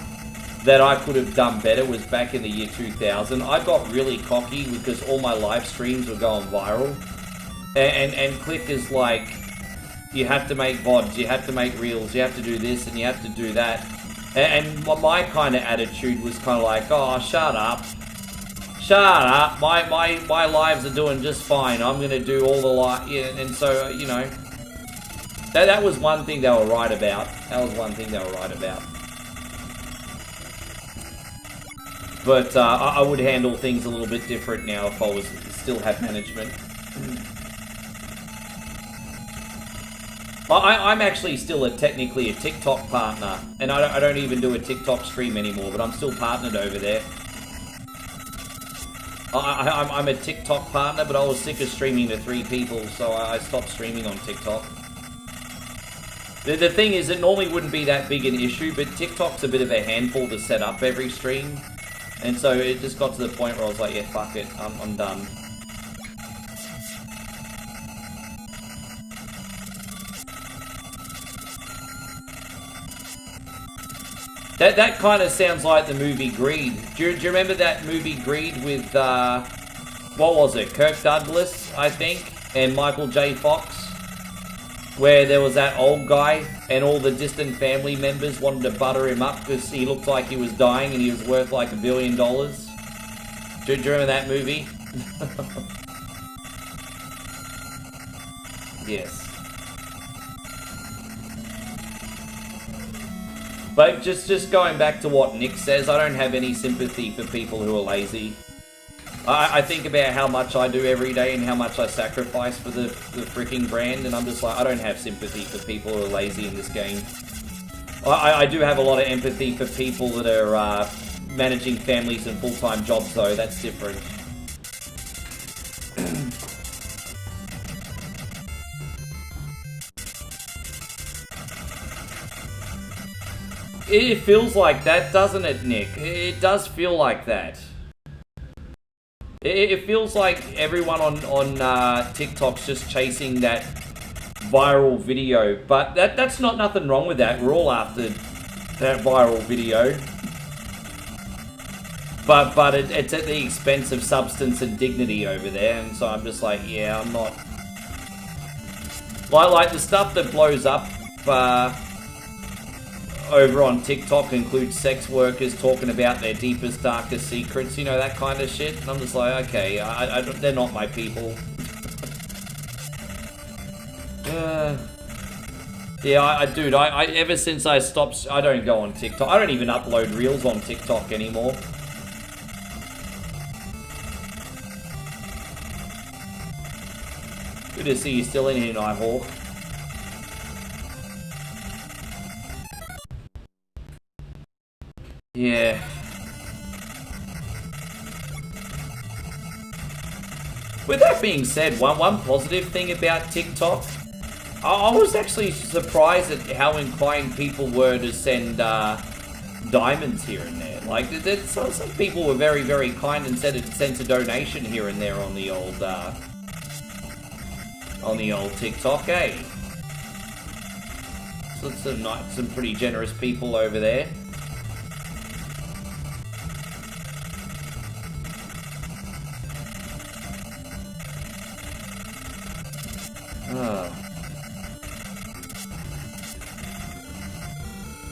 that I could have done better was back in the year 2000. I got really cocky because all my live streams were going viral. And Click is like, you have to make VODs, you have to make reels, you have to do this and you have to do that. And my kind of attitude was kind of like, oh, shut up. Shut up. My lives are doing just fine. I'm going to do all the yeah, and so, you know, that was one thing they were right about. That was one thing they were right about. But I would handle things a little bit different now if I was still had management. I'm actually still technically a TikTok partner, and I don't even do a TikTok stream anymore, but I'm still partnered over there. I'm a TikTok partner, but I was sick of streaming to 3 people, so I stopped streaming on TikTok. The thing is, it normally wouldn't be that big an issue, but TikTok's a bit of a handful to set up every stream. And so it just got to the point where I was like, yeah, fuck it, I'm done. That kind of sounds like the movie Greed. Do you remember that movie Greed with, what was it, Kirk Douglas, I think, and Michael J. Fox? Where there was that old guy and all the distant family members wanted to butter him up because he looked like he was dying and he was worth like $1 billion. Do you remember that movie? Yes. But just going back to what Nick says, I don't have any sympathy for people who are lazy. I think about how much I do every day and how much I sacrifice for the freaking brand, and I'm just like, I don't have sympathy for people who are lazy in this game. I do have a lot of empathy for people that are managing families and full-time jobs, though. That's different. It feels like that, doesn't it, Nick? It does feel like that. It feels like everyone on TikTok's just chasing that viral video, but that's not nothing wrong with that. We're all after that viral video. But it's at the expense of substance and dignity over there, and so I'm just like, yeah, I'm not... Like the stuff that blows up over on TikTok includes sex workers talking about their deepest, darkest secrets, you know, that kind of shit. And I'm just like, okay, they're not my people. Yeah, dude, ever since I stopped, I don't go on TikTok. I don't even upload reels on TikTok anymore. Good to see you still in here, Nighthawk. Yeah. With that being said, one positive thing about TikTok, I was actually surprised at how inclined people were to send diamonds here and there. Like, some people were very, very kind and sent a donation here and there on the old TikTok, eh? So some pretty generous people over there.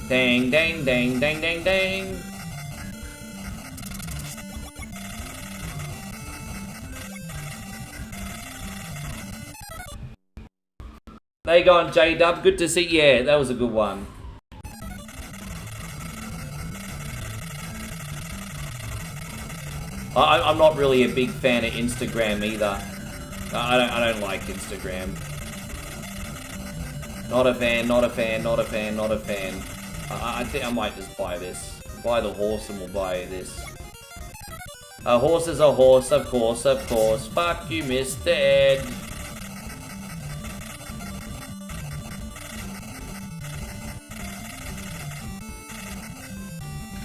Dang, dang, dang, dang, dang, dang. There you go on, J-Dub. Good to see you. Yeah, that was a good one. I'm not really a big fan of Instagram either. I don't like Instagram. Not a fan, not a fan, not a fan, not a fan. I think I might just buy this. Buy the horse and we'll buy this. A horse is a horse, of course, of course. Fuck you, Mr. Ed.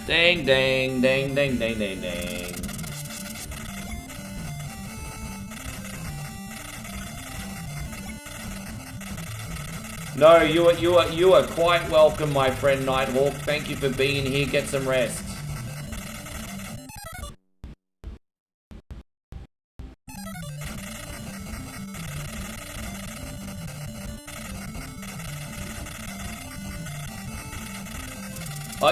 Dang, dang, dang, dang, dang, dang, dang. No, you are quite welcome, my friend Nighthawk. Thank you for being here. Get some rest.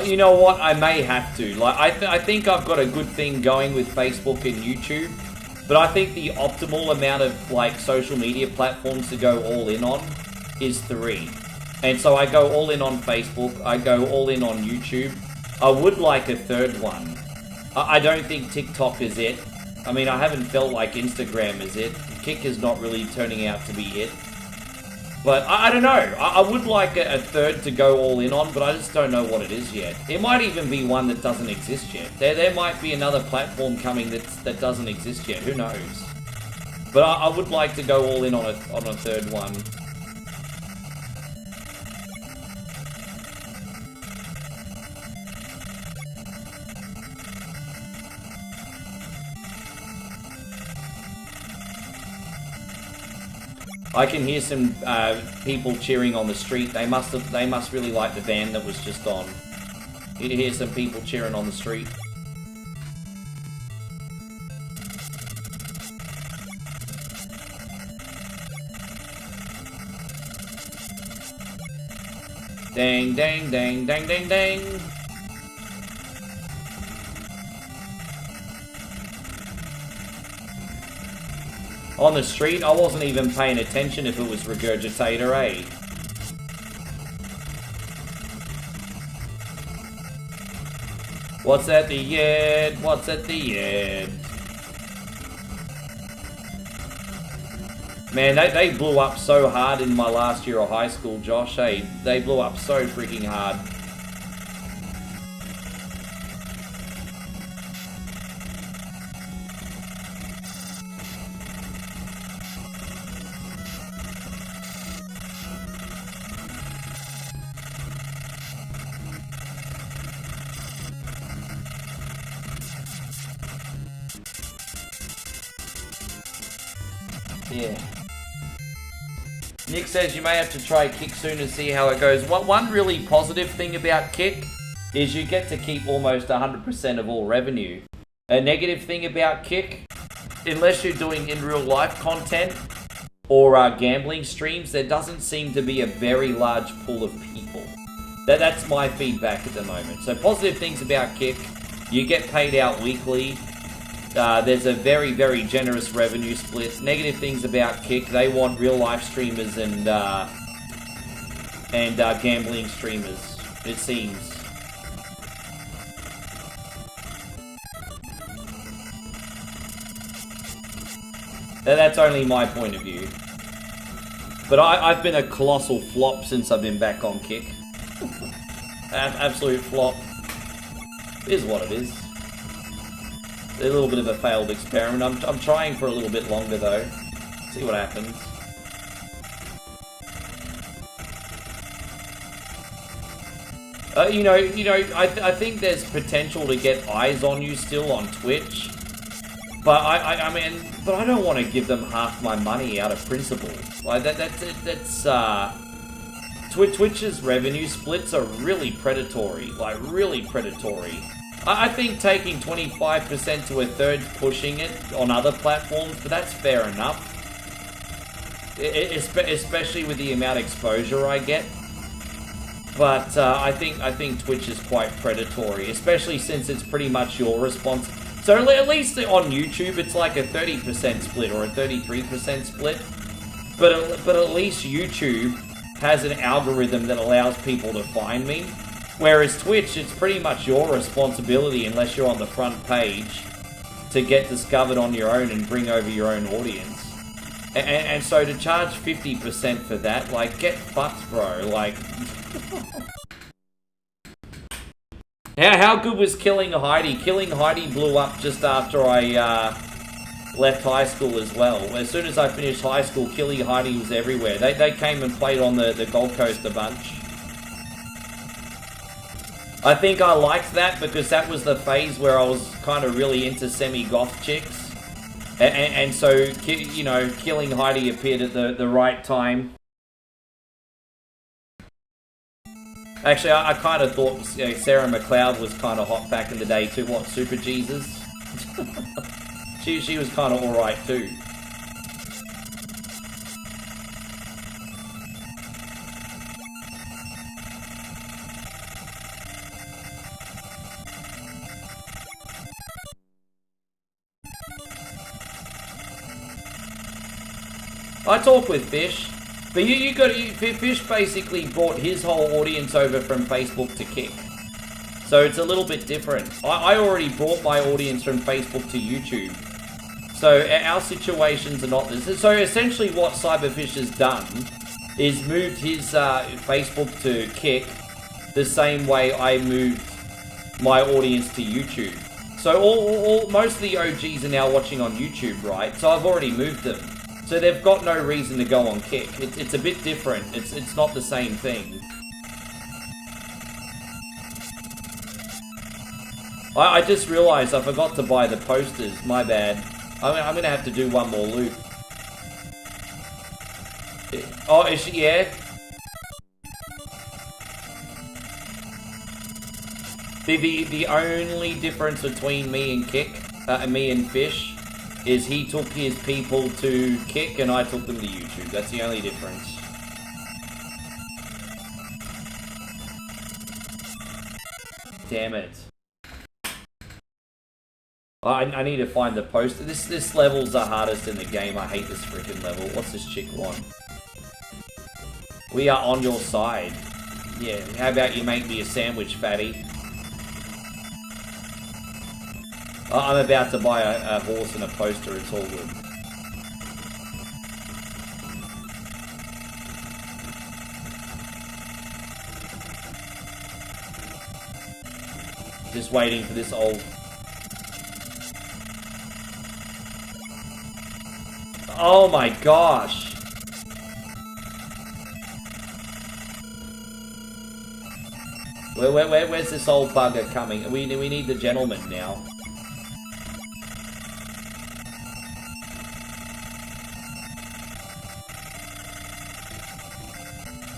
You know what? I may have to. Like, I think I've got a good thing going with Facebook and YouTube, but I think the optimal amount of like social media platforms to go all in on is 3. And so I go all in on Facebook, I go all in on YouTube. I would like a 3rd one. I don't think TikTok is it. I mean, I haven't felt like Instagram is it. Kick is not really turning out to be it. But I don't know. I would like a 3rd to go all in on, but I just don't know what it is yet. It might even be one that doesn't exist yet. There might be another platform coming that doesn't exist yet. Who knows? But I would like to go all in on a 3rd one. I can hear some people cheering on the street. They must really like the band that was just on. You hear some people cheering on the street. Dang, dang, dang, dang, dang, dang. On the street, I wasn't even paying attention if it was Regurgitator, eh? What's at the end? What's at the end? Man, they blew up so hard in my last year of high school, Josh, eh? They blew up so freaking hard. Yeah. Nick says you may have to try Kick soon to see how it goes. One really positive thing about Kick is you get to keep almost 100% of all revenue. A negative thing about Kick, unless you're doing in real life content or gambling streams, there doesn't seem to be a very large pool of people. That's my feedback at the moment. So positive things about Kick, you get paid out weekly. There's a very, very generous revenue split. Negative things about Kick, they want real life streamers and gambling streamers, it seems. That's only my point of view. But I've been a colossal flop since I've been back on Kick. Absolute flop. It is what it is. A little bit of a failed experiment. I'm trying for a little bit longer though. See what happens. I think there's potential to get eyes on you still on Twitch. But I mean, I don't want to give them half my money out of principle. Like Twitch's revenue splits are really predatory. Like really predatory. I think taking 25% to a third, pushing it on other platforms, but that's fair enough. Especially with the amount of exposure I get. But I think Twitch is quite predatory, especially since it's pretty much your response. So at least on YouTube, it's like a 30% split or a 33% split. But at least YouTube has an algorithm that allows people to find me. Whereas Twitch, it's pretty much your responsibility, unless you're on the front page, to get discovered on your own and bring over your own audience. And so to charge 50% for that, like, get fucked, bro. Like... How good was Killing Heidi? Killing Heidi blew up just after I left high school as well. As soon as I finished high school, Killing Heidi was everywhere. They came and played on the Gold Coast a bunch. I think I liked that because that was the phase where I was kind of really into semi-goth chicks. And so, you know, Killing Heidi appeared at the right time. Actually, I kind of thought Sarah McLeod was kind of hot back in the day too. What, Super Jesus? she was kind of alright too. I talk with Fish. But Fish basically brought his whole audience over from Facebook to Kick. So it's a little bit different. I already brought my audience from Facebook to YouTube. So our situations are not this. So essentially what Cyberfish has done is moved his Facebook to Kick the same way I moved my audience to YouTube. So most of the OGs are now watching on YouTube, right? So I've already moved them. So they've got no reason to go on Kick. It's a bit different. It's not the same thing. I just realised I forgot to buy the posters. My bad. I'm going to have to do one more loop. Oh, is she? Yeah? The only difference between me and Kick, me and Fish, is he took his people to Kick and I took them to YouTube. That's the only difference. Damn it. I need to find the poster. This level's the hardest in the game. I hate this freaking level. What's this chick want? We are on your side. Yeah, how about you make me a sandwich, fatty? I'm about to buy a horse and a poster, it's all good. Just waiting for this old... Oh my gosh! Where's this old bugger coming? We need the gentleman now.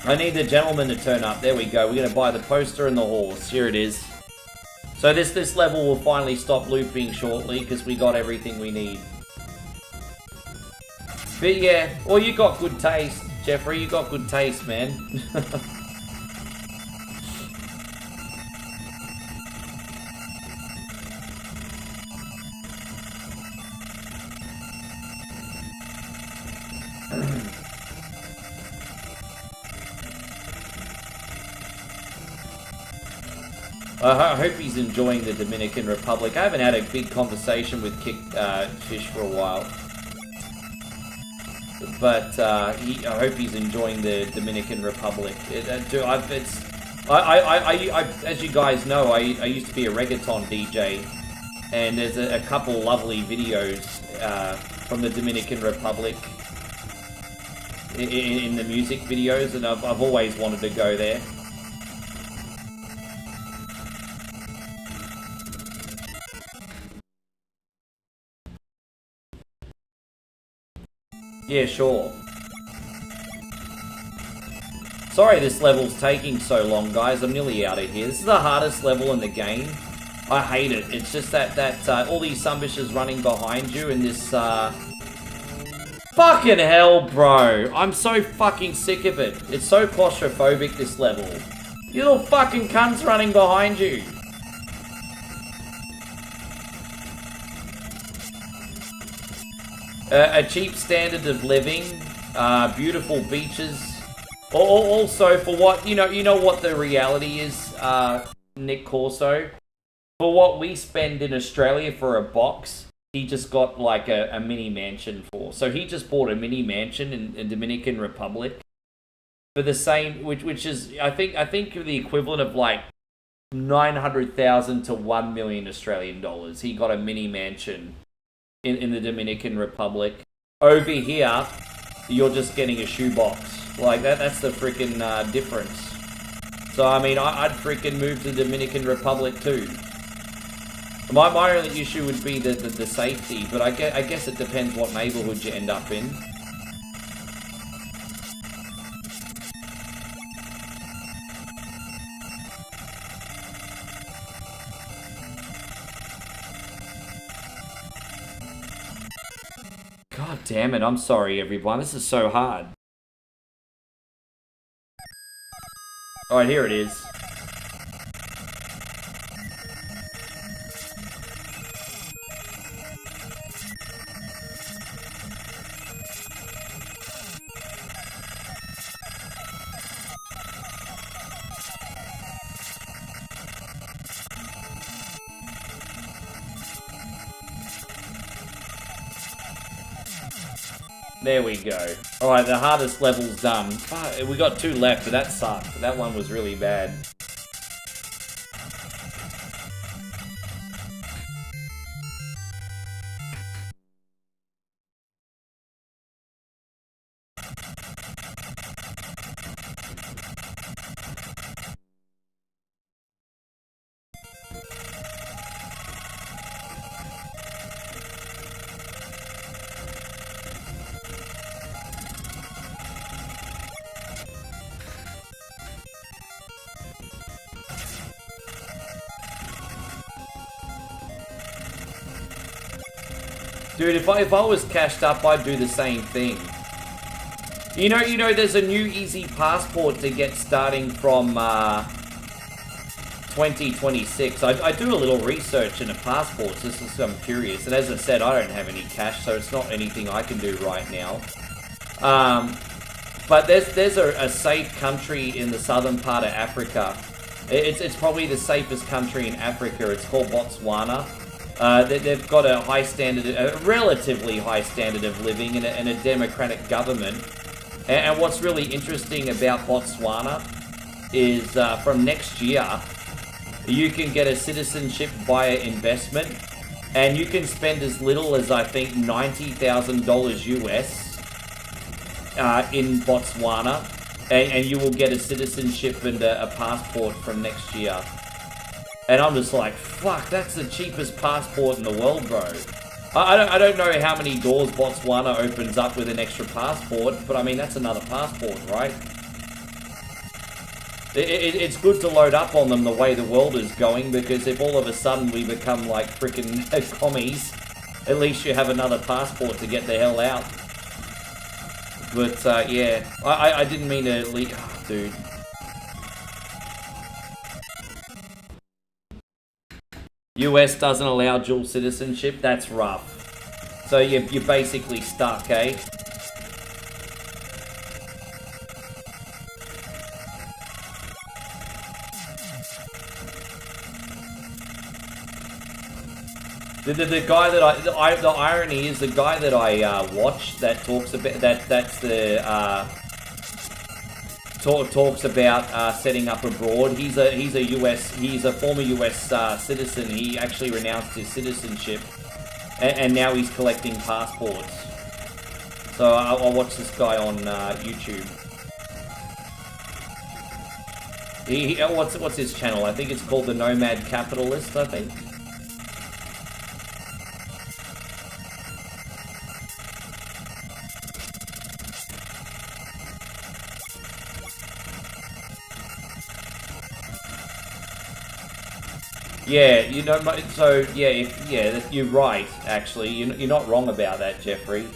I need the gentleman to turn up. There we go. We're going to buy the poster and the horse. Here it is. So this level will finally stop looping shortly because we got everything we need. But yeah, well, you got good taste, Jeffrey. You got good taste, man. I hope he's enjoying the Dominican Republic. I haven't had a big conversation with Fish for a while. But I hope he's enjoying the Dominican Republic. As you guys know, I used to be a reggaeton DJ, and there's a couple lovely videos from the Dominican Republic in the music videos, and I've always wanted to go there. Yeah, sure. Sorry this level's taking so long, guys. I'm nearly out of here. This is the hardest level in the game. I hate it. It's just that all these sumbishes running behind you and this, Fucking hell, bro. I'm so fucking sick of it. It's so claustrophobic, this level. You little fucking cunts running behind you. A cheap standard of living, beautiful beaches. Also, for what you know what the reality is, Nick Corso. For what we spend in Australia for a box, he just got like a mini mansion for. So he just bought a mini mansion in Dominican Republic for the same, which is I think the equivalent of like 900,000 to 1 million Australian dollars. He got a mini mansion in the Dominican Republic. Over here, you're just getting a shoebox. Like, that's the freaking difference. So, I mean, I'd freaking move to the Dominican Republic too. My only issue would be the safety, but I guess it depends what neighborhood you end up in. God damn it, I'm sorry everyone, this is so hard. Alright, here it is. There we go. Alright, the hardest level's done. We got 2 left, but that sucked. That one was really bad. Dude, if I was cashed up, I'd do the same thing. You know, there's a new easy passport to get starting from 2026. I do a little research into passports just because I'm curious. And as I said, I don't have any cash, so it's not anything I can do right now. But there's a safe country in the southern part of Africa. It's probably the safest country in Africa. It's called Botswana. They've got a high standard, a relatively high standard of living and a democratic government. And what's really interesting about Botswana is from next year, you can get a citizenship via investment, and you can spend as little as I think $90,000 US in Botswana, and you will get a citizenship and a passport from next year. And I'm just like, fuck, that's the cheapest passport in the world, bro. I don't know how many doors Botswana opens up with an extra passport, but I mean, that's another passport, right? It's good to load up on them the way the world is going, because if all of a sudden we become like frickin' commies, at least you have another passport to get the hell out. But yeah, I didn't mean to leak. Oh, dude. US doesn't allow dual citizenship. That's rough. So you're basically stuck, eh? The guy that the irony is the guy that I watched that talks about talks about setting up abroad. He's a former US citizen. He actually renounced his citizenship, and now he's collecting passports. So I'll watch this guy on YouTube. What's his channel? I think it's called the Nomad Capitalist, I think. Yeah, you know, so yeah, you're right. Actually, you're not wrong about that, Jeffrey.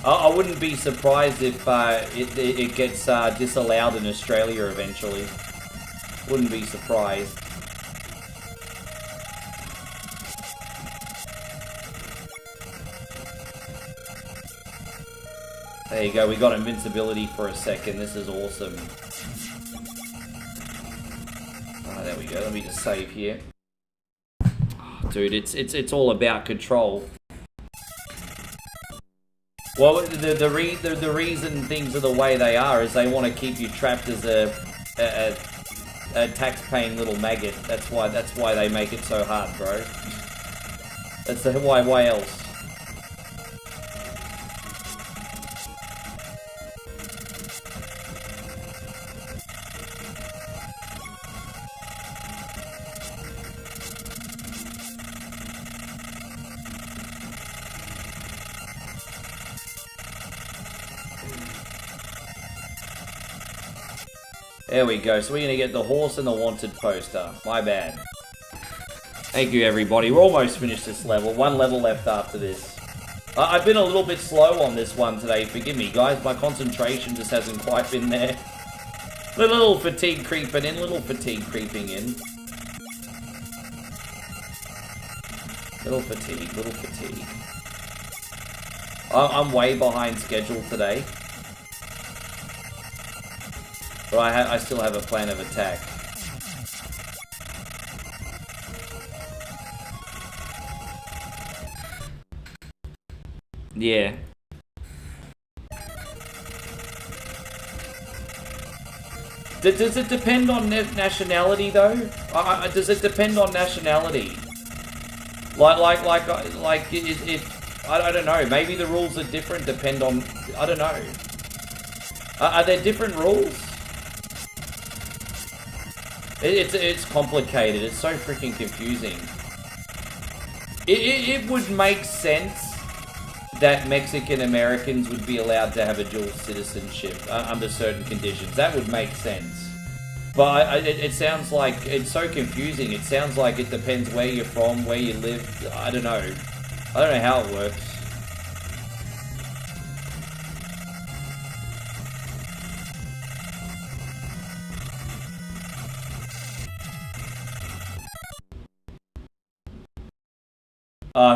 I wouldn't be surprised if it gets disallowed in Australia eventually. Wouldn't be surprised. There you go, we got invincibility for a second. This is awesome. Oh, there we go. Let me just save here. Oh, dude, it's all about control. Well, the reason things are the way they are is they want to keep you trapped as a tax-paying little maggot. That's why they make it so hard, bro. That's why else? There we go, so we're going to get the horse and the wanted poster. My bad. Thank you, everybody. We're almost finished this level. One level left after this. I've been a little bit slow on this one today. Forgive me, guys. My concentration just hasn't quite been there. Little fatigue creeping in. Little fatigue creeping in. Little fatigue. Little fatigue. I'm way behind schedule today. But I still have a plan of attack. Yeah. Does it depend on nationality though? Does it depend on nationality? Like if I don't know. Maybe the rules are different. Depend on, I don't know. Are there different rules? It's complicated. It's so freaking confusing. It would make sense that Mexican Americans would be allowed to have a dual citizenship under certain conditions. That would make sense. But it sounds like it's so confusing. It sounds like it depends where you're from, where you live. I don't know. I don't know how it works.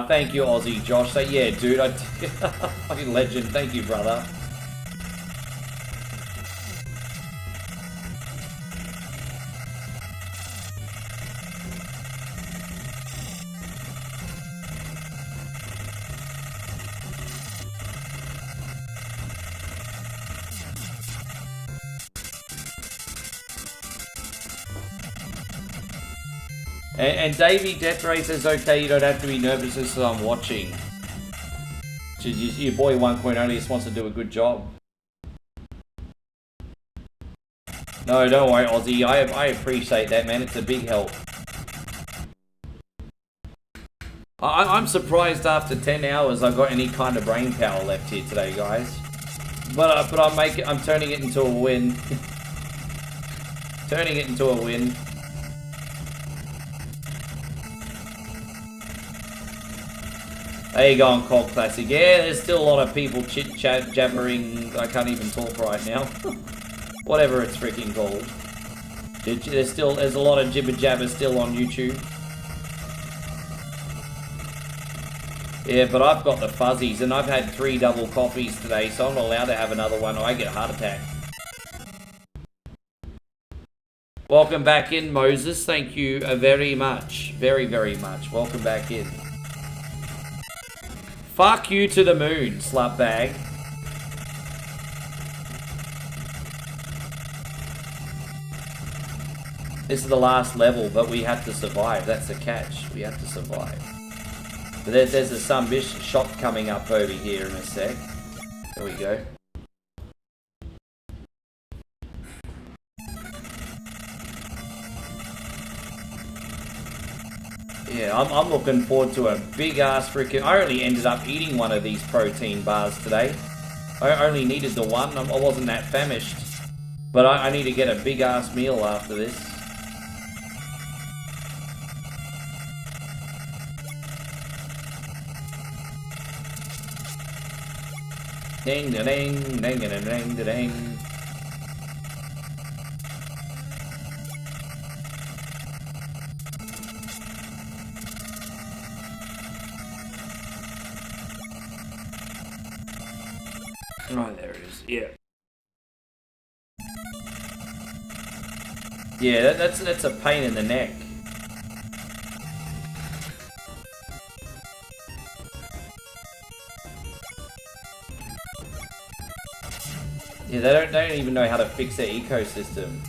Thank you, Aussie Josh. So yeah, dude, fucking legend. Thank you, brother. And Davey Death Race says, okay, you don't have to be nervous as I'm watching. Your boy 1.0 just wants to do a good job. No, don't worry, Aussie. I appreciate that, man. It's a big help. I'm surprised after 10 hours I got any kind of brain power left here today, guys. But I'm turning it into a win. Turning it into a win. There you go on Cult Classic. Yeah, there's still a lot of people chit-chat, jabbering. I can't even talk right now. Whatever it's freaking called. There's a lot of jibber-jabber still on YouTube. Yeah, but I've got the fuzzies, and I've had 3 double coffees today, so I'm not allowed to have another one or I get a heart attack. Welcome back in, Moses. Thank you very much. Very, very much. Welcome back in. Fuck you to the moon, slutbag. This is the last level, but we have to survive. That's the catch. We have to survive. But there's a some-bish shop coming up over here in a sec. There we go. Yeah, I'm looking forward to a big-ass freaking... I only ended up eating one of these protein bars today. I only needed the one. I wasn't that famished. But I need to get a big-ass meal after this. Ding da ding, ding da ding da ding. Oh, there it is. Yeah. Yeah, that's a pain in the neck. Yeah, they don't even know how to fix their ecosystem.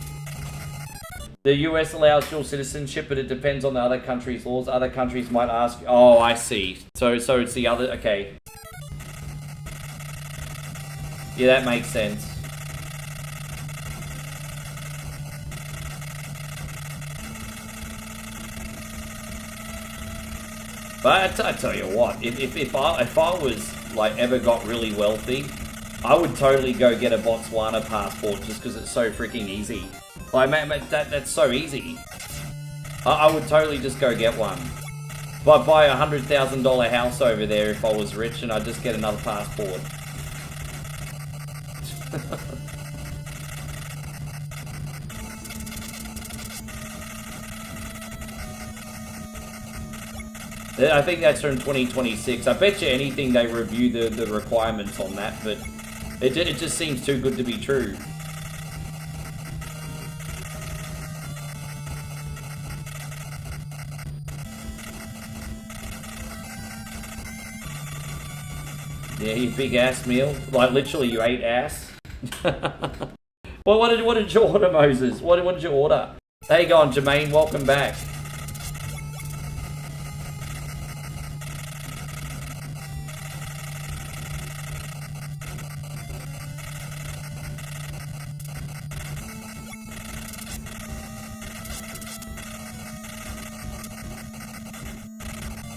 The US allows dual citizenship, but it depends on the other country's laws. Other countries might ask... Oh, I see. So it's the other... Okay. Yeah, that makes sense. But I tell you what, if I was like ever got really wealthy, I would totally go get a Botswana passport just because it's so freaking easy. Like, man, that's so easy. I would totally just go get one. But buy a $100,000 house over there if I was rich, and I'd just get another passport. I think that's from 2026. I bet you anything they review the requirements on that, but it just seems too good to be true. Yeah, you big ass meal. Like literally you ate ass. Well, what did you order, Moses? What did you order? How you going, Jermaine? Welcome back.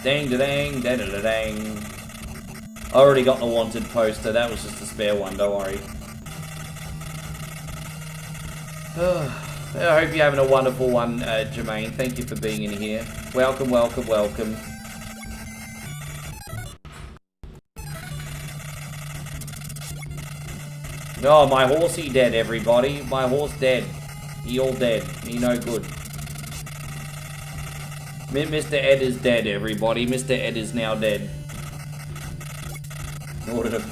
Dang da dang, da da da dang. I already got the wanted poster. That was just a spare one. Don't worry. I hope you're having a wonderful one, Jermaine. Thank you for being in here. Welcome, welcome, welcome. Oh, my horsey dead, everybody. My horse dead. He all dead. He no good. Mr. Ed is dead, everybody. Mr. Ed is now dead. In order to...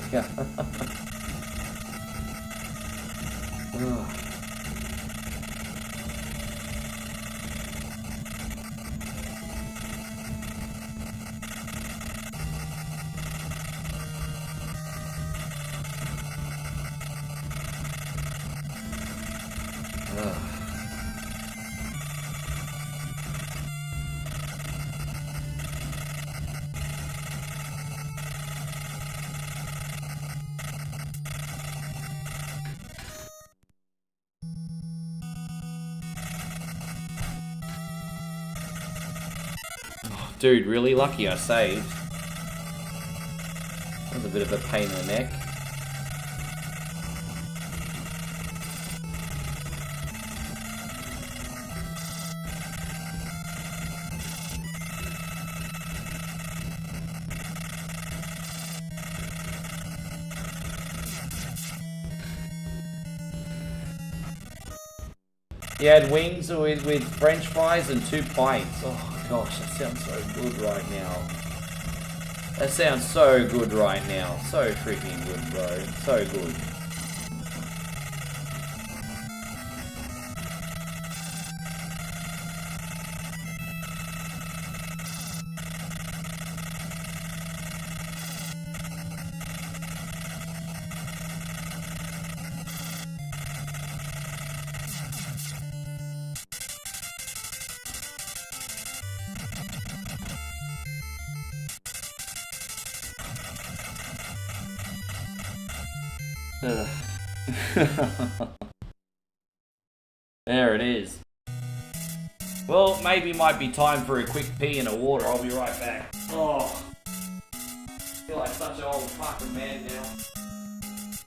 Dude, really lucky I saved. That was a bit of a pain in the neck. You had wings with French fries and 2 pints. Oh gosh, that sounds so good right now. That sounds so good right now. So freaking good, bro. So good. There it is. Well, maybe might be time for a quick pee and a water. I'll be right back. Oh, I feel like such an old fucking man now.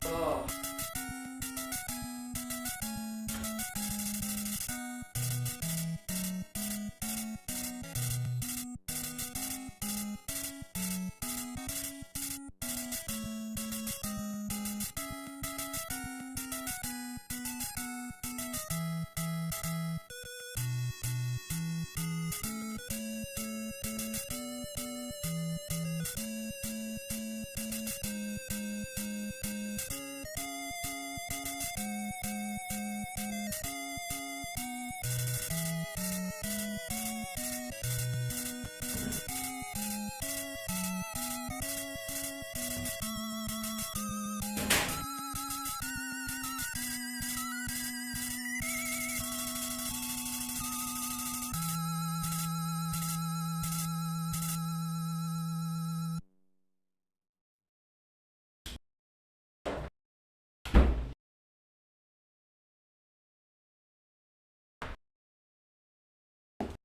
Oh.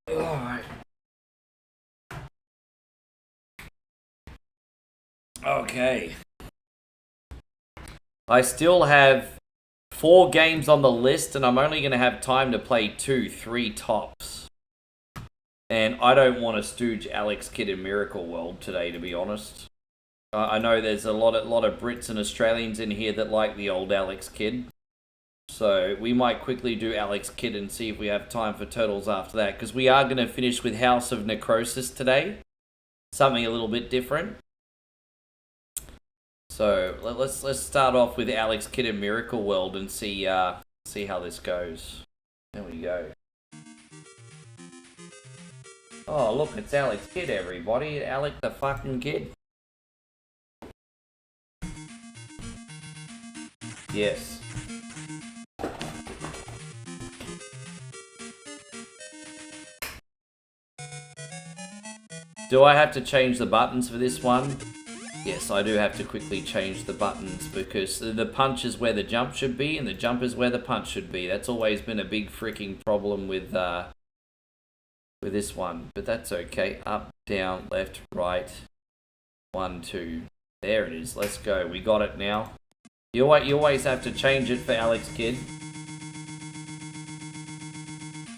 Alright. Okay. I still have 4 games on the list, and I'm only going to have time to play 2, 3 tops. And I don't want to stooge Alex Kidd in Miracle World today, to be honest. I know there's a lot of Brits and Australians in here that like the old Alex Kidd. So we might quickly do Alex Kidd and see if we have time for Turtles after that. Because we are going to finish with House of Necrosis today. Something a little bit different. So let's start off with Alex Kidd in Miracle World and see how this goes. There we go. Oh look, it's Alex Kidd, everybody. Alex the fucking Kidd. Yes. Do I have to change the buttons for this one? Yes, I do have to quickly change the buttons because the punch is where the jump should be and the jump is where the punch should be. That's always been a big freaking problem with this one, but that's okay. Up, down, left, right, 1, 2. There it is. Let's go. We got it now. You always have to change it for Alex Kidd.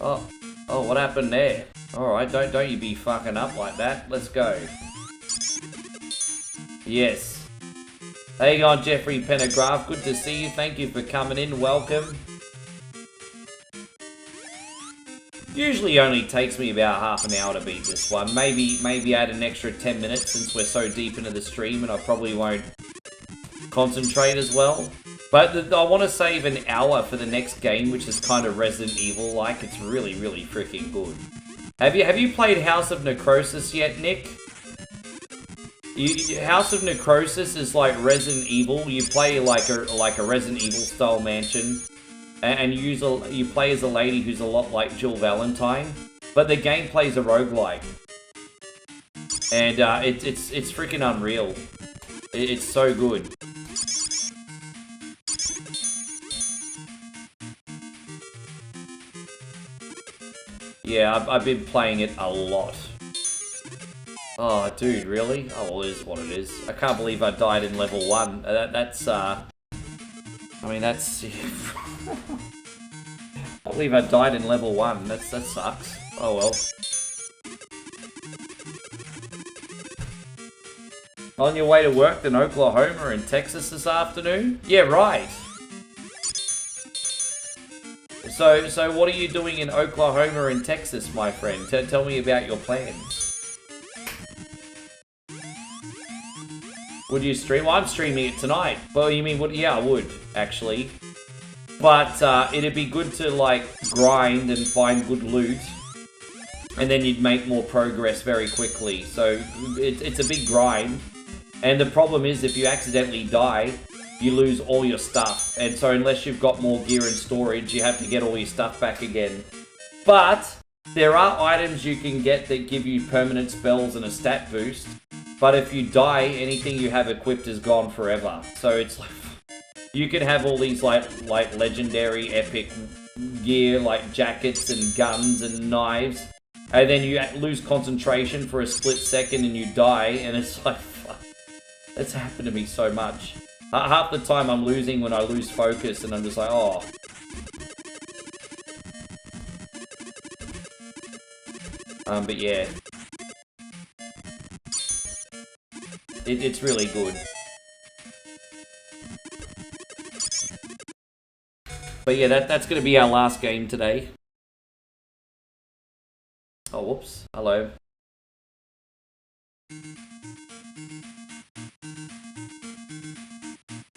Oh, what happened there? Alright, don't you be fucking up like that. Let's go. Yes. How you going, Jeffrey Pendergraph? Good to see you. Thank you for coming in. Welcome. Usually only takes me about half an hour to beat this one. Maybe add an extra 10 minutes since we're so deep into the stream and I probably won't concentrate as well. But I want to save an hour for the next game, which is kind of Resident Evil-like. It's really, really freaking good. Have you played House of Necrosis yet, Nick? House of Necrosis is like Resident Evil. You play like a Resident Evil style mansion, and you play as a lady who's a lot like Jill Valentine, but the gameplay is a roguelike, and it's freaking unreal. It's so good. Yeah, I've been playing it a lot. Oh, dude, really? Oh, well, it is what it is. I can't believe I died in level 1. I mean, that's... I can't believe I died in level 1. That sucks. Oh, well. On your way to work in Oklahoma and Texas this afternoon? Yeah, right. So what are you doing in Oklahoma and Texas, my friend? Tell me about your plans. Would you stream? Well, I'm streaming it tonight. Well, you mean, yeah, I would, actually. But it'd be good to, like, grind and find good loot. And then you'd make more progress very quickly. So it's a big grind. And the problem is, if you accidentally die, you lose all your stuff. And so unless you've got more gear and storage, you have to get all your stuff back again. But there are items you can get that give you permanent spells and a stat boost. But if you die, anything you have equipped is gone forever. So it's like, you can have all these like legendary epic gear, like jackets and guns and knives. And then you lose concentration for a split second and you die. And it's like, fuck. It's happened to me so much. Half the time I'm losing when I lose focus and I'm just like, oh. But yeah. It's really good. But yeah, that's going to be our last game today. Oh, whoops. Hello.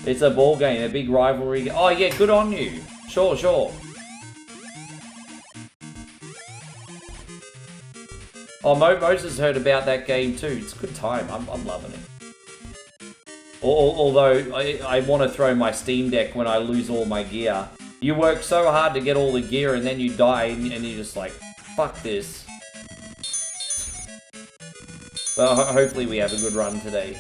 It's a ball game, a big rivalry. Oh yeah, good on you. Sure. Oh, Moses heard about that game too. It's a good time. I'm loving it. Although, I want to throw my Steam Deck when I lose all my gear. You work so hard to get all the gear and then you die and you're just like, fuck this. But hopefully we have a good run today.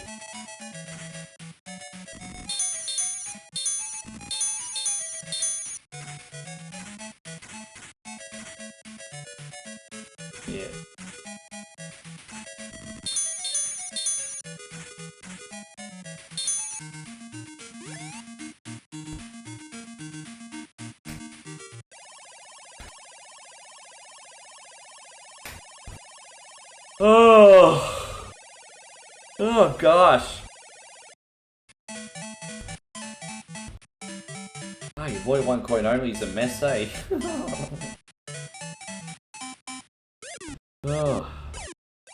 Yeah. Oh gosh. Oh, your boy 1 coin only is a mess, eh? Oh.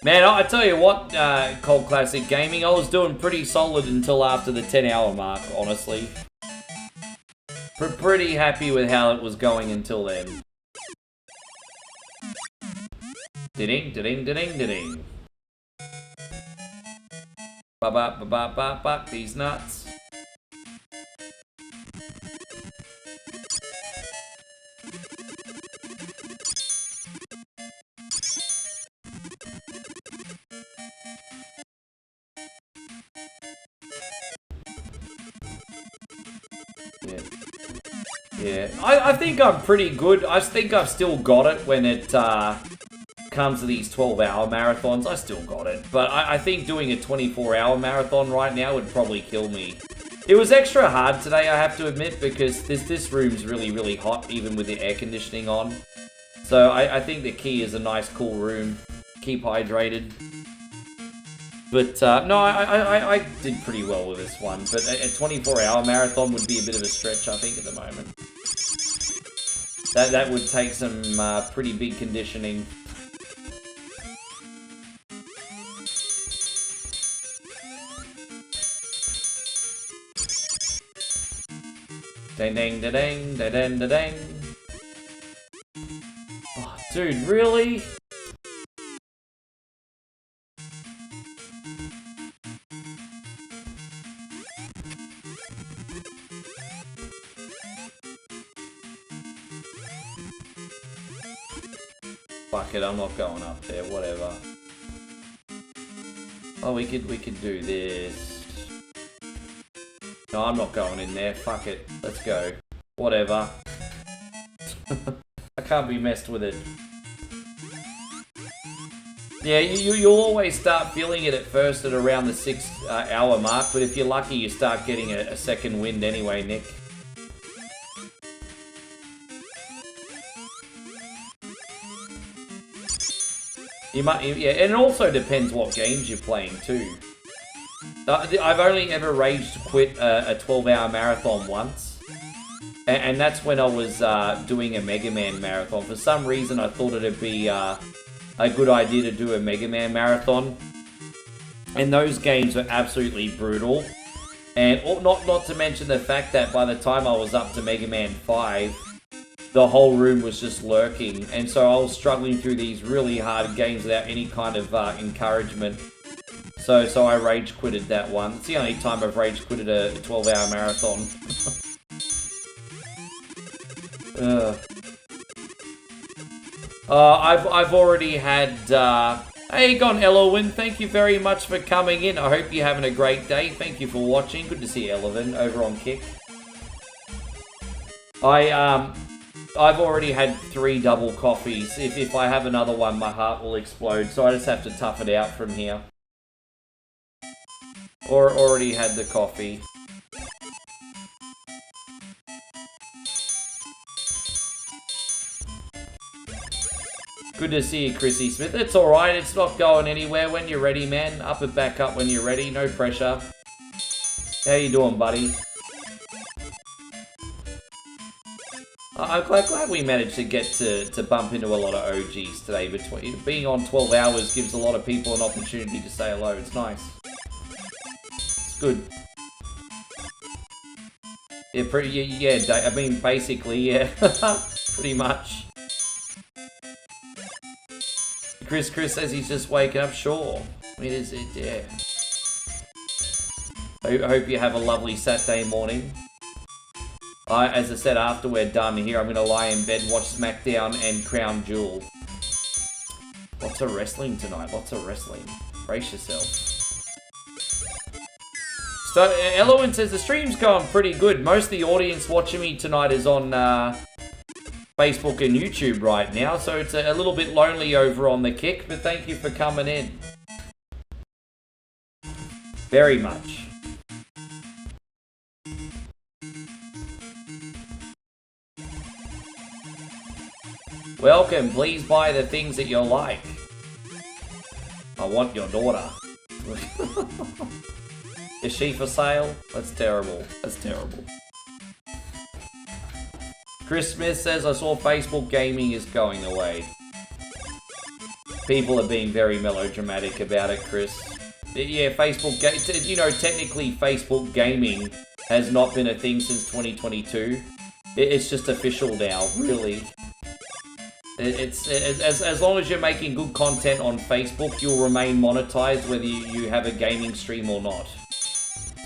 Man, I tell you what, Cold Classic Gaming, I was doing pretty solid until after the 10-hour mark, honestly. Pretty happy with how it was going until then. Ding. Ba these nuts. Yeah. I think I'm pretty good. I think I've still got it when it comes to these 12-hour marathons. I still got it. But I think doing a 24-hour marathon right now would probably kill me. It was extra hard today, I have to admit, because this room's really hot, even with the air conditioning on. So I think the key is a nice, cool room. Keep hydrated. But, no, I did pretty well with this one. But a 24-hour marathon would be a bit of a stretch, I think, at the moment. That would take some pretty big conditioning. Dang. Oh, dude, really? Fuck it, I'm not going up there, whatever. Oh, we could do this. No, I'm not going in there, fuck it. Let's go. Whatever. I can't be messed with it. Yeah, you'll always start feeling it at first at around the 6 hour mark, but if you're lucky, you start getting a second wind anyway, Nick. You might, yeah, and it also depends what games you're playing too. I've only ever rage quit a 12-hour marathon once, and that's when I was doing a Mega Man marathon. For some reason, I thought it'd be a good idea to do a Mega Man marathon, and those games are absolutely brutal. And not to mention the fact that by the time I was up to Mega Man 5, the whole room was just lurking, and so I was struggling through these really hard games without any kind of encouragement. So I rage quitted that one. It's the only time I've rage quitted a 12-hour marathon. I've already had. Hey, Gone Elowin, thank you very much for coming in. I hope you're having a great day. Thank you for watching. Good to see Elowin over on Kick. I've already had 3 double coffees. If I have another one, my heart will explode. So I just have to tough it out from here. Or already had the coffee. Good to see you, Chrissy Smith. It's alright, it's not going anywhere. When you're ready, man. Up and back up when you're ready. No pressure. How you doing, buddy? I'm glad we managed to get to bump into a lot of OGs today. Being on 12 hours gives a lot of people an opportunity to say hello. It's nice. It's good. Yeah, I mean, basically, yeah. Pretty much. Chris says he's just waking up. Sure. I mean, yeah. I hope you have a lovely Saturday morning. As I said, after we're done here, I'm going to lie in bed, watch SmackDown and Crown Jewel. Lots of wrestling tonight. Lots of wrestling. Brace yourself. So, Elowin says the stream's going pretty good. Most of the audience watching me tonight is on Facebook and YouTube right now, so it's a little bit lonely over on the Kick, but thank you for coming in. Very much. Welcome, please buy the things that you like. I want your daughter. Is she for sale? That's terrible. That's terrible. Chris Smith says, I saw Facebook gaming is going away. People are being very melodramatic about it, Chris. Yeah, Facebook, you know, technically Facebook gaming has not been a thing since 2022. It's just official now, really. It's as long as you're making good content on Facebook, you'll remain monetized whether you have a gaming stream or not.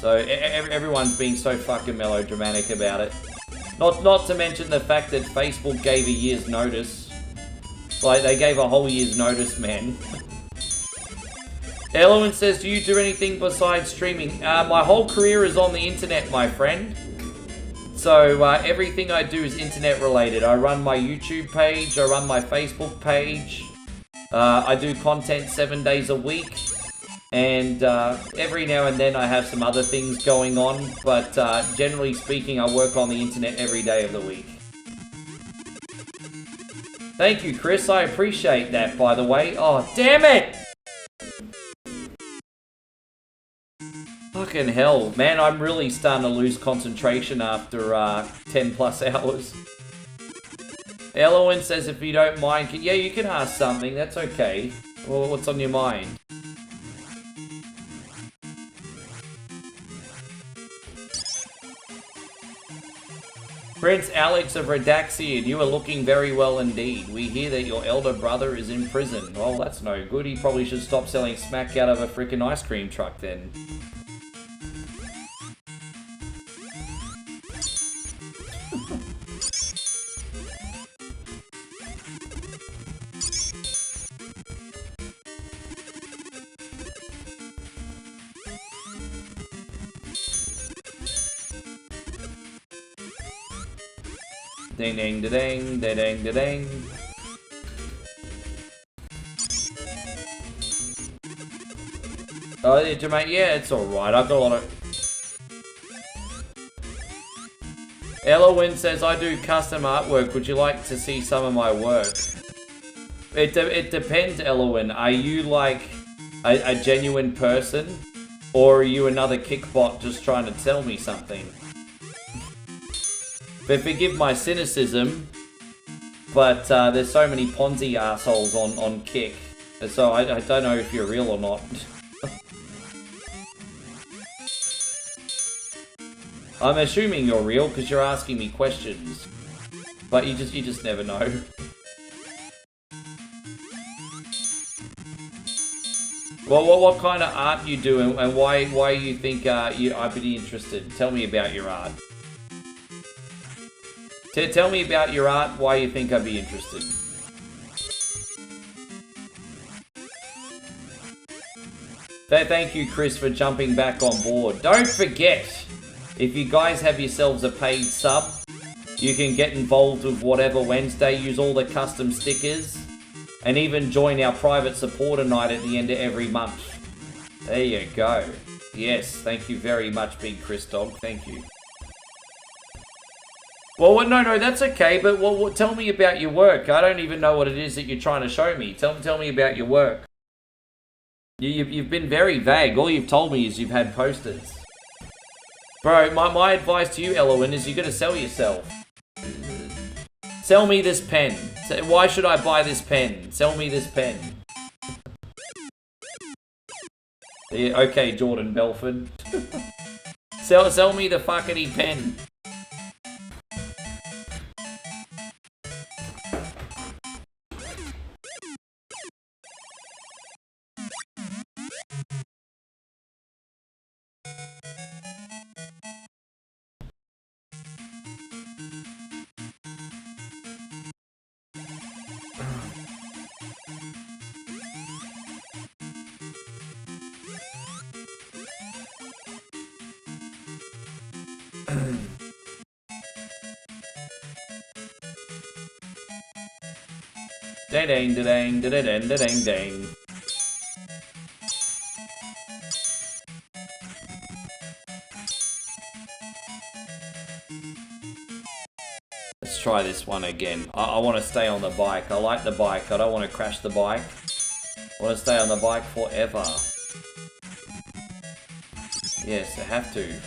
So everyone's being so fucking melodramatic about it. Not to mention the fact that Facebook gave a year's notice. Like, they gave a whole year's notice, man. Elowin says, do you do anything besides streaming? My whole career is on the internet, my friend. So, everything I do is internet related. I run my YouTube page, I run my Facebook page. I do content 7 days a week. And every now and then I have some other things going on, but generally speaking, I work on the internet every day of the week. Thank you, Chris. I appreciate that, by the way. Oh, damn it! Fucking hell. Man, I'm really starting to lose concentration after 10 plus hours. Elowin says, if you don't mind, yeah, you can ask something. That's okay. Well, what's on your mind? Prince Alex of Redaxian, you are looking very well indeed. We hear that your elder brother is in prison. Well, that's no good. He probably should stop selling smack out of a frickin' ice cream truck then. Ding ding da ding da ding da ding. Oh, Jermaine, yeah, it's alright. I've got a lot of... Elowin says, I do custom artwork. Would you like to see some of my work? It depends, Elowin. Are you like a genuine person? Or are you another kickbot just trying to tell me something? But forgive my cynicism, but there's so many Ponzi assholes on Kick. So I don't know if you're real or not. I'm assuming you're real because you're asking me questions. But you just never know. Well, what kind of art you do and why you think I'd be interested? Tell me about your art. Tell me about your art, why you think I'd be interested. Thank you, Chris, for jumping back on board. Don't forget, if you guys have yourselves a paid sub, you can get involved with whatever Wednesday, use all the custom stickers, and even join our private supporter night at the end of every month. There you go. Yes, thank you very much, Big Chris Dog. Thank you. Well, no, that's okay, but tell me about your work. I don't even know what it is that you're trying to show me. Tell me about your work. You've been very vague. All you've told me is you've had posters. Bro, my advice to you, Elowin, is you gotta sell yourself. Sell me this pen. Why should I buy this pen? Sell me this pen. Yeah, okay, Jordan Belford. Sell me the fuckity pen. Dang, dang, dang, dang, dang, dang. Let's try this one again. I want to stay on the bike. I like the bike. I don't want to crash the bike. I want to stay on the bike forever. Yes, I have to.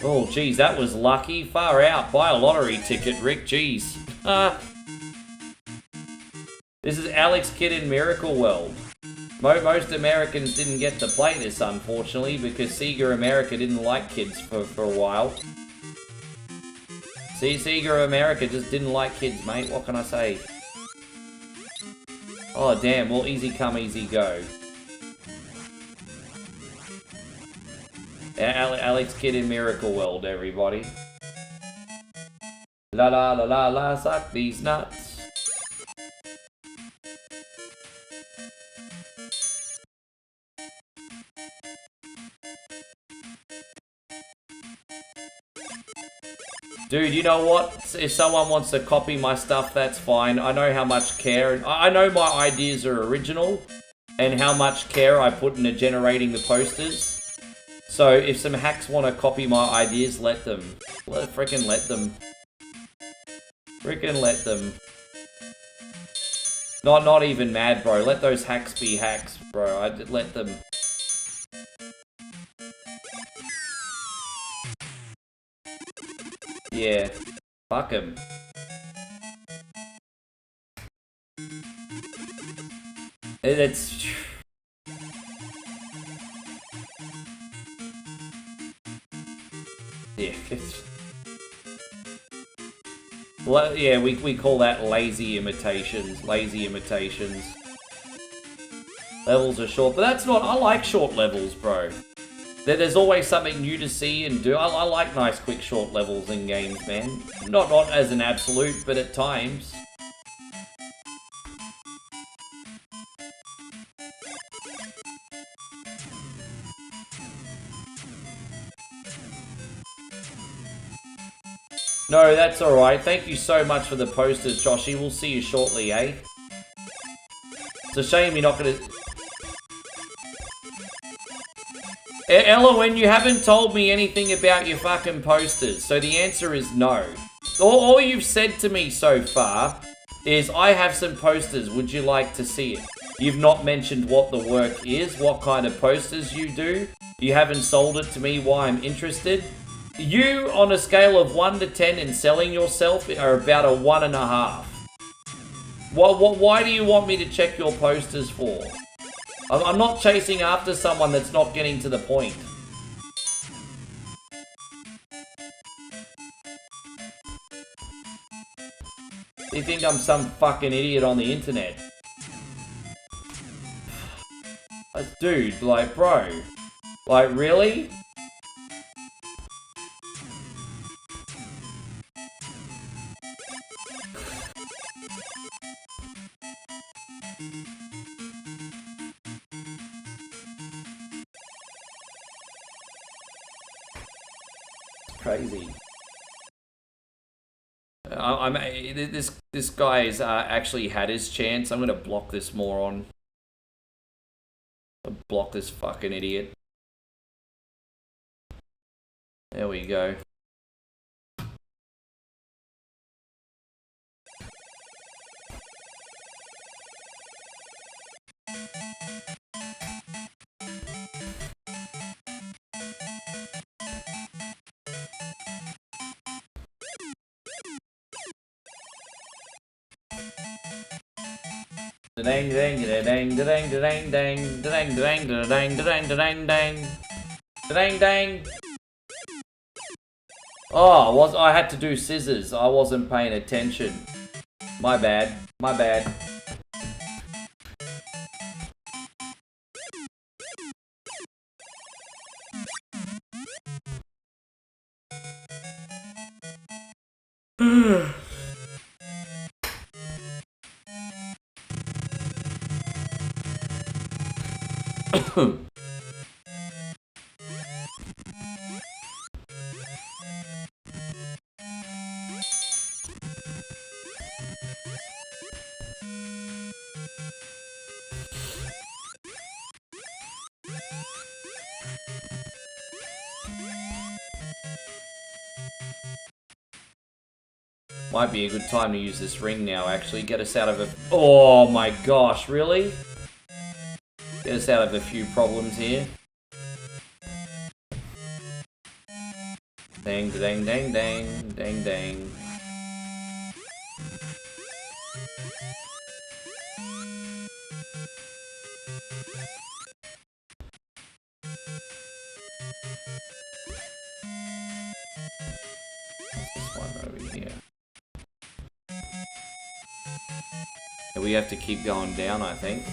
Oh, geez, that was lucky. Far out. Buy a lottery ticket, Rick. Geez. This is Alex Kidd in Miracle World. Most Americans didn't get to play this, unfortunately, because Sega America didn't like kids for a while. See, Sega America just didn't like kids, mate. What can I say? Oh, damn. Well, easy come, easy go. Alex Kidd in Miracle World, everybody. La la la la la, suck these nuts. Dude, you know what? If someone wants to copy my stuff, that's fine. I know how much care... I know my ideas are original, and how much care I put into generating the posters. So, if some hacks want to copy my ideas, let them. Frickin' let them. Frickin' let them. Not even mad, bro. Let those hacks be hacks, bro. Let them. Yeah. Fuck him. It's... Yeah. Well, yeah, we call that lazy imitations. Lazy imitations. Levels are short, but that's not... I like short levels, bro. There's always something new to see and do. I like nice, quick, short levels in games, man. Not as an absolute, but at times. No, that's alright. Thank you so much for the posters, Joshy. We'll see you shortly, eh? It's a shame you're not gonna... LON, you haven't told me anything about your fucking posters, so the answer is no. All you've said to me so far is, I have some posters, would you like to see it? You've not mentioned what the work is, what kind of posters you do. You haven't sold it to me why I'm interested. You, on a scale of 1 to 10 in selling yourself, are about a 1.5. Why do you want me to check your posters for? I'm not chasing after someone that's not getting to the point. You think I'm some fucking idiot on the internet? Dude, like, bro. Like, really? Crazy. This guy's actually had his chance. I'm gonna block this moron. I'll block this fucking idiot. There we go. Dang dang dang dang dang dang dang dang dang dang dang dang dang dang dang. Oh, I had to do scissors. I wasn't paying attention. My bad. My bad. Might be a good time to use this ring now, actually. Get us out of a... Oh my gosh, really? Get us out of a few problems here. Dang, dang, dang, dang, dang, dang. This one over here. And we have to keep going down, I think.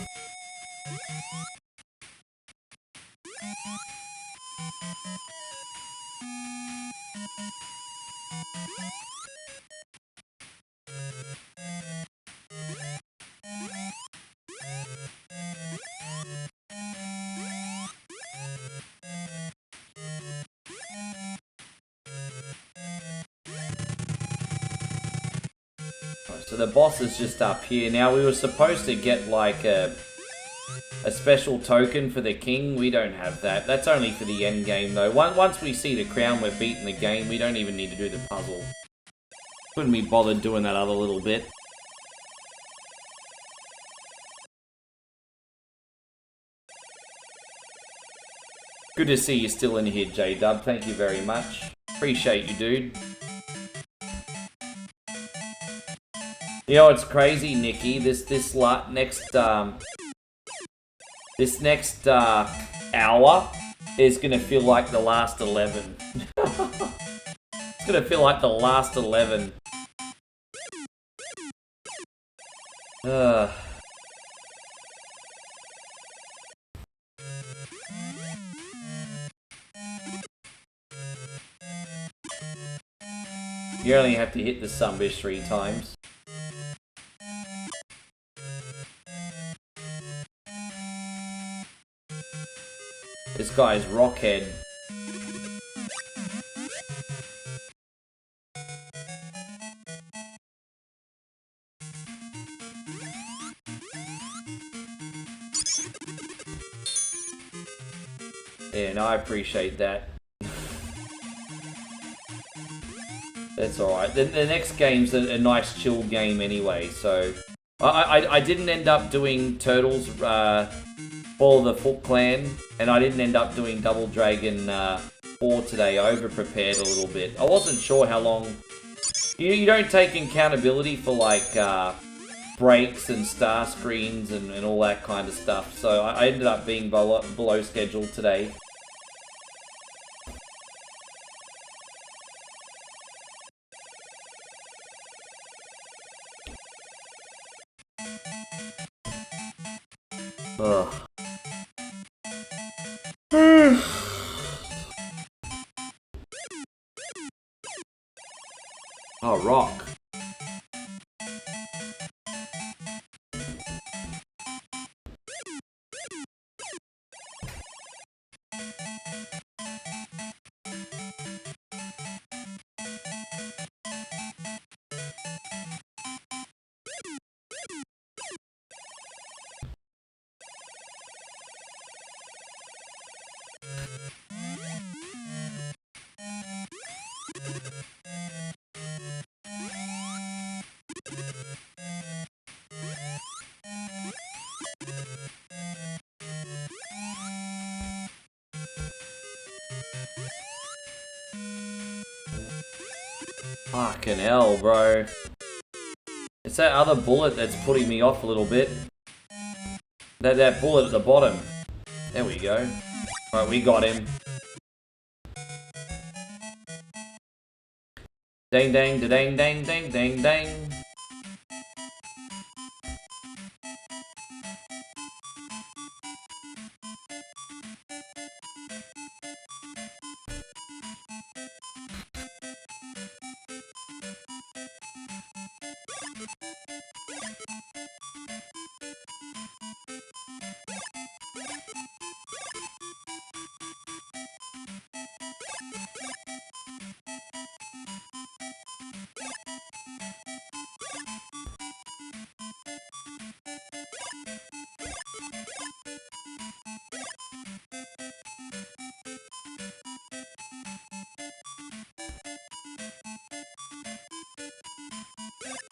So the boss is just up here. Now we were supposed to get like a special token for the king. We don't have that. That's only for the end game though. Once we see the crown, we're beating the game. We don't even need to do the puzzle. Couldn't be bothered doing that other little bit. Good to see you still in here, J-Dub. Thank you very much. Appreciate you, dude. You know what's crazy, Nikki? This next hour is gonna feel like the last 11. It's gonna feel like the last 11. You only have to hit the sunbish 3 times. This guy's Rockhead. Yeah, no, I appreciate that. That's alright. The next game's a nice chill game anyway, so... I didn't end up doing Turtles Fall of the Foot Clan, and I didn't end up doing Double Dragon 4 today. I over-prepared a little bit. I wasn't sure how long... You don't take accountability for, like, breaks and star screens and all that kind of stuff, so I ended up being below schedule today. Ugh. Oh, rock. Fucking hell, bro. It's that other bullet that's putting me off a little bit. That bullet at the bottom. There we go. Alright, we got him. Dang dang da dang dang dang dang dang.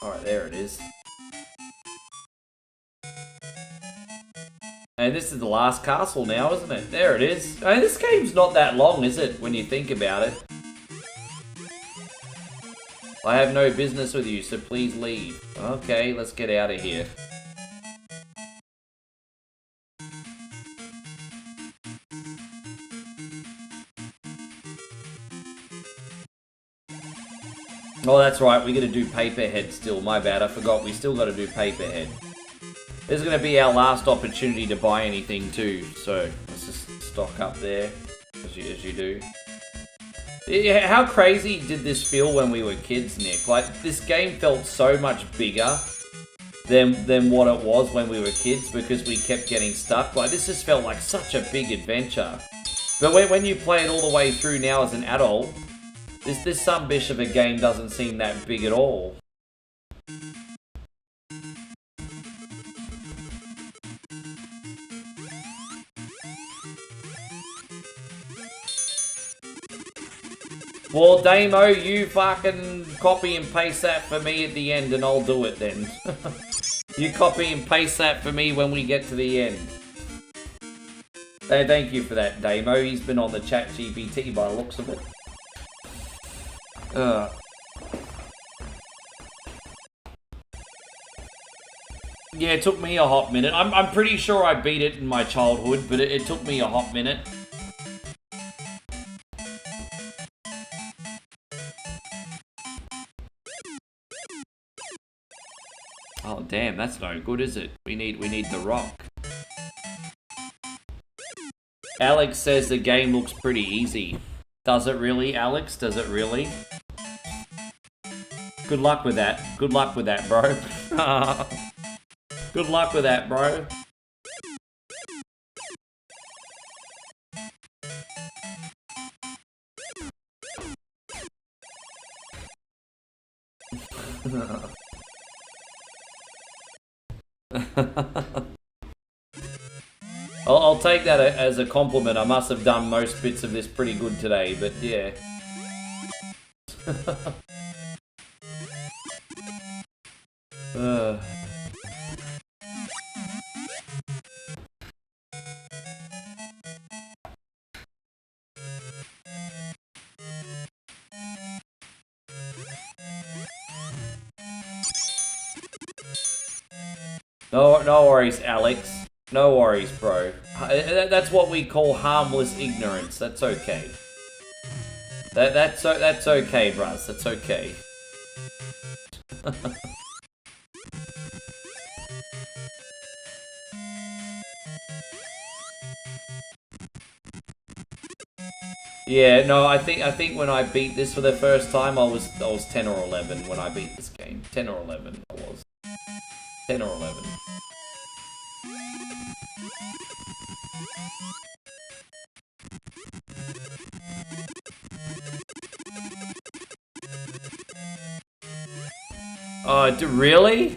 Alright, there it is. And this is the last castle now, isn't it? There it is. I mean, this game's not that long, is it, when you think about it? I have no business with you, so please leave. Okay, let's get out of here. Oh, that's right, we gotta do Paperhead still. My bad, I forgot. We still gotta do Paperhead. This is gonna be our last opportunity to buy anything too, so let's just stock up there, as you do. Yeah, how crazy did this feel when we were kids, Nick? Like, this game felt so much bigger than what it was when we were kids because we kept getting stuck. Like, this just felt like such a big adventure. But when you play it all the way through now as an adult, this sumbitch of a game doesn't seem that big at all. Well, Damo, you fucking copy and paste that for me at the end and I'll do it then. You copy and paste that for me when we get to the end. Thank you for that, Damo. He's been on the chat GPT by the looks of it. Yeah, it took me a hot minute. I'm pretty sure I beat it in my childhood, but it took me a hot minute. Oh damn, that's no good, is it? We need the rock. Alex says the game looks pretty easy. Does it really, Alex? Does it really? Good luck with that. Good luck with that, bro. Good luck with that, bro. I'll take that as a compliment. I must have done most bits of this pretty good today, but yeah. No worries, Alex. No worries, bro. That's what we call harmless ignorance. That's okay. That's okay, bruh. That's okay. Yeah, no, I think when I beat this for the first time, I was 10 or 11 when I beat this game. 10 or 11, I was. 10 or 11. Oh, really?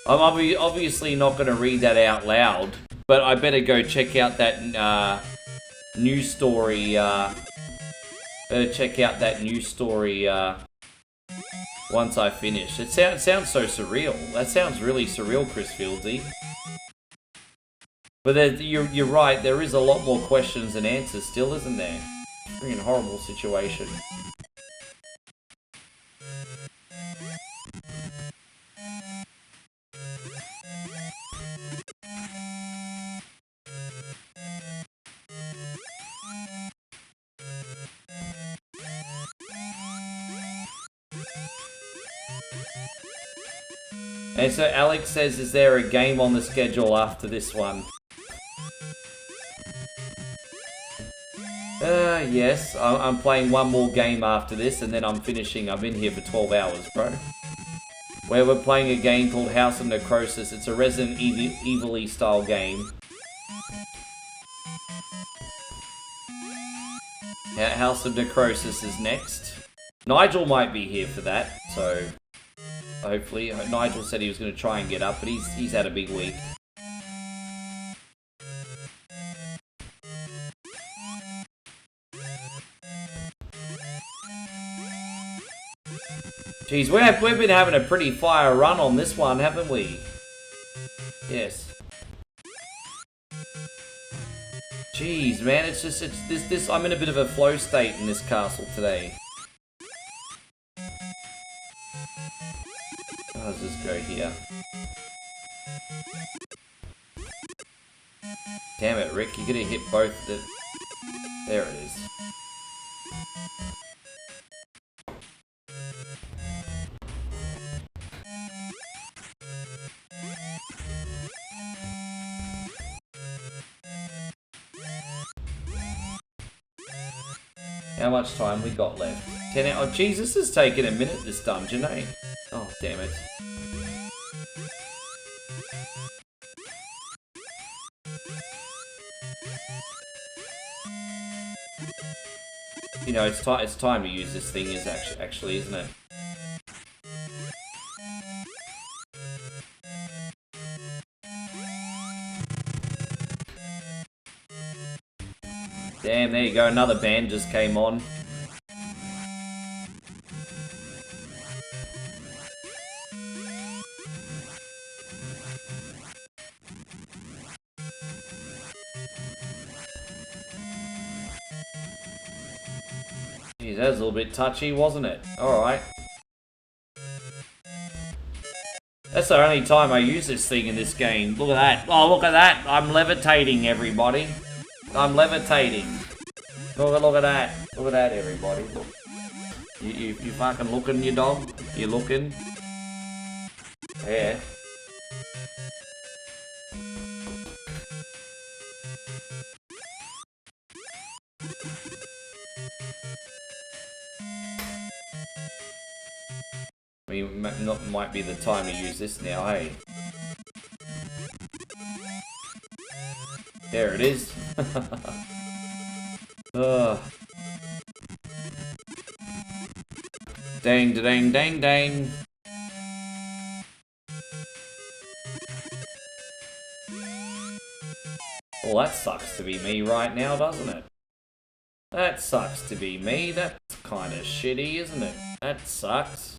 I'm obviously not going to read that out loud, but I better go check out that news story. Better check out that news story once I finish. It sounds so surreal. That sounds really surreal, Chris Fieldsy. But you're right. There is a lot more questions than answers still, isn't there? Freaking horrible situation. And so Alex says, is there a game on the schedule after this one? Yes. I'm playing one more game after this, and then I'm finishing. I've been here for 12 hours, bro. Where we're playing a game called House of Necrosis. It's a Resident Evil-y style game. House of Necrosis is next. Nigel might be here for that, so hopefully. Nigel said he was going to try and get up, but he's had a big week. Jeez, we've been having a pretty fire run on this one, haven't we? Yes. Jeez, man, it's this. I'm in a bit of a flow state in this castle today. Let's just go here. Damn it, Rick, you're gonna hit both the... There it is. How much time we got left? 10 hours. Oh, jeez, this is taking a minute, this dungeon, eh? Oh, damn it. You know, it's time to use this thing, actually, isn't it? Damn, there you go, another band just came on. Jeez, that was a little bit touchy, wasn't it? Alright. That's the only time I use this thing in this game. Look at that. Oh, look at that. I'm levitating, everybody. I'm levitating. Look at that. Look at that, everybody. Look. You fucking looking, you dog? You looking? Yeah. I mean, might be the time to use this now, hey? There it is. Dang, dang, dang, dang. Well, that sucks to be me right now, doesn't it? That sucks to be me. That's kind of shitty, isn't it? That sucks.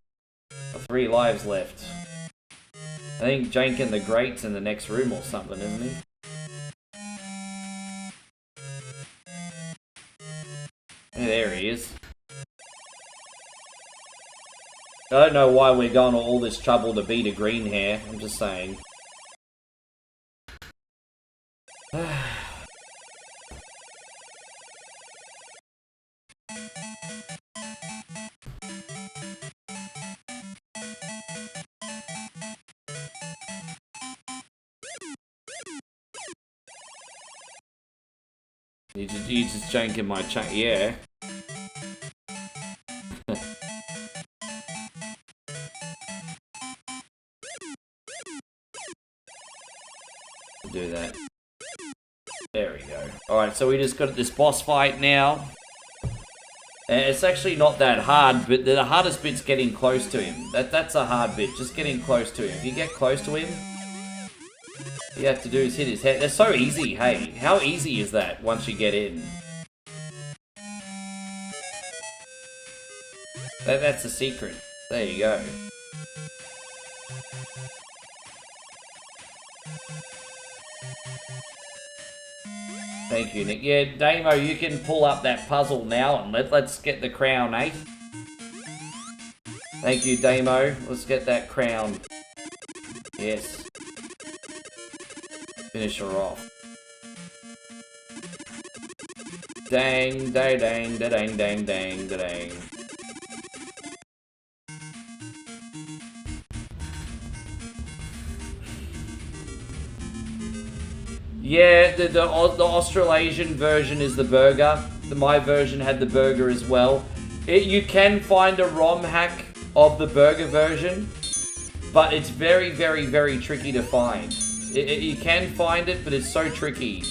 3 lives left. I think Jankin the Great's in the next room or something, isn't he? Yeah, there he is. I don't know why we're going to all this trouble to beat a green hair. I'm just saying. You just janking my chat, yeah. Do that. There we go. Alright, so we just got this boss fight now. And it's actually not that hard, but the hardest bit's getting close to him. That's a hard bit, just getting close to him. If you get close to him, all you have to do is hit his head. They're so easy, hey. How easy is that once you get in? That's the secret. There you go. Thank you, Nick. Yeah, Damo, you can pull up that puzzle now and let's get the crown, eh? Thank you, Damo. Let's get that crown. Yes. Finish her off. Dang, da dang, da dang, dang, dang, da dang. Yeah, the Australasian version is the burger. My version had the burger as well. You can find a ROM hack of the burger version, but it's very, very, very tricky to find. You can find it, but it's so tricky.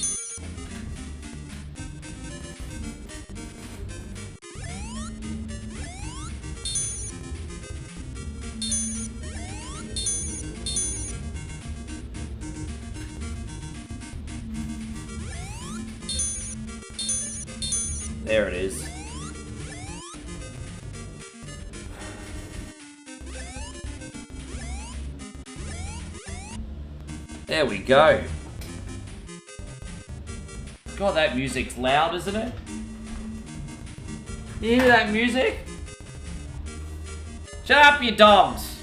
There it is. There we go. God, that music's loud, isn't it? You hear that music? Shut up, you dogs!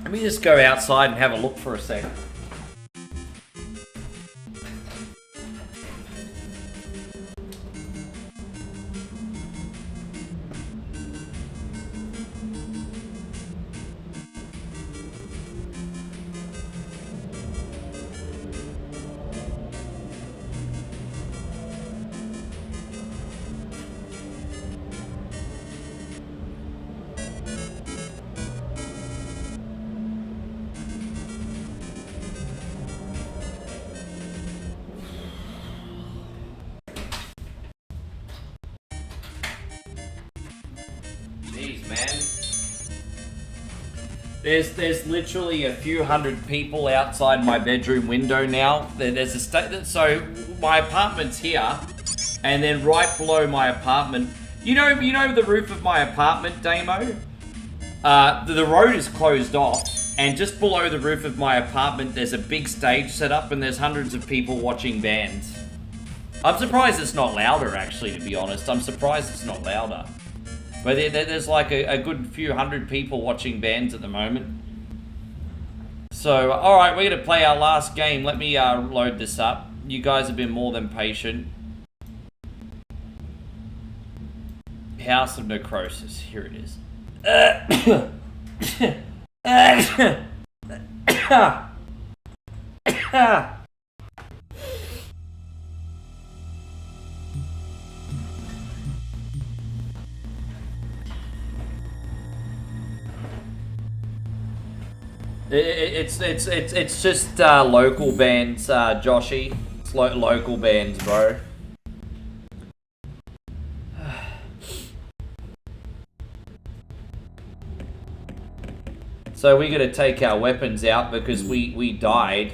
Let me just go outside and have a look for a second. There's literally a few hundred people outside my bedroom window now. There's a so my apartment's here, and then right below my apartment, you know the roof of my apartment, Damo. The road is closed off, and just below the roof of my apartment, there's a big stage set up, and there's hundreds of people watching bands. I'm surprised it's not louder, actually, to be honest. I'm surprised it's not louder. But there's like a good few hundred people watching bands at the moment. So, alright, we're going to play our last game. Let me load this up. You guys have been more than patient. House of Necrosis. Here it is. It's just local bands, Joshy. It's local bands, bro. So we gotta take our weapons out because we died,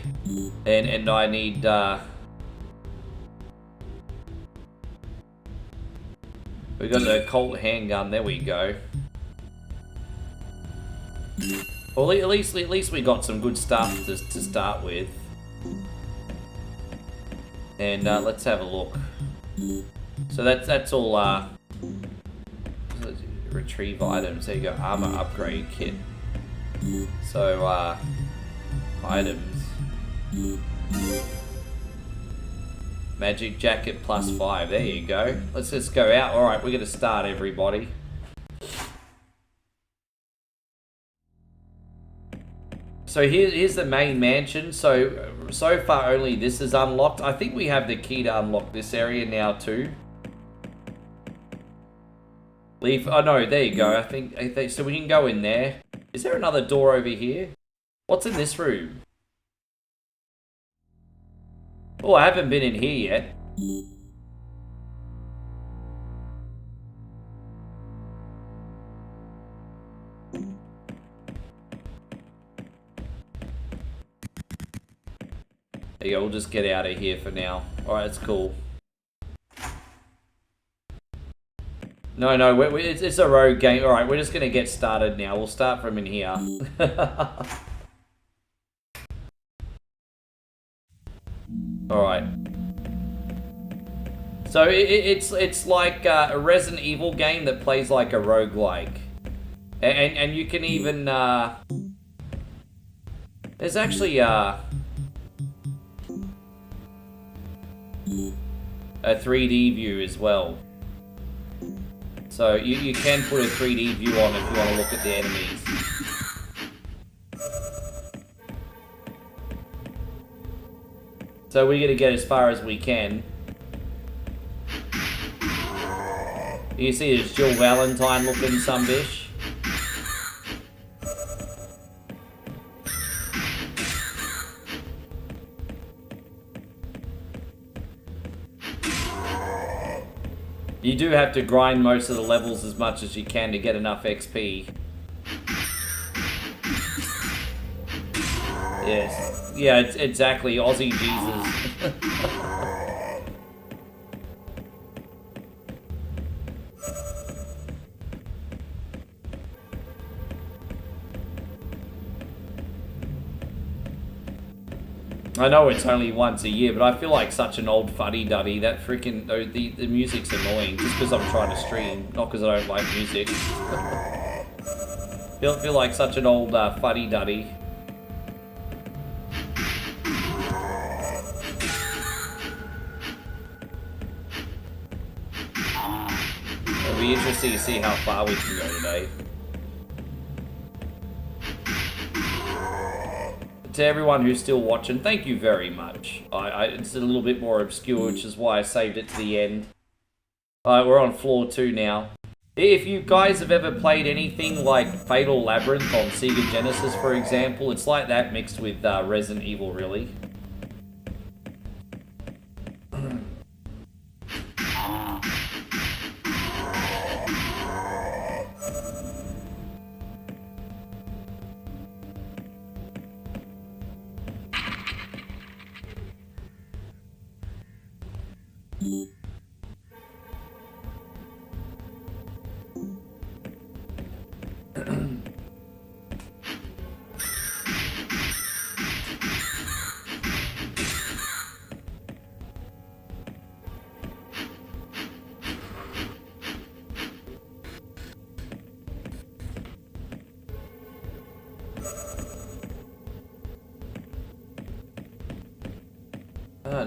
and I need we got the Colt handgun. There we go. Well, at least we got some good stuff to start with. And let's have a look. So that's all. Retrieve items. There you go. Armor upgrade kit. So items. Magic jacket +5. There you go. Let's just go out. All right, we're gonna start, everybody. So here's the main mansion. So far only this is unlocked. I think we have the key to unlock this area now too. Leave. Oh no, there you go. I think so. We can go in there. Is there another door over here? What's in this room? Oh, I haven't been in here yet. There you go, we'll just get out of here for now. Alright, that's cool. No, it's a rogue game. Alright, we're just gonna get started now. We'll start from in here. Alright. So it's like a Resident Evil game that plays like a roguelike. And you can even there's actually a 3D view as well. So you can put a 3D view on if you want to look at the enemies. So we're going to get as far as we can. You see there's Jill Valentine looking some bitch. You do have to grind most of the levels as much as you can to get enough XP. Yes. Yeah, it's exactly Aussie Jesus. I know it's only once a year, but I feel like such an old fuddy-duddy. That freaking... The music's annoying, just because I'm trying to stream, not because I don't like music. feel like such an old fuddy-duddy. It'll be interesting to see how far we can go today. To everyone who's still watching, thank you very much. It's a little bit more obscure, which is why I saved it to the end. Alright, we're on floor 2 now. If you guys have ever played anything like Fatal Labyrinth on Sega Genesis, for example, it's like that mixed with Resident Evil, really.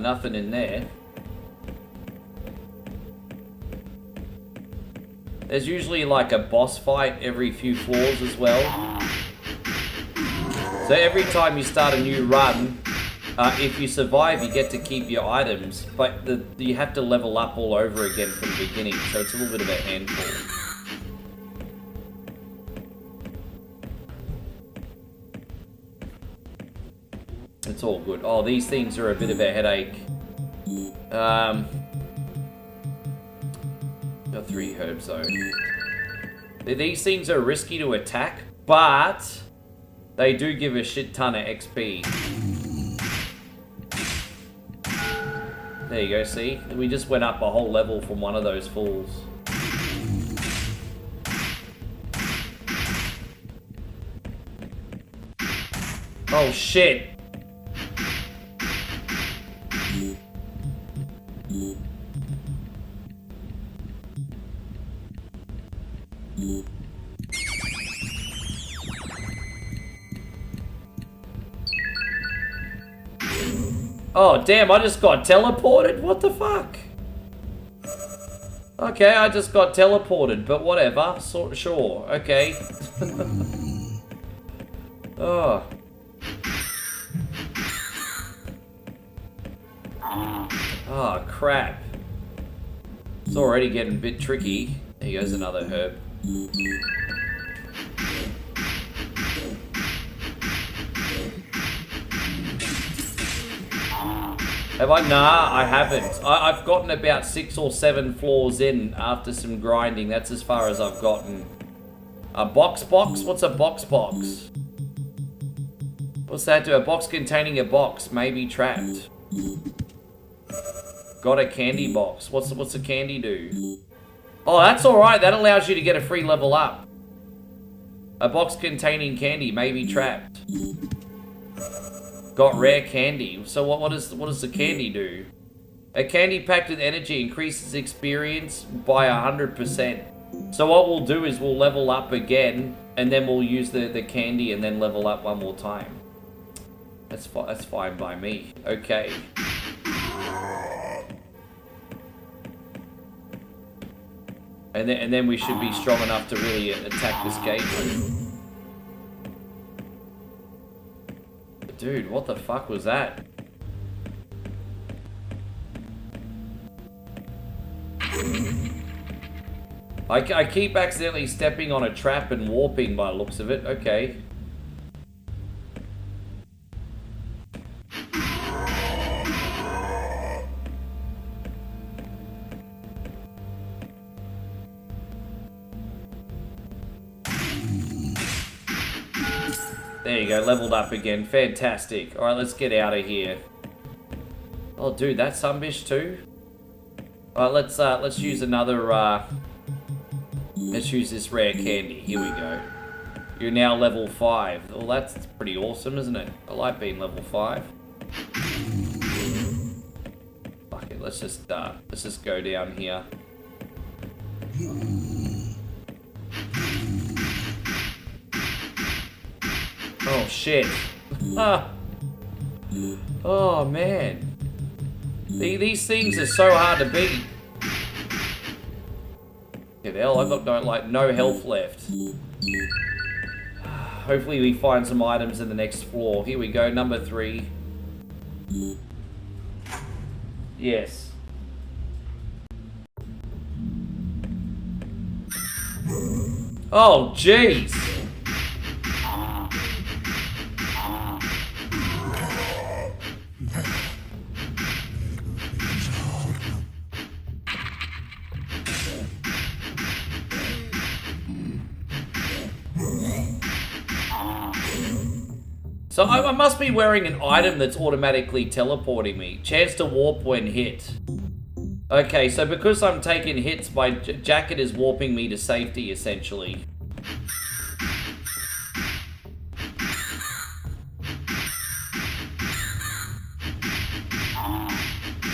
Nothing in there. There's usually like a boss fight every few floors as well. So every time you start a new run, if you survive, you get to keep your items, but you have to level up all over again from the beginning, so it's a little bit of a handful. It's all good. Oh, these things are a bit of a headache. Got 3 herbs though. These things are risky to attack, but they do give a shit ton of XP. There you go, see? We just went up a whole level from one of those fools. Oh shit! Oh damn, I just got teleported? What the fuck? Okay, I just got teleported, but whatever. Sure, okay. Oh. Oh, crap. It's already getting a bit tricky. There goes another herb. Have I? Nah, I haven't. I've gotten about 6 or 7 floors in after some grinding. That's as far as I've gotten. A box? What's a box? What's that do? A box containing a box may be trapped. Got a candy box. What's a candy do? Oh, that's alright. That allows you to get a free level up. A box containing candy may be trapped. Got rare candy. So what does the candy do? A candy packed with energy increases experience by 100%. So what we'll do is we'll level up again, and then we'll use the candy and then level up one more time. That's fine by me. Okay. And then we should be strong enough to really attack this game. Dude, what the fuck was that? I keep accidentally stepping on a trap and warping by the looks of it. Okay. There you go, leveled up again. Fantastic. Alright, let's get out of here. Oh, dude, that's some bitch too? Alright, let's use another, let's use this rare candy. Here we go. You're now level 5. Well, that's pretty awesome, isn't it? I like being level 5. Fuck it, let's just go down here. Oh shit. Oh man. These things are so hard to beat. Get hell, I've got no health left. Hopefully we find some items in the next floor. Here we go, number 3. Yes. Oh jeez. So I must be wearing an item that's automatically teleporting me. Chance to warp when hit. Okay, so because I'm taking hits, my jacket is warping me to safety, essentially.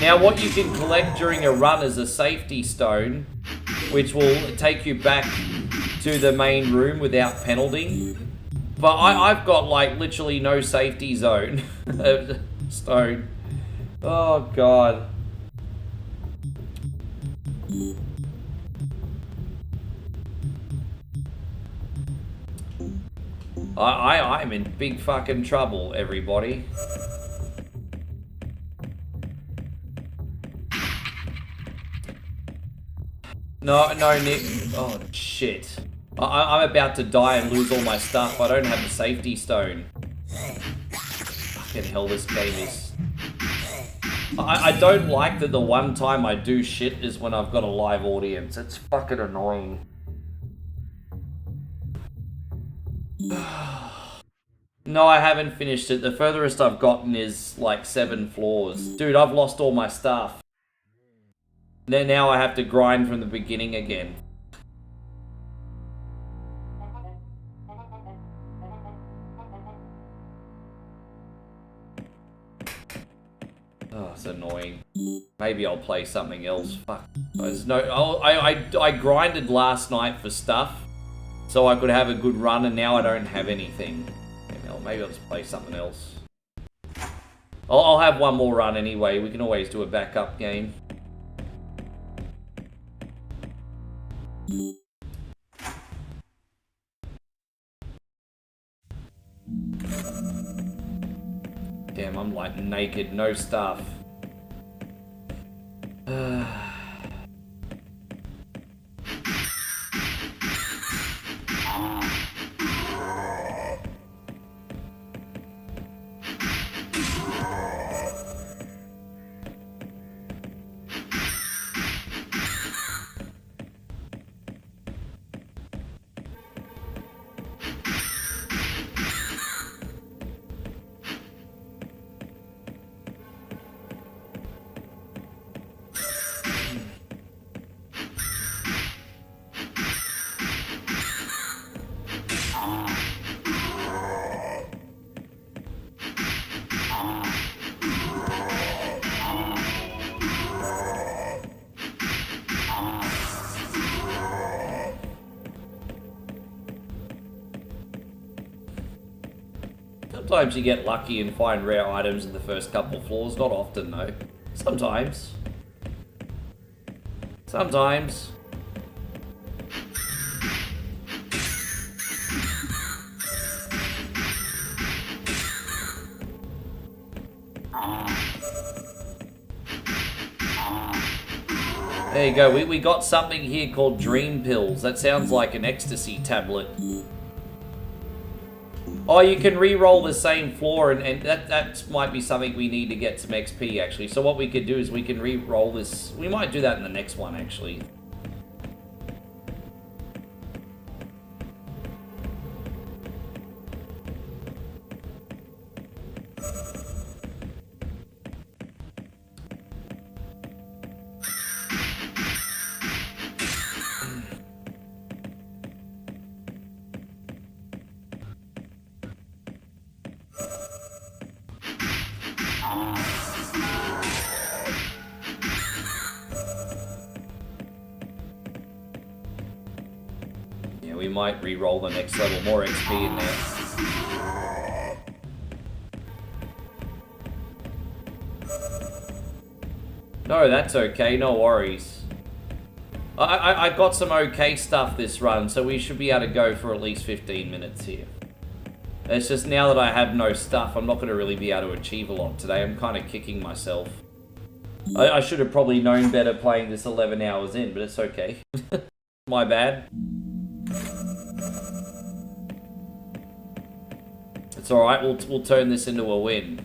Now, what you can collect during a run is a safety stone, which will take you back to the main room without penalty. But I've got, like, literally no safety zone. Stone. Oh, God. I'm in big fucking trouble, everybody. No, Nick. Oh, shit. I'm about to die and lose all my stuff. I don't have a safety stone. Fucking hell, this game is... I don't like that the one time I do shit is when I've got a live audience. It's fucking annoying. No, I haven't finished it. The furthest I've gotten is like 7 floors. Dude, I've lost all my stuff. Now I have to grind from the beginning again. Oh, it's annoying. Maybe I'll play something else. Fuck. There's no... I grinded last night for stuff so I could have a good run, and now I don't have anything. Maybe I'll just play something else. I'll have one more run anyway. We can always do a backup game. Damn, I'm like naked, no stuff. Sometimes you get lucky and find rare items in the first couple of floors. Not often, though. Sometimes. Sometimes. There you go. We got something here called Dream Pills. That sounds like an ecstasy tablet. Oh, you can re-roll the same floor, and that might be something we need to get some XP, actually. So what we could do is we can re-roll this. We might do that in the next one, actually. We might re-roll the next level, more XP in there. No, that's okay, no worries. I got some okay stuff this run, so we should be able to go for at least 15 minutes here. It's just now that I have no stuff, I'm not going to really be able to achieve a lot today. I'm kind of kicking myself. I should have probably known better playing this 11 hours in, but it's okay. My bad. It's alright, we'll turn this into a win.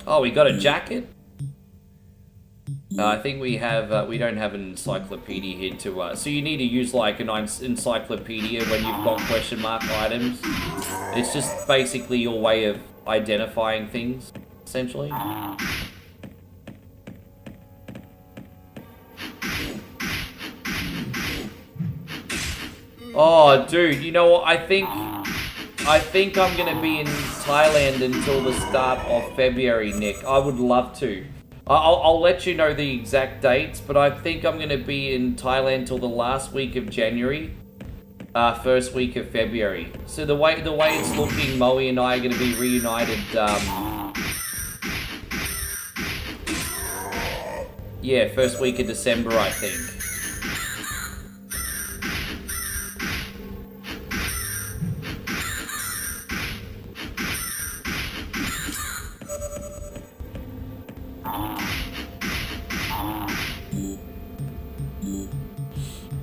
Oh, we got a jacket? I think we have, we don't have an encyclopedia here to, so you need to use like an encyclopedia when you've got question mark items. It's just basically your way of identifying things, essentially. Oh, dude, you know what, I think I'm gonna be in Thailand until the start of February, Nick. I would love to. I'll let you know the exact dates, but I think I'm going to be in Thailand till the last week of January, first week of February. So the way it's looking, Moe and I are going to be reunited. Yeah, first week of December, I think.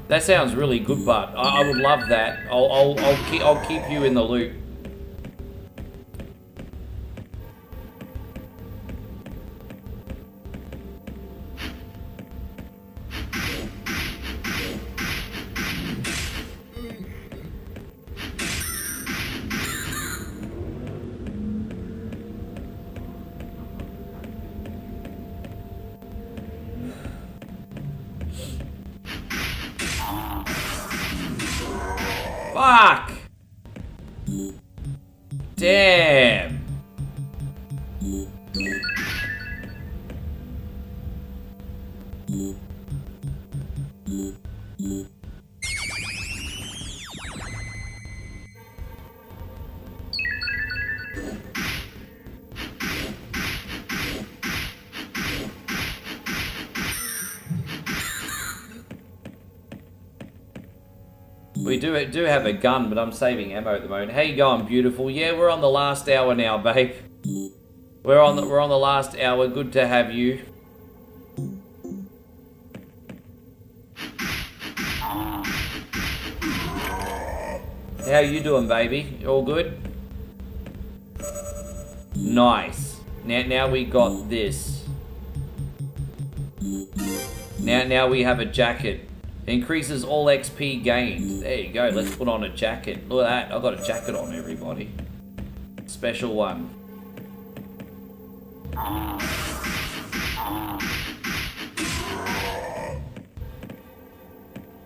That sounds really good, but I would love that. I'll keep you in the loop. Fuck! Damn! We do have a gun, but I'm saving ammo at the moment. How you going, beautiful? Yeah, we're on the last hour now, babe. We're on the last hour. Good to have you. How you doing, baby? All good? Nice. Now we got this. Now we have a jacket. Increases all XP gained. There you go. Let's put on a jacket. Look at that. I've got a jacket on, everybody. Special one.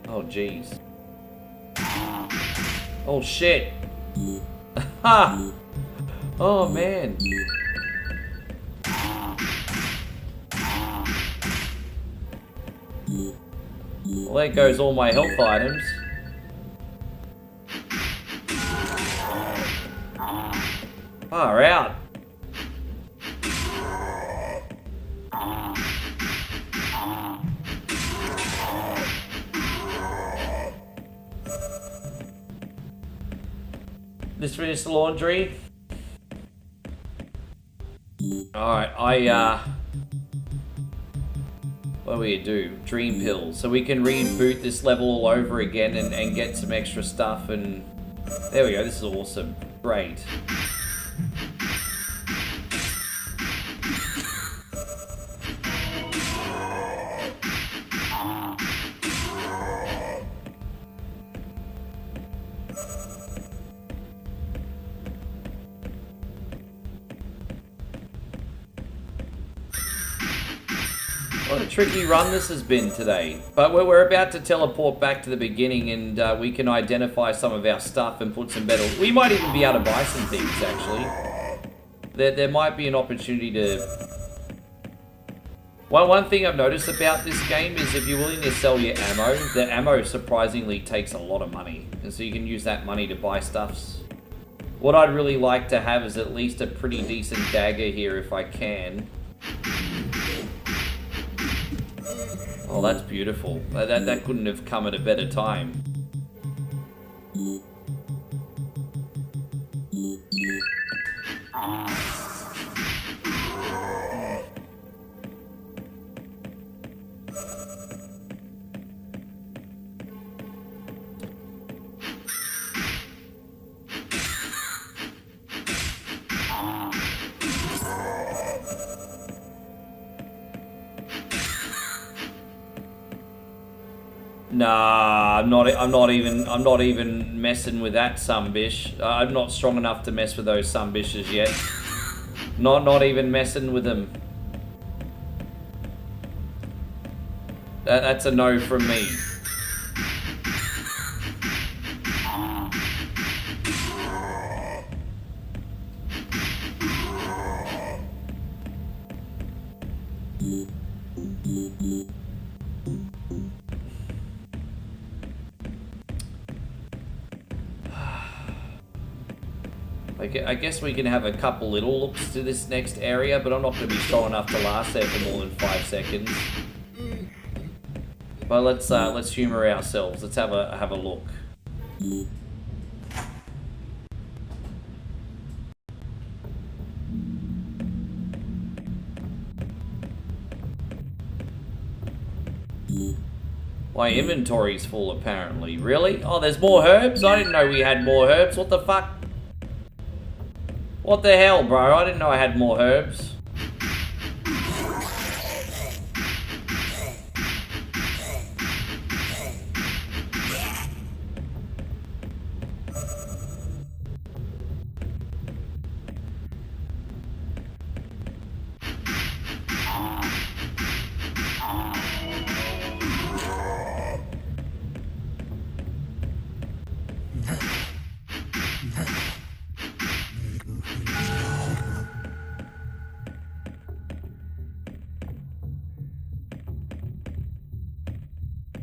Oh, jeez. Oh, shit. Ha! Oh, man. Well, there goes all my health items. Far out. Just finished the laundry. Alright, what do we do? Dream pills. So we can reboot this level all over again and get some extra stuff, and there we go. This is awesome. Great. What a tricky run this has been today. But we're about to teleport back to the beginning, and we can identify some of our stuff and put some better... We might even be able to buy some things, actually. There might be an opportunity to... One thing I've noticed about this game is if you're willing to sell your ammo, the ammo surprisingly takes a lot of money. And so you can use that money to buy stuffs. What I'd really like to have is at least a pretty decent dagger here if I can. Oh, that's beautiful. That couldn't have come at a better time. Nah, I'm not even messing with that sumbish. I'm not strong enough to mess with those sumbishes yet. Not even messing with them. That's a no from me. I guess we can have a couple little looks to this next area, but I'm not going to be strong enough to last there for more than 5 seconds. But let's humor ourselves. Let's have a look. My inventory's full, apparently. Really? Oh, there's more herbs? I didn't know we had more herbs. What the fuck? What the hell, bro? I didn't know I had more herbs.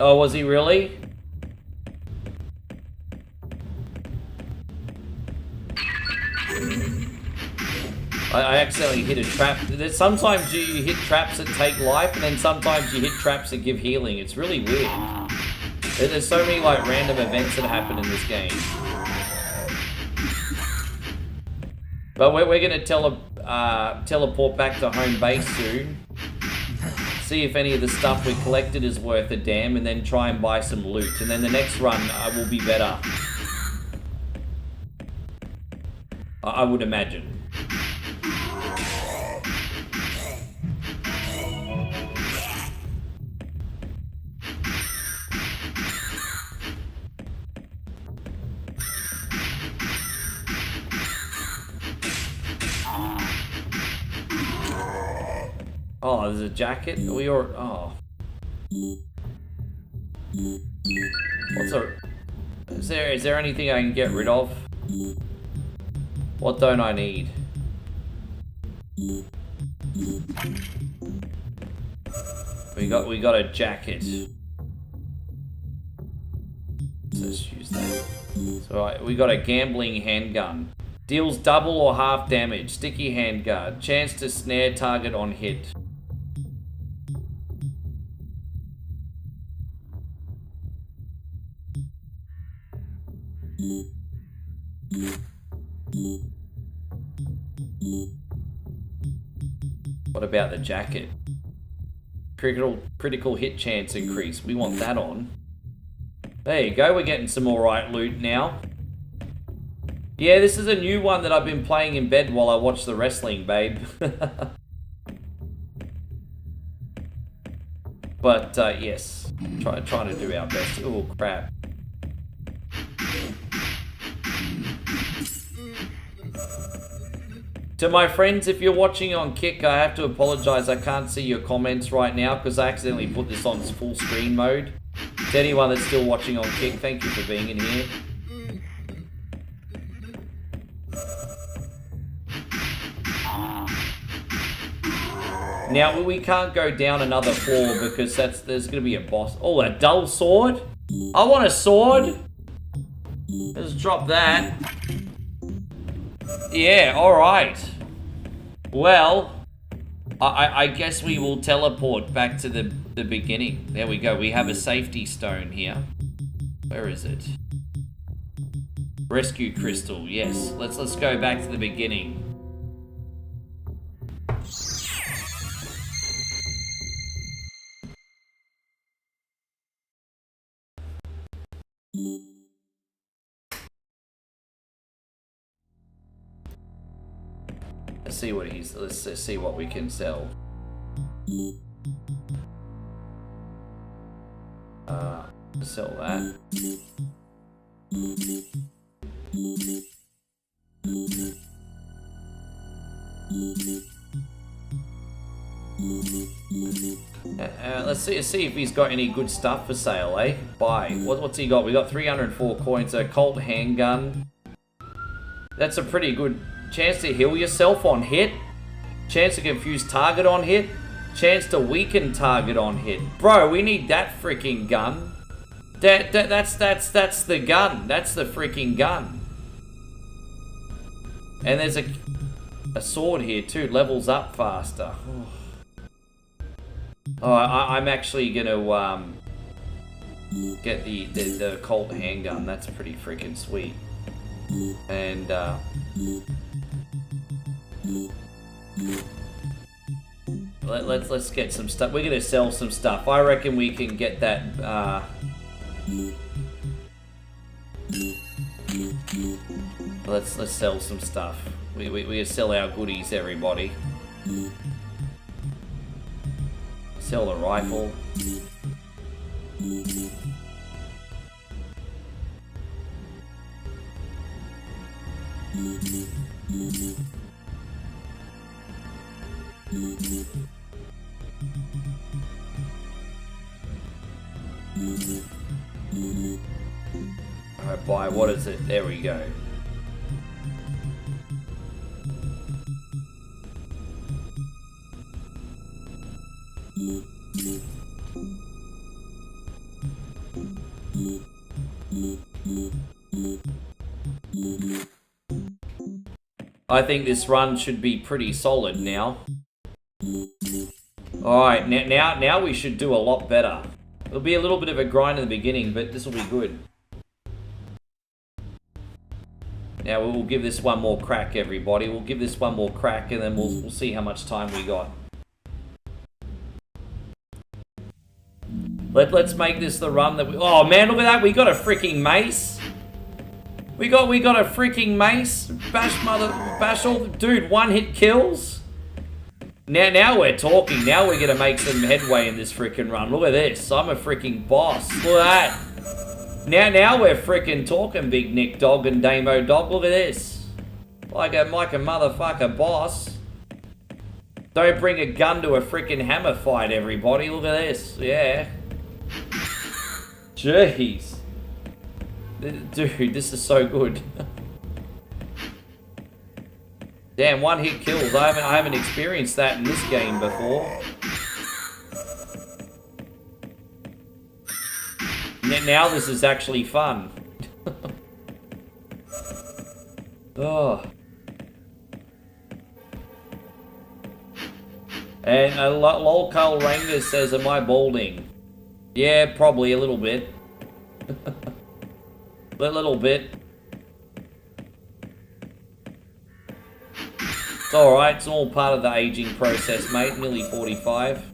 Oh, was he really? I accidentally hit a trap. Sometimes you hit traps that take life, and then sometimes you hit traps that give healing. It's really weird. There's so many like random events that happen in this game. But we're gonna teleport back to home base soon. See if any of the stuff we collected is worth a damn, and then try and buy some loot. And then the next run will be better. I would imagine. Oh, there's a jacket? Oh. Is there anything I can get rid of? What don't I need? We got a jacket. Let's use that. So we got a gambling handgun. Deals double or half damage. Sticky handguard. Chance to snare target on hit. What about the jacket? Critical hit chance increase. We want that on. There you go. We're getting some alright loot now. Yeah, this is a new one that I've been playing in bed while I watch the wrestling, babe. But, yes. Trying to do our best. Oh, crap. To my friends, if you're watching on Kick, I have to apologize. I can't see your comments right now because I accidentally put this on full screen mode. To anyone that's still watching on Kick, thank you for being in here. Now, we can't go down another floor because there's going to be a boss. Oh, a dull sword? I want a sword. Let's drop that. Yeah, alright. Well, I guess we will teleport back to the beginning. There we go. We have a safety stone here. Where is it? Rescue crystal, yes. Let's go back to the beginning. Let's see what we can sell. Sell that. Let's see if he's got any good stuff for sale, eh? Buy. What's he got? We got 304 coins, a Colt handgun. That's a pretty good chance to heal yourself on hit. Chance to confuse target on hit. Chance to weaken target on hit. Bro, we need that freaking gun. That's the gun. That's the freaking gun. And there's a sword here too. Levels up faster. Oh, I'm actually gonna get the Colt handgun. That's pretty freaking sweet. And let's get some stuff. We're gonna sell some stuff. I reckon we can get that. Let's sell some stuff. We sell our goodies, everybody. Sell the rifle. Alright, buy, what is it? There we go. I think this run should be pretty solid now. Alright, now we should do a lot better. It'll be a little bit of a grind in the beginning, but this will be good. Now we'll give this one more crack, everybody. We'll give this one more crack, and then we'll see how much time we got. Let's make this the run that we... Oh man, look at that! We got a freaking mace. We got a freaking mace. Bash all... Dude, one-hit kills. Now we're talking. Now we're gonna make some headway in this freaking run. Look at this. I'm a freaking boss. Look at that. Now we're freaking talking, Big Nick Dog and Damo Dog. Look at this. Like a motherfucker boss. Don't bring a gun to a freaking hammer fight, everybody. Look at this. Yeah. Jeez. Dude, this is so good. Damn, one-hit kills. I haven't experienced that in this game before. Now this is actually fun. Oh. And lol Carl Ranger says, am I balding? Yeah, probably a little bit. A little bit. It's alright, it's all part of the aging process, mate. Nearly 45.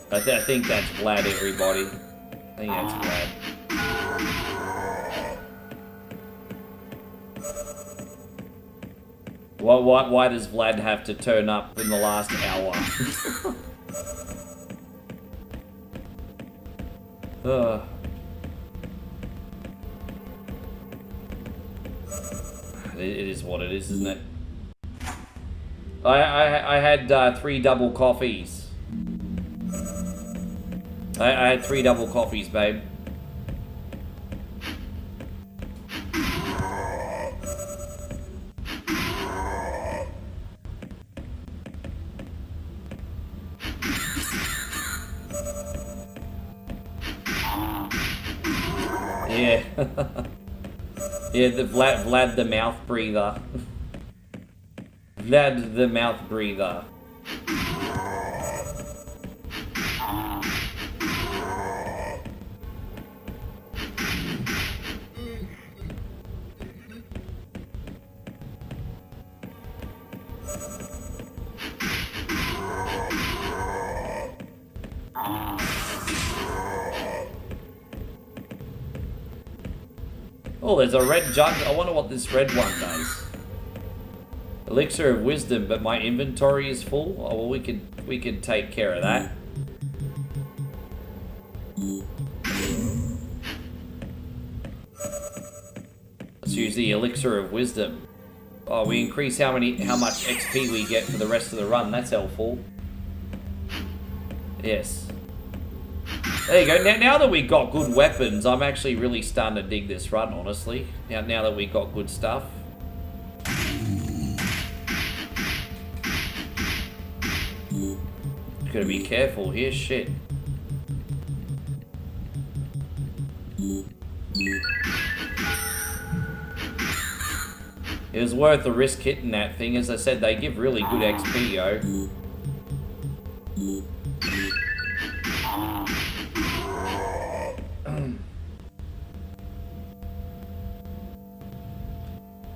I think that's Vlad, everybody. I think that's Vlad. Why does Vlad have to turn up in the last hour? It is what it is, isn't it? I had 3 double coffees. I had 3 double coffees, babe. Yeah. Yeah, the Vlad the mouth breather. Vlad the mouth breather. Oh, there's a red jug. I wonder what this red one does. Elixir of wisdom, but my inventory is full. Oh well, we could take care of that. Let's use the elixir of wisdom. Oh, we increase how much XP we get for the rest of the run. That's helpful. Yes. There you go. Now that we got good weapons, I'm actually really starting to dig this run, honestly. Now that we got good stuff. Gotta be careful here, shit. It was worth the risk hitting that thing. As I said, they give really good XP, yo.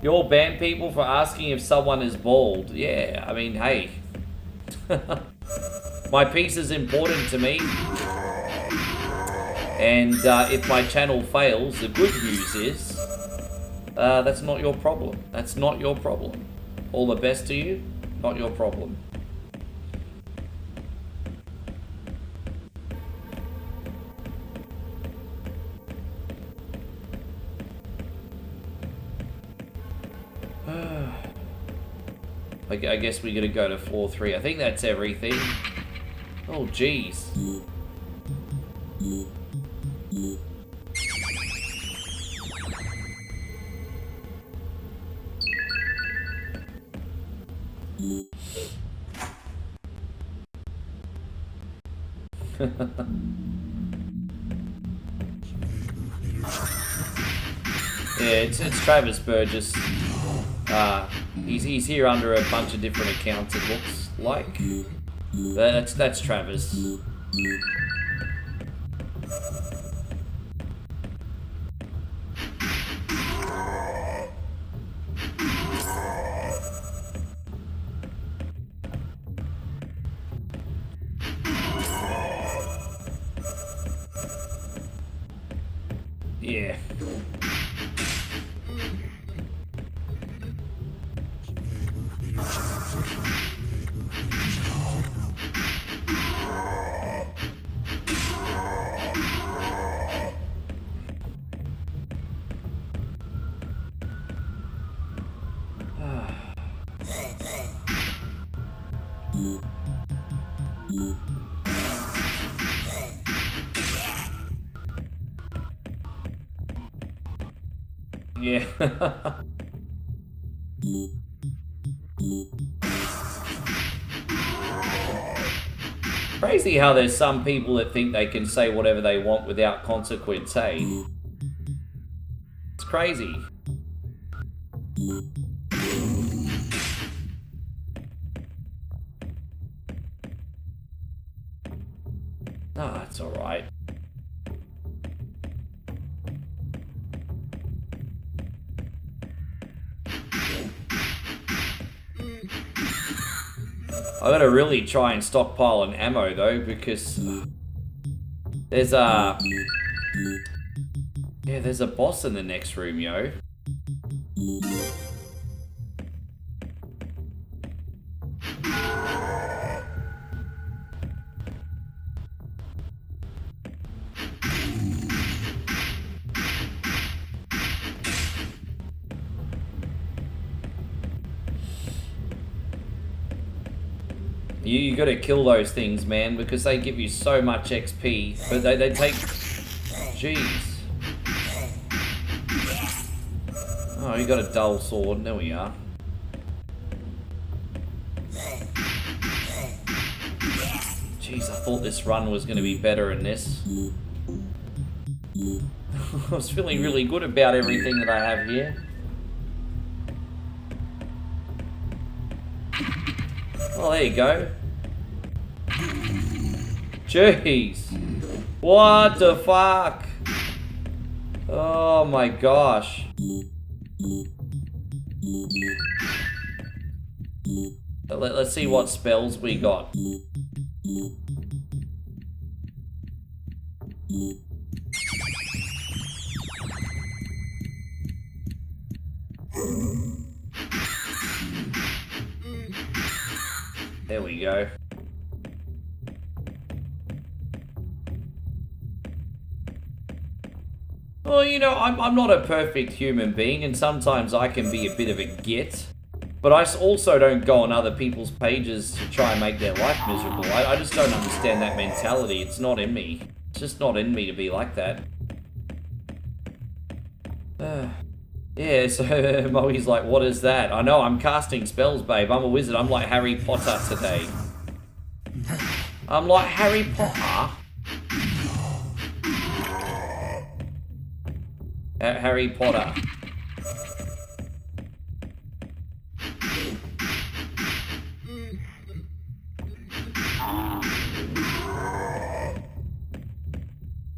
You'll ban people for asking if someone is bald. Yeah, I mean, hey. My piece is important to me. And if my channel fails, the good news is that's not your problem. That's not your problem. All the best to you, not your problem. I guess we're gonna go to floor 3. I think that's everything. Oh, jeez. Yeah, it's Travis Burgess. He's here under a bunch of different accounts, it looks like. That's Travis. Yeah. Yeah. Crazy how there's some people that think they can say whatever they want without consequence, hey? It's crazy. Ah, it's alright. I gotta really try and stockpile an ammo though, because there's a boss in the next room, yo. You gotta kill those things, man, because they give you so much XP, but they take... Jeez. Oh, you got a dull sword. There we are. Jeez, I thought this run was gonna be better in this. I was feeling really good about everything that I have here. Oh, there you go. Jeez. What the fuck? Oh my gosh. Let's see what spells we got. There we go. Well, you know, I'm not a perfect human being, and sometimes I can be a bit of a git. But I also don't go on other people's pages to try and make their life miserable. I just don't understand that mentality. It's not in me. It's just not in me to be like that. Yeah, so Moe's like, what is that? I know, I'm casting spells, babe. I'm a wizard. I'm like Harry Potter today. I'm like Harry Potter. Harry Potter.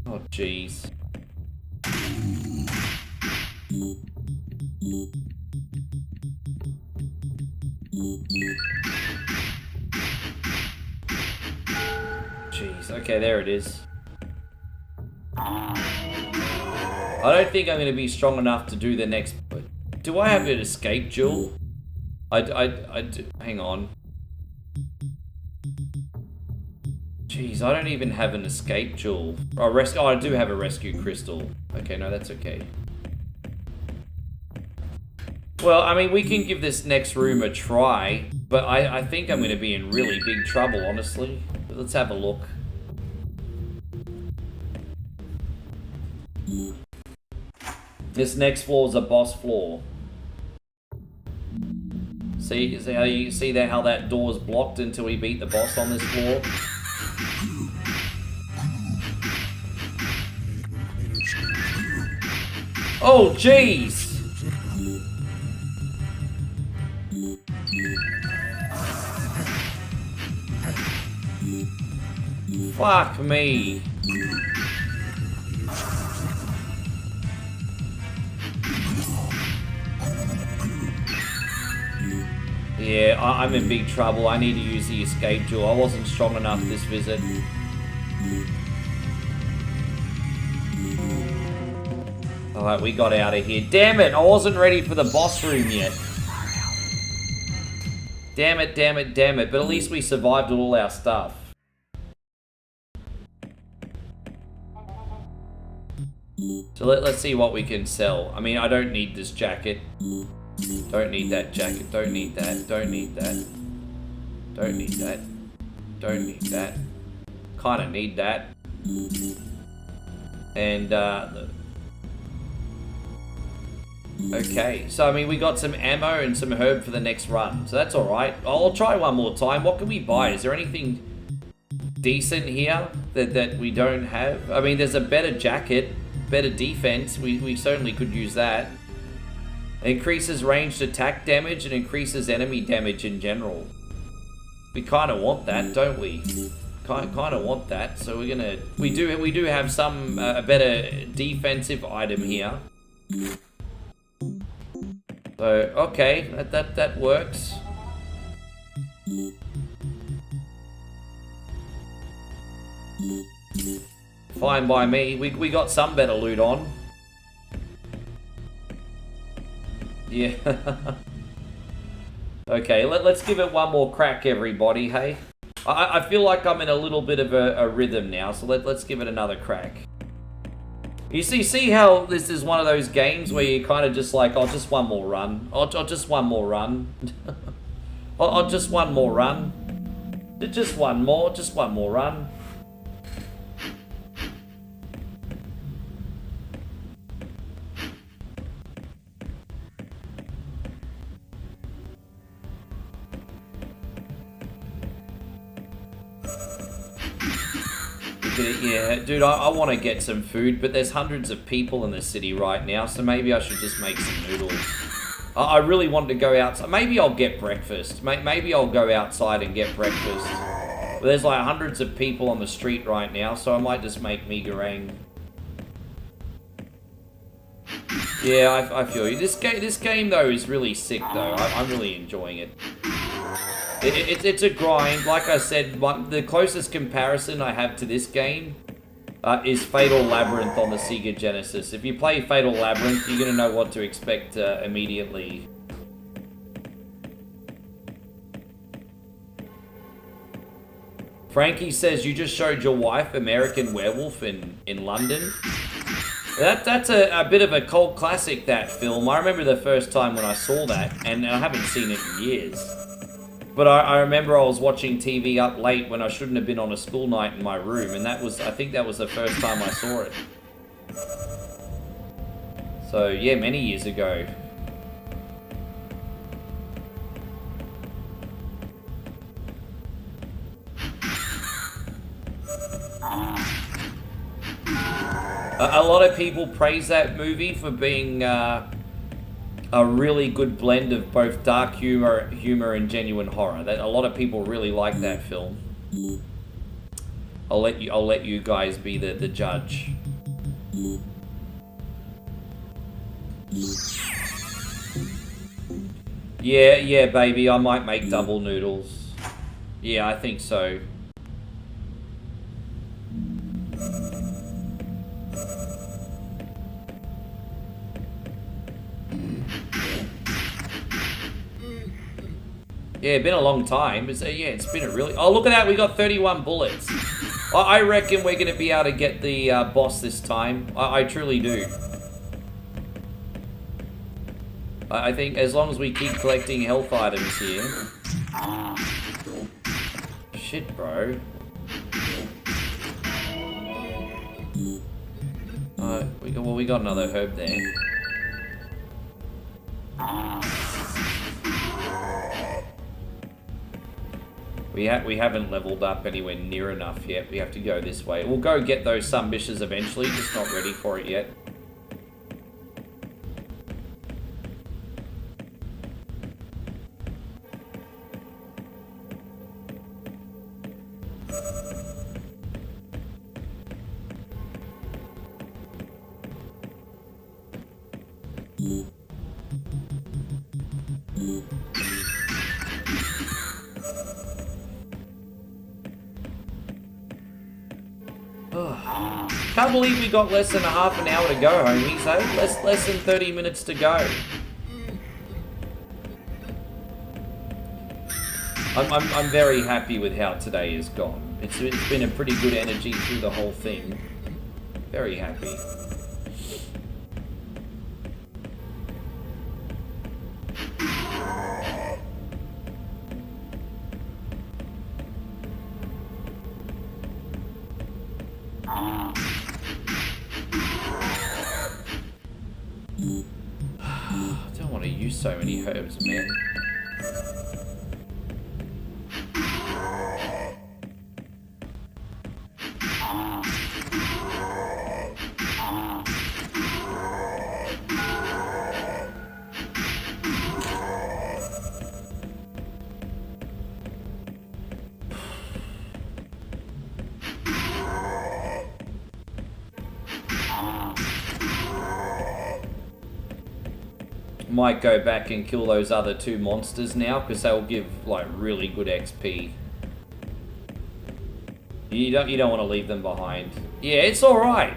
Oh, jeez. Jeez, okay, there it is. I don't think I'm going to be strong enough to do the next... Do I have an escape jewel? I do. Hang on. Jeez, I don't even have an escape jewel. Oh, I do have a rescue crystal. Okay, no, that's okay. Well, I mean, we can give this next room a try, but I think I'm going to be in really big trouble, honestly. But let's have a look. This next floor is a boss floor. See how you see that how that door's blocked until we beat the boss on this floor? Oh jeez! Fuck me. Yeah, I'm in big trouble. I need to use the escape jewel. I wasn't strong enough this visit. Alright, we got out of here. Damn it, I wasn't ready for the boss room yet. Damn it, damn it, damn it. But at least we survived all our stuff. So let's see what we can sell. I mean, I don't need this jacket. Don't need that jacket. Don't need that. Don't need that. Don't need that. Don't need that. Kinda need that. And, okay, so I mean, we got some ammo and some herb for the next run. So that's alright. I'll try one more time. What can we buy? Is there anything decent here that we don't have? I mean, there's a better jacket, better defense. We certainly could use that. Increases ranged attack damage and increases enemy damage in general. We kind of want that, don't we? Kind of want that. So we're gonna. We do have some a better defensive item here. So okay, that works. Fine by me. We got some better loot on. Yeah. Okay, let's give it one more crack, everybody, hey? I feel like I'm in a little bit of a rhythm now, so let's give it another crack. You see how this is one of those games where you kind of just like, oh, just one more run. Oh, just one more run. Oh, just one more run. Just one more run. Yeah, dude, I want to get some food, but there's hundreds of people in the city right now, so maybe I should just make some noodles. I really want to go outside. Maybe I'll get breakfast. Maybe I'll go outside and get breakfast. But there's like hundreds of people on the street right now, so I might just make mee goreng. Yeah, I feel you. This game though is really sick though. I'm really enjoying it. It's a grind. Like I said, the closest comparison I have to this game is Fatal Labyrinth on the Sega Genesis. If you play Fatal Labyrinth, you're gonna know what to expect immediately. Frankie says you just showed your wife American Werewolf in London. That's a bit of a cult classic, that film. I remember the first time when I saw that, and I haven't seen it in years. But I remember I was watching TV up late when I shouldn't have been on a school night in my room, and I think that was the first time I saw it. So yeah, many years ago. A lot of people praise that movie for being a really good blend of both dark humor and genuine horror. That a lot of people really like that film. I'll let you guys be the judge. Yeah, baby, I might make double noodles. Yeah, I think so. Yeah, been a long time. It's been a really... Oh, look at that, we got 31 bullets. I reckon we're going to be able to get the boss this time. I truly do. I think as long as we keep collecting health items here. Shit, bro. We got another herb there. We haven't leveled up anywhere near enough yet. We have to go this way. We'll go get those sumbishes eventually, just not ready for it yet. Can't believe we got less than a half an hour to go, homies, eh? Less than 30 minutes to go. I'm very happy with how today has gone. It's been a pretty good energy through the whole thing. Very happy. I don't want to use so many herbs, man. Might go back and kill those other two monsters now, because they'll give like really good XP. You don't want to leave them behind. Yeah, it's all right.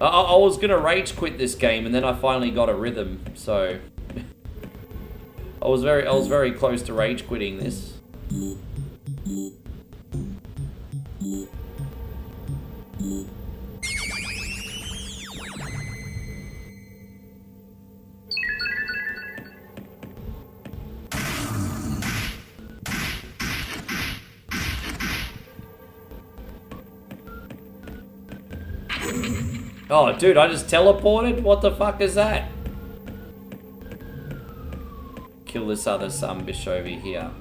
I was gonna rage quit this game, and then I finally got a rhythm. So I was very close to rage quitting this. Oh, dude, I just teleported? What the fuck is that? Kill this other sunbish over here.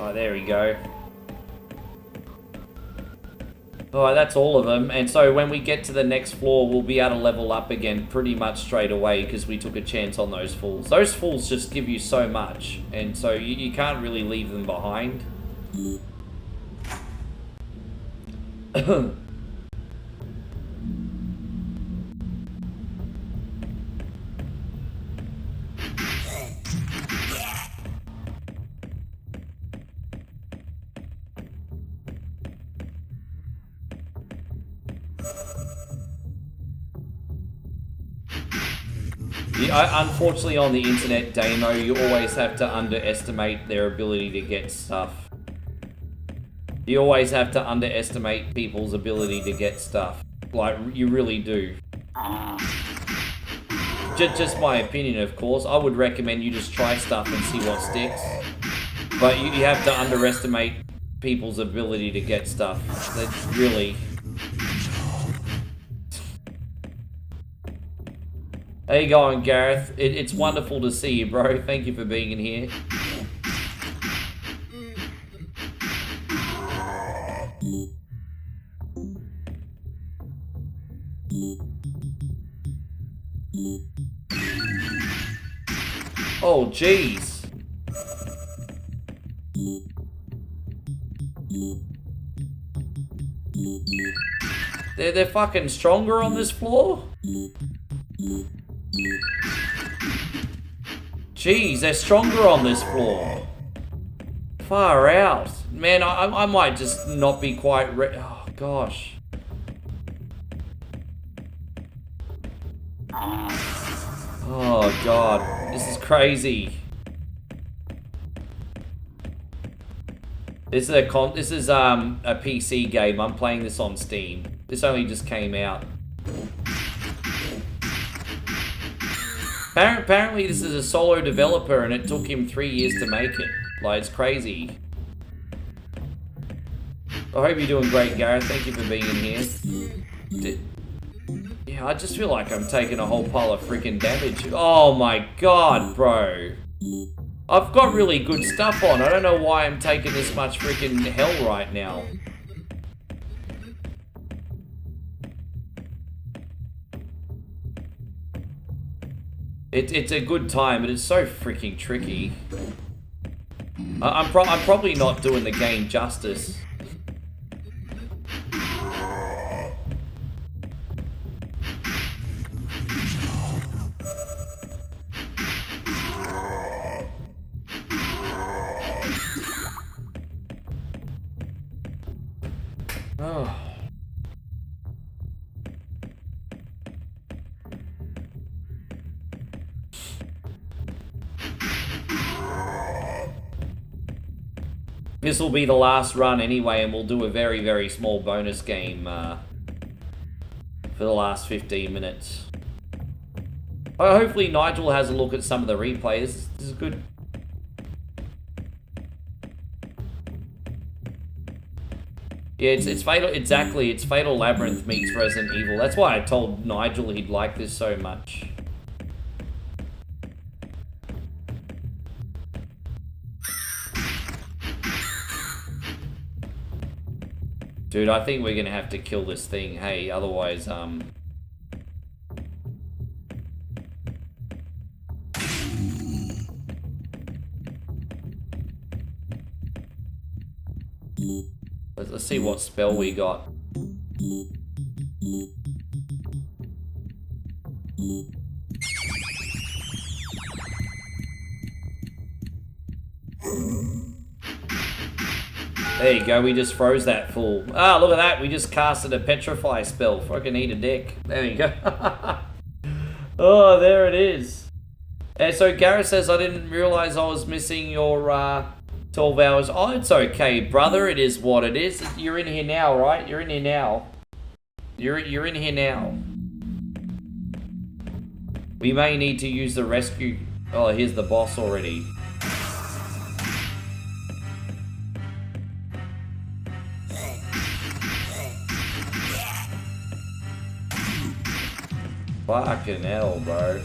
Oh, there we go. Alright, that's all of them. And so when we get to the next floor, we'll be able to level up again pretty much straight away because we took a chance on those fools. Those fools just give you so much. And so you can't really leave them behind. Unfortunately, on the internet demo, you always have to underestimate their ability to get stuff. You always have to underestimate people's ability to get stuff. Like, you really do. Just my opinion, of course. I would recommend you just try stuff and see what sticks. But you have to underestimate people's ability to get stuff. That's really... How you going, Gareth? It's wonderful to see you, bro. Thank you for being in here. Oh, jeez. They're fucking stronger on this floor? Jeez, they're stronger on this floor. Far out. Man, I might just not be quite oh, gosh. Oh, God. This is crazy. This is a PC game. I'm playing this on Steam. This only just came out. Apparently this is a solo developer and it took him 3 years to make it. Like, it's crazy. I hope you're doing great, Gareth. Thank you for being in here. Yeah, I just feel like I'm taking a whole pile of freaking damage. Oh my God, bro. I've got really good stuff on. I don't know why I'm taking this much freaking hell right now. It's a good time, but it's so freaking tricky. I'm probably not doing the game justice. Oh. This will be the last run anyway, and we'll do a very, very small bonus game for the last 15 minutes. Hopefully Nigel has a look at some of the replays. This is good. Yeah, it's Fatal, exactly, it's Fatal Labyrinth meets Resident Evil. That's why I told Nigel he'd like this so much. Dude, I think we're gonna have to kill this thing, hey, otherwise, Let's see what spell we got. There you go, we just froze that fool. Ah, look at that, we just casted a petrify spell. Fucking eat a dick. There you go. Oh, there it is. And so Gareth says, I didn't realize I was missing your 12 hours. Oh, it's okay, brother. It is what it is. You're in here now, right? You're in here now. You're in here now. We may need to use the rescue. Oh, here's the boss already. Fucking hell, bro.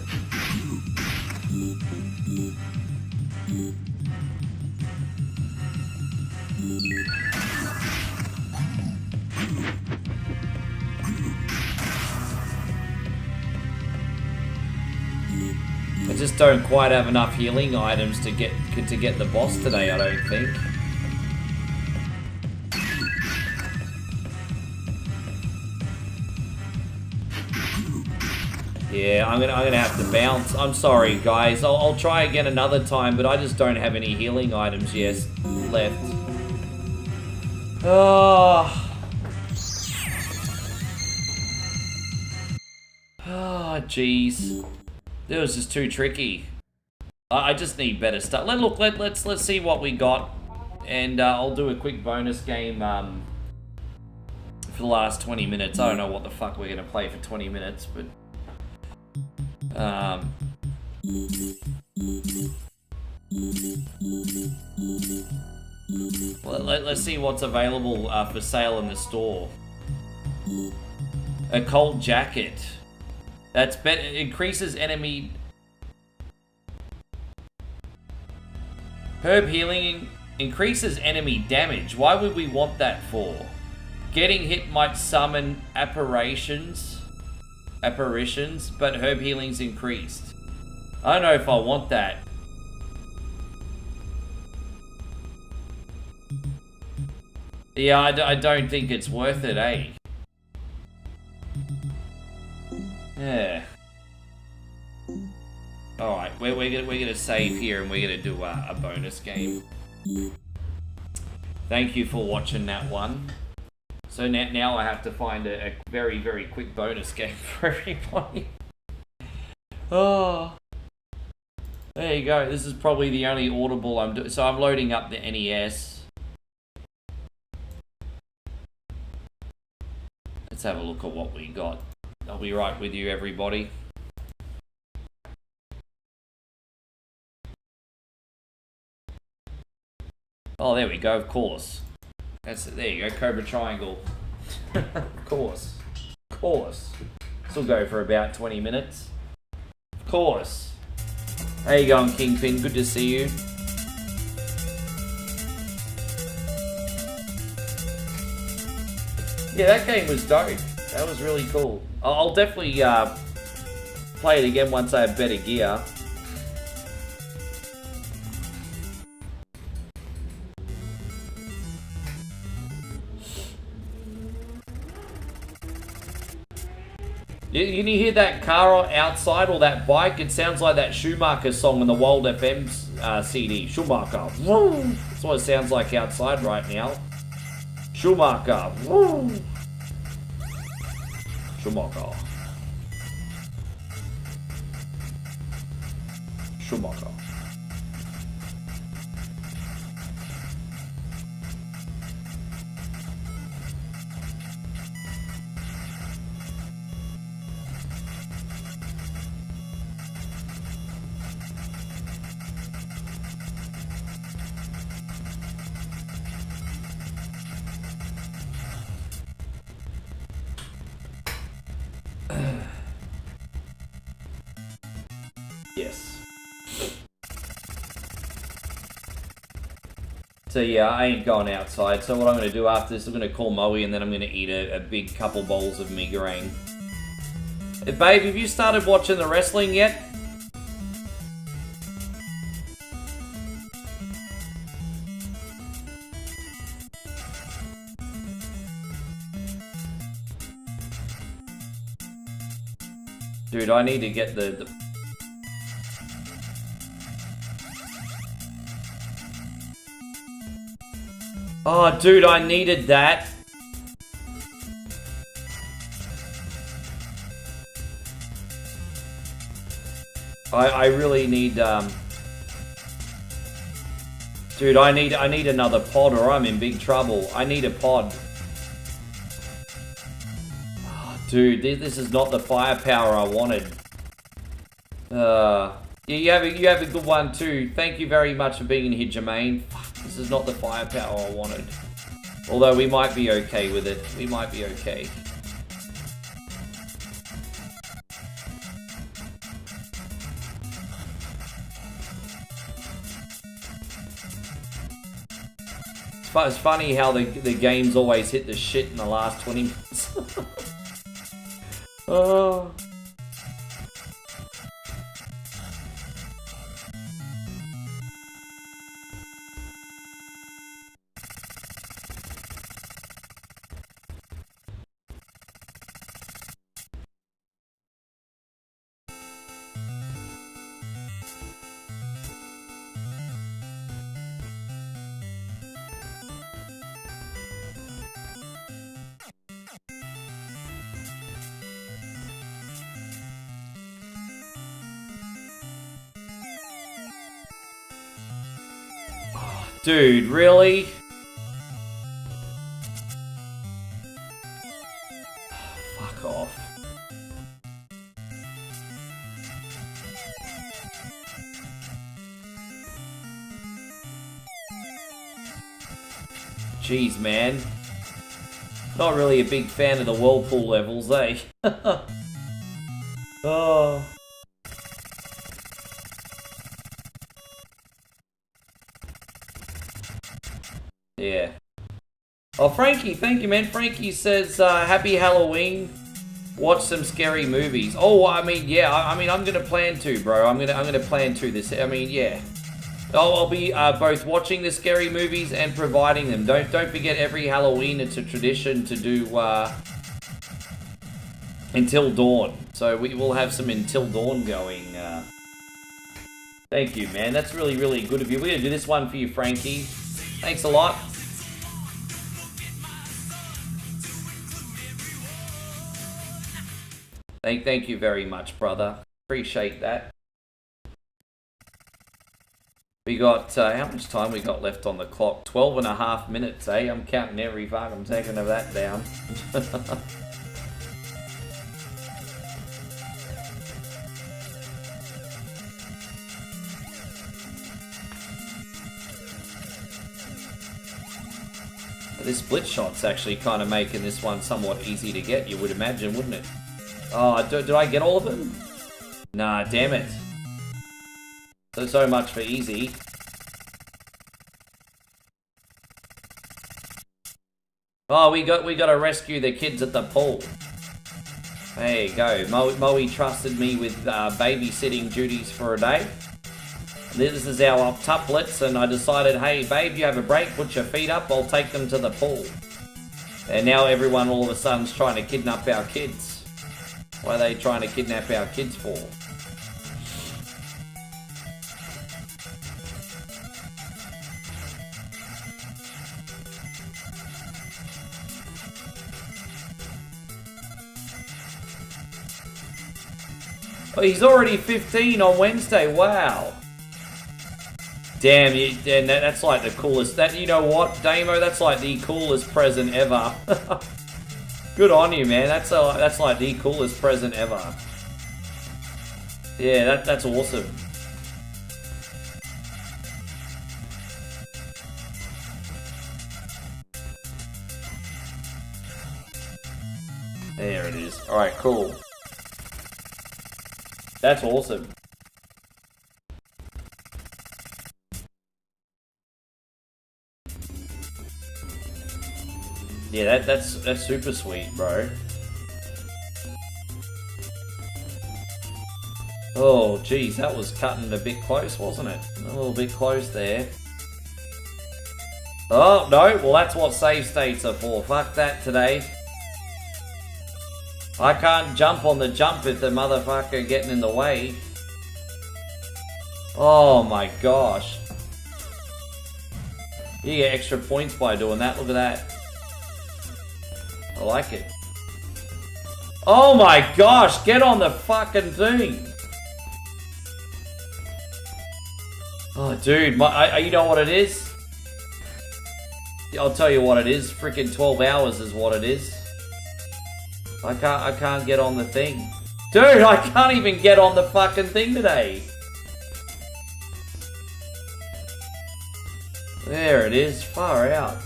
I just don't quite have enough healing items to get the boss today, I don't think. Yeah, I'm gonna have to bounce. I'm sorry, guys. I'll try again another time, but I just don't have any healing items left. Oh. Oh, jeez. It was just too tricky. I just need better stuff. Let's see what we got, and I'll do a quick bonus game for the last 20 minutes. I don't know what the fuck we're gonna play for 20 minutes, but let's see what's available for sale in the store. A cold jacket. That's better. Increases enemy herb healing. Increases enemy damage. Why would we want that for? Getting hit might summon apparitions, but herb healing's increased. I don't know if I want that. Yeah, I don't think it's worth it, eh? Yeah. Alright, we're gonna save here and we're gonna do a bonus game. Thank you for watching that one. So now I have to find a very, very quick bonus game for everybody. Oh. There you go. This is probably the only audible I'm doing. So I'm loading up the NES. Let's have a look at what we got. I'll be right with you, everybody. Oh, there we go, of course. That's it, there you go, Cobra Triangle. Of course. Of course. This will go for about 20 minutes. Of course. How you going, Kingpin? Good to see you. Yeah, that game was dope. That was really cool. I'll definitely play it again once I have better gear. Can you hear that car outside or that bike? It sounds like that Schumacher song on the Wild FM CD. Schumacher. Woo! That's what it sounds like outside right now. Schumacher. Woo! Schumacher. Schumacher. Yes. So yeah, I ain't going outside. So what I'm going to do after this, I'm going to call Moe and then I'm going to eat a big couple bowls of migraine. Hey, babe, have you started watching the wrestling yet? Dude, I need to get the... Oh, dude, I needed that. I really need, Dude, I need another pod or I'm in big trouble. I need a pod. Oh, dude, this is not the firepower I wanted. Yeah, you have a good one too. Thank you very much for being here, Jermaine. This is not the firepower I wanted. Although we might be okay with it. We might be okay. It's funny how the games always hit the shit in the last 20 minutes. Oh. Dude, really? Fuck off. Jeez, man. Not really a big fan of the whirlpool levels, eh? Oh. Yeah. Oh, Frankie, thank you, man. Frankie says, happy Halloween. Watch some scary movies. Oh, I mean, yeah. I mean, I'm gonna plan to, bro. I'm gonna plan to this. I mean, yeah. I'll be both watching the scary movies and providing them. Don't forget, every Halloween it's a tradition to do Until dawn. So we will have some Until Dawn going. Thank you, man. That's really, really good of you. We're going to do this one for you, Frankie. Thanks a lot. Thank you very much, brother. Appreciate that. We got, how much time we got left on the clock? 12.5 minutes, eh? I'm counting every fucking second of that down. This split shot's actually kind of making this one somewhat easy to get, you would imagine, wouldn't it? Oh, do I get all of them? Nah, damn it. So much for easy. Oh, we got to rescue the kids at the pool. There you go. Moe trusted me with babysitting duties for a day. This is our octuplets, and I decided, hey, babe, you have a break, put your feet up, I'll take them to the pool. And now everyone all of a sudden's trying to kidnap our kids. What are they trying to kidnap our kids for? Oh, he's already 15 on Wednesday, wow. Damn, that's like the coolest. You know what, Damo? That's like the coolest present ever. Good on you, man. That's like the coolest present ever. Yeah, that's awesome. There it is. All right, cool. That's awesome. Yeah, that's super sweet, bro. Oh, geez, that was cutting a bit close, wasn't it? A little bit close there. Oh, no, well, that's what save states are for. Fuck that today. I can't jump on the jump if the motherfucker getting in the way. Oh my gosh. You get extra points by doing that, look at that. I like it. Oh my gosh, get on the fucking thing. Oh dude, you know what it is? I'll tell you what it is, freaking 12 hours is what it is. I can't get on the thing. Dude, I can't even get on the fucking thing today. There it is, far out.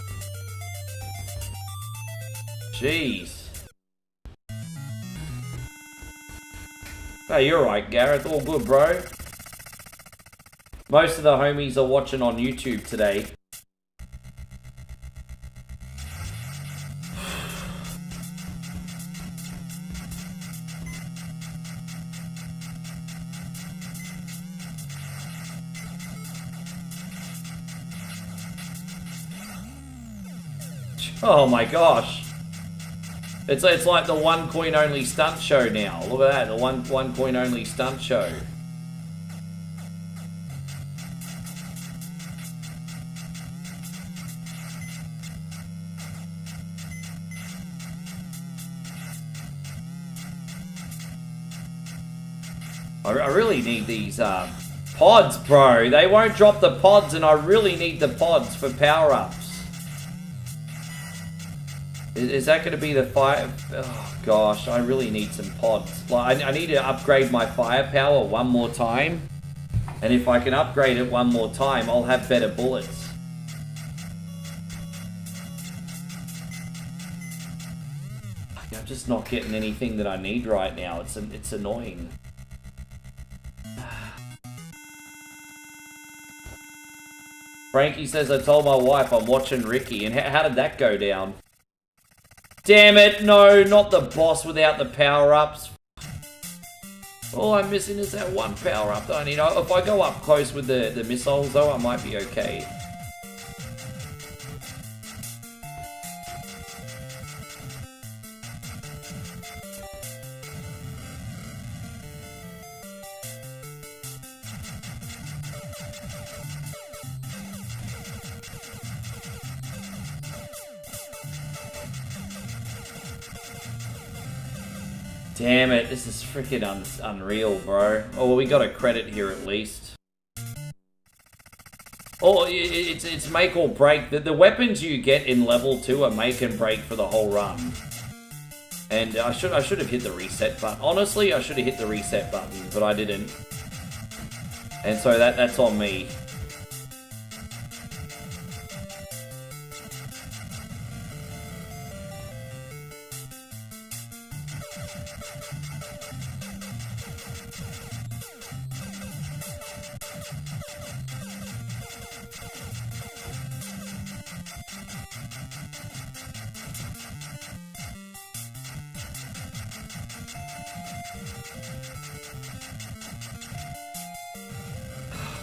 Jeez. Hey, you're right, Gareth. All good, bro. Most of the homies are watching on YouTube today. Oh my gosh. It's like the one coin only stunt show now. Look at that, the one coin only stunt show. I really need these pods, bro. They won't drop the pods, and I really need the pods for power-ups. Is that going to be the fire? Oh gosh, I really need some pods. Like, I need to upgrade my firepower one more time. And if I can upgrade it one more time, I'll have better bullets. I'm just not getting anything that I need right now. It's annoying. Frankie says, I told my wife I'm watching Ricky. And how did that go down? Damn it, no, not the boss without the power-ups. All I'm missing is that one power-up that I need. If I go up close with the missiles, though, I might be okay. Damn it, this is freaking unreal, bro. Oh, we got a credit here at least. Oh, it's make or break. The weapons you get in level 2 are make and break for the whole run. And I should have hit the reset button. Honestly, I should have hit the reset button, but I didn't. And so that's on me.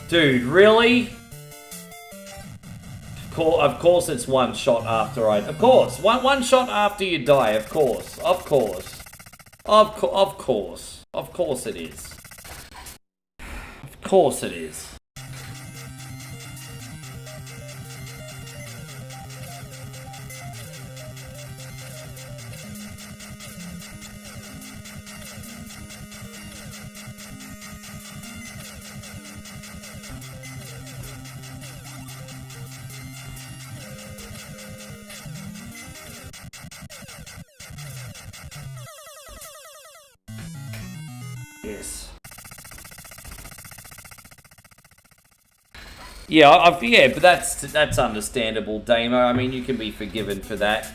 Dude, really? Of course it's one shot after of course, one shot after you die, of course. Of course it is. Of course it is. Yes. Yeah, but that's understandable, Damo. I mean, you can be forgiven for that.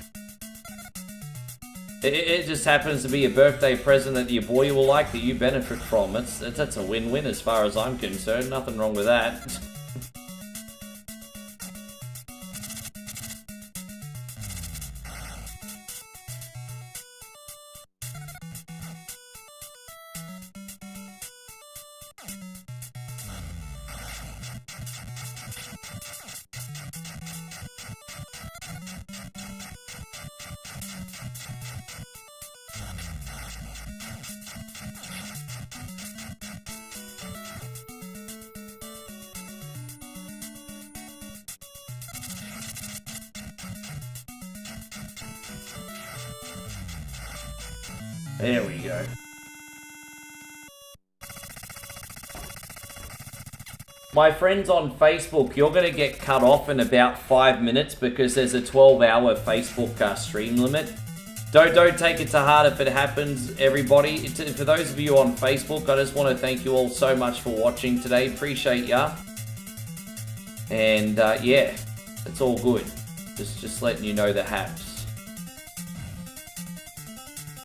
It just happens to be a birthday present that your boy will like that you benefit from. That's a win-win as far as I'm concerned. Nothing wrong with that. There we go. My friends on Facebook, you're going to get cut off in about 5 minutes because there's a 12-hour Facebook stream limit. Don't take it to heart if it happens, everybody. For those of you on Facebook, I just want to thank you all so much for watching today. Appreciate ya. And yeah, it's all good. Just letting you know the haps.